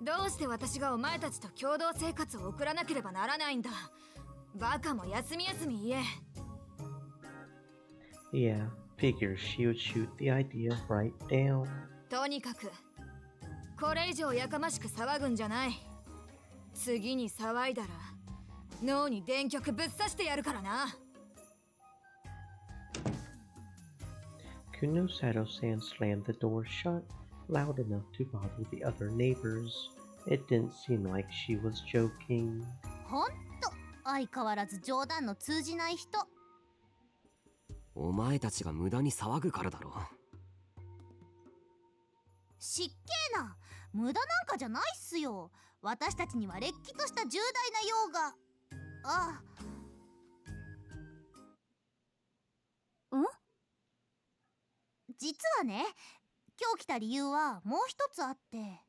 どうして私がお前たちと共同生活を送らなければならないんだ。バカも休み休み言え。Yeah, figures she would shoot the idea right down. とにかくこれ以上やかましく騒ぐんじゃない。次に騒いだら脳に電極ぶっ刺してやるからな。Kunosato-san slammed the door shut, loud enough to bother the other neighbors. It didn't seem like she was joking. ほんと相変わらず冗談の通じない人。お前たちが無駄に騒ぐからだろ。失敬な。無駄なんかじゃないっすよ。私たちにはれっきとした重大な用が。ああ。ん？実はね、今日来た理由はもう一つあって。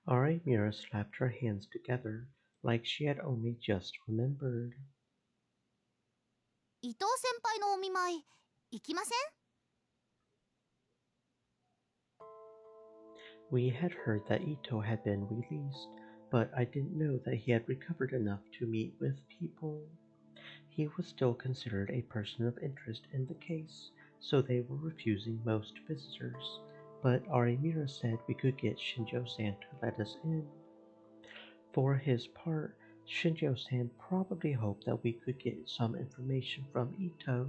Arimura slapped her hands together like she had only just remembered. 伊藤先輩のお見舞い行きません？We had heard that Ito had been released, but I didn't know that he had recovered enough to meet with people. He was still considered a person of interest in the case, so they were refusing most visitors, but Arimura said we could get Shinjo-san to let us in. For his part, Shinjo-san probably hoped that we could get some information from Ito,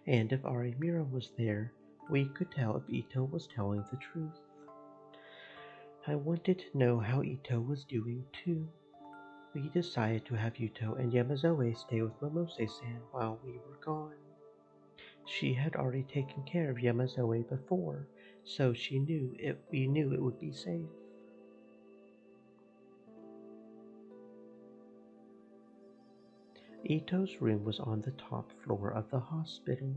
and if Arimura was there, we could tell if Ito was telling the truth. I wanted to know how Ito was doing too. We decided to have Yuto and Yamazoe stay with Momose-san while we were gone. She had already taken care of Yamazoe before, so we knew it would be safe. Ito's room was on the top floor of the hospital.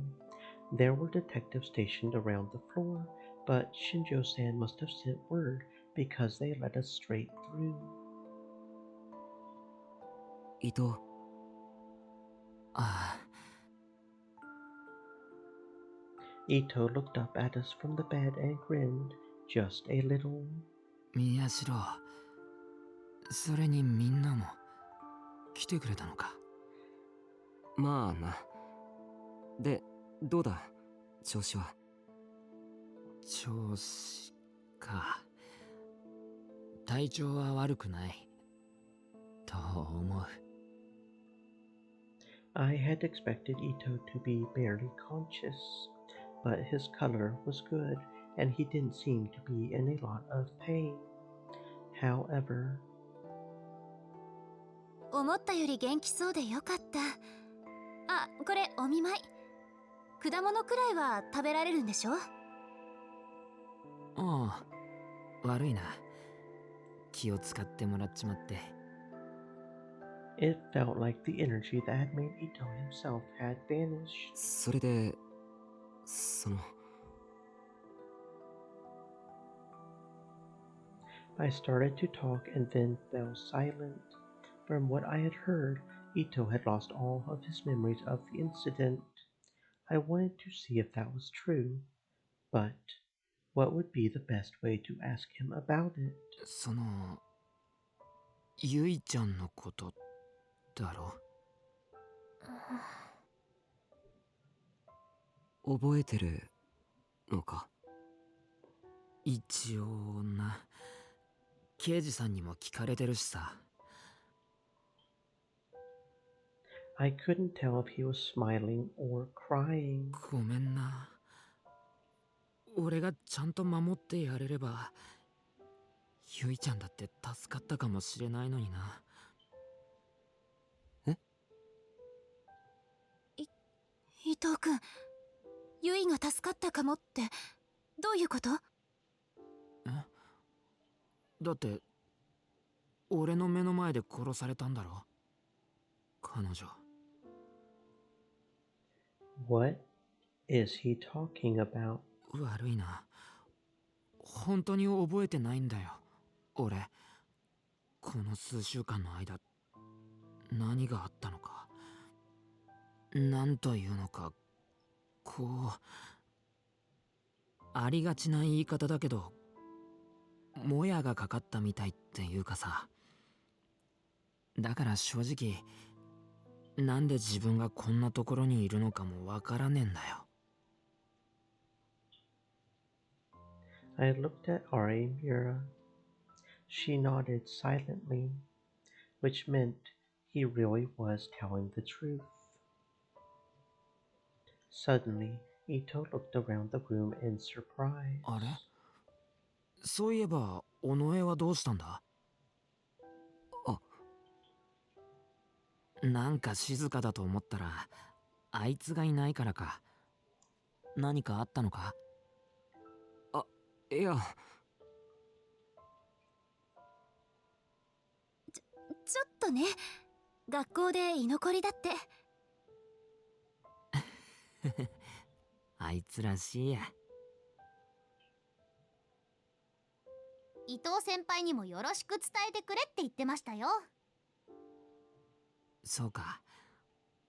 There were detectives stationed around the floor, but Shinjo-san must have sent word because they let us straight through. Ito. Ito looked up at us from the bed and grinned, just a little. 宮代、それにみんなも来てくれたのか。まあな。で、どうだ、調子は。調子か。体調は悪くないと思う。I had expected Ito to be barely conscious, but his color was good and he didn't seem to be in a lot of pain. However, 思ったより元気そうでよかった。あ、これお見舞い。果物くらいは食べられるんでしょ？ああ、悪いな。気を使ってもらっちまって。it felt like the energy that had made Ito himself had vanished. それで、I started to talk and then fell silent. From what I had heard, Ito had lost all of his memories of the incident. I wanted to see if that was true, but what would be the best way to ask him about it? ゆいちゃんのことだろ。覚えてるのか？一応な。刑事さんにも聞かれてるしさ。I couldn't tell if he was smiling or crying. ごめんな。俺がちゃんと守ってやれれば、ゆいちゃんだって助かったかもしれないのにな。伊藤君、ゆいが助かったかもってどういうこと？だって俺の目の前で殺されたんだろ、彼女。What is he talking about? 悪いな。本当に覚えてないんだよ、俺。この数週間の間、何があったのか。なんというのか、こう、ありがちな言い方だけど、もやがかかったみたいっていうかさ。だから正直、なんで自分がこんなところにいるのかもわからねえんだよ。I looked at Ari Mira. She nodded silently, which meant he really was telling the truth. Suddenly, Ito looked around the room in surprise. あれ？そういえば、尾上はどうしたんだ？なんか静かだと思ったら、あいつがいないからか。何かあったのか？いや。ちょっとね、学校で居残りだって。あいつらしいや。伊藤先輩にもよろしく伝えてくれって言ってましたよ。そうか。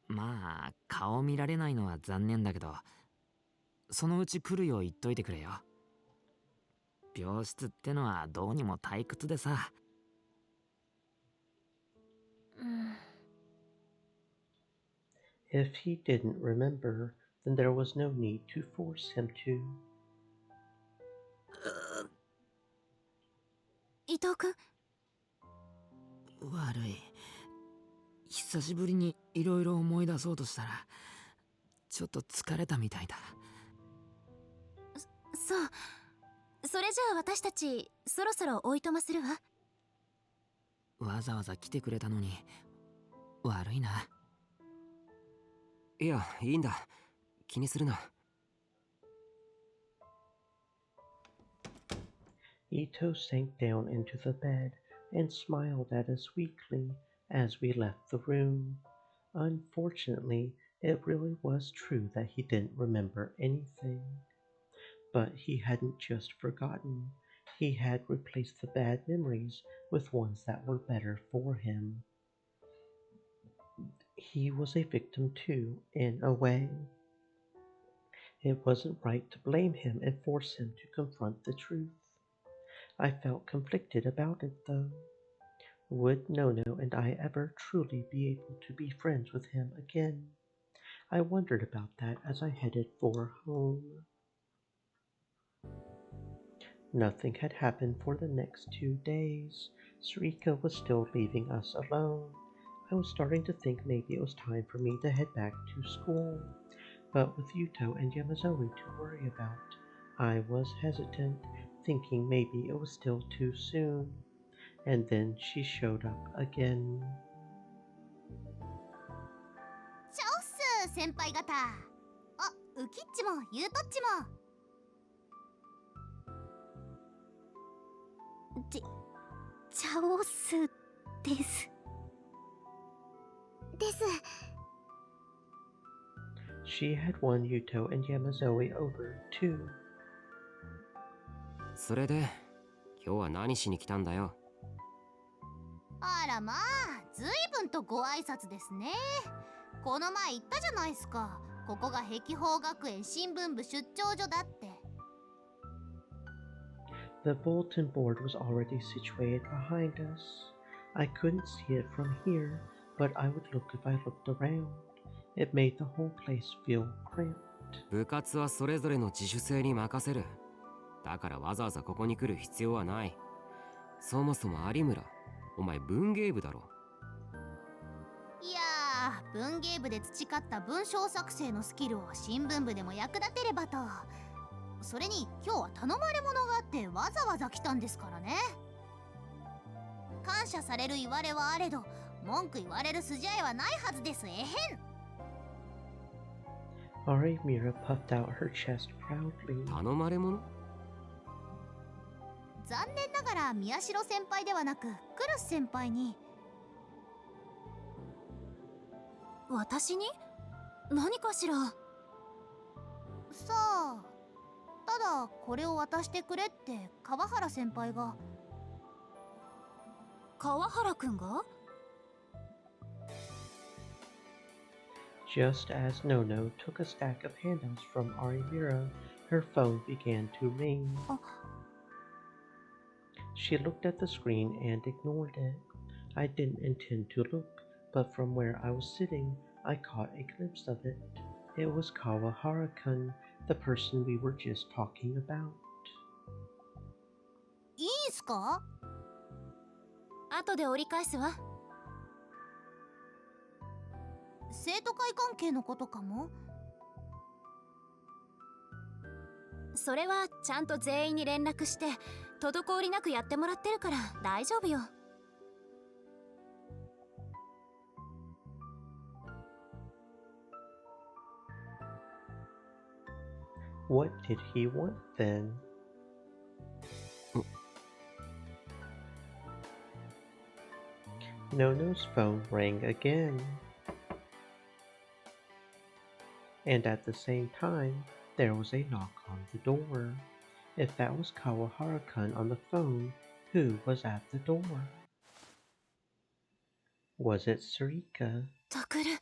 まあ顔見られないのは残念だけど、そのうち来るよう言っといてくれよ。病室ってのはどうにも退屈でさ。If he didn't remember, then there was no need to force him to. 伊藤君。悪い。久しぶりにいろいろ思い出そうとしたら、ちょっと疲れたみたいだ。そう。それじゃあ私たちそろそろおいとまするわ。わざわざ来てくれたのに悪いな。いや、いいんだ。気にするな。Ito sank down into the bed and smiled at us weakly as we left the room. Unfortunately, it really was true that he didn't remember anything. But he hadn't just forgotten. He had replaced the bad memories with ones that were better for him. He was a victim too, in a way. It wasn't right to blame him and force him to confront the truth. I felt conflicted about it, though. Would Nono and I ever truly be able to be friends with him again? I wondered about that as I headed for home. Nothing had happened for the next 2 days. Sarika was still leaving us alone. I was starting to think maybe it was time for me to head back to school. But with Yuto and Yamazoe to worry about, I was hesitant, thinking maybe it was still too soon. And then she showed up again. チャオっす先輩方。あ、ウキッチもユートッチも。チャオスです。です。She had won Yuto and Yamazoe over too. それで、今日は何しに来たんだよ。あらまあ、ずいぶんとご挨拶ですね。この前言ったじゃないすか。ここが碧峰学園新聞部出張所だって。The bulletin board was already situated behind us. I couldn't see it from here, but I would look if I looked around. It made the whole place feel cramped. 部活はそれぞれの自主性に任せる。だからわざわざここに来る必要はない。そもそも有村、お前文芸部だろ。いやー、文芸部で培った文章作成のスキルを新聞部でも役立てればと。それに今日は頼まれ物があってわざわざ来たんですからね。感謝される言われはあれど、文句言われる筋合いはないはずですえへん。Ari Mira puffed out her chest proudly. 頼まれ物？残念ながら宮代先輩ではなくクルス先輩に。私に？何かしら？さあ、ただこれを渡してくれって川原先輩が。川原くんが？ Just as Nono took a stack of handouts from Arimira, her phone began to ring. She looked at the screen and ignored it. I didn't intend to look, but from where I was sitting, I caught a glimpse of it. It was Kawahara-kun, the person we were just talking about. いいんすか？後で折り返すわ。生徒会関係のことかも？それはちゃんと全員に連絡して滞りなくやってもらってるから大丈夫よ。What did he want then? Nono's phone rang again. And at the same time, there was a knock on the door. If that was Kawahara-kun on the phone, who was at the door? Was it Sarika? タクル。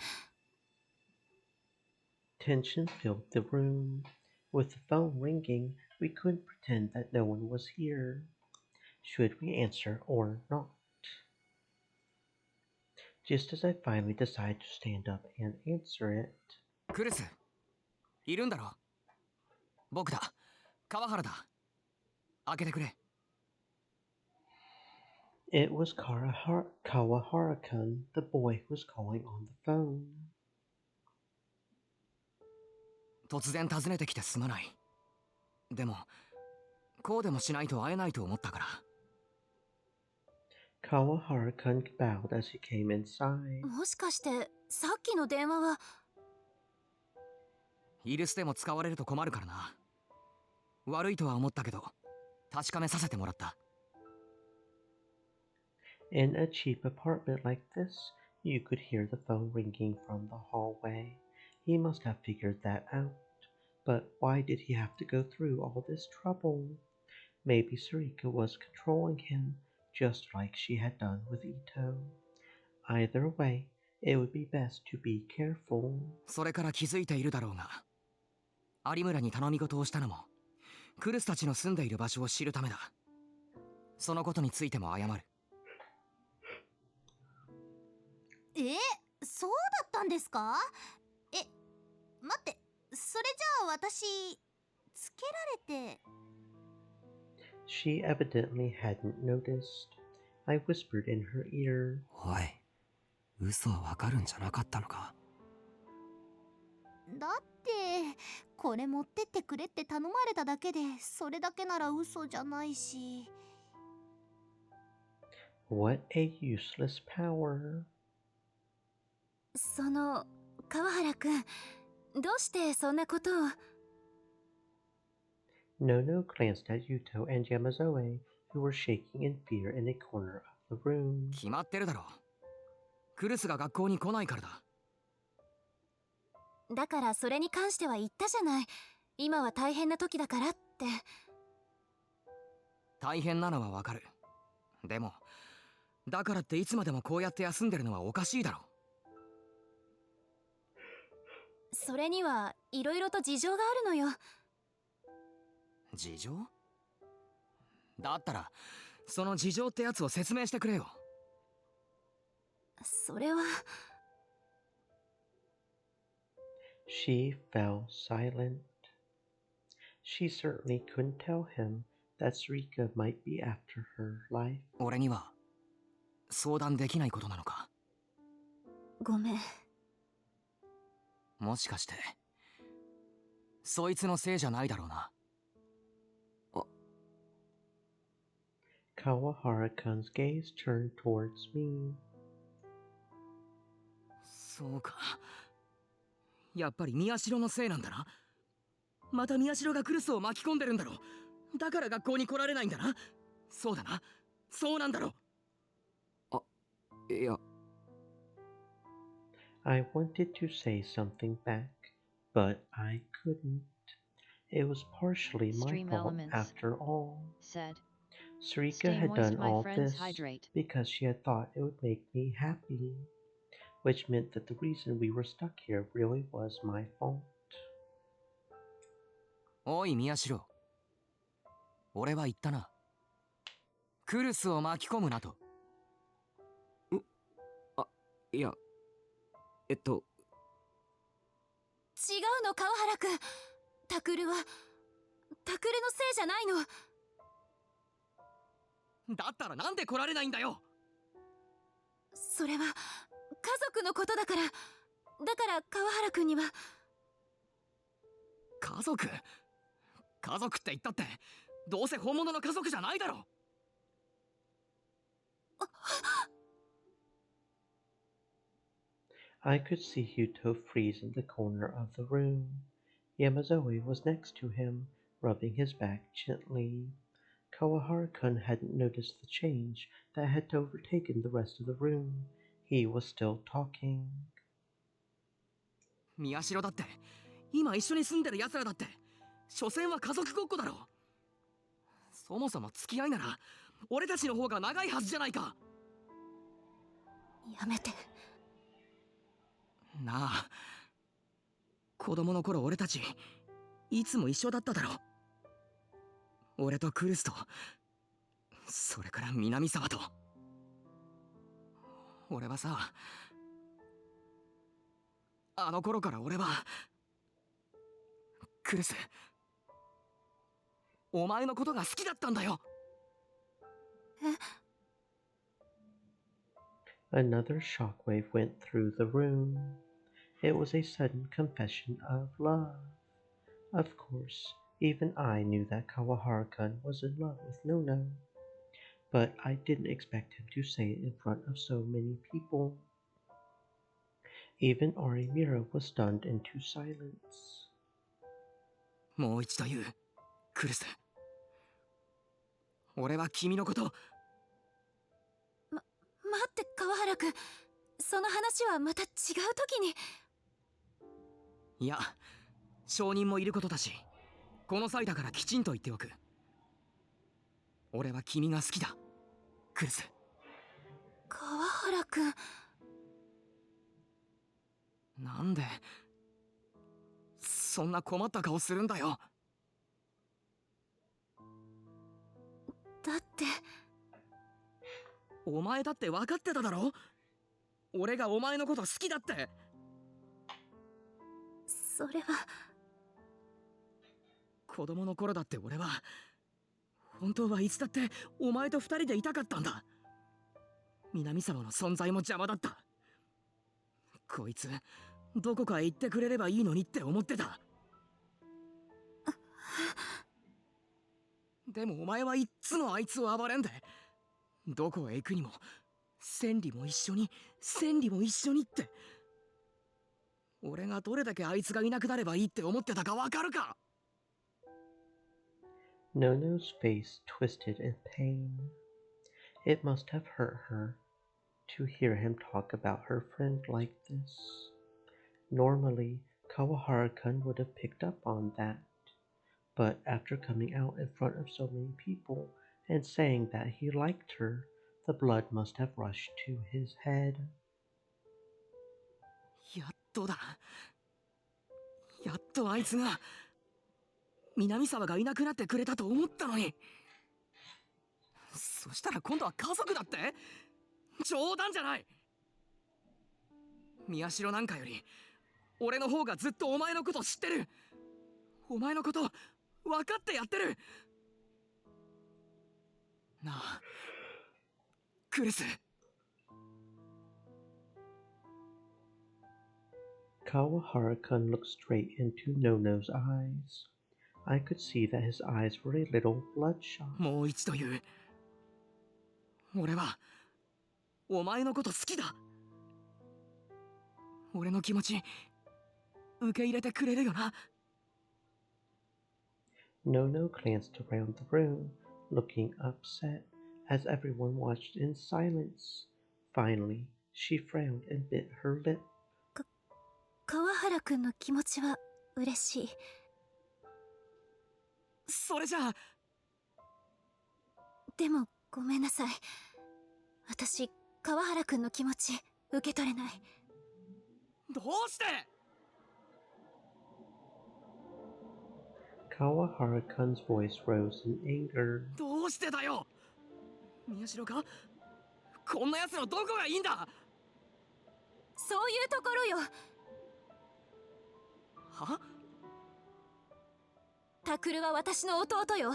Tension filled the room. With the phone ringing, we couldn't pretend that no one was here. Should we answer or not? Just as I finally decided to stand up and answer it. クルス、いるんだろ？僕だ、川原だ。開けてくれ。It was Kawahara-kun, the boy who was calling on the phone. 突然訪ねてきてすまない。でも、こうでもしないと会えないと思ったから。Kawahara-kun bowed as he came inside. もしかしてさっきの電話は。イルスでも使われると困るからな。悪いとは思ったけど、確かめさせてもらった。In a cheap apartment like this, you could hear the phone ringing from the hallway. He must have figured that out. But why did he have to go through all this trouble? Maybe Sarika was controlling him, just like she had done with Ito. Either way, it would be best to be careful. それから気づいているだろうが、有村に頼み事をしたのも、クルスたちの住んでいる場所を知るためだ。そのことについても謝る。そうだったんですか？待って、それじゃあ私つけられて。 She evidently hadn't noticed. I whispered in her ear. おい、嘘はわかるんじゃなかったのか？だってこれ持ってってくれって頼まれただけで、それだけなら嘘じゃないし。 What a useless power. その川原くん、どうしてそんなことを？ Nono glanced at Yuto and Yamazoe, who were shaking in fear in a corner of the room. 決まってるだろ。クルスが学校に来ないからだ。だからそれに関しては言ったじゃない。今は大変な時だからって。大変なのはわかる。でも、だからっていつまでもこうやって休んでるのはおかしいだろ。それにはいろいろと事情があるのよ。事情？だったらその事情ってやつを説明してくれよ。それは。 She fell silent. She certainly couldn't tell him that Sarika might be after her life. 俺には相談できないことなのか？ごめん。もしかしてそいつのせいじゃないだろうな。Kawahara-kun's gaze turned towards me. そうか。やっぱり宮代のせいなんだな。また宮代がクルスを巻き込んでるんだろ。だから学校に来られないんだな。そうだな。そうなんだろ。いや、I wanted to say something back, but I couldn't. It was partially my Stream fault Elements after all. said, Sarika "Stay had moist, done my all friends, this hydrate." because she had thought it would make me happy, which meant that the reason we were stuck here really was my fault. おい宮代、俺は言ったな。クルスを巻き込むなと。いや、違うの川原くん。タクルのせいじゃないの。だったらなんで来られないんだよ。それは家族のことだから。だから川原くんには。家族って言ったってどうせ本物の家族じゃないだろ。I could see Yuto freeze in the corner of the room. Yamazoe was next to him, rubbing his back gently. Kawahara-kun hadn't noticed the change that had overtaken the rest of the room. He was still talking. 宮代だって今一緒に住んでる奴らだって所詮は家族ごっこだろ。そもそも付き合いなら俺たちの方が長いはずじゃないか。やめて。なあ、子供の頃俺たちいつも一緒だっただろ。俺とクルスと、それから南沢と。俺はさ、あの頃から俺はクルス、お前のことが好きだったんだよ。Another shockwave went through the room. It was a sudden confession of love. Of course, even I knew that Kawahara-kun was in love with Nono, but I didn't expect him to say it in front of so many people. Even Arimura was stunned into silence. もう一度言う、クルス。俺は君のこと。待って川原くん、その話はまた違う時に。いや、証人もいることだし、この際だからきちんと言っておく。俺は君が好きだ、クルス。川原くん。なんでそんな困った顔するんだよ。だってお前だって分かってただろ。俺がお前のこと好きだって。それは子供の頃だって俺は本当はいつだってお前と二人でいたかったんだ。南様の存在も邪魔だった。こいつどこかへ行ってくれればいいのにって思ってた。でもお前はいっつもあいつを暴れんで、どこへ行くにも千里も一緒に千里も一緒にって。俺がどれだけあいつがいなくなればいいって思ってたかわかるか。 Nono's face twisted in pain. It must have hurt her to hear him talk about her friend like this. Normally, Kawahara-kun would have picked up on that, but after coming out in front of so many people and saying that he liked her, the blood must have rushed to his head. やっとだ。やっとあいつが南沢がいなくなってくれたと思ったのに。そしたら今度は家族だって。冗談じゃない。宮代なんかより俺の方がずっとお前のこと知ってる。お前のこと分かってやってる。なあクルス。Kawahara-kun looked straight into Nono's eyes. I could see that his eyes were a little bloodshot. もう一度言う。俺はお前のこと好きだ。俺の気持ち受け入れてくれるよな。 Nono glanced around the room, looking upset as everyone watched in silence. Finally, she frowned and bit her lip. 川原くんの気持ちは嬉しい。それじゃあ。でもごめんなさい。私、川原くんの気持ち受け取れない。どうして？ Kawahara-kun's voice rose in anger. どうしてだよ。宮代か？こんな奴のどこがいいんだ。そういうところよ。は？タクルは私の弟よ。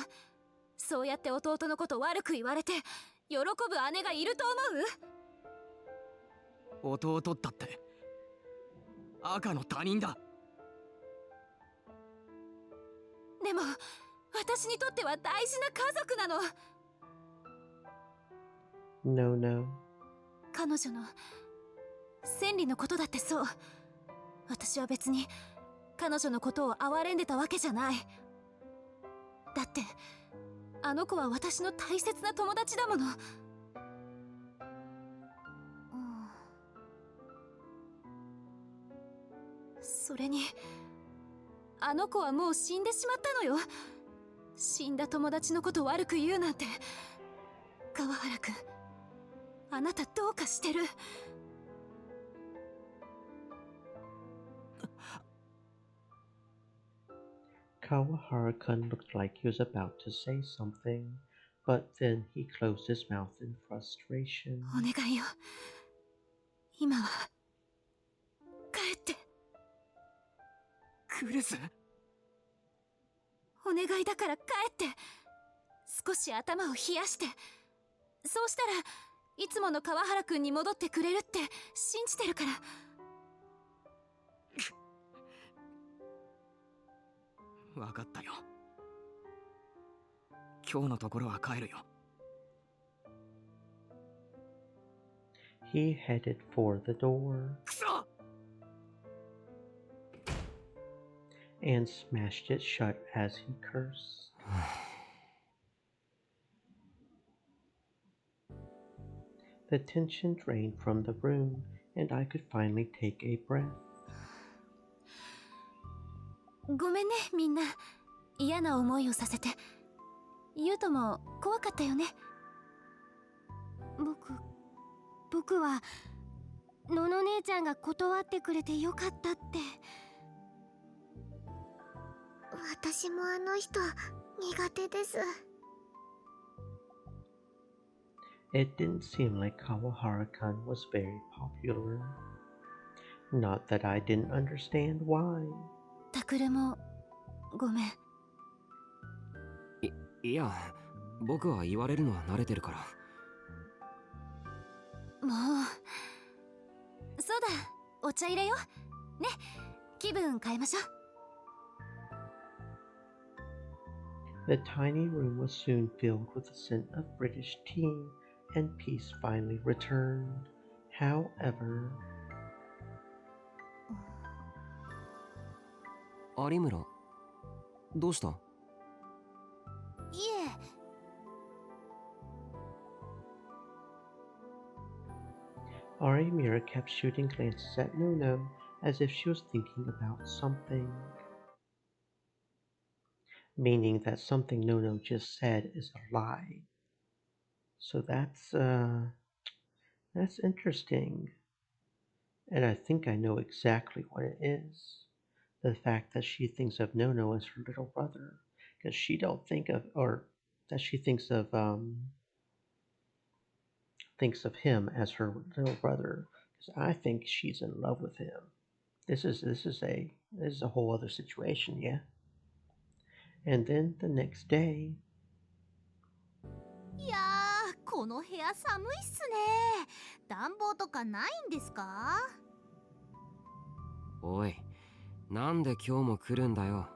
そうやって弟のこと悪く言われて喜ぶ姉がいると思う？弟だって赤の他人だ。でも私にとっては大事な家族なの。No, no. 彼女の千里のことだってそう。私は別に彼女のことを憐れんでたわけじゃない。だってあの子は私の大切な友達だもの。それにあの子はもう死んでしまったのよ。死んだ友達のこと悪く言うなんて。川原くん、あなたどうかしてる。Kawahara-kun looked like he was about to say something, but then he closed his mouth in frustration. お願いよ。今は帰って。クルス？お願いだから帰って。少し頭を冷やして。そうしたらいつもの川原くんに戻ってくれるって信じてるから。分かったよ。今日のところは帰るよ。He headed for the door くそand smashed it shut as he cursed. The tension drained from the room, and I could finally take a breath. ごめんね、みんな。嫌な思いをさせて。ユウトも怖かったよね。僕はのの姉ちゃんが断ってくれてよかったって。私もあの人苦手です。It didn't seem like Kawahara-kun was very popular. Not that I didn't understand why. タクルもごめん。いや、僕は言われるのは慣れてるから。もう。そうだ、お茶入れよ。ね、気分変えましょう。The tiny room was soon filled with the scent of British tea, and peace finally returned. However, 有村、どうした？いえ。Arimura kept shooting glances at Nuno as if she was thinking about something. Meaning that something Nuno just said is a lie. So that's interesting. And I think I know exactly what it is. The fact that she thinks of Nono as her little brother. Because she don't think of, or that she thinks of him as her little brother. Because I think she's in love with him. This is a whole other situation, yeah. And then the next day. いやー、この部屋寒いっすね。暖房とかないんですか？おい、なんで今日も来るんだよ。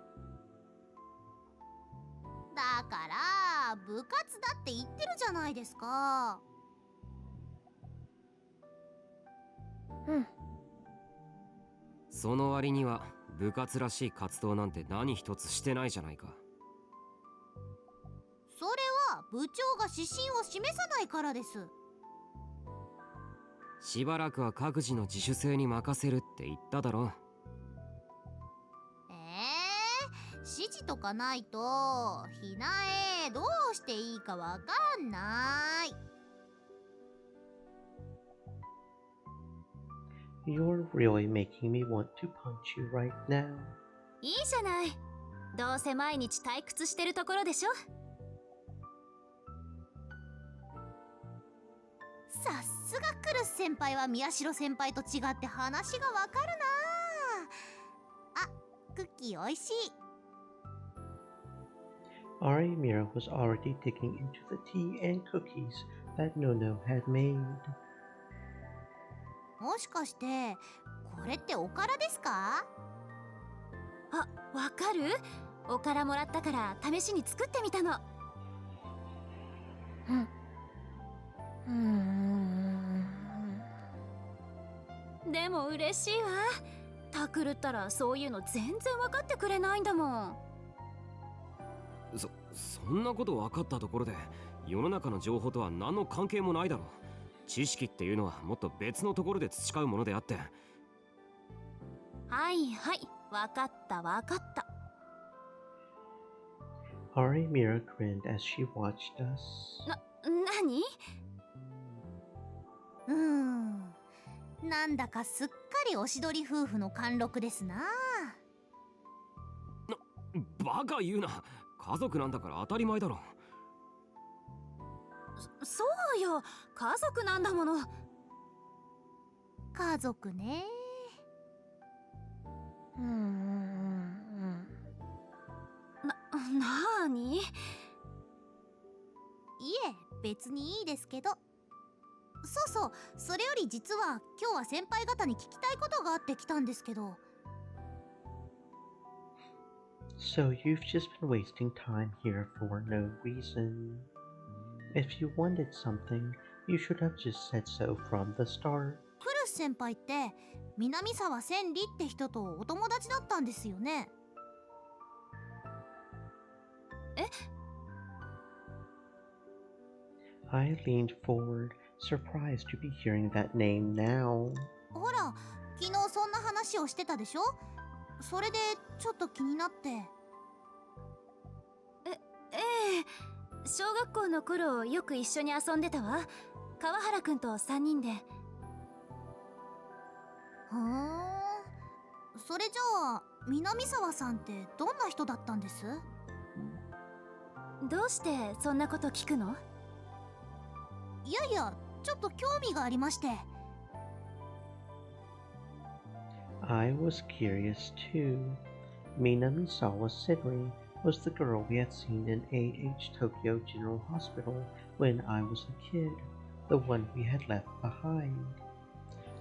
だから部活だって言ってるじゃないですか。うん。その割には部活らしい活動なんて何一つしてないじゃないか。それは部長が指針を示さないからです。しばらくは各自の自主性に任せるって言っただろ。指示とかないとひなえどうしていいかわかんない。You're really making me want to punch you right now. いいじゃない。どうせ毎日退屈してるところでしょ。さすがクルス先輩は宮代先輩と違って話がわかるなあ。クッキーおいしい。Arimira was already digging into the tea and cookies that Nono had made. もしかしてこれっておからですか？あ、わかる？おからもらったから試しに作ってみたの。でも嬉しいわ。タクルったらそういうの全然分かってくれないんだもん。そんなこと分かったところで世の中の情報とは何の関係もないだろう。知識っていうのはもっと別のところで培うものであって。はいはい、分かった分かった。Arimira grinned as she watched us. 何？なんだかすっかりおしどり夫婦の貫禄ですな。バカ言うな。家族なんだから当たり前だろ。そうよ、家族なんだもの。家族ね。なーに？いえ、別にいいですけど。そう、それより実は今日は先輩方に聞きたいことがあって来たんですけど。So you've just been wasting time here for no reason. If you wanted something, you should have just said so from the start. クルス先輩って南沢千里って人とお友達だったんですよね。I leaned forward, surprised to be hearing that name now. ほら、昨日そんな話をしてたでしょ。それでちょっと気になって。ええ、小学校の頃よく一緒に遊んでたわ。川原くんと3人で。それじゃあ南沢さんってどんな人だったんです？どうしてそんなこと聞くの？いや、ちょっと興味がありまして。I was curious too. Minamisawa Senri was the girl we had seen in A.H. Tokyo General Hospital when I was a kid, the one we had left behind.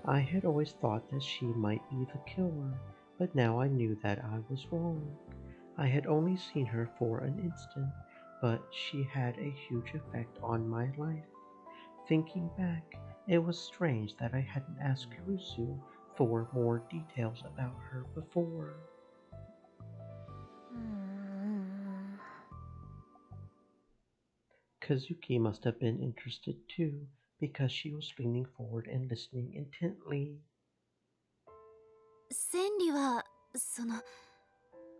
I had always thought that she might be the killer, but now I knew that I was wrong. I had only seen her for an instant, but she had a huge effect on my life. Thinking back, it was strange that I hadn't asked Kurusu for more details about her before. Kazuki must have been interested too, because she was leaning forward and listening intently. 千里は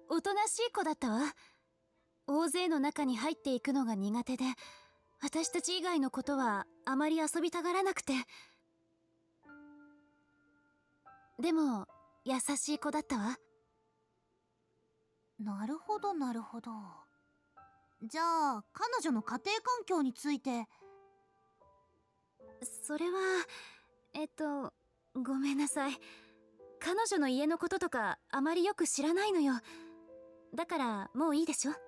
おとなしい子だったわ。大勢の中に入っていくのが苦手で、私たち以外のことはあまり遊びたがらなくて。でも優しい子だったわ。なるほど。じゃあ彼女の家庭環境について。それはごめんなさい。彼女の家のこととかあまりよく知らないのよ。だからもういいでしょ。で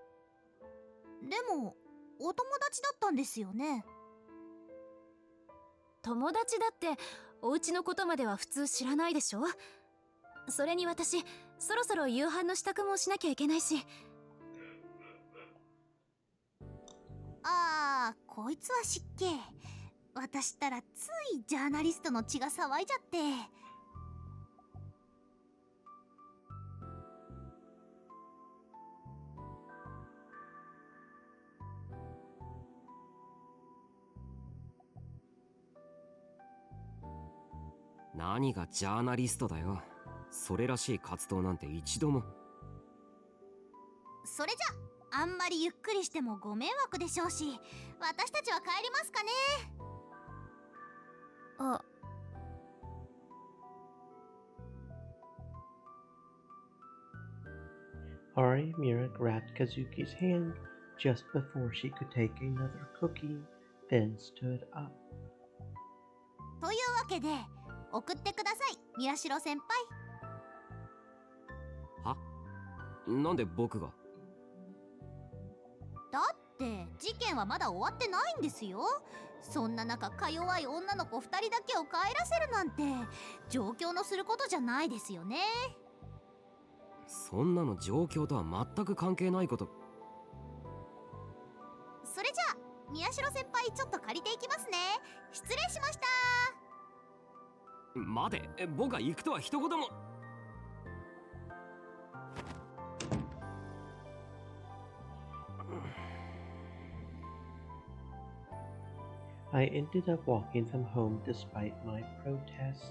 もお友達だったんですよね。友達だってお家のことまでは普通知らないでしょ。それに私そろそろ夕飯の支度もしなきゃいけないし。こいつは失敬。私ったらついジャーナリストの血が騒いじゃって。何がジャーナリストだよ。それらしい活動なんて一度も。それじゃあんまりゆっくりしてもご迷惑でしょうし、私たちは帰りますかね。あ、Ari Mira grabbed Kazuki's hand just before she could take another cookie, then stood up. というわけで送ってください、宮代先輩。は？なんで僕が？だって事件はまだ終わってないんですよ。そんな中か弱い女の子2人だけを帰らせるなんて状況のすることじゃないですよね。そんなの状況とは全く関係ないこと。それじゃあ宮代先輩ちょっと借りていきますね。失礼しました。待て、僕が行くとは一言も。I ended up walking them home despite my protests.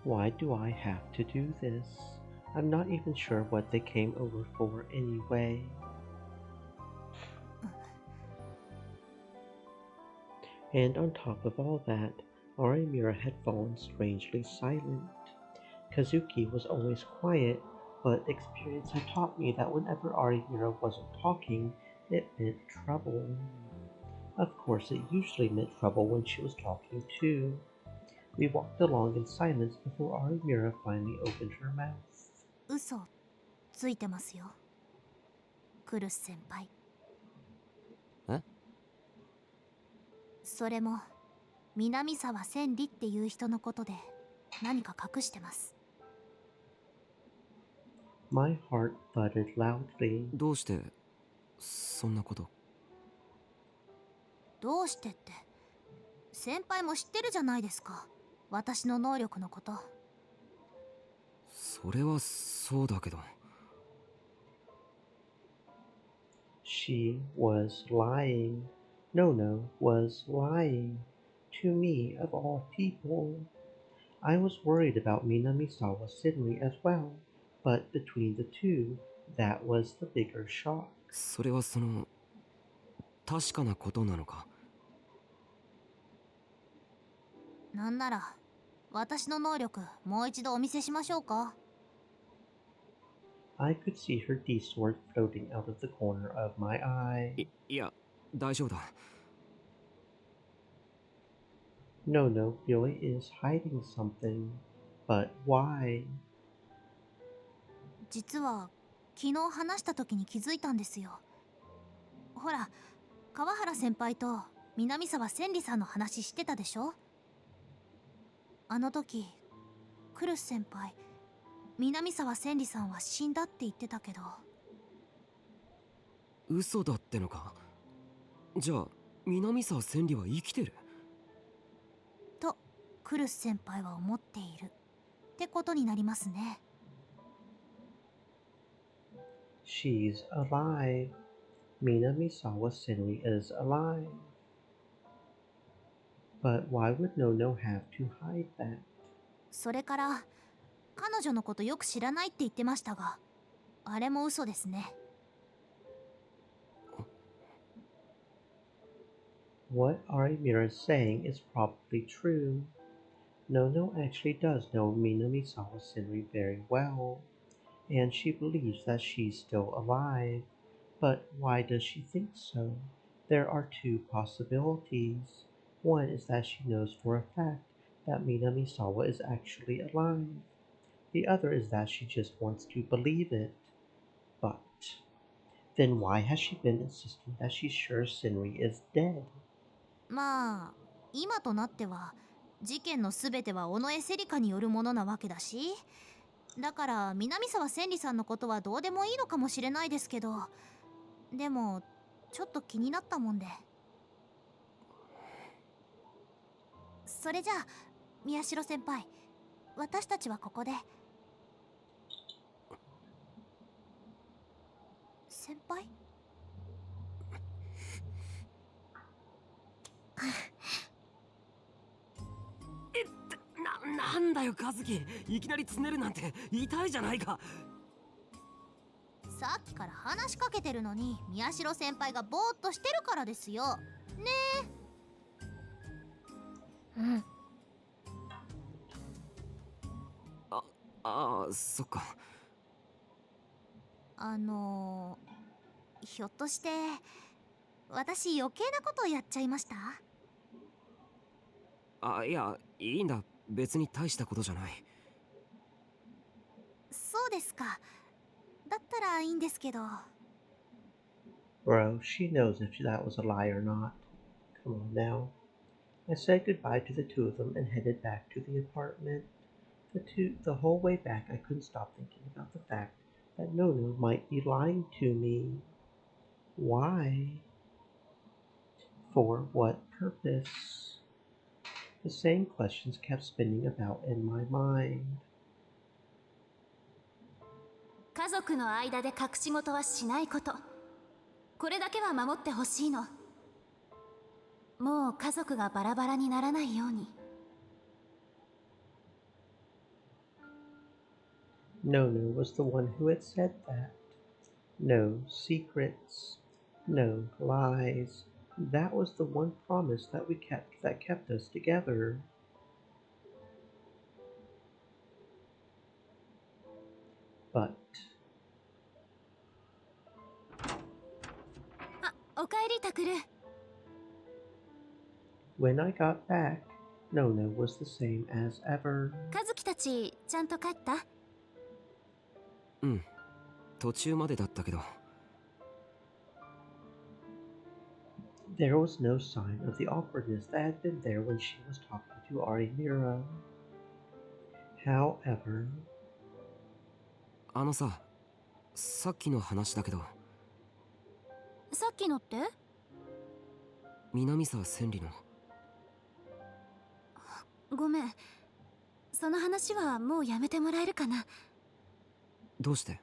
Why do I have to do this? I'm not even sure what they came over for anyway. And on top of all that, Arimura had fallen strangely silent. Kazuki was always quiet, but experience had taught me that whenever Arimura wasn't talking, it meant trouble. Of course, it usually meant trouble when she was talking too. We walked along in silence before Arimura finally opened her mouth. 嘘ついてますよ、クルス先輩。え？それも南沢千里っていう人のことで何か隠してます。My heart thudded loudly. どうしてそんなこと？どうしてって先輩も知ってるじゃないですか、私の能力のこと。それはそうだけど。She was lying. Nono was lying. To me, of all people. I was worried about Minamisawa Senri as well, but between the two, that was the bigger shock. それはその確かなことなのか？なんなら私の能力もう一度お見せしましょうか。I could see her D-sword floating out of the corner of my eye. いや、大丈夫だ。Nono really is hiding something. But why? 実は昨日話した時に気づいたんですよ。ほら、川原先輩と南沢千里さんの話してたでしょ。あの時クルス先輩、南沢千里さんは死んだって言ってたけど。嘘だってのか？じゃあ南沢千里は生きてるとクルス先輩は思っているってことになりますね。She's alive. Minamisawa Senri is alive. But why would Nono have to hide that? それから彼女のことよく知らないって言ってましたが、あれも嘘ですね。What Arimura is saying is probably true. Nono actually does know Minamisawa Senri very well, and she believes that she's still alive. But why does she think so? There are two possibilities. One is that she knows for a fact that Minamisawa is actually alive. The other is that she just wants to believe it. But then why has she been insisting that she's sure Senri is dead? まあ今となっては事件のすべては尾上セリカによるものなわけだし、だから南沢千里さんのことはどうでもいいのかもしれないですけど、でもちょっと気になったもんで。それじゃあ宮代先輩、私たちはここで。先輩なんだよ和樹、いきなりつねるなんて痛いじゃないか。さっきから話しかけてるのに宮代先輩がぼーっとしてるからですよねうん。そっか。ひょっとして私余計なことをやっちゃいました？いや、いいんだ。別に大したことじゃない。そうですか。だったらいいんですけど。Bro, she knows if that was a lie or not. Come on now. I said goodbye to the two of them and headed back to the apartment. The whole way back, I couldn't stop thinking about the fact that Nono might be lying to me. Why? For what purpose? The same questions kept spinning about in my mind. 家族の間で隠し事はしないこと、これだけは守ってほしいの。もう家族がバラバラにならないように。Nono was the one who had said that. No secrets, no lies. That was the one promise that kept us together. But おかえりタクル。when I got back, Nono was the same as ever. 和樹たちちゃんと帰った？うん、途中までだったけど。There was no sign of the awkwardness that had been there when she was talking to Arimira. However, さっきの話だけど。さっきのって？南沢千里の。ごめん、その話はもうやめてもらえるかな。どうして？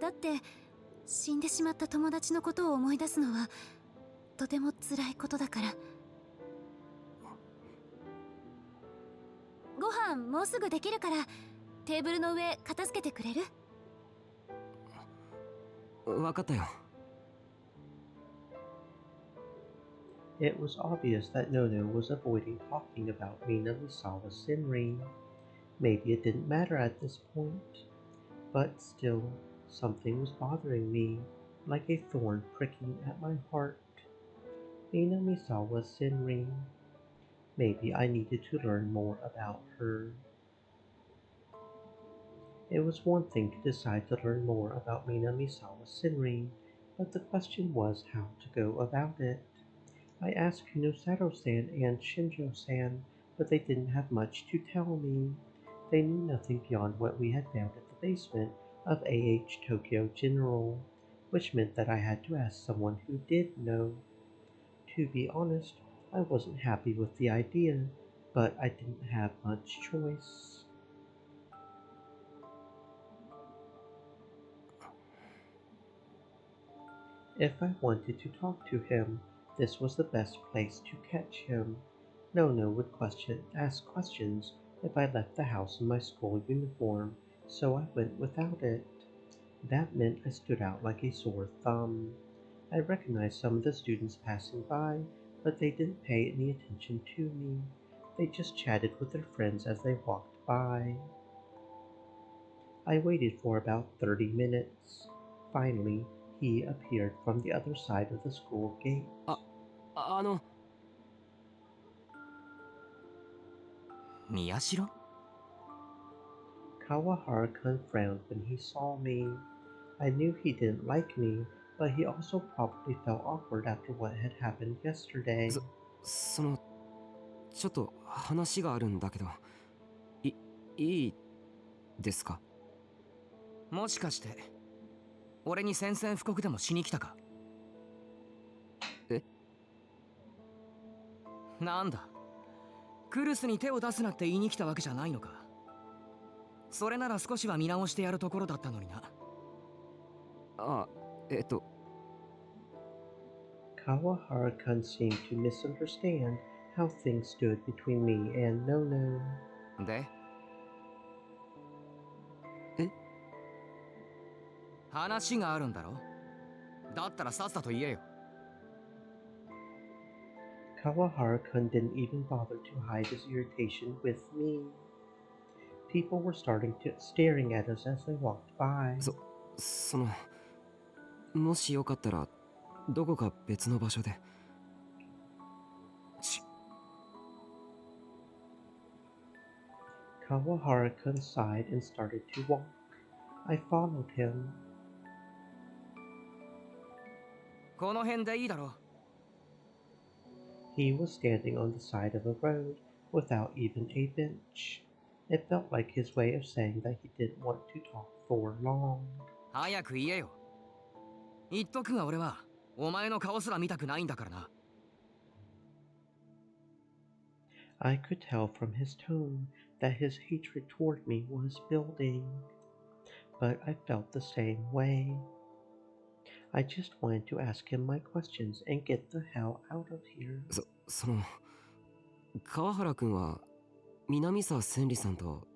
だって死んでしまった友達のことを思い出すのはとても辛いことだから。ご飯もうすぐできるからテーブルの上片付けてくれる？わかったよ。it was obvious that Nono was avoiding talking about Minamisawa Senri. Maybe it didn't matter at this point, but still, something was bothering me, like a thorn pricking at my heart. Minamisawa Senri. Maybe I needed to learn more about her. It was one thing to decide to learn more about Minamisawa Senri, but the question was how to go about it. I asked Kunosaro-san and Shinjo-san, but they didn't have much to tell me. They knew nothing beyond what we had found at the basement of AH Tokyo General, which meant that I had to ask someone who did know. To be honest, I wasn't happy with the idea, but I didn't have much choice. If I wanted to talk to him, this was the best place to catch him. Nono would ask questions if I left the house in my school uniform, so I went without it. That meant I stood out like a sore thumb. I recognized some of the students passing by, but they didn't pay any attention to me. They just chatted with their friends as they walked by. I waited for about 30 minutes. Finally, he appeared from the other side of the school gate. Miyashiro? Kawahara-kun frowned when he saw me. I knew he didn't like me, but he also probably felt awkward after what had happened yesterday. ちょっと話があるんだけど、いいですか？もしかして俺に宣戦布告でもしに来たか？え？なんだ、クルスに手を出すなって言いに来たわけじゃないのか？それなら少しは見直してやるところだったのにな。Kawahara-kun seemed to misunderstand how things stood between me and Nono. で話があるんだろ。だったらさっさと言えよ。Kawahara-kun didn't even bother to hide his irritation with me. People were staring at us as they walked by. そのもしよかったらどこか別の場所で。Kawahara-kun sighed and started to walk. I followed him. この辺でいいだろう。He was standing on the side of a road without even a bench. It felt like his way of saying that he didn't want to talk for long. 早く言えよ。言っとくが俺はお前の顔すら見たくないんだからな。I could tell from his tone that his hatred toward me was building, but I felt the same way. I just wanted to ask him my questions and get the hell out of here. その川原君は南沢千里さんと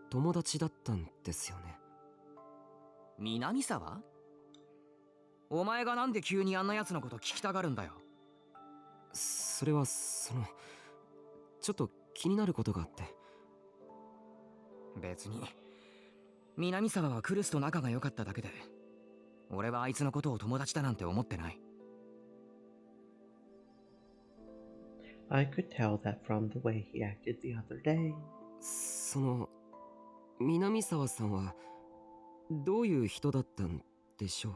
友達だったんですよね。南沢？お前がなんで急にあんな奴のこと聞きたがるんだよ。それはちょっと気になることがあって。別に南沢はクルスと仲が良かっただけで、俺はあいつのことを友達だなんて思ってない。I could tell that from the way he acted the other day. その南沢さんはどういう人だったんでしょう。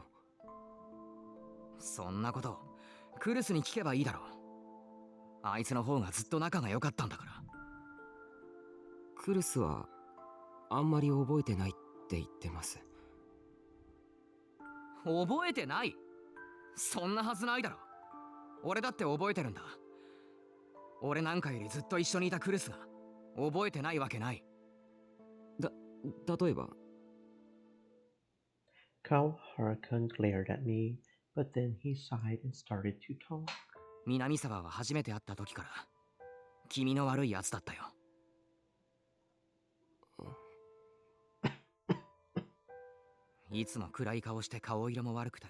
そんなことクルスに聞けばいいだろう。あいつの方がずっと仲が良かったんだから。クルスはあんまり覚えてないって言ってます。覚えてない？そんなはずないだろ。俺だって覚えてるんだ。俺なんかよりずっと一緒にいたクルスが覚えてないわけない。例えば。Kawahara-kun glared at me, but then he sighed and started to talk. 南沢は初めて会った時から気味の悪いやつだったよ。いつも暗い顔して顔色も悪くて、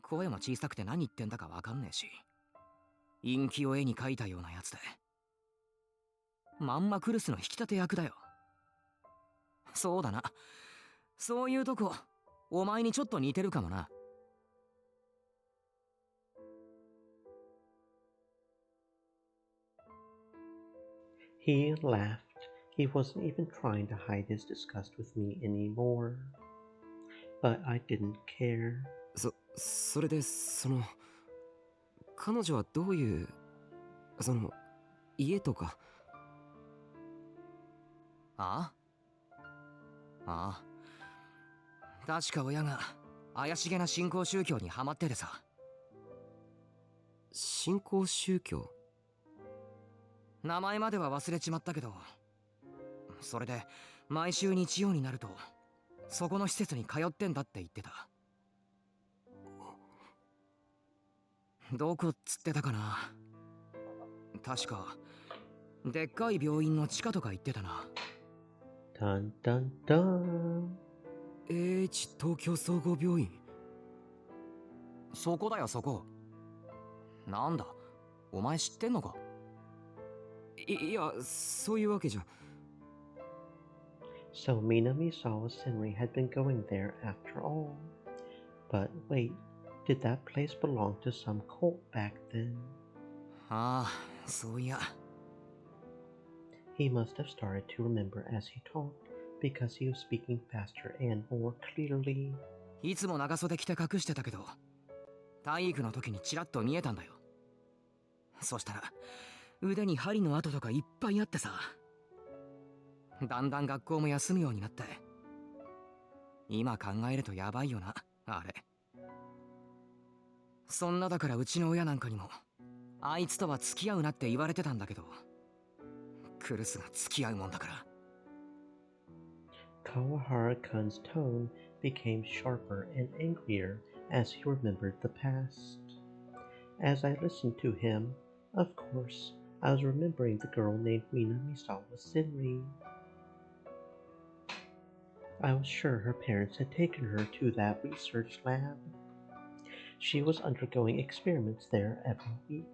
声も小さくて何言ってんだかわかんねえし、陰気を絵に描いたようなやつで、まんまクルスの引き立て役だよ。そうだな、そういうとこお前にちょっと似てるかもな。He laughed. He wasn't even trying to hide his disgust with me anymore. But I didn't care. それで彼女はどういう家とか。ああ、確か親が怪しげな新興宗教にハマっててさ。新興宗教？名前までは忘れちまったけど、それで毎週日曜になるとそこの施設に通ってんだって言ってた。どこっつってたかな。確かでっかい病院の地下とか言ってたな。ダンダンダン。AH 東京総合病院。そこだよそこ。なんだお前知ってんのか。いやそういうわけじゃ。So Minamisawa Senri had been going there after all. But wait, did that place belong to some cult back then? ああ、そういや。He must have started to remember as he talked, because he was speaking faster and more clearly. いつも長袖着て隠してたけど、体育の時にちらっと見えたんだよ。そしたら腕に針の跡とかいっぱいあってさ。だんだん学校も休むようになって、今考えるとやばいよなあれ。そんなだからうちの親なんかにもあいつとは付き合うなって言われてたんだけど、クルスが付き合うもんだから。Kawahara-kun's tone became sharper and angrier as he remembered the past. As I listened to him, of course, I was remembering the girl named Minamisawa Senri. I was sure her parents had taken her to that research lab. She was undergoing experiments there every week.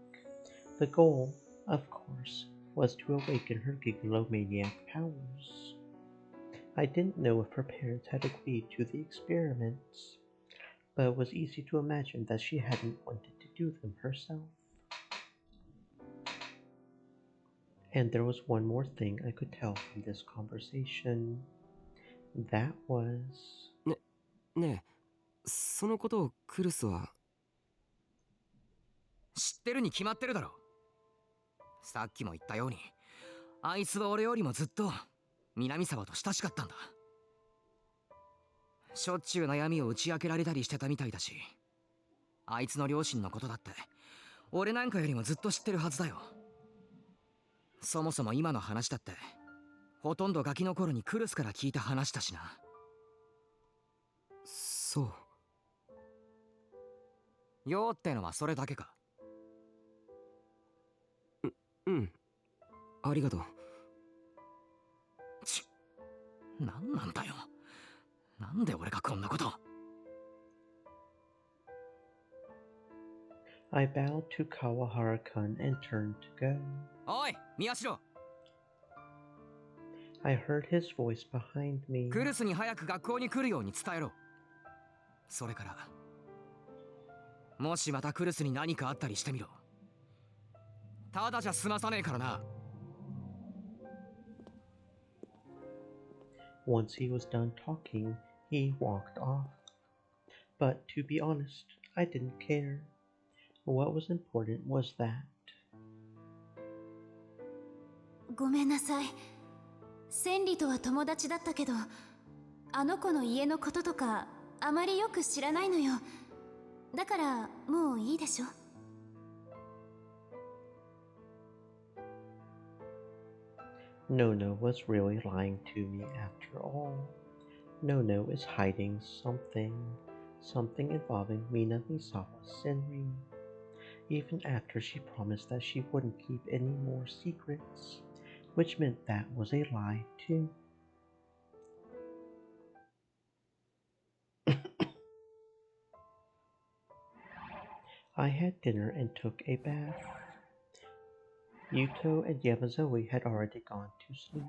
The goal, of course, was to awaken her gigalomaniac powers. I didn't know if her parents had agreed to the experiments, but it was easy to imagine that she hadn't wanted to do them herself. And there was one more thing I could tell from this conversation. That was... ねえ、そのことをクルスは。知ってるに決まってるだろ。さっきも言ったように、あいつは俺よりもずっと南沢と親しかったんだ。しょっちゅう悩みを打ち明けられたりしてたみたいだし、あいつの両親のことだって俺なんかよりもずっと知ってるはずだよ。そもそも今の話だってほとんどガキの頃にクルスから聞いた話だしな。そう。よーってのはそれだけか。うん。ありがとう。なんなんだよ。なんで俺がこんなこと。I bowed to Kawahara-kun and turned to go. おい、宮代。I heard his voice behind me. クルスに早く学校に来るように伝えろ。それから、もしまたクルスに何かあったりしてみろ。ただじゃ済まさねえからな。Once he was done talking, he walked off. But to be honest, I didn't care. What was important was that. ごめんなさい。千里とは友達だったけど、あの子の家のこととかあまりよく知らないのよ。だからもういいでしょ。Nono was really lying to me after all. Nono is hiding something involving Minamisawa Senri, even after she promised that she wouldn't keep any more secrets, which meant that was a lie too. I had dinner and took a bath. Yuto and Yamazoe had already gone to sleep.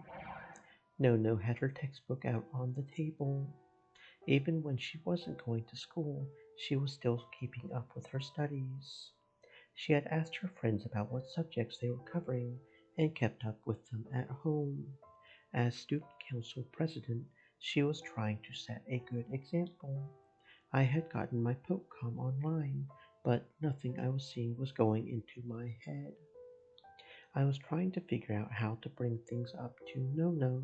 Nono had her textbook out on the table. Even when she wasn't going to school, she was still keeping up with her studies. She had asked her friends about what subjects they were covering and kept up with them at home. As student council president, she was trying to set a good example. I had gotten my Pokecom online, but nothing I was seeing was going into my head. I was trying to figure out how to bring things up to Nono.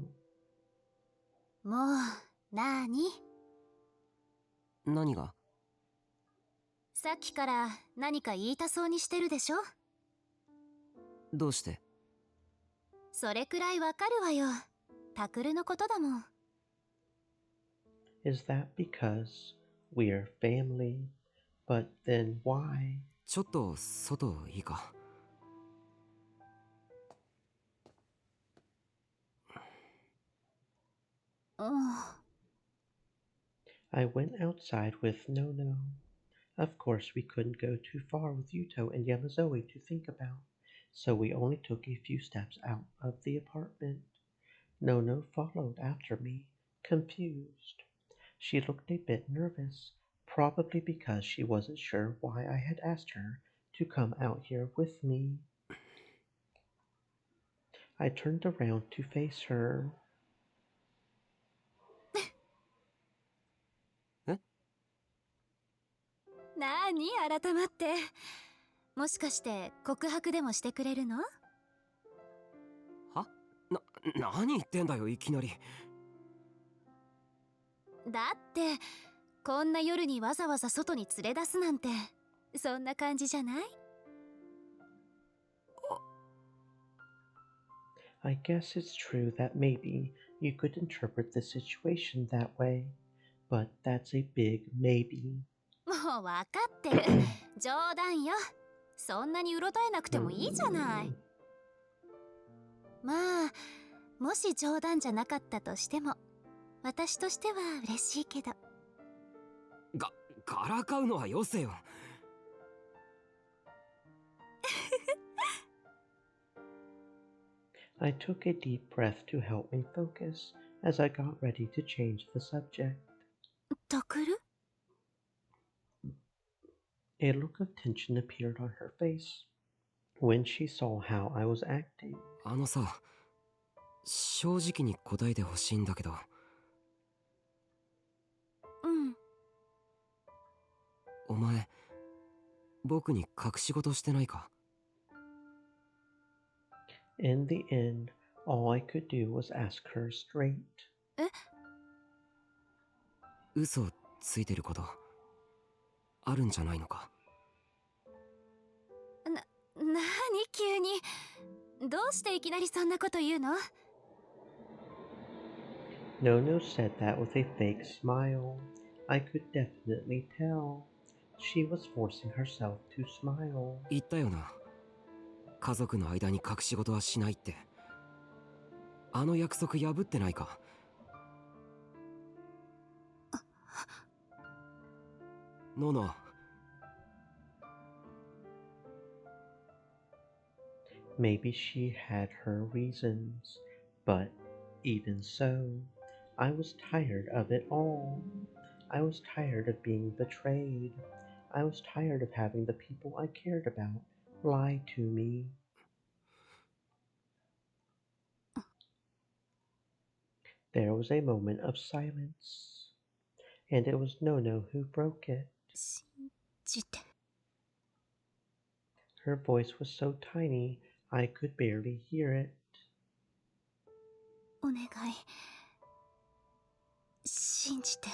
もう、なーに？何が？さっきから何か言いたそうにしてるでしょ？どうして？それくらいわかるわよ。タクルのことだもん。Is that because we're family? But then why? ちょっと外いいか？I went outside with Nono. Of course, we couldn't go too far with Yuto and Yamazoe to think about, so we only took a few steps out of the apartment. Nono followed after me, confused. She looked a bit nervous, probably because she wasn't sure why I had asked her to come out here with me. I turned around to face her. なーに改まって。もしかして告白でもしてくれるの？は？何言ってんだよいきなり。だってこんな夜にわざわざ外に連れ出すなんてそんな感じじゃない？ I guess it's true that maybe you could interpret the situation that way, but that's a big maybe. もうわかってる。冗談よ。そんなにうろたえなくてもいいじゃない。まあもし冗談じゃなかったとしても私としては嬉しいけど。からかうのはよせよ。I took a deep breath to help me focus as I got ready to change the subject. タクル？ A look of tension appeared on her face when she saw how I was acting. あのさ、正直に答えてほしいんだけど。うん。お前、僕に隠し事してないか？ In the end, all I could do was ask her straight. 嘘ついてることあるんじゃないのか？なに急に。どうしていきなりそんなこと言うの？ Nono said that with a fake smile. I could definitely tell. She was forcing herself to smile. 言ったよな。家族の間に隠し事はしないって。あの約束破ってないか？ノノ。Maybe she had her reasons, but even so, I was tired of it all. I was tired of being betrayed. I was tired of having the people I cared about lie to me. There was a moment of silence, and it was Nono who broke it. Her voice was so tiny I could barely hear it. お願い。信じて。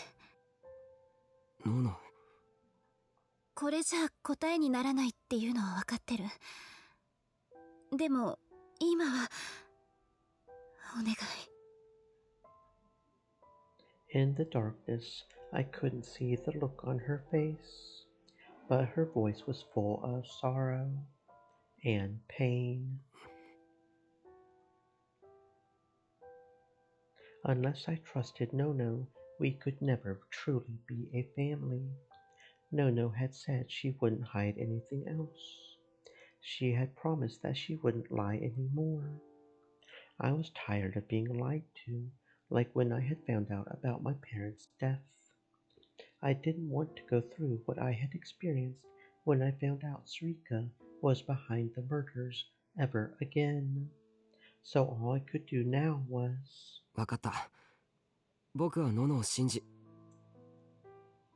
ノノ。これじゃ答えにならないっていうのは分かってる。でも今はお願い。In the darkness, I couldn't see the look on her face, but her voice was full of sorrow and pain. Unless I trusted Nono, we could never truly be a family. Nono had said she wouldn't hide anything else. She had promised that she wouldn't lie anymore. I was tired of being lied to, like when I had found out about my parents' death. I didn't want to go through what I had experienced when I found out Sarika was behind the murders ever again. So all I could do now was... わかった。僕はノノを信じ。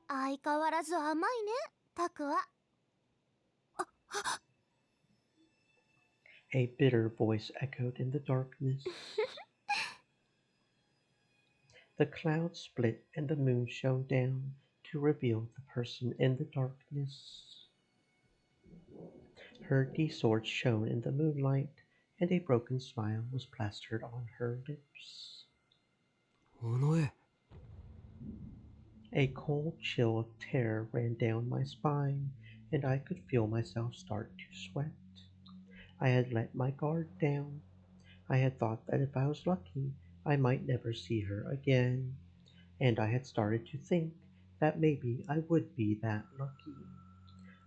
相変わらず甘いね、タクは。A bitter voice echoed in the darkness. The clouds split and the moon shone down to reveal the person in the darkness. Her D-sword shone in the moonlight, and a broken smile was plastered on her lips. おのえ。A cold chill of terror ran down my spine, and I could feel myself start to sweat. I had let my guard down. I had thought that if I was lucky, I might never see her again, and I had started to think that maybe I would be that lucky.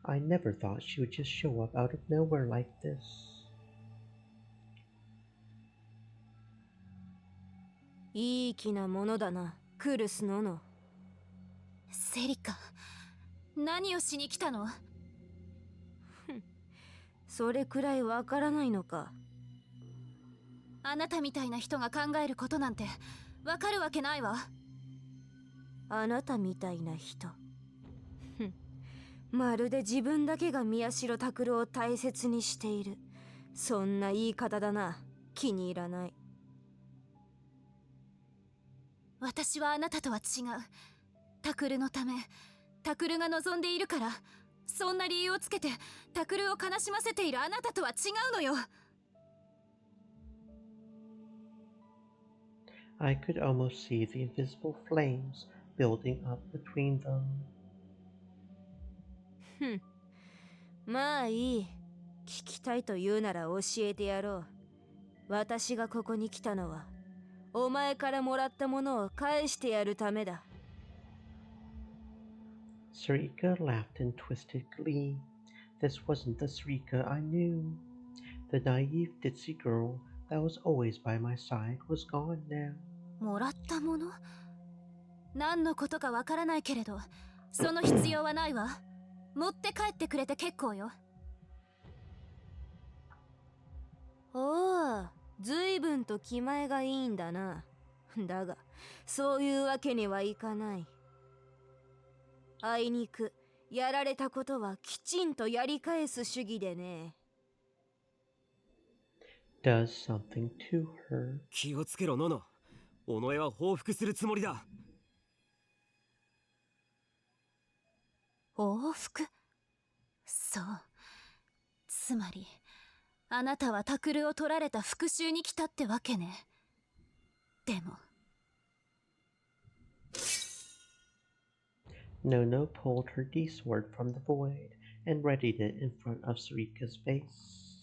I never thought she would just show up out of nowhere like this. いい気なものだな、クルスノノ。セリカ、何をしに来たの？それくらいわからないのか。あなたみたいな人が考えることなんてわかるわけないわ。あなたみたいな人。まるで自分だけが宮代拓郎を大切にしている。そんな言い方だな。気に入らない。私はあなたとは違う。タクルのため、タクルが望んでいるから、そんな理由をつけてタクルを悲しませているあなたとは違うのよ。I could almost see the invisible flames building up between them. まあいい。聞きたいと言うなら教えてやろう。私がここに来たのはお前からもらったものを返してやるためだ。Sarika laughed in twisted glee. This wasn't the Sarika I knew. The naive ditzy girl that was always by my side was gone now. もらったもの？何のことかわからないけれど、その必要はないわ。持って帰ってくれて結構よ。おお、ずいぶんと気前がいいんだな。だが、そういうわけにはいかない。あいにく、やられたことはきちんとやり返す主義でね。Does something to her. 気をつけろ、ノノ。尾上は報復するつもりだ。報復？そう。つまり、あなたはタクルを取られた復讐に来たってわけね。でも。Nono pulled her D-sword from the void and readied it in front of Sarika's face.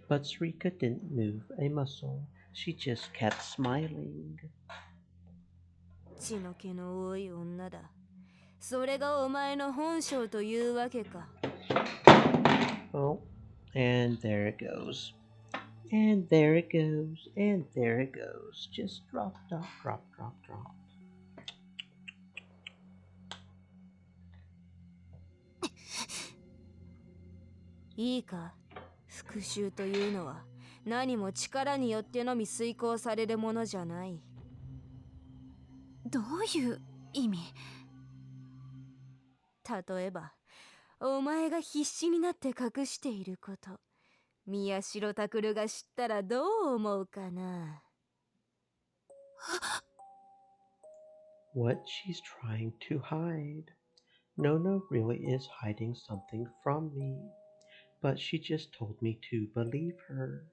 But Sarika didn't move a muscle. She just kept smiling. 血の気の多い女だ。それがお前の本性というわけか。Oh, and there it goes. And there it goes. And there it goes. Just drop, drop, drop, drop, drop. いいか、復讐というのは何も力によってのみ遂行されるものじゃない。どういう意味？例えば、お前が必死になって隠していること、宮代タクルが知ったらどう思うかな。What she's trying to hide. Nono really is hiding something from me. But she just told me to believe her.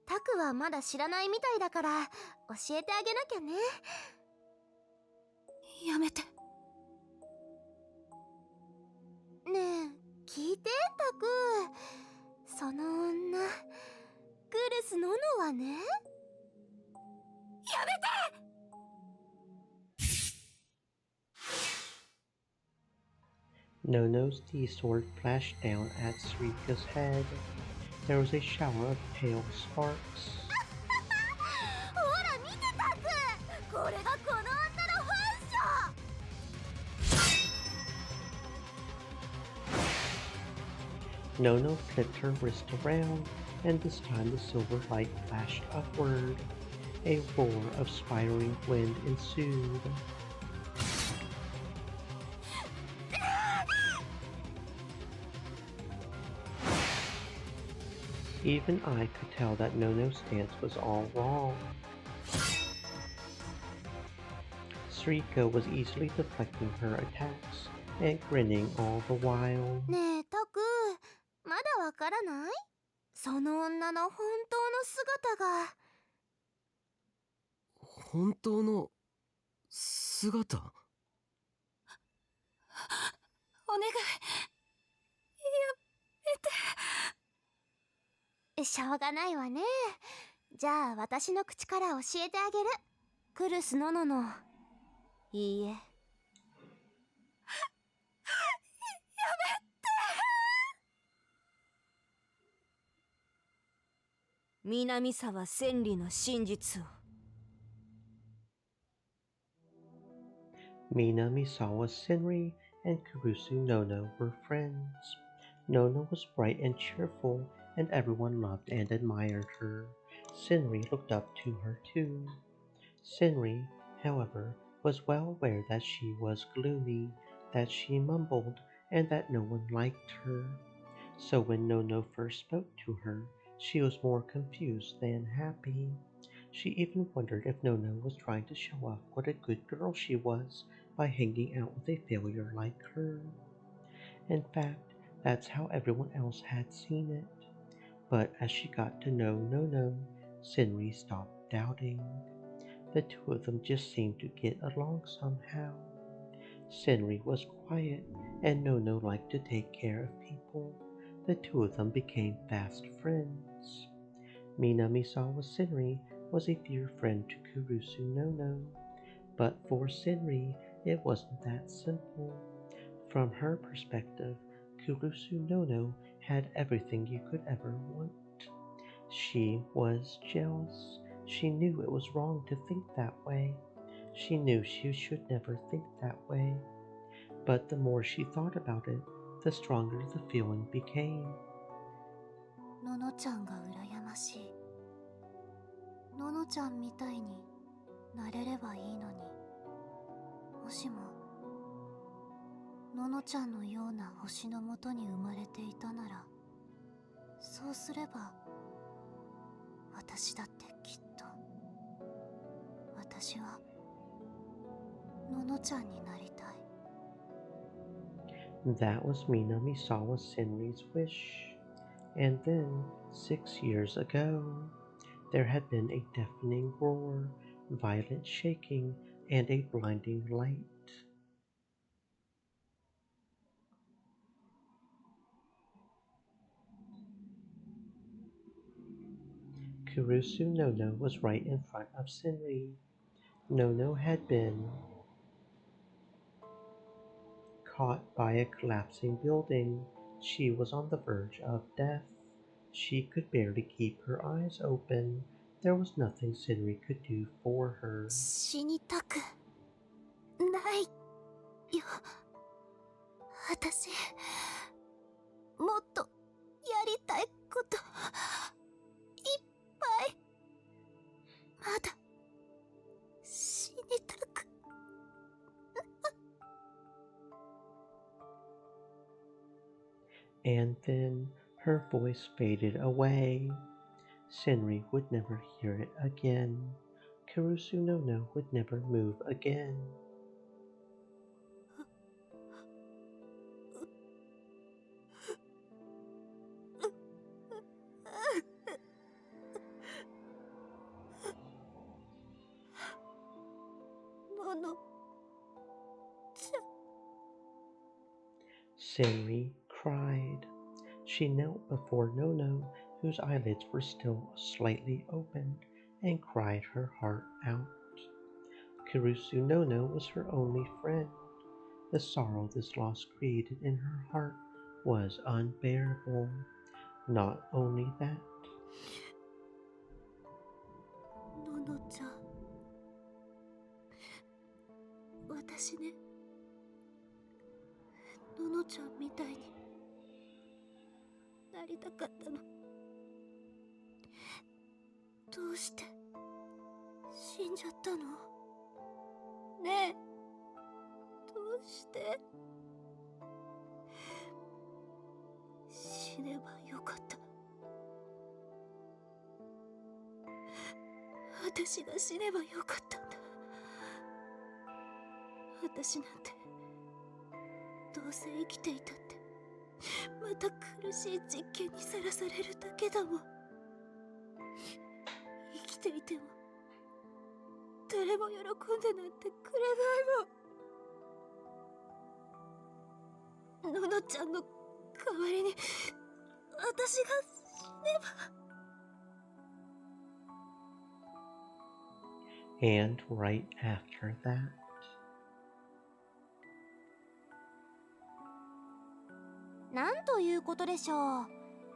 タクはまだ知らないみたいだから教えてあげなきゃね。やめて。ねえ、聞いてタク。その女、グルスノノはね。やめてNono's D-sword flashed down at Sarika's head. There was a shower of pale sparks. ほら見てタク、これがこの女の本性。 Nono flipped her wrist around, and this time the silver light flashed upward. A roar of spiraling wind ensued. Even I could tell that Nono's stance was all wrong. Sarika was easily deflecting her attacks and grinning all the while. ねえタク、まだわからない？その女の本当の姿が。本当の姿？お願い。やめて。しょうがないわね。じゃあ私の口から教えてあげる。クルスノノの。いいえ。南沢千里の真実を。Minamisawa Senri and Kurusu Nono were friends. Nono was bright and cheerful, and everyone loved and admired her. Senri looked up to her too. Senri, however, was well aware that she was gloomy, that she mumbled, and that no one liked her. So when Nono first spoke to her, she was more confused than happy. She even wondered if Nono was trying to show off what a good girl she was by hanging out with a failure like her. In fact, that's how everyone else had seen it. But as she got to know Nono, Senri stopped doubting. The two of them just seemed to get along somehow. Senri was quiet, and Nono liked to take care of people. The two of them became fast friends. Minamisawa Senri was a dear friend to Kurusu Nono, but for Senri it wasn't that simple. From her perspective, Kurusu Nono had everything you could ever want. She was jealous. She knew it was wrong to think that way. She knew she should never think that way. But the more she thought about it, the stronger the feeling became. ののちゃんが羨ましい。ののちゃんみたいになれればいいのに。もしもののちゃんのような星のもとに生まれていたなら、そうすれば私だってきっと、私はののちゃんになりたい。 That was Minamisawa Senri's wish. And then, 6 years ago, there had been a deafening roar, violent shaking, and a blinding light. Kurusu Nono was right in front of Senri. Nono had been caught by a collapsing building. She was on the verge of death. She could barely keep her eyes open. There was nothing Senri could do for her. 死にたくないよ。私もっとやりたいこといっぱい。まだ死にたく。And then her voice faded away. Senri would never hear it again. Kurusu Nono would never move again. Senri cried. She knelt before Nono, whose eyelids were still slightly opened, and cried her heart out. Kurusu Nono was her only friend. The sorrow this loss created in her heart was unbearable. Not only that, ののちゃん、私ね、ののちゃんみたいになりたかったの。どうして死んじゃったの？ねえ、どうして死ねばよかった。私が死ねばよかったんだ。私なんてどうせ生きていたってまた苦しい実験にさらされるだけだもん。生きていても誰も喜んでなんてくれないもん。ののちゃんの代わりに私が死ねば。and right after that, なんということでしょう。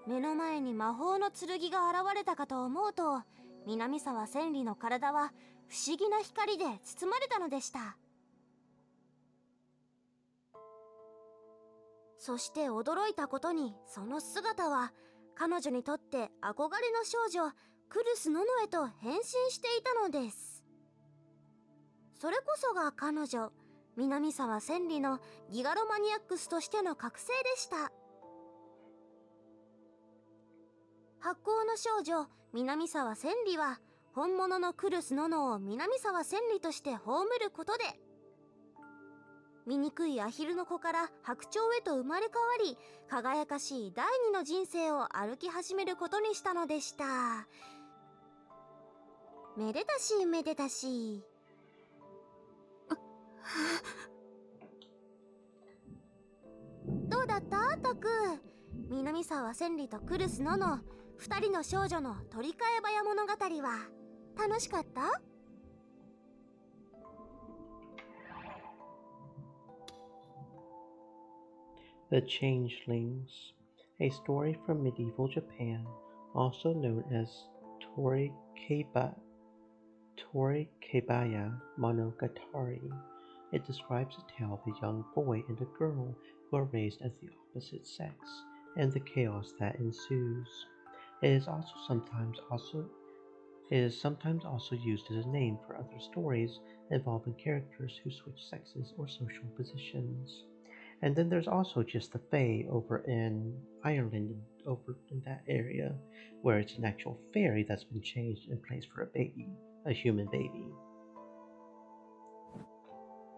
目の前に魔法の剣が現れたかと思うと、南沢千里の体は不思議な光で包まれたのでした。そして驚いたことに、その姿は彼女にとって憧れの少女クルス・ノノへと変身していたのです。それこそが彼女南沢千里のギガロマニアックスとしての覚醒でした。発光の少女南沢千里は本物のクルス・ノノを南沢千里として葬ることで、醜いアヒルの子から白鳥へと生まれ変わり、輝かしい第二の人生を歩き始めることにしたのでした。めでたしめでたし。南沢千里とクルスノの2人の少女の取り替え早物語は楽しかった？ The Changelings, a story from medieval Japan, also known as Torikebaya Monogatari. It describes a tale of a young boy and a girl who are raised as the opposite sex and the chaos that ensues. It is sometimes also used as a name for other stories involving characters who switch sexes or social positions. And then there's also just the Fae over in Ireland, over in that area, where it's an actual fairy that's been changed in place for a human baby.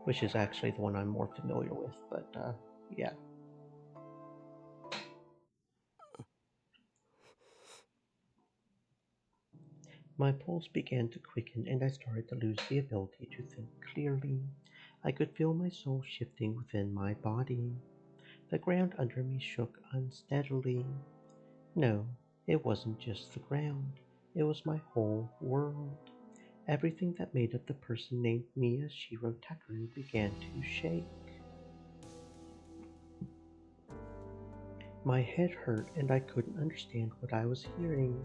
Which is actually the one I'm more familiar with, but yeah. My pulse began to quicken and I started to lose the ability to think clearly. I could feel my soul shifting within my body. The ground under me shook unsteadily. No, it wasn't just the ground. It was my whole world. Everything that made up the person named Miyashiro Takeru began to shake. My head hurt and I couldn't understand what I was hearing.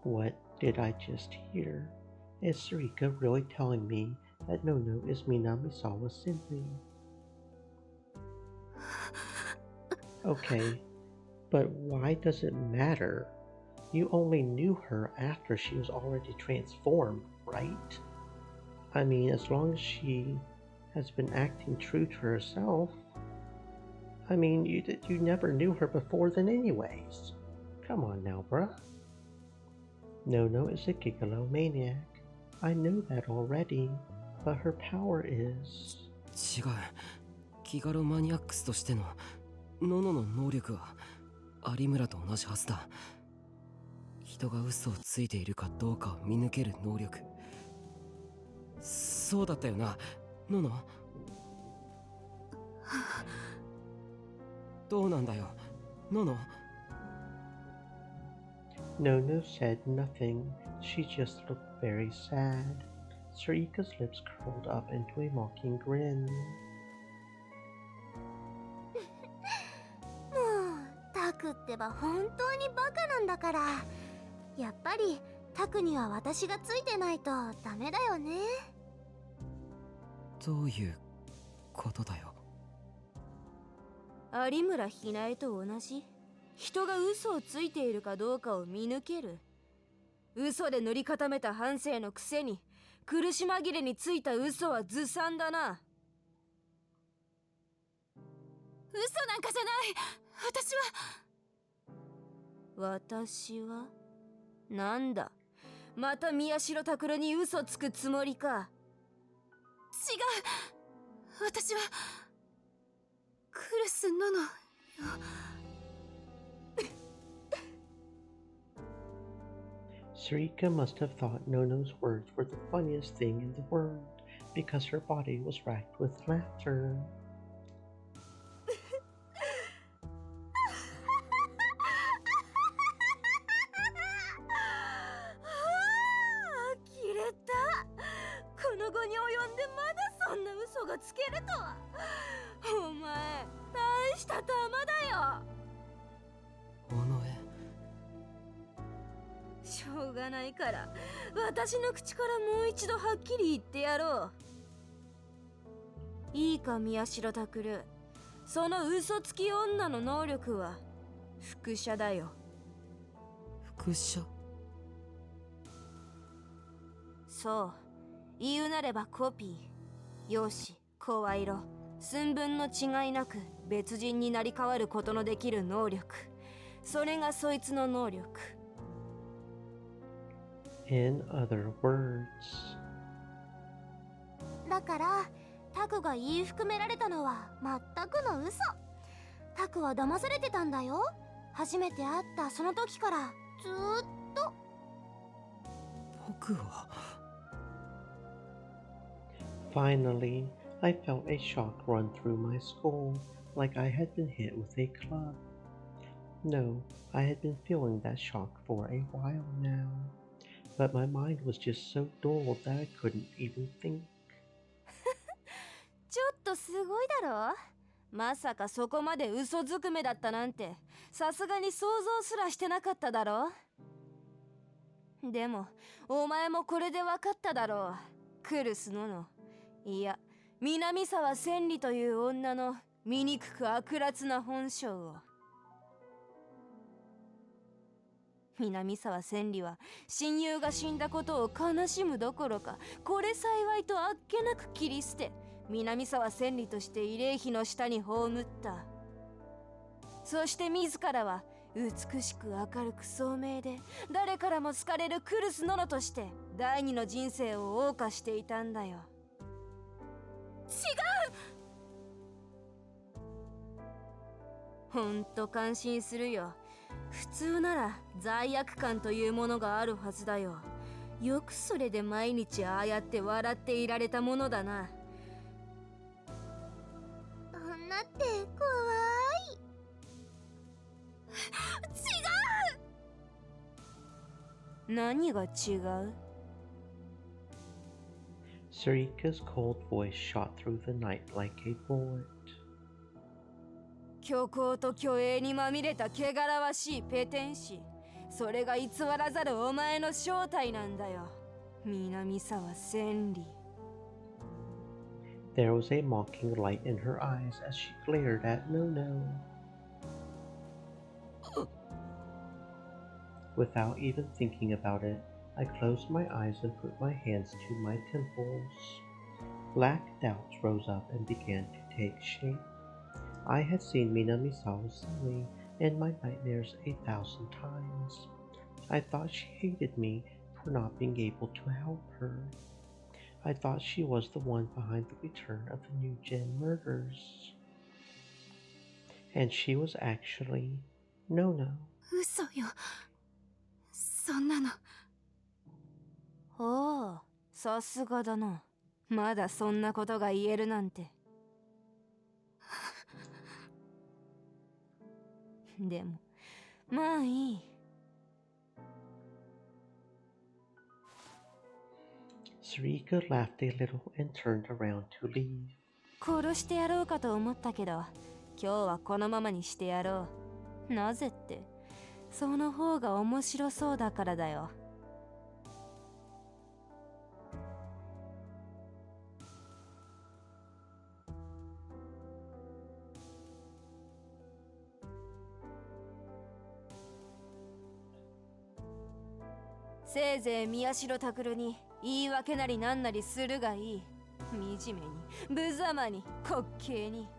What did I just hear? Is Sarika really telling me that Nono is Minamisawa Senri? Okay, but why does it matter? You only knew her after she was already transformed, right? I mean, as long as she has been acting true to herself. I mean, you never knew her before then anyways. Come on now, bruh. Nono is a gigolo maniac. I know that already, but her power is... 違う。ギガロマニアックスとしてのノノの能力は有村と同じはずだ。人が嘘をついているかどうかを見抜ける能力。そうだったよな、ノノ。どうなんだよ、ノノ。Nono said nothing. She just looked very sad. Sarika's lips curled up into a mocking grin. もうタクってば本当にバカなんだから、やっぱりタクには私がついてないとダメだよね。どういうことだよ。有村ひなえと同じ。人が嘘をついているかどうかを見抜ける。嘘で塗り固めた半生のくせに苦し紛れについた嘘はずさんだな。嘘なんかじゃない。私はなんだ、また宮代拓に嘘つくつもりか。違う。私はクルスノノよ。Sarika must have thought Nono's words were the funniest thing in the world, because her body was racked with laughter. Oh しょうがないから、私の口からもう一度はっきり言ってやろう。いいか宮代拓、その嘘つき女の能力は複写だよ。複写？そう、言うなればコピー。容姿、声色、寸分の違いなく別人になり変わることのできる能力。それがそいつの能力。In other words. だからタクが言い含められたのは全くの嘘。タクは騙されてたんだよ。初めて会ったその時からずーっと。僕は。Finally, I felt a shock run through my skull, like I had been hit with a club. No, I had been feeling that shock for a while now, but my mind was just so dull that I couldn't even think. ちょっとすごいだろ。まさかそこまで嘘ずくめだったなんて、さすがに想像すらしてなかっただろ。でも、お前もこれで分かっただろう。クルスノノ。いや、南沢千里という女の醜く悪辣な本性を。南沢千里は親友が死んだことを悲しむどころか、これ幸いとあっけなく切り捨て、南沢千里として慰霊碑の下に葬った。そして自らは美しく明るく聡明で誰からも好かれるクルスノノとして第二の人生を謳歌していたんだよ。違う。ほんと感心するよ。普通なら罪悪感というものがあるはずだよ。よくそれで毎日ああやって笑っていられたものだな。女って怖い。違う。何が違う？ Sarika's cold voice shot through the night like a bullet. 虚構と虚栄にまみれた汚らわしいペテン師。それが偽らざるお前の正体なんだよ。南沢千里。There was a mocking light in her eyes as she glared at Nono. Without even thinking about it, I closed my eyes and put my hands to my temples. Black doubts rose up and began to take shape. I had seen Minamisawa silly in my nightmares 1,000 times. I thought she hated me for not being able to help her. I thought she was the one behind the return of the New Gen murders. And she was actually Nono. 嘘よ。そんなの。おお、さすがだな。まだそんなことが言えるなんて。でも、まあいい。Sarika laughed a little and turned around to leave. 殺してやろうかと思ったけど、今日はこのままにしてやろう。なぜって、その方が面白そうだからだよ。せいぜい宮代拓に言い訳なりなんなりするがいい。惨めに、無様に、滑稽に。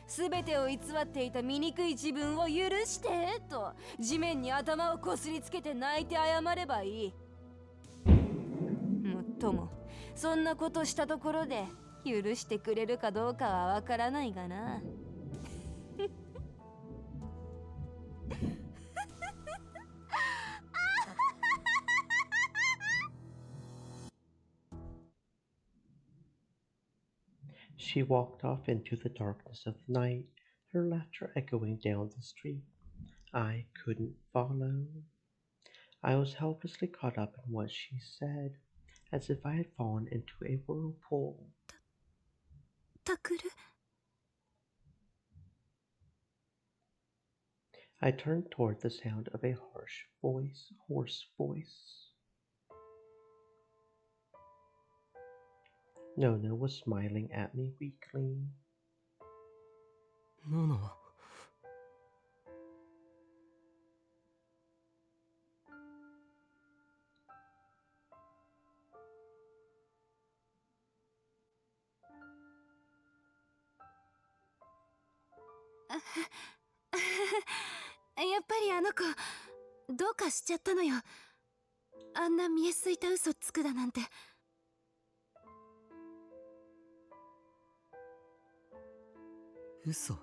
すべてを偽っていた醜い自分を許してと地面に頭をこすりつけて泣いて謝ればいい。もっとも、そんなことしたところで許してくれるかどうかはわからないがな。She walked off into the darkness of the night, her laughter echoing down the street. I couldn't follow. I was helplessly caught up in what she said, as if I had fallen into a whirlpool. タクル。I turned toward the sound of a hoarse voice. Nono was smiling at me weakly. Nono. やっぱりあの子どうかしちゃったのよ。あんな見えすいた嘘つくだなんて。嘘。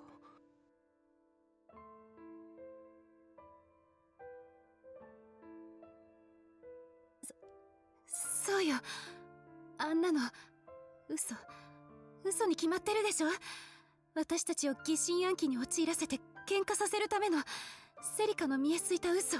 そうよ。あんなの嘘に決まってるでしょ。私たちを疑心暗鬼に陥らせて喧嘩させるためのセリカの見えすいた嘘。